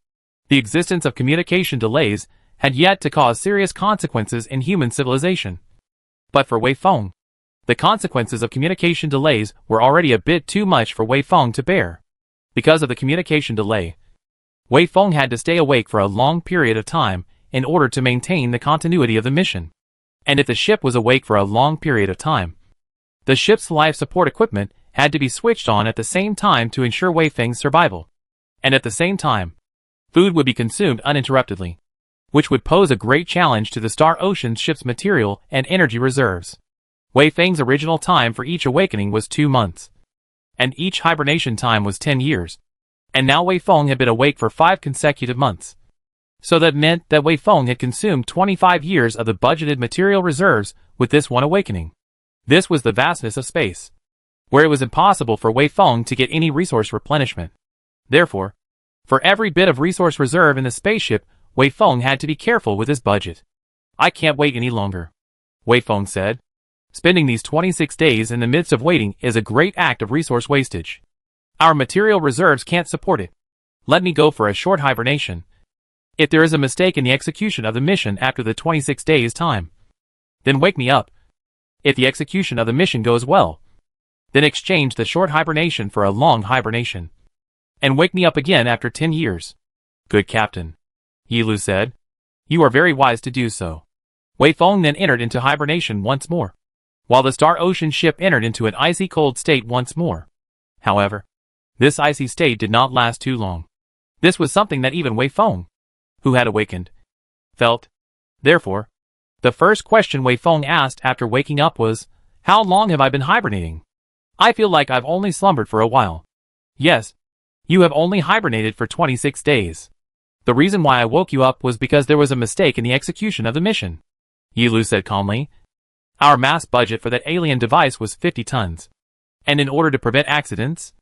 The existence of communication delays had yet to cause serious consequences in human civilization. But for Wei Feng, the consequences of communication delays were already a bit too much for Wei Feng to bear. Because of the communication delay, Wei Feng had to stay awake for a long period of time in order to maintain the continuity of the mission. And if the ship was awake for a long period of time, the ship's life support equipment had to be switched on at the same time to ensure Wei Feng's survival. And at the same time, food would be consumed uninterruptedly, which would pose a great challenge to the Star Ocean's ship's material and energy reserves. Wei Feng's original time for each awakening was 2 months, and each hibernation time was 10 years. And now Wei Feng had been awake for 5 consecutive months. So that meant that Wei Feng had consumed 25 years of the budgeted material reserves with this one awakening. This was the vastness of space, where it was impossible for Wei Feng to get any resource replenishment. Therefore, for every bit of resource reserve in the spaceship, Wei Feng had to be careful with his budget. "I can't wait any longer," Wei Feng said. "Spending these 26 days in the midst of waiting is a great act of resource wastage. Our material reserves can't support it. Let me go for a short hibernation. If there is a mistake in the execution of the mission after the 26 days' time, then wake me up. If the execution of the mission goes well, then exchange the short hibernation for a long hibernation, and wake me up again after 10 years. "Good Captain," Yi Lu said. "You are very wise to do so." Wei Feng then entered into hibernation once more, while the Star Ocean ship entered into an icy cold state once more. However, this icy state did not last too long. This was something that even Wei Feng, who had awakened, felt. Therefore, the first question Wei Feng asked after waking up was, "How long have I been hibernating? I feel like I've only slumbered for a while." "Yes, you have only hibernated for 26 days. The reason why I woke you up was because there was a mistake in the execution of the mission," Yi Lu said calmly. "Our mass budget for that alien device was 50 tons. And in order to prevent accidents,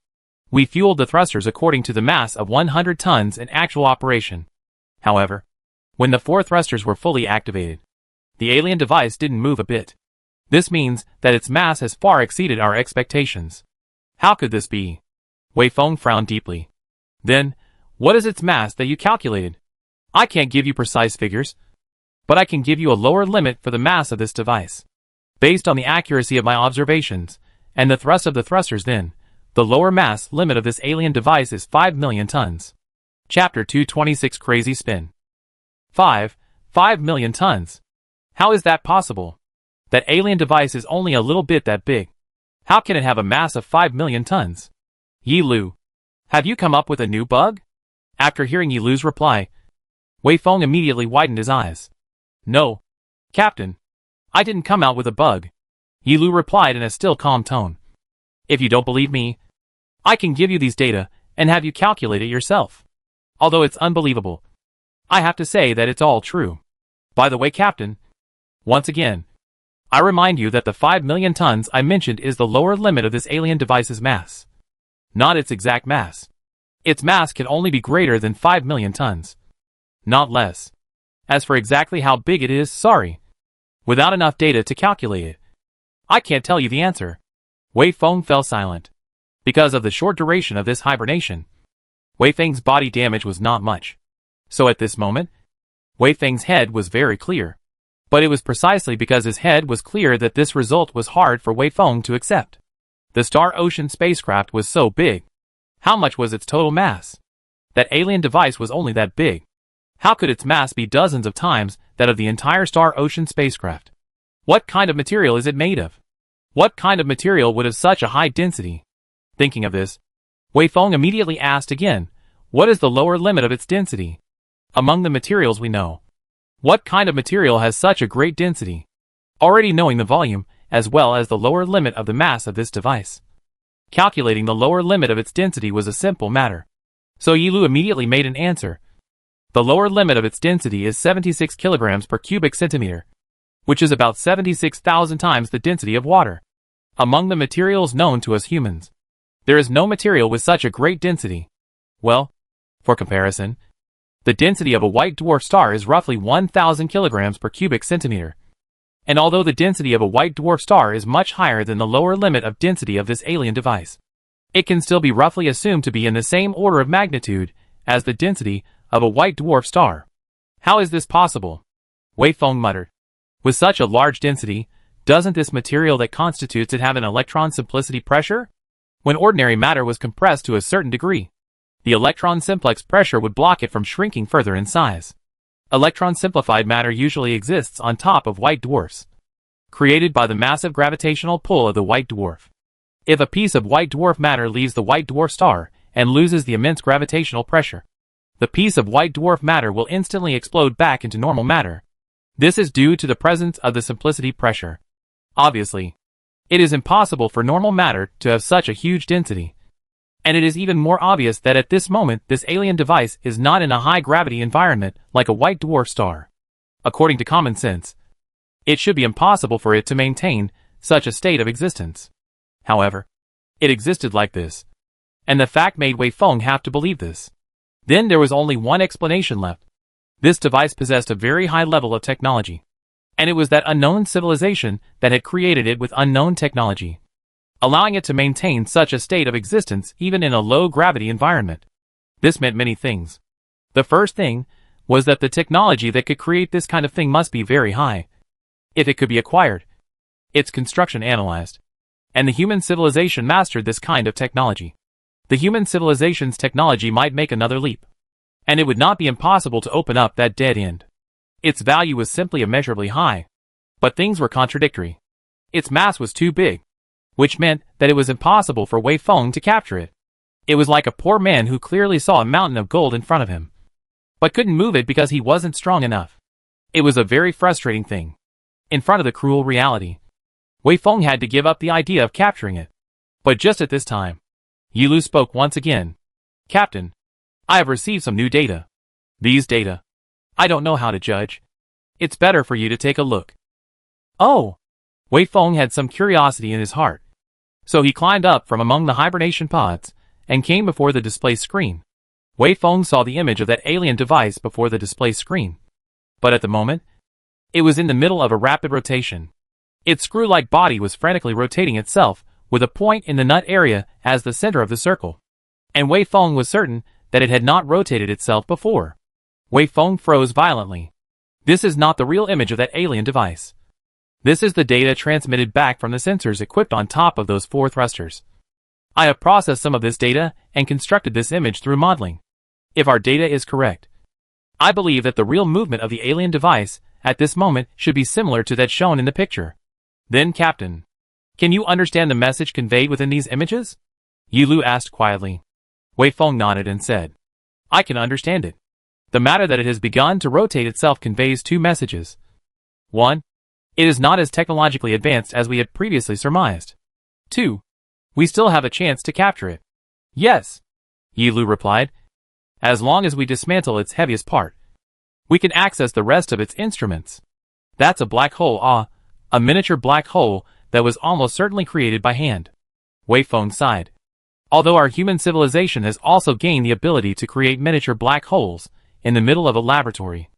we fueled the thrusters according to the mass of 100 tons in actual operation. However, when the 4 thrusters were fully activated, the alien device didn't move a bit. This means that its mass has far exceeded our expectations." "How could this be?" Wei Feng frowned deeply. "Then, what is its mass that you calculated?" "I can't give you precise figures, but I can give you a lower limit for the mass of this device. Based on the accuracy of my observations, and the thrust of the thrusters then, the lower mass limit of this alien device is 5 million tons. Chapter 226 Crazy Spin. 5 million tons. How is that possible? That alien device is only a little bit that big. How can it have a mass of 5 million tons? Yi Lu, have you come up with a new bug? After hearing Yi Lu's reply, Wei Feng immediately widened his eyes. No, Captain, I didn't come out with a bug, Yi Lu replied in a still calm tone. If you don't believe me, I can give you these data and have you calculate it yourself. Although it's unbelievable, I have to say that it's all true. By the way, Captain, once again, I remind you that the 5 million tons I mentioned is the lower limit of this alien device's mass. Not its exact mass. Its mass can only be greater than 5 million tons. Not less. As for exactly how big it is, sorry. Without enough data to calculate it, I can't tell you the answer. Wei Feng fell silent. Because of the short duration of this hibernation, Wei Feng's body damage was not much. So at this moment, Wei Feng's head was very clear. But it was precisely because his head was clear that this result was hard for Wei Feng to accept. The Star Ocean spacecraft was so big. How much was its total mass? That alien device was only that big. How could its mass be dozens of times that of the entire Star Ocean spacecraft? What kind of material is it made of? What kind of material would have such a high density? Thinking of this, Wei Feng immediately asked again, what is the lower limit of its density? Among the materials we know, what kind of material has such a great density? Already knowing the volume, as well as the lower limit of the mass of this device, calculating the lower limit of its density was a simple matter. So Yi Lu immediately made an answer. The lower limit of its density is 76 kilograms per cubic centimeter, which is about 76,000 times the density of water. Among the materials known to us humans, there is no material with such a great density. Well, for comparison, The density of a white dwarf star is roughly 1,000 kilograms per cubic centimeter. And although the density of a white dwarf star is much higher than the lower limit of density of this alien device, it can still be roughly assumed to be in the same order of magnitude as the density of a white dwarf star. How is this possible? Wei Feng muttered. With such a large density, doesn't this material that constitutes it have an electron simplicity pressure? When ordinary matter was compressed to a certain degree, the electron simplex pressure would block it from shrinking further in size. Electron simplified matter usually exists on top of white dwarfs, created by the massive gravitational pull of the white dwarf. If a piece of white dwarf matter leaves the white dwarf star and loses the immense gravitational pressure, the piece of white dwarf matter will instantly explode back into normal matter. This is due to the presence of the simplicity pressure. Obviously, it is impossible for normal matter to have such a huge density. And it is even more obvious that at this moment this alien device is not in a high-gravity environment like a white dwarf star. According to common sense, it should be impossible for it to maintain such a state of existence. However, it existed like this, and the fact made Wei Feng have to believe this. Then there was only one explanation left. This device possessed a very high level of technology, and it was that unknown civilization that had created it with unknown technology, allowing it to maintain such a state of existence even in a low-gravity environment. This meant many things. The first thing was that the technology that could create this kind of thing must be very high. If it could be acquired, its construction analyzed, and the human civilization mastered this kind of technology, the human civilization's technology might make another leap, and it would not be impossible to open up that dead end. Its value was simply immeasurably high, but things were contradictory. Its mass was too big, which meant that it was impossible for Wei Feng to capture it. It was like a poor man who clearly saw a mountain of gold in front of him, but couldn't move it because he wasn't strong enough. It was a very frustrating thing. In front of the cruel reality, Wei Feng had to give up the idea of capturing it. But just at this time, Yilu spoke once again. Captain, I have received some new data. These data, I don't know how to judge. It's better for you to take a look. Oh! Wei Feng had some curiosity in his heart. So he climbed up from among the hibernation pods and came before the display screen. Wei Feng saw the image of that alien device before the display screen. But at the moment, it was in the middle of a rapid rotation. Its screw-like body was frantically rotating itself with a point in the nut area as the center of the circle. And Wei Feng was certain that it had not rotated itself before. Wei Feng froze violently. This is not the real image of that alien device. This is the data transmitted back from the sensors equipped on top of those 4 thrusters. I have processed some of this data and constructed this image through modeling. If our data is correct, I believe that the real movement of the alien device at this moment should be similar to that shown in the picture. Then, Captain, can you understand the message conveyed within these images? Yilu asked quietly. Wei Feng nodded and said, I can understand it. The matter that it has begun to rotate itself conveys 2 messages. 1. It is not as technologically advanced as we had previously surmised. 2. We still have a chance to capture it. Yes, Yilu replied. As long as we dismantle its heaviest part, we can access the rest of its instruments. That's a black hole, a miniature black hole that was almost certainly created by hand. Wei Feng sighed. Although our human civilization has also gained the ability to create miniature black holes in the middle of a laboratory,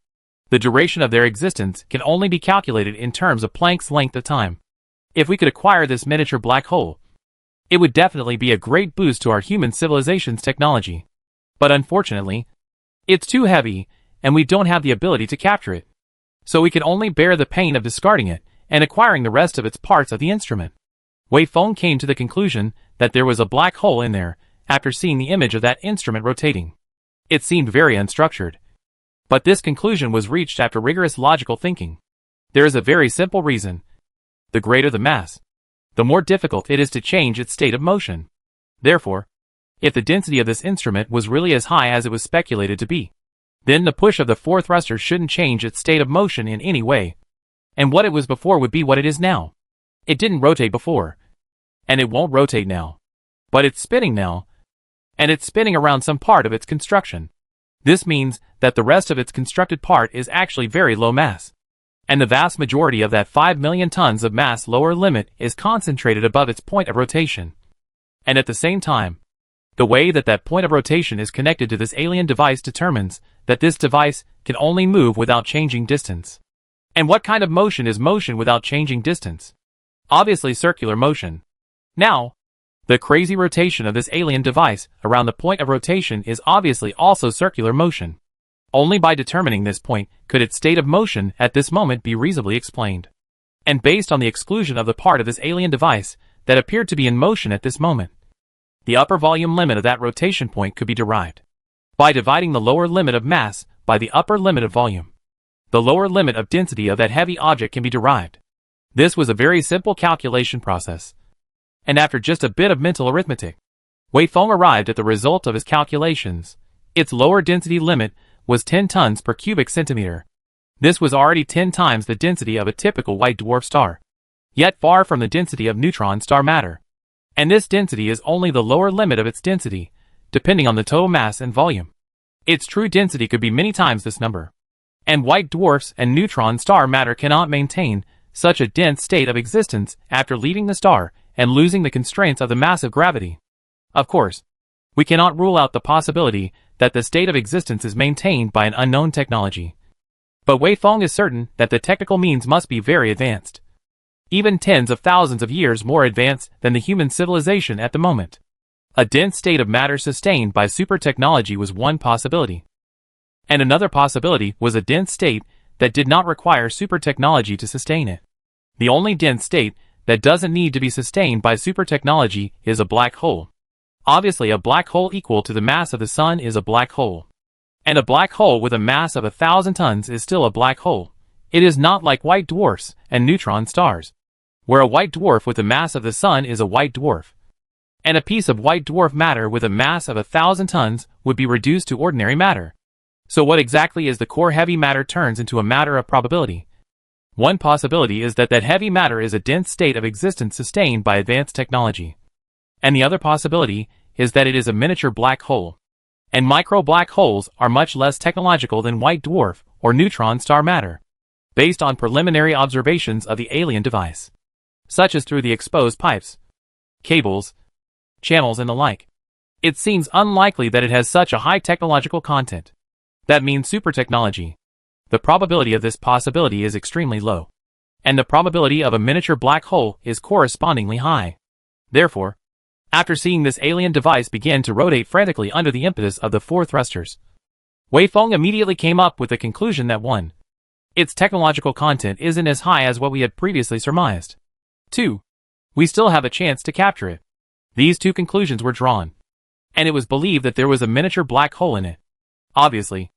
the duration of their existence can only be calculated in terms of Planck's length of time. If we could acquire this miniature black hole, it would definitely be a great boost to our human civilization's technology. But unfortunately, it's too heavy, and we don't have the ability to capture it. So we can only bear the pain of discarding it and acquiring the rest of its parts of the instrument. Wei Feng came to the conclusion that there was a black hole in there after seeing the image of that instrument rotating. It seemed very unstructured. But this conclusion was reached after rigorous logical thinking. There is a very simple reason. The greater the mass, the more difficult it is to change its state of motion. Therefore, if the density of this instrument was really as high as it was speculated to be, then the push of the 4 thrusters shouldn't change its state of motion in any way. And what it was before would be what it is now. It didn't rotate before, and it won't rotate now. But it's spinning now, and it's spinning around some part of its construction. This means that the rest of its constructed part is actually very low mass, and the vast majority of that 5 million tons of mass lower limit is concentrated above its point of rotation. And at the same time, The way that that point of rotation is connected to this alien device determines that this device can only move without changing distance. And what kind of motion is motion without changing distance? Obviously circular motion. Now, the crazy rotation of this alien device around the point of rotation is obviously also circular motion. Only by determining this point could its state of motion at this moment be reasonably explained. And based on the exclusion of the part of this alien device that appeared to be in motion at this moment, the upper volume limit of that rotation point could be derived by dividing the lower limit of mass by the upper limit of volume. The lower limit of density of that heavy object can be derived. This was a very simple calculation process. And after just a bit of mental arithmetic, Wei Feng arrived at the result of his calculations. Its lower density limit was 10 tons per cubic centimeter. This was already 10 times the density of a typical white dwarf star, yet far from the density of neutron star matter. And this density is only the lower limit of its density, depending on the total mass and volume. Its true density could be many times this number. And white dwarfs and neutron star matter cannot maintain such a dense state of existence after leaving the star and losing the constraints of the massive gravity. Of course, we cannot rule out the possibility that the state of existence is maintained by an unknown technology. But Wei Feng is certain that the technical means must be very advanced. Even tens of thousands of years more advanced than the human civilization at the moment. A dense state of matter sustained by super technology was one possibility. And another possibility was a dense state that did not require super technology to sustain it. The only dense state that doesn't need to be sustained by super technology is a black hole. Obviously, a black hole equal to the mass of the sun is a black hole. And a black hole with a mass of 1,000 tons is still a black hole. It is not like white dwarfs and neutron stars, where a white dwarf with the mass of the sun is a white dwarf. And a piece of white dwarf matter with a mass of 1,000 tons would be reduced to ordinary matter. So what exactly is the core heavy matter turns into a matter of probability? One possibility is that heavy matter is a dense state of existence sustained by advanced technology. And the other possibility is that it is a miniature black hole. And micro black holes are much less technological than white dwarf or neutron star matter, based on preliminary observations of the alien device, such as through the exposed pipes, cables, channels and the like. It seems unlikely that it has such a high technological content. That means super technology. The probability of this possibility is extremely low, and the probability of a miniature black hole is correspondingly high. Therefore, after seeing this alien device begin to rotate frantically under the impetus of the four thrusters, Wei Feng immediately came up with the conclusion that 1. Its technological content isn't as high as what we had previously surmised. 2. We still have a chance to capture it. These two conclusions were drawn, and it was believed that there was a miniature black hole in it. Obviously,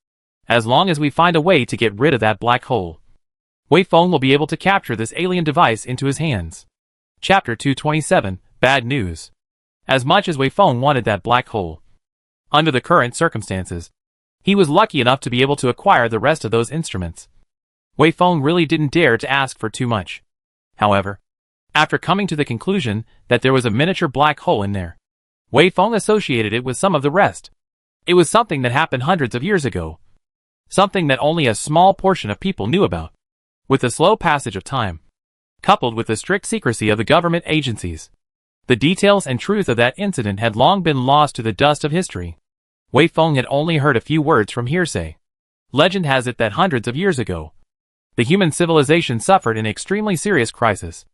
as long as we find a way to get rid of that black hole, Wei Feng will be able to capture this alien device into his hands. Chapter 227, Bad News. As much as Wei Feng wanted that black hole, under the current circumstances, he was lucky enough to be able to acquire the rest of those instruments. Wei Feng really didn't dare to ask for too much. However, after coming to the conclusion that there was a miniature black hole in there, Wei Feng associated it with some of the rest. It was something that happened hundreds of years ago. Something that only a small portion of people knew about. With the slow passage of time, coupled with the strict secrecy of the government agencies, the details and truth of that incident had long been lost to the dust of history. Wei Feng had only heard a few words from hearsay. Legend has it that hundreds of years ago, the human civilization suffered an extremely serious crisis.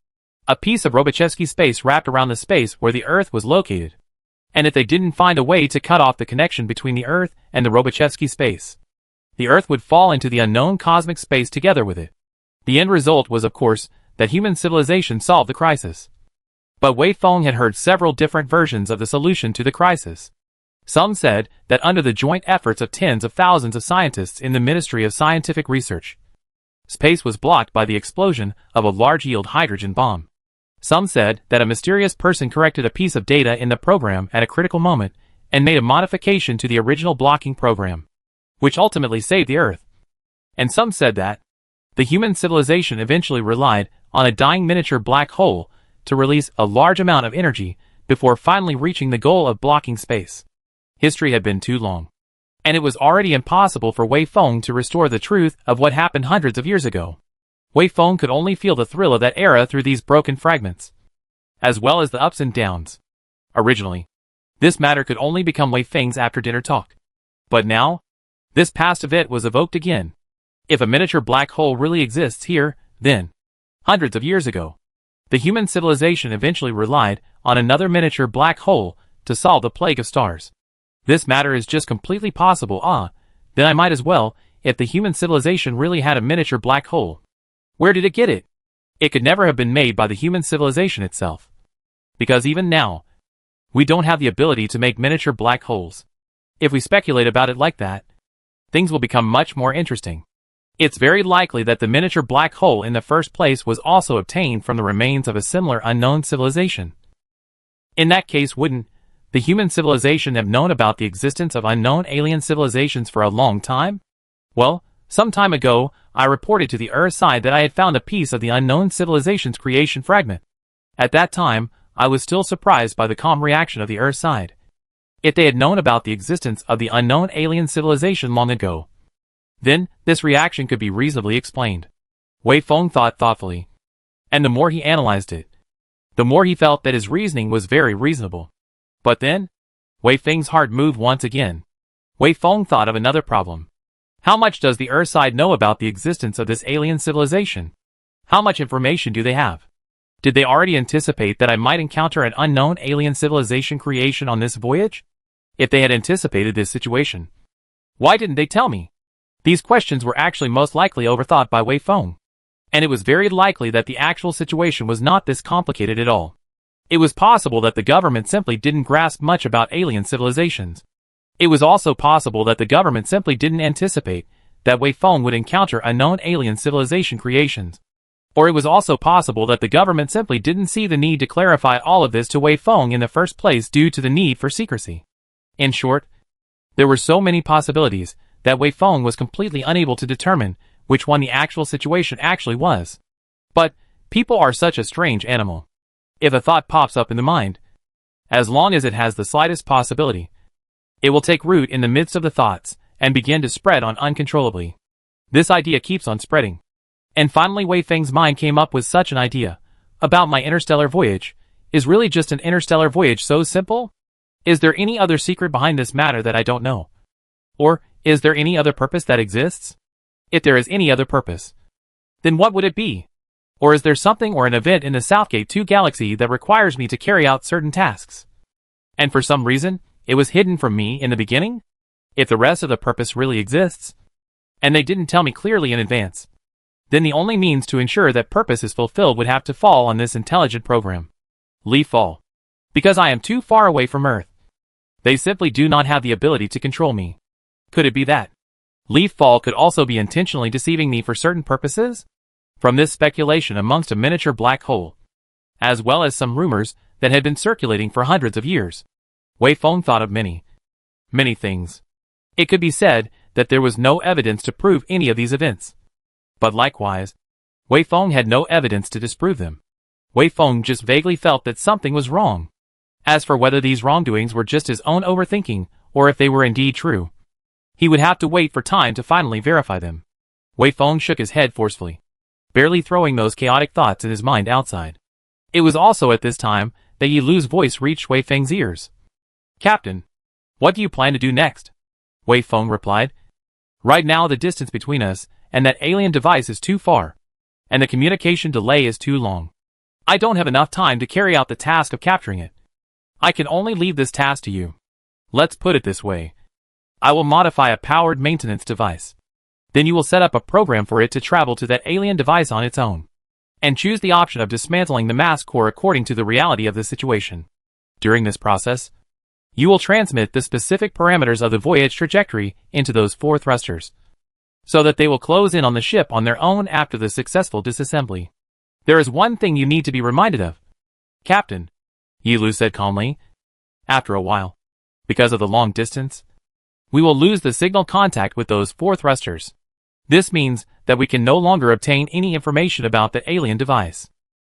A piece of Robichevsky space wrapped around the space where the Earth was located. And if they didn't find a way to cut off the connection between the Earth and the Robichevsky space, the Earth would fall into the unknown cosmic space together with it. The end result was, of course, that human civilization solved the crisis. But Wei Feng had heard several different versions of the solution to the crisis. Some said that under the joint efforts of tens of thousands of scientists in the Ministry of Scientific Research, space was blocked by the explosion of a large-yield hydrogen bomb. Some said that a mysterious person corrected a piece of data in the program at a critical moment and made a modification to the original blocking program, which ultimately saved the Earth. And some said that the human civilization eventually relied on a dying miniature black hole to release a large amount of energy before finally reaching the goal of blocking space. History had been too long, and it was already impossible for Wei Feng to restore the truth of what happened hundreds of years ago. Wei Feng could only feel the thrill of that era through these broken fragments, as well as the ups and downs. Originally, This matter could only become Wei Feng's after-dinner talk. But now, this past event was evoked again. If a miniature black hole really exists here, then, hundreds of years ago, the human civilization eventually relied on another miniature black hole to solve the plague of stars. This matter is just completely possible. Then I might as well, if the human civilization really had a miniature black hole. Where did it get it? It could never have been made by the human civilization itself. Because even now, we don't have the ability to make miniature black holes. If we speculate about it like that, things will become much more interesting. It's very likely that the miniature black hole in the first place was also obtained from the remains of a similar unknown civilization. In that case, wouldn't the human civilization have known about the existence of unknown alien civilizations for a long time? Well, some time ago, I reported to the Earth side that I had found a piece of the unknown civilization's creation fragment. At that time, I was still surprised by the calm reaction of the Earth side. If they had known about the existence of the unknown alien civilization long ago, then this reaction could be reasonably explained. Wei Feng thought thoughtfully. And the more he analyzed it, the more he felt that his reasoning was very reasonable. But then, Wei Feng's heart moved once again. Wei Feng thought of another problem. How much does the Earth side know about the existence of this alien civilization? How much information do they have? Did they already anticipate that I might encounter an unknown alien civilization creation on this voyage? If they had anticipated this situation, why didn't they tell me? These questions were actually most likely overthought by Wei Feng. And it was very likely that the actual situation was not this complicated at all. It was possible that the government simply didn't grasp much about alien civilizations. It was also possible that the government simply didn't anticipate that Wei Feng would encounter unknown alien civilization creations. Or it was also possible that the government simply didn't see the need to clarify all of this to Wei Feng in the first place due to the need for secrecy. In short, there were so many possibilities that Wei Feng was completely unable to determine which one the actual situation actually was. But people are such a strange animal. If a thought pops up in the mind, as long as it has the slightest possibility, it will take root in the midst of the thoughts and begin to spread on uncontrollably. This idea keeps on spreading. And finally Wei Feng's mind came up with such an idea. About my interstellar voyage. Is really just an interstellar voyage so simple? Is there any other secret behind this matter that I don't know? Or, is there any other purpose that exists? If there is any other purpose, then what would it be? Or is there something or an event in the Southgate 2 galaxy that requires me to carry out certain tasks? And for some reason, it was hidden from me in the beginning? If the rest of the purpose really exists, and they didn't tell me clearly in advance, then the only means to ensure that purpose is fulfilled would have to fall on this intelligent program. Leaf fall. Because I am too far away from Earth. They simply do not have the ability to control me. Could it be that leaf fall could also be intentionally deceiving me for certain purposes? From this speculation amongst a miniature black hole, as well as some rumors that had been circulating for hundreds of years, Wei Feng thought of many things. It could be said that there was no evidence to prove any of these events. But likewise, Wei Feng had no evidence to disprove them. Wei Feng just vaguely felt that something was wrong. As for whether these wrongdoings were just his own overthinking, or if they were indeed true, he would have to wait for time to finally verify them. Wei Feng shook his head forcefully, barely throwing those chaotic thoughts in his mind outside. It was also at this time that Yi Lu's voice reached Wei Feng's ears. Captain, what do you plan to do next? Wei Feng replied. Right now the distance between us and that alien device is too far, and the communication delay is too long. I don't have enough time to carry out the task of capturing it. I can only leave this task to you. Let's put it this way. I will modify a powered maintenance device. Then you will set up a program for it to travel to that alien device on its own, and choose the option of dismantling the mass core according to the reality of the situation. During this process, you will transmit the specific parameters of the voyage trajectory into those 4 thrusters, so that they will close in on the ship on their own after the successful disassembly. There is one thing you need to be reminded of, Captain, Yi Lu said calmly. After a while, because of the long distance, we will lose the signal contact with those 4 thrusters. This means that we can no longer obtain any information about the alien device.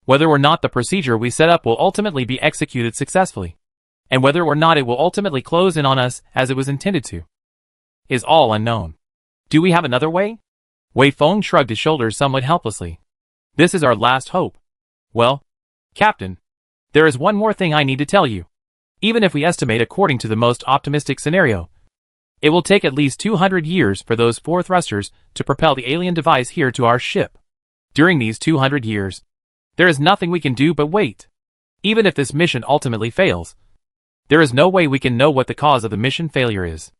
Whether or not the procedure we set up will ultimately be executed successfully, and whether or not it will ultimately close in on us as it was intended to, is all unknown. Do we have another way? Wei Feng shrugged his shoulders somewhat helplessly. This is our last hope. Well, Captain, there is one more thing I need to tell you. Even if we estimate according to the most optimistic scenario, it will take at least 200 years for those 4 thrusters to propel the alien device here to our ship. During these 200 years, there is nothing we can do but wait. Even if this mission ultimately fails, there is no way we can know what the cause of the mission failure is,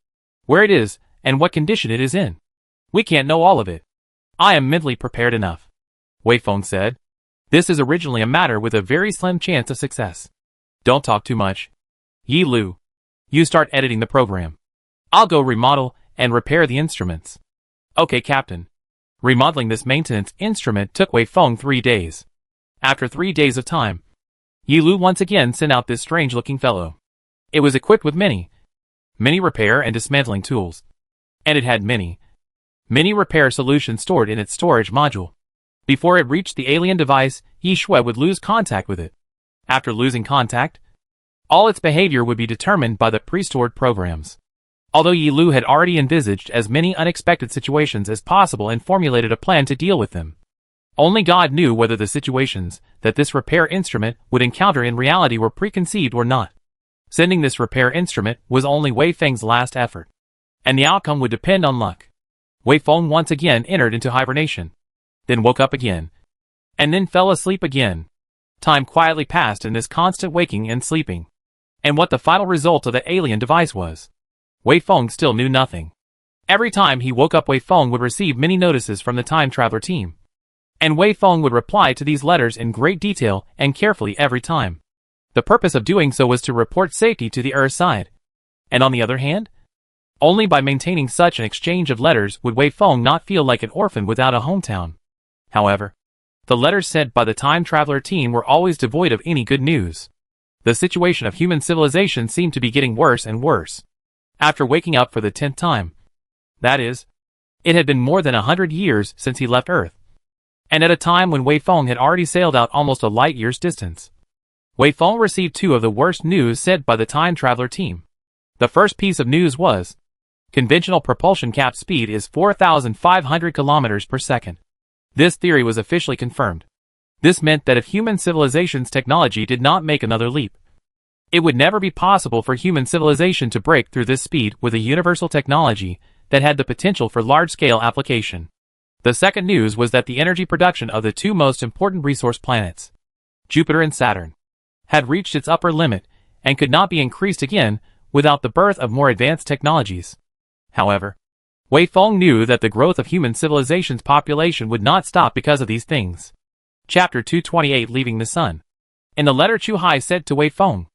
where it is, and what condition it is in. We can't know all of it. I am mentally prepared enough, Wei Feng said. This is originally a matter with a very slim chance of success. Don't talk too much. Yi Lu, you start editing the program. I'll go remodel and repair the instruments. Okay, Captain. Remodeling this maintenance instrument took Wei Feng 3 days. After 3 days of time, Yi Lu once again sent out this strange-looking fellow. It was equipped with many repair and dismantling tools. And it had many repair solutions stored in its storage module. Before it reached the alien device, Yi Shui would lose contact with it. After losing contact, all its behavior would be determined by the pre-stored programs. Although Yi Lu had already envisaged as many unexpected situations as possible and formulated a plan to deal with them, only God knew whether the situations that this repair instrument would encounter in reality were preconceived or not. Sending this repair instrument was only Wei Feng's last effort, and the outcome would depend on luck. Wei Feng once again entered into hibernation, then woke up again, and then fell asleep again. Time quietly passed in this constant waking and sleeping. And what the final result of the alien device was, Wei Feng still knew nothing. Every time he woke up, Wei Feng would receive many notices from the time traveler team, and Wei Feng would reply to these letters in great detail and carefully every time. The purpose of doing so was to report safety to the Earth side. And on the other hand, only by maintaining such an exchange of letters would Wei Feng not feel like an orphan without a hometown. However, the letters sent by the time traveler team were always devoid of any good news. The situation of human civilization seemed to be getting worse and worse. After waking up for the 10th time, that is, it had been more than 100 years since he left Earth, and at a time when Wei Feng had already sailed out almost a light year's distance. Wei Feng received 2 of the worst news sent by the time traveler team. The first piece of news was, conventional propulsion cap speed is 4,500 kilometers per second. This theory was officially confirmed. This meant that if human civilization's technology did not make another leap, it would never be possible for human civilization to break through this speed with a universal technology that had the potential for large-scale application. The second news was that the energy production of the 2 most important resource planets, Jupiter and Saturn, had reached its upper limit and could not be increased again without the birth of more advanced technologies. However, Wei Feng knew that the growth of human civilization's population would not stop because of these things. Chapter 228, Leaving the Sun. In the letter Chu Hai sent to Wei Feng,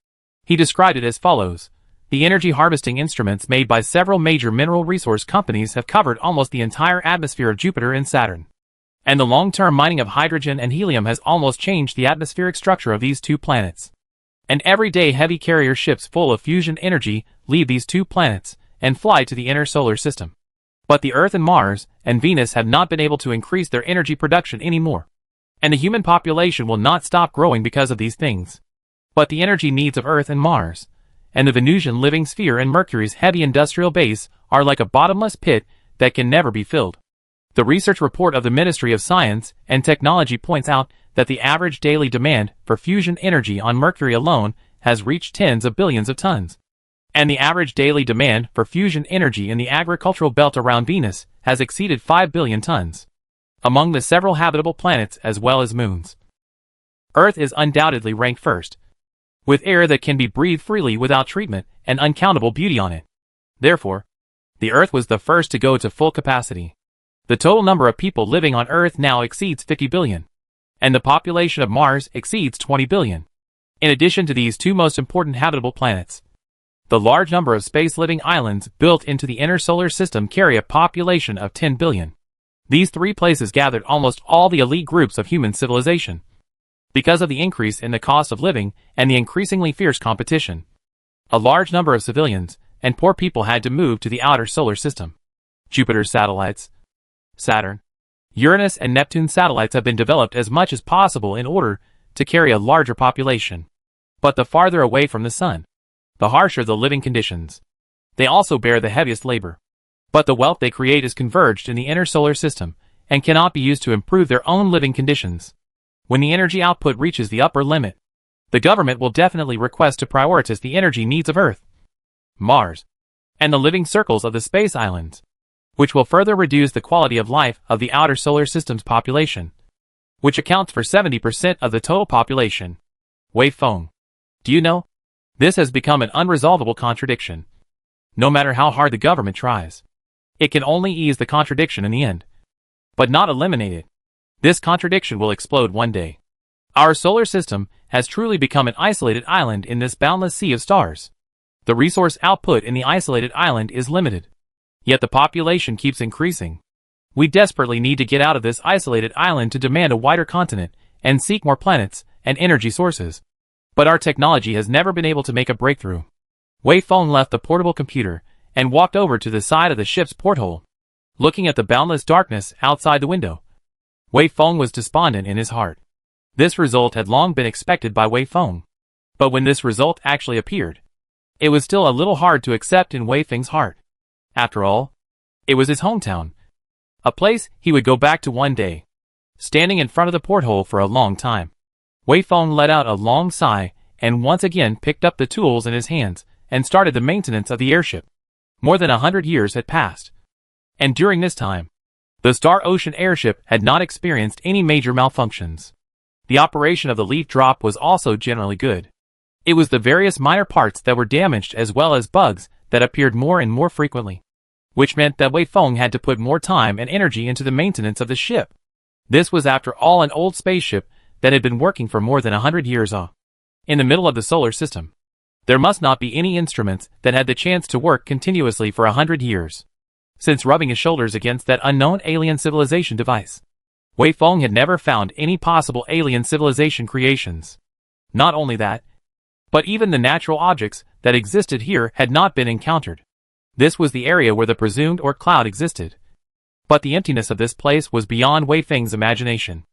he described it as follows. The energy harvesting instruments made by several major mineral resource companies have covered almost the entire atmosphere of Jupiter and Saturn. And the long-term mining of hydrogen and helium has almost changed the atmospheric structure of these 2 planets. And every day heavy carrier ships full of fusion energy leave these 2 planets and fly to the inner solar system. But the Earth and Mars and Venus have not been able to increase their energy production anymore. And the human population will not stop growing because of these things. But the energy needs of Earth and Mars, and the Venusian living sphere and Mercury's heavy industrial base are like a bottomless pit that can never be filled. The research report of the Ministry of Science and Technology points out that the average daily demand for fusion energy on Mercury alone has reached tens of billions of tons. And the average daily demand for fusion energy in the agricultural belt around Venus has exceeded 5 billion tons. Among the several habitable planets as well as moons, Earth is undoubtedly ranked first, with air that can be breathed freely without treatment and uncountable beauty on it. Therefore, the Earth was the first to go to full capacity. The total number of people living on Earth now exceeds 50 billion, and the population of Mars exceeds 20 billion. In addition to these 2 most important habitable planets, the large number of space-living islands built into the inner solar system carry a population of 10 billion. These 3 places gathered almost all the elite groups of human civilization. Because of the increase in the cost of living and the increasingly fierce competition, a large number of civilians and poor people had to move to the outer solar system. Jupiter's satellites, Saturn, Uranus and Neptune satellites have been developed as much as possible in order to carry a larger population. But the farther away from the sun, the harsher the living conditions. They also bear the heaviest labor. But the wealth they create is converged in the inner solar system and cannot be used to improve their own living conditions. When the energy output reaches the upper limit, The government will definitely request to prioritize the energy needs of Earth, Mars, and the living circles of the space islands, which will further reduce the quality of life of the outer solar system's population, which accounts for 70% of the total population. Wei Feng. Do you know? This has become an unresolvable contradiction. No matter how hard the government tries, it can only ease the contradiction in the end, but not eliminate it. This contradiction will explode one day. Our solar system has truly become an isolated island in this boundless sea of stars. The resource output in the isolated island is limited, yet the population keeps increasing. We desperately need to get out of this isolated island to demand a wider continent and seek more planets and energy sources. But our technology has never been able to make a breakthrough. Wei Feng left the portable computer and walked over to the side of the ship's porthole, looking at the boundless darkness outside the window. Wei Feng was despondent in his heart. This result had long been expected by Wei Feng, but when this result actually appeared, it was still a little hard to accept in Wei Feng's heart. After all, it was his hometown, a place he would go back to one day. Standing in front of the porthole for a long time, Wei Feng let out a long sigh and once again picked up the tools in his hands and started the maintenance of the airship. More than 100 years had passed, and during this time, the Star Ocean airship had not experienced any major malfunctions. The operation of the leaf drop was also generally good. It was the various minor parts that were damaged as well as bugs that appeared more and more frequently, which meant that Wei Feng had to put more time and energy into the maintenance of the ship. This was after all an old spaceship that had been working for more than 100 years in the middle of the solar system. There must not be any instruments that had the chance to work continuously for 100 years. Since rubbing his shoulders against that unknown alien civilization device, Wei Feng had never found any possible alien civilization creations. Not only that, but even the natural objects that existed here had not been encountered. This was the area where the presumed Oort cloud existed. But the emptiness of this place was beyond Wei Feng's imagination.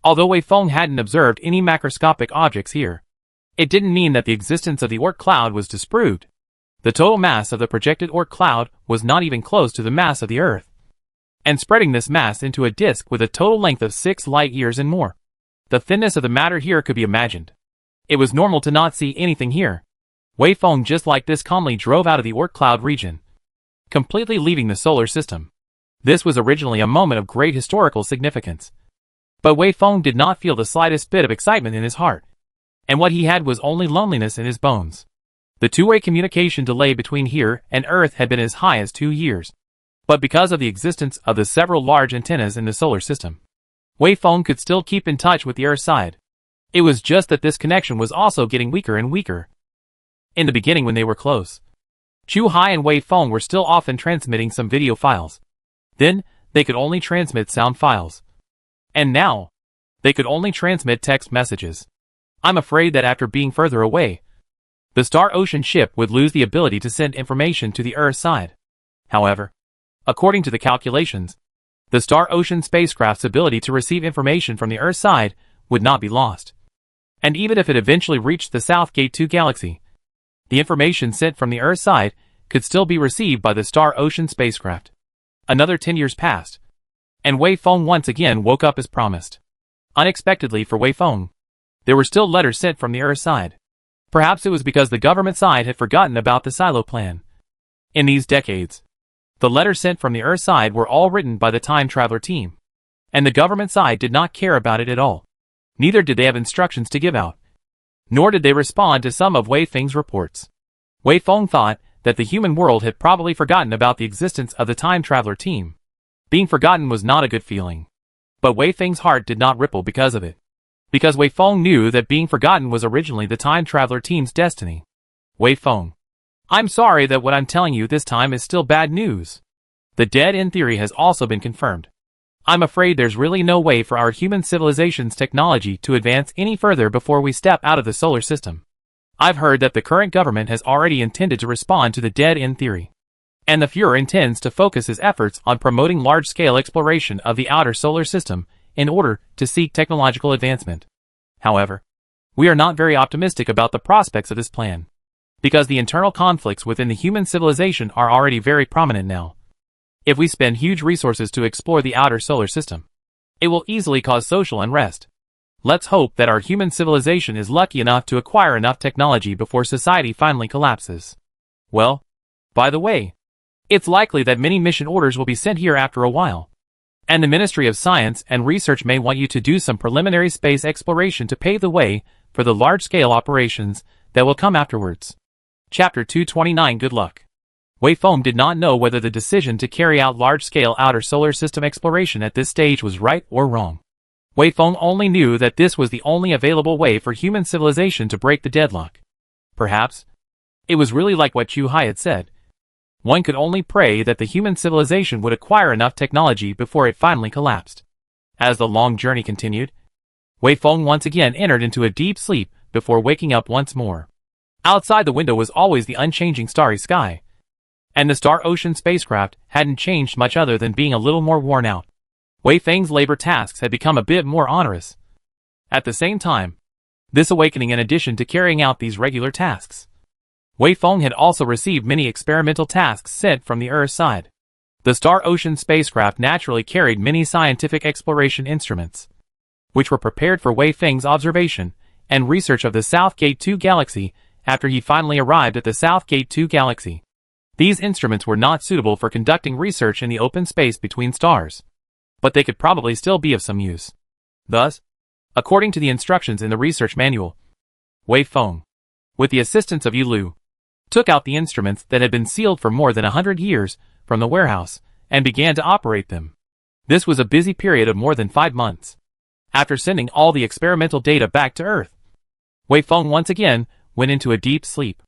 Although Wei Feng hadn't observed any macroscopic objects here, it didn't mean that the existence of the Oort cloud was disproved. The total mass of the projected Oort cloud was not even close to the mass of the Earth, and spreading this mass into a disk with a total length of 6 light years and more. The thinness of the matter here could be imagined. It was normal to not see anything here. Wei Feng just like this calmly drove out of the Oort cloud region, completely leaving the solar system. This was originally a moment of great historical significance. But Wei Feng did not feel the slightest bit of excitement in his heart, and what he had was only loneliness in his bones. The two-way communication delay between here and Earth had been as high as 2 years. But because of the existence of the several large antennas in the solar system, Wei Feng could still keep in touch with the Earth side. It was just that this connection was also getting weaker and weaker. In the beginning when they were close, Chu Hai and Wei Feng were still often transmitting some video files. Then, they could only transmit sound files. And now, they could only transmit text messages. I'm afraid that after being further away, the Star Ocean ship would lose the ability to send information to the Earth side. However, according to the calculations, the Star Ocean spacecraft's ability to receive information from the Earth side would not be lost. And even if it eventually reached the South Gate 2 galaxy, the information sent from the Earth side could still be received by the Star Ocean spacecraft. Another 10 years passed, and Wei Feng once again woke up as promised. Unexpectedly for Wei Feng, there were still letters sent from the Earth side. Perhaps it was because the government side had forgotten about the silo plan. In these decades, the letters sent from the Earth side were all written by the time traveler team, and the government side did not care about it at all. Neither did they have instructions to give out, nor did they respond to some of Wei Feng's reports. Wei Feng thought that the human world had probably forgotten about the existence of the time traveler team. Being forgotten was not a good feeling, but Wei Feng's heart did not ripple because of it. Because Wei Feng knew that being forgotten was originally the time traveler team's destiny. Wei Feng, I'm sorry that what I'm telling you this time is still bad news. The dead-end theory has also been confirmed. I'm afraid there's really no way for our human civilization's technology to advance any further before we step out of the solar system. I've heard that the current government has already intended to respond to the dead-end theory, and the Führer intends to focus his efforts on promoting large-scale exploration of the outer solar system in order to seek technological advancement. However, we are not very optimistic about the prospects of this plan, because the internal conflicts within the human civilization are already very prominent now. If we spend huge resources to explore the outer solar system, it will easily cause social unrest. Let's hope that our human civilization is lucky enough to acquire enough technology before society finally collapses. Well, by the way, it's likely that many mission orders will be sent here after a while. And the Ministry of Science and Research may want you to do some preliminary space exploration to pave the way for the large-scale operations that will come afterwards. Chapter 229 Good luck. Wei Feng did not know whether the decision to carry out large-scale outer solar system exploration at this stage was right or wrong. Wei Feng only knew that this was the only available way for human civilization to break the deadlock. Perhaps it was really like what Chu Hai had said. One could only pray that the human civilization would acquire enough technology before it finally collapsed. As the long journey continued, Wei Feng once again entered into a deep sleep before waking up once more. Outside the window was always the unchanging starry sky, and the Star Ocean spacecraft hadn't changed much other than being a little more worn out. Wei Feng's labor tasks had become a bit more onerous. At the same time, this awakening in addition to carrying out these regular tasks, Wei Feng had also received many experimental tasks sent from the Earth side. The Star Ocean spacecraft naturally carried many scientific exploration instruments, which were prepared for Wei Feng's observation and research of the South Gate 2 galaxy after he finally arrived at the South Gate 2 galaxy. These instruments were not suitable for conducting research in the open space between stars, but they could probably still be of some use. Thus, according to the instructions in the research manual, Wei Feng, with the assistance of Yu Lu, took out the instruments that had been sealed for more than 100 years from the warehouse and began to operate them. This was a busy period of more than 5 months. After sending all the experimental data back to Earth, Wei Feng once again went into a deep sleep.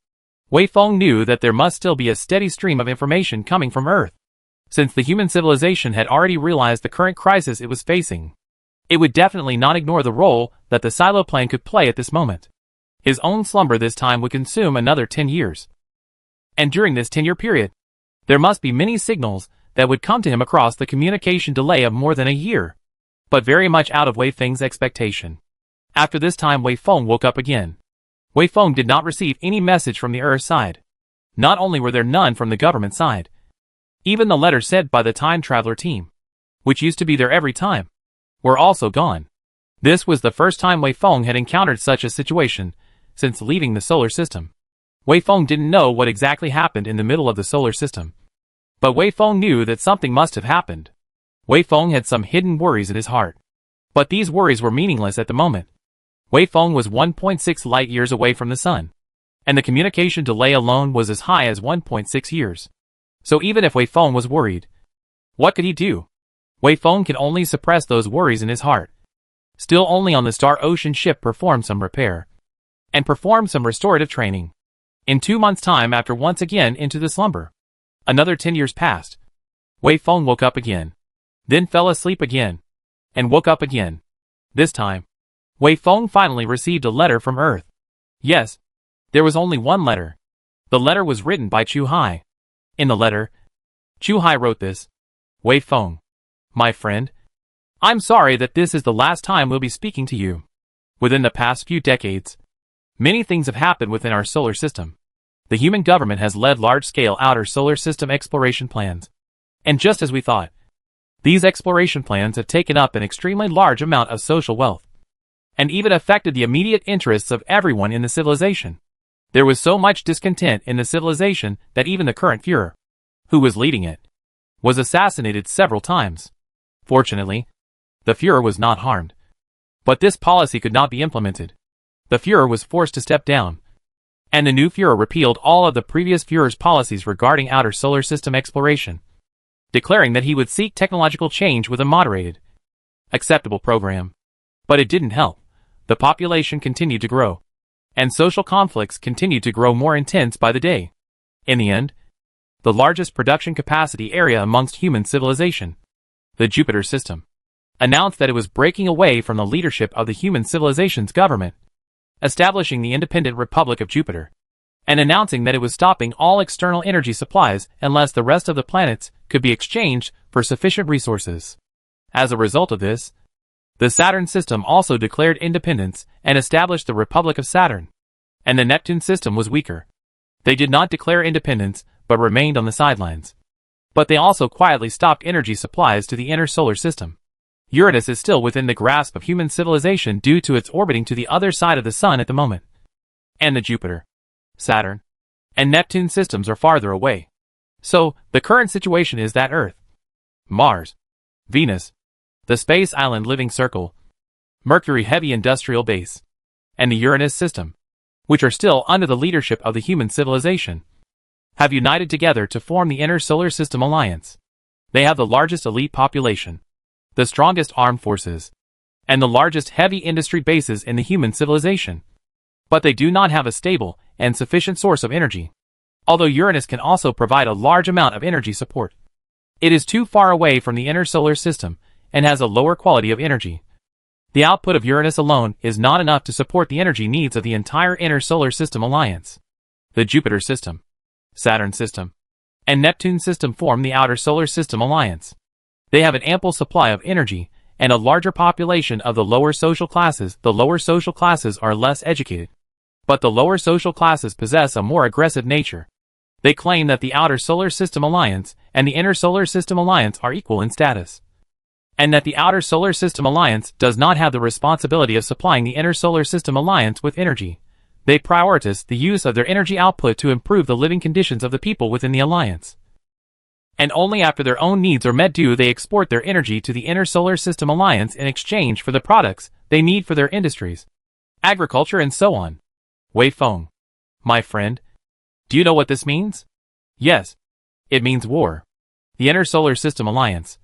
Wei Feng knew that there must still be a steady stream of information coming from Earth. Since the human civilization had already realized the current crisis it was facing, it would definitely not ignore the role that the silo plan could play at this moment. His own slumber this time would consume another 10 years. And during this 10-year period, there must be many signals that would come to him across the communication delay of more than a year, but very much out of Wei Feng's expectation. After this time Wei Feng woke up again. Wei Feng did not receive any message from the Earth side. Not only were there none from the government side, even the letters sent by the time traveler team, which used to be there every time, were also gone. This was the first time Wei Feng had encountered such a situation since leaving the solar system. Wei Feng didn't know what exactly happened in the middle of the solar system, but Wei Feng knew that something must have happened. Wei Feng had some hidden worries in his heart, but these worries were meaningless at the moment. Wei Feng was 1.6 light years away from the sun, and the communication delay alone was as high as 1.6 years. So even if Wei Feng was worried, what could he do? Wei Feng could only suppress those worries in his heart. Still only on the Star Ocean ship perform some repair, and perform some restorative training. In 2 months' time after once again into the slumber, another 10 years passed. Wei Feng woke up again, then fell asleep again, and woke up again. This time, Wei Feng finally received a letter from Earth. Yes, there was only one letter. The letter was written by Chu Hai. In the letter, Chu Hai wrote this: Wei Feng, my friend, I'm sorry that this is the last time we'll be speaking to you. Within the past few decades, many things have happened within our solar system. The human government has led large-scale outer solar system exploration plans. And just as we thought, these exploration plans have taken up an extremely large amount of social wealth, and even affected the immediate interests of everyone in the civilization. There was so much discontent in the civilization that even the current Führer, who was leading it, was assassinated several times. Fortunately, the Führer was not harmed. But this policy could not be implemented. The Führer was forced to step down, and the new Führer repealed all of the previous Führer's policies regarding outer solar system exploration, declaring that he would seek technological change with a moderated, acceptable program. But it didn't help. The population continued to grow, and social conflicts continued to grow more intense by the day. In the end, the largest production capacity area amongst human civilization, the Jupiter system, announced that it was breaking away from the leadership of the human civilization's government, establishing the independent Republic of Jupiter, and announcing that it was stopping all external energy supplies unless the rest of the planets could be exchanged for sufficient resources. As a result of this, the Saturn system also declared independence and established the Republic of Saturn, and the Neptune system was weaker. They did not declare independence, but remained on the sidelines. But they also quietly stopped energy supplies to the inner solar system. Uranus is still within the grasp of human civilization due to its orbiting to the other side of the Sun at the moment. And the Jupiter, Saturn, and Neptune systems are farther away. So, the current situation is that Earth, Mars, Venus, the Space Island Living Circle, Mercury Heavy Industrial Base, and the Uranus system, which are still under the leadership of the human civilization, have united together to form the Inner Solar System Alliance. They have the largest elite population, the strongest armed forces, and the largest heavy industry bases in the human civilization. But they do not have a stable and sufficient source of energy, although Uranus can also provide a large amount of energy support. It is too far away from the inner solar system and has a lower quality of energy. The output of Uranus alone is not enough to support the energy needs of the entire Inner Solar System Alliance. The Jupiter system, Saturn system, and Neptune system form the Outer Solar System Alliance. They have an ample supply of energy and a larger population of the lower social classes. The lower social classes are less educated, but the lower social classes possess a more aggressive nature. They claim that the Outer Solar System Alliance and the Inner Solar System Alliance are equal in status, and that the Outer Solar System Alliance does not have the responsibility of supplying the Inner Solar System Alliance with energy. They prioritize the use of their energy output to improve the living conditions of the people within the alliance. And only after their own needs are met do they export their energy to the Inner Solar System Alliance in exchange for the products they need for their industries, agriculture and so on. Wei Feng, my friend, do you know what this means? Yes, it means war. The Inner Solar System Alliance,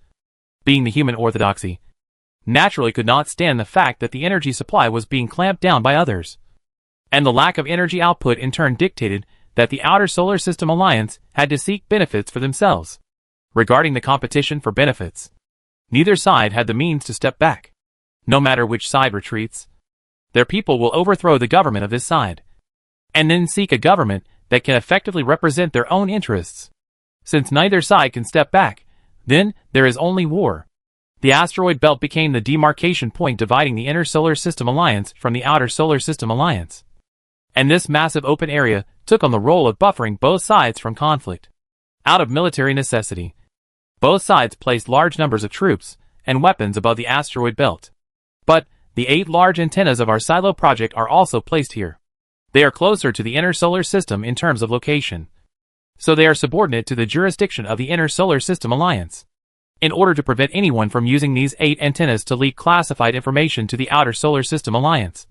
being the human orthodoxy, naturally could not stand the fact that the energy supply was being clamped down by others. And the lack of energy output in turn dictated that the Outer Solar System Alliance had to seek benefits for themselves. Regarding the competition for benefits, neither side had the means to step back. No matter which side retreats, their people will overthrow the government of this side, and then seek a government that can effectively represent their own interests. Since neither side can step back, then there is only war. The asteroid belt became the demarcation point dividing the Inner Solar System Alliance from the Outer Solar System Alliance. And this massive open area took on the role of buffering both sides from conflict. Out of military necessity, both sides placed large numbers of troops and weapons above the asteroid belt. But the 8 large antennas of our Silo project are also placed here. They are closer to the Inner Solar System in terms of location, so they are subordinate to the jurisdiction of the Inner Solar System Alliance. In order to prevent anyone from using these 8 antennas to leak classified information to the Outer Solar System Alliance,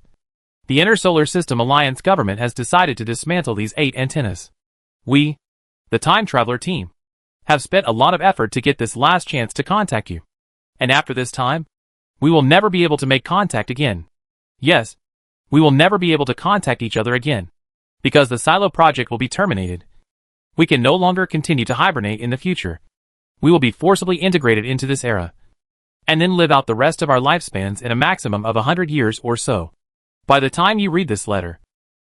the Inner Solar System Alliance government has decided to dismantle these 8 antennas. We, the Time Traveler team, have spent a lot of effort to get this last chance to contact you. And after this time, we will never be able to make contact again. Yes, we will never be able to contact each other again, because the Silo project will be terminated. We can no longer continue to hibernate in the future. We will be forcibly integrated into this era, and then live out the rest of our lifespans in a maximum of 100 years or so. By the time you read this letter,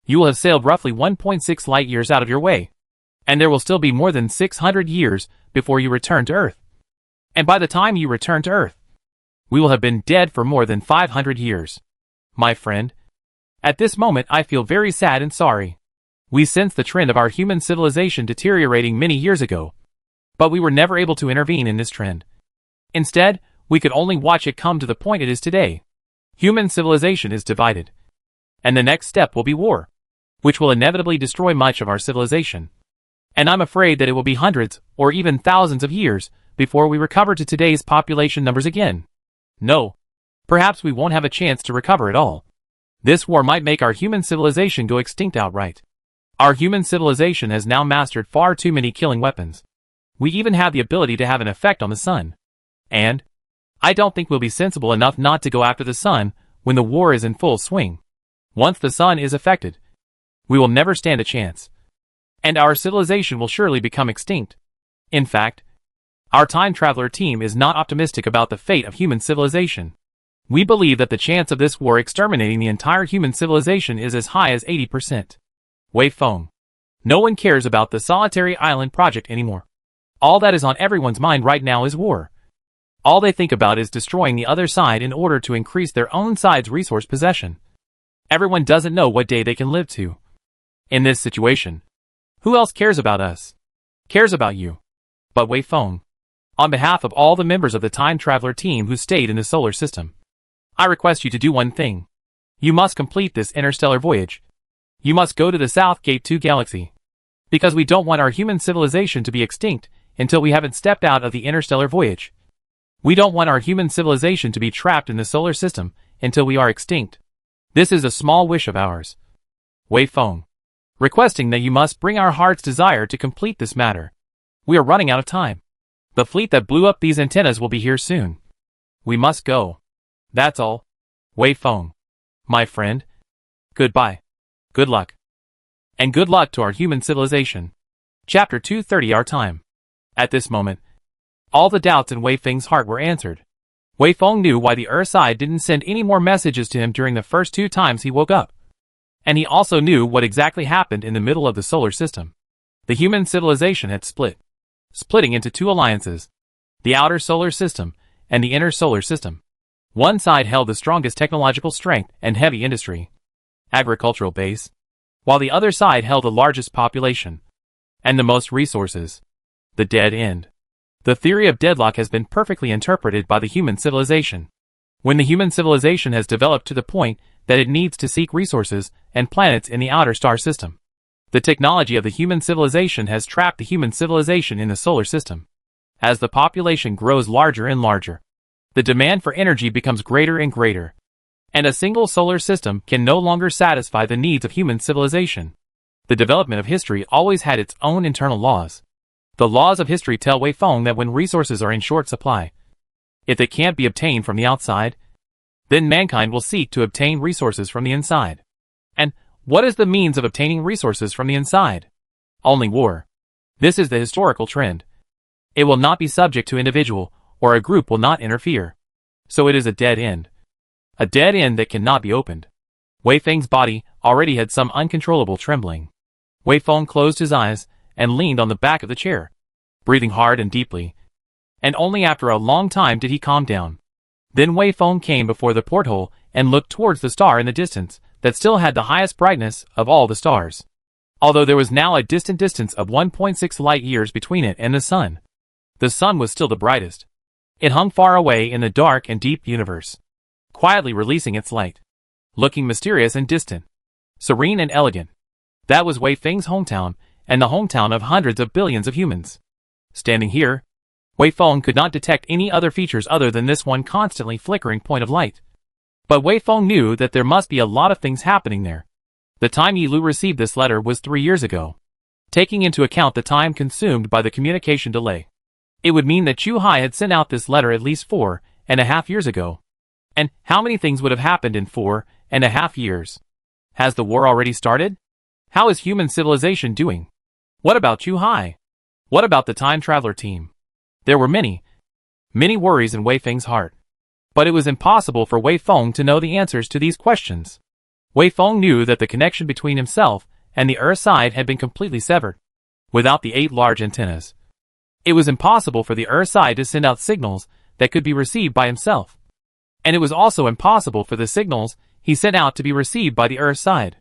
you will have sailed roughly 1.6 light years out of your way, and there will still be more than 600 years before you return to Earth. And by the time you return to Earth, we will have been dead for more than 500 years. My friend, at this moment I feel very sad and sorry. We sensed the trend of our human civilization deteriorating many years ago, but we were never able to intervene in this trend. Instead, we could only watch it come to the point it is today. Human civilization is divided, and the next step will be war, which will inevitably destroy much of our civilization. And I'm afraid that it will be hundreds or even thousands of years before we recover to today's population numbers again. No, perhaps we won't have a chance to recover at all. This war might make our human civilization go extinct outright. Our human civilization has now mastered far too many killing weapons. We even have the ability to have an effect on the sun. And I don't think we'll be sensible enough not to go after the sun when the war is in full swing. Once the sun is affected, we will never stand a chance, and our civilization will surely become extinct. In fact, our time traveler team is not optimistic about the fate of human civilization. We believe that the chance of this war exterminating the entire human civilization is as high as 80%. Wei Feng. No one cares about the Solitary Island project anymore. All that is on everyone's mind right now is war. All they think about is destroying the other side in order to increase their own side's resource possession. Everyone doesn't know what day they can live to. In this situation, who else cares about us? Cares about you. But Wei Feng, On behalf of all the members of the time traveler team who stayed in the solar system, I request you to do one thing. You must complete this interstellar voyage. You must go to the South Gate 2 galaxy. Because we don't want our human civilization to be extinct until we haven't stepped out of the interstellar voyage. We don't want our human civilization to be trapped in the solar system until we are extinct. This is a small wish of ours. Wei Feng. Requesting that you must bring our heart's desire to complete this matter. We are running out of time. The fleet that blew up these antennas will be here soon. We must go. That's all. Wei Feng. My friend. Goodbye. Good luck. And good luck to our human civilization. Chapter 230 Our Time. At this moment, all the doubts in Wei Feng's heart were answered. Wei Feng knew why the Earthside didn't send any more messages to him during the first 2 times he woke up. And he also knew what exactly happened in the middle of the solar system. The human civilization had split. Splitting into 2 alliances. The outer solar system and the inner solar system. One side held the strongest technological strength and heavy industry, agricultural base, while the other side held the largest population and the most resources. The dead end. The theory of deadlock has been perfectly interpreted by the human civilization. When the human civilization has developed to the point that it needs to seek resources and planets in the outer star system, the technology of the human civilization has trapped the human civilization in the solar system. As the population grows larger and larger, the demand for energy becomes greater and greater, and a single solar system can no longer satisfy the needs of human civilization. The development of history always had its own internal laws. The laws of history tell Wei Feng that when resources are in short supply, if they can't be obtained from the outside, then mankind will seek to obtain resources from the inside. And what is the means of obtaining resources from the inside? Only war. This is the historical trend. It will not be subject to individual, or a group will not interfere. So it is a dead end. A dead end that cannot be opened. Wei Feng's body already had some uncontrollable trembling. Wei Feng closed his eyes and leaned on the back of the chair, breathing hard and deeply. And only after a long time did he calm down. Then Wei Feng came before the porthole and looked towards the star in the distance that still had the highest brightness of all the stars. Although there was now a distant distance of 1.6 light years between it and the sun was still the brightest. It hung far away in the dark and deep universe, quietly releasing its light, looking mysterious and distant, serene and elegant. That was Wei Feng's hometown, and the hometown of hundreds of billions of humans. Standing here, Wei Feng could not detect any other features other than this one constantly flickering point of light. But Wei Feng knew that there must be a lot of things happening there. The time Yi Lu received this letter was 3 years ago. Taking into account the time consumed by the communication delay, it would mean that Chu Hai had sent out this letter at least 4.5 years ago. And how many things would have happened in 4.5 years? Has the war already started? How is human civilization doing? What about Chu Hai? What about the time traveler team? There were many worries in Wei Feng's heart. But it was impossible for Wei Feng to know the answers to these questions. Wei Feng knew that the connection between himself and the Earth side had been completely severed. Without the 8 large antennas, it was impossible for the Earth side to send out signals that could be received by himself. And it was also impossible for the signals he sent out to be received by the Earth side.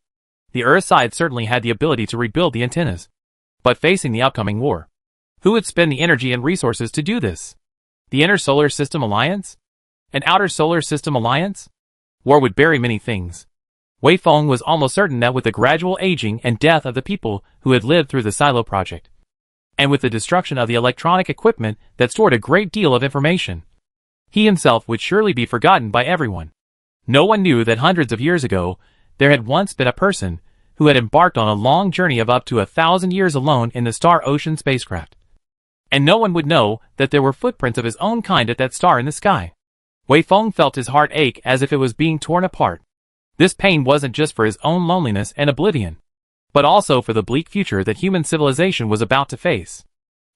The Earth side certainly had the ability to rebuild the antennas. But facing the upcoming war, who would spend the energy and resources to do this? The Inner Solar System Alliance? An Outer Solar System Alliance? War would bury many things. Wei Feng was almost certain that with the gradual aging and death of the people who had lived through the Silo Project, and with the destruction of the electronic equipment that stored a great deal of information, he himself would surely be forgotten by everyone. No one knew that hundreds of years ago, there had once been a person who had embarked on a long journey of up to 1,000 years alone in the Star Ocean spacecraft. And no one would know that there were footprints of his own kind at that star in the sky. Wei Feng felt his heart ache as if it was being torn apart. This pain wasn't just for his own loneliness and oblivion, but also for the bleak future that human civilization was about to face.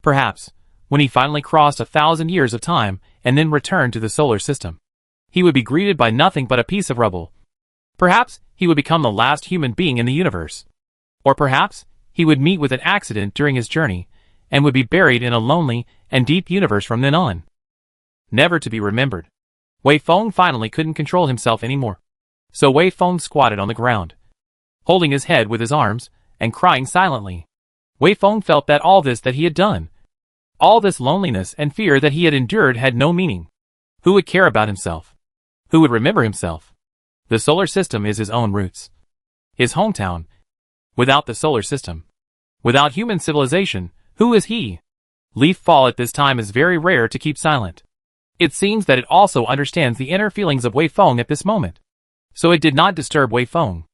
Perhaps, when he finally crossed 1,000 years of time and then returned to the solar system, he would be greeted by nothing but a piece of rubble. Perhaps he would become the last human being in the universe. Or perhaps he would meet with an accident during his journey and would be buried in a lonely and deep universe from then on, never to be remembered. Wei Feng finally couldn't control himself anymore. So Wei Feng squatted on the ground, holding his head with his arms and crying silently. Wei Feng felt that all this that he had done, All this loneliness and fear that he had endured had no meaning. Who would care about himself? Who would remember himself? The solar system is his own roots. His hometown. Without the solar system, without human civilization, who is he? Leaf Fall at this time is very rare to keep silent. It seems that it also understands the inner feelings of Wei Feng at this moment. So it did not disturb Wei Feng,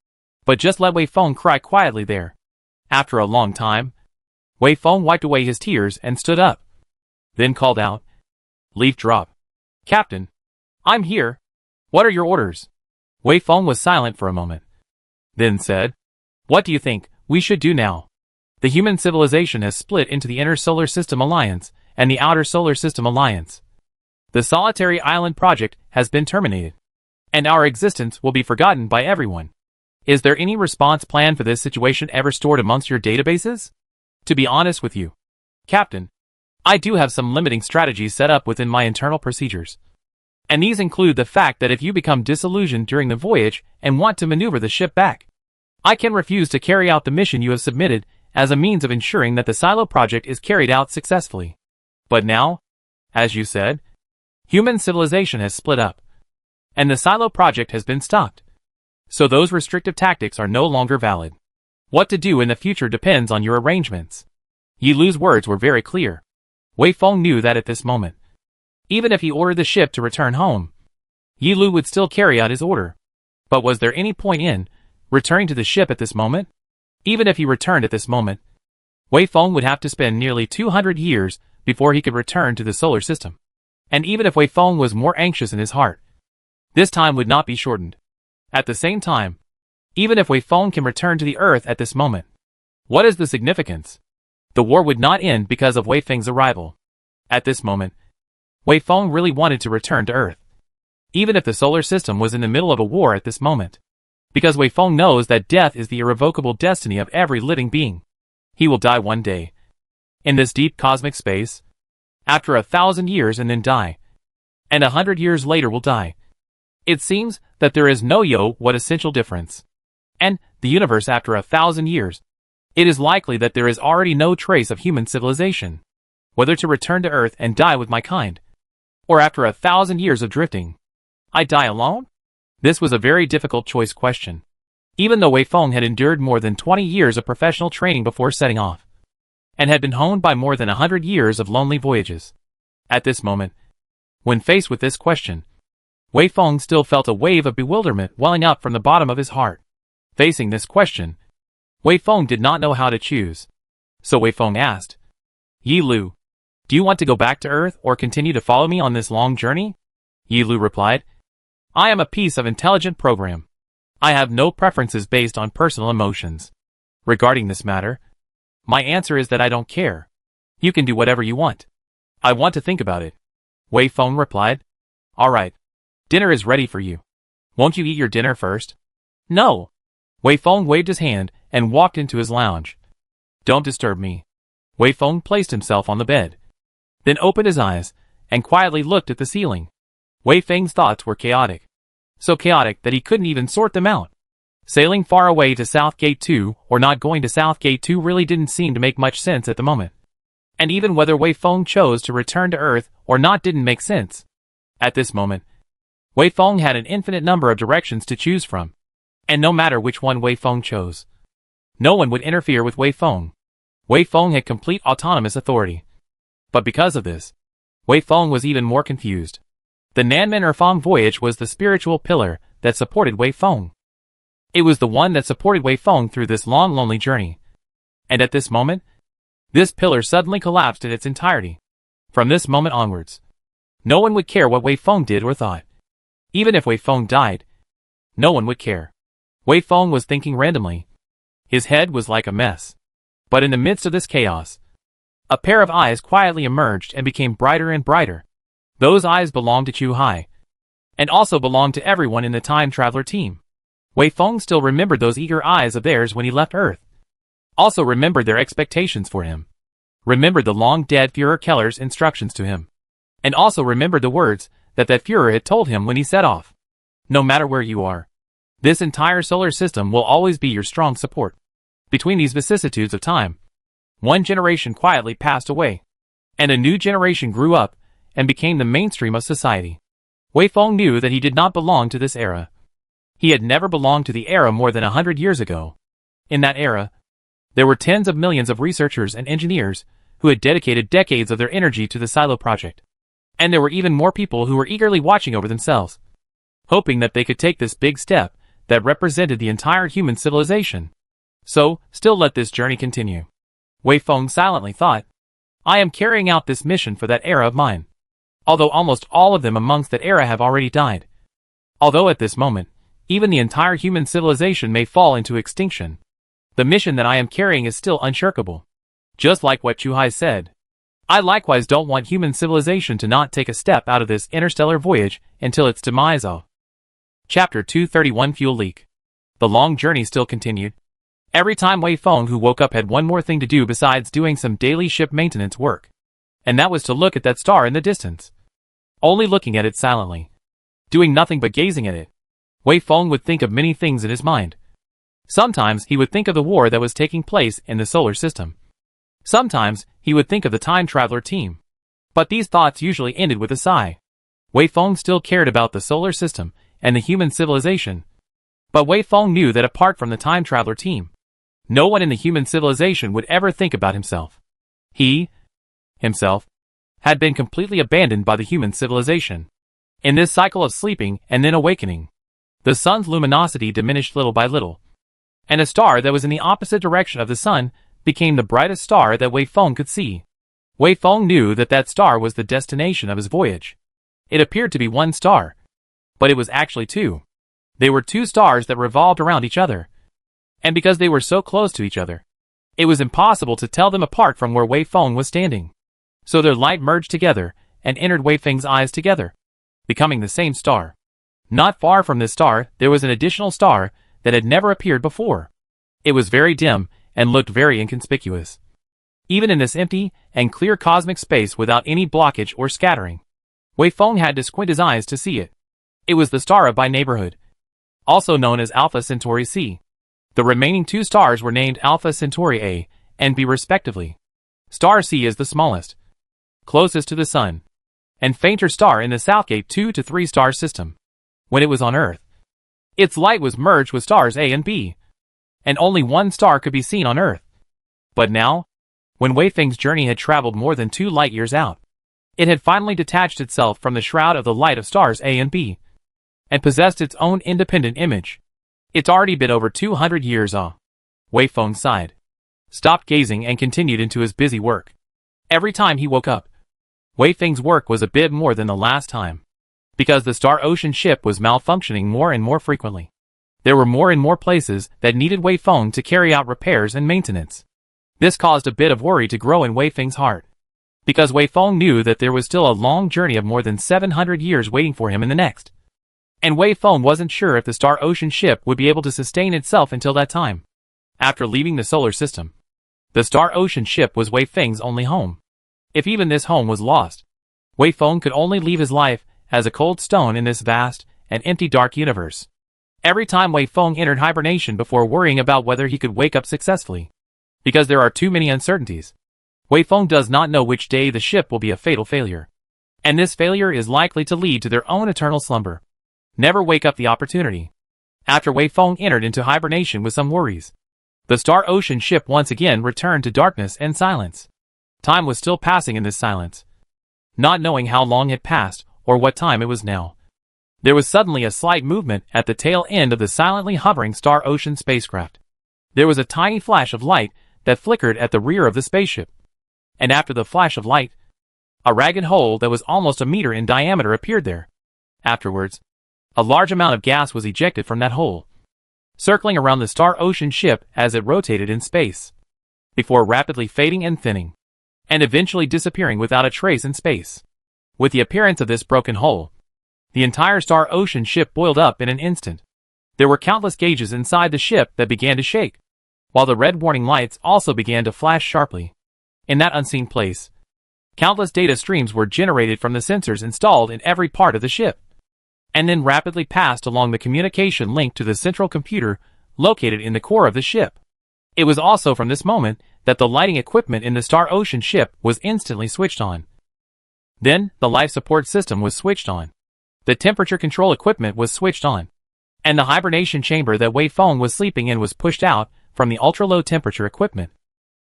but just let Wei Feng cry quietly there. After a long time, Wei Feng wiped away his tears and stood up. Then called out, "Leaf Drop. Captain, I'm here. What are your orders?" Wei Feng was silent for a moment. Then said, "What do you think we should do now? The human civilization has split into the Inner Solar System Alliance and the Outer Solar System Alliance. The Solitary Island project has been terminated, and our existence will be forgotten by everyone. Is there any response plan for this situation ever stored amongst your databases? To be honest with you, Captain, I do have some limiting strategies set up within my internal procedures. And these include the fact that if you become disillusioned during the voyage and want to maneuver the ship back, I can refuse to carry out the mission you have submitted as a means of ensuring that the silo project is carried out successfully. But now, as you said, human civilization has split up, and the silo project has been stopped. So those restrictive tactics are no longer valid. What to do in the future depends on your arrangements." Yi Lu's words were very clear. Wei Feng knew that at this moment, even if he ordered the ship to return home, Yi Lu would still carry out his order. But was there any point in returning to the ship at this moment? Even if he returned at this moment, Wei Feng would have to spend nearly 200 years before he could return to the solar system. And even if Wei Feng was more anxious in his heart, this time would not be shortened. At the same time, even if Wei Feng can return to the Earth at this moment, what is the significance? The war would not end because of Wei Feng's arrival. At this moment, Wei Feng really wanted to return to Earth, even if the solar system was in the middle of a war at this moment. Because Wei Feng knows that death is the irrevocable destiny of every living being. He will die one day, in this deep cosmic space, after 1,000 years and then die. And 100 years later will die. It seems that there is no what essential difference. And the universe after 1,000 years, it is likely that there is already no trace of human civilization. Whether to return to Earth and die with my kind, or after 1,000 years of drifting, I die alone? This was a very difficult choice question. Even though Wei Feng had endured more than 20 years of professional training before setting off, and had been honed by more than 100 years of lonely voyages. At this moment, when faced with this question, Wei Feng still felt a wave of bewilderment welling up from the bottom of his heart. Facing this question, Wei Feng did not know how to choose. So Wei Feng asked, "Yi Lu, do you want to go back to Earth or continue to follow me on this long journey?" Yi Lu replied, "I am a piece of intelligent program. I have no preferences based on personal emotions. Regarding this matter, my answer is that I don't care. You can do whatever you want. I want to think about it." Wei Feng replied, "All right. Dinner is ready for you. Won't you eat your dinner first?" "No." Wei Feng waved his hand and walked into his lounge. "Don't disturb me." Wei Feng placed himself on the bed, then opened his eyes and quietly looked at the ceiling. Wei Feng's thoughts were chaotic. So chaotic that he couldn't even sort them out. Sailing far away to South Gate 2 or not going to South Gate 2 really didn't seem to make much sense at the moment. And even whether Wei Feng chose to return to Earth or not didn't make sense. At this moment, Wei Feng had an infinite number of directions to choose from. And no matter which one Wei Feng chose, no one would interfere with Wei Feng. Wei Feng had complete autonomous authority. But because of this, Wei Feng was even more confused. The Nanmen Erfang voyage was the spiritual pillar that supported Wei Feng. It was the one that supported Wei Feng through this long lonely journey. And at this moment, this pillar suddenly collapsed in its entirety. From this moment onwards, no one would care what Wei Feng did or thought. Even if Wei Feng died, no one would care. Wei Feng was thinking randomly. His head was like a mess. But in the midst of this chaos, a pair of eyes quietly emerged and became brighter and brighter. Those eyes belonged to Chu Hai, and also belonged to everyone in the Time Traveler team. Wei Feng still remembered those eager eyes of theirs when he left Earth. Also remembered their expectations for him. Remembered the long-dead Führer Keller's instructions to him. And also remembered the words that Führer had told him when he set off. No matter where you are, this entire solar system will always be your strong support. Between these vicissitudes of time, one generation quietly passed away. and a new generation grew up and became the mainstream of society. Wei Feng knew that he did not belong to this era. He had never belonged to the era more than 100 years ago. In that era, there were tens of millions of researchers and engineers who had dedicated decades of their energy to the Silo project. And there were even more people who were eagerly watching over themselves, hoping that they could take this big step that represented the entire human civilization. So, still let this journey continue. Wei Feng silently thought, I am carrying out this mission for that era of mine. Although almost all of them amongst that era have already died. Although at this moment, even the entire human civilization may fall into extinction, the mission that I am carrying is still unshirkable. Just like what Chu Hai said. I likewise don't want human civilization to not take a step out of this interstellar voyage until its demise. Chapter 231 Fuel Leak. The long journey still continued. Every time Wei Feng who woke up had one more thing to do besides doing some daily ship maintenance work. And that was to look at that star in the distance. Only looking at it silently. Doing nothing but gazing at it. Wei Feng would think of many things in his mind. Sometimes he would think of the war that was taking place in the solar system. Sometimes he would think of the time traveler team. But these thoughts usually ended with a sigh. Wei Feng still cared about the solar system and the human civilization. But Wei Feng knew that apart from the time traveler team, no one in the human civilization would ever think about himself. He, himself, had been completely abandoned by the human civilization. In this cycle of sleeping and then awakening, the sun's luminosity diminished little by little, and a star that was in the opposite direction of the sun became the brightest star that Wei Feng could see. Wei Feng knew that that star was the destination of his voyage. It appeared to be one star, but it was actually two. They were two stars that revolved around each other. And because they were so close to each other, it was impossible to tell them apart from where Wei Feng was standing. So their light merged together and entered Wei Feng's eyes together, becoming the same star. Not far from this star, there was an additional star that had never appeared before. It was very dim and looked very inconspicuous. Even in this empty and clear cosmic space without any blockage or scattering, Wei Feng had to squint his eyes to see it. It was the star of Bai neighborhood, also known as Alpha Centauri C. The remaining two stars were named Alpha Centauri A and B respectively. Star C is the smallest, closest to the sun, and fainter star in the Southgate 2 to 3 star system. When it was on Earth, its light was merged with stars A and B, and only one star could be seen on Earth. But now, when Wei Feng's journey had traveled more than 2 light years out, it had finally detached itself from the shroud of the light of stars A and B, and possessed its own independent image. It's already been over 200 years. Wei Feng sighed, stopped gazing and continued into his busy work. Every time he woke up, Wei Feng's work was a bit more than the last time, because the Star Ocean ship was malfunctioning more and more frequently. There were more and more places that needed Wei Feng to carry out repairs and maintenance. This caused a bit of worry to grow in Wei Feng's heart, because Wei Feng knew that there was still a long journey of more than 700 years waiting for him in the next. And Wei Feng wasn't sure if the Star Ocean ship would be able to sustain itself until that time. After leaving the solar system, the Star Ocean ship was Wei Feng's only home. If even this home was lost, Wei Feng could only leave his life as a cold stone in this vast and empty dark universe. Every time Wei Feng entered hibernation before worrying about whether he could wake up successfully, because there are too many uncertainties, Wei Feng does not know which day the ship will be a fatal failure. And this failure is likely to lead to their own eternal slumber. Never wake up the opportunity. After Wei Feng entered into hibernation with some worries, the Star Ocean ship once again returned to darkness and silence. Time was still passing in this silence. Not knowing how long had passed or what time it was now, there was suddenly a slight movement at the tail end of the silently hovering Star Ocean spacecraft. There was a tiny flash of light that flickered at the rear of the spaceship. And after the flash of light, a ragged hole that was almost a meter in diameter appeared there. Afterwards, a large amount of gas was ejected from that hole, circling around the Star Ocean ship as it rotated in space, before rapidly fading and thinning, and eventually disappearing without a trace in space. With the appearance of this broken hole, the entire Star Ocean ship boiled up in an instant. There were countless gauges inside the ship that began to shake, while the red warning lights also began to flash sharply. In that unseen place, countless data streams were generated from the sensors installed in every part of the ship, and then rapidly passed along the communication link to the central computer located in the core of the ship. It was also from this moment that the lighting equipment in the Star Ocean ship was instantly switched on. Then, the life support system was switched on. The temperature control equipment was switched on. And the hibernation chamber that Wei Feng was sleeping in was pushed out from the ultra-low temperature equipment.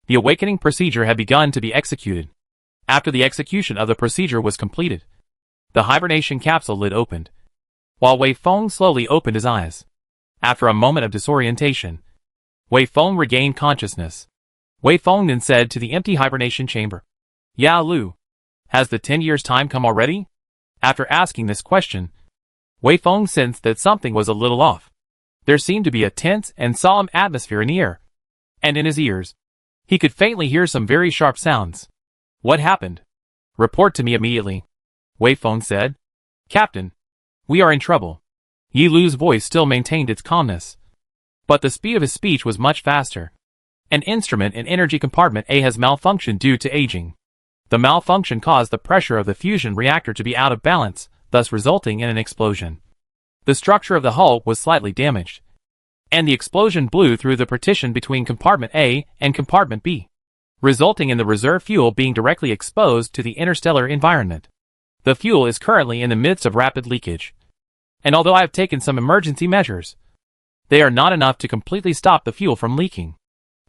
The awakening procedure had begun to be executed. After the execution of the procedure was completed, the hibernation capsule lid opened, while Wei Feng slowly opened his eyes. After a moment of disorientation, Wei Feng regained consciousness. Wei Feng then said to the empty hibernation chamber, "Ya Lu, has the 10 years' time come already?" After asking this question, Wei Feng sensed that something was a little off. There seemed to be a tense and solemn atmosphere in the air, and in his ears, he could faintly hear some very sharp sounds. "What happened? Report to me immediately," Wei Feng said. "Captain, we are in trouble." Yi Lu's voice still maintained its calmness, but the speed of his speech was much faster. "An instrument in energy compartment A has malfunctioned due to aging. The malfunction caused the pressure of the fusion reactor to be out of balance, thus resulting in an explosion. The structure of the hull was slightly damaged, and the explosion blew through the partition between compartment A and compartment B, resulting in the reserve fuel being directly exposed to the interstellar environment. The fuel is currently in the midst of rapid leakage, and although I have taken some emergency measures, they are not enough to completely stop the fuel from leaking."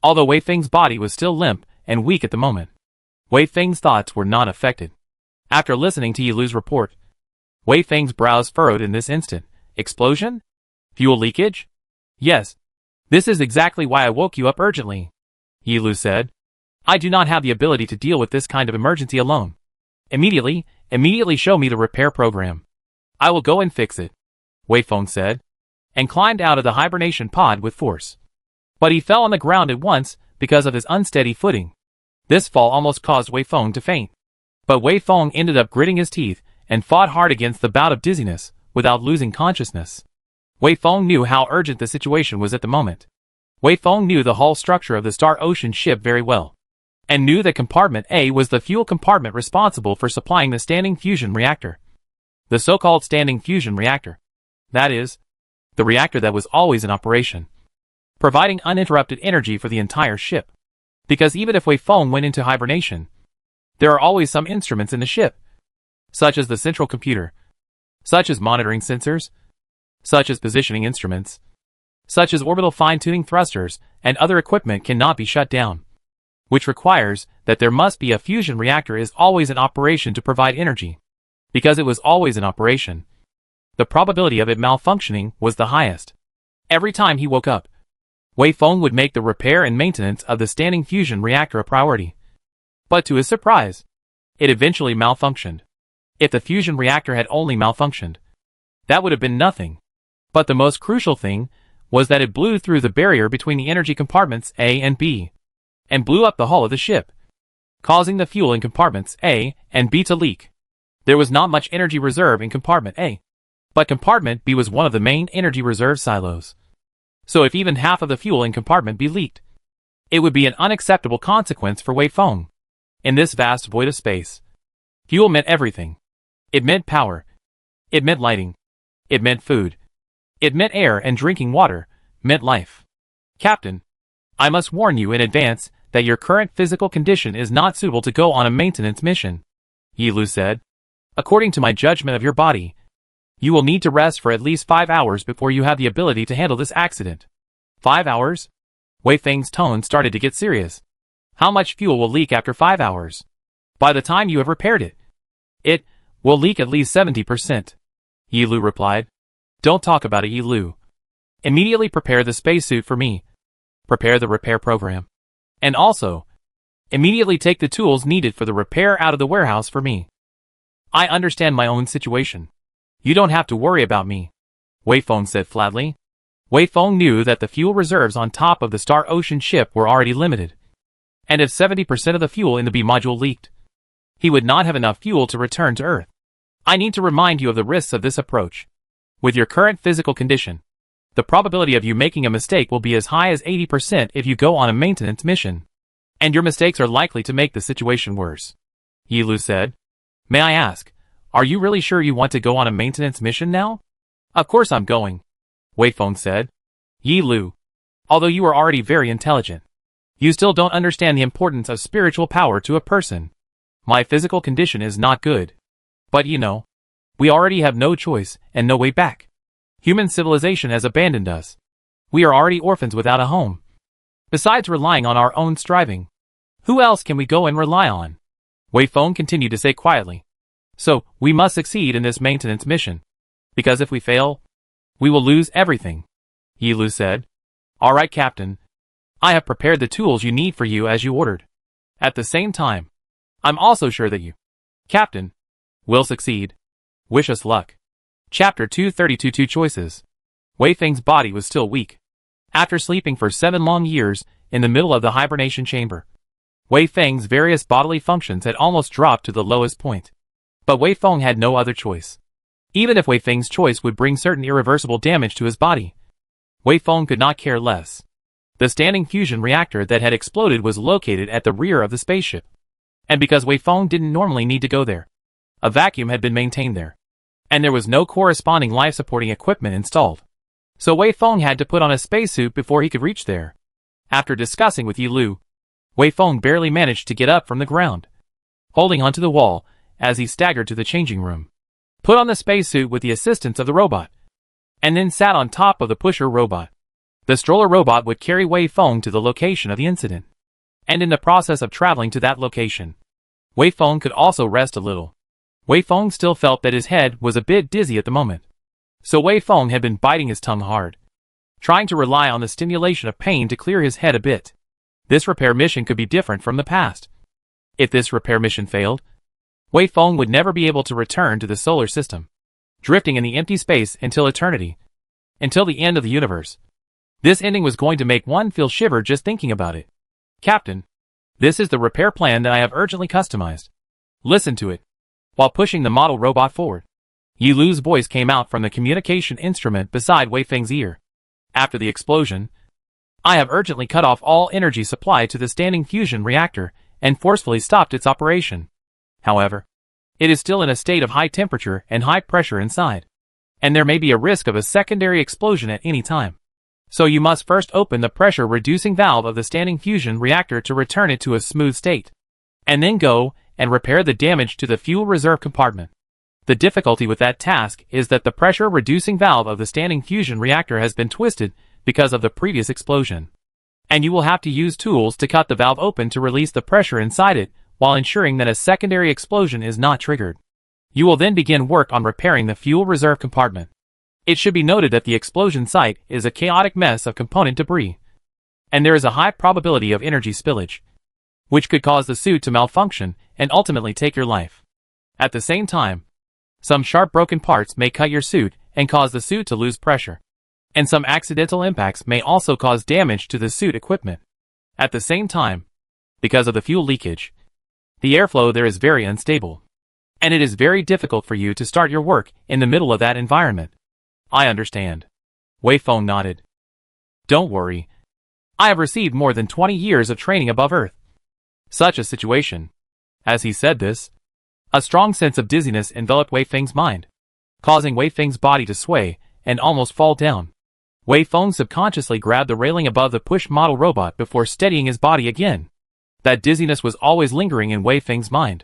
Although Wei Feng's body was still limp and weak at the moment, Wei Feng's thoughts were not affected. After listening to Yi Lu's report, Wei Feng's brows furrowed in this instant. "Explosion? Fuel leakage? Yes. This is exactly why I woke you up urgently," Yi Lu said. "I do not have the ability to deal with this kind of emergency alone. Immediately show me the repair program. I will go and fix it," Wei Feng said, and climbed out of the hibernation pod with force. But he fell on the ground at once because of his unsteady footing. This fall almost caused Wei Feng to faint. But Wei Feng ended up gritting his teeth and fought hard against the bout of dizziness without losing consciousness. Wei Feng knew how urgent the situation was at the moment. Wei Feng knew the hull structure of the Star Ocean ship very well, and knew that compartment A was the fuel compartment responsible for supplying the standing fusion reactor. The so-called standing fusion reactor. That is, the reactor that was always in operation, providing uninterrupted energy for the entire ship. Because even if Wei Feng went into hibernation, there are always some instruments in the ship, such as the central computer, such as monitoring sensors, such as positioning instruments, such as orbital fine-tuning thrusters, and other equipment cannot be shut down, which requires that there must be a fusion reactor is always in operation to provide energy. Because it was always in operation, the probability of it malfunctioning was the highest. Every time he woke up, Wei Feng would make the repair and maintenance of the standing fusion reactor a priority. But to his surprise, it eventually malfunctioned. If the fusion reactor had only malfunctioned, that would have been nothing. But the most crucial thing was that it blew through the barrier between the energy compartments A and B, and blew up the hull of the ship, causing the fuel in compartments A and B to leak. There was not much energy reserve in compartment A, but compartment B was one of the main energy reserve silos. So if even half of the fuel in compartment B leaked, it would be an unacceptable consequence for Wei Feng. In this vast void of space, fuel meant everything. It meant power. It meant lighting. It meant food. It meant air, and drinking water meant life. "Captain, I must warn you in advance that your current physical condition is not suitable to go on a maintenance mission," Yi Lu said. "According to my judgment of your body, you will need to rest for at least 5 hours before you have the ability to handle this accident." 5 hours? Wei Feng's tone started to get serious. "How much fuel will leak after 5 hours? By the time you have repaired it, it will leak at least 70%. Yi Lu replied. "Don't talk about it, Yi Lu. Immediately prepare the spacesuit for me. Prepare the repair program. And also, immediately take the tools needed for the repair out of the warehouse for me. I understand my own situation. You don't have to worry about me," Wei Feng said flatly. Wei Feng knew that the fuel reserves on top of the Star Ocean ship were already limited, and if 70% of the fuel in the B module leaked, he would not have enough fuel to return to Earth. "I need to remind you of the risks of this approach. With your current physical condition, the probability of you making a mistake will be as high as 80% if you go on a maintenance mission, and your mistakes are likely to make the situation worse," Yi Lu said. "May I ask, are you really sure you want to go on a maintenance mission now?" "Of course I'm going," Wei Feng said. "Yi Lu, although you are already very intelligent, You still don't understand the importance of spiritual power to a person. My physical condition is not good. But you know, we already have no choice and no way back. Human civilization has abandoned us. We are already orphans without a home. Besides relying on our own striving, who else can we go and rely on? Wei Feng continued to say quietly. So, we must succeed in this maintenance mission. Because if we fail, we will lose everything. Yi Lu said. All right, Captain. I have prepared the tools you need for you as you ordered. At the same time, I'm also sure that you, Captain, will succeed. Wish us luck. Chapter 232 Two Choices. Wei Feng's body was still weak. After sleeping for 7 long years, in the middle of the hibernation chamber, Wei Feng's various bodily functions had almost dropped to the lowest point. But Wei Feng had no other choice. Even if Wei Feng's choice would bring certain irreversible damage to his body, Wei Feng could not care less. The standing fusion reactor that had exploded was located at the rear of the spaceship. And because Wei Feng didn't normally need to go there, a vacuum had been maintained there. And there was no corresponding life-supporting equipment installed. So Wei Feng had to put on a spacesuit before he could reach there. After discussing with Yi Lu, Wei Feng barely managed to get up from the ground, holding onto the wall as he staggered to the changing room, put on the spacesuit with the assistance of the robot, and then sat on top of the pusher robot. The stroller robot would carry Wei Feng to the location of the incident. And in the process of traveling to that location, Wei Feng could also rest a little. Wei Feng still felt that his head was a bit dizzy at the moment. So Wei Feng had been biting his tongue hard, trying to rely on the stimulation of pain to clear his head a bit. This repair mission could be different from the past. If this repair mission failed, Wei Feng would never be able to return to the solar system, drifting in the empty space until eternity, until the end of the universe. This ending was going to make one feel shiver just thinking about it. Captain, this is the repair plan that I have urgently customized. Listen to it. While pushing the model robot forward, Yi Lu's voice came out from the communication instrument beside Wei Feng's ear. After the explosion, I have urgently cut off all energy supply to the standing fusion reactor and forcefully stopped its operation. However, it is still in a state of high temperature and high pressure inside, and there may be a risk of a secondary explosion at any time. So you must first open the pressure-reducing valve of the standing fusion reactor to return it to a smooth state, and then go and repair the damage to the fuel reserve compartment. The difficulty with that task is that the pressure-reducing valve of the standing fusion reactor has been twisted because of the previous explosion, and you will have to use tools to cut the valve open to release the pressure inside it while ensuring that a secondary explosion is not triggered. You will then begin work on repairing the fuel reserve compartment. It should be noted that the explosion site is a chaotic mess of component debris, and there is a high probability of energy spillage, which could cause the suit to malfunction and ultimately take your life. At the same time, some sharp broken parts may cut your suit and cause the suit to lose pressure, and some accidental impacts may also cause damage to the suit equipment. At the same time, because of the fuel leakage, the airflow there is very unstable, and it is very difficult for you to start your work in the middle of that environment. I understand. Wei Feng nodded. Don't worry. I have received more than 20 years of training above Earth. Such a situation. As he said this, a strong sense of dizziness enveloped Wei Feng's mind, causing Wei Feng's body to sway and almost fall down. Wei Feng subconsciously grabbed the railing above the push model robot before steadying his body again. That dizziness was always lingering in Wei Feng's mind.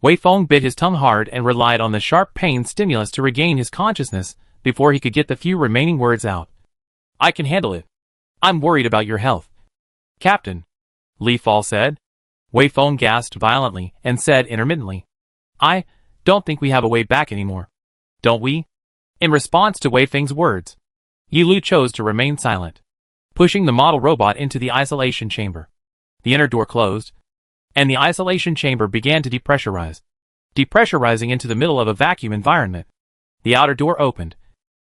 Wei Feng bit his tongue hard and relied on the sharp pain stimulus to regain his consciousness before he could get the few remaining words out. I can handle it. I'm worried about your health. Captain, Li Fall said. Wei Feng gasped violently and said intermittently, I don't think we have a way back anymore. Don't we? In response to Wei Feng's words, Yi Lu chose to remain silent, pushing the model robot into the isolation chamber. The inner door closed, and the isolation chamber began to depressurize, depressurizing into the middle of a vacuum environment. The outer door opened,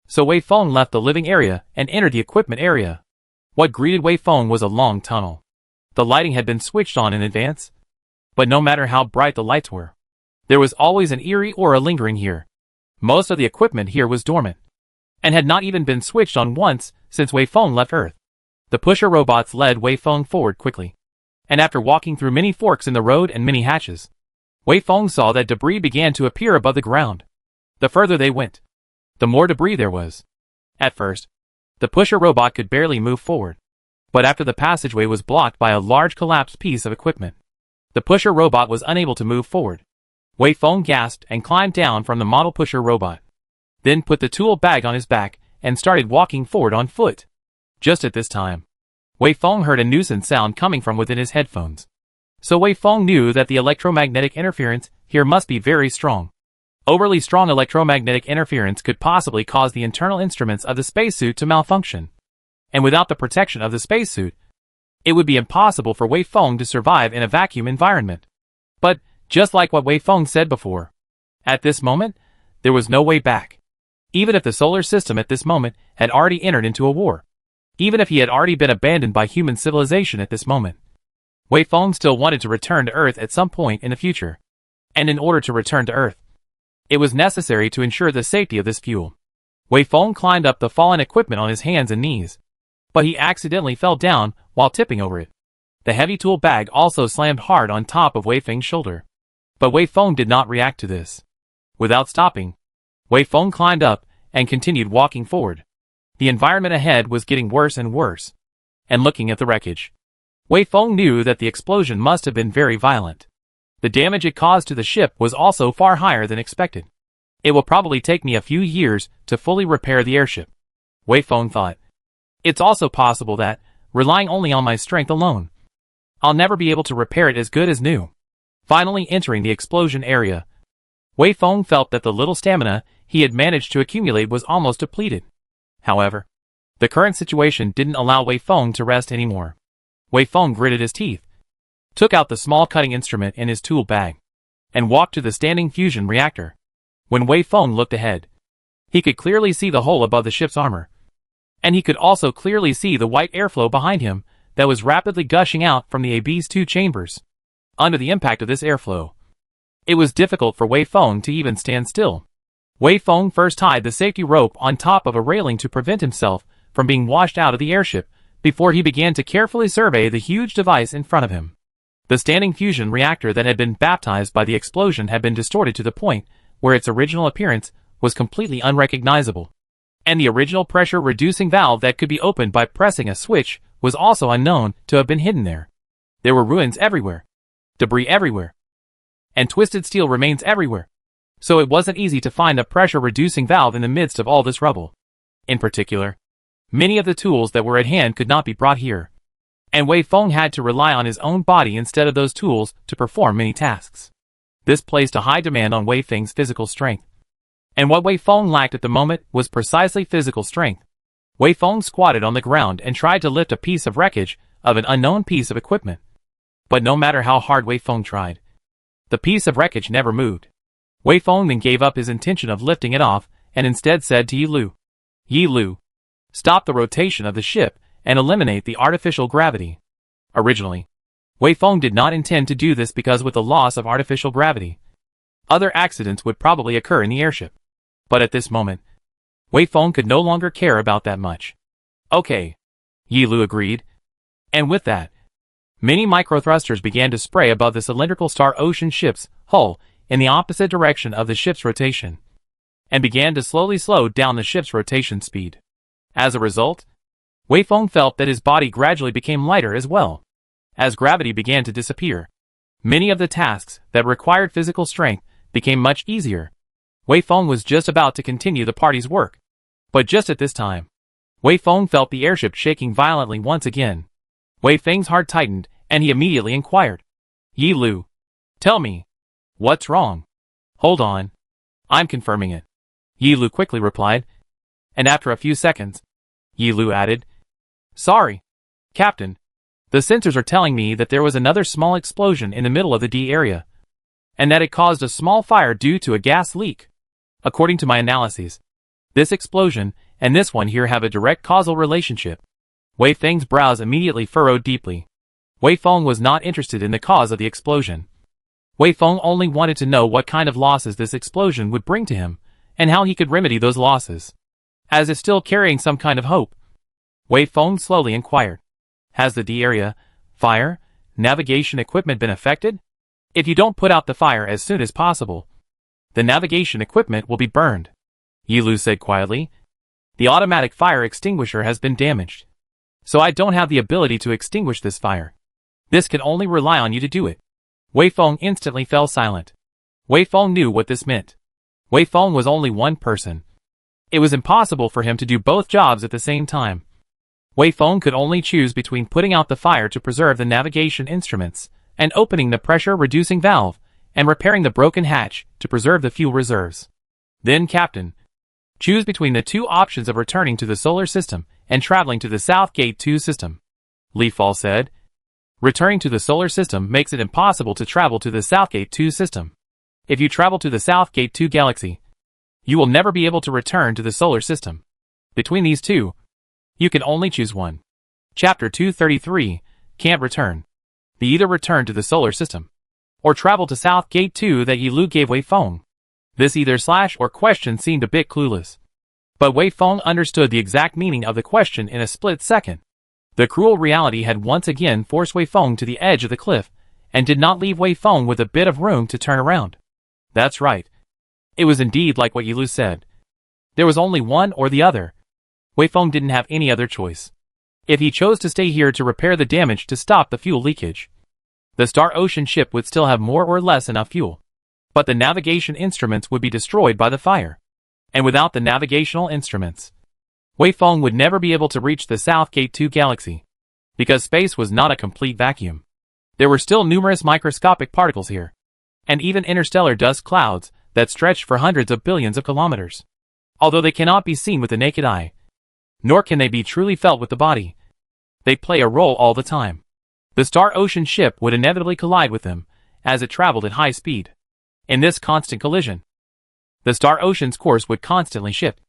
so Wei Feng left the living area and entered the equipment area. What greeted Wei Feng was a long tunnel. The lighting had been switched on in advance, but no matter how bright the lights were, there was always an eerie aura lingering here. Most of the equipment here was dormant, and had not even been switched on once since Wei Feng left Earth. The pusher robots led Wei Feng forward quickly, and after walking through many forks in the road and many hatches, Wei Feng saw that debris began to appear above the ground. The further they went, the more debris there was. At first, the pusher robot could barely move forward, but after the passageway was blocked by a large collapsed piece of equipment, the pusher robot was unable to move forward. Wei Feng gasped and climbed down from the model pusher robot, then put the tool bag on his back and started walking forward on foot. Just at this time, Wei Feng heard a nuisance sound coming from within his headphones. So Wei Feng knew that the electromagnetic interference here must be very strong. Overly strong electromagnetic interference could possibly cause the internal instruments of the spacesuit to malfunction. And without the protection of the spacesuit, it would be impossible for Wei Feng to survive in a vacuum environment. But, just like what Wei Feng said before, at this moment, there was no way back. Even if the solar system at this moment had already entered into a war, even if he had already been abandoned by human civilization at this moment, Wei Feng still wanted to return to Earth at some point in the future. And in order to return to Earth, it was necessary to ensure the safety of this fuel. Wei Feng climbed up the fallen equipment on his hands and knees, but he accidentally fell down while tipping over it. The heavy tool bag also slammed hard on top of Wei Feng's shoulder. But Wei Feng did not react to this. Without stopping, Wei Feng climbed up and continued walking forward. The environment ahead was getting worse and worse. And looking at the wreckage, Wei Feng knew that the explosion must have been very violent. The damage it caused to the ship was also far higher than expected. It will probably take me a few years to fully repair the airship, Wei Feng thought. It's also possible that, relying only on my strength alone, I'll never be able to repair it as good as new. Finally entering the explosion area, Wei Feng felt that the little stamina he had managed to accumulate was almost depleted. However, the current situation didn't allow Wei Feng to rest anymore. Wei Feng gritted his teeth, took out the small cutting instrument in his tool bag, and walked to the standing fusion reactor. When Wei Feng looked ahead, he could clearly see the hole above the ship's armor. And he could also clearly see the white airflow behind him that was rapidly gushing out from the AB's two chambers. Under the impact of this airflow, it was difficult for Wei Feng to even stand still. Wei Feng first tied the safety rope on top of a railing to prevent himself from being washed out of the airship before he began to carefully survey the huge device in front of him. The standing fusion reactor that had been baptized by the explosion had been distorted to the point where its original appearance was completely unrecognizable. And the original pressure-reducing valve that could be opened by pressing a switch was also unknown to have been hidden there. There were ruins everywhere, debris everywhere, and twisted steel remains everywhere. So it wasn't easy to find a pressure-reducing valve in the midst of all this rubble. In particular, many of the tools that were at hand could not be brought here, and Wei Feng had to rely on his own body instead of those tools to perform many tasks. This placed a high demand on Wei Feng's physical strength. And what Wei Feng lacked at the moment was precisely physical strength. Wei Feng squatted on the ground and tried to lift a piece of wreckage of an unknown piece of equipment. But no matter how hard Wei Feng tried, the piece of wreckage never moved. Wei Feng then gave up his intention of lifting it off and instead said to Yi Lu, stop the rotation of the ship and eliminate the artificial gravity. Originally, Wei Feng did not intend to do this because with the loss of artificial gravity, other accidents would probably occur in the airship. But at this moment, Wei Feng could no longer care about that much. Okay, Yi Lu agreed. And with that, many microthrusters began to spray above the cylindrical Star Ocean ship's hull in the opposite direction of the ship's rotation, and began to slowly slow down the ship's rotation speed. As a result, Wei Feng felt that his body gradually became lighter as well. As gravity began to disappear, many of the tasks that required physical strength became much easier. Wei Feng was just about to continue the party's work. But just at this time, Wei Feng felt the airship shaking violently once again. Wei Feng's heart tightened, and he immediately inquired, Yi Lu, tell me, what's wrong? Hold on. I'm confirming it, Yi Lu quickly replied. And after a few seconds, Yi Lu added, sorry, Captain. The sensors are telling me that there was another small explosion in the middle of the D area, and that it caused a small fire due to a gas leak. According to my analyses, this explosion and this one here have a direct causal relationship. Wei Feng's brows immediately furrowed deeply. Wei Feng was not interested in the cause of the explosion. Wei Feng only wanted to know what kind of losses this explosion would bring to him, and how he could remedy those losses. As if still carrying some kind of hope, Wei Feng slowly inquired, has the D area, fire, navigation equipment been affected? If you don't put out the fire as soon as possible, the navigation equipment will be burned, Yi Lu said quietly. The automatic fire extinguisher has been damaged. So I don't have the ability to extinguish this fire. This can only rely on you to do it. Wei Feng instantly fell silent. Wei Feng knew what this meant. Wei Feng was only one person. It was impossible for him to do both jobs at the same time. Wei Feng could only choose between putting out the fire to preserve the navigation instruments, and opening the pressure-reducing valve, and repairing the broken hatch to preserve the fuel reserves. Then, Captain, choose between the two options of returning to the solar system and traveling to the South Gate 2 system. Li Fall said. Returning to the solar system makes it impossible to travel to the South Gate 2 system. If you travel to the South Gate 2 galaxy, you will never be able to return to the solar system. Between these two, you can only choose one. Chapter 233, Can't Return. They either return to the solar system, or travel to South Gate 2 that Yi Lu gave Wei Feng. This either slash or question seemed a bit clueless. But Wei Feng understood the exact meaning of the question in a split second. The cruel reality had once again forced Wei Feng to the edge of the cliff, and did not leave Wei Feng with a bit of room to turn around. That's right. It was indeed like what Yi Lu said. There was only one or the other. Wei Feng didn't have any other choice. If he chose to stay here to repair the damage to stop the fuel leakage, the Star Ocean ship would still have more or less enough fuel. But the navigation instruments would be destroyed by the fire. And without the navigational instruments, Wei Feng would never be able to reach the South Gate 2 galaxy. Because space was not a complete vacuum. There were still numerous microscopic particles here. And even interstellar dust clouds that stretched for hundreds of billions of kilometers. Although they cannot be seen with the naked eye, nor can they be truly felt with the body, they play a role all the time. The Star Ocean ship would inevitably collide with them, as it traveled at high speed. In this constant collision, the Star Ocean's course would constantly shift.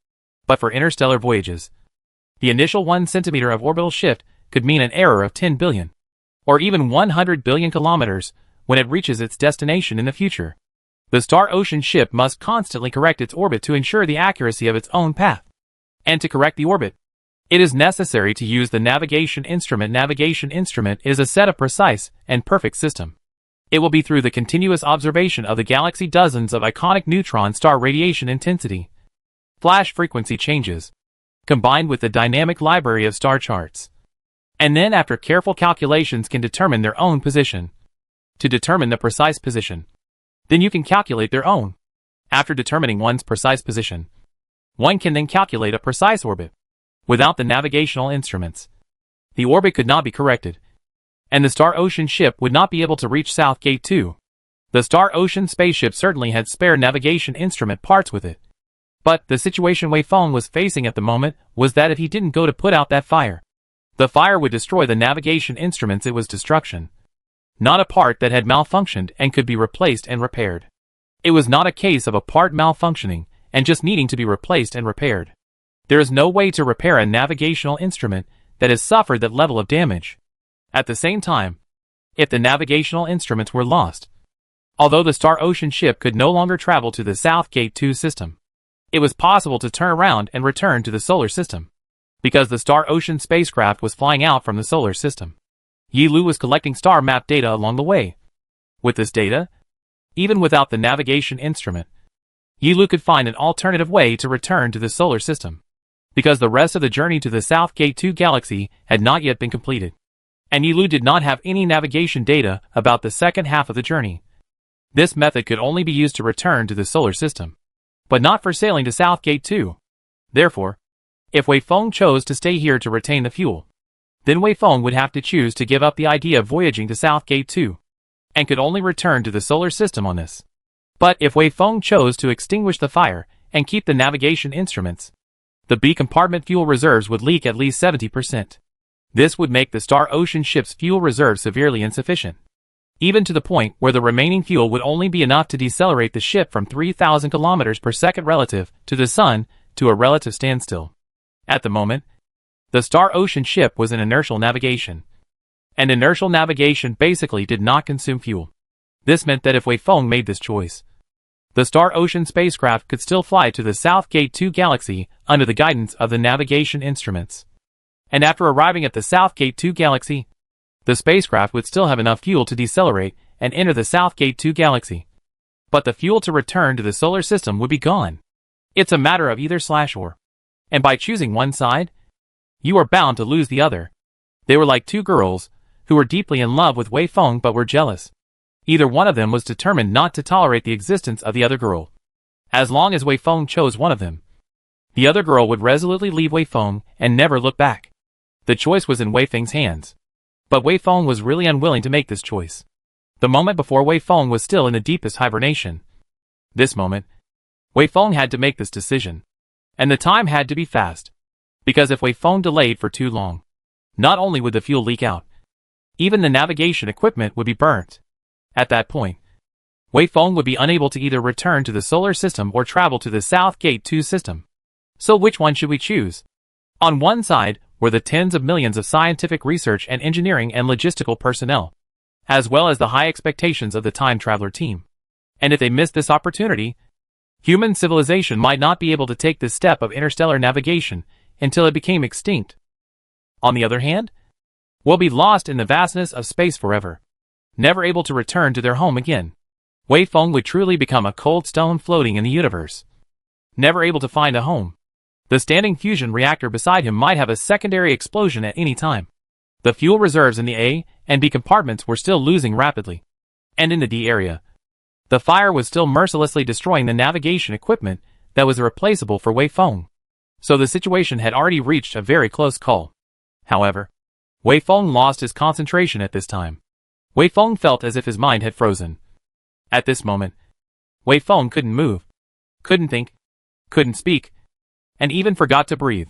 But for interstellar voyages, the initial 1 centimeter of orbital shift could mean an error of 10 billion, or even 100 billion kilometers when it reaches its destination in the future. The Star Ocean ship must constantly correct its orbit to ensure the accuracy of its own path. And to correct the orbit, it is necessary to use the navigation instrument. Navigation instrument is a set of precise and perfect system. It will be through the continuous observation of the galaxy dozens of iconic neutron star radiation intensity, flash frequency changes, combined with the dynamic library of star charts. And then after careful calculations can determine their own position. To determine the precise position, then you can calculate their own. After determining one's precise position, one can then calculate a precise orbit. Without the navigational instruments, the orbit could not be corrected, and the Star Ocean ship would not be able to reach South Gate 2. The Star Ocean spaceship certainly had spare navigation instrument parts with it. But the situation Wei Feng was facing at the moment was that if he didn't go to put out that fire, the fire would destroy the navigation instruments. It was destruction, not a part that had malfunctioned and could be replaced and repaired. It was not a case of a part malfunctioning and just needing to be replaced and repaired. There is no way to repair a navigational instrument that has suffered that level of damage. At the same time, if the navigational instruments were lost, although the Star Ocean ship could no longer travel to the South Gate 2 system, it was possible to turn around and return to the solar system. Because the Star Ocean spacecraft was flying out from the solar system, Yi Lu was collecting star map data along the way. With this data, even without the navigation instrument, Yi Lu could find an alternative way to return to the solar system. Because the rest of the journey to the South Gate 2 galaxy had not yet been completed. And Yi Lu did not have any navigation data about the second half of the journey. This method could only be used to return to the solar system, but not for sailing to South Gate 2. Therefore, if Wei Feng chose to stay here to retain the fuel, then Wei Feng would have to choose to give up the idea of voyaging to South Gate 2, and could only return to the solar system on this. But if Wei Feng chose to extinguish the fire and keep the navigation instruments, the B compartment fuel reserves would leak at least 70%. This would make the Star Ocean ship's fuel reserve severely insufficient, even to the point where the remaining fuel would only be enough to decelerate the ship from 3,000 kilometers per second relative to the sun to a relative standstill. At the moment, the Star Ocean ship was in inertial navigation, and inertial navigation basically did not consume fuel. This meant that if Wei Feng made this choice, the Star Ocean spacecraft could still fly to the South Gate 2 galaxy under the guidance of the navigation instruments. And after arriving at the South Gate 2 galaxy, the spacecraft would still have enough fuel to decelerate and enter the South Gate 2 galaxy. But the fuel to return to the solar system would be gone. It's a matter of either/or. And by choosing one side, you are bound to lose the other. They were like two girls, who were deeply in love with Wei Feng but were jealous. Either one of them was determined not to tolerate the existence of the other girl. As long as Wei Feng chose one of them, the other girl would resolutely leave Wei Feng and never look back. The choice was in Wei Feng's hands. But Wei Feng was really unwilling to make this choice. The moment before, Wei Feng was still in the deepest hibernation. This moment, Wei Feng had to make this decision. And the time had to be fast. Because if Wei Feng delayed for too long, not only would the fuel leak out, even the navigation equipment would be burnt. At that point, Wei Feng would be unable to either return to the solar system or travel to the South Gate 2 system. So which one should we choose? On one side were the tens of millions of scientific research and engineering and logistical personnel, as well as the high expectations of the time traveler team. And if they missed this opportunity, human civilization might not be able to take this step of interstellar navigation until it became extinct. On the other hand, will be lost in the vastness of space forever, never able to return to their home again. Wei Feng would truly become a cold stone floating in the universe, never able to find a home. The standing fusion reactor beside him might have a secondary explosion at any time. The fuel reserves in the A and B compartments were still losing rapidly. And in the D area, the fire was still mercilessly destroying the navigation equipment that was irreplaceable for Wei Feng. So the situation had already reached a very close call. However, Wei Feng lost his concentration at this time. Wei Feng felt as if his mind had frozen. At this moment, Wei Feng couldn't move, couldn't think, couldn't speak, and even forgot to breathe.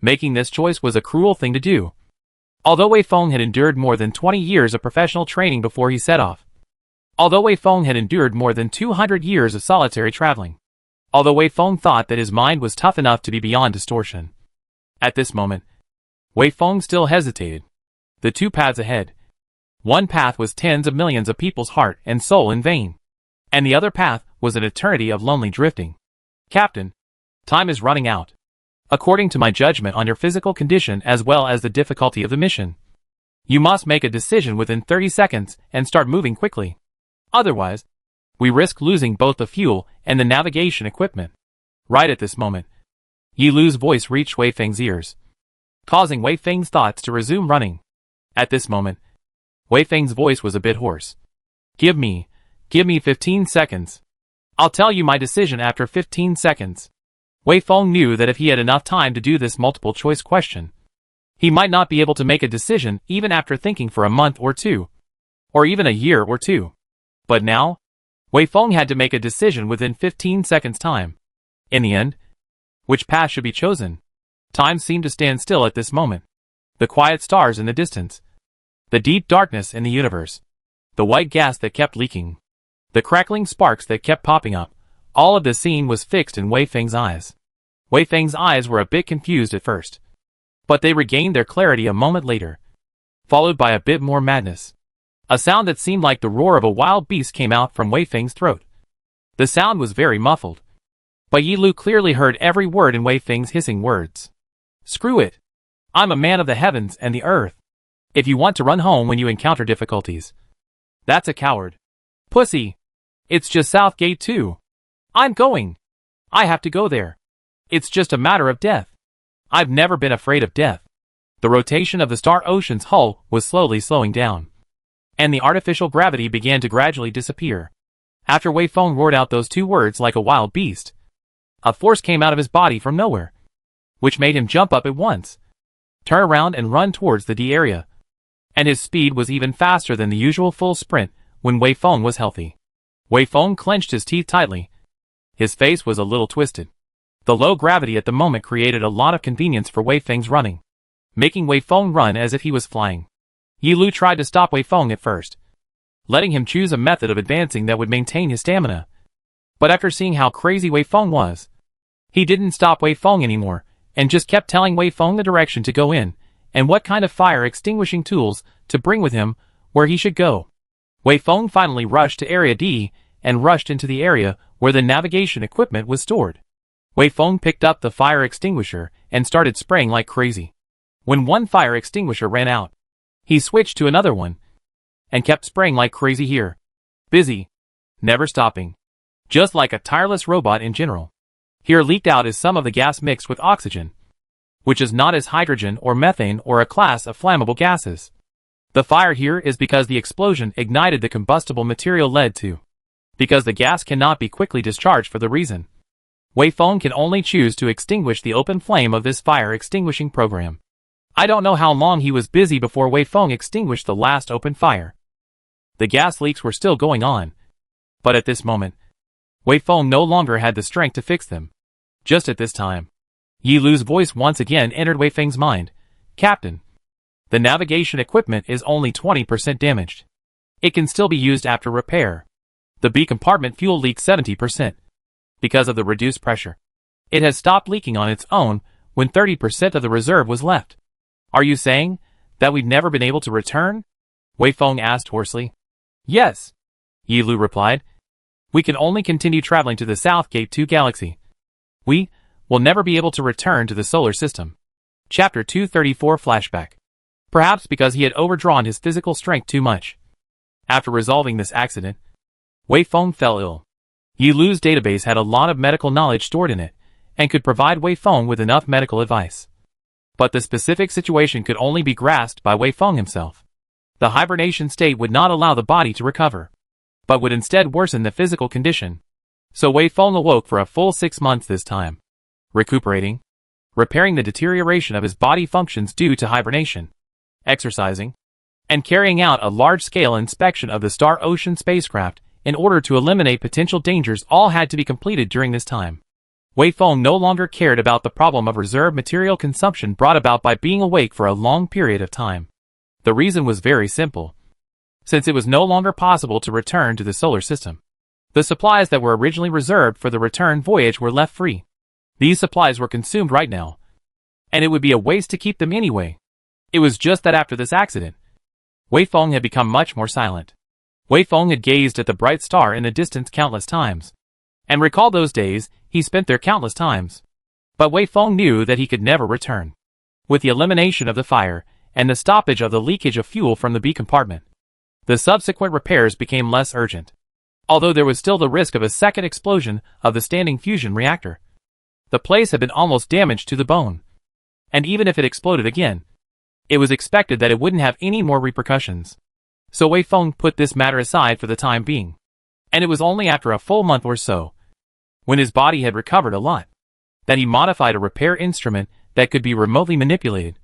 Making this choice was a cruel thing to do. Although Wei Feng had endured more than 20 years of professional training before he set off. Although Wei Feng had endured more than 200 years of solitary traveling. Although Wei Feng thought that his mind was tough enough to be beyond distortion. At this moment, Wei Feng still hesitated. The two paths ahead. One path was tens of millions of people's heart and soul in vain. And the other path was an eternity of lonely drifting. Captain, time is running out. According to my judgment on your physical condition as well as the difficulty of the mission, you must make a decision within 30 seconds and start moving quickly. Otherwise, we risk losing both the fuel and the navigation equipment. Right at this moment, Yi Lu's voice reached Wei Feng's ears, causing Wei Feng's thoughts to resume running. At this moment, Wei Feng's voice was a bit hoarse. Give me 15 seconds. I'll tell you my decision after 15 seconds. Wei Feng knew that if he had enough time to do this multiple choice question, he might not be able to make a decision even after thinking for a month or two, or even a year or two. But now, Wei Feng had to make a decision within 15 seconds time. In the end, which path should be chosen? Time seemed to stand still at this moment. The quiet stars in the distance, the deep darkness in the universe, the white gas that kept leaking, the crackling sparks that kept popping up, all of the scene was fixed in Wei Feng's eyes. Wei Feng's eyes were a bit confused at first, but they regained their clarity a moment later, followed by a bit more madness. A sound that seemed like the roar of a wild beast came out from Wei Feng's throat. The sound was very muffled, but Yi Lu clearly heard every word in Wei Feng's hissing words. Screw it. I'm a man of the heavens and the earth. If you want to run home when you encounter difficulties, that's a coward. Pussy. It's just South Gate 2. I'm going. I have to go there. It's just a matter of death. I've never been afraid of death. The rotation of the Star Ocean's hull was slowly slowing down, and the artificial gravity began to gradually disappear. After Wei Feng roared out those two words like a wild beast, a force came out of his body from nowhere, which made him jump up at once, turn around and run towards the D area. And his speed was even faster than the usual full sprint when Wei Feng was healthy. Wei Feng clenched his teeth tightly. His face was a little twisted. The low gravity at the moment created a lot of convenience for Wei Feng's running, making Wei Feng run as if he was flying. Yi Lu tried to stop Wei Feng at first, letting him choose a method of advancing that would maintain his stamina. But after seeing how crazy Wei Feng was, he didn't stop Wei Feng anymore, and just kept telling Wei Feng the direction to go in, and what kind of fire extinguishing tools to bring with him where he should go. Wei Feng finally rushed to Area D, and rushed into the area where the navigation equipment was stored. Wei Feng picked up the fire extinguisher and started spraying like crazy. When one fire extinguisher ran out, he switched to another one, and kept spraying like crazy here. Busy. Never stopping. Just like a tireless robot in general. Here leaked out is some of the gas mixed with oxygen. which is not as hydrogen or methane or a class of flammable gases. The fire here is because the explosion ignited the combustible material led to. Because the gas cannot be quickly discharged for the reason. Wei Feng can only choose to extinguish the open flame of this fire extinguishing program. I don't know how long he was busy before Wei Feng extinguished the last open fire. The gas leaks were still going on. But at this moment, Wei Feng no longer had the strength to fix them. Just at this time, Yi Lu's voice once again entered Wei Feng's mind. Captain, the navigation equipment is only 20% damaged. It can still be used after repair. The B compartment fuel leaks 70%. Because of the reduced pressure. It has stopped leaking on its own when 30% of the reserve was left. Are you saying that we've never been able to return? Wei Feng asked hoarsely. Yes, Yi Lu replied. We can only continue traveling to the South Gate 2 galaxy. We will never be able to return to the solar system. Chapter 234 Flashback. Perhaps because he had overdrawn his physical strength too much. After resolving this accident, Wei Feng fell ill. Yi Lu's database had a lot of medical knowledge stored in it, and could provide Wei Feng with enough medical advice. But the specific situation could only be grasped by Wei Feng himself. The hibernation state would not allow the body to recover, but would instead worsen the physical condition. So Wei Feng awoke for a full 6 months this time, recuperating, repairing the deterioration of his body functions due to hibernation, exercising, and carrying out a large-scale inspection of the Star Ocean spacecraft in order to eliminate potential dangers. All had to be completed during this time. Wei Feng no longer cared about the problem of reserve material consumption brought about by being awake for a long period of time. The reason was very simple. Since it was no longer possible to return to the solar system, the supplies that were originally reserved for the return voyage were left free. These supplies were consumed right now, and it would be a waste to keep them anyway. It was just that after this accident, Wei Feng had become much more silent. Wei Feng had gazed at the bright star in the distance countless times, and recalled those days he spent there countless times. But Wei Feng knew that he could never return. With the elimination of the fire, and the stoppage of the leakage of fuel from the B compartment, the subsequent repairs became less urgent. Although there was still the risk of a second explosion of the standing fusion reactor. The place had been almost damaged to the bone. And even if it exploded again, it was expected that it wouldn't have any more repercussions. So Wei Feng put this matter aside for the time being. And it was only after a full month or so, when his body had recovered a lot, that he modified a repair instrument that could be remotely manipulated,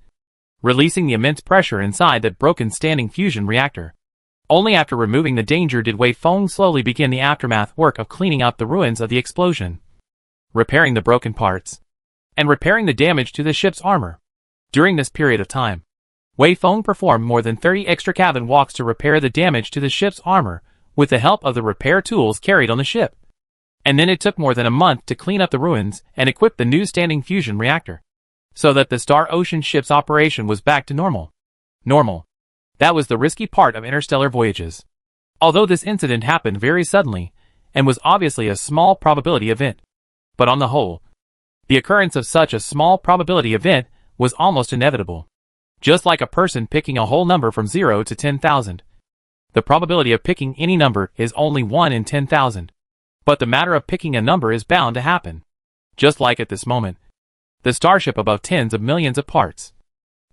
releasing the immense pressure inside that broken standing fusion reactor. Only after removing the danger did Wei Feng slowly begin the aftermath work of cleaning up the ruins of the explosion, repairing the broken parts, and repairing the damage to the ship's armor. During this period of time, Wei Feng performed more than 30 extra cabin walks to repair the damage to the ship's armor with the help of the repair tools carried on the ship. And then it took more than a month to clean up the ruins and equip the new standing fusion reactor, so that the Star Ocean ship's operation was back to normal. That was the risky part of interstellar voyages. Although this incident happened very suddenly, and was obviously a small probability event. But on the whole, the occurrence of such a small probability event was almost inevitable. Just like a person picking a whole number from 0 to 10,000. The probability of picking any number is only 1 in 10,000. But the matter of picking a number is bound to happen. Just like at this moment, the starship above tens of millions of parts.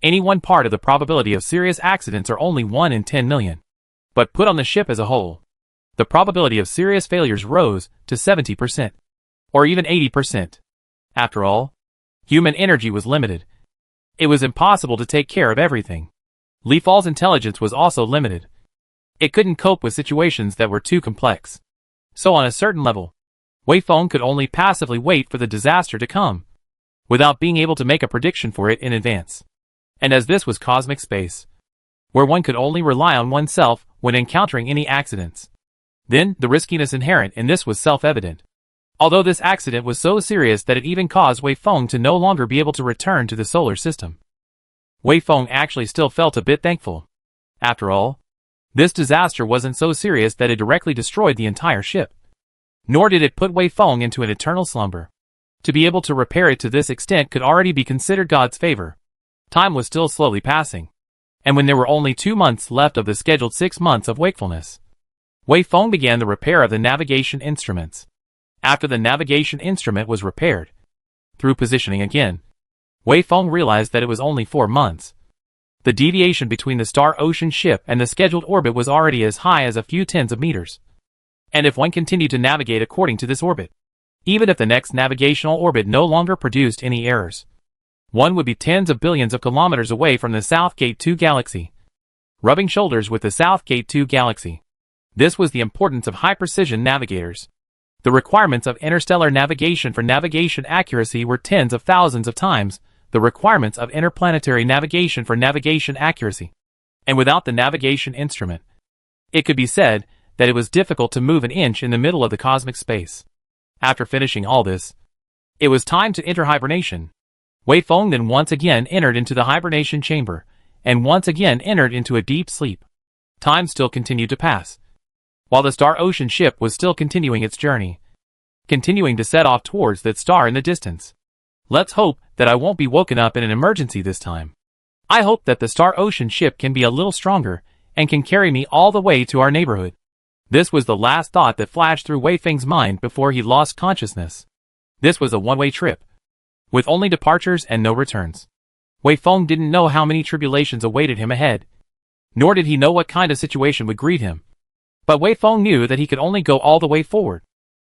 Any one part of the probability of serious accidents are only 1 in 10 million. But put on the ship as a whole, the probability of serious failures rose to 70%. Or even 80%. After all, human energy was limited. It was impossible to take care of everything. Li Fall's intelligence was also limited. It couldn't cope with situations that were too complex. So on a certain level, Wei Feng could only passively wait for the disaster to come, without being able to make a prediction for it in advance. And as this was cosmic space, where one could only rely on oneself when encountering any accidents, then the riskiness inherent in this was self-evident. Although this accident was so serious that it even caused Wei Feng to no longer be able to return to the solar system. Wei Feng actually still felt a bit thankful. After all, this disaster wasn't so serious that it directly destroyed the entire ship. Nor did it put Wei Feng into an eternal slumber. To be able to repair it to this extent could already be considered God's favor. Time was still slowly passing. And when there were only 2 months left of the scheduled 6 months of wakefulness, Wei Feng began the repair of the navigation instruments. After the navigation instrument was repaired, through positioning again, Wei Feng realized that it was only 4 months. The deviation between the Star Ocean ship and the scheduled orbit was already as high as a few tens of meters. And if one continued to navigate according to this orbit, even if the next navigational orbit no longer produced any errors, one would be tens of billions of kilometers away from the South Gate 2 galaxy, rubbing shoulders with the South Gate 2 galaxy. This was the importance of high-precision navigators. The requirements of interstellar navigation for navigation accuracy were tens of thousands of times the requirements of interplanetary navigation for navigation accuracy. And without the navigation instrument, it could be said that it was difficult to move an inch in the middle of the cosmic space. After finishing all this, it was time to enter hibernation. Wei Feng then once again entered into the hibernation chamber, and once again entered into a deep sleep. Time still continued to pass, while the Star Ocean ship was still continuing its journey, continuing to set off towards that star in the distance. Let's hope that I won't be woken up in an emergency this time. I hope that the Star Ocean ship can be a little stronger and can carry me all the way to our neighborhood. This was the last thought that flashed through Wei Feng's mind before he lost consciousness. This was a one-way trip, with only departures and no returns. Wei Feng didn't know how many tribulations awaited him ahead, nor did he know what kind of situation would greet him. But Wei Feng knew that he could only go all the way forward,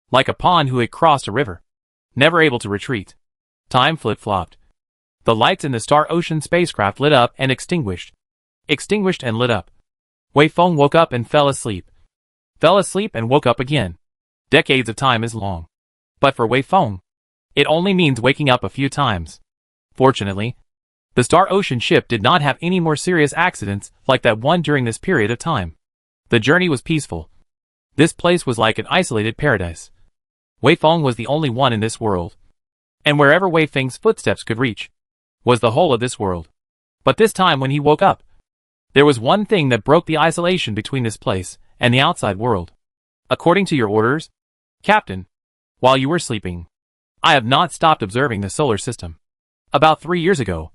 like a pawn who had crossed a river, never able to retreat. Time flip-flopped. The lights in the Star Ocean spacecraft lit up and extinguished and lit up. Wei Feng woke up and fell asleep and woke up again. Decades of time is long. But for Wei Feng, it only means waking up a few times. Fortunately, the Star Ocean ship did not have any more serious accidents like that one during this period of time. The journey was peaceful. This place was like an isolated paradise. Wei Feng was the only one in this world. And wherever Wei Feng's footsteps could reach, was the whole of this world. But this time when he woke up, there was one thing that broke the isolation between this place and the outside world. According to your orders, Captain, while you were sleeping, I have not stopped observing the solar system. About 3 years ago,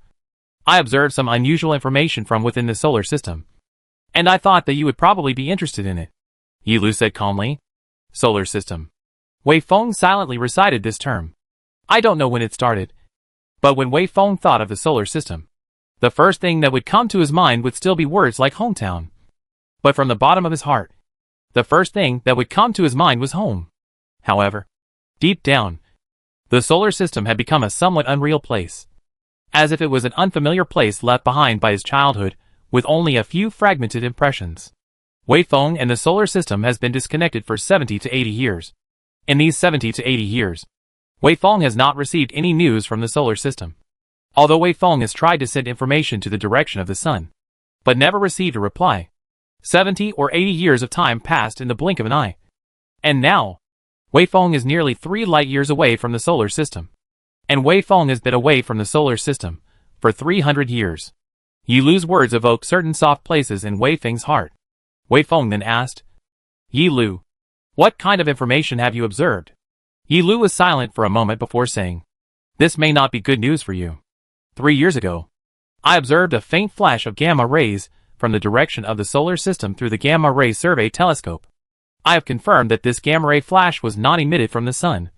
I observed some unusual information from within the solar system, and I thought that you would probably be interested in it. Yi Lu said calmly. Solar system. Wei Feng silently recited this term. I don't know when it started, but when Wei Feng thought of the solar system, the first thing that would come to his mind would still be words like hometown. But from the bottom of his heart, the first thing that would come to his mind was home. However, deep down, the solar system had become a somewhat unreal place, as if it was an unfamiliar place left behind by his childhood, with only a few fragmented impressions. Wei Feng and the solar system has been disconnected for 70 to 80 years. In these 70 to 80 years, Wei Feng has not received any news from the solar system. Although Wei Feng has tried to send information to the direction of the sun, but never received a reply. 70 or 80 years of time passed in the blink of an eye. And now, Wei Feng is nearly 3 light years away from the solar system. And Wei Feng has been away from the solar system for 300 years. Yi Lu's words evoke certain soft places in Wei Feng's heart. Wei Feng then asked, Yi Lu, what kind of information have you observed? Yi Lu was silent for a moment before saying, this may not be good news for you. 3 years ago, I observed a faint flash of gamma rays from the direction of the solar system through the Gamma Ray Survey telescope. I have confirmed that this gamma ray flash was not emitted from the sun,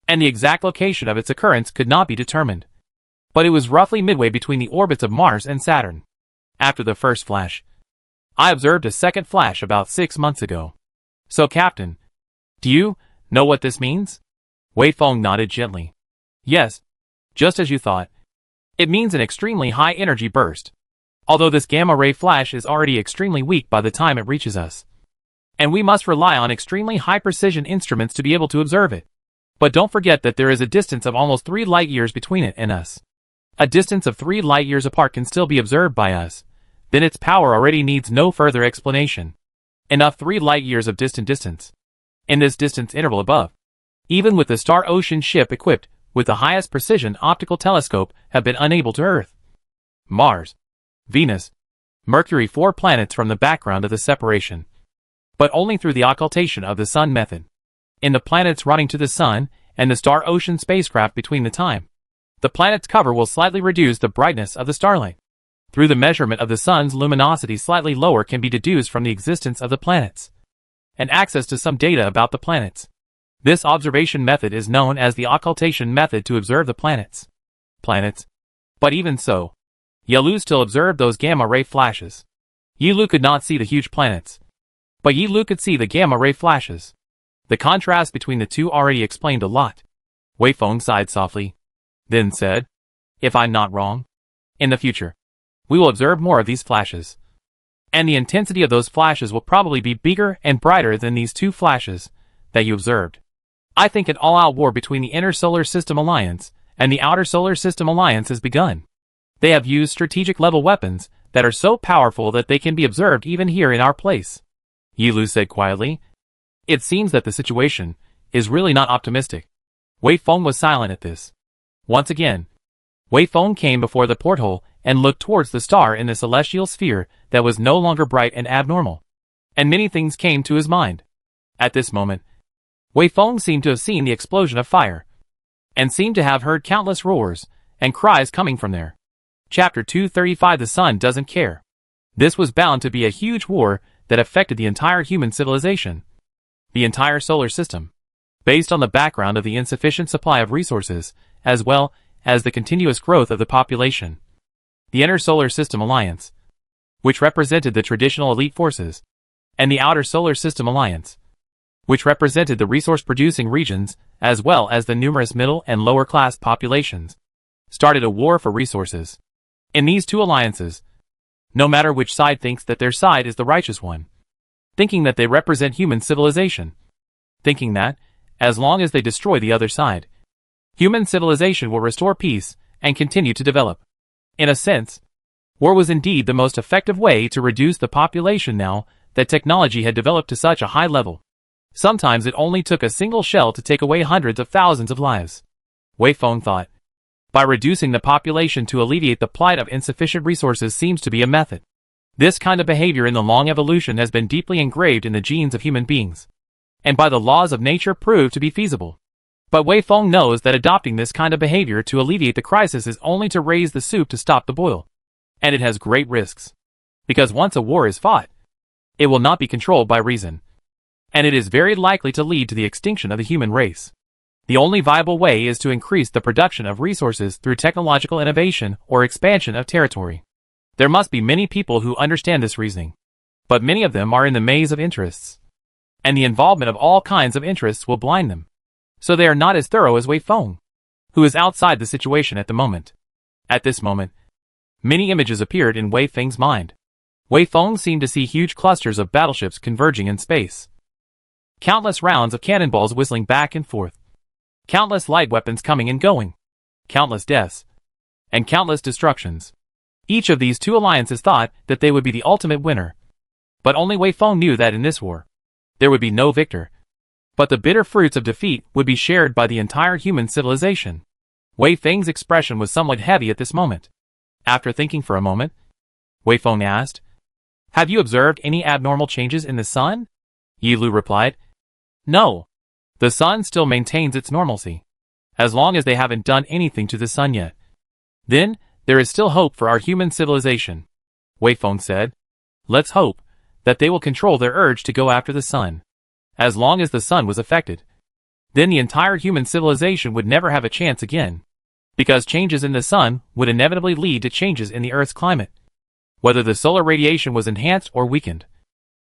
and the exact location of its occurrence could not be determined. But it was roughly midway between the orbits of Mars and Saturn. After the first flash, I observed a second flash about 6 months ago. So, Captain, do you know what this means? Wei Feng nodded gently. Yes, just as you thought. It means an extremely high energy burst. Although this gamma ray flash is already extremely weak by the time it reaches us, and we must rely on extremely high precision instruments to be able to observe it. But don't forget that there is a distance of almost 3 light years between it and us. A distance of 3 light years apart can still be observed by us. Then its power already needs no further explanation. Enough 3 light years of distant distance. In this distance interval above, even with the Star Ocean ship equipped with the highest precision optical telescope have been unable to Earth, Mars, Venus, Mercury 4 planets from the background of the separation. But only through the occultation of the sun method. In the planets running to the sun and the Star Ocean spacecraft between the time, the planet's cover will slightly reduce the brightness of the starlight. Through the measurement of the sun's luminosity slightly lower can be deduced from the existence of the planets, and access to some data about the planets. This observation method is known as the occultation method to observe the planets. Planets, But even so, Yilu still observed those gamma-ray flashes. Yilu could not see the huge planets, but Yilu could see the gamma-ray flashes. The contrast between the two already explained a lot. Wei Feng sighed softly, then said, "If I'm not wrong, in the future, we will observe more of these flashes. And the intensity of those flashes will probably be bigger and brighter than these two flashes that you observed. I think an all-out war between the Inner Solar System Alliance and the Outer Solar System Alliance has begun. They have used strategic-level weapons that are so powerful that they can be observed even here in our place," Yilu said quietly. "It seems that the situation is really not optimistic." Wei Feng was silent at this. Once again, Wei Feng came before the porthole and looked towards the star in the celestial sphere that was no longer bright and abnormal. And many things came to his mind. At this moment, Wei Feng seemed to have seen the explosion of fire, and seemed to have heard countless roars and cries coming from there. Chapter 235 The Sun Doesn't Care. This was bound to be a huge war that affected the entire human civilization, the entire solar system, based on the background of the insufficient supply of resources, as well as the continuous growth of the population. The Inner Solar System Alliance, which represented the traditional elite forces, and the Outer Solar System Alliance, which represented the resource-producing regions, as well as the numerous middle and lower-class populations, started a war for resources. In these two alliances, no matter which side thinks that their side is the righteous one, thinking that they represent human civilization, thinking that, as long as they destroy the other side, human civilization will restore peace and continue to develop. In a sense, war was indeed the most effective way to reduce the population now that technology had developed to such a high level. Sometimes it only took a single shell to take away hundreds of thousands of lives. Wei Feng thought. By reducing the population to alleviate the plight of insufficient resources seems to be a method. This kind of behavior in the long evolution has been deeply engraved in the genes of human beings, and by the laws of nature proved to be feasible. But Wei Feng knows that adopting this kind of behavior to alleviate the crisis is only to raise the soup to stop the boil. And it has great risks. Because once a war is fought, it will not be controlled by reason. And it is very likely to lead to the extinction of the human race. The only viable way is to increase the production of resources through technological innovation or expansion of territory. There must be many people who understand this reasoning. But many of them are in the maze of interests. And the involvement of all kinds of interests will blind them. So they are not as thorough as Wei Feng, who is outside the situation at the moment. At this moment, many images appeared in Wei Feng's mind. Wei Feng seemed to see huge clusters of battleships converging in space. Countless rounds of cannonballs whistling back and forth. Countless light weapons coming and going. Countless deaths. And countless destructions. Each of these two alliances thought that they would be the ultimate winner. But only Wei Feng knew that in this war, there would be no victor. But the bitter fruits of defeat would be shared by the entire human civilization. Wei Feng's expression was somewhat heavy at this moment. After thinking for a moment, Wei Feng asked, "Have you observed any abnormal changes in the sun?" Yilu replied, "No. The sun still maintains its normalcy, as long as they haven't done anything to the sun yet. Then, there is still hope for our human civilization," Wei Feng said. "Let's hope that they will control their urge to go after the sun. As long as the sun was affected, then the entire human civilization would never have a chance again. Because changes in the sun would inevitably lead to changes in the Earth's climate. Whether the solar radiation was enhanced or weakened,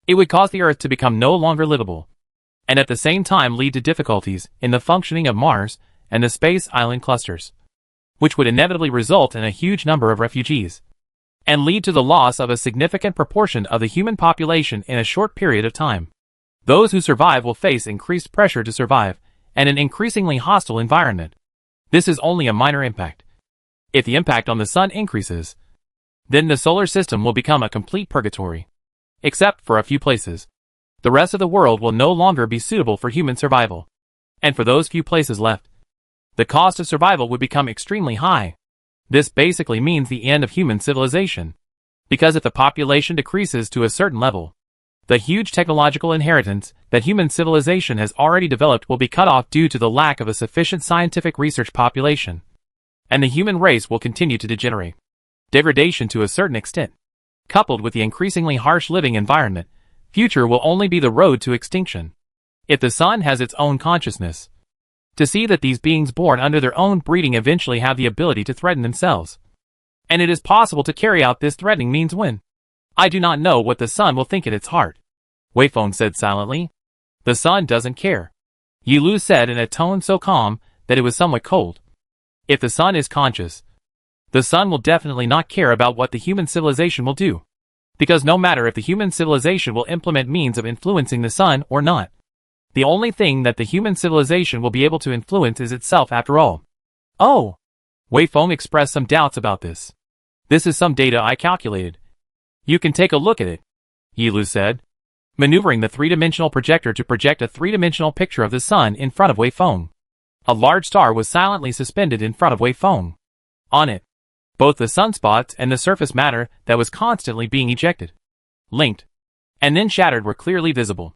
it would cause the Earth to become no longer livable, and at the same time lead to difficulties in the functioning of Mars and the space island clusters, which would inevitably result in a huge number of refugees, and lead to the loss of a significant proportion of the human population in a short period of time. Those who survive will face increased pressure to survive, and an increasingly hostile environment. This is only a minor impact. If the impact on the sun increases, then the solar system will become a complete purgatory. Except for a few places, the rest of the world will no longer be suitable for human survival. And for those few places left, the cost of survival would become extremely high. This basically means the end of human civilization. Because if the population decreases to a certain level, the huge technological inheritance that human civilization has already developed will be cut off due to the lack of a sufficient scientific research population. And the human race will continue to degenerate. Degradation to a certain extent, coupled with the increasingly harsh living environment, future will only be the road to extinction. If the sun has its own consciousness, to see that these beings born under their own breeding eventually have the ability to threaten themselves, And it is possible to carry out this threatening means when. I do not know what the sun will think in its heart. Wei Feng said silently. The sun doesn't care. Yi Lu said in a tone so calm that it was somewhat cold. If the sun is conscious, the sun will definitely not care about what the human civilization will do. Because no matter if the human civilization will implement means of influencing the sun or not, the only thing that the human civilization will be able to influence is itself after all. Oh! Wei Feng expressed some doubts about this. This is some data I calculated. You can take a look at it, Yi Lu said, maneuvering the three-dimensional projector to project a three-dimensional picture of the sun in front of Wei Feng. A large star was silently suspended in front of Wei Feng. On it, both the sunspots and the surface matter that was constantly being ejected, linked, and then shattered were clearly visible.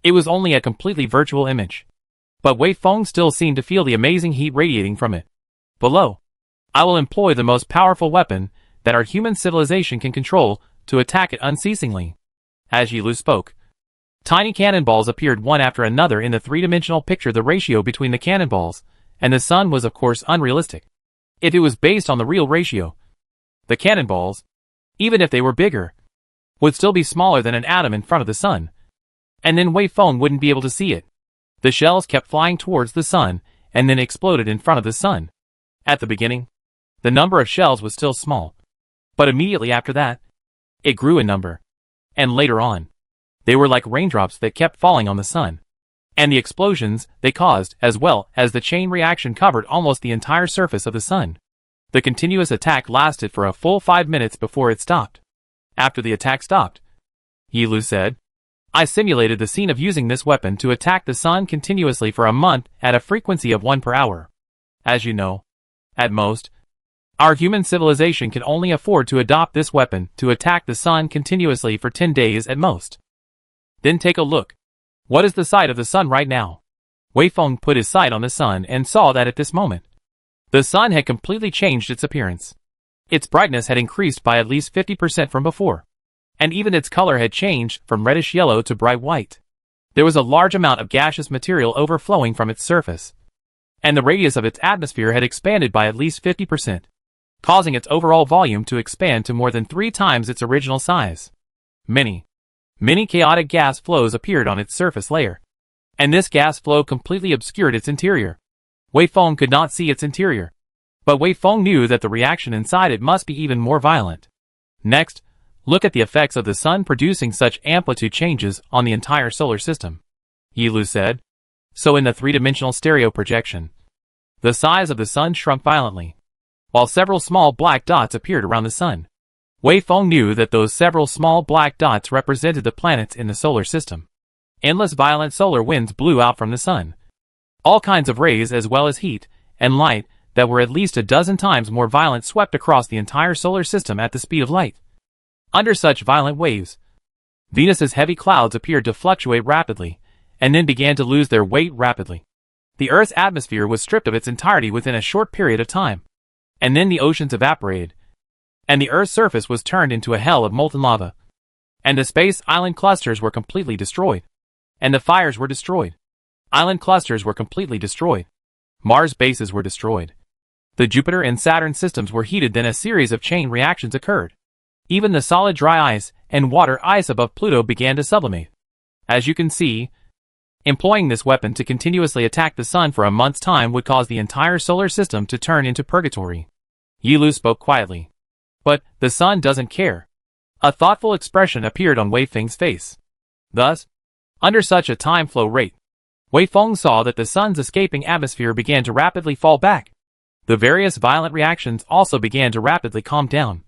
It was only a completely virtual image. But Wei Feng still seemed to feel the amazing heat radiating from it. Below, I will employ the most powerful weapon that our human civilization can control to attack it unceasingly. As Yi Lu spoke, tiny cannonballs appeared one after another in the three-dimensional picture. The ratio between the cannonballs and the sun was of course unrealistic. If it was based on the real ratio, the cannonballs, even if they were bigger, would still be smaller than an atom in front of the sun. And then Wei Feng wouldn't be able to see it. The shells kept flying towards the sun and then exploded in front of the sun. At the beginning, the number of shells was still small. But immediately after that, it grew in number. And later on, they were like raindrops that kept falling on the sun. And the explosions they caused, as well as the chain reaction, covered almost the entire surface of the sun. The continuous attack lasted for a full 5 minutes before it stopped. After the attack stopped, Yi Lu said, I simulated the scene of using this weapon to attack the sun continuously for a month at a frequency of 1 per hour. As you know, at most, our human civilization can only afford to adopt this weapon to attack the sun continuously for 10 days at most. Then take a look. What is the side of the sun right now? Wei Feng put his sight on the sun and saw that at this moment, the sun had completely changed its appearance. Its brightness had increased by at least 50% from before. And even its color had changed from reddish yellow to bright white. There was a large amount of gaseous material overflowing from its surface. And the radius of its atmosphere had expanded by at least 50%. Causing its overall volume to expand to more than 3 times its original size. Many chaotic gas flows appeared on its surface layer. And this gas flow completely obscured its interior. Wei Feng could not see its interior. But Wei Feng knew that the reaction inside it must be even more violent. Next, look at the effects of the sun producing such amplitude changes on the entire solar system, Yi Lu said. So in the three-dimensional stereo projection, the size of the sun shrunk violently, while several small black dots appeared around the sun. Wei Feng knew that those several small black dots represented the planets in the solar system. Endless violent solar winds blew out from the sun. All kinds of rays as well as heat and light that were at least a dozen times more violent swept across the entire solar system at the speed of light. Under such violent waves, Venus's heavy clouds appeared to fluctuate rapidly, and then began to lose their weight rapidly. The Earth's atmosphere was stripped of its entirety within a short period of time. And then the oceans evaporated, and the Earth's surface was turned into a hell of molten lava. And the space island clusters were completely destroyed. And the fires were destroyed. Island clusters were completely destroyed. Mars bases were destroyed. The Jupiter and Saturn systems were heated, then a series of chain reactions occurred. Even the solid dry ice and water ice above Pluto began to sublimate. As you can see, employing this weapon to continuously attack the sun for a month's time would cause the entire solar system to turn into purgatory. Yi Lu spoke quietly. But the sun doesn't care. A thoughtful expression appeared on Wei Feng's face. Thus, under such a time flow rate, Wei Feng saw that the sun's escaping atmosphere began to rapidly fall back. The various violent reactions also began to rapidly calm down.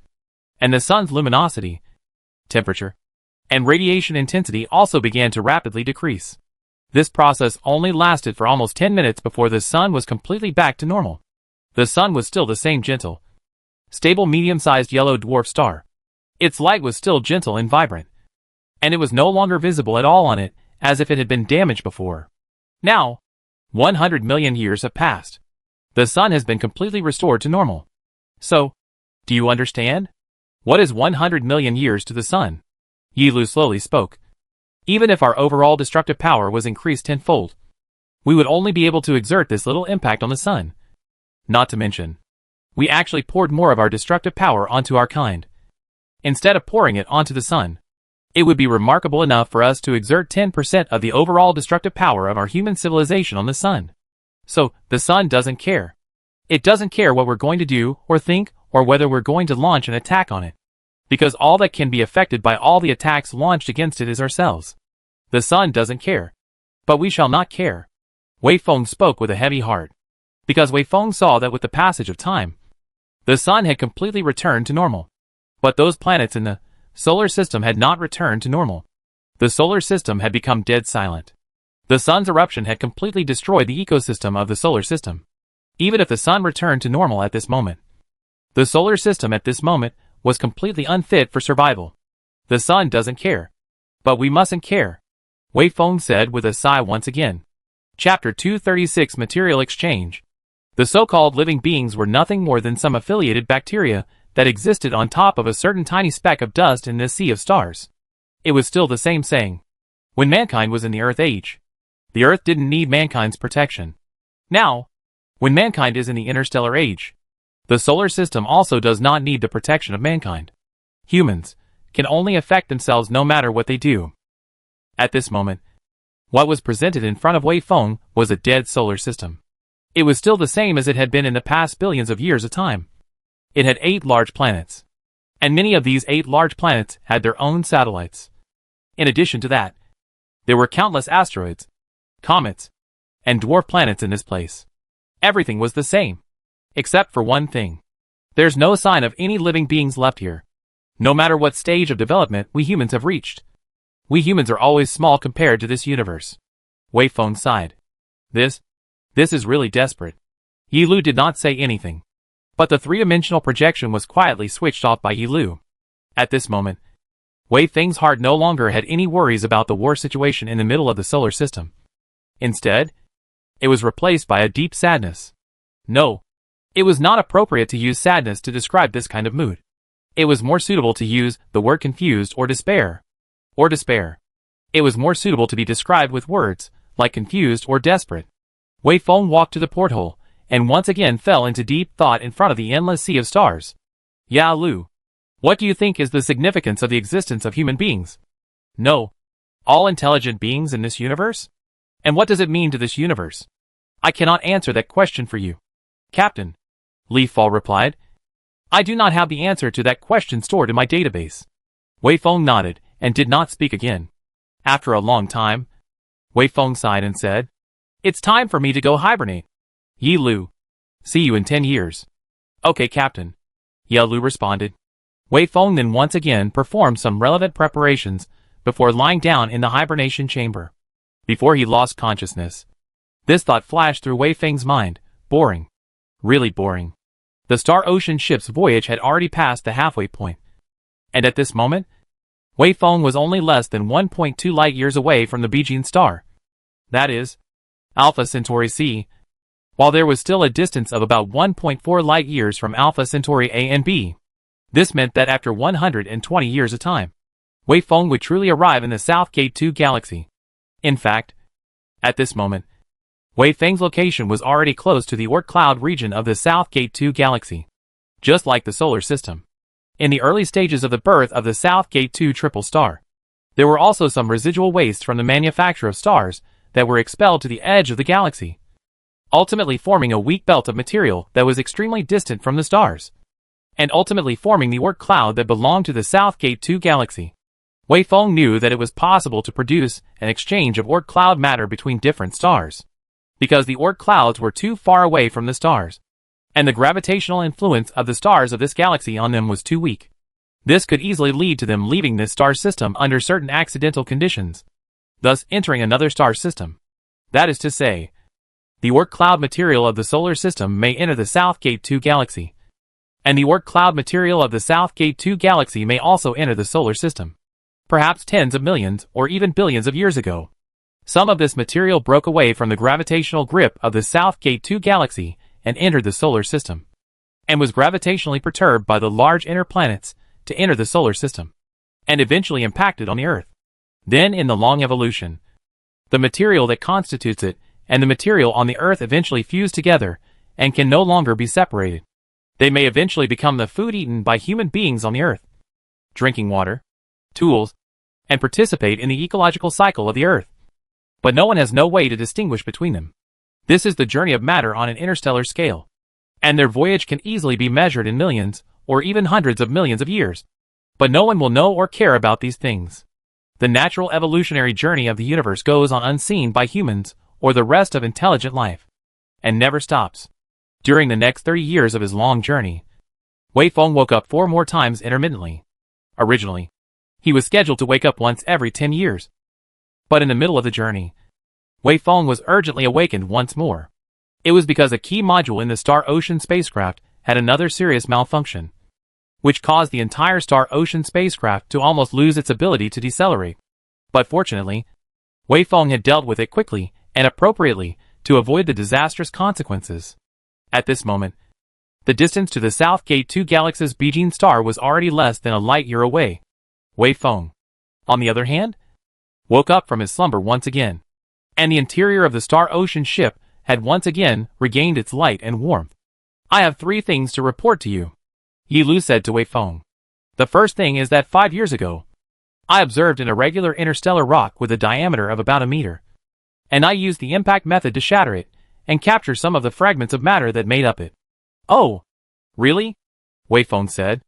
And the sun's luminosity, temperature, and radiation intensity also began to rapidly decrease. This process only lasted for almost 10 minutes before the sun was completely back to normal. The sun was still the same gentle, stable medium-sized yellow dwarf star. Its light was still gentle and vibrant. And it was no longer visible at all on it, as if it had been damaged before. Now, 100 million years have passed. The sun has been completely restored to normal. So, do you understand? What is 100 million years to the sun? Yi Lu slowly spoke. Even if our overall destructive power was increased tenfold, we would only be able to exert this little impact on the sun. Not to mention, We actually poured more of our destructive power onto our kind, instead of pouring it onto the sun. It would be remarkable enough for us to exert 10% of the overall destructive power of our human civilization on the sun. So, the sun doesn't care. It doesn't care what we're going to do, or think, or whether we're going to launch an attack on it. Because all that can be affected by all the attacks launched against it is ourselves. The sun doesn't care. But we shall not care. Wei Feng spoke with a heavy heart. Because Wei Feng saw that with the passage of time, the sun had completely returned to normal. But those planets in the solar system had not returned to normal. The solar system had become dead silent. The sun's eruption had completely destroyed the ecosystem of the solar system. Even if the sun returned to normal at this moment, the solar system at this moment was completely unfit for survival. The sun doesn't care. But we mustn't care, Wei Feng said with a sigh once again. Chapter 236 Material Exchange. The so-called living beings were nothing more than some affiliated bacteria that existed on top of a certain tiny speck of dust in this sea of stars. It was still the same saying. When mankind was in the Earth Age, the Earth didn't need mankind's protection. Now, when mankind is in the interstellar age, the solar system also does not need the protection of mankind. Humans can only affect themselves no matter what they do. At this moment, what was presented in front of Wei Feng was a dead solar system. It was still the same as it had been in the past billions of years of time. It had 8 large planets. And many of these 8 large planets had their own satellites. In addition to that, there were countless asteroids, comets, and dwarf planets in this place. Everything was the same. Except for one thing. There's no sign of any living beings left here. No matter what stage of development we humans have reached. We humans are always small compared to this universe. Wei Feng sighed. This is really desperate. Yi Lu did not say anything. But the 3-dimensional projection was quietly switched off by Yi Lu. At this moment, Wei Feng's heart no longer had any worries about the war situation in the middle of the solar system. Instead, it was replaced by a deep sadness. No. It was not appropriate to use sadness to describe this kind of mood. It was more suitable to use the word confused or despair. It was more suitable to be described with words like confused or desperate. Wei Feng walked to the porthole and once again fell into deep thought in front of the endless sea of stars. Ya Lu, what do you think is the significance of the existence of human beings? No. All intelligent beings in this universe? And what does it mean to this universe? I cannot answer that question for you, Captain, Li Fall replied. I do not have the answer to that question stored in my database. Wei Feng nodded and did not speak again. After a long time, Wei Feng sighed and said, It's time for me to go hibernate. Yi Lu. See you in 10 years. Okay, Captain. Ye Lu responded. Wei Feng then once again performed some relevant preparations before lying down in the hibernation chamber. Before he lost consciousness, this thought flashed through Wei Feng's mind. Boring. Really boring. The Star Ocean ship's voyage had already passed the halfway point. And at this moment, Wei Feng was only less than 1.2 light years away from the Beijing star. That is, Alpha Centauri C, while there was still a distance of about 1.4 light years from Alpha Centauri A and B. This meant that after 120 years of time, Wei Feng would truly arrive in the South Gate 2 galaxy. In fact, at this moment, Wei Feng's location was already close to the Oort cloud region of the South Gate 2 galaxy. Just like the solar system. In the early stages of the birth of the South Gate 2 triple star, there were also some residual waste from the manufacture of stars that were expelled to the edge of the galaxy, ultimately forming a weak belt of material that was extremely distant from the stars, and ultimately forming the Oort cloud that belonged to the South Gate 2 galaxy. Wei Feng knew that it was possible to produce an exchange of Oort cloud matter between different stars, because the Oort clouds were too far away from the stars, and the gravitational influence of the stars of this galaxy on them was too weak. This could easily lead to them leaving this star system under certain accidental conditions, thus entering another star system. That is to say, the Oort cloud material of the solar system may enter the South Gate 2 galaxy, and the Oort cloud material of the South Gate 2 galaxy may also enter the solar system. Perhaps tens of millions or even billions of years ago, some of this material broke away from the gravitational grip of the South Gate 2 galaxy and entered the solar system, and was gravitationally perturbed by the large inner planets to enter the solar system, and eventually impacted on the Earth. Then in the long evolution, the material that constitutes it and the material on the Earth eventually fuse together and can no longer be separated. They may eventually become the food eaten by human beings on the Earth, drinking water, tools, and participate in the ecological cycle of the Earth. But no one has no way to distinguish between them. This is the journey of matter on an interstellar scale, and their voyage can easily be measured in millions, or even hundreds of millions of years. But no one will know or care about these things. The natural evolutionary journey of the universe goes on unseen by humans, or the rest of intelligent life, and never stops. During the next 30 years of his long journey, Wei Feng woke up 4 more times intermittently. Originally, he was scheduled to wake up once every 10 years. But in the middle of the journey, Wei Feng was urgently awakened once more. It was because a key module in the Star Ocean spacecraft had another serious malfunction, which caused the entire Star Ocean spacecraft to almost lose its ability to decelerate. But fortunately, Wei Feng had dealt with it quickly and appropriately to avoid the disastrous consequences. At this moment, the distance to the South Gate 2 Galaxy's Beijing star was already less than a light year away. Wei Feng, on the other hand, woke up from his slumber once again, and the interior of the Star Ocean ship had once again regained its light and warmth. I have 3 things to report to you, Yi Lu said to Wei Feng. The first thing is that 5 years ago, I observed an irregular interstellar rock with a diameter of about a meter, and I used the impact method to shatter it and capture some of the fragments of matter that made up it. Oh, really? Wei Feng said.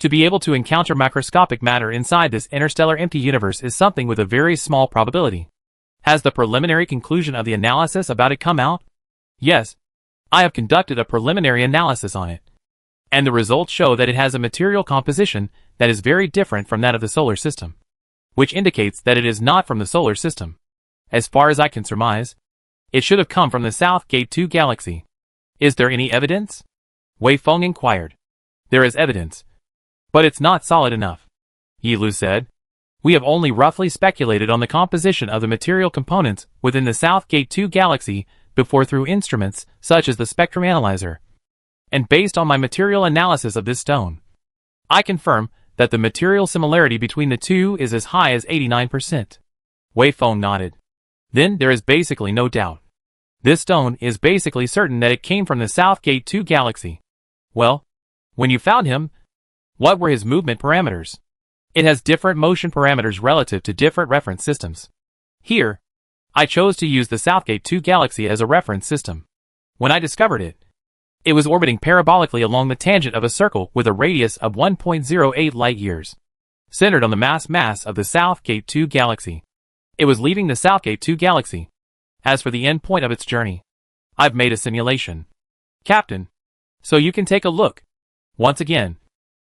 To be able to encounter macroscopic matter inside this interstellar empty universe is something with a very small probability. Has the preliminary conclusion of the analysis about it come out? Yes, I have conducted a preliminary analysis on it, and the results show that it has a material composition that is very different from that of the solar system, which indicates that it is not from the solar system. As far as I can surmise, it should have come from the South Gate 2 Galaxy. Is there any evidence? Wei Feng inquired. There is evidence, but it's not solid enough, Yi Lu said. We have only roughly speculated on the composition of the material components within the South Gate 2 Galaxy before through instruments such as the spectrum analyzer. And based on my material analysis of this stone, I confirm that the material similarity between the two is as high as 89%. Wei Feng nodded. Then there is basically no doubt. This stone is basically certain that it came from the South Gate 2 Galaxy. Well, when you found him, what were his movement parameters? It has different motion parameters relative to different reference systems. Here, I chose to use the South Gate 2 Galaxy as a reference system. When I discovered it, it was orbiting parabolically along the tangent of a circle with a radius of 1.08 light-years, centered on the mass of the South Gate 2 Galaxy. It was leaving the South Gate 2 Galaxy. As for the end point of its journey, I've made a simulation, Captain, so you can take a look. Once again,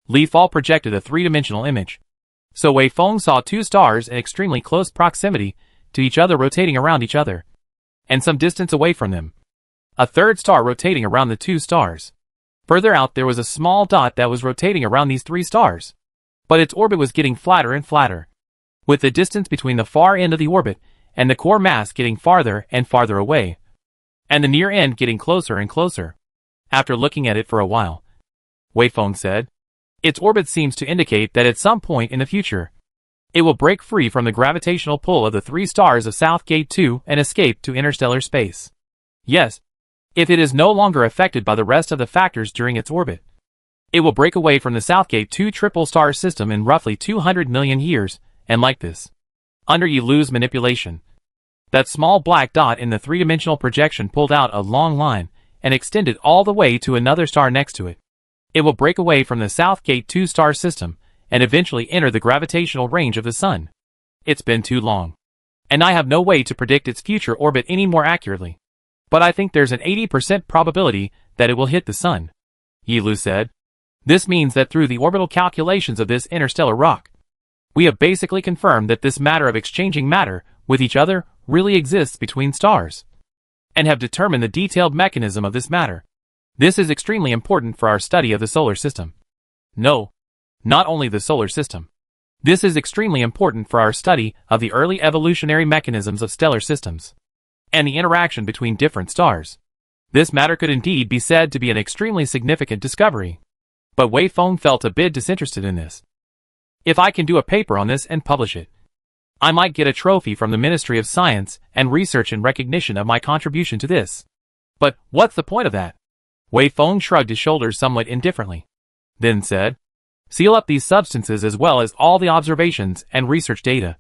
Li Fall projected a 3-dimensional image. So Wei Feng saw 2 stars in extremely close proximity to each other rotating around each other, and some distance away from them, a 3rd star rotating around the 2 stars. Further out there was a small dot that was rotating around these 3 stars, but its orbit was getting flatter and flatter, with the distance between the far end of the orbit and the core mass getting farther and farther away, and the near end getting closer and closer. After looking at it for a while, Wei Feng said, its orbit seems to indicate that at some point in the future, it will break free from the gravitational pull of the 3 stars of South Gate 2 and escape to interstellar space. Yes, if it is no longer affected by the rest of the factors during its orbit, it will break away from the South Gate 2 triple star system in roughly 200 million years, and like this, under Yi Lu's manipulation, that small black dot in the 3-dimensional projection pulled out a long line and extended all the way to another star next to it. It will break away from the South Gate 2 star system and eventually enter the gravitational range of the Sun. It's been too long, and I have no way to predict its future orbit any more accurately. But I think there's an 80% probability that it will hit the Sun, Yi Lu said. This means that through the orbital calculations of this interstellar rock, we have basically confirmed that this matter of exchanging matter with each other really exists between stars, and have determined the detailed mechanism of this matter. This is extremely important for our study of the solar system. No, not only the solar system. This is extremely important for our study of the early evolutionary mechanisms of stellar systems, and the interaction between different stars. This matter could indeed be said to be an extremely significant discovery. But Wei Feng felt a bit disinterested in this. If I can do a paper on this and publish it, I might get a trophy from the Ministry of Science and Research in recognition of my contribution to this. But what's the point of that? Wei Feng shrugged his shoulders somewhat indifferently, then said, "Seal up these substances as well as all the observations and research data,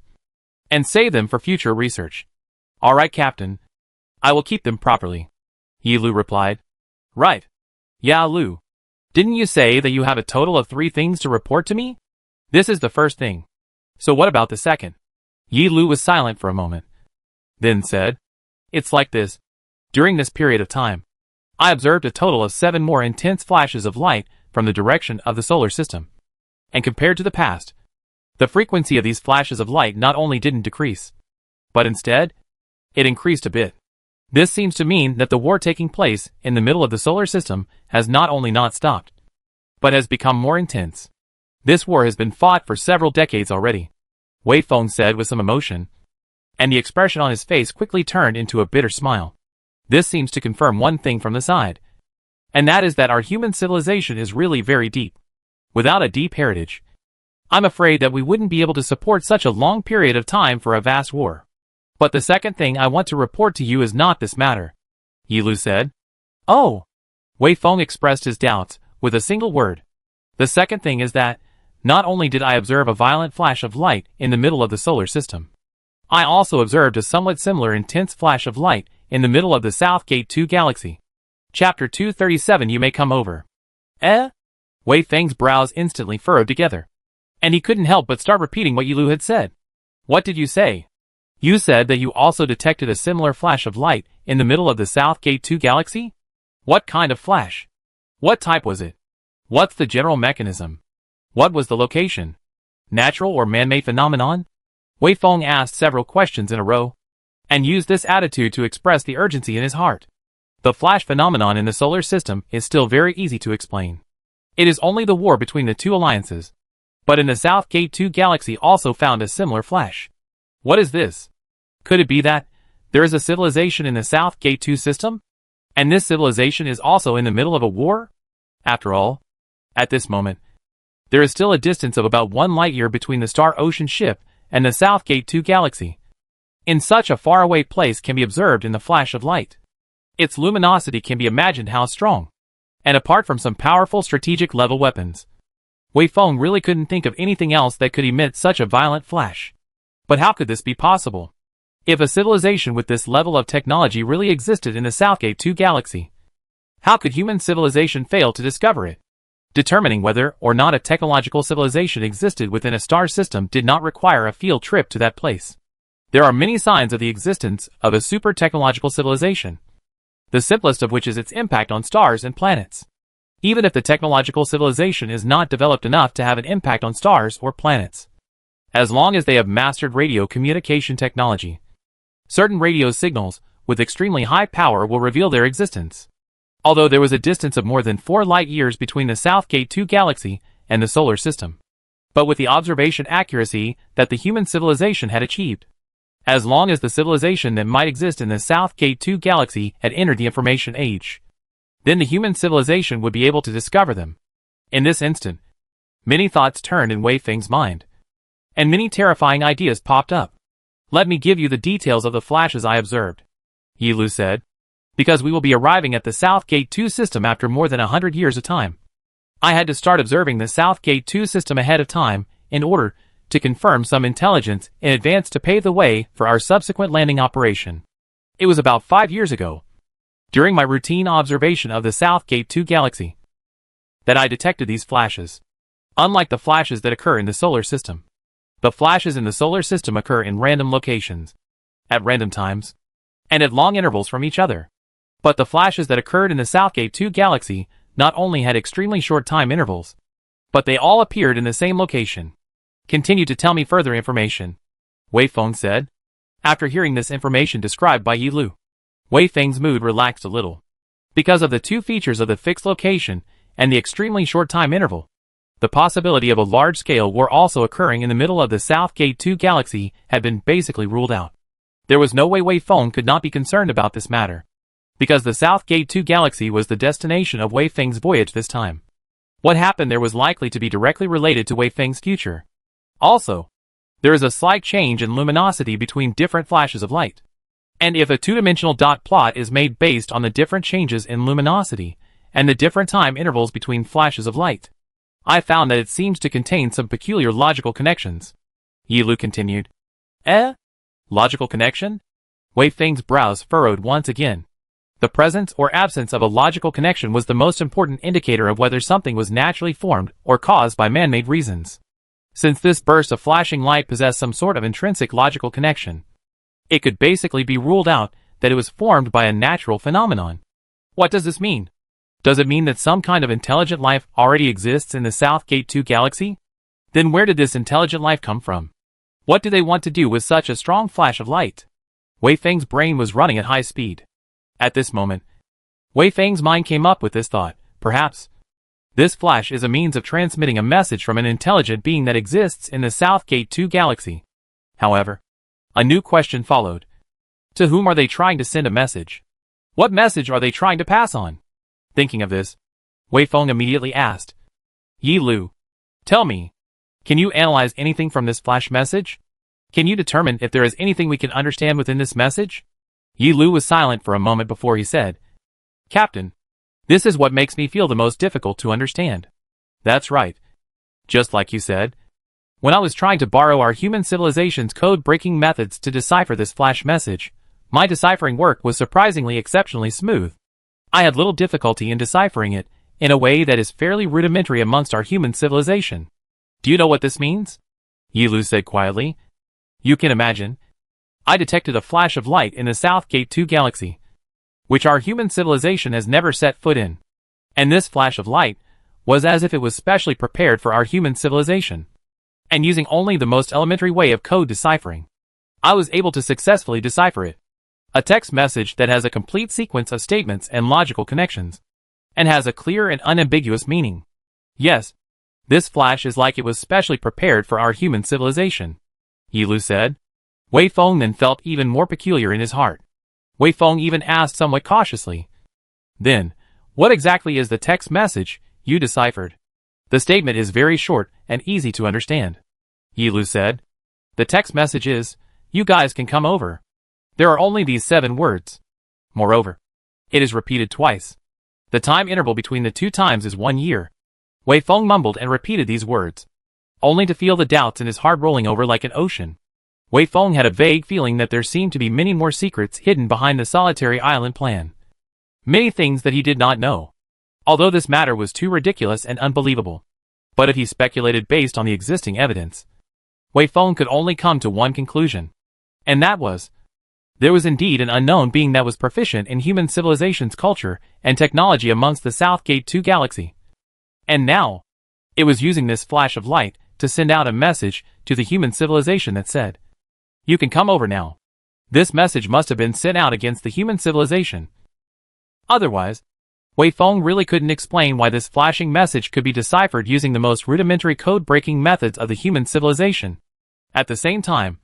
and save them for future research." "All right, Captain. I will keep them properly," Yi Lu replied. "Right. Ya Lu, didn't you say that you have a total of 3 things to report to me? This is the first thing. So what about the second?" Yi Lu was silent for a moment, then said, "It's like this. During this period of time, I observed a total of 7 more intense flashes of light from the direction of the solar system. And compared to the past, the frequency of these flashes of light not only didn't decrease, but instead, it increased a bit. This seems to mean that the war taking place in the middle of the solar system has not only not stopped, but has become more intense. This war has been fought for several decades already," Wei Feng said with some emotion, and the expression on his face quickly turned into a bitter smile. "This seems to confirm one thing from the side, and that is that our human civilization is really very deep. Without a deep heritage, I'm afraid that we wouldn't be able to support such a long period of time for a vast war. But the second thing I want to report to you is not this matter," Yi Lu said. "Oh," Wei Feng expressed his doubts with a single word. "The second thing is that, not only did I observe a violent flash of light in the middle of the solar system, I also observed a somewhat similar intense flash of light in the middle of the South Gate 2 galaxy. Chapter 237. You may come over." "Eh?" Wei Feng's brows instantly furrowed together, and he couldn't help but start repeating what Yi Lu had said. "What did you say? You said that you also detected a similar flash of light in the middle of the South Gate 2 galaxy? What kind of flash? What type was it? What's the general mechanism? What was the location? Natural or man-made phenomenon?" Wei Feng asked several questions in a row, and used this attitude to express the urgency in his heart. The flash phenomenon in the solar system is still very easy to explain. It is only the war between the 2 alliances, but in the South Gate 2 galaxy also found a similar flash. What is this? Could it be that there is a civilization in the South Gate 2 system, and this civilization is also in the middle of a war? After all, at this moment, there is still a distance of about 1 light-year between the Star Ocean ship and the South Gate 2 galaxy. In such a faraway place can be observed in the flash of light. Its luminosity can be imagined how strong, and apart from some powerful strategic level weapons, Wei Feng really couldn't think of anything else that could emit such a violent flash. But how could this be possible? If a civilization with this level of technology really existed in the Southgate 2 galaxy, how could human civilization fail to discover it? Determining whether or not a technological civilization existed within a star system did not require a field trip to that place. There are many signs of the existence of a super-technological civilization, the simplest of which is its impact on stars and planets. Even if the technological civilization is not developed enough to have an impact on stars or planets, as long as they have mastered radio communication technology, certain radio signals with extremely high power will reveal their existence. Although there was a distance of more than 4 light-years between the Southgate 2 galaxy and the solar system, but with the observation accuracy that the human civilization had achieved, as long as the civilization that might exist in the Southgate 2 galaxy had entered the information age, then the human civilization would be able to discover them. In this instant, many thoughts turned in Wei Feng's mind, and many terrifying ideas popped up. "Let me give you the details of the flashes I observed," Yi Lu said, "because we will be arriving at the Southgate 2 system after more than 100 years of time. I had to start observing the Southgate 2 system ahead of time in order to confirm some intelligence in advance to pave the way for our subsequent landing operation. It was about 5 years ago, during my routine observation of the Southgate 2 galaxy, that I detected these flashes. Unlike the flashes that occur in the solar system, the flashes in the solar system occur in random locations, at random times, and at long intervals from each other. But the flashes that occurred in the Southgate 2 galaxy not only had extremely short time intervals, but they all appeared in the same location." "Continue to tell me further information," Wei Feng said. After hearing this information described by Yi Lu, Wei Feng's mood relaxed a little. Because of the 2 features of the fixed location and the extremely short time interval, the possibility of a large-scale war also occurring in the middle of the Southgate 2 galaxy had been basically ruled out. There was no way Wei Feng could not be concerned about this matter, because the Southgate 2 galaxy was the destination of Wei Feng's voyage this time. What happened there was likely to be directly related to Wei Feng's future. Also, there is a slight change in luminosity between different flashes of light. And if a 2-dimensional dot plot is made based on the different changes in luminosity, and the different time intervals between flashes of light. I found that it seems to contain some peculiar logical connections. Yi Lu continued. Logical connection? Wei Feng's brows furrowed once again. The presence or absence of a logical connection was the most important indicator of whether something was naturally formed or caused by man-made reasons. Since this burst of flashing light possessed some sort of intrinsic logical connection, it could basically be ruled out that it was formed by a natural phenomenon. What does this mean? Does it mean that some kind of intelligent life already exists in the South Gate 2 galaxy? Then where did this intelligent life come from? What do they want to do with such a strong flash of light? Wei Feng's brain was running at high speed. At this moment, Wei Feng's mind came up with this thought. Perhaps this flash is a means of transmitting a message from an intelligent being that exists in the South Gate 2 galaxy. However, a new question followed. To whom are they trying to send a message? What message are they trying to pass on? Thinking of this, Wei Feng immediately asked, Yi Lu, tell me, can you analyze anything from this flash message? Can you determine if there is anything we can understand within this message? Yi Lu was silent for a moment before he said, Captain, this is what makes me feel the most difficult to understand. That's right. Just like you said, when I was trying to borrow our human civilization's code-breaking methods to decipher this flash message, my deciphering work was surprisingly exceptionally smooth. I had little difficulty in deciphering it in a way that is fairly rudimentary amongst our human civilization. Do you know what this means? Yi Lu said quietly. You can imagine. I detected a flash of light in the South Gate 2 galaxy, which our human civilization has never set foot in. And this flash of light was as if it was specially prepared for our human civilization. And using only the most elementary way of code deciphering, I was able to successfully decipher it. A text message that has a complete sequence of statements and logical connections, and has a clear and unambiguous meaning. Yes, this flash is like it was specially prepared for our human civilization, Yi Lu said. Wei Feng then felt even more peculiar in his heart. Wei Feng even asked somewhat cautiously, Then, what exactly is the text message you deciphered? The statement is very short and easy to understand, Yi Lu said. The text message is, you guys can come over. There are only these 7 words. Moreover, it is repeated twice. The time interval between the 2 times is 1 year. Wei Feng mumbled and repeated these words, only to feel the doubts in his heart rolling over like an ocean. Wei Feng had a vague feeling that there seemed to be many more secrets hidden behind the solitary island plan. Many things that he did not know. Although this matter was too ridiculous and unbelievable. But if he speculated based on the existing evidence, Wei Feng could only come to one conclusion. And that was, there was indeed an unknown being that was proficient in human civilization's culture and technology amongst the South Gate 2 galaxy. And now, it was using this flash of light to send out a message to the human civilization that said, you can come over now. This message must have been sent out against the human civilization. Otherwise, Wei Feng really couldn't explain why this flashing message could be deciphered using the most rudimentary code-breaking methods of the human civilization. At the same time,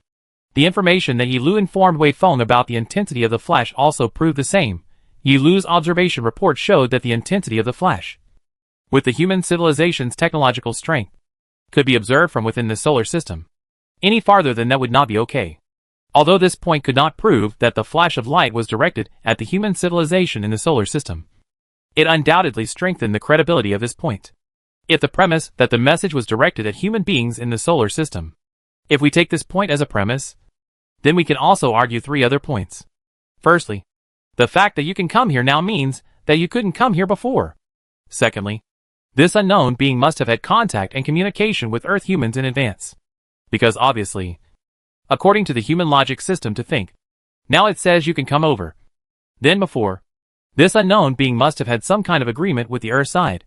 the information that Yi Lu informed Wei Feng about the intensity of the flash also proved the same. Yi Lu's observation report showed that the intensity of the flash, with the human civilization's technological strength, could be observed from within the solar system. Any farther than that would not be okay. Although this point could not prove that the flash of light was directed at the human civilization in the solar system, it undoubtedly strengthened the credibility of this point. If the premise that the message was directed at human beings in the solar system, if we take this point as a premise, then we can also argue 3 other points. Firstly, the fact that you can come here now means that you couldn't come here before. Secondly, this unknown being must have had contact and communication with Earth humans in advance. Because obviously, according to the human logic system to think, now it says you can come over. Then before, this unknown being must have had some kind of agreement with the Earth side.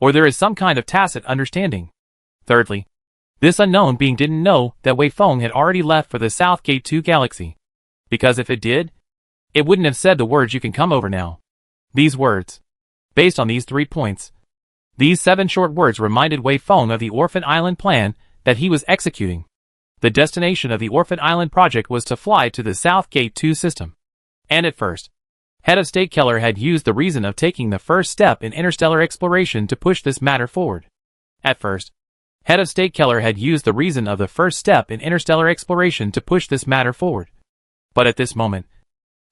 Or there is some kind of tacit understanding. Thirdly, this unknown being didn't know that Wei Feng had already left for the South Gate 2 galaxy. Because if it did, it wouldn't have said the words you can come over now. These words, based on these 3 points, these 7 short words reminded Wei Feng of the Orphan Island plan that he was executing. The destination of the Orphan Island project was to fly to the South Gate 2 system. And at first, Head of State Keller had used the reason of taking the first step in interstellar exploration to push this matter forward. At first, Head of State Keller had used the reason of the first step in interstellar exploration to push this matter forward. But at this moment,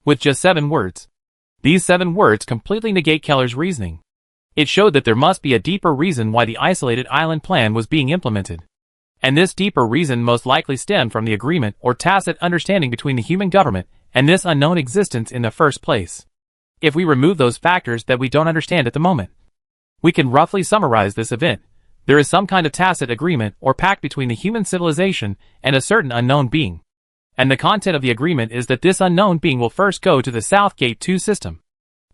with just 7 words, these 7 words completely negate Keller's reasoning. It showed that there must be a deeper reason why the isolated island plan was being implemented. And this deeper reason most likely stemmed from the agreement or tacit understanding between the human government and this unknown existence in the first place. If we remove those factors that we don't understand at the moment, we can roughly summarize this event. There is some kind of tacit agreement or pact between the human civilization and a certain unknown being. And the content of the agreement is that this unknown being will first go to the South Gate 2 system.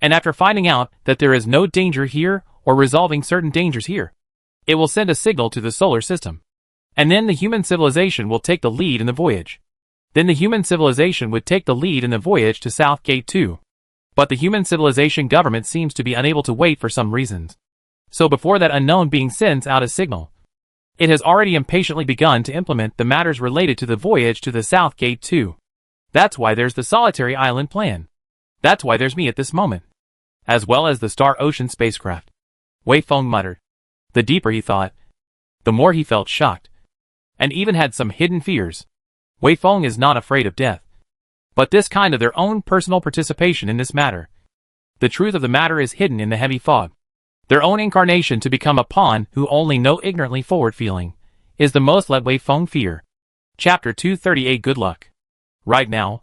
And after finding out that there is no danger here or resolving certain dangers here, it will send a signal to the solar system. And then the human civilization will take the lead in the voyage. Then the human civilization would take the lead in the voyage to South Gate 2. But the human civilization government seems to be unable to wait for some reasons. So before that unknown being sends out a signal, it has already impatiently begun to implement the matters related to the voyage to the South Gate 2. That's why there's the solitary island plan. That's why there's me at this moment. As well as the Star Ocean spacecraft. Wei Feng muttered. The deeper he thought, the more he felt shocked. And even had some hidden fears. Wei Feng is not afraid of death. But this kind of their own personal participation in this matter. The truth of the matter is hidden in the heavy fog. Their own incarnation to become a pawn who only know ignorantly forward feeling, is the most let Wei Feng fear. Chapter 238 Good luck. Right now,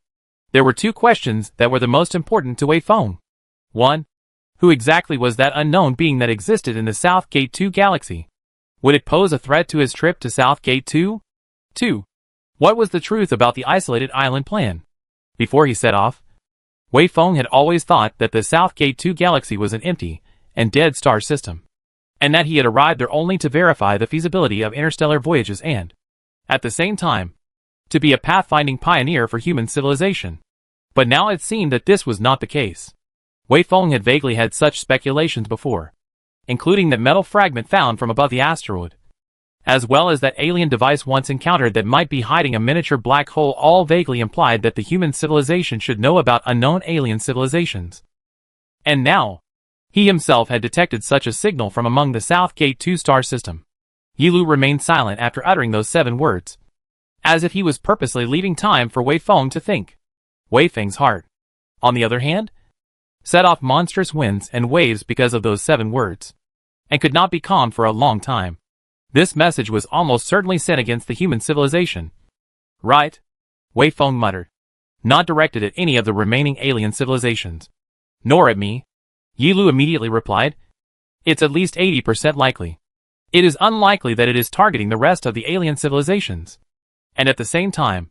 there were two questions that were the most important to Wei Feng. 1. Who exactly was that unknown being that existed in the South Gate 2 galaxy? Would it pose a threat to his trip to South Gate 2? 2. What was the truth about the isolated island plan? Before he set off, Wei Feng had always thought that the South Gate 2 galaxy was an empty and dead star system, and that he had arrived there only to verify the feasibility of interstellar voyages and, at the same time, to be a pathfinding pioneer for human civilization. But now it seemed that this was not the case. Wei Feng had vaguely had such speculations before, including that metal fragment found from above the asteroid, as well as that alien device once encountered that might be hiding a miniature black hole, all vaguely implied that the human civilization should know about unknown alien civilizations. And now, he himself had detected such a signal from among the South Gate 2 star system. Yilu remained silent after uttering those 7 words, as if he was purposely leaving time for Wei Feng to think. Wei Feng's heart, on the other hand, set off monstrous winds and waves because of those 7 words, and could not be calmed for a long time. This message was almost certainly sent against the human civilization. Right? Wei Feng muttered. Not directed at any of the remaining alien civilizations. Nor at me. Yilu immediately replied. It's at least 80% likely. It is unlikely that it is targeting the rest of the alien civilizations. And at the same time,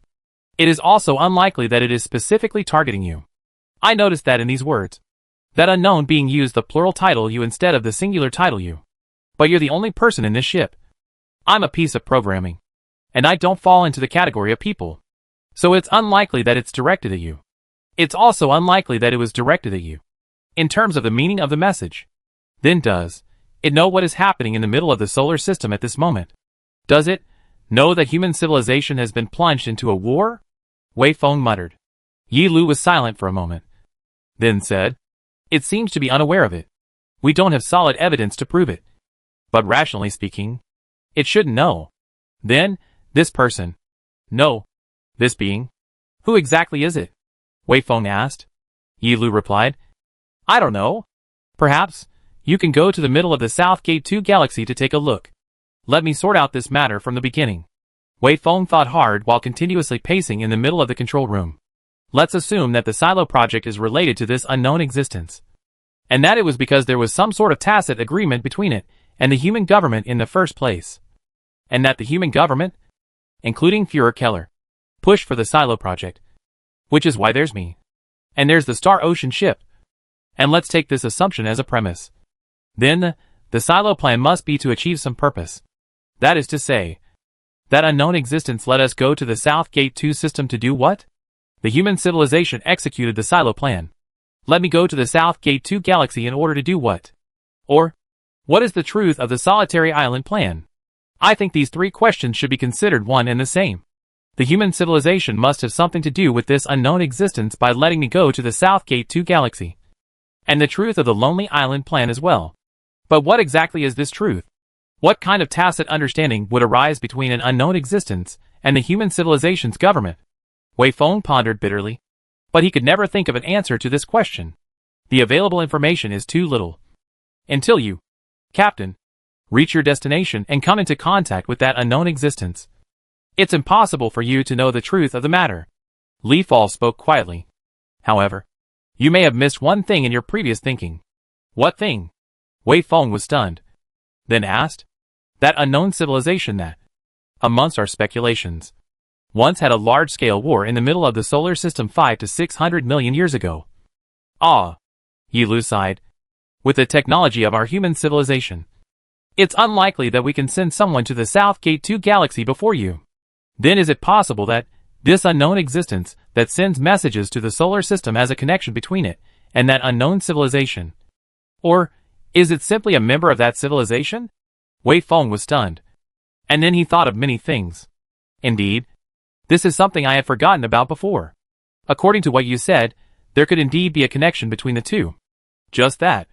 it is also unlikely that it is specifically targeting you. I noticed that in these words. That unknown being used the plural title you instead of the singular title you. But you're the only person in this ship. I'm a piece of programming. And I don't fall into the category of people. So it's unlikely that it's directed at you. It's also unlikely that it was directed at you. In terms of the meaning of the message. Then does it know what is happening in the middle of the solar system at this moment? Does it know that human civilization has been plunged into a war? Wei Feng muttered. Yilu was silent for a moment. Then said, it seems to be unaware of it. We don't have solid evidence to prove it. But rationally speaking, it shouldn't know. Then, this person. No. This being. Who exactly is it? Wei Feng asked. Yilu replied. I don't know. Perhaps, you can go to the middle of the South Gate 2 galaxy to take a look. Let me sort out this matter from the beginning. Wei Feng thought hard while continuously pacing in the middle of the control room. Let's assume that the Silo project is related to this unknown existence. And that it was because there was some sort of tacit agreement between it and the human government in the first place. And that the human government, including Führer Keller, pushed for the Silo project. Which is why there's me. And there's the Star Ocean ship. And let's take this assumption as a premise. Then, the Silo plan must be to achieve some purpose. That is to say, that unknown existence let us go to the South Gate 2 system to do what? The human civilization executed the Silo plan. Let me go to the South Gate 2 galaxy in order to do what? Or, what is the truth of the solitary island plan? I think these 3 questions should be considered one and the same. The human civilization must have something to do with this unknown existence by letting me go to the South Gate 2 galaxy. And the truth of the Lonely Island plan as well. But what exactly is this truth? What kind of tacit understanding would arise between an unknown existence and the human civilization's government? Wei Feng pondered bitterly. But he could never think of an answer to this question. The available information is too little. Until you, Captain, reach your destination and come into contact with that unknown existence, it's impossible for you to know the truth of the matter. Li Fall spoke quietly. However, you may have missed one thing in your previous thinking. What thing? Wei Feng was stunned. Then asked. That unknown civilization that, amongst our speculations, once had a large-scale war in the middle of the solar system 500 to 600 million years ago. Ah, Yi Lu sighed. With the technology of our human civilization, it's unlikely that we can send someone to the South Gate 2 galaxy before you. Then is it possible that this unknown existence that sends messages to the solar system has a connection between it and that unknown civilization? Or is it simply a member of that civilization? Wei Feng was stunned. And then he thought of many things. Indeed, this is something I had forgotten about before. According to what you said, there could indeed be a connection between the two. Just that.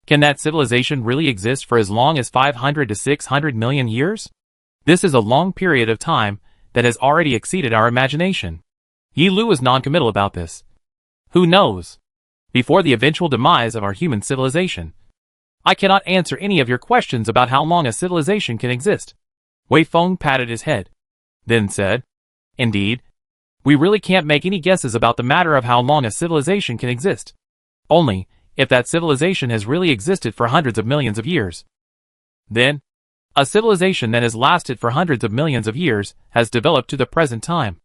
Can that civilization really exist for as long as 500 to 600 million years? This is a long period of time that has already exceeded our imagination. Yi Lu was non-committal about this. Who knows? Before the eventual demise of our human civilization, I cannot answer any of your questions about how long a civilization can exist. Wei Feng patted his head, then said, Indeed, we really can't make any guesses about the matter of how long a civilization can exist. Only, if that civilization has really existed for hundreds of millions of years. Then, a civilization that has lasted for hundreds of millions of years has developed to the present time.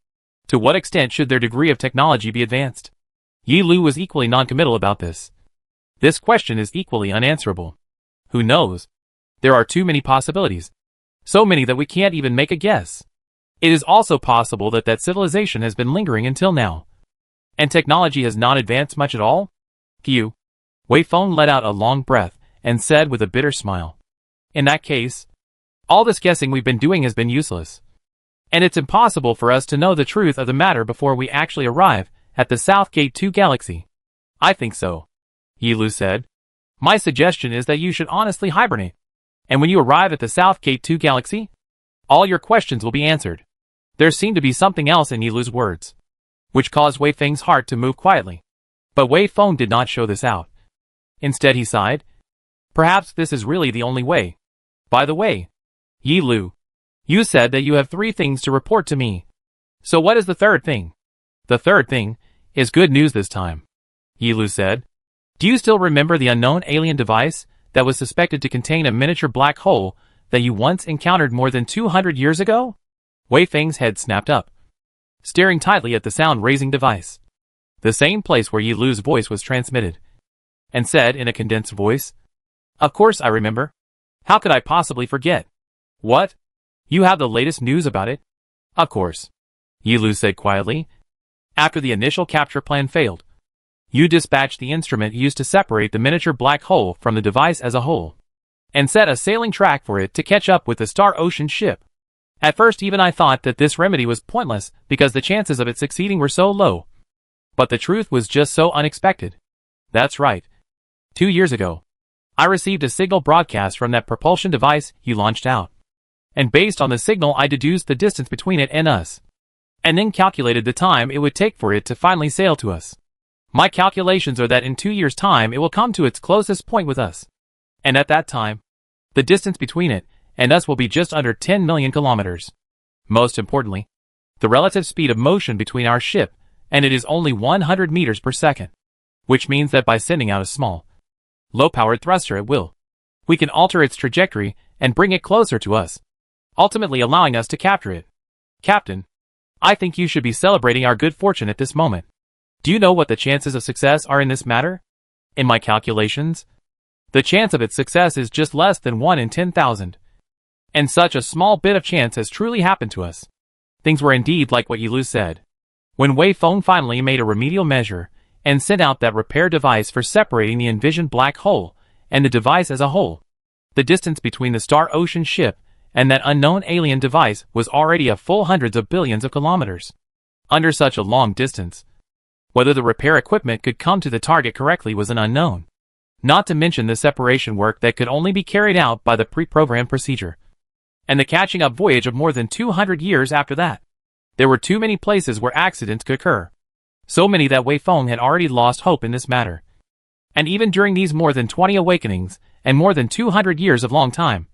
To what extent should their degree of technology be advanced? Yi Lu was equally non-committal about this. This question is equally unanswerable. Who knows? There are too many possibilities. So many that we can't even make a guess. It is also possible that that civilization has been lingering until now. And technology has not advanced much at all? Phew. Wei Feng let out a long breath and said with a bitter smile. In that case, all this guessing we've been doing has been useless. And it's impossible for us to know the truth of the matter before we actually arrive at the South Gate 2 galaxy. I think so, Yi Lu said. My suggestion is that you should honestly hibernate. And when you arrive at the South Gate 2 galaxy, all your questions will be answered. There seemed to be something else in Yi Lu's words, which caused Wei Feng's heart to move quietly. But Wei Feng did not show this out. Instead he sighed. Perhaps this is really the only way. By the way, Yi Lu, you said that you have 3 things to report to me. So what is the third thing? The third thing is good news this time, Yi Lu said. Do you still remember the unknown alien device that was suspected to contain a miniature black hole that you once encountered more than 200 years ago? Wei Feng's head snapped up, staring tightly at the sound-raising device, the same place where Yi Lu's voice was transmitted, and said in a condensed voice, Of course I remember. How could I possibly forget? What? You have the latest news about it? Of course, Yi Lu said quietly. After the initial capture plan failed, you dispatched the instrument used to separate the miniature black hole from the device as a whole, and set a sailing track for it to catch up with the Star Ocean ship. At first even I thought that this remedy was pointless because the chances of it succeeding were so low. But the truth was just so unexpected. That's right. 2 years ago, I received a signal broadcast from that propulsion device you launched out. And based on the signal I deduced the distance between it and us. And then calculated the time it would take for it to finally sail to us. My calculations are that in 2 years' time it will come to its closest point with us. And at that time, the distance between it and us will be just under 10 million kilometers. Most importantly, the relative speed of motion between our ship and it is only 100 meters per second. Which means that by sending out a small, low-powered thruster at will, we can alter its trajectory and bring it closer to us, ultimately allowing us to capture it. Captain, I think you should be celebrating our good fortune at this moment. Do you know what the chances of success are in this matter? In my calculations, the chance of its success is just less than 1 in 10,000. And such a small bit of chance has truly happened to us. Things were indeed like what Yi Lu said. When Wei Feng finally made a remedial measure and sent out that repair device for separating the envisioned black hole and the device as a whole, the distance between the Star Ocean ship and that unknown alien device was already a full hundreds of billions of kilometers. Under such a long distance, whether the repair equipment could come to the target correctly was an unknown. Not to mention the separation work that could only be carried out by the pre-programmed procedure. And the catching up voyage of more than 200 years after that. There were too many places where accidents could occur. So many that Wei Feng had already lost hope in this matter. And even during these more than 20 awakenings and more than 200 years of long time.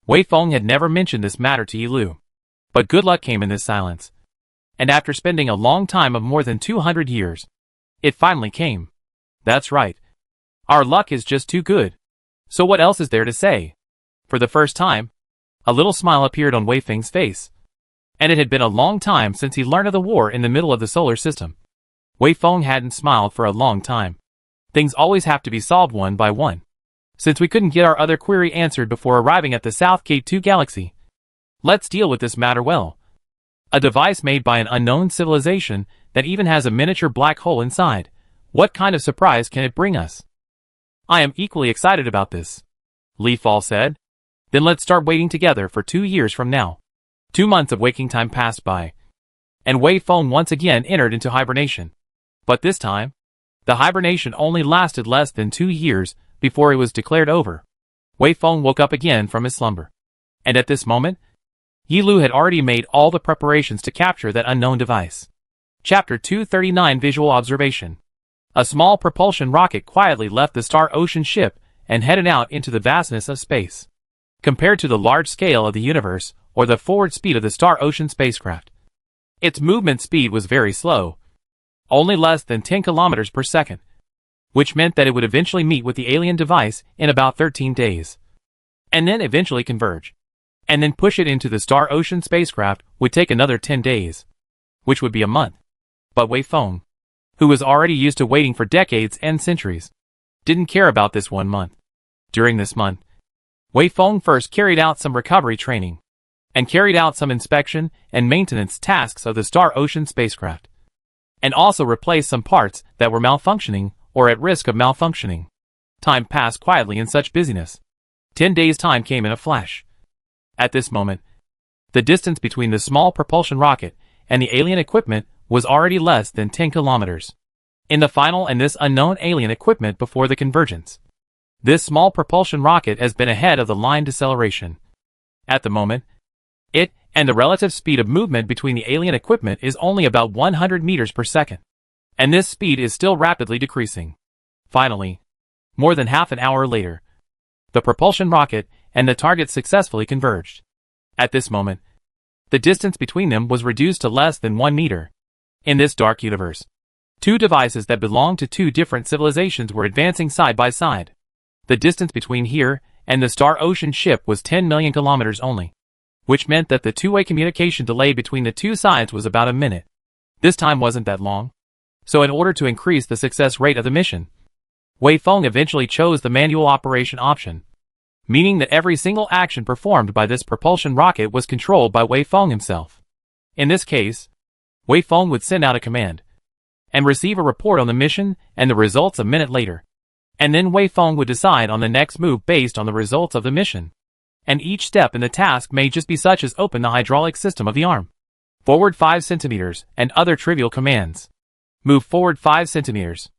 Wei Feng had never mentioned this matter to Yi Lu. But good luck came in this silence. And after spending a long time of more than 200 years, it finally came. That's right. Our luck is just too good. So what else is there to say? For the first time, a little smile appeared on Wei Feng's face. And it had been a long time since he learned of the war in the middle of the solar system. Wei Feng hadn't smiled for a long time. Things always have to be solved one by one. Since we couldn't get our other query answered before arriving at the South Gate 2 galaxy, let's deal with this matter well. A device made by an unknown civilization that even has a miniature black hole inside. What kind of surprise can it bring us? I am equally excited about this, Li Fall said. Then let's start waiting together for 2 years from now. 2 months of waking time passed by, and Wei Feng once again entered into hibernation. But this time, the hibernation only lasted less than 2 years before it was declared over. Wei Feng woke up again from his slumber. And at this moment, Yi Lu had already made all the preparations to capture that unknown device. Chapter 239 Visual Observation. A small propulsion rocket quietly left the Star Ocean ship and headed out into the vastness of space. Compared to the large scale of the universe, or the forward speed of the Star Ocean spacecraft, its movement speed was very slow, only less than 10 kilometers per second, which meant that it would eventually meet with the alien device in about 13 days, and then eventually converge, and then push it into the Star Ocean spacecraft would take another 10 days, which would be a month. But Wei Feng, who was already used to waiting for decades and centuries, didn't care about this 1 month. During this month, Wei Feng first carried out some recovery training, and carried out some inspection and maintenance tasks of the Star Ocean spacecraft, and also replaced some parts that were malfunctioning or at risk of malfunctioning. Time passed quietly in such busyness. 10 days' time came in a flash. At this moment, the distance between the small propulsion rocket and the alien equipment was already less than 10 kilometers. In the final and this unknown alien equipment before the convergence, this small propulsion rocket has been ahead of the line deceleration. At the moment, it and the relative speed of movement between the alien equipment is only about 100 meters per second. And this speed is still rapidly decreasing. Finally, more than half an hour later, the propulsion rocket and the target successfully converged. At this moment, the distance between them was reduced to less than 1 meter. In this dark universe, 2 devices that belonged to 2 different civilizations were advancing side by side. The distance between here and the Star Ocean ship was 10 million kilometers only, which meant that the two-way communication delay between the 2 sides was about a minute. This time wasn't that long. So in order to increase the success rate of the mission, Wei Feng eventually chose the manual operation option, meaning that every single action performed by this propulsion rocket was controlled by Wei Feng himself. In this case, Wei Feng would send out a command, and receive a report on the mission and the results a minute later. And then Wei Feng would decide on the next move based on the results of the mission. And each step in the task may just be such as open the hydraulic system of the arm, forward 5 centimeters, and other trivial commands. Move forward 5 centimeters.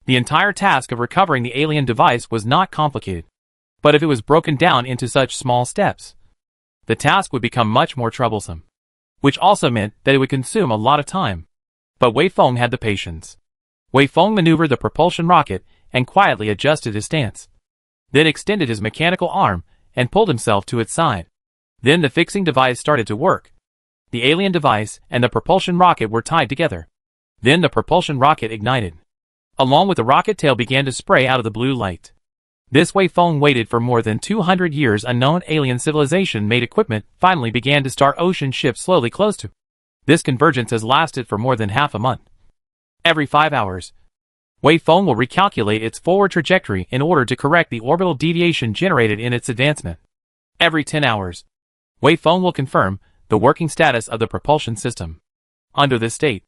The entire task of recovering the alien device was not complicated. But if it was broken down into such small steps, the task would become much more troublesome, which also meant that it would consume a lot of time. But Wei Feng had the patience. Wei Feng maneuvered the propulsion rocket and quietly adjusted his stance, then extended his mechanical arm and pulled himself to its side. Then the fixing device started to work. The alien device and the propulsion rocket were tied together. Then the propulsion rocket ignited. Along with the rocket tail began to spray out of the blue light. This Wei Feng waited for more than 200 years. Unknown alien civilization-made equipment finally began to Star Ocean ship slowly close to. This convergence has lasted for more than half a month. Every 5 hours, Wei Feng will recalculate its forward trajectory in order to correct the orbital deviation generated in its advancement. Every 10 hours, Wei Feng will confirm the working status of the propulsion system. Under this state,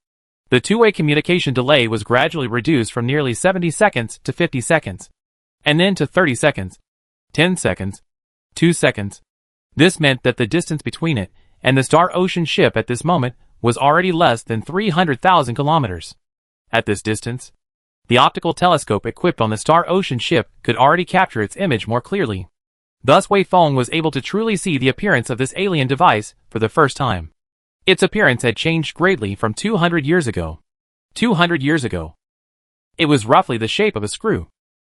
the two-way communication delay was gradually reduced from nearly 70 seconds to 50 seconds, and then to 30 seconds, 10 seconds, 2 seconds. This meant that the distance between it and the Star Ocean ship at this moment was already less than 300,000 kilometers. At this distance, the optical telescope equipped on the Star Ocean ship could already capture its image more clearly. Thus Wei Feng was able to truly see the appearance of this alien device for the first time. Its appearance had changed greatly from 200 years ago. 200 years ago, it was roughly the shape of a screw,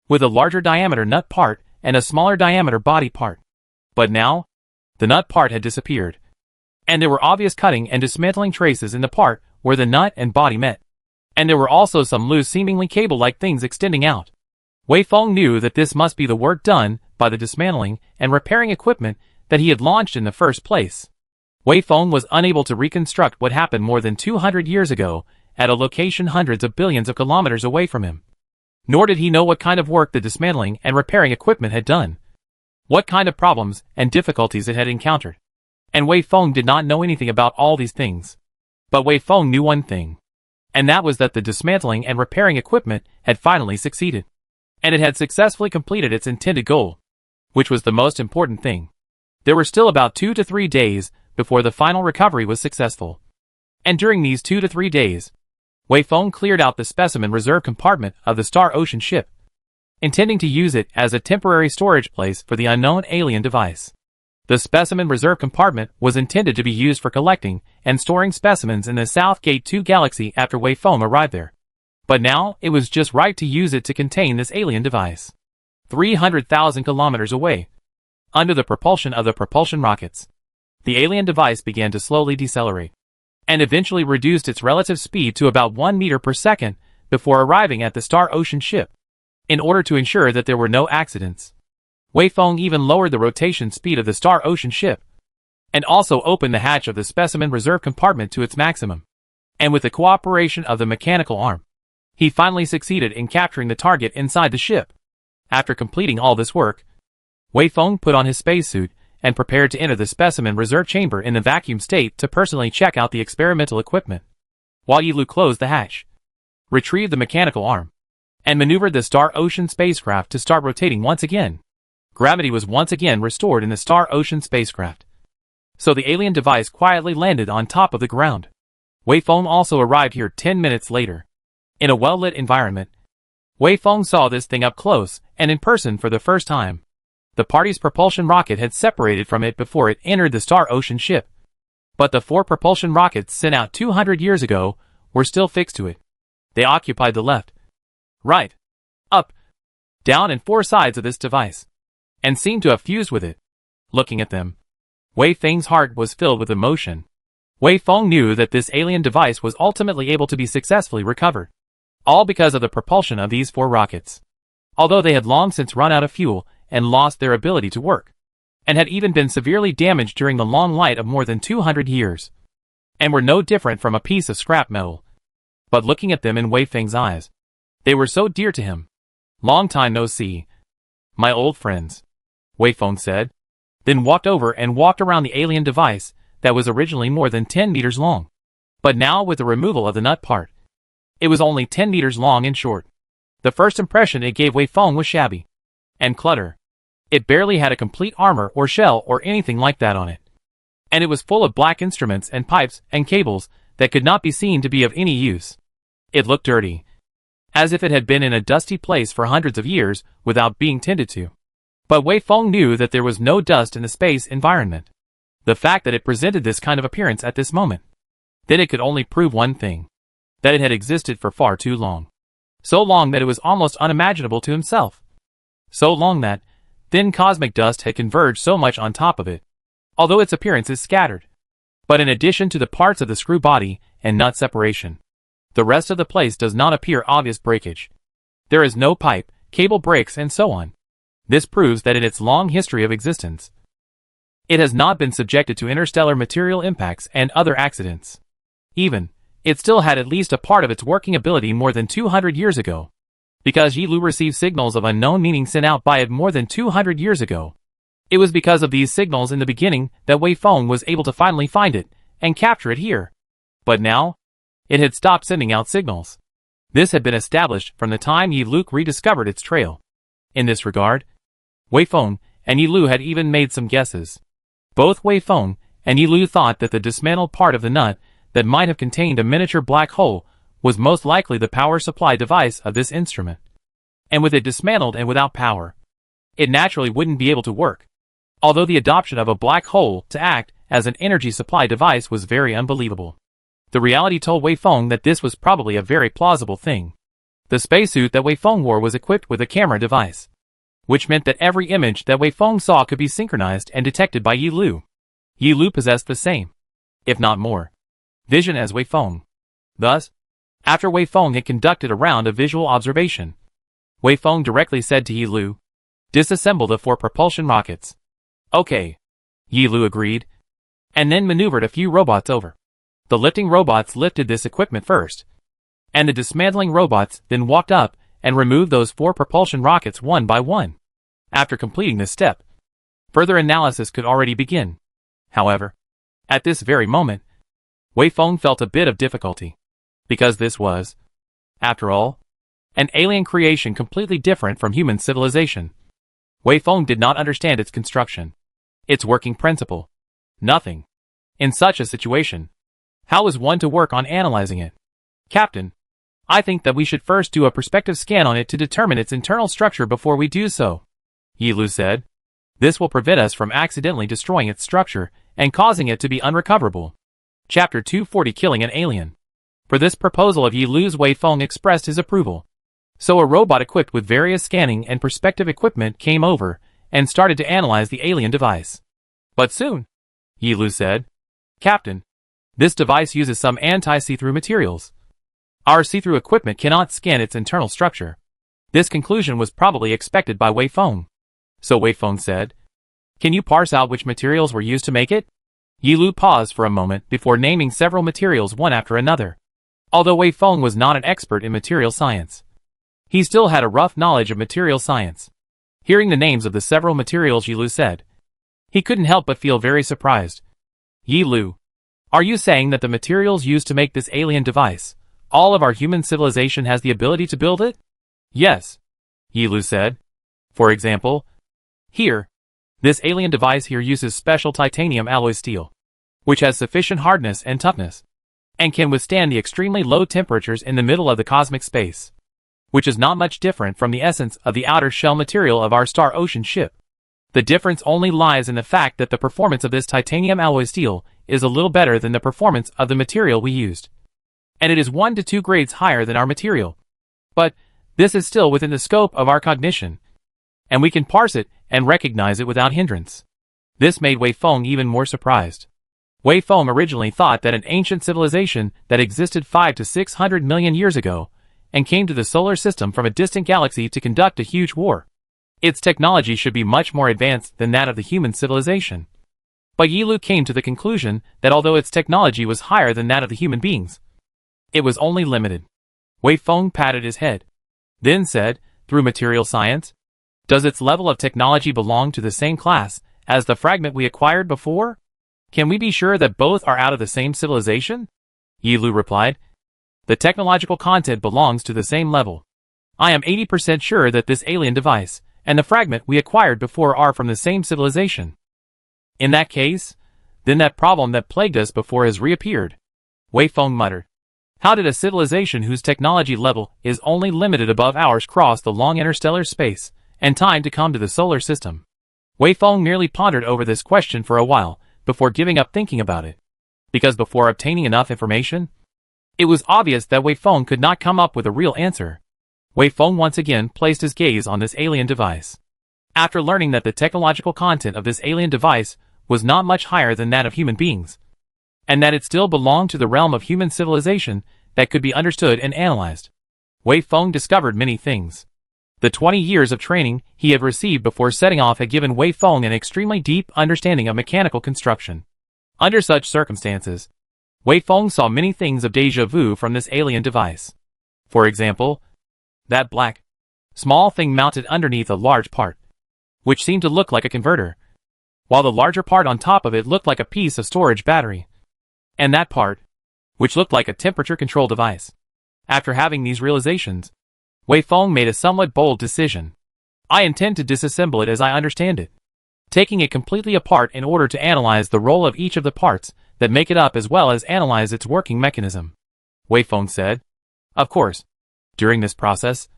with a larger diameter nut part and a smaller diameter body part. But now, the nut part had disappeared. And there were obvious cutting and dismantling traces in the part where the nut and body met. And there were also some loose, seemingly cable-like things extending out. Wei Feng knew that this must be the work done by the dismantling and repairing equipment that he had launched in the first place. Wei Feng was unable to reconstruct what happened more than 200 years ago at a location hundreds of billions of kilometers away from him. Nor did he know what kind of work the dismantling and repairing equipment had done, what kind of problems and difficulties it had encountered. And Wei Feng did not know anything about all these things. But Wei Feng knew one thing, and that was that the dismantling and repairing equipment had finally succeeded. And it had successfully completed its intended goal, which was the most important thing. There were still about 2 to 3 days before the final recovery was successful. And during these 2 to 3 days, Wei Feng cleared out the specimen reserve compartment of the Star Ocean ship, intending to use it as a temporary storage place for the unknown alien device. The specimen reserve compartment was intended to be used for collecting and storing specimens in the South Gate 2 galaxy after Wei Feng arrived there. But now, it was just right to use it to contain this alien device. 300,000 kilometers away, under the propulsion of the propulsion rockets, the alien device began to slowly decelerate, and eventually reduced its relative speed to about 1 meter per second before arriving at the Star Ocean ship. In order to ensure that there were no accidents, Wei Feng even lowered the rotation speed of the Star Ocean ship, and also opened the hatch of the specimen reserve compartment to its maximum. And with the cooperation of the mechanical arm, he finally succeeded in capturing the target inside the ship. After completing all this work, Wei Feng put on his spacesuit and prepared to enter the specimen reserve chamber in the vacuum state to personally check out the experimental equipment, while Yi Lu closed the hatch, retrieved the mechanical arm, and maneuvered the Star Ocean spacecraft to start rotating once again. Gravity was once again restored in the Star Ocean spacecraft, so the alien device quietly landed on top of the ground. Wei Feng also arrived here 10 minutes later. In a well-lit environment, Wei Feng saw this thing up close and in person for the first time. The party's propulsion rocket had separated from it before it entered the Star Ocean ship, but the 4 propulsion rockets sent out 200 years ago were still fixed to it. They occupied the left, right, up, down and 4 sides of this device, and seemed to have fused with it. Looking at them, Wei Feng's heart was filled with emotion. Wei Feng knew that this alien device was ultimately able to be successfully recovered, all because of the propulsion of these 4 rockets. Although they had long since run out of fuel and lost their ability to work, and had even been severely damaged during the long light of more than 200 years, and were no different from a piece of scrap metal. But looking at them in Wei Feng's eyes, they were so dear to him. "Long time no see, my old friends," Wei Feng said, then walked over and walked around the alien device that was originally more than 10 meters long. But now, with the removal of the nut part, it was only 10 meters long and short. The first impression it gave Wei Feng was shabby and clutter. It barely had a complete armor or shell or anything like that on it. And it was full of black instruments and pipes and cables that could not be seen to be of any use. It looked dirty, as if it had been in a dusty place for hundreds of years without being tended to. But Wei Feng knew that there was no dust in the space environment. The fact that it presented this kind of appearance at this moment, then it could only prove one thing, that it had existed for far too long. So long that it was almost unimaginable to himself. So long that thin cosmic dust had converged so much on top of it, although its appearance is scattered. But in addition to the parts of the screw body and nut separation, the rest of the place does not appear obvious breakage. There is no pipe, cable breaks and so on. This proves that in its long history of existence, it has not been subjected to interstellar material impacts and other accidents. Even, it still had at least a part of its working ability more than 200 years ago, because Yi Lu received signals of unknown meaning sent out by it more than 200 years ago. It was because of these signals in the beginning that Wei Feng was able to finally find it and capture it here. But now, it had stopped sending out signals. This had been established from the time Yi Lu rediscovered its trail. In this regard, Wei Feng and Yi Lu had even made some guesses. Both Wei Feng and Yi Lu thought that the dismantled part of the nut that might have contained a miniature black hole was most likely the power supply device of this instrument. And with it dismantled and without power, it naturally wouldn't be able to work. Although the adoption of a black hole to act as an energy supply device was very unbelievable, the reality told Wei Feng that this was probably a very plausible thing. The spacesuit that Wei Feng wore was equipped with a camera device, which meant that every image that Wei Feng saw could be synchronized and detected by Yi Lu. Yi Lu possessed the same, if not more, vision as Wei Feng. Thus, after Wei Feng had conducted a round of visual observation, Wei Feng directly said to Yi Lu, "Disassemble the 4 propulsion rockets." "Okay," Yi Lu agreed, and then maneuvered a few robots over. The lifting robots lifted this equipment first, and the dismantling robots then walked up and removed those 4 propulsion rockets one by one. After completing this step, further analysis could already begin. However, at this very moment, Wei Feng felt a bit of difficulty, because this was, after all, an alien creation completely different from human civilization. Wei Feng did not understand its construction, its working principle, nothing. In such a situation, how is one to work on analyzing it? "Captain, I think that we should first do a perspective scan on it to determine its internal structure before we do so," Yi Lu said. "This will prevent us from accidentally destroying its structure and causing it to be unrecoverable." Chapter 240, Killing an Alien. For this proposal of Yi Lu's, Wei Feng expressed his approval. So a robot equipped with various scanning and perspective equipment came over and started to analyze the alien device. "But soon," Yi Lu said, "Captain, this device uses some anti-see-through materials. Our see-through equipment cannot scan its internal structure." This conclusion was probably expected by Wei Feng. So Wei Feng said, "Can you parse out which materials were used to make it?" Yi Lu paused for a moment before naming several materials one after another. Although Wei Feng was not an expert in material science, he still had a rough knowledge of material science. Hearing the names of the several materials Yi Lu said, he couldn't help but feel very surprised. "Yi Lu, are you saying that the materials used to make this alien device, all of our human civilization has the ability to build it?" "Yes," Yi Lu said. "For example, here, this alien device here uses special titanium alloy steel, which has sufficient hardness and toughness, and can withstand the extremely low temperatures in the middle of the cosmic space, which is not much different from the essence of the outer shell material of our Star Ocean ship. The difference only lies in the fact that the performance of this titanium alloy steel is a little better than the performance of the material we used, and it is 1 to 2 grades higher than our material. But this is still within the scope of our cognition, and we can parse it and recognize it without hindrance." This made Wei Feng even more surprised. Wei Feng originally thought that an ancient civilization that existed 500 to 600 million years ago and came to the solar system from a distant galaxy to conduct a huge war, its technology should be much more advanced than that of the human civilization. But Yi Lu came to the conclusion that although its technology was higher than that of the human beings, it was only limited. Wei Feng patted his head, then said, "Through material science, does its level of technology belong to the same class as the fragment we acquired before? Can we be sure that both are out of the same civilization?" Yi Lu replied, "The technological content belongs to the same level. I am 80% sure that this alien device and the fragment we acquired before are from the same civilization." "In that case, then that problem that plagued us before has reappeared," Wei Feng muttered. "How did a civilization whose technology level is only limited above ours cross the long interstellar space and time to come to the solar system?" Wei Feng merely pondered over this question for a while before giving up thinking about it, because before obtaining enough information, it was obvious that Wei Feng could not come up with a real answer. Wei Feng once again placed his gaze on this alien device. After learning that the technological content of this alien device was not much higher than that of human beings, and that it still belonged to the realm of human civilization that could be understood and analyzed, Wei Feng discovered many things. The 20 years of training he had received before setting off had given Wei Feng an extremely deep understanding of mechanical construction. Under such circumstances, Wei Feng saw many things of déjà vu from this alien device. For example, that black, small thing mounted underneath a large part, which seemed to look like a converter, while the larger part on top of it looked like a piece of storage battery, and that part, which looked like a temperature control device. After having these realizations, Wei Feng made a somewhat bold decision. "I intend to disassemble it as I understand it, taking it completely apart in order to analyze the role of each of the parts that make it up as well as analyze its working mechanism," Wei Feng said. "Of course, during this process,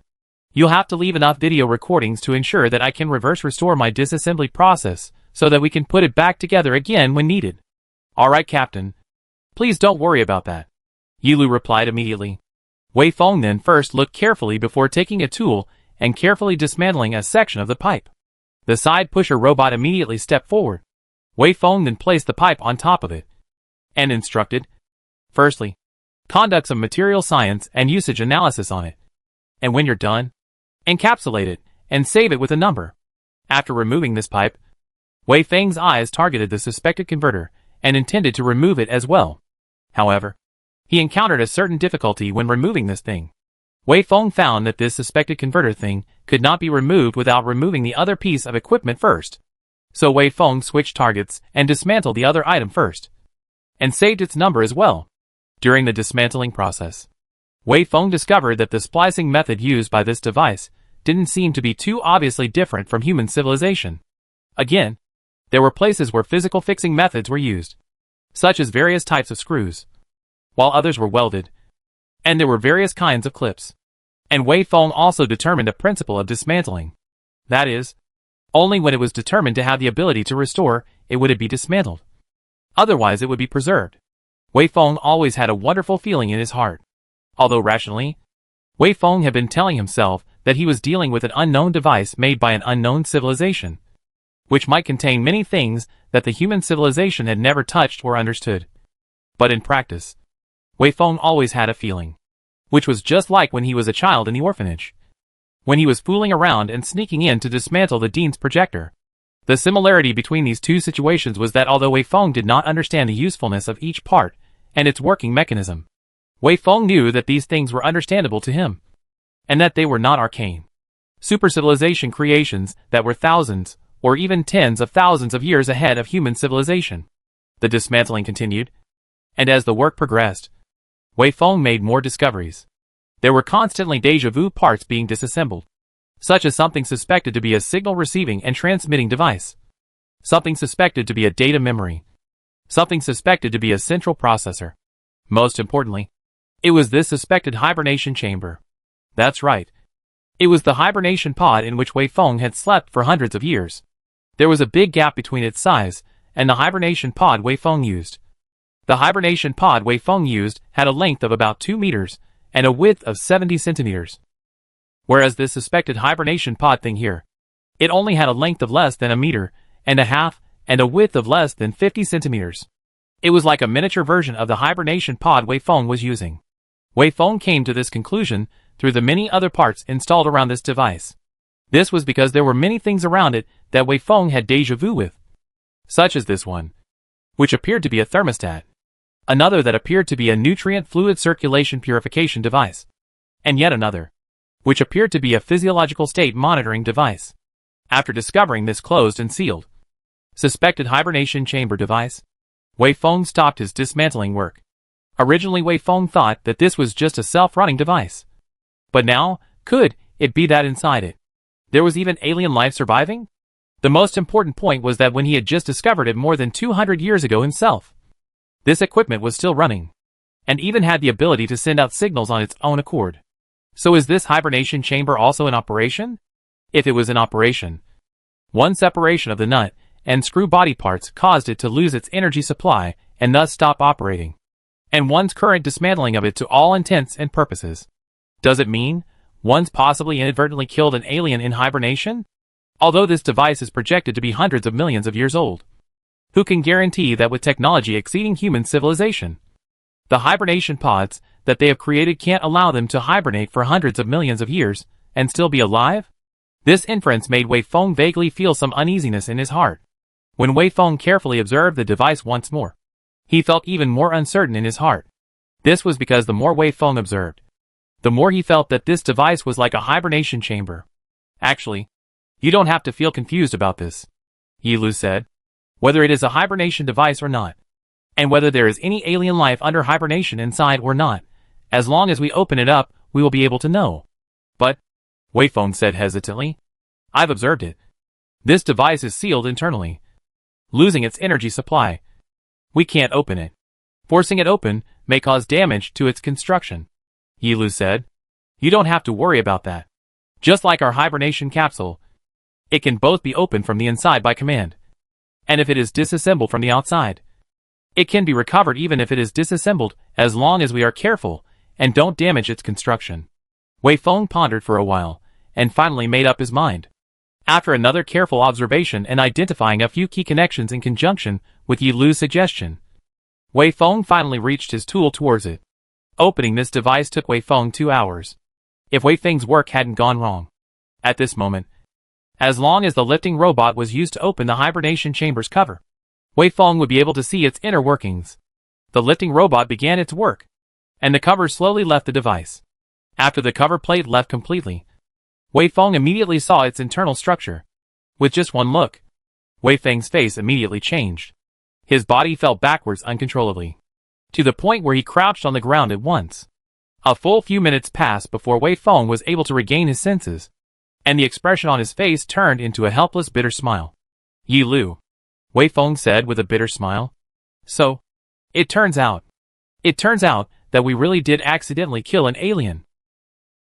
you'll have to leave enough video recordings to ensure that I can reverse restore my disassembly process so that we can put it back together again when needed." "All right, Captain. Please don't worry about that," Yi Lu replied immediately. Wei Feng then first looked carefully before taking a tool and carefully dismantling a section of the pipe. The side pusher robot immediately stepped forward. Wei Feng then placed the pipe on top of it and instructed, firstly, conduct some material science and usage analysis on it. And when you're done, encapsulate it and save it with a number. After removing this pipe, Wei Feng's eyes targeted the suspected converter and intended to remove it as well. However, he encountered a certain difficulty when removing this thing. Wei Feng found that this suspected converter thing could not be removed without removing the other piece of equipment first. So Wei Feng switched targets and dismantled the other item first, and saved its number as well. During the dismantling process, Wei Feng discovered that the splicing method used by this device didn't seem to be too obviously different from human civilization. Again, there were places where physical fixing methods were used, such as various types of screws, while others were welded, and there were various kinds of clips. And Wei Feng also determined a principle of dismantling. That is, only when it was determined to have the ability to restore, it would be dismantled. Otherwise it would be preserved. Wei Feng always had a wonderful feeling in his heart. Although rationally, Wei Feng had been telling himself that he was dealing with an unknown device made by an unknown civilization, which might contain many things that the human civilization had never touched or understood. But in practice, Wei Feng always had a feeling, which was just like when he was a child in the orphanage, when he was fooling around and sneaking in to dismantle the dean's projector. The similarity between these two situations was that although Wei Feng did not understand the usefulness of each part and its working mechanism, Wei Feng knew that these things were understandable to him, and that they were not arcane super-civilization creations that were thousands or even tens of thousands of years ahead of human civilization. The dismantling continued, and as the work progressed, Wei Feng made more discoveries. There were constantly déjà vu parts being disassembled, such as something suspected to be a signal receiving and transmitting device, something suspected to be a data memory, something suspected to be a central processor. Most importantly, it was this suspected hibernation chamber. That's right. It was the hibernation pod in which Wei Feng had slept for hundreds of years. There was a big gap between its size and the hibernation pod Wei Feng used. The hibernation pod Wei Feng used had a length of about 2 meters and a width of 70 centimeters. Whereas this suspected hibernation pod thing here, it only had a length of less than 1.5 meters and a width of less than 50 centimeters. It was like a miniature version of the hibernation pod Wei Feng was using. Wei Feng came to this conclusion through the many other parts installed around this device. This was because there were many things around it that Wei Feng had déjà vu with, such as this one, which appeared to be a thermostat, another that appeared to be a nutrient fluid circulation purification device, and yet another, which appeared to be a physiological state monitoring device. After discovering this closed and sealed, suspected hibernation chamber device, Wei Feng stopped his dismantling work. Originally Wei Feng thought that this was just a self-running device. But now, could it be that inside it there was even alien life surviving? The most important point was that when he had just discovered it more than 200 years ago himself, this equipment was still running, and even had the ability to send out signals on its own accord. So is this hibernation chamber also in operation? If it was in operation, one separation of the nut and screw body parts caused it to lose its energy supply and thus stop operating, and one's current dismantling of it to all intents and purposes. Does it mean one's possibly inadvertently killed an alien in hibernation? Although this device is projected to be hundreds of millions of years old, who can guarantee that with technology exceeding human civilization, the hibernation pods that they have created can't allow them to hibernate for hundreds of millions of years and still be alive? This inference made Wei Feng vaguely feel some uneasiness in his heart. When Wei Feng carefully observed the device once more, he felt even more uncertain in his heart. This was because the more Wei Feng observed, the more he felt that this device was like a hibernation chamber. Actually, you don't have to feel confused about this, Yi Lu said, whether it is a hibernation device or not, and whether there is any alien life under hibernation inside or not. As long as we open it up, we will be able to know. But, Wei Feng said hesitantly, I've observed it. This device is sealed internally, losing its energy supply. We can't open it. Forcing it open may cause damage to its construction, Yi Lu said. You don't have to worry about that. Just like our hibernation capsule, it can both be opened from the inside by command, and if it is disassembled from the outside, it can be recovered even if it is disassembled, as long as we are careful and don't damage its construction. Wei Feng pondered for a while, and finally made up his mind. After another careful observation and identifying a few key connections in conjunction with Yi Lu's suggestion, Wei Feng finally reached his tool towards it. Opening this device took Wei Feng 2 hours. If Wei Feng's work hadn't gone wrong at this moment, as long as the lifting robot was used to open the hibernation chamber's cover, Wei Feng would be able to see its inner workings. The lifting robot began its work, and the cover slowly left the device. After the cover plate left completely, Wei Feng immediately saw its internal structure. With just one look, Wei Feng's face immediately changed. His body fell backwards uncontrollably, to the point where he crouched on the ground at once. A full few minutes passed before Wei Feng was able to regain his senses, and the expression on his face turned into a helpless bitter smile. Yi Lu, Wei Feng said with a bitter smile. So, it turns out that we really did accidentally kill an alien.